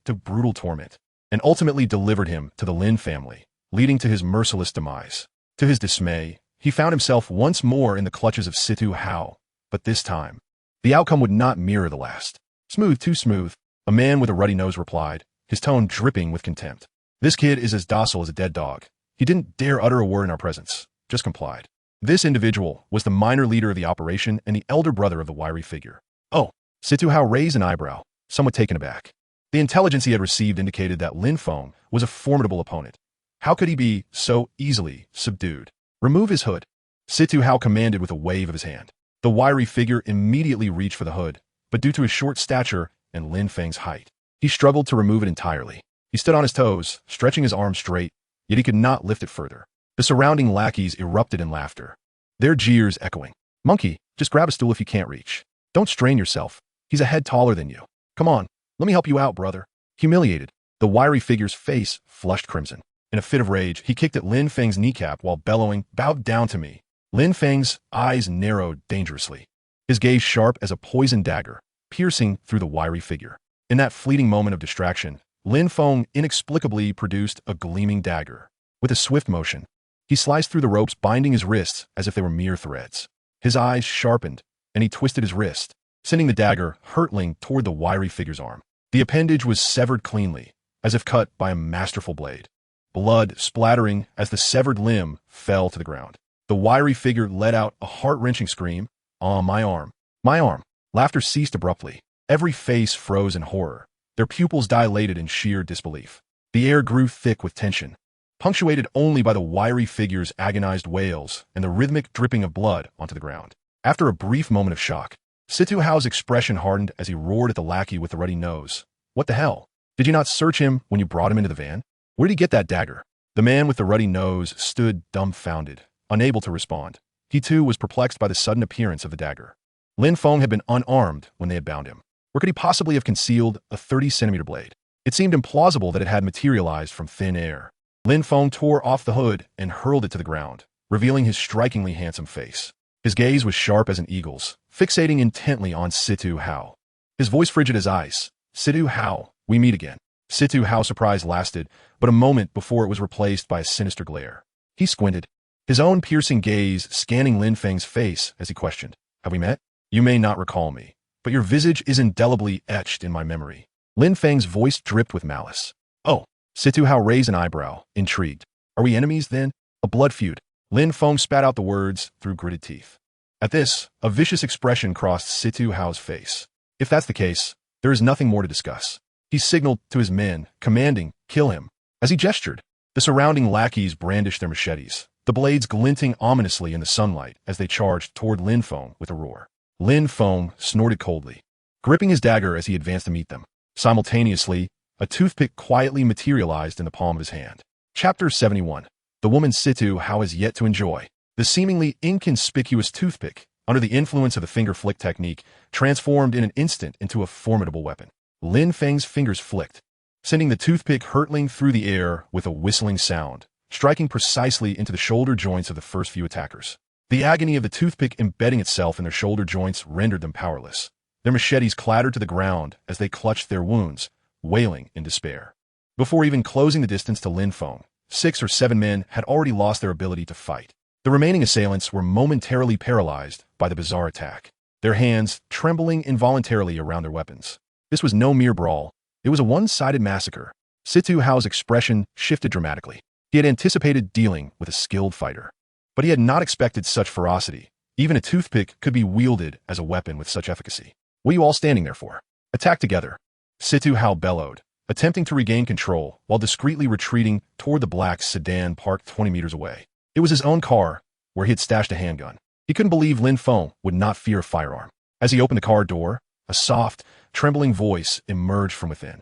to brutal torment, and ultimately delivered him to the Lin family, leading to his merciless demise. To his dismay, he found himself once more in the clutches of Zhou Miaoyin, but this time, the outcome would not mirror the last. Smooth, too smooth, a man with a ruddy nose replied, his tone dripping with contempt. This kid is as docile as a dead dog. He didn't dare utter a word in our presence, just complied. This individual was the minor leader of the operation and the elder brother of the wiry figure. Oh, Zhou Miaoyin raised an eyebrow, somewhat taken aback. The intelligence he had received indicated that Lin Feng was a formidable opponent. How could he be so easily subdued? Remove his hood. Zhou Miaoyin commanded with a wave of his hand. The wiry figure immediately reached for the hood, but due to his short stature and Lin Feng's height, he struggled to remove it entirely. He stood on his toes, stretching his arms straight, yet he could not lift it further. The surrounding lackeys erupted in laughter, their jeers echoing. Monkey, just grab a stool if you can't reach. Don't strain yourself. He's a head taller than you. Come on, let me help you out, brother. Humiliated, the wiry figure's face flushed crimson. In a fit of rage, he kicked at Lin Feng's kneecap while bellowing, "Bow down to me." Lin Feng's eyes narrowed dangerously, his gaze sharp as a poisoned dagger, piercing through the wiry figure. In that fleeting moment of distraction, Lin Feng inexplicably produced a gleaming dagger. With a swift motion, he sliced through the ropes binding his wrists as if they were mere threads. His eyes sharpened, and he twisted his wrist, sending the dagger hurtling toward the wiry figure's arm. The appendage was severed cleanly, as if cut by a masterful blade, blood splattering as the severed limb fell to the ground. The wiry figure let out a heart-wrenching scream. "Ah, my arm! My arm!" Laughter ceased abruptly. Every face froze in horror, their pupils dilated in sheer disbelief. The air grew thick with tension, punctuated only by the wiry figure's agonized wails and the rhythmic dripping of blood onto the ground. After a brief moment of shock, Zhou Miaoyin's expression hardened as he roared at the lackey with the ruddy nose. "What the hell? Did you not search him when you brought him into the van? Where did he get that dagger?" The man with the ruddy nose stood dumbfounded, unable to respond. He too was perplexed by the sudden appearance of the dagger. Lin Feng had been unarmed when they had bound him. Where could he possibly have concealed a 30-centimeter blade? It seemed implausible that it had materialized from thin air. Lin Feng tore off the hood and hurled it to the ground, revealing his strikingly handsome face. His gaze was sharp as an eagle's, fixating intently on Situ Hao. His voice frigid as ice. Situ Hao, we meet again. Situ Hao's surprise lasted but a moment before it was replaced by a sinister glare. He squinted, his own piercing gaze scanning Lin Feng's face as he questioned, "Have we met? You may not recall me, but your visage is indelibly etched in my memory." Lin Feng's voice dripped with malice. "Oh." Situ Hao raised an eyebrow, intrigued. "Are we enemies, then? A blood feud?" Lin Feng spat out the words through gritted teeth. At this, a vicious expression crossed Situ Hao's face. "If that's the case, there is nothing more to discuss." He signaled to his men, commanding, "Kill him." As he gestured, the surrounding lackeys brandished their machetes, the blades glinting ominously in the sunlight as they charged toward Lin Feng with a roar. Lin Feng snorted coldly, gripping his dagger as he advanced to meet them. Simultaneously, a toothpick quietly materialized in the palm of his hand. Chapter 71. The woman Situ Hao has yet to enjoy. The seemingly inconspicuous toothpick, under the influence of the finger flick technique, transformed in an instant into a formidable weapon. Lin Feng's fingers flicked, sending the toothpick hurtling through the air with a whistling sound, striking precisely into the shoulder joints of the first few attackers. The agony of the toothpick embedding itself in their shoulder joints rendered them powerless. Their machetes clattered to the ground as they clutched their wounds, wailing in despair. Before even closing the distance to Lin Feng, 6 or 7 men had already lost their ability to fight. The remaining assailants were momentarily paralyzed by the bizarre attack, their hands trembling involuntarily around their weapons. This was no mere brawl. It was a one-sided massacre. Situ Hao's expression shifted dramatically. He had anticipated dealing with a skilled fighter, but he had not expected such ferocity. Even a toothpick could be wielded as a weapon with such efficacy. "What are you all standing there for? Attack together!" Situ Hao bellowed, attempting to regain control while discreetly retreating toward the black sedan parked 20 meters away. It was his own car, where he had stashed a handgun. He couldn't believe Lin Feng would not fear a firearm. As he opened the car door, a soft, trembling voice emerged from within.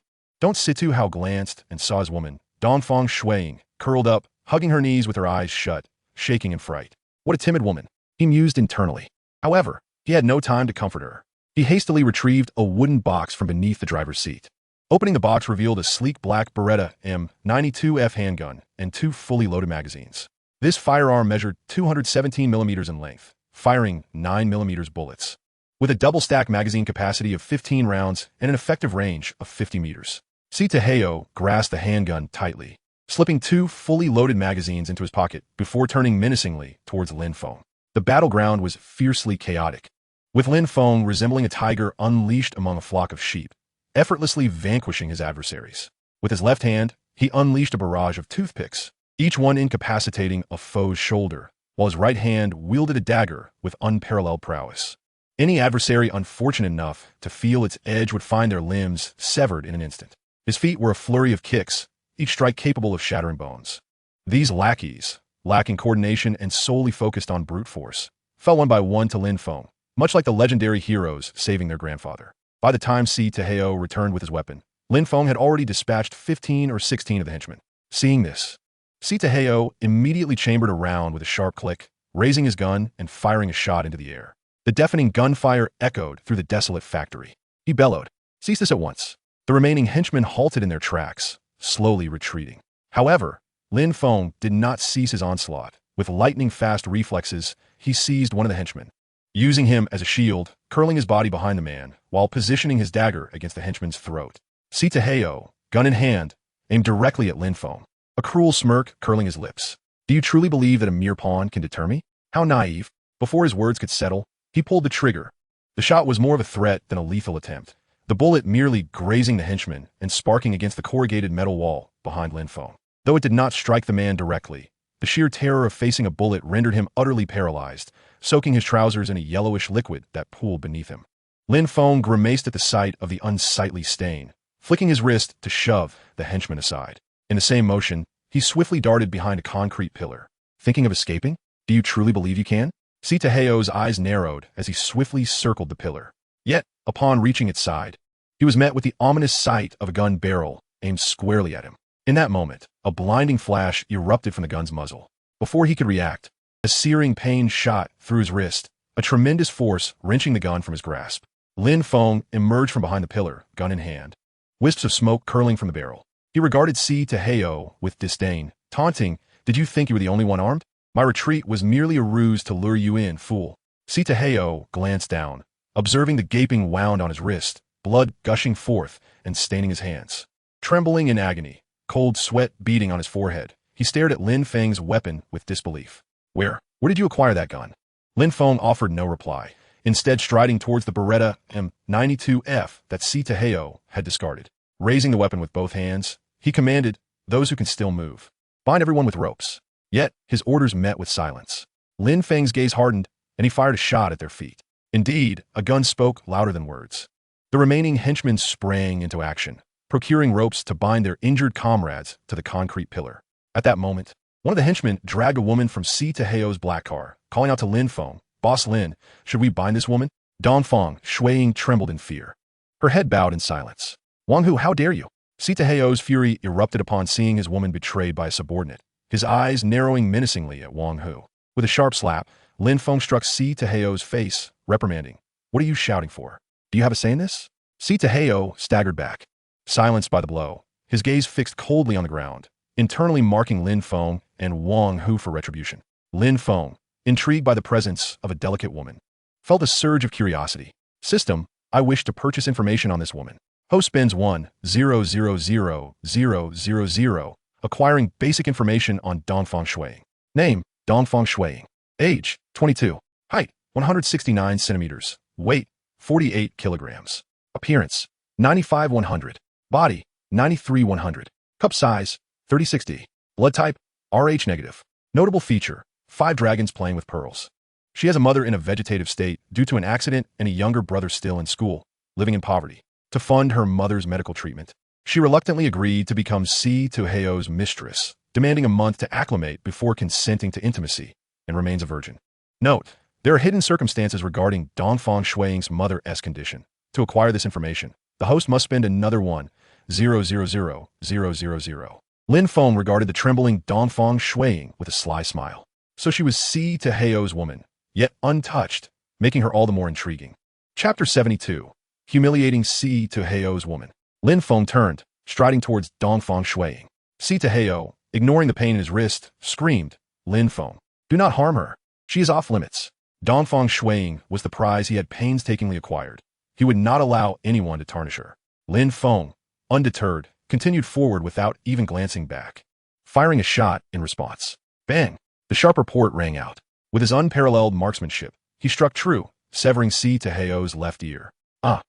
Situ Hao glanced and saw his woman, Dongfang Shuiying, curled up, hugging her knees with her eyes shut, shaking in fright. What a timid woman, he mused internally. However, he had no time to comfort her. He hastily retrieved a wooden box from beneath the driver's seat. Opening the box revealed a sleek black Beretta M92F handgun and 2 fully loaded magazines. This firearm measured 217 millimeters in length, firing 9 millimeters bullets, with a double-stack magazine capacity of 15 rounds and an effective range of 50 meters. Situ Hao grasped the handgun tightly, slipping 2 fully loaded magazines into his pocket before turning menacingly towards Lin Feng. The battleground was fiercely chaotic, with Lin Feng resembling a tiger unleashed among a flock of sheep, effortlessly vanquishing his adversaries. With his left hand, he unleashed a barrage of toothpicks, each one incapacitating a foe's shoulder, while his right hand wielded a dagger with unparalleled prowess. Any adversary unfortunate enough to feel its edge would find their limbs severed in an instant. His feet were a flurry of kicks, each strike capable of shattering bones. These lackeys, lacking coordination and solely focused on brute force, fell one by one to Lin Feng, much like the legendary heroes saving their grandfather. By the time Situ Hao returned with his weapon, Lin Feng had already dispatched 15 or 16 of the henchmen. Seeing this, Situ Hao immediately chambered a round with a sharp click, raising his gun and firing a shot into the air. The deafening gunfire echoed through the desolate factory. He bellowed, "Cease this at once." The remaining henchmen halted in their tracks, slowly retreating. However, Lin Feng did not cease his onslaught. With lightning-fast reflexes, he seized one of the henchmen, using him as a shield, curling his body behind the man, while positioning his dagger against the henchman's throat. Situ Hao, gun in hand, aimed directly at Lin Feng, a cruel smirk curling his lips. "Do you truly believe that a mere pawn can deter me? How naive." Before his words could settle, he pulled the trigger. The shot was more of a threat than a lethal attempt, the bullet merely grazing the henchman and sparking against the corrugated metal wall behind Lin Feng. Though it did not strike the man directly, the sheer terror of facing a bullet rendered him utterly paralyzed, soaking his trousers in a yellowish liquid that pooled beneath him. Lin Feng grimaced at the sight of the unsightly stain, flicking his wrist to shove the henchman aside. In the same motion, he swiftly darted behind a concrete pillar. "Thinking of escaping? Do you truly believe you can?" Situ Hao's eyes narrowed as he swiftly circled the pillar. Yet, upon reaching its side, he was met with the ominous sight of a gun barrel aimed squarely at him. In that moment, a blinding flash erupted from the gun's muzzle. Before he could react, a searing pain shot through his wrist, a tremendous force wrenching the gun from his grasp. Lin Feng emerged from behind the pillar, gun in hand. Wisps of smoke curling from the barrel. He regarded Si Teheo with disdain, taunting, "Did you think you were the only one armed? My retreat was merely a ruse to lure you in, fool." Si Teheo glanced down, observing the gaping wound on his wrist, blood gushing forth and staining his hands. Trembling in agony, cold sweat beading on his forehead, he stared at Lin Feng's weapon with disbelief. Where did you acquire that gun?" Lin Feng offered no reply, instead striding towards the Beretta M92F that Si Teheo had discarded. Raising the weapon with both hands, he commanded, "Those who can still move, bind everyone with ropes." Yet, his orders met with silence. Lin Feng's gaze hardened, and he fired a shot at their feet. Indeed, a gun spoke louder than words. The remaining henchmen sprang into action, procuring ropes to bind their injured comrades to the concrete pillar. At that moment, one of the henchmen dragged a woman from Si Teheo's black car, calling out to Lin Feng, "Boss Lin, should we bind this woman?" Dongfang, Shuiying, trembled in fear. Her head bowed in silence. "Wang Hu, how dare you?" Si Teheo's fury erupted upon seeing his woman betrayed by a subordinate, his eyes narrowing menacingly at Wang Hu. With a sharp slap, Lin Feng struck Si Teheo's face, reprimanding, "What are you shouting for? Do you have a say in this?" Si Teheo staggered back, silenced by the blow, his gaze fixed coldly on the ground, internally marking Lin Feng and Wang Hu for retribution. Lin Feng, intrigued by the presence of a delicate woman, felt a surge of curiosity. "System, I wish to purchase information on this woman." Host spends 1,000,000, acquiring basic information on Dongfang Shuiying. Name, Dongfang Shuiying. Age, 22. Height, 169 centimeters. Weight, 48 kilograms. Appearance, 95-100. Body, 93-100. Cup size, 30-60. Blood type, Rh negative. Notable feature, 5 dragons playing with pearls. She has a mother in a vegetative state due to an accident and a younger brother still in school, living in poverty. To fund her mother's medical treatment, she reluctantly agreed to become Si Teheo's mistress, demanding a month to acclimate before consenting to intimacy, and remains a virgin. Note, there are hidden circumstances regarding Dongfang Shuiying's mother's condition. To acquire this information, the host must spend another 1,000,000. Lin Feng regarded the trembling Dongfang Shuiying with a sly smile. So she was Si Teheo's woman, yet untouched, making her all the more intriguing. Chapter 72. Humiliating Si Teheo's woman. Lin Feng turned, striding towards Dongfang Shuiying. Si Teheo, ignoring the pain in his wrist, screamed, "Lin Feng, do not harm her. She is off limits." Dongfang Shuiying was the prize he had painstakingly acquired. He would not allow anyone to tarnish her. Lin Feng, undeterred, continued forward without even glancing back, firing a shot in response. Bang! The sharp report rang out. With his unparalleled marksmanship, he struck true, severing Si Teheo's left ear. Ah!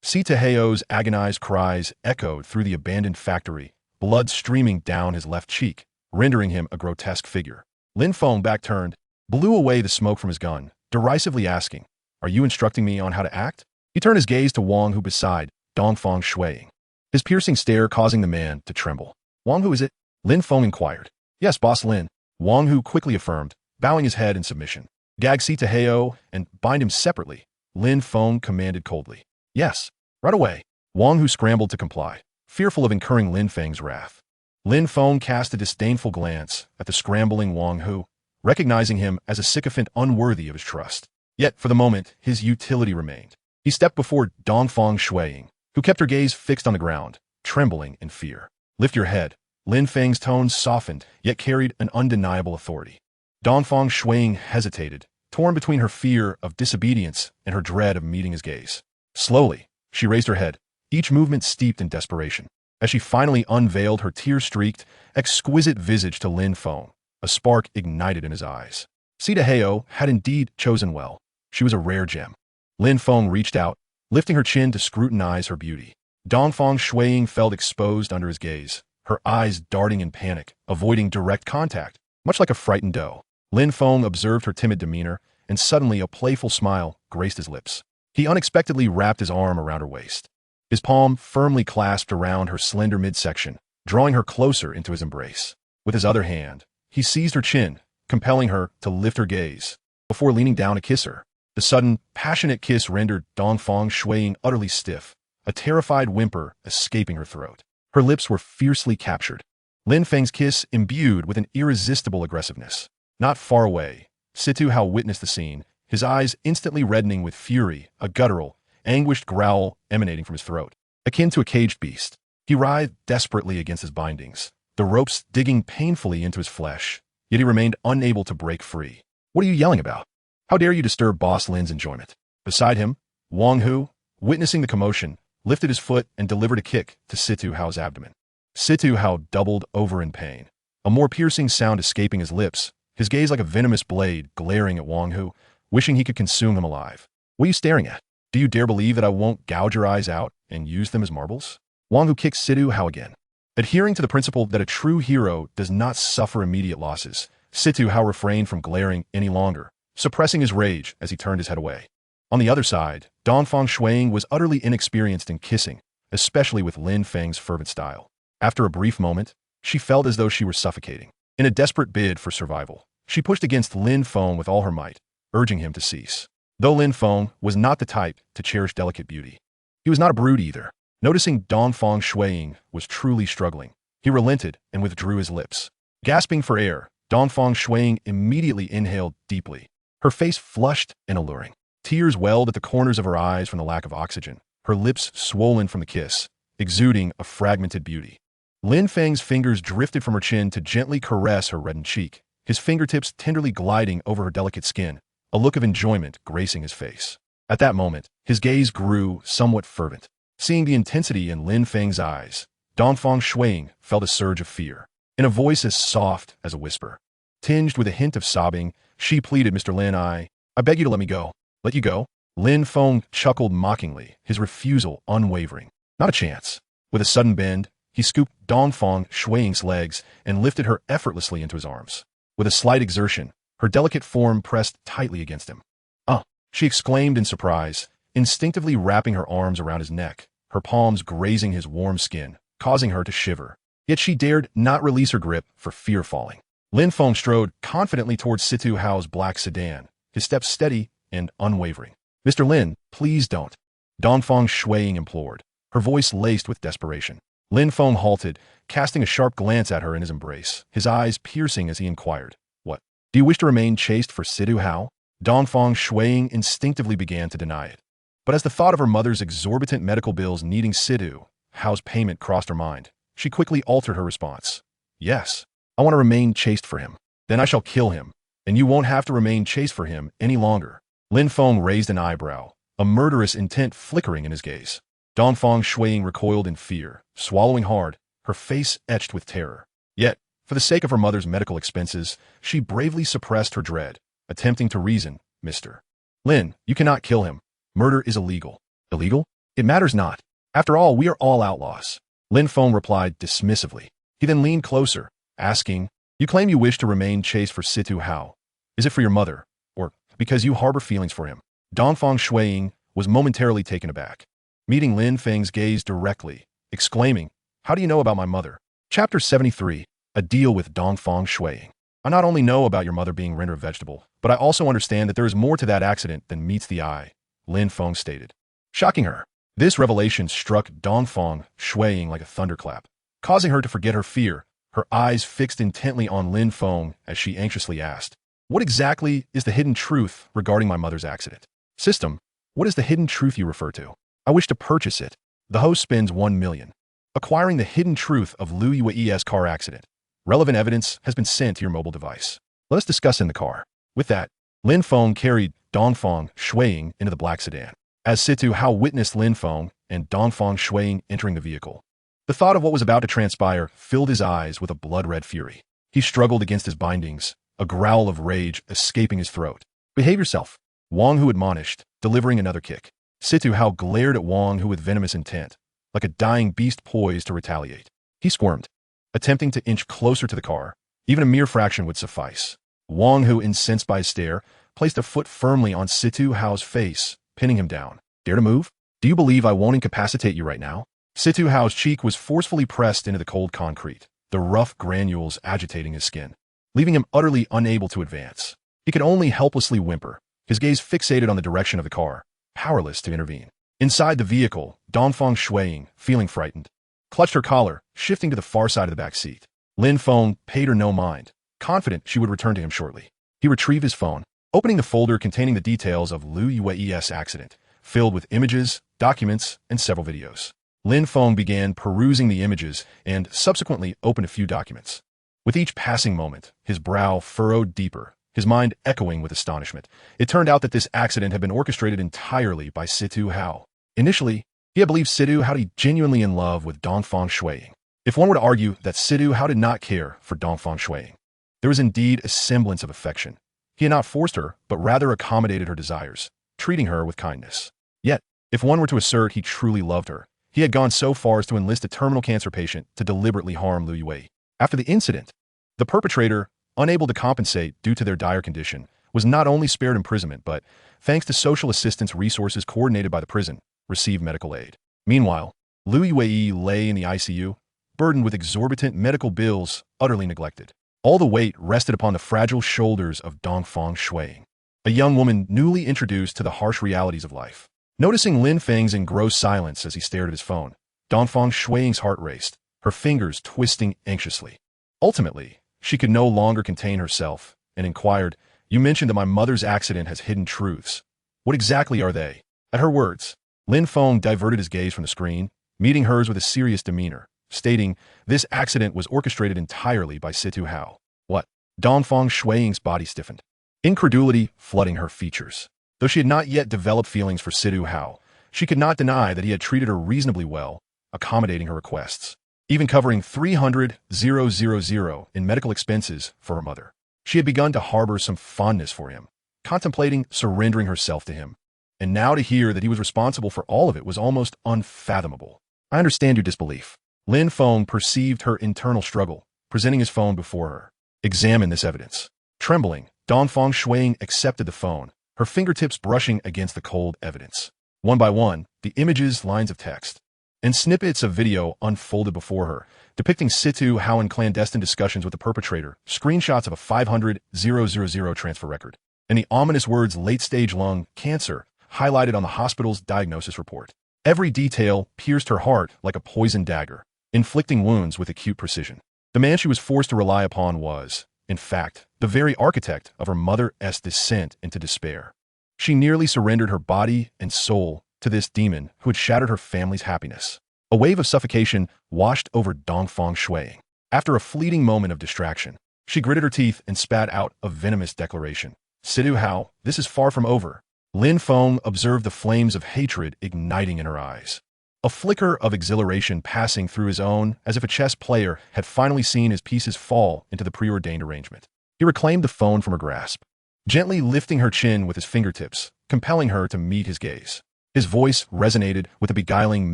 Si Teheo's agonized cries echoed through the abandoned factory, blood streaming down his left cheek, rendering him a grotesque figure. Lin Feng back-turned, blew away the smoke from his gun, derisively asking, "Are you instructing me on how to act?" He turned his gaze to Wang Hu beside Dongfang Shuiying, his piercing stare causing the man to tremble. "Wang Hu, is it?" Lin Feng inquired. "Yes, Boss Lin," Wang Hu quickly affirmed, bowing his head in submission. "Gag Si Teheo and bind him separately," Lin Feng commanded coldly. "Yes, right away." Wang Hu scrambled to comply, fearful of incurring Lin Feng's wrath. Lin Feng cast a disdainful glance at the scrambling Wang Hu, recognizing him as a sycophant unworthy of his trust. Yet, for the moment, his utility remained. He stepped before Dongfang Shuiying, who kept her gaze fixed on the ground, trembling in fear. "Lift your head." Lin Feng's tones softened, yet carried an undeniable authority. Dongfang Shuiying hesitated, torn between her fear of disobedience and her dread of meeting his gaze. Slowly, she raised her head, each movement steeped in desperation. As she finally unveiled her tear-streaked, exquisite visage to Lin Feng, a spark ignited in his eyes. Si Teheo had indeed chosen well. She was a rare gem. Lin Feng reached out, lifting her chin to scrutinize her beauty. Dongfang Shuiying felt exposed under his gaze, her eyes darting in panic, avoiding direct contact, much like a frightened doe. Lin Feng observed her timid demeanor, and suddenly a playful smile graced his lips. He unexpectedly wrapped his arm around her waist, his palm firmly clasped around her slender midsection, drawing her closer into his embrace. With his other hand, he seized her chin, compelling her to lift her gaze, before leaning down to kiss her. The sudden, passionate kiss rendered Dongfang Shuiying utterly stiff, a terrified whimper escaping her throat. Her lips were fiercely captured. Lin Feng's kiss imbued with an irresistible aggressiveness. Not far away, Situ Hao witnessed the scene, his eyes instantly reddening with fury, a guttural, anguished growl emanating from his throat, akin to a caged beast. He writhed desperately against his bindings, the ropes digging painfully into his flesh, yet he remained unable to break free. What are you yelling about? How dare you disturb Boss Lin's enjoyment? Beside him, Wang Hu, witnessing the commotion, lifted his foot and delivered a kick to Situ Hao's abdomen. Situ Hao doubled over in pain, a more piercing sound escaping his lips, his gaze like a venomous blade glaring at Wang Hu, wishing he could consume him alive. What are you staring at? Do you dare believe that I won't gouge your eyes out and use them as marbles? Wang Hu kicked Situ Hao again. Adhering to the principle that a true hero does not suffer immediate losses, Situ Hao refrained from glaring any longer, suppressing his rage as he turned his head away. On the other side, Dongfang Shuiying was utterly inexperienced in kissing, especially with Lin Feng's fervent style. After a brief moment, she felt as though she were suffocating. In a desperate bid for survival, she pushed against Lin Feng with all her might, urging him to cease. Though Lin Feng was not the type to cherish delicate beauty, he was not a brute either. Noticing Dongfang Shuiying was truly struggling, he relented and withdrew his lips. Gasping for air, Dongfang Shuiying immediately inhaled deeply, her face flushed and alluring. Tears welled at the corners of her eyes from the lack of oxygen, her lips swollen from the kiss, exuding a fragmented beauty. Lin Feng's fingers drifted from her chin to gently caress her reddened cheek, his fingertips tenderly gliding over her delicate skin, a look of enjoyment gracing his face. At that moment, his gaze grew somewhat fervent. Seeing the intensity in Lin Feng's eyes, Dongfang Shuiying felt a surge of fear. In a voice as soft as a whisper, tinged with a hint of sobbing, she pleaded, "Mr. Lin, I beg you to let me go." "Let you go?" Lin Feng chuckled mockingly, his refusal unwavering. "Not a chance." With a sudden bend, he scooped Dongfang Shuiying's legs and lifted her effortlessly into his arms. With a slight exertion, her delicate form pressed tightly against him. "Oh!" she exclaimed in surprise, instinctively wrapping her arms around his neck, her palms grazing his warm skin, causing her to shiver. Yet she dared not release her grip for fear of falling. Lin Feng strode confidently towards Situ Hao's black sedan, his steps steady and unwavering. "Mr. Lin, please don't," Dongfang Shuiying implored, her voice laced with desperation. Lin Feng halted, casting a sharp glance at her in his embrace, his eyes piercing as he inquired, "What? Do you wish to remain chaste for Situ Hao?" Dongfang Shuiying instinctively began to deny it. But as the thought of her mother's exorbitant medical bills needing Situ Hao's payment crossed her mind, she quickly altered her response. "Yes, I want to remain chaste for him. Then I shall kill him, and you won't have to remain chaste for him any longer." Lin Feng raised an eyebrow, a murderous intent flickering in his gaze. Dongfang Shuiying recoiled in fear, swallowing hard, her face etched with terror. Yet, for the sake of her mother's medical expenses, she bravely suppressed her dread, attempting to reason, "Mr. Lin, you cannot kill him. Murder is illegal." "Illegal? It matters not. After all, we are all outlaws," Lin Feng replied dismissively. He then leaned closer, asking, "You claim you wish to remain chaste for Situ Hao. Is it for your mother, or because you harbor feelings for him?" Dongfang Shuiying was momentarily taken aback, meeting Lin Feng's gaze directly, exclaiming, "How do you know about my mother?" Chapter 73, A Deal with Dongfang Shuiying. "I not only know about your mother being rendered a vegetable, but I also understand that there is more to that accident than meets the eye," Lin Feng stated, shocking her. This revelation struck Dongfang Shuiying like a thunderclap, causing her to forget her fear, her eyes fixed intently on Lin Feng as she anxiously asked, "What exactly is the hidden truth regarding my mother's accident?" "System, what is the hidden truth you refer to?" "I wish to purchase it. The host spends 1 million. Acquiring the hidden truth of Lu Yui's car accident. Relevant evidence has been sent to your mobile device. Let us discuss in the car." With that, Lin Feng carried Dongfang Shuiying into the black sedan. As Situ Hao witnessed Lin Feng and Dongfang Shuiying entering the vehicle, the thought of what was about to transpire filled his eyes with a blood-red fury. He struggled against his bindings, a growl of rage escaping his throat. "Behave yourself," Wang Hu admonished, delivering another kick. Situ Hao glared at Wang Hu with venomous intent, like a dying beast poised to retaliate. He squirmed, attempting to inch closer to the car. Even a mere fraction would suffice. Wang Hu, incensed by his stare, placed a foot firmly on Situ Hao's face, pinning him down. "Dare to move? Do you believe I won't incapacitate you right now?" Situ Hao's cheek was forcefully pressed into the cold concrete, the rough granules agitating his skin, leaving him utterly unable to advance. He could only helplessly whimper, his gaze fixated on the direction of the car, powerless to intervene. Inside the vehicle, Dongfang Shuiying, feeling frightened, clutched her collar, shifting to the far side of the back seat. Lin Feng paid her no mind, confident she would return to him shortly. He retrieved his phone, opening the folder containing the details of Lu Yui's accident, filled with images, documents, and several videos. Lin Feng began perusing the images and subsequently opened a few documents. With each passing moment, his brow furrowed deeper, his mind echoing with astonishment. It turned out that this accident had been orchestrated entirely by Situ Hao. Initially, he had believed Situ Hao to be genuinely in love with Dongfang Shuiying. If one were to argue that Situ Hao did not care for Dongfang Shuiying, there was indeed a semblance of affection. He had not forced her, but rather accommodated her desires, treating her with kindness. Yet, if one were to assert he truly loved her, he had gone so far as to enlist a terminal cancer patient to deliberately harm Lu Yue. After the incident, the perpetrator, unable to compensate due to their dire condition, was not only spared imprisonment but, thanks to social assistance resources coordinated by the prison, received medical aid. Meanwhile, Lu Yue lay in the ICU, burdened with exorbitant medical bills, utterly neglected. All the weight rested upon the fragile shoulders of Dongfang Shuiying, a young woman newly introduced to the harsh realities of life. Noticing Lin Feng's engrossed silence as he stared at his phone, Dongfang Shuiying's heart raced, her fingers twisting anxiously. Ultimately, she could no longer contain herself and inquired, "You mentioned that my mother's accident has hidden truths. What exactly are they?" At her words, Lin Feng diverted his gaze from the screen, meeting hers with a serious demeanor, stating, "This accident was orchestrated entirely by Situ Hao." What? Dongfang Shuiying's body stiffened, incredulity flooding her features. Though she had not yet developed feelings for Situ Hao, she could not deny that he had treated her reasonably well, accommodating her requests, even covering 300,000 in medical expenses for her mother. She had begun to harbor some fondness for him, contemplating surrendering herself to him, and now to hear that he was responsible for all of it was almost unfathomable. "I understand your disbelief." Lin Feng perceived her internal struggle, presenting his phone before her. "Examine this evidence." Trembling, Dongfang Shuiying accepted the phone, her fingertips brushing against the cold evidence. One by one, the images, lines of text, and snippets of video unfolded before her, depicting Situ Hao in clandestine discussions with the perpetrator, screenshots of a 500,000 transfer record, and the ominous words late-stage lung cancer highlighted on the hospital's diagnosis report. Every detail pierced her heart like a poisoned dagger, inflicting wounds with acute precision. The man she was forced to rely upon was, in fact, the very architect of her mother's descent into despair. She nearly surrendered her body and soul to this demon who had shattered her family's happiness. A wave of suffocation washed over Dongfang Shuiying. After a fleeting moment of distraction, she gritted her teeth and spat out a venomous declaration. "Situ Hao, this is far from over." Lin Feng observed the flames of hatred igniting in her eyes, a flicker of exhilaration passing through his own as if a chess player had finally seen his pieces fall into the preordained arrangement. He reclaimed the phone from her grasp, gently lifting her chin with his fingertips, compelling her to meet his gaze. His voice resonated with a beguiling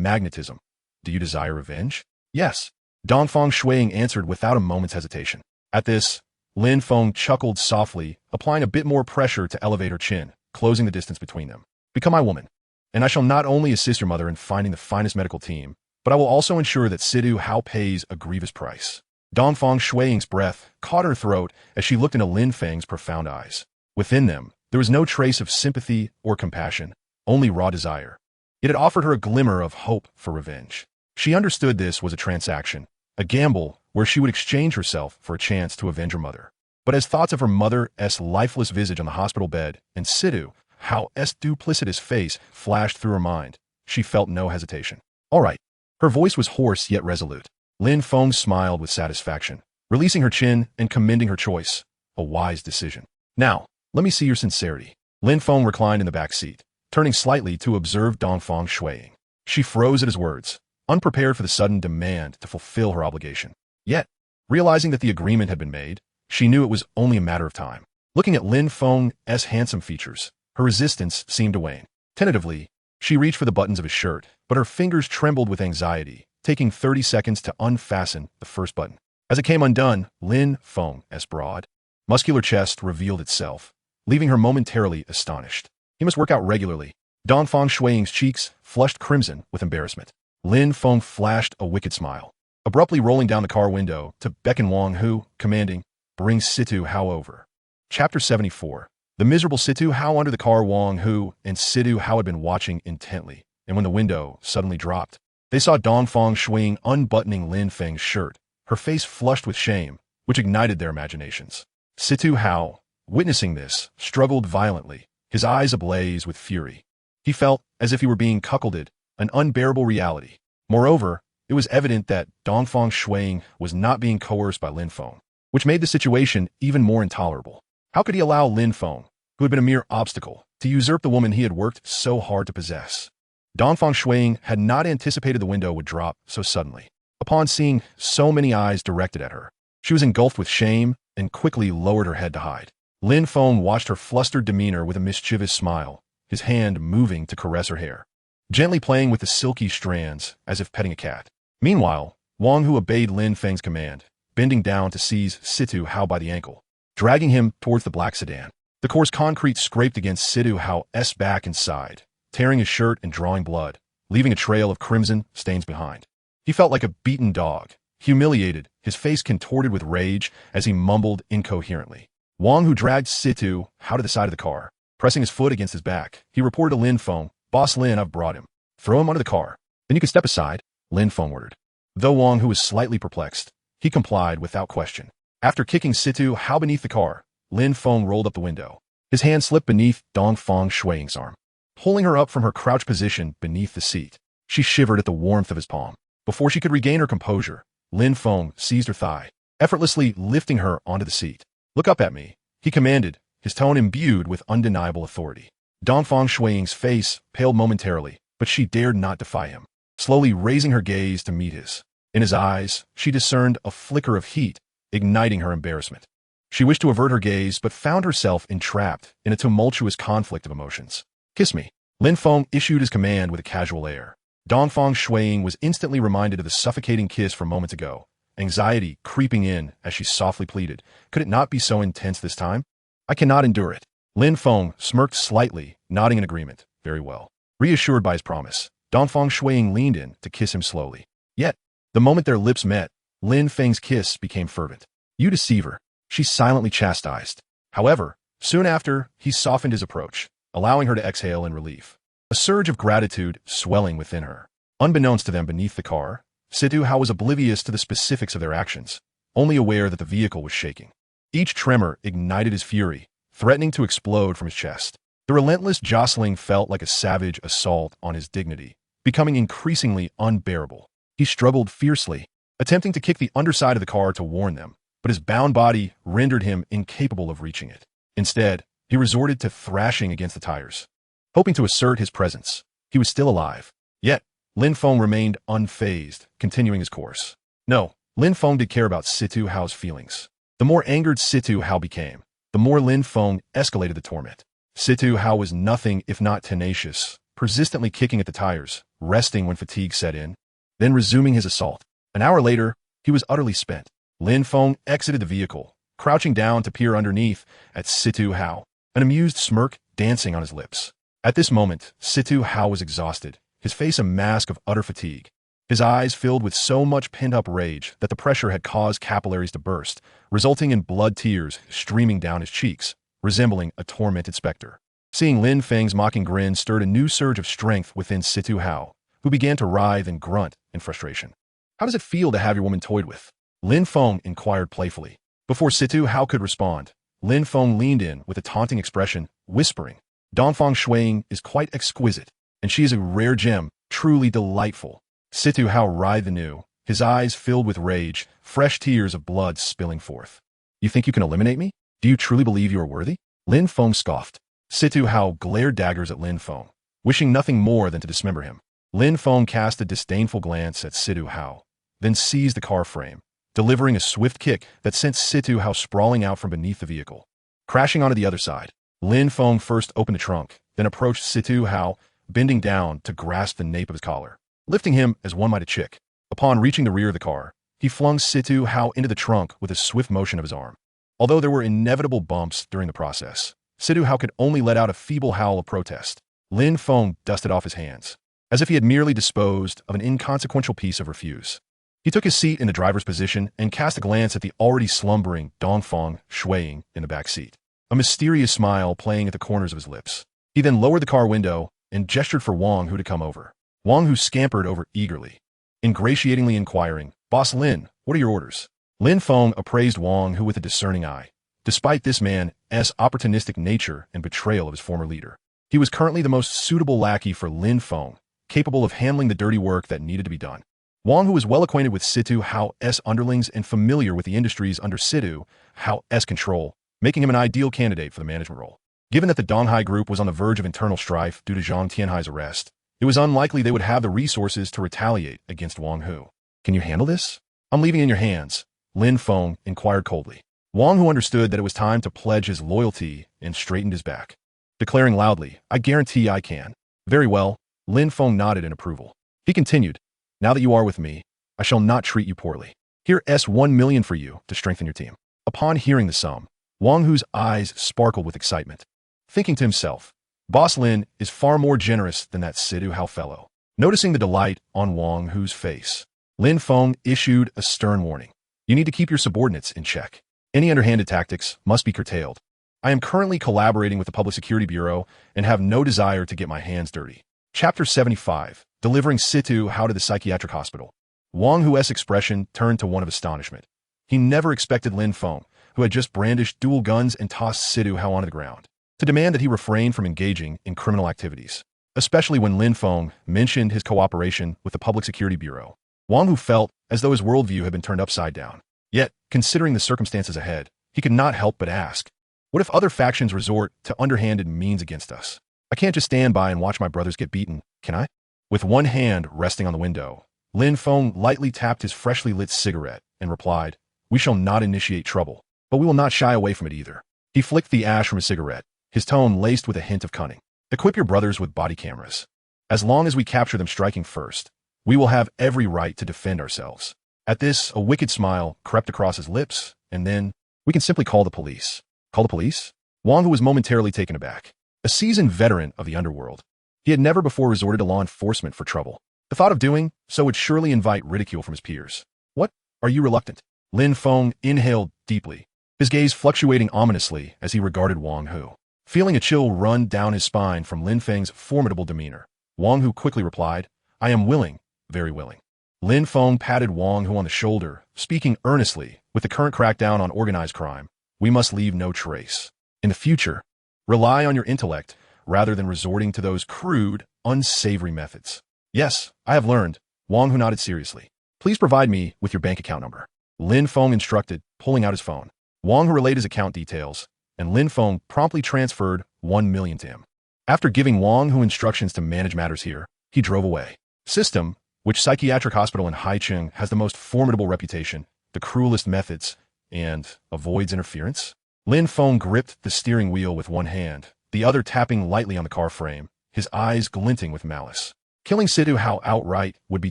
magnetism. "Do you desire revenge?" "Yes," Dongfang Shuiying answered without a moment's hesitation. At this, Lin Feng chuckled softly, applying a bit more pressure to elevate her chin, closing the distance between them. "Become my woman, and I shall not only assist your mother in finding the finest medical team, but I will also ensure that Situ Hao pays a grievous price." Dongfang Shuiying's breath caught her throat as she looked into Lin Feng's profound eyes. Within them, there was no trace of sympathy or compassion, only raw desire. It had offered her a glimmer of hope for revenge. She understood this was a transaction, a gamble where she would exchange herself for a chance to avenge her mother. But as thoughts of her mother's lifeless visage on the hospital bed and Situ Hao's duplicitous face flashed through her mind, she felt no hesitation. "All right." Her voice was hoarse yet resolute. Lin Feng smiled with satisfaction, releasing her chin and commending her choice. A wise decision. "Now, let me see your sincerity." Lin Feng reclined in the back seat, turning slightly to observe Dongfang Shuiying. She froze at his words, unprepared for the sudden demand to fulfill her obligation. Yet, realizing that the agreement had been made, she knew it was only a matter of time. Looking at Lin Feng's handsome features, her resistance seemed to wane. Tentatively, she reached for the buttons of his shirt, but her fingers trembled with anxiety, taking 30 seconds to unfasten the first button. As it came undone, Lin Feng's broad, muscular chest revealed itself, leaving her momentarily astonished. He must work out regularly. Dongfang Shuiying's cheeks flushed crimson with embarrassment. Lin Feng flashed a wicked smile, abruptly rolling down the car window to beckon Wang Hu, commanding, "Bring Situ Hao over." Chapter 74. The miserable Situ Hao under the car. Wang Hu and Situ Hao had been watching intently, and when the window suddenly dropped, they saw Dongfang Shuiying unbuttoning Lin Feng's shirt, her face flushed with shame, which ignited their imaginations. Situ Hao, witnessing this, struggled violently, his eyes ablaze with fury. He felt as if he were being cuckolded, an unbearable reality. Moreover, it was evident that Dongfang Shuiying was not being coerced by Lin Feng, which made the situation even more intolerable. How could he allow Lin Feng, who had been a mere obstacle, to usurp the woman he had worked so hard to possess? Dongfang Shuiying had not anticipated the window would drop so suddenly. Upon seeing so many eyes directed at her, she was engulfed with shame and quickly lowered her head to hide. Lin Feng watched her flustered demeanor with a mischievous smile, his hand moving to caress her hair, gently playing with the silky strands as if petting a cat. Meanwhile, Wang Hu obeyed Lin Feng's command, bending down to seize Situ Hao by the ankle, dragging him towards the black sedan. The coarse concrete scraped against Situ Hao's back and side, tearing his shirt and drawing blood, leaving a trail of crimson stains behind. He felt like a beaten dog, humiliated, his face contorted with rage as he mumbled incoherently. Wang Hu dragged Situ Hao to the side of the car, pressing his foot against his back. He reported to Lin Feng, "Boss Lin, I've brought him. Throw him under the car. Then you can step aside," Lin Feng ordered. Though Wang Hu was slightly perplexed, he complied without question. After kicking Situ Hao beneath the car, Lin Feng rolled up the window. His hand slipped beneath Dongfang Shuiying's arm, pulling her up from her crouched position beneath the seat. She shivered at the warmth of his palm. Before she could regain her composure, Lin Feng seized her thigh, effortlessly lifting her onto the seat. "Look up at me," he commanded, his tone imbued with undeniable authority. Dongfang Shuiying's face paled momentarily, but she dared not defy him, slowly raising her gaze to meet his. In his eyes, she discerned a flicker of heat, igniting her embarrassment. She wished to avert her gaze, but found herself entrapped in a tumultuous conflict of emotions. "Kiss me." Lin Feng issued his command with a casual air. Dongfang Shuiying was instantly reminded of the suffocating kiss from moments ago, anxiety creeping in as she softly pleaded. Could it not be so intense this time? "I cannot endure it." Lin Feng smirked slightly, nodding in agreement. "Very well." Reassured by his promise, Dongfang Shuiying leaned in to kiss him slowly. Yet, the moment their lips met, Lin Feng's kiss became fervent. "You deceiver," she silently chastised. However, soon after, he softened his approach, allowing her to exhale in relief, a surge of gratitude swelling within her. Unbeknownst to them beneath the car, Situ Hao was oblivious to the specifics of their actions, only aware that the vehicle was shaking. Each tremor ignited his fury, threatening to explode from his chest. The relentless jostling felt like a savage assault on his dignity, becoming increasingly unbearable. He struggled fiercely, attempting to kick the underside of the car to warn them, but his bound body rendered him incapable of reaching it. Instead, he resorted to thrashing against the tires, hoping to assert his presence. He was still alive. Yet, Lin Feng remained unfazed, continuing his course. No, Lin Feng did care about Situ Hao's feelings. The more angered Situ Hao became, the more Lin Feng escalated the torment. Situ Hao was nothing if not tenacious, persistently kicking at the tires, resting when fatigue set in, then resuming his assault. An hour later, he was utterly spent. Lin Feng exited the vehicle, crouching down to peer underneath at Situ Hao, an amused smirk dancing on his lips. At this moment, Situ Hao was exhausted, his face a mask of utter fatigue. His eyes filled with so much pent-up rage that the pressure had caused capillaries to burst, resulting in blood tears streaming down his cheeks, resembling a tormented specter. Seeing Lin Feng's mocking grin stirred a new surge of strength within Situ Hao, who began to writhe and grunt in frustration. "How does it feel to have your woman toyed with?" Lin Feng inquired playfully. Before Situ Hao could respond, Lin Feng leaned in with a taunting expression, whispering, "Dongfang Shuiying is quite exquisite, and she is a rare gem, truly delightful." Situ Hao writhed anew, his eyes filled with rage, fresh tears of blood spilling forth. "You think you can eliminate me? Do you truly believe you are worthy?" Lin Feng scoffed. Situ Hao glared daggers at Lin Feng, wishing nothing more than to dismember him. Lin Feng cast a disdainful glance at Situ Hao, then seized the car frame, delivering a swift kick that sent Situ Hao sprawling out from beneath the vehicle. Crashing onto the other side, Lin Feng first opened the trunk, then approached Situ Hao, bending down to grasp the nape of his collar, lifting him as one might a chick. Upon reaching the rear of the car, he flung Situ Hao into the trunk with a swift motion of his arm. Although there were inevitable bumps during the process, Situ Hao could only let out a feeble howl of protest. Lin Feng dusted off his hands, as if he had merely disposed of an inconsequential piece of refuse. He took his seat in the driver's position and cast a glance at the already slumbering Dongfang Shuiying in the back seat, a mysterious smile playing at the corners of his lips. He then lowered the car window and gestured for Wang Hu to come over. Wang Hu scampered over eagerly, ingratiatingly inquiring, "Boss Lin, what are your orders?" Lin Feng appraised Wang Hu with a discerning eye, despite this man's opportunistic nature and betrayal of his former leader. He was currently the most suitable lackey for Lin Feng, capable of handling the dirty work that needed to be done. Wang, who was well acquainted with Situ Hao's underlings and familiar with the industries under Situ Hao's control, making him an ideal candidate for the management role. Given that the Donghai group was on the verge of internal strife due to Zhang Tianhai's arrest, it was unlikely they would have the resources to retaliate against Wang Hu. Can you handle this? I'm leaving it in your hands, Lin Feng inquired coldly. Wang Hu understood that it was time to pledge his loyalty and straightened his back, declaring loudly, I guarantee I can. Very well, Lin Feng nodded in approval. He continued, now that you are with me, I shall not treat you poorly. Here's 1 million for you to strengthen your team. Upon hearing the sum, Wang Hu's eyes sparkled with excitement. Thinking to himself, Boss Lin is far more generous than that Situ Hao fellow. Noticing the delight on Wang Hu's face, Lin Feng issued a stern warning. You need to keep your subordinates in check. Any underhanded tactics must be curtailed. I am currently collaborating with the Public Security Bureau and have no desire to get my hands dirty. Chapter 75. Delivering Situ Hao to the psychiatric hospital. Wang Hu's expression turned to one of astonishment. He never expected Lin Feng, who had just brandished dual guns and tossed Situ Hao onto the ground, to demand that he refrain from engaging in criminal activities, especially when Lin Feng mentioned his cooperation with the Public Security Bureau. Wang Hu felt as though his worldview had been turned upside down. Yet, considering the circumstances ahead, he could not help but ask, what if other factions resort to underhanded means against us? I can't just stand by and watch my brothers get beaten, can I? With one hand resting on the window, Lin Feng lightly tapped his freshly lit cigarette and replied, we shall not initiate trouble, but we will not shy away from it either. He flicked the ash from his cigarette, his tone laced with a hint of cunning. Equip your brothers with body cameras. As long as we capture them striking first, we will have every right to defend ourselves. At this, a wicked smile crept across his lips, and then, we can simply call the police. Call the police? Wang Hu was momentarily taken aback. A seasoned veteran of the underworld, he had never before resorted to law enforcement for trouble. The thought of doing so would surely invite ridicule from his peers. What? Are you reluctant? Lin Feng inhaled deeply, his gaze fluctuating ominously as he regarded Wang Hu. Feeling a chill run down his spine from Lin Feng's formidable demeanor, Wang Hu quickly replied, I am willing, very willing. Lin Feng patted Wang Hu on the shoulder, speaking earnestly, with the current crackdown on organized crime, we must leave no trace. In the future, rely on your intellect rather than resorting to those crude, unsavory methods. Yes, I have learned, Wang Hu nodded seriously. Please provide me with your bank account number. Lin Feng instructed, pulling out his phone. Wang Hu relayed his account details, and Lin Feng promptly transferred 1 million to him. After giving Wang Hu instructions to manage matters here, he drove away. System, which psychiatric hospital in Haicheng has the most formidable reputation, the cruelest methods, and avoids interference? Lin Feng gripped the steering wheel with one hand, the other tapping lightly on the car frame, his eyes glinting with malice. Killing Situ Hao outright would be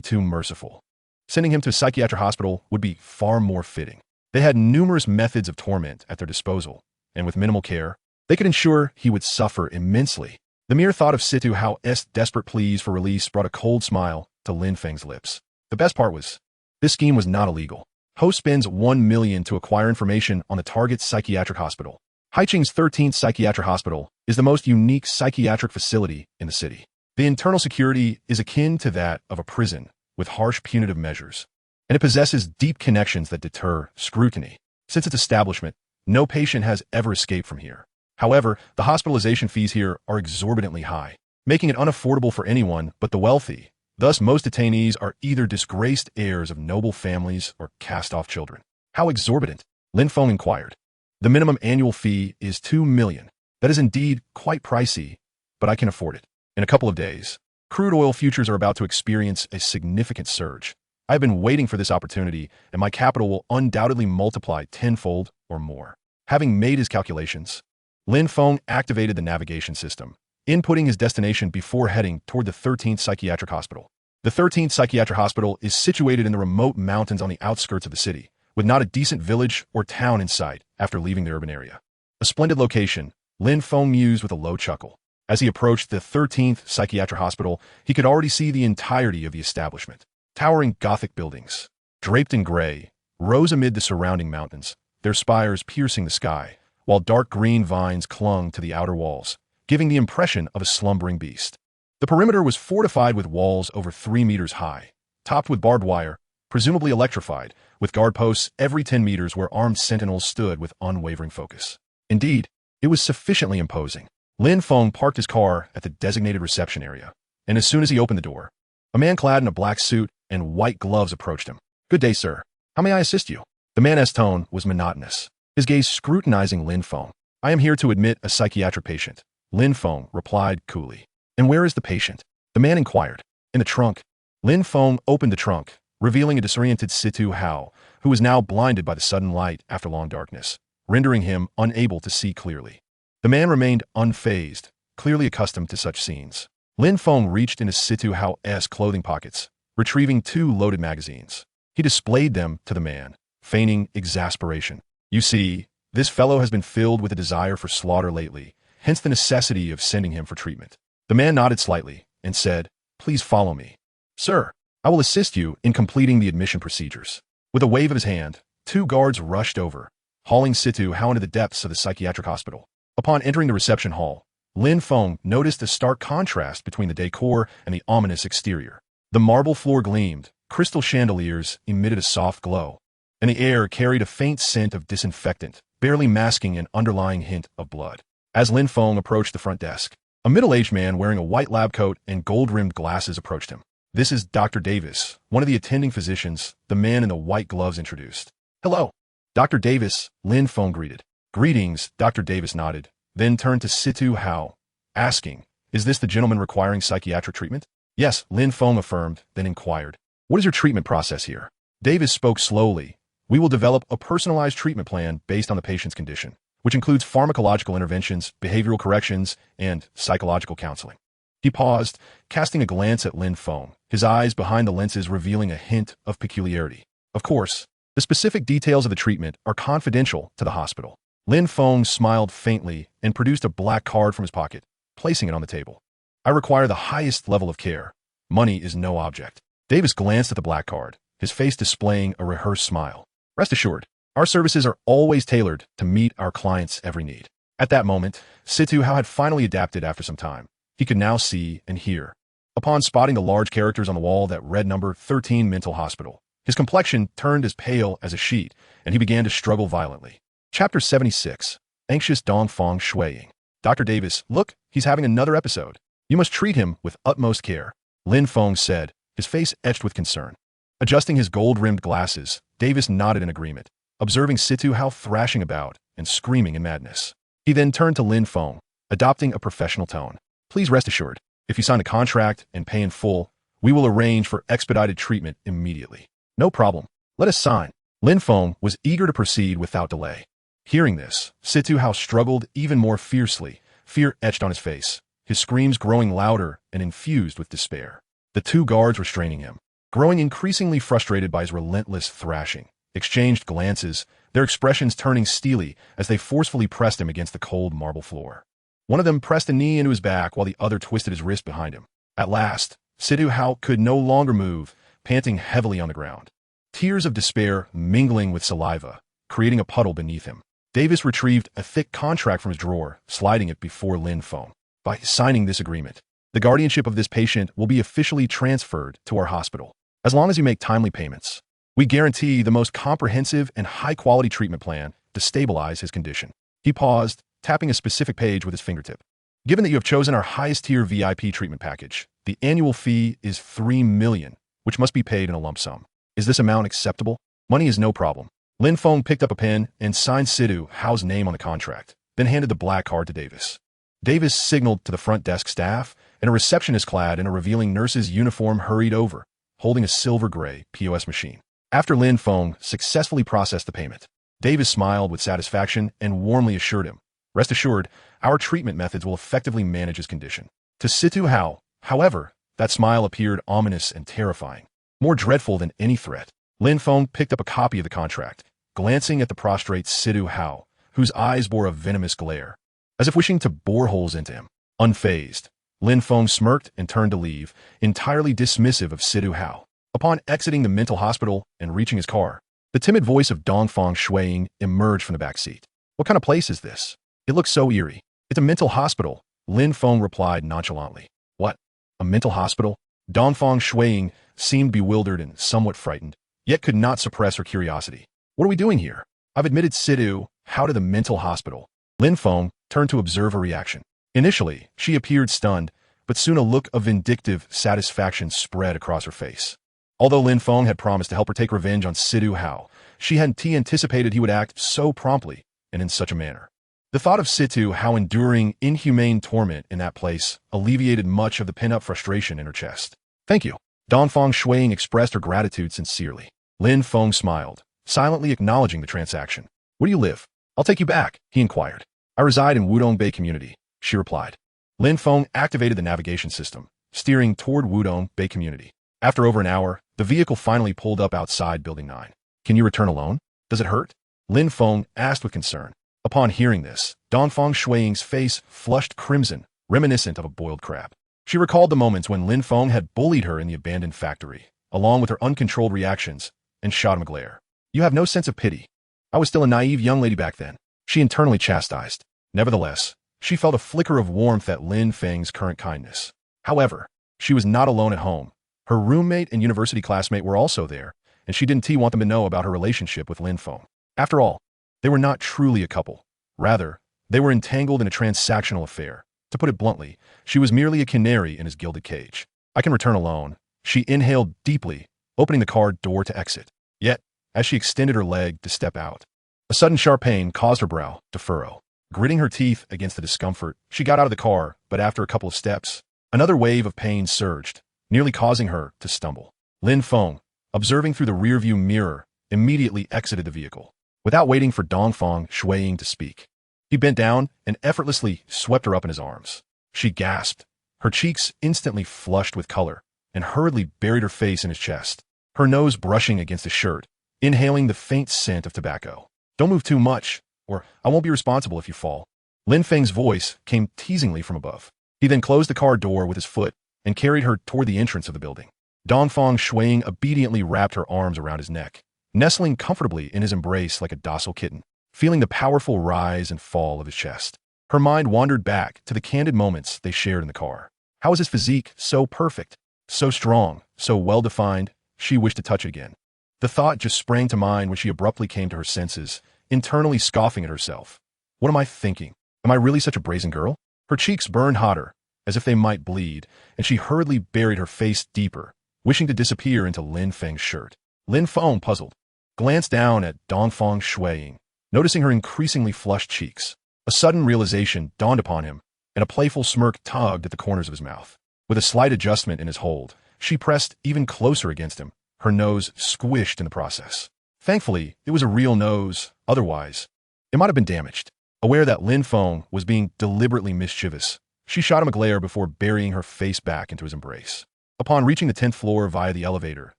too merciful. Sending him to a psychiatric hospital would be far more fitting. They had numerous methods of torment at their disposal, and with minimal care, they could ensure he would suffer immensely. The mere thought of Situ Hao's desperate pleas for release brought a cold smile to Lin Feng's lips. The best part was, this scheme was not illegal. Ho spends 1 million to acquire information on the target's psychiatric hospital. Haicheng's 13th psychiatric hospital is the most unique psychiatric facility in the city. The internal security is akin to that of a prison, with harsh punitive measures, and it possesses deep connections that deter scrutiny. Since its establishment, no patient has ever escaped from here. However, the hospitalization fees here are exorbitantly high, making it unaffordable for anyone but the wealthy. Thus, most detainees are either disgraced heirs of noble families or cast-off children. How exorbitant? Lin Feng inquired. The minimum annual fee is 2 million. That is indeed quite pricey, but I can afford it. In a couple of days, crude oil futures are about to experience a significant surge. I've been waiting for this opportunity, and my capital will undoubtedly multiply tenfold or more. Having made his calculations, Lin Feng activated the navigation system, inputting his destination before heading toward the 13th Psychiatric Hospital. The 13th Psychiatric Hospital is situated in the remote mountains on the outskirts of the city, with not a decent village or town in sight after leaving the urban area. A splendid location, Lin Feng mused with a low chuckle. As he approached the 13th Psychiatric Hospital, he could already see the entirety of the establishment. Towering Gothic buildings, draped in gray, rose amid the surrounding mountains, their spires piercing the sky, while dark green vines clung to the outer walls, giving the impression of a slumbering beast. The perimeter was fortified with walls over 3 meters high, topped with barbed wire, presumably electrified, with guard posts every 10 meters where armed sentinels stood with unwavering focus. Indeed, it was sufficiently imposing. Lin Feng parked his car at the designated reception area, and as soon as he opened the door, a man clad in a black suit and white gloves approached him. "Good day, sir. How may I assist you?" The man's tone was monotonous, his gaze scrutinizing Lin Feng. "I am here to admit a psychiatric patient," Lin Feng replied coolly. "And where is the patient?" the man inquired. "In the trunk." Lin Feng opened the trunk, revealing a disoriented Situ Hao, who was now blinded by the sudden light after long darkness, rendering him unable to see clearly. The man remained unfazed, clearly accustomed to such scenes. Lin Feng reached into Situ Hao's clothing pockets, retrieving 2 loaded magazines. He displayed them to the man, feigning exasperation. "You see, this fellow has been filled with a desire for slaughter lately, hence the necessity of sending him for treatment." The man nodded slightly and said, "Please follow me." "Sir, I will assist you in completing the admission procedures." With a wave of his hand, 2 guards rushed over, hauling Situ Hao into the depths of the psychiatric hospital. Upon entering the reception hall, Lin Feng noticed a stark contrast between the decor and the ominous exterior. The marble floor gleamed, crystal chandeliers emitted a soft glow, and the air carried a faint scent of disinfectant, barely masking an underlying hint of blood. As Lin Feng approached the front desk, a middle-aged man wearing a white lab coat and gold-rimmed glasses approached him. "This is Dr. Davis, one of the attending physicians," the man in the white gloves introduced. "Hello, Dr. Davis," Lin Feng greeted. "Greetings," Dr. Davis nodded, then turned to Situ Hao, asking, "Is this the gentleman requiring psychiatric treatment?" "Yes," Lin Feng affirmed, then inquired, "What is your treatment process here?" Davis spoke slowly. "We will develop a personalized treatment plan based on the patient's condition, which includes pharmacological interventions, behavioral corrections, and psychological counseling." He paused, casting a glance at Lin Feng, his eyes behind the lenses revealing a hint of peculiarity. "Of course, the specific details of the treatment are confidential to the hospital." Lin Feng smiled faintly and produced a black card from his pocket, placing it on the table. "I require the highest level of care. Money is no object." Davis glanced at the black card, his face displaying a rehearsed smile. "Rest assured, our services are always tailored to meet our clients' every need." At that moment, Situ Hao had finally adapted after some time. He could now see and hear. Upon spotting the large characters on the wall that read number 13 Mental Hospital, his complexion turned as pale as a sheet, and he began to struggle violently. Chapter 76. Anxious Dongfang Shuiying. "Dr. Davis, look, he's having another episode. You must treat him with utmost care," Lin Feng said, his face etched with concern. Adjusting his gold-rimmed glasses, Davis nodded in agreement, observing Situ Hao thrashing about and screaming in madness. He then turned to Lin Feng, adopting a professional tone. "Please rest assured, if you sign a contract and pay in full, we will arrange for expedited treatment immediately." "No problem. Let us sign." Lin Feng was eager to proceed without delay. Hearing this, Situ Hao struggled even more fiercely, fear etched on his face, his screams growing louder and infused with despair. The 2 guards restraining him, growing increasingly frustrated by his relentless thrashing, exchanged glances, their expressions turning steely as they forcefully pressed him against the cold marble floor. One of them pressed a knee into his back while the other twisted his wrist behind him. At last, Situ Hao could no longer move, panting heavily on the ground. Tears of despair mingling with saliva, creating a puddle beneath him. Davis retrieved a thick contract from his drawer, sliding it before Lin Feng. "By signing this agreement, the guardianship of this patient will be officially transferred to our hospital. As long as you make timely payments, we guarantee the most comprehensive and high-quality treatment plan to stabilize his condition." He paused, tapping a specific page with his fingertip. "Given that you have chosen our highest-tier VIP treatment package, the annual fee is 3 million, which must be paid in a lump sum. Is this amount acceptable?" "Money is no problem." Lin Feng picked up a pen and signed Situ Hao's name on the contract, then handed the black card to Davis. Davis signaled to the front desk staff, and a receptionist clad in a revealing nurse's uniform hurried over, holding a silver-gray POS machine. After Lin Feng successfully processed the payment, Davis smiled with satisfaction and warmly assured him, "Rest assured, our treatment methods will effectively manage his condition." To Situ Hao, however, that smile appeared ominous and terrifying, more dreadful than any threat. Lin Feng picked up a copy of the contract, glancing at the prostrate Situ Hao, whose eyes bore a venomous glare, as if wishing to bore holes into him. Unfazed, Lin Feng smirked and turned to leave, entirely dismissive of Situ Hao. Upon exiting the mental hospital and reaching his car, the timid voice of Dongfang Shuiying emerged from the back seat. "What kind of place is this? It looks so eerie." "It's a mental hospital," Lin Feng replied nonchalantly. "What? A mental hospital?" Dongfang Shuiying seemed bewildered and somewhat frightened, yet could not suppress her curiosity. "What are we doing here? I've admitted Situ Hao to the mental hospital." Lin Feng turned to observe her reaction. Initially, she appeared stunned, but soon a look of vindictive satisfaction spread across her face. Although Lin Feng had promised to help her take revenge on Sidu Hao, she hadn't anticipated he would act so promptly and in such a manner. The thought of Situ Hao enduring inhumane torment in that place alleviated much of the pent-up frustration in her chest. Thank you. Dongfang Shuiying expressed her gratitude sincerely. Lin Feng smiled, silently acknowledging the transaction. Where do you live? I'll take you back, he inquired. I reside in Wudong Bay Community, she replied. Lin Feng activated the navigation system, steering toward Wudong Bay Community. After over an hour, the vehicle finally pulled up outside Building 9. Can you return alone? Does it hurt? Lin Feng asked with concern. Upon hearing this, Dongfang Shuiying's face flushed crimson, reminiscent of a boiled crab. She recalled the moments when Lin Feng had bullied her in the abandoned factory, along with her uncontrolled reactions, and shot him a glare. You have no sense of pity. I was still a naive young lady back then, she internally chastised. Nevertheless, she felt a flicker of warmth at Lin Feng's current kindness. However, she was not alone at home. Her roommate and university classmate were also there, and she didn't want them to know about her relationship with Lin Feng. After all, they were not truly a couple. Rather, they were entangled in a transactional affair. To put it bluntly, she was merely a canary in his gilded cage. I can return alone. She inhaled deeply, opening the car door to exit. Yet, as she extended her leg to step out, a sudden sharp pain caused her brow to furrow. Gritting her teeth against the discomfort, she got out of the car, but after a couple of steps, another wave of pain surged, nearly causing her to stumble. Lin Feng, observing through the rearview mirror, immediately exited the vehicle. Without waiting for Dongfang Shuiying to speak, he bent down and effortlessly swept her up in his arms. She gasped, her cheeks instantly flushed with color, and hurriedly buried her face in his chest, her nose brushing against his shirt, inhaling the faint scent of tobacco. Don't move too much, or I won't be responsible if you fall. Lin Feng's voice came teasingly from above. He then closed the car door with his foot and carried her toward the entrance of the building. Dongfang Shuiying obediently wrapped her arms around his neck, nestling comfortably in his embrace like a docile kitten, feeling the powerful rise and fall of his chest. Her mind wandered back to the candid moments they shared in the car. How was his physique so perfect, so strong, so well-defined? She wished to touch it again. The thought just sprang to mind when she abruptly came to her senses, internally scoffing at herself. What am I thinking? Am I really such a brazen girl? Her cheeks burned hotter, as if they might bleed, and she hurriedly buried her face deeper, wishing to disappear into Lin Feng's shirt. Lin Feng, puzzled, glanced down at Dongfang Shuiying, noticing her increasingly flushed cheeks. A sudden realization dawned upon him, and a playful smirk tugged at the corners of his mouth. With a slight adjustment in his hold, she pressed even closer against him, her nose squished in the process. Thankfully, it was a real nose, otherwise, it might have been damaged. Aware that Lin Feng was being deliberately mischievous, she shot him a glare before burying her face back into his embrace. Upon reaching the 10th floor via the elevator,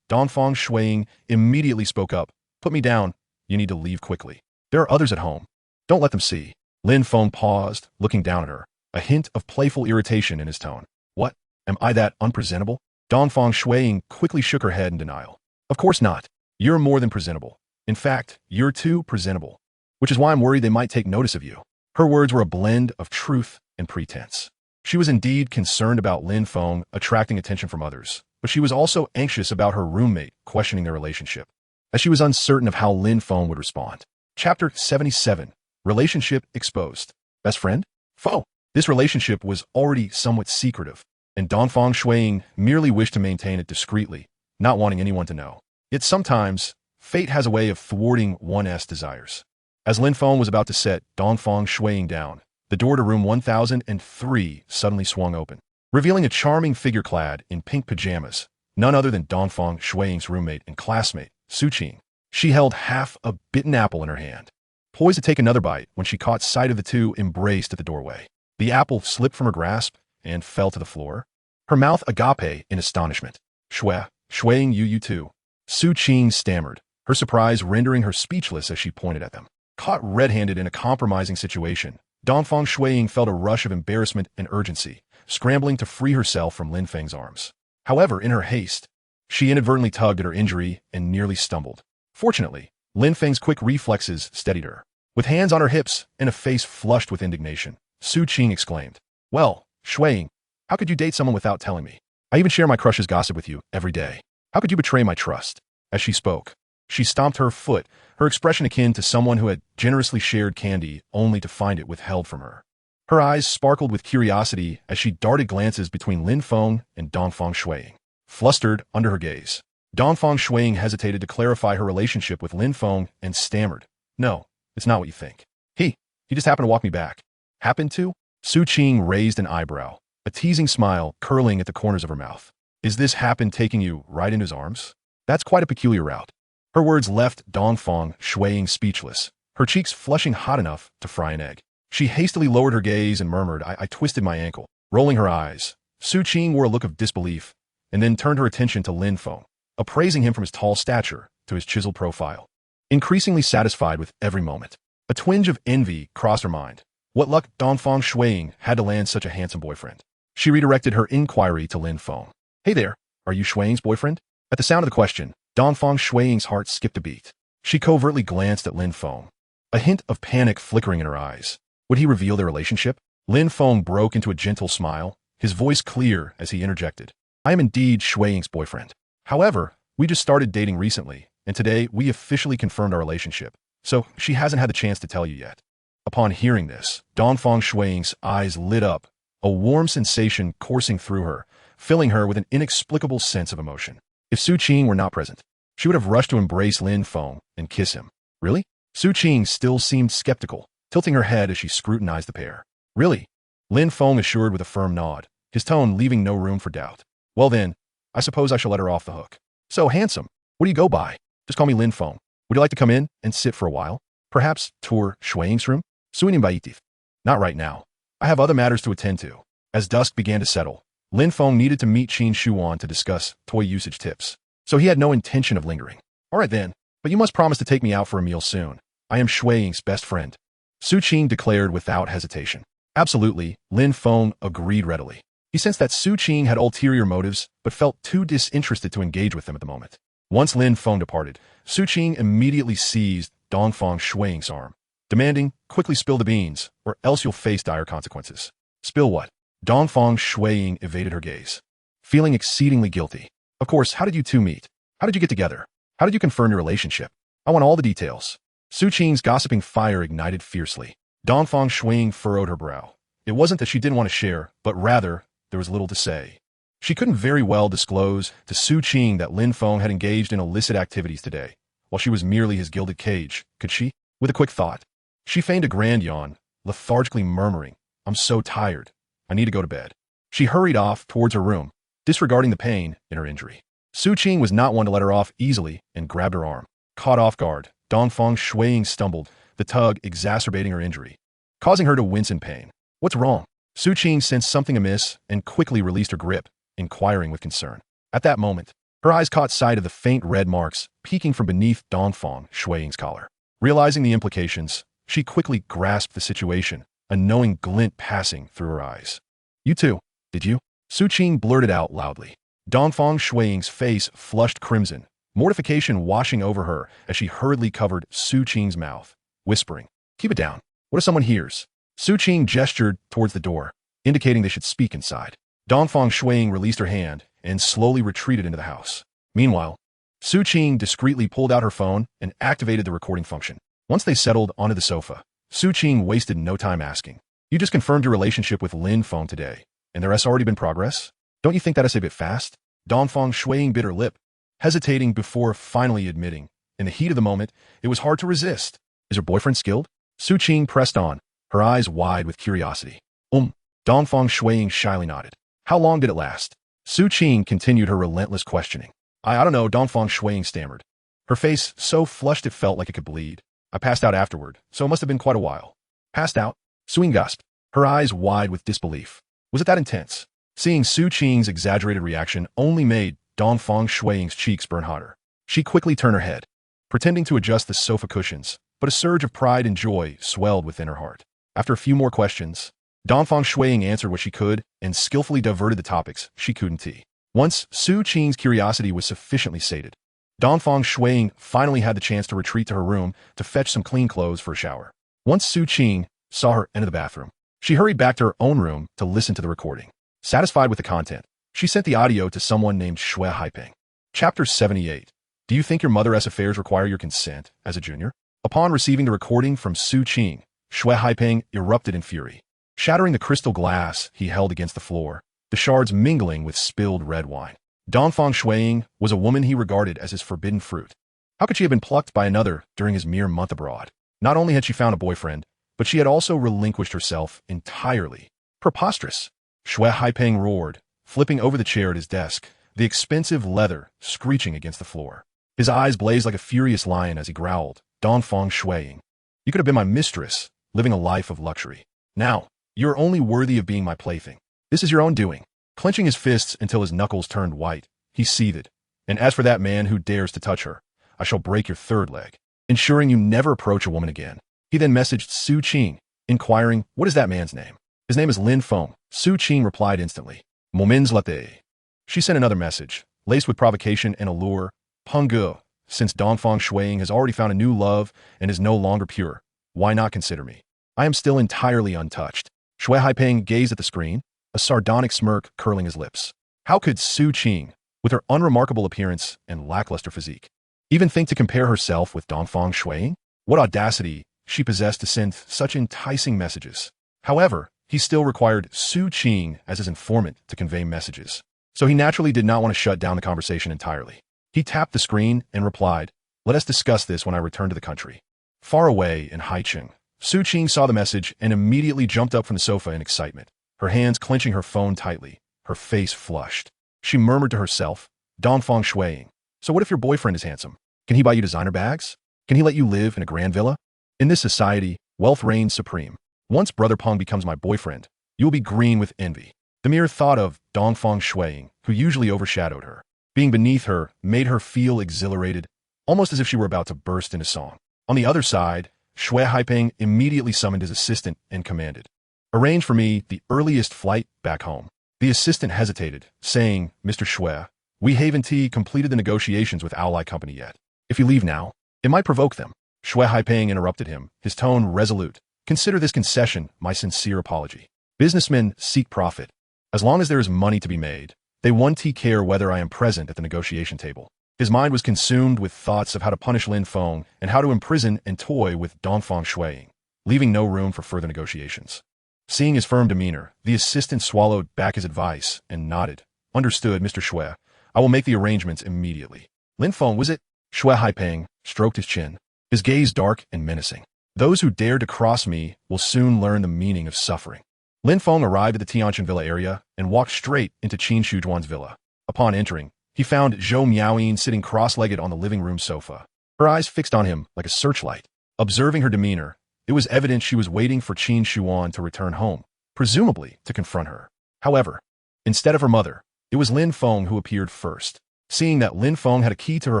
Dongfang Shuiying immediately spoke up. Put me down. You need to leave quickly. There are others at home. Don't let them see. Lin Feng paused, looking down at her, a hint of playful irritation in his tone. What? Am I that unpresentable? Dongfang Shuiying quickly shook her head in denial. Of course not. You're more than presentable. In fact, you're too presentable, which is why I'm worried they might take notice of you. Her words were a blend of truth and pretense. She was indeed concerned about Lin Feng attracting attention from others, but she was also anxious about her roommate questioning their relationship, as she was uncertain of how Lin Feng would respond. Chapter 77. Relationship Exposed. Best friend? Foe. This relationship was already somewhat secretive, and Dongfang Shuiying merely wished to maintain it discreetly, not wanting anyone to know. Yet sometimes, fate has a way of thwarting one's desires. As Lin Feng was about to set Dongfang Shuiying down, the door to room 1003 suddenly swung open, revealing a charming figure clad in pink pajamas, none other than Dongfang Shuiying's roommate and classmate, Su Qing. She held half a bitten apple in her hand, poised to take another bite when she caught sight of the two embraced at the doorway. The apple slipped from her grasp and fell to the floor, her mouth agape in astonishment. Shuiying you too. Su Qing stammered, her surprise rendering her speechless as she pointed at them. Caught red-handed in a compromising situation, Dongfang Shuiying felt a rush of embarrassment and urgency, scrambling to free herself from Lin Feng's arms. However, in her haste, she inadvertently tugged at her injury and nearly stumbled. Fortunately, Lin Feng's quick reflexes steadied her. With hands on her hips and a face flushed with indignation, Su Qing exclaimed, Well, Shuiying, how could you date someone without telling me? I even share my crush's gossip with you every day. How could you betray my trust? As she spoke, she stomped her foot, her expression akin to someone who had generously shared candy only to find it withheld from her. Her eyes sparkled with curiosity as she darted glances between Lin Feng and Dongfang Shuiying. Flustered under her gaze, Dongfang Shuiying hesitated to clarify her relationship with Lin Feng and stammered, "No, it's not what you think. He just happened to walk me back." "Happened to?" Su Qing raised an eyebrow, a teasing smile curling at the corners of her mouth. "Is this happen taking you right into his arms? That's quite a peculiar route." Her words left Dongfang Shuiying speechless, her cheeks flushing hot enough to fry an egg. She hastily lowered her gaze and murmured, I twisted my ankle." Rolling her eyes, Su Qing wore a look of disbelief and then turned her attention to Lin Feng, appraising him from his tall stature to his chiseled profile. Increasingly satisfied with every moment, a twinge of envy crossed her mind. What luck Dongfang Shuiying had to land such a handsome boyfriend. She redirected her inquiry to Lin Feng. "Hey there, are you Shuiying's boyfriend?" At the sound of the question, Dongfang Shuiying's heart skipped a beat. She covertly glanced at Lin Feng, a hint of panic flickering in her eyes. Would he reveal their relationship? Lin Feng broke into a gentle smile, his voice clear as he interjected. "I am indeed Shuiying's boyfriend. However, we just started dating recently, and today we officially confirmed our relationship, so she hasn't had the chance to tell you yet." Upon hearing this, Dongfang Shuiying's eyes lit up, a warm sensation coursing through her, filling her with an inexplicable sense of emotion. If Su Qing were not present, she would have rushed to embrace Lin Feng and kiss him. "Really?" Su Qing still seemed skeptical, tilting her head as she scrutinized the pair. "Really?" Lin Feng assured with a firm nod, his tone leaving no room for doubt. "Well then, I suppose I shall let her off the hook. So handsome, what do you go by? Just call me Lin Feng. Would you like to come in and sit for a while? Perhaps tour Shuiying's room? Suinim baitif. Not right now. I have other matters to attend to." As dusk began to settle, Lin Feng needed to meet Qin Shuan to discuss toy usage tips, so he had no intention of lingering. "All right then, but you must promise to take me out for a meal soon. I am Shuiying's best friend," Su Qing declared without hesitation. "Absolutely," Lin Feng agreed readily. He sensed that Su Qing had ulterior motives, but felt too disinterested to engage with them at the moment. Once Lin Feng departed, Su Qing immediately seized Dongfang Shuiying's arm, demanding, "Quickly spill the beans, or else you'll face dire consequences." "Spill what?" Dongfang Shuiying evaded her gaze, feeling exceedingly guilty. "Of course, how did you two meet? How did you get together? How did you confirm your relationship? I want all the details." Su Qing's gossiping fire ignited fiercely. Dongfang Shuiying furrowed her brow. It wasn't that she didn't want to share, but rather, there was little to say. She couldn't very well disclose to Su Qing that Lin Feng had engaged in illicit activities today, while she was merely his gilded cage, could she? With a quick thought, she feigned a grand yawn, lethargically murmuring, "I'm so tired. I need to go to bed." She hurried off towards her room, disregarding the pain in her injury. Su Qing was not one to let her off easily and grabbed her arm. Caught off guard, Dongfang Shuiying stumbled, the tug exacerbating her injury, causing her to wince in pain. "What's wrong?" Su Qing sensed something amiss and quickly released her grip, inquiring with concern. At that moment, her eyes caught sight of the faint red marks peeking from beneath Dongfang Shuiying's collar. Realizing the implications, she quickly grasped the situation, a knowing glint passing through her eyes. "You too, did you?" Su Qing blurted out loudly. Dongfang Shuiying's face flushed crimson, mortification washing over her as she hurriedly covered Su Qing's mouth, whispering, "Keep it down. What if someone hears?" Su Qing gestured towards the door, indicating they should speak inside. Dongfang Shuiying released her hand and slowly retreated into the house. Meanwhile, Su Qing discreetly pulled out her phone and activated the recording function. Once they settled onto the sofa, Su Qing wasted no time asking, "You just confirmed your relationship with Lin Feng today, and there has already been progress? Don't you think that is a bit fast?" Dongfang Shuiying bit her lip, hesitating before finally admitting, in the heat of the moment, it was hard to resist. "Is your boyfriend skilled?" Su Qing pressed on, her eyes wide with curiosity. Dongfang Shuiying shyly nodded. "How long did it last?" Su Qing continued her relentless questioning. I don't know," Dongfang Shuiying stammered, her face so flushed it felt like it could bleed. "I passed out afterward, so it must have been quite a while." "Passed out?" Suing gasped, her eyes wide with disbelief. Was it that intense? Seeing Su Qing's exaggerated reaction only made Dongfang Shuiying's cheeks burn hotter. She quickly turned her head, pretending to adjust the sofa cushions, but a surge of pride and joy swelled within her heart. After a few more questions, Dongfang Shuiying answered what she could and skillfully diverted the topics she couldn't see. Once Su Qing's curiosity was sufficiently sated, Dongfang Shuiying finally had the chance to retreat to her room to fetch some clean clothes for a shower. Once Su Qing saw her enter the bathroom, she hurried back to her own room to listen to the recording. Satisfied with the content, she sent the audio to someone named Shui Haiping. Chapter 78. Do you think your mother-s affairs require your consent as a junior? Upon receiving the recording from Su Qing, Shui Haiping erupted in fury. shattering the crystal glass he held against the floor, the shards mingling with spilled red wine. Dongfang Shuiying was a woman he regarded as his forbidden fruit. How could she have been plucked by another during his mere month abroad? Not only had she found a boyfriend, but she had also relinquished herself entirely. Preposterous! Shui Haipeng roared, flipping over the chair at his desk, the expensive leather screeching against the floor. His eyes blazed like a furious lion as he growled, Dongfang Shuiying. You could have been my mistress, living a life of luxury. Now, you are only worthy of being my plaything. This is your own doing. Clenching his fists until his knuckles turned white, he seethed. And as for that man who dares to touch her, I shall break your third leg, ensuring you never approach a woman again. He then messaged Su Qing, inquiring, what is that man's name? His name is Lin Feng. Su Qing replied instantly, Momins latte. She sent another message, laced with provocation and allure, Pengge, since Dongfang Shuiying has already found a new love and is no longer pure, why not consider me? I am still entirely untouched. Shui Haipeng gazed at the screen, a sardonic smirk curling his lips. How could Su Qing, with her unremarkable appearance and lackluster physique, even think to compare herself with Dongfang Shuiying? What audacity she possessed to send such enticing messages. However, he still required Su Qing as his informant to convey messages, so he naturally did not want to shut down the conversation entirely. He tapped the screen and replied, let us discuss this when I return to the country. Far away in Haicheng, Su Qing saw the message and immediately jumped up from the sofa in excitement, her hands clenching her phone tightly, her face flushed. She murmured to herself, Dongfang Shuiying, so what if your boyfriend is handsome? Can he buy you designer bags? Can he let you live in a grand villa? In this society, wealth reigns supreme. Once Brother Peng becomes my boyfriend, you will be green with envy. The mere thought of Dongfang Shuiying, who usually overshadowed her, being beneath her, made her feel exhilarated, almost as if she were about to burst into song. On the other side, Shui Haipeng immediately summoned his assistant and commanded, arrange for me the earliest flight back home. The assistant hesitated, saying, Mr. Shui, we haven't completed the negotiations with Ally Company yet. If you leave now, it might provoke them. Shui Haipeng interrupted him, his tone resolute. Consider this concession my sincere apology. Businessmen seek profit. As long as there is money to be made, they won't care whether I am present at the negotiation table. His mind was consumed with thoughts of how to punish Lin Feng and how to imprison and toy with Dongfang Shuiying, leaving no room for further negotiations. Seeing his firm demeanor, the assistant swallowed back his advice and nodded. Understood, Mr. Shui. I will make the arrangements immediately. Lin Feng, was it? Shui Haipeng stroked his chin, his gaze dark and menacing. Those who dare to cross me will soon learn the meaning of suffering. Lin Feng arrived at the Tianjin Villa area and walked straight into Qin Shujuan's villa. Upon entering, he found Zhou Miaoyin sitting cross-legged on the living room sofa, her eyes fixed on him like a searchlight. Observing her demeanor, it was evident she was waiting for Qin Shujuan to return home, presumably to confront her. However, instead of her mother, it was Lin Feng who appeared first. Seeing that Lin Feng had a key to her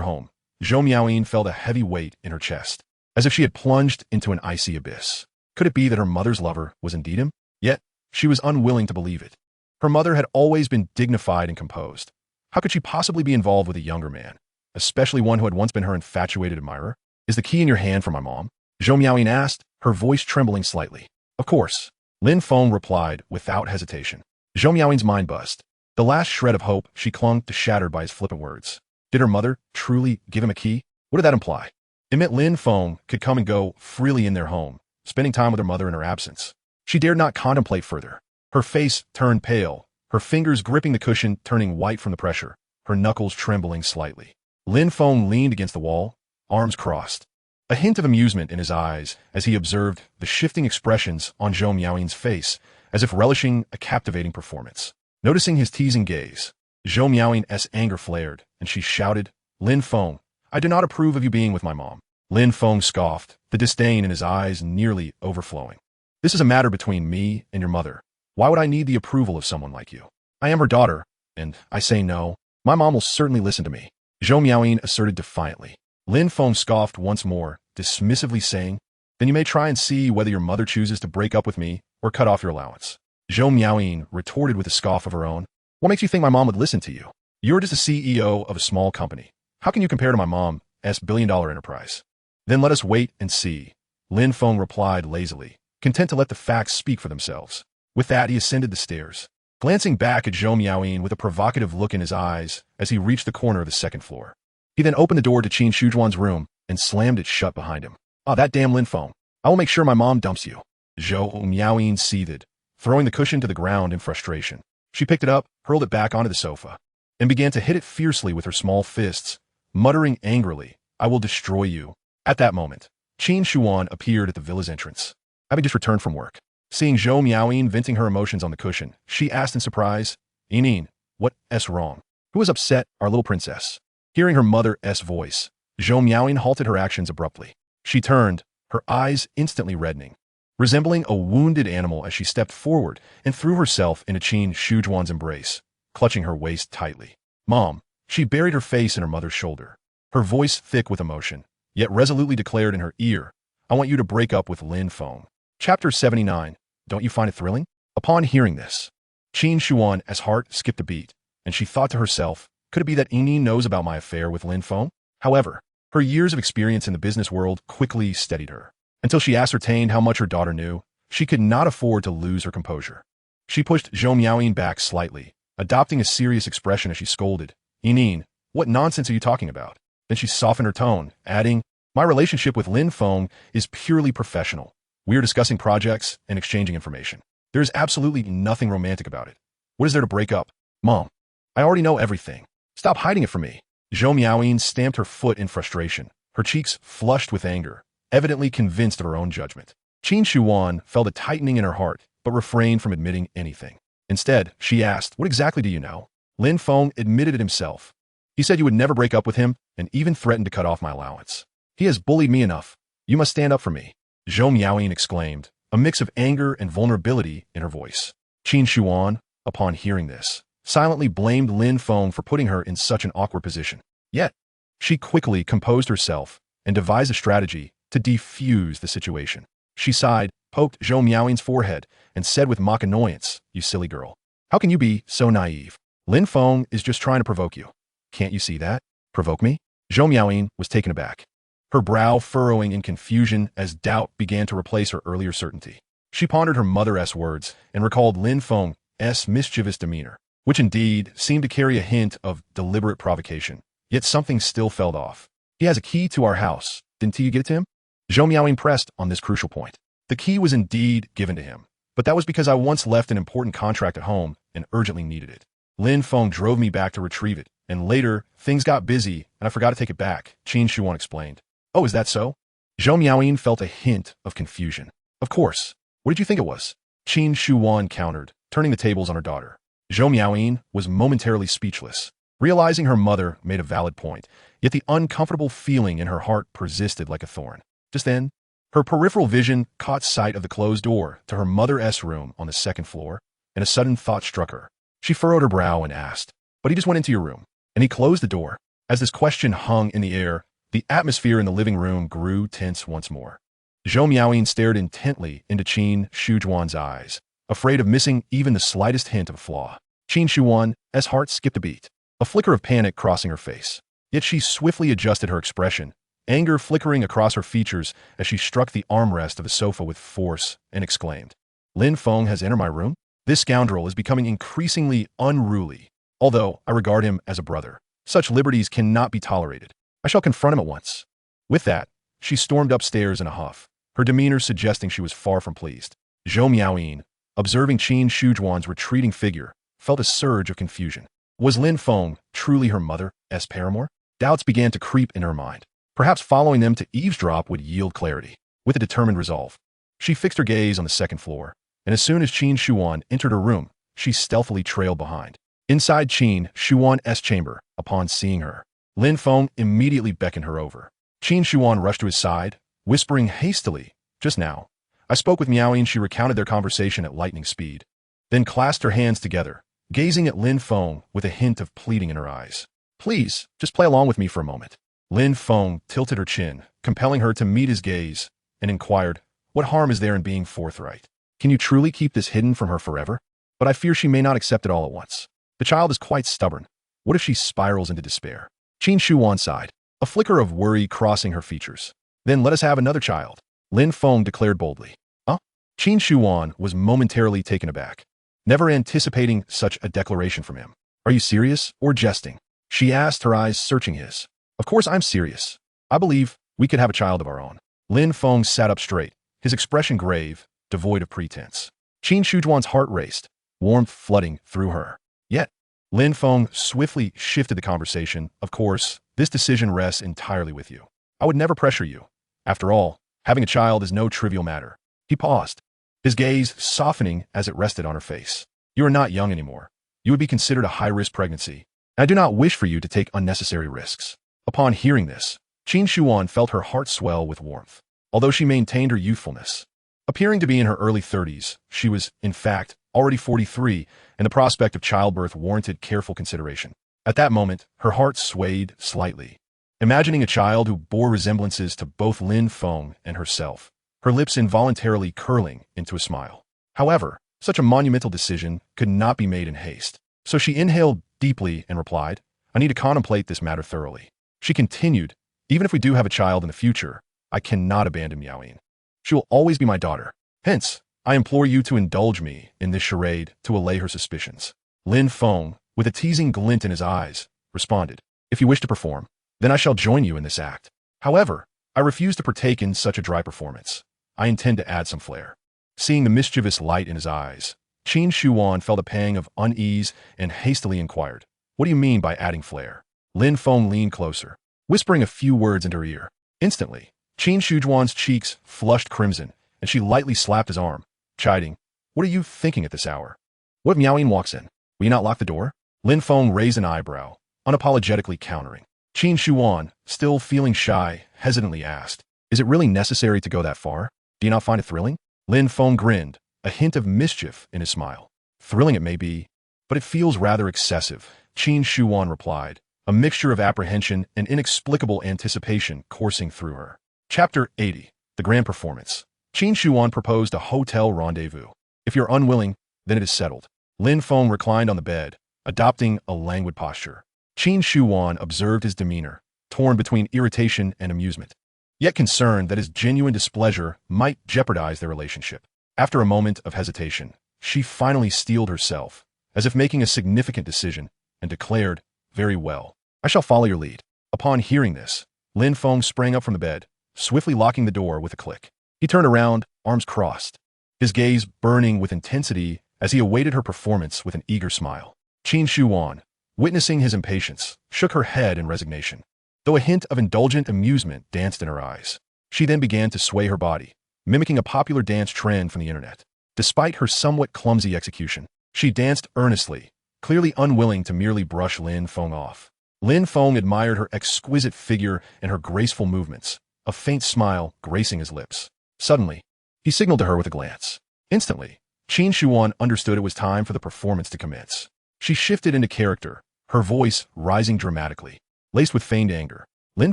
home, Zhou Miaoyin felt a heavy weight in her chest, as if she had plunged into an icy abyss. Could it be that her mother's lover was indeed him? Yet, she was unwilling to believe it. Her mother had always been dignified and composed. How could she possibly be involved with a younger man, especially one who had once been her infatuated admirer? Is the key in your hand for my mom? Zhou Miaoyin asked, her voice trembling slightly. Of course. Lin Feng replied without hesitation. Zhou Miaoyin's mind buzzed. The last shred of hope she clung to shattered by his flippant words. Did her mother truly give him a key? What did that imply? It meant Lin Feng could come and go freely in their home, spending time with her mother in her absence. She dared not contemplate further. Her face turned pale, her fingers gripping the cushion turning white from the pressure, her knuckles trembling slightly. Lin Feng leaned against the wall, arms crossed. A hint of amusement in his eyes as he observed the shifting expressions on Zhou Miaoyin's face, as if relishing a captivating performance. Noticing his teasing gaze, Zhou Miaoyin's anger flared, and she shouted, Lin Feng, I do not approve of you being with my mom. Lin Feng scoffed, the disdain in his eyes nearly overflowing. This is a matter between me and your mother. Why would I need the approval of someone like you? I am her daughter, and I say no. My mom will certainly listen to me. Zhou Miaoyin asserted defiantly. Lin Feng scoffed once more, dismissively saying, then you may try and see whether your mother chooses to break up with me or cut off your allowance. Zhou Miaoyin retorted with a scoff of her own. What makes you think my mom would listen to you? You're just the CEO of a small company. How can you compare to my mom's billion-dollar enterprise? Then let us wait and see. Lin Feng replied lazily, content to let the facts speak for themselves. With that, he ascended the stairs, glancing back at Zhou Miaoyin with a provocative look in his eyes as he reached the corner of the second floor. He then opened the door to Qin Shujuan's room and slammed it shut behind him. Ah, that damn Lin Feng. I will make sure my mom dumps you. Zhou Miaoyin seethed, throwing the cushion to the ground in frustration. She picked it up, hurled it back onto the sofa, and began to hit it fiercely with her small fists, muttering angrily, "I will destroy you." At that moment, Qin Shuan appeared at the villa's entrance, having just returned from work. Seeing Zhou Miaoyin venting her emotions on the cushion, she asked in surprise, "Yinin, what's wrong? Who has upset our little princess?" Hearing her mother's voice, Zhou Miaoyin halted her actions abruptly. She turned, her eyes instantly reddening, resembling a wounded animal as she stepped forward and threw herself into Qin Shujuan's embrace, clutching her waist tightly. "Mom," she buried her face in her mother's shoulder, her voice thick with emotion, yet resolutely declared in her ear, "I want you to break up with Lin Feng." Chapter 79. Don't you find it thrilling? Upon hearing this, Qin Shuan's heart skipped a beat, and she thought to herself, could it be that Yinin knows about my affair with Lin Feng? However, her years of experience in the business world quickly steadied her. Until she ascertained how much her daughter knew, she could not afford to lose her composure. She pushed Zhou Miaoyin back slightly, adopting a serious expression as she scolded, "Yinin, what nonsense are you talking about?" Then she softened her tone, adding, "My relationship with Lin Feng is purely professional. We are discussing projects and exchanging information. There is absolutely nothing romantic about it. What is there to break up? Mom, I already know everything. Stop hiding it from me." Zhou Miaoyin stamped her foot in frustration, her cheeks flushed with anger, evidently convinced of her own judgment. Qin Shuan felt a tightening in her heart, but refrained from admitting anything. Instead, she asked, "What exactly do you know?" Lin Feng admitted it himself. "He said you would never break up with him and even threatened to cut off my allowance. He has bullied me enough. You must stand up for me." Zhou Miaoyin exclaimed, a mix of anger and vulnerability in her voice. Qin Shuan, upon hearing this, silently blamed Lin Feng for putting her in such an awkward position. Yet, she quickly composed herself and devised a strategy to defuse the situation. She sighed, poked Zhou Miaoyin's forehead, and said with mock annoyance, "You silly girl. How can you be so naive? Lin Feng is just trying to provoke you. Can't you see that? Provoke me?" Zhou Miaoyin was taken aback, her brow furrowing in confusion as doubt began to replace her earlier certainty. She pondered her mother's words and recalled Lin Feng's mischievous demeanor, which indeed seemed to carry a hint of deliberate provocation. Yet something still felt off. "He has a key to our house. Didn't you get it to him?" Zhou Miaoyin pressed on this crucial point. "The key was indeed given to him, but that was because I once left an important contract at home and urgently needed it. Lin Feng drove me back to retrieve it, and later, things got busy and I forgot to take it back," Qin Shuan explained. "Oh, is that so?" Zhou Miaoyin felt a hint of confusion. "Of course. What did you think it was?" Qin Shuan countered, turning the tables on her daughter. Zhou Miaoyin was momentarily speechless, realizing her mother made a valid point, yet the uncomfortable feeling in her heart persisted like a thorn. Just then, her peripheral vision caught sight of the closed door to her mother's room on the second floor, and a sudden thought struck her. She furrowed her brow and asked, "But he just went into your room, and he closed the door?" As this question hung in the air, the atmosphere in the living room grew tense once more. Zhou Miaoyin stared intently into Qin Shujuan's eyes, afraid of missing even the slightest hint of a flaw. Qin Shuan's heart skipped a beat, a flicker of panic crossing her face. Yet she swiftly adjusted her expression, anger flickering across her features as she struck the armrest of the sofa with force and exclaimed, "Lin Feng has entered my room? This scoundrel is becoming increasingly unruly. Although I regard him as a brother, such liberties cannot be tolerated. I shall confront him at once." With that, she stormed upstairs in a huff, her demeanor suggesting she was far from pleased. Zhou Miaoyin, observing Qin Shujuan's retreating figure, felt a surge of confusion. Was Lin Feng truly her mother's paramour? Doubts began to creep in her mind. Perhaps following them to eavesdrop would yield clarity. With a determined resolve, she fixed her gaze on the second floor, and as soon as Qin Shuan entered her room, she stealthily trailed behind. Inside Qin Shuan's chamber, upon seeing her, Lin Feng immediately beckoned her over. Qin Shuan rushed to his side, whispering hastily, "Just now, I spoke with Miaoyin." She recounted their conversation at lightning speed, then clasped her hands together, gazing at Lin Feng with a hint of pleading in her eyes. "Please, just play along with me for a moment." Lin Feng tilted her chin, compelling her to meet his gaze, and inquired, "What harm is there in being forthright? Can you truly keep this hidden from her forever? But I fear she may not accept it all at once. The child is quite stubborn. What if she spirals into despair?" Qin Shuan sighed, a flicker of worry crossing her features. "Then let us have another child," Lin Feng declared boldly. "Huh?" Qin Shuan was momentarily taken aback, never anticipating such a declaration from him. "Are you serious or jesting?" she asked, her eyes searching his. "Of course I'm serious. I believe we could have a child of our own." Lin Feng sat up straight, his expression grave, devoid of pretense. Qin Shujuan's heart raced, warmth flooding through her. Yet, Lin Feng swiftly shifted the conversation. Of course, this decision rests entirely with you. I would never pressure you. After all, having a child is no trivial matter. He paused, his gaze softening as it rested on her face. You are not young anymore. You would be considered a high-risk pregnancy. I do not wish for you to take unnecessary risks. Upon hearing this, Qin Shuan felt her heart swell with warmth. Although she maintained her youthfulness, appearing to be in her early 30s, she was, in fact, already 43, and the prospect of childbirth warranted careful consideration. At that moment, her heart swayed slightly. Imagining a child who bore resemblances to both Lin Feng and herself, her lips involuntarily curling into a smile. However, such a monumental decision could not be made in haste. So she inhaled deeply and replied, I need to contemplate this matter thoroughly. She continued, even if we do have a child in the future, I cannot abandon Miaoyin. She will always be my daughter. Hence, I implore you to indulge me in this charade to allay her suspicions. Lin Feng, with a teasing glint in his eyes, responded, If you wish to perform, then I shall join you in this act. However, I refuse to partake in such a dry performance. I intend to add some flair. Seeing the mischievous light in his eyes, Qin Shuan felt a pang of unease and hastily inquired, What do you mean by adding flair? Lin Feng leaned closer, whispering a few words into her ear. Instantly, Qin Shujuan's cheeks flushed crimson, and she lightly slapped his arm, chiding, What are you thinking at this hour? What if Miaoyin walks in? Will you not lock the door? Lin Feng raised an eyebrow, unapologetically countering. Qin Shuan, still feeling shy, hesitantly asked, Is it really necessary to go that far? Do you not find it thrilling? Lin Feng grinned, a hint of mischief in his smile. Thrilling it may be, but it feels rather excessive, Qin Shuan replied, a mixture of apprehension and inexplicable anticipation coursing through her. Chapter 80. The Grand Performance. Qin Shuan proposed a hotel rendezvous. If you're unwilling, then it is settled. Lin Feng reclined on the bed, adopting a languid posture. Qin Shuan observed his demeanor, torn between irritation and amusement, yet concerned that his genuine displeasure might jeopardize their relationship. After a moment of hesitation, she finally steeled herself, as if making a significant decision, and declared, Very well. I shall follow your lead. Upon hearing this, Lin Feng sprang up from the bed, swiftly locking the door with a click. He turned around, arms crossed, his gaze burning with intensity as he awaited her performance with an eager smile. Qin Shuan, witnessing his impatience, shook her head in resignation, though a hint of indulgent amusement danced in her eyes. She then began to sway her body, mimicking a popular dance trend from the internet. Despite her somewhat clumsy execution, she danced earnestly, clearly unwilling to merely brush Lin Feng off. Lin Feng admired her exquisite figure and her graceful movements, a faint smile gracing his lips. Suddenly, he signaled to her with a glance. Instantly, Qin Shuan understood it was time for the performance to commence. She shifted into character, her voice rising dramatically, laced with feigned anger. Lin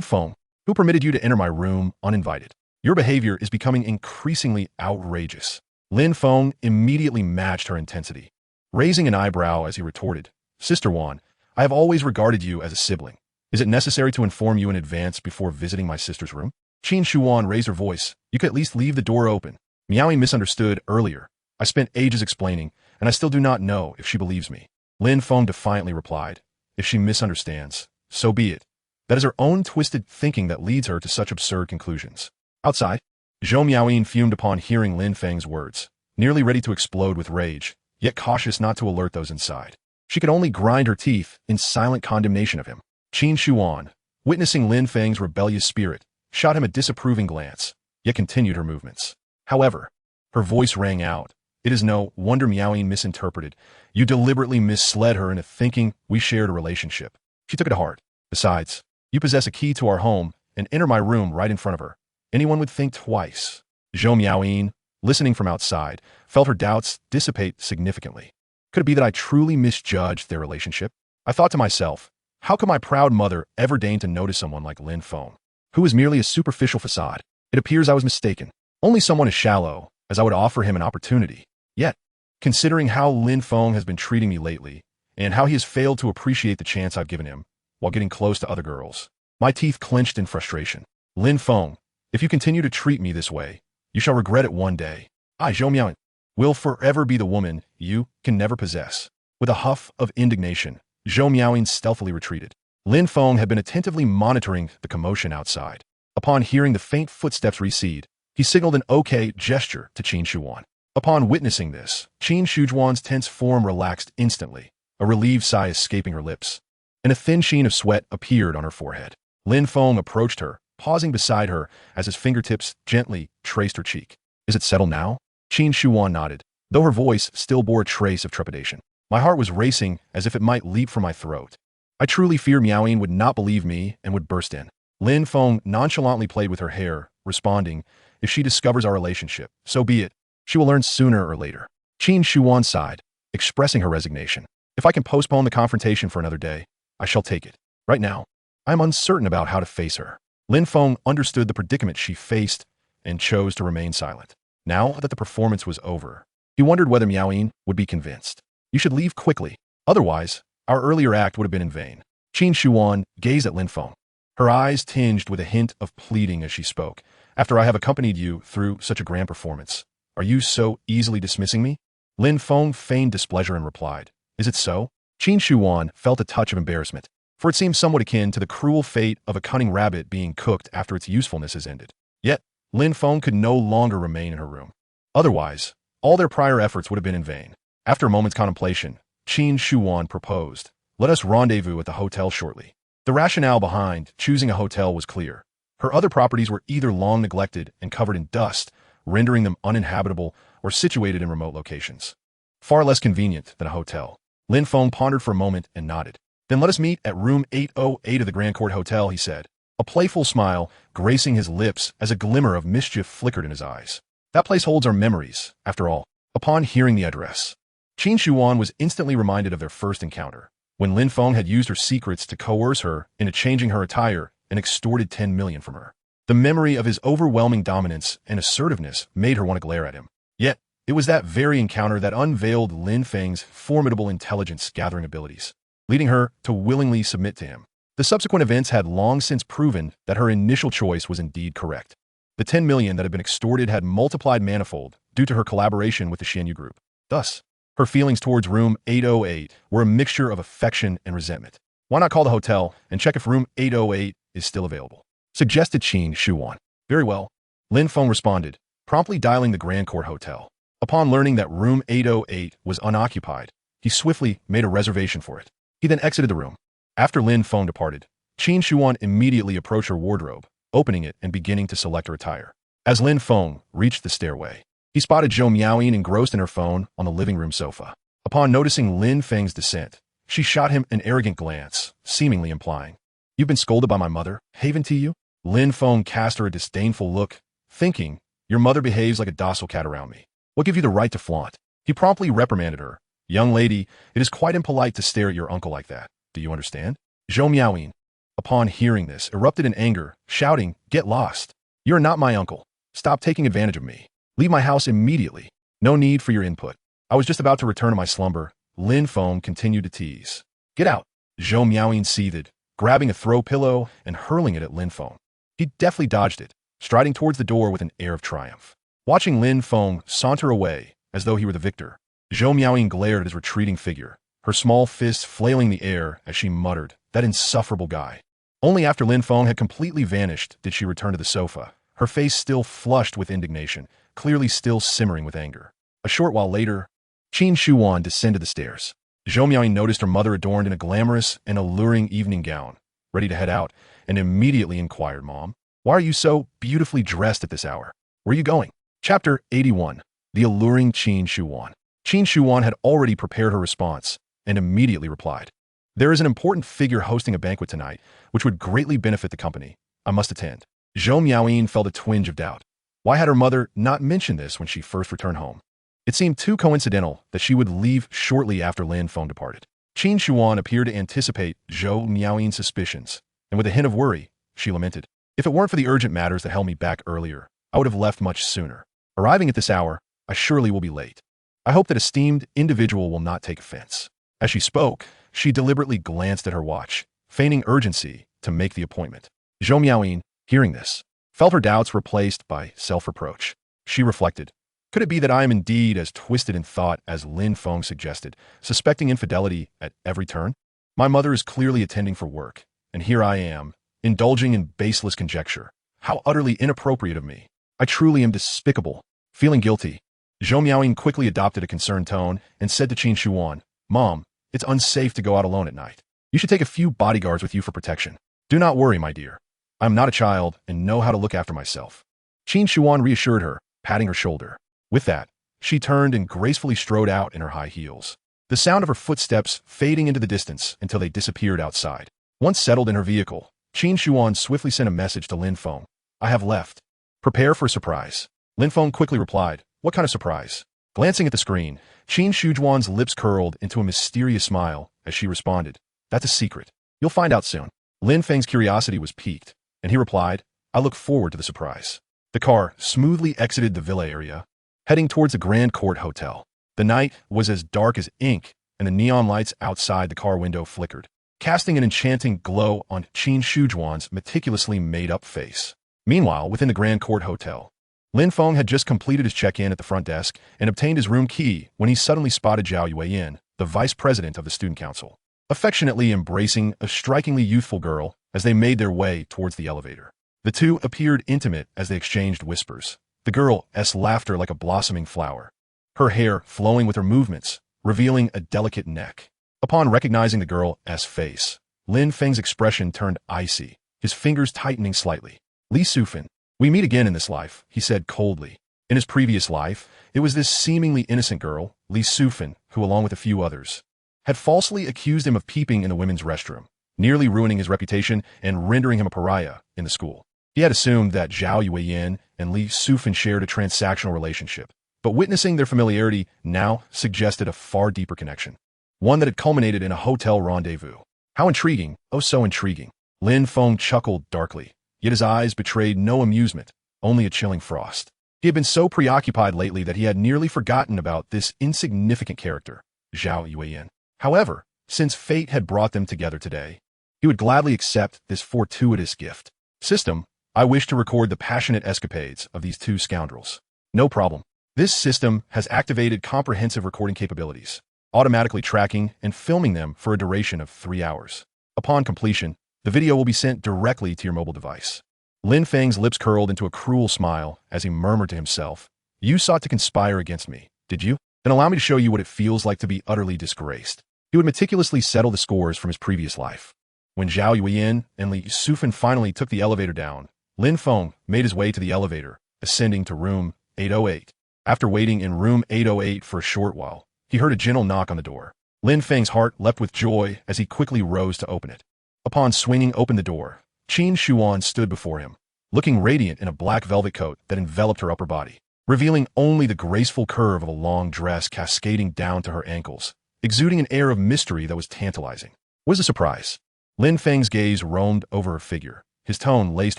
Feng, who permitted you to enter my room uninvited? Your behavior is becoming increasingly outrageous. Lin Feng immediately matched her intensity, raising an eyebrow as he retorted, Sister Wan, I have always regarded you as a sibling. Is it necessary to inform you in advance before visiting my sister's room? Qin Shuan raised her voice. You could at least leave the door open. Miaoyin misunderstood earlier. I spent ages explaining, and I still do not know if she believes me. Lin Feng defiantly replied, If she misunderstands, so be it. That is her own twisted thinking that leads her to such absurd conclusions. Outside, Zhou Miaoyin fumed upon hearing Lin Feng's words, nearly ready to explode with rage, yet cautious not to alert those inside. She could only grind her teeth in silent condemnation of him. Qin Shuan, witnessing Lin Feng's rebellious spirit, shot him a disapproving glance, yet continued her movements. However, her voice rang out. It is no wonder Miaoyin misinterpreted. You deliberately misled her into thinking we shared a relationship. She took it to heart. Besides, you possess a key to our home and enter my room right in front of her. Anyone would think twice. Zhou Miaoyin, listening from outside, felt her doubts dissipate significantly. Could it be that I truly misjudged their relationship? I thought to myself, how could my proud mother ever deign to notice someone like Lin Feng, who is merely a superficial facade? It appears I was mistaken. Only someone as shallow as I would offer him an opportunity. Yet, considering how Lin Feng has been treating me lately, and how he has failed to appreciate the chance I've given him, while getting close to other girls, my teeth clenched in frustration. Lin Feng, if you continue to treat me this way, you shall regret it one day. I, Zhou Miaoyin, will forever be the woman you can never possess. With a huff of indignation, Zhou Miaoyin stealthily retreated. Lin Feng had been attentively monitoring the commotion outside. Upon hearing the faint footsteps recede, he signaled an okay gesture to Qin Shuan. Upon witnessing this, Qin Shujuan's tense form relaxed instantly, a relieved sigh escaping her lips, and a thin sheen of sweat appeared on her forehead. Lin Feng approached her, pausing beside her as his fingertips gently traced her cheek. Is it settled now? Qin Shuan nodded, though her voice still bore a trace of trepidation. My heart was racing as if it might leap from my throat. I truly fear Miaoyin would not believe me and would burst in. Lin Feng nonchalantly played with her hair, responding, if she discovers our relationship, so be it. She will learn sooner or later. Qin Shuan sighed, expressing her resignation. If I can postpone the confrontation for another day, I shall take it. Right now, I am uncertain about how to face her. Lin Feng understood the predicament she faced and chose to remain silent. Now that the performance was over, he wondered whether Miaoyin would be convinced. You should leave quickly. Otherwise, our earlier act would have been in vain. Qin Shuan gazed at Lin Feng, her eyes tinged with a hint of pleading as she spoke. After I have accompanied you through such a grand performance, are you so easily dismissing me? Lin Feng feigned displeasure and replied, is it so? Qin Shuan felt a touch of embarrassment, for it seemed somewhat akin to the cruel fate of a cunning rabbit being cooked after its usefulness has ended. Yet, Lin Feng could no longer remain in her room. Otherwise, all their prior efforts would have been in vain. After a moment's contemplation, Qin Shuan proposed, let us rendezvous at the hotel shortly. The rationale behind choosing a hotel was clear. Her other properties were either long neglected and covered in dust, rendering them uninhabitable, or situated in remote locations. Far less convenient than a hotel. Lin Feng pondered for a moment and nodded. Then let us meet at room 808 of the Grand Court Hotel, he said, a playful smile gracing his lips as a glimmer of mischief flickered in his eyes. That place holds our memories, after all. Upon hearing the address, Qin Shuan was instantly reminded of their first encounter, when Lin Feng had used her secrets to coerce her into changing her attire and extorted 10 million from her. The memory of his overwhelming dominance and assertiveness made her want to glare at him. Yet, it was that very encounter that unveiled Lin Feng's formidable intelligence-gathering abilities, leading her to willingly submit to him. The subsequent events had long since proven that her initial choice was indeed correct. The 10 million that had been extorted had multiplied manifold due to her collaboration with the Xianyu group. Thus, her feelings towards room 808 were a mixture of affection and resentment. Why not call the hotel and check if room 808 is still available? Suggested Qin Shuan. Very well. Lin Feng responded, promptly dialing the Grand Court Hotel. Upon learning that room 808 was unoccupied, he swiftly made a reservation for it. He then exited the room. After Lin Feng departed, Qin Shuan immediately approached her wardrobe, opening it and beginning to select her attire. As Lin Feng reached the stairway, he spotted Zhou Miaoyin engrossed in her phone on the living room sofa. Upon noticing Lin Feng's descent, she shot him an arrogant glance, seemingly implying, you've been scolded by my mother, haven to you? Lin Feng cast her a disdainful look, thinking, your mother behaves like a docile cat around me. What gives you the right to flaunt? He promptly reprimanded her. Young lady, it is quite impolite to stare at your uncle like that. Do you understand? Zhou Miaoyin, upon hearing this, erupted in anger, shouting, get lost. You're not my uncle. Stop taking advantage of me. Leave my house immediately. No need for your input. I was just about to return to my slumber. Lin Feng continued to tease. Get out. Zhou Miaoyin seethed, grabbing a throw pillow and hurling it at Lin Feng. He deftly dodged it, striding towards the door with an air of triumph. Watching Lin Feng saunter away as though he were the victor, Zhou Miaoyin glared at his retreating figure, her small fists flailing the air as she muttered, that insufferable guy. Only after Lin Feng had completely vanished did she return to the sofa, her face still flushed with indignation, clearly still simmering with anger. A short while later, Qin Shuan descended the stairs. Zhou Miaoyin noticed her mother adorned in a glamorous and alluring evening gown, ready to head out, and immediately inquired, Mom, why are you so beautifully dressed at this hour? Where are you going? Chapter 81. The Alluring Qin Shuan. Qin Shuan had already prepared her response and immediately replied, there is an important figure hosting a banquet tonight, which would greatly benefit the company. I must attend. Zhou Miaoyin felt a twinge of doubt. Why had her mother not mentioned this when she first returned home? It seemed too coincidental that she would leave shortly after Lin Feng departed. Qin Shuan appeared to anticipate Zhou Miaoyin's suspicions, and with a hint of worry, she lamented, if it weren't for the urgent matters that held me back earlier, I would have left much sooner. Arriving at this hour, I surely will be late. I hope that esteemed individual will not take offense. As she spoke, she deliberately glanced at her watch, feigning urgency to make the appointment. Zhou Miaoyin, hearing this, felt her doubts replaced by self-reproach. She reflected, could it be that I am indeed as twisted in thought as Lin Feng suggested, suspecting infidelity at every turn? My mother is clearly attending for work, and here I am, indulging in baseless conjecture. How utterly inappropriate of me. I truly am despicable. Feeling guilty, Zhou Miaoyin quickly adopted a concerned tone and said to Qin Shuan, "Mom, it's unsafe to go out alone at night. You should take a few bodyguards with you for protection. Do not worry, my dear. I am not a child and know how to look after myself." Qin Shuan reassured her, patting her shoulder. With that, she turned and gracefully strode out in her high heels, the sound of her footsteps fading into the distance until they disappeared outside. Once settled in her vehicle, Qin Shuan swiftly sent a message to Lin Feng. "I have left. Prepare for a surprise." Lin Feng quickly replied, "What kind of surprise?" Glancing at the screen, Qin Shujuan's lips curled into a mysterious smile as she responded, "That's a secret. You'll find out soon." Lin Feng's curiosity was piqued, and he replied, "I look forward to the surprise." The car smoothly exited the villa area, heading towards the Grand Court Hotel. The night was as dark as ink, and the neon lights outside the car window flickered, casting an enchanting glow on Qin Shujuan's meticulously made-up face. Meanwhile, within the Grand Court Hotel, Lin Feng had just completed his check-in at the front desk and obtained his room key when he suddenly spotted Zhou Miaoyin, the vice president of the student council, affectionately embracing a strikingly youthful girl as they made their way towards the elevator. The two appeared intimate as they exchanged whispers, the girl's laughter like a blossoming flower, her hair flowing with her movements, revealing a delicate neck. Upon recognizing the girl's face, Lin Feng's expression turned icy, his fingers tightening slightly. "Li Sufan, we meet again in this life," he said coldly. In his previous life, it was this seemingly innocent girl, Li Sufan, who, along with a few others, had falsely accused him of peeping in the women's restroom, nearly ruining his reputation and rendering him a pariah in the school. He had assumed that Zhou Miaoyin and Li Sufan shared a transactional relationship, but witnessing their familiarity now suggested a far deeper connection, one that had culminated in a hotel rendezvous. How intriguing, oh so intriguing. Lin Feng chuckled darkly, yet his eyes betrayed no amusement, only a chilling frost. He had been so preoccupied lately that he had nearly forgotten about this insignificant character, Zhou Miaoyin. However, since fate had brought them together today, he would gladly accept this fortuitous gift. "System, I wish to record the passionate escapades of these two scoundrels." "No problem. This system has activated comprehensive recording capabilities, automatically tracking and filming them for a duration of 3 hours. Upon completion, the video will be sent directly to your mobile device." Lin Feng's lips curled into a cruel smile as he murmured to himself, "You sought to conspire against me, did you? Then allow me to show you what it feels like to be utterly disgraced." He would meticulously settle the scores from his previous life. When Zhou Miaoyin and Li Sufan finally took the elevator down, Lin Feng made his way to the elevator, ascending to room 808. After waiting in room 808 for a short while, he heard a gentle knock on the door. Lin Feng's heart leapt with joy as he quickly rose to open it. Upon swinging open the door, Qin Shuan stood before him, looking radiant in a black velvet coat that enveloped her upper body, revealing only the graceful curve of a long dress cascading down to her ankles, exuding an air of mystery that was tantalizing. Was a surprise. Lin Feng's gaze roamed over her figure, his tone laced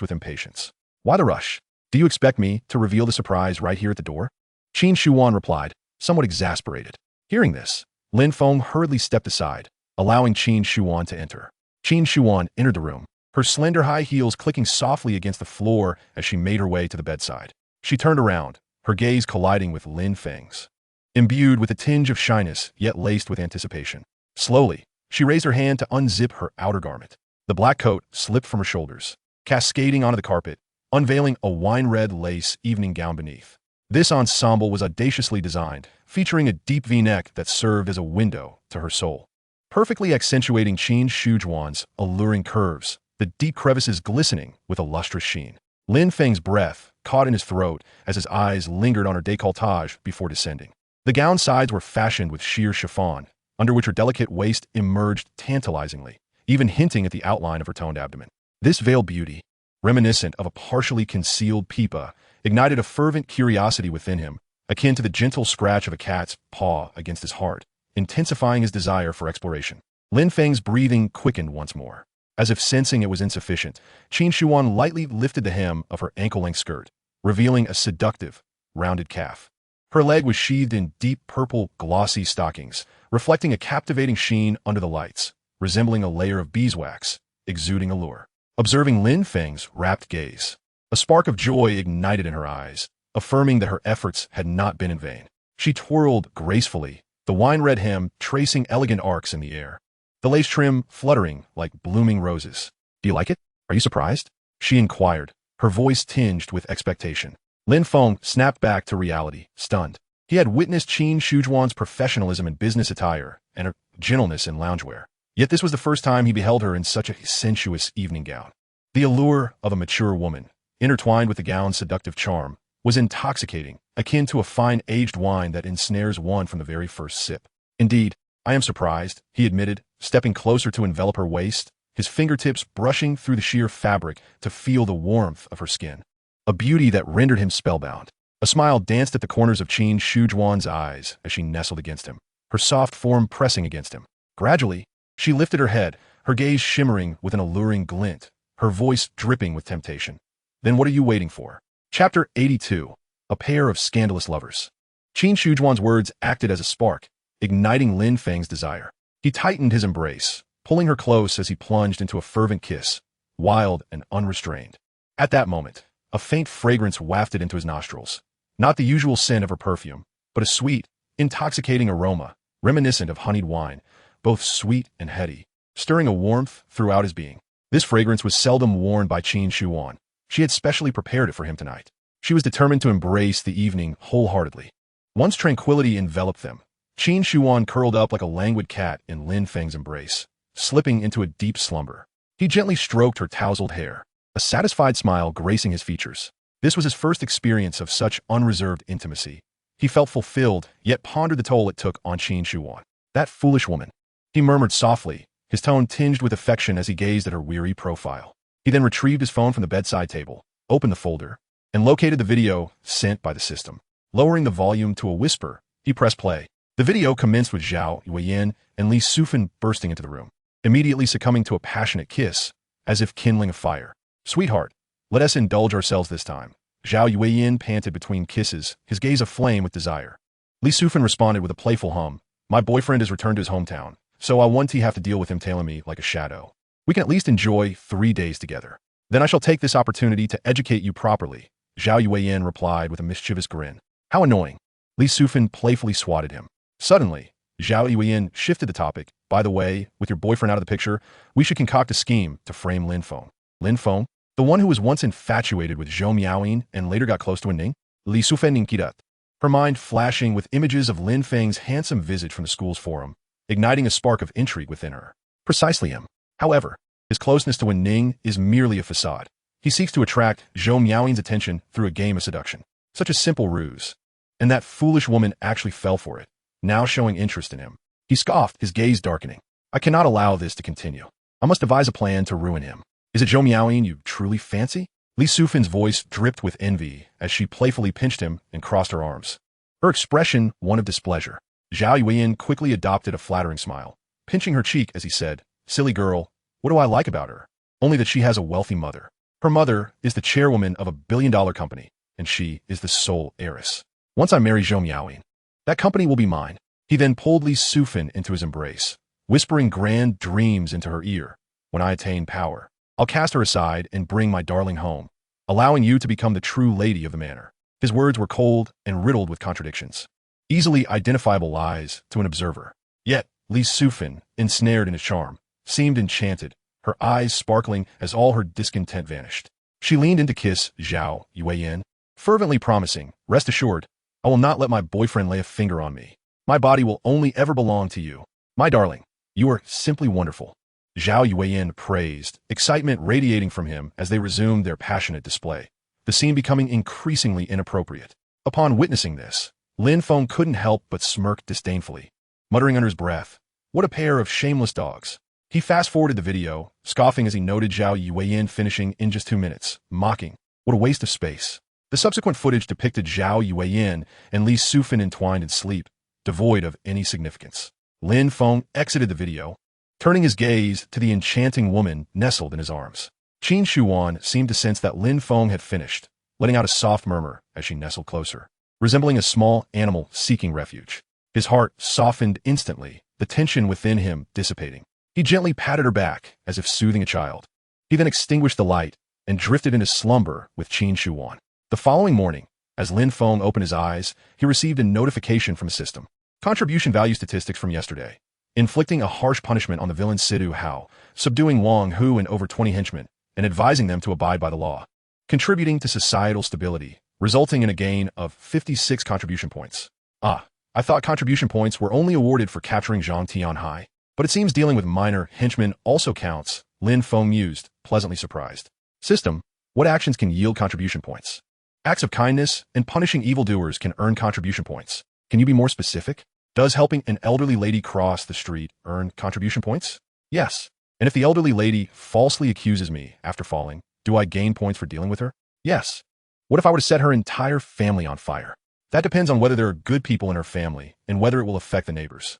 with impatience. "Why the rush? Do you expect me to reveal the surprise right here at the door?" Qin Shuan replied, somewhat exasperated. Hearing this, Lin Feng hurriedly stepped aside, allowing Qin Shuan to enter. Qin Shuan entered the room, her slender high heels clicking softly against the floor as she made her way to the bedside. She turned around, her gaze colliding with Lin Feng's, imbued with a tinge of shyness yet laced with anticipation. Slowly, she raised her hand to unzip her outer garment. The black coat slipped from her shoulders, cascading onto the carpet, unveiling a wine-red lace evening gown beneath. This ensemble was audaciously designed, featuring a deep V-neck that served as a window to her soul, perfectly accentuating Qin Shujuan's alluring curves, the deep crevices glistening with a lustrous sheen. Lin Feng's breath caught in his throat as his eyes lingered on her décolletage before descending. The gown sides were fashioned with sheer chiffon, under which her delicate waist emerged tantalizingly, even hinting at the outline of her toned abdomen. This veiled beauty, reminiscent of a partially concealed peepa, ignited a fervent curiosity within him, akin to the gentle scratch of a cat's paw against his heart, intensifying his desire for exploration. Lin Feng's breathing quickened once more. As if sensing it was insufficient, Qin Shuan lightly lifted the hem of her ankle-length skirt, revealing a seductive, rounded calf. Her leg was sheathed in deep purple, glossy stockings, reflecting a captivating sheen under the lights, resembling a layer of beeswax, exuding allure. Observing Lin Feng's rapt gaze, a spark of joy ignited in her eyes, affirming that her efforts had not been in vain. She twirled gracefully, the wine-red hem tracing elegant arcs in the air, the lace trim fluttering like blooming roses. "Do you like it? Are you surprised?" she inquired, her voice tinged with expectation. Lin Feng snapped back to reality, stunned. He had witnessed Qin Shujuan's professionalism in business attire and her gentleness in loungewear. Yet this was the first time he beheld her in such a sensuous evening gown. The allure of a mature woman, intertwined with the gown's seductive charm, was intoxicating, akin to a fine aged wine that ensnares one from the very first sip. Indeed, I am surprised, he admitted, stepping closer to envelop her waist, his fingertips brushing through the sheer fabric to feel the warmth of her skin. A beauty that rendered him spellbound. A smile danced at the corners of Qin Shujuan's eyes as she nestled against him, her soft form pressing against him. Gradually, she lifted her head, her gaze shimmering with an alluring glint, her voice dripping with temptation. Then what are you waiting for? Chapter 82. A Pair of Scandalous Lovers. Qin Shujuan's words acted as a spark, igniting Lin Feng's desire. He tightened his embrace, pulling her close as he plunged into a fervent kiss, wild and unrestrained. At that moment, a faint fragrance wafted into his nostrils. Not the usual scent of her perfume, but a sweet, intoxicating aroma, reminiscent of honeyed wine, both sweet and heady, stirring a warmth throughout his being. This fragrance was seldom worn by Qin Shujuan. She had specially prepared it for him tonight. She was determined to embrace the evening wholeheartedly. Once tranquility enveloped them, Qin Shujuan curled up like a languid cat in Lin Feng's embrace, slipping into a deep slumber. He gently stroked her tousled hair, a satisfied smile gracing his features. This was his first experience of such unreserved intimacy. He felt fulfilled, yet pondered the toll it took on Qin Shujuan. That foolish woman. He murmured softly, his tone tinged with affection as he gazed at her weary profile. He then retrieved his phone from the bedside table, opened the folder, and located the video sent by the system. Lowering the volume to a whisper, he pressed play. The video commenced with Zhou Miaoyin and Li Sufan bursting into the room, immediately succumbing to a passionate kiss, as if kindling a fire. Sweetheart, let us indulge ourselves this time. Zhou Miaoyin panted between kisses, his gaze aflame with desire. Li Sufan responded with a playful hum. My boyfriend has returned to his hometown, so I won't have to deal with him tailing me like a shadow. We can at least enjoy 3 days together. Then I shall take this opportunity to educate you properly, Zhou Miaoyin replied with a mischievous grin. How annoying. Li Sufan playfully swatted him. Suddenly, Zhou Miaoyin shifted the topic. By the way, with your boyfriend out of the picture, we should concoct a scheme to frame Lin Feng. Lin Feng? The one who was once infatuated with Zhou Miaoyin and later got close to Ning? Li Sufan inquired, her mind flashing with images of Lin Feng's handsome visage from the school's forum, igniting a spark of intrigue within her. Precisely him. However, his closeness to Wen Ning is merely a facade. He seeks to attract Zhou Miaoyin's attention through a game of seduction. Such a simple ruse. And that foolish woman actually fell for it, now showing interest in him. He scoffed, his gaze darkening. I cannot allow this to continue. I must devise a plan to ruin him. Is it Zhou Miaoyin you truly fancy? Li Sufan's voice dripped with envy as she playfully pinched him and crossed her arms. Her expression one of displeasure. Zhou Miaoyin quickly adopted a flattering smile, pinching her cheek as he said, Silly girl, what do I like about her? Only that she has a wealthy mother. Her mother is the chairwoman of a billion-dollar company, and she is the sole heiress. Once I marry Zhou Miaoyin, that company will be mine. He then pulled Li Sufan into his embrace, whispering grand dreams into her ear. When I attain power, I'll cast her aside and bring my darling home, allowing you to become the true lady of the manor. His words were cold and riddled with contradictions, easily identifiable lies to an observer. Yet, Li Sufan, ensnared in his charm, seemed enchanted, her eyes sparkling as all her discontent vanished. She leaned in to kiss Zhou Miaoyin, fervently promising, rest assured, I will not let my boyfriend lay a finger on me. My body will only ever belong to you. My darling, you are simply wonderful. Zhou Miaoyin praised, excitement radiating from him as they resumed their passionate display, the scene becoming increasingly inappropriate. Upon witnessing this, Lin Feng couldn't help but smirk disdainfully, muttering under his breath, what a pair of shameless dogs. He fast-forwarded the video, scoffing as he noted Zhou Miaoyin finishing in just 2 minutes, mocking, what a waste of space. The subsequent footage depicted Zhou Miaoyin and Li Sufan entwined in sleep, devoid of any significance. Lin Feng exited the video, turning his gaze to the enchanting woman nestled in his arms. Qin Shujuan seemed to sense that Lin Feng had finished, letting out a soft murmur as she nestled closer, resembling a small animal seeking refuge. His heart softened instantly, the tension within him dissipating. He gently patted her back, as if soothing a child. He then extinguished the light and drifted into slumber with Qin Shujuan. The following morning, as Lin Feng opened his eyes, he received a notification from his system. Contribution value statistics from yesterday. Inflicting a harsh punishment on the villain Sidu Hao, subduing Wang Hu and over 20 henchmen, and advising them to abide by the law. Contributing to societal stability, resulting in a gain of 56 contribution points. Ah, I thought contribution points were only awarded for capturing Zhang Tianhai. But it seems dealing with minor henchmen also counts, Lin Feng mused, pleasantly surprised. System, what actions can yield contribution points? Acts of kindness and punishing evildoers can earn contribution points. Can you be more specific? Does helping an elderly lady cross the street earn contribution points? Yes. And if the elderly lady falsely accuses me after falling, do I gain points for dealing with her? Yes. What if I were to set her entire family on fire? That depends on whether there are good people in her family and whether it will affect the neighbors.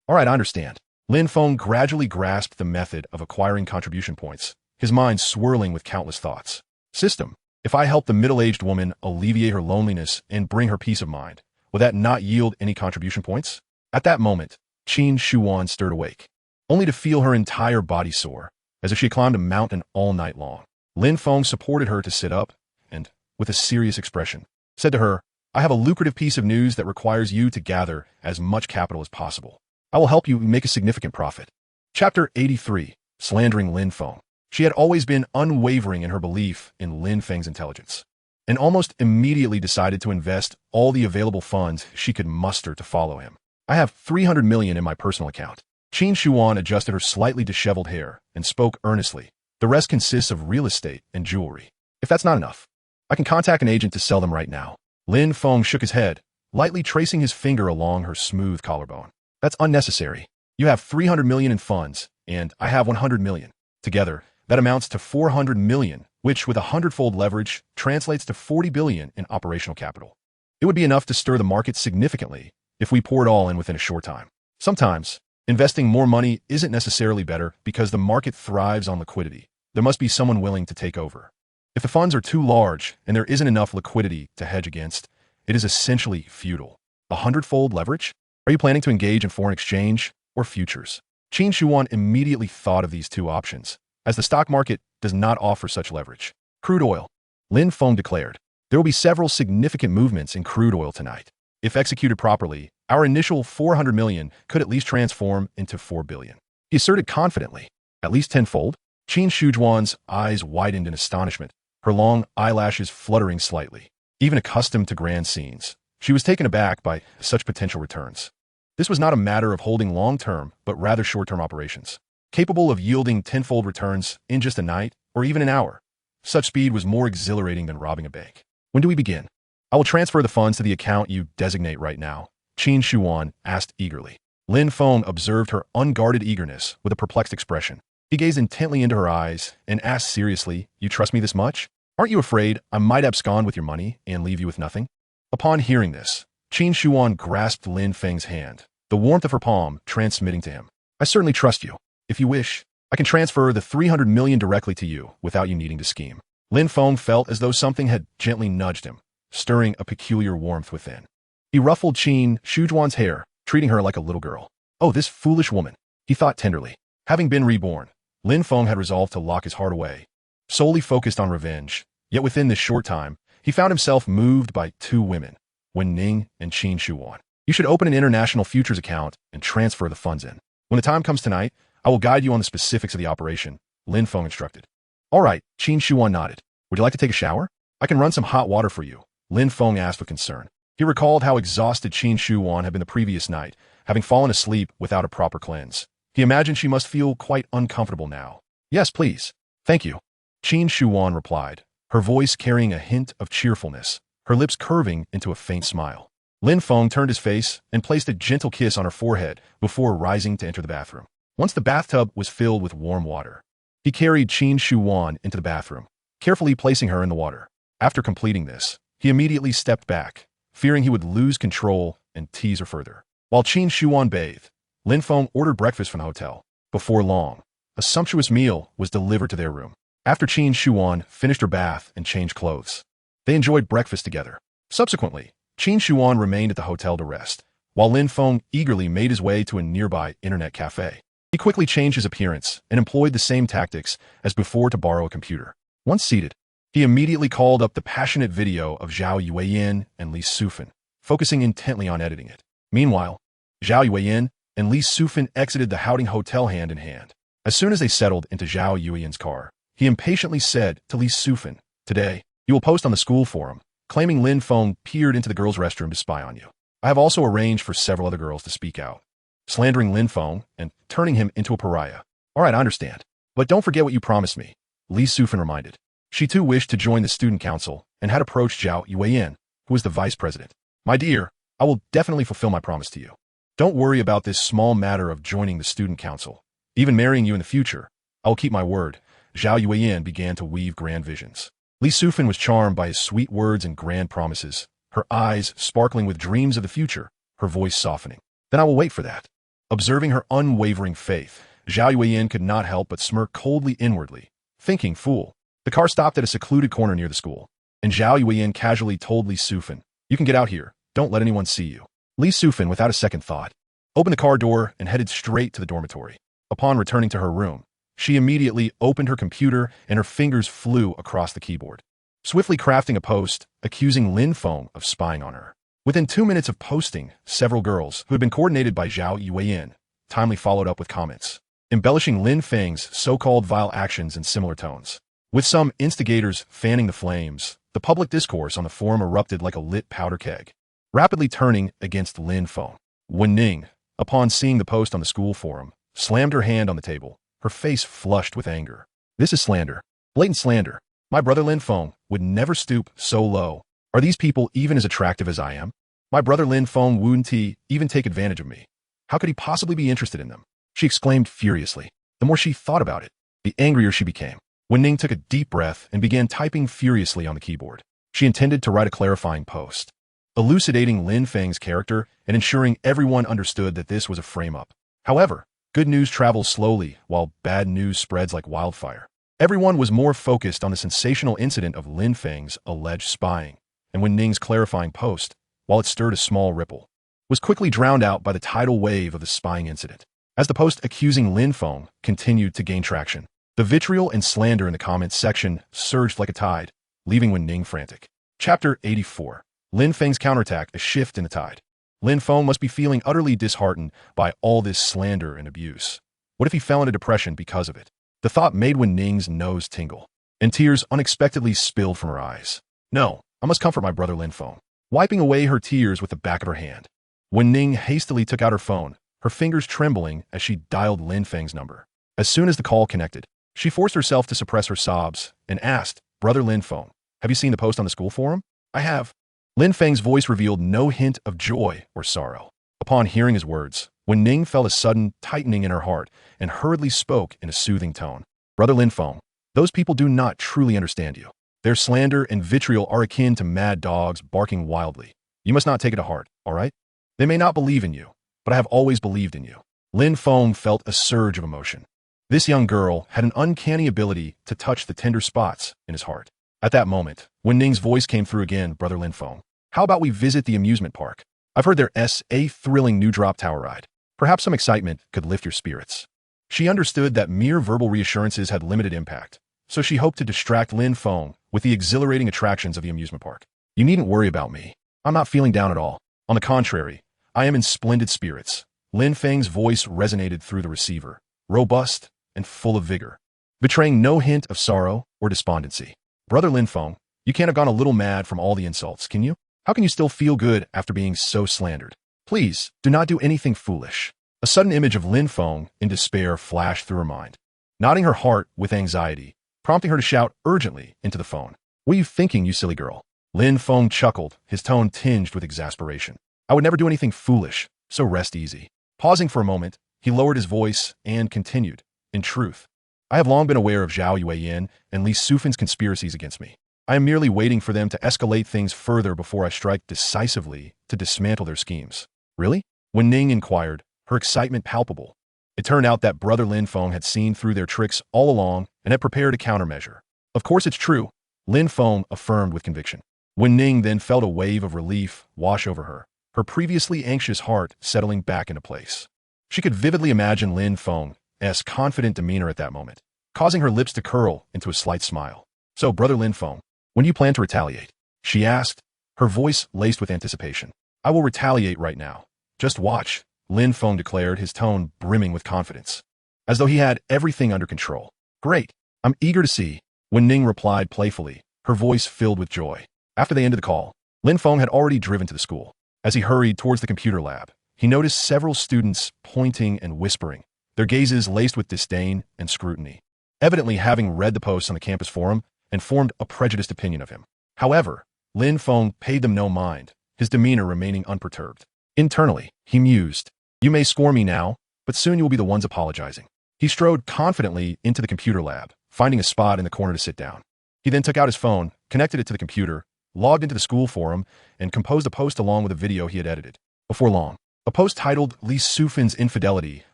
All right, I understand. Lin Feng gradually grasped the method of acquiring contribution points, his mind swirling with countless thoughts. System, if I help the middle-aged woman alleviate her loneliness and bring her peace of mind, will that not yield any contribution points? At that moment, Qin Shuan stirred awake, only to feel her entire body sore, as if she had climbed a mountain all night long. Lin Feng supported her to sit up and, with a serious expression, said to her, I have a lucrative piece of news that requires you to gather as much capital as possible. I will help you make a significant profit. Chapter 83, Slandering Lin Feng. She had always been unwavering in her belief in Lin Feng's intelligence, and almost immediately decided to invest all the available funds she could muster to follow him. I have 300 million in my personal account. Qin Shuan adjusted her slightly disheveled hair and spoke earnestly. The rest consists of real estate and jewelry. If that's not enough, I can contact an agent to sell them right now. Lin Feng shook his head, lightly tracing his finger along her smooth collarbone. That's unnecessary. You have 300 million in funds, and I have 100 million. Together, that amounts to 400 million, which with 100-fold leverage translates to 40 billion in operational capital. It would be enough to stir the market significantly if we pour it all in within a short time. Sometimes, investing more money isn't necessarily better because the market thrives on liquidity. There must be someone willing to take over. If the funds are too large and there isn't enough liquidity to hedge against, it is essentially futile. 100-fold leverage? Are you planning to engage in foreign exchange or futures? Qin Shuan immediately thought of these two options, as the stock market does not offer such leverage. Crude oil. Lin Feng declared, there will be several significant movements in crude oil tonight. If executed properly, our initial 400 million could at least transform into 4 billion. He asserted confidently, at least tenfold. Qin Shujuan's eyes widened in astonishment, her long eyelashes fluttering slightly. Even accustomed to grand scenes, she was taken aback by such potential returns. This was not a matter of holding long-term, but rather short-term operations, capable of yielding tenfold returns in just a night or even an hour. Such speed was more exhilarating than robbing a bank. When do we begin? I will transfer the funds to the account you designate right now, Qin Shuan asked eagerly. Lin Feng observed her unguarded eagerness with a perplexed expression. He gazed intently into her eyes and asked seriously, you trust me this much? Aren't you afraid I might abscond with your money and leave you with nothing? Upon hearing this, Qin Shuan grasped Lin Feng's hand, the warmth of her palm transmitting to him. I certainly trust you. If you wish, I can transfer the 300 million directly to you without you needing to scheme. Lin Feng felt as though something had gently nudged him, stirring a peculiar warmth within. He ruffled Qin Shujuan's hair, treating her like a little girl. Oh, this foolish woman, he thought tenderly. Having been reborn, Lin Feng had resolved to lock his heart away, solely focused on revenge. Yet within this short time, he found himself moved by two women, Wen Ning and Qin Shuan. You should open an international futures account and transfer the funds in. When the time comes tonight, I will guide you on the specifics of the operation, Lin Feng instructed. All right, Qin Shuan nodded. Would you like to take a shower? I can run some hot water for you, Lin Feng asked with concern. He recalled how exhausted Qin Shuan had been the previous night, having fallen asleep without a proper cleanse. He imagined she must feel quite uncomfortable now. Yes, please. Thank you, Qin Shuan replied, her voice carrying a hint of cheerfulness, her lips curving into a faint smile. Lin Feng turned his face and placed a gentle kiss on her forehead before rising to enter the bathroom. Once the bathtub was filled with warm water, he carried Qin Shuan into the bathroom, carefully placing her in the water. After completing this, he immediately stepped back, fearing he would lose control and tease her further. While Qin Shuan bathed, Lin Feng ordered breakfast from the hotel. Before long, a sumptuous meal was delivered to their room. After Qin Shuan finished her bath and changed clothes, they enjoyed breakfast together. Subsequently, Qin Shuan remained at the hotel to rest, while Lin Feng eagerly made his way to a nearby internet cafe. He quickly changed his appearance and employed the same tactics as before to borrow a computer. Once seated, he immediately called up the passionate video of Zhou Miaoyin and Li Sufan, focusing intently on editing it. Meanwhile, Zhou Miaoyin and Li Sufan exited the Houting Hotel hand in hand. As soon as they settled into Zhou Miaoyin's car, he impatiently said to Li Sufan, today, you will post on the school forum, claiming Lin Feng peered into the girls' restroom to spy on you. I have also arranged for several other girls to speak out, slandering Lin Feng and turning him into a pariah. All right, I understand. But don't forget what you promised me, Li Sufan reminded. She too wished to join the student council and had approached Zhou Miaoyin, who was the vice president. My dear, I will definitely fulfill my promise to you. Don't worry about this small matter of joining the student council. Even marrying you in the future, I will keep my word. Zhou Miaoyin began to weave grand visions. Li Sufan was charmed by his sweet words and grand promises, her eyes sparkling with dreams of the future, her voice softening. Then I will wait for that. Observing her unwavering faith, Zhou Miaoyin could not help but smirk coldly inwardly, thinking, fool. The car stopped at a secluded corner near the school, and Zhou Miaoyin casually told Li Sufan, you can get out here, don't let anyone see you. Li Sufan, without a second thought, opened the car door and headed straight to the dormitory. Upon returning to her room, she immediately opened her computer and her fingers flew across the keyboard, swiftly crafting a post accusing Lin Feng of spying on her. Within 2 minutes of posting, several girls, who had been coordinated by Zhou Miaoyin, timely followed up with comments, embellishing Lin Feng's so-called vile actions in similar tones. With some instigators fanning the flames, the public discourse on the forum erupted like a lit powder keg, rapidly turning against Lin Feng. Wen Ning, upon seeing the post on the school forum, slammed her hand on the table, her face flushed with anger. This is slander. Blatant slander. My brother Lin Feng would never stoop so low. Are these people even as attractive as I am? My brother Lin Feng wouldn't even take advantage of me. How could he possibly be interested in them? She exclaimed furiously. The more she thought about it, the angrier she became. Wen Ning took a deep breath and began typing furiously on the keyboard. She intended to write a clarifying post, elucidating Lin Feng's character and ensuring everyone understood that this was a frame-up. However, good news travels slowly while bad news spreads like wildfire. Everyone was more focused on the sensational incident of Lin Feng's alleged spying, and Wen Ning's clarifying post, while it stirred a small ripple, was quickly drowned out by the tidal wave of the spying incident. As the post accusing Lin Feng continued to gain traction, the vitriol and slander in the comments section surged like a tide, leaving Wen Ning frantic. Chapter 84. Lin Feng's counterattack, a shift in the tide. Lin Feng must be feeling utterly disheartened by all this slander and abuse. What if he fell into depression because of it? The thought made Wen Ning's nose tingle, and tears unexpectedly spilled from her eyes. No, I must comfort my brother Lin Feng. Wiping away her tears with the back of her hand, Wen Ning hastily took out her phone, her fingers trembling as she dialed Lin Feng's number. As soon as the call connected, she forced herself to suppress her sobs and asked, Brother Lin Feng, have you seen the post on the school forum? I have. Lin Feng's voice revealed no hint of joy or sorrow. Upon hearing his words, Wen Ning felt a sudden tightening in her heart and hurriedly spoke in a soothing tone. Brother Lin Feng, those people do not truly understand you. Their slander and vitriol are akin to mad dogs barking wildly. You must not take it to heart, all right? They may not believe in you, but I have always believed in you. Lin Feng felt a surge of emotion. This young girl had an uncanny ability to touch the tender spots in his heart. At that moment, Wen Ning's voice came through again, Brother Lin Feng. How about we visit the amusement park? I've heard there's a thrilling new drop tower ride. Perhaps some excitement could lift your spirits. She understood that mere verbal reassurances had limited impact, so she hoped to distract Lin Feng with the exhilarating attractions of the amusement park. You needn't worry about me. I'm not feeling down at all. On the contrary, I am in splendid spirits. Lin Feng's voice resonated through the receiver, robust and full of vigor, betraying no hint of sorrow or despondency. Brother Lin Feng, you can't have gone a little mad from all the insults, can you? How can you still feel good after being so slandered? Please, do not do anything foolish. A sudden image of Lin Feng in despair flashed through her mind, knotting her heart with anxiety, prompting her to shout urgently into the phone. What are you thinking, you silly girl? Lin Feng chuckled, his tone tinged with exasperation. I would never do anything foolish, so rest easy. Pausing for a moment, he lowered his voice and continued. In truth, I have long been aware of Zhou Miaoyin and Li Sufan's conspiracies against me. I am merely waiting for them to escalate things further before I strike decisively to dismantle their schemes. Really? Wen Ning inquired, her excitement palpable. It turned out that Brother Lin Feng had seen through their tricks all along and had prepared a countermeasure. Of course it's true, Lin Feng affirmed with conviction. Wen Ning then felt a wave of relief wash over her, her previously anxious heart settling back into place. She could vividly imagine Lin Feng's confident demeanor at that moment, causing her lips to curl into a slight smile. So, Brother Lin Feng, when do you plan to retaliate? She asked, her voice laced with anticipation. I will retaliate right now. Just watch, Lin Feng declared, his tone brimming with confidence, as though he had everything under control. Great, I'm eager to see, Wen Ning replied playfully, her voice filled with joy. After they ended the call, Lin Feng had already driven to the school. As he hurried towards the computer lab, he noticed several students pointing and whispering, their gazes laced with disdain and scrutiny, evidently having read the posts on the campus forum and formed a prejudiced opinion of him. However, Lin Feng paid them no mind, his demeanor remaining unperturbed. Internally, he mused, "You may scorn me now, but soon you will be the ones apologizing." He strode confidently into the computer lab, finding a spot in the corner to sit down. He then took out his phone, connected it to the computer, logged into the school forum, and composed a post along with a video he had edited. Before long, a post titled Li Sufen's Infidelity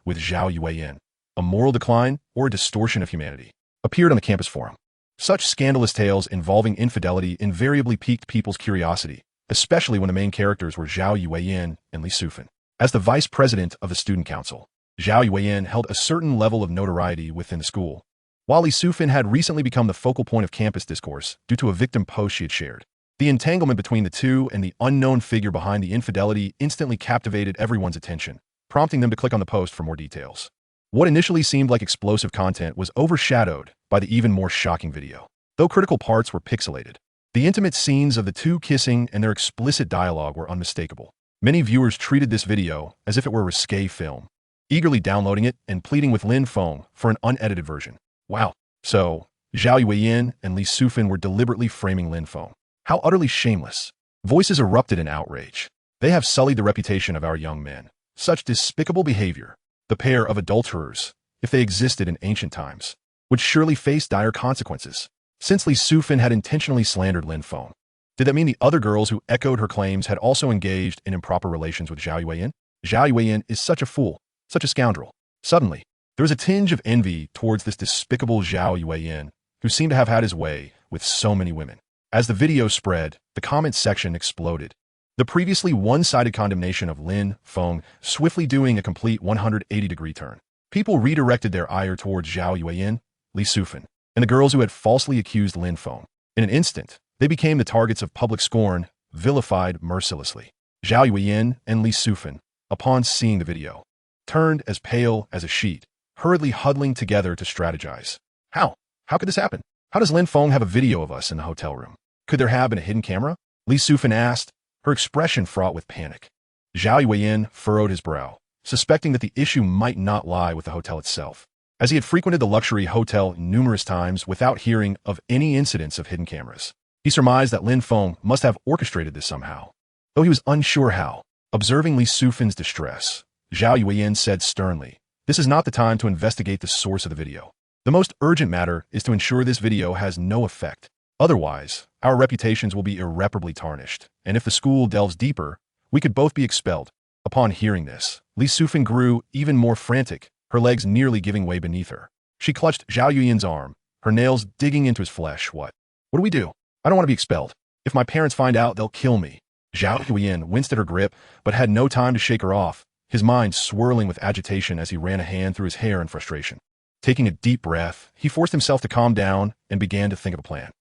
with Zhou Miaoyin, a moral decline or a distortion of humanity, appeared on the campus forum. Such scandalous tales involving infidelity invariably piqued people's curiosity, especially when the main characters were Zhou Miaoyin and Li Sufen. As the vice president of the student council, Zhou Miaoyin held a certain level of notoriety within the school, while Li Sufen had recently become the focal point of campus discourse due to a victim post she had shared. The entanglement between the two and the unknown figure behind the infidelity instantly captivated everyone's attention, prompting them to click on the post for more details. What initially seemed like explosive content was overshadowed by the even more shocking video. Though critical parts were pixelated, the intimate scenes of the two kissing and their explicit dialogue were unmistakable. Many viewers treated this video as if it were a risque film, eagerly downloading it and pleading with Lin Feng for an unedited version. Wow. So, Zhou Miaoyin and Li Sufen were deliberately framing Lin Feng. How utterly shameless. Voices erupted in outrage. They have sullied the reputation of our young men. Such despicable behavior. The pair of adulterers, if they existed in ancient times, would surely face dire consequences. Since Li Sufen had intentionally slandered Lin Feng, did that mean the other girls who echoed her claims had also engaged in improper relations with Zhou Miaoyin? Zhou Miaoyin is such a fool, such a scoundrel. Suddenly, there was a tinge of envy towards this despicable Zhou Miaoyin, who seemed to have had his way with so many women. As the video spread, the comments section exploded. The previously one-sided condemnation of Lin Feng swiftly doing a complete 180-degree turn. People redirected their ire towards Zhou Miaoyin, Li Sufen, and the girls who had falsely accused Lin Feng. In an instant, they became the targets of public scorn, vilified mercilessly. Zhou Miaoyin and Li Sufen, upon seeing the video, turned as pale as a sheet, hurriedly huddling together to strategize. How? How could this happen? How does Lin Feng have a video of us in the hotel room? Could there have been a hidden camera? Li Sufen asked, her expression fraught with panic. Zhou Miaoyin furrowed his brow, suspecting that the issue might not lie with the hotel itself, as he had frequented the luxury hotel numerous times without hearing of any incidents of hidden cameras. He surmised that Lin Feng must have orchestrated this somehow, though he was unsure how. Observing Li Sufen's distress, Zhou Miaoyin said sternly, "This is not the time to investigate the source of the video. The most urgent matter is to ensure this video has no effect. Otherwise, our reputations will be irreparably tarnished, and if the school delves deeper, we could both be expelled." Upon hearing this, Li Sufen grew even more frantic, her legs nearly giving way beneath her. She clutched Zhou Miaoyin's arm, her nails digging into his flesh. What do we do? I don't want to be expelled. If my parents find out, they'll kill me. Zhou Miaoyin winced at her grip, but had no time to shake her off, his mind swirling with agitation as he ran a hand through his hair in frustration. Taking a deep breath, he forced himself to calm down and began to think of a plan.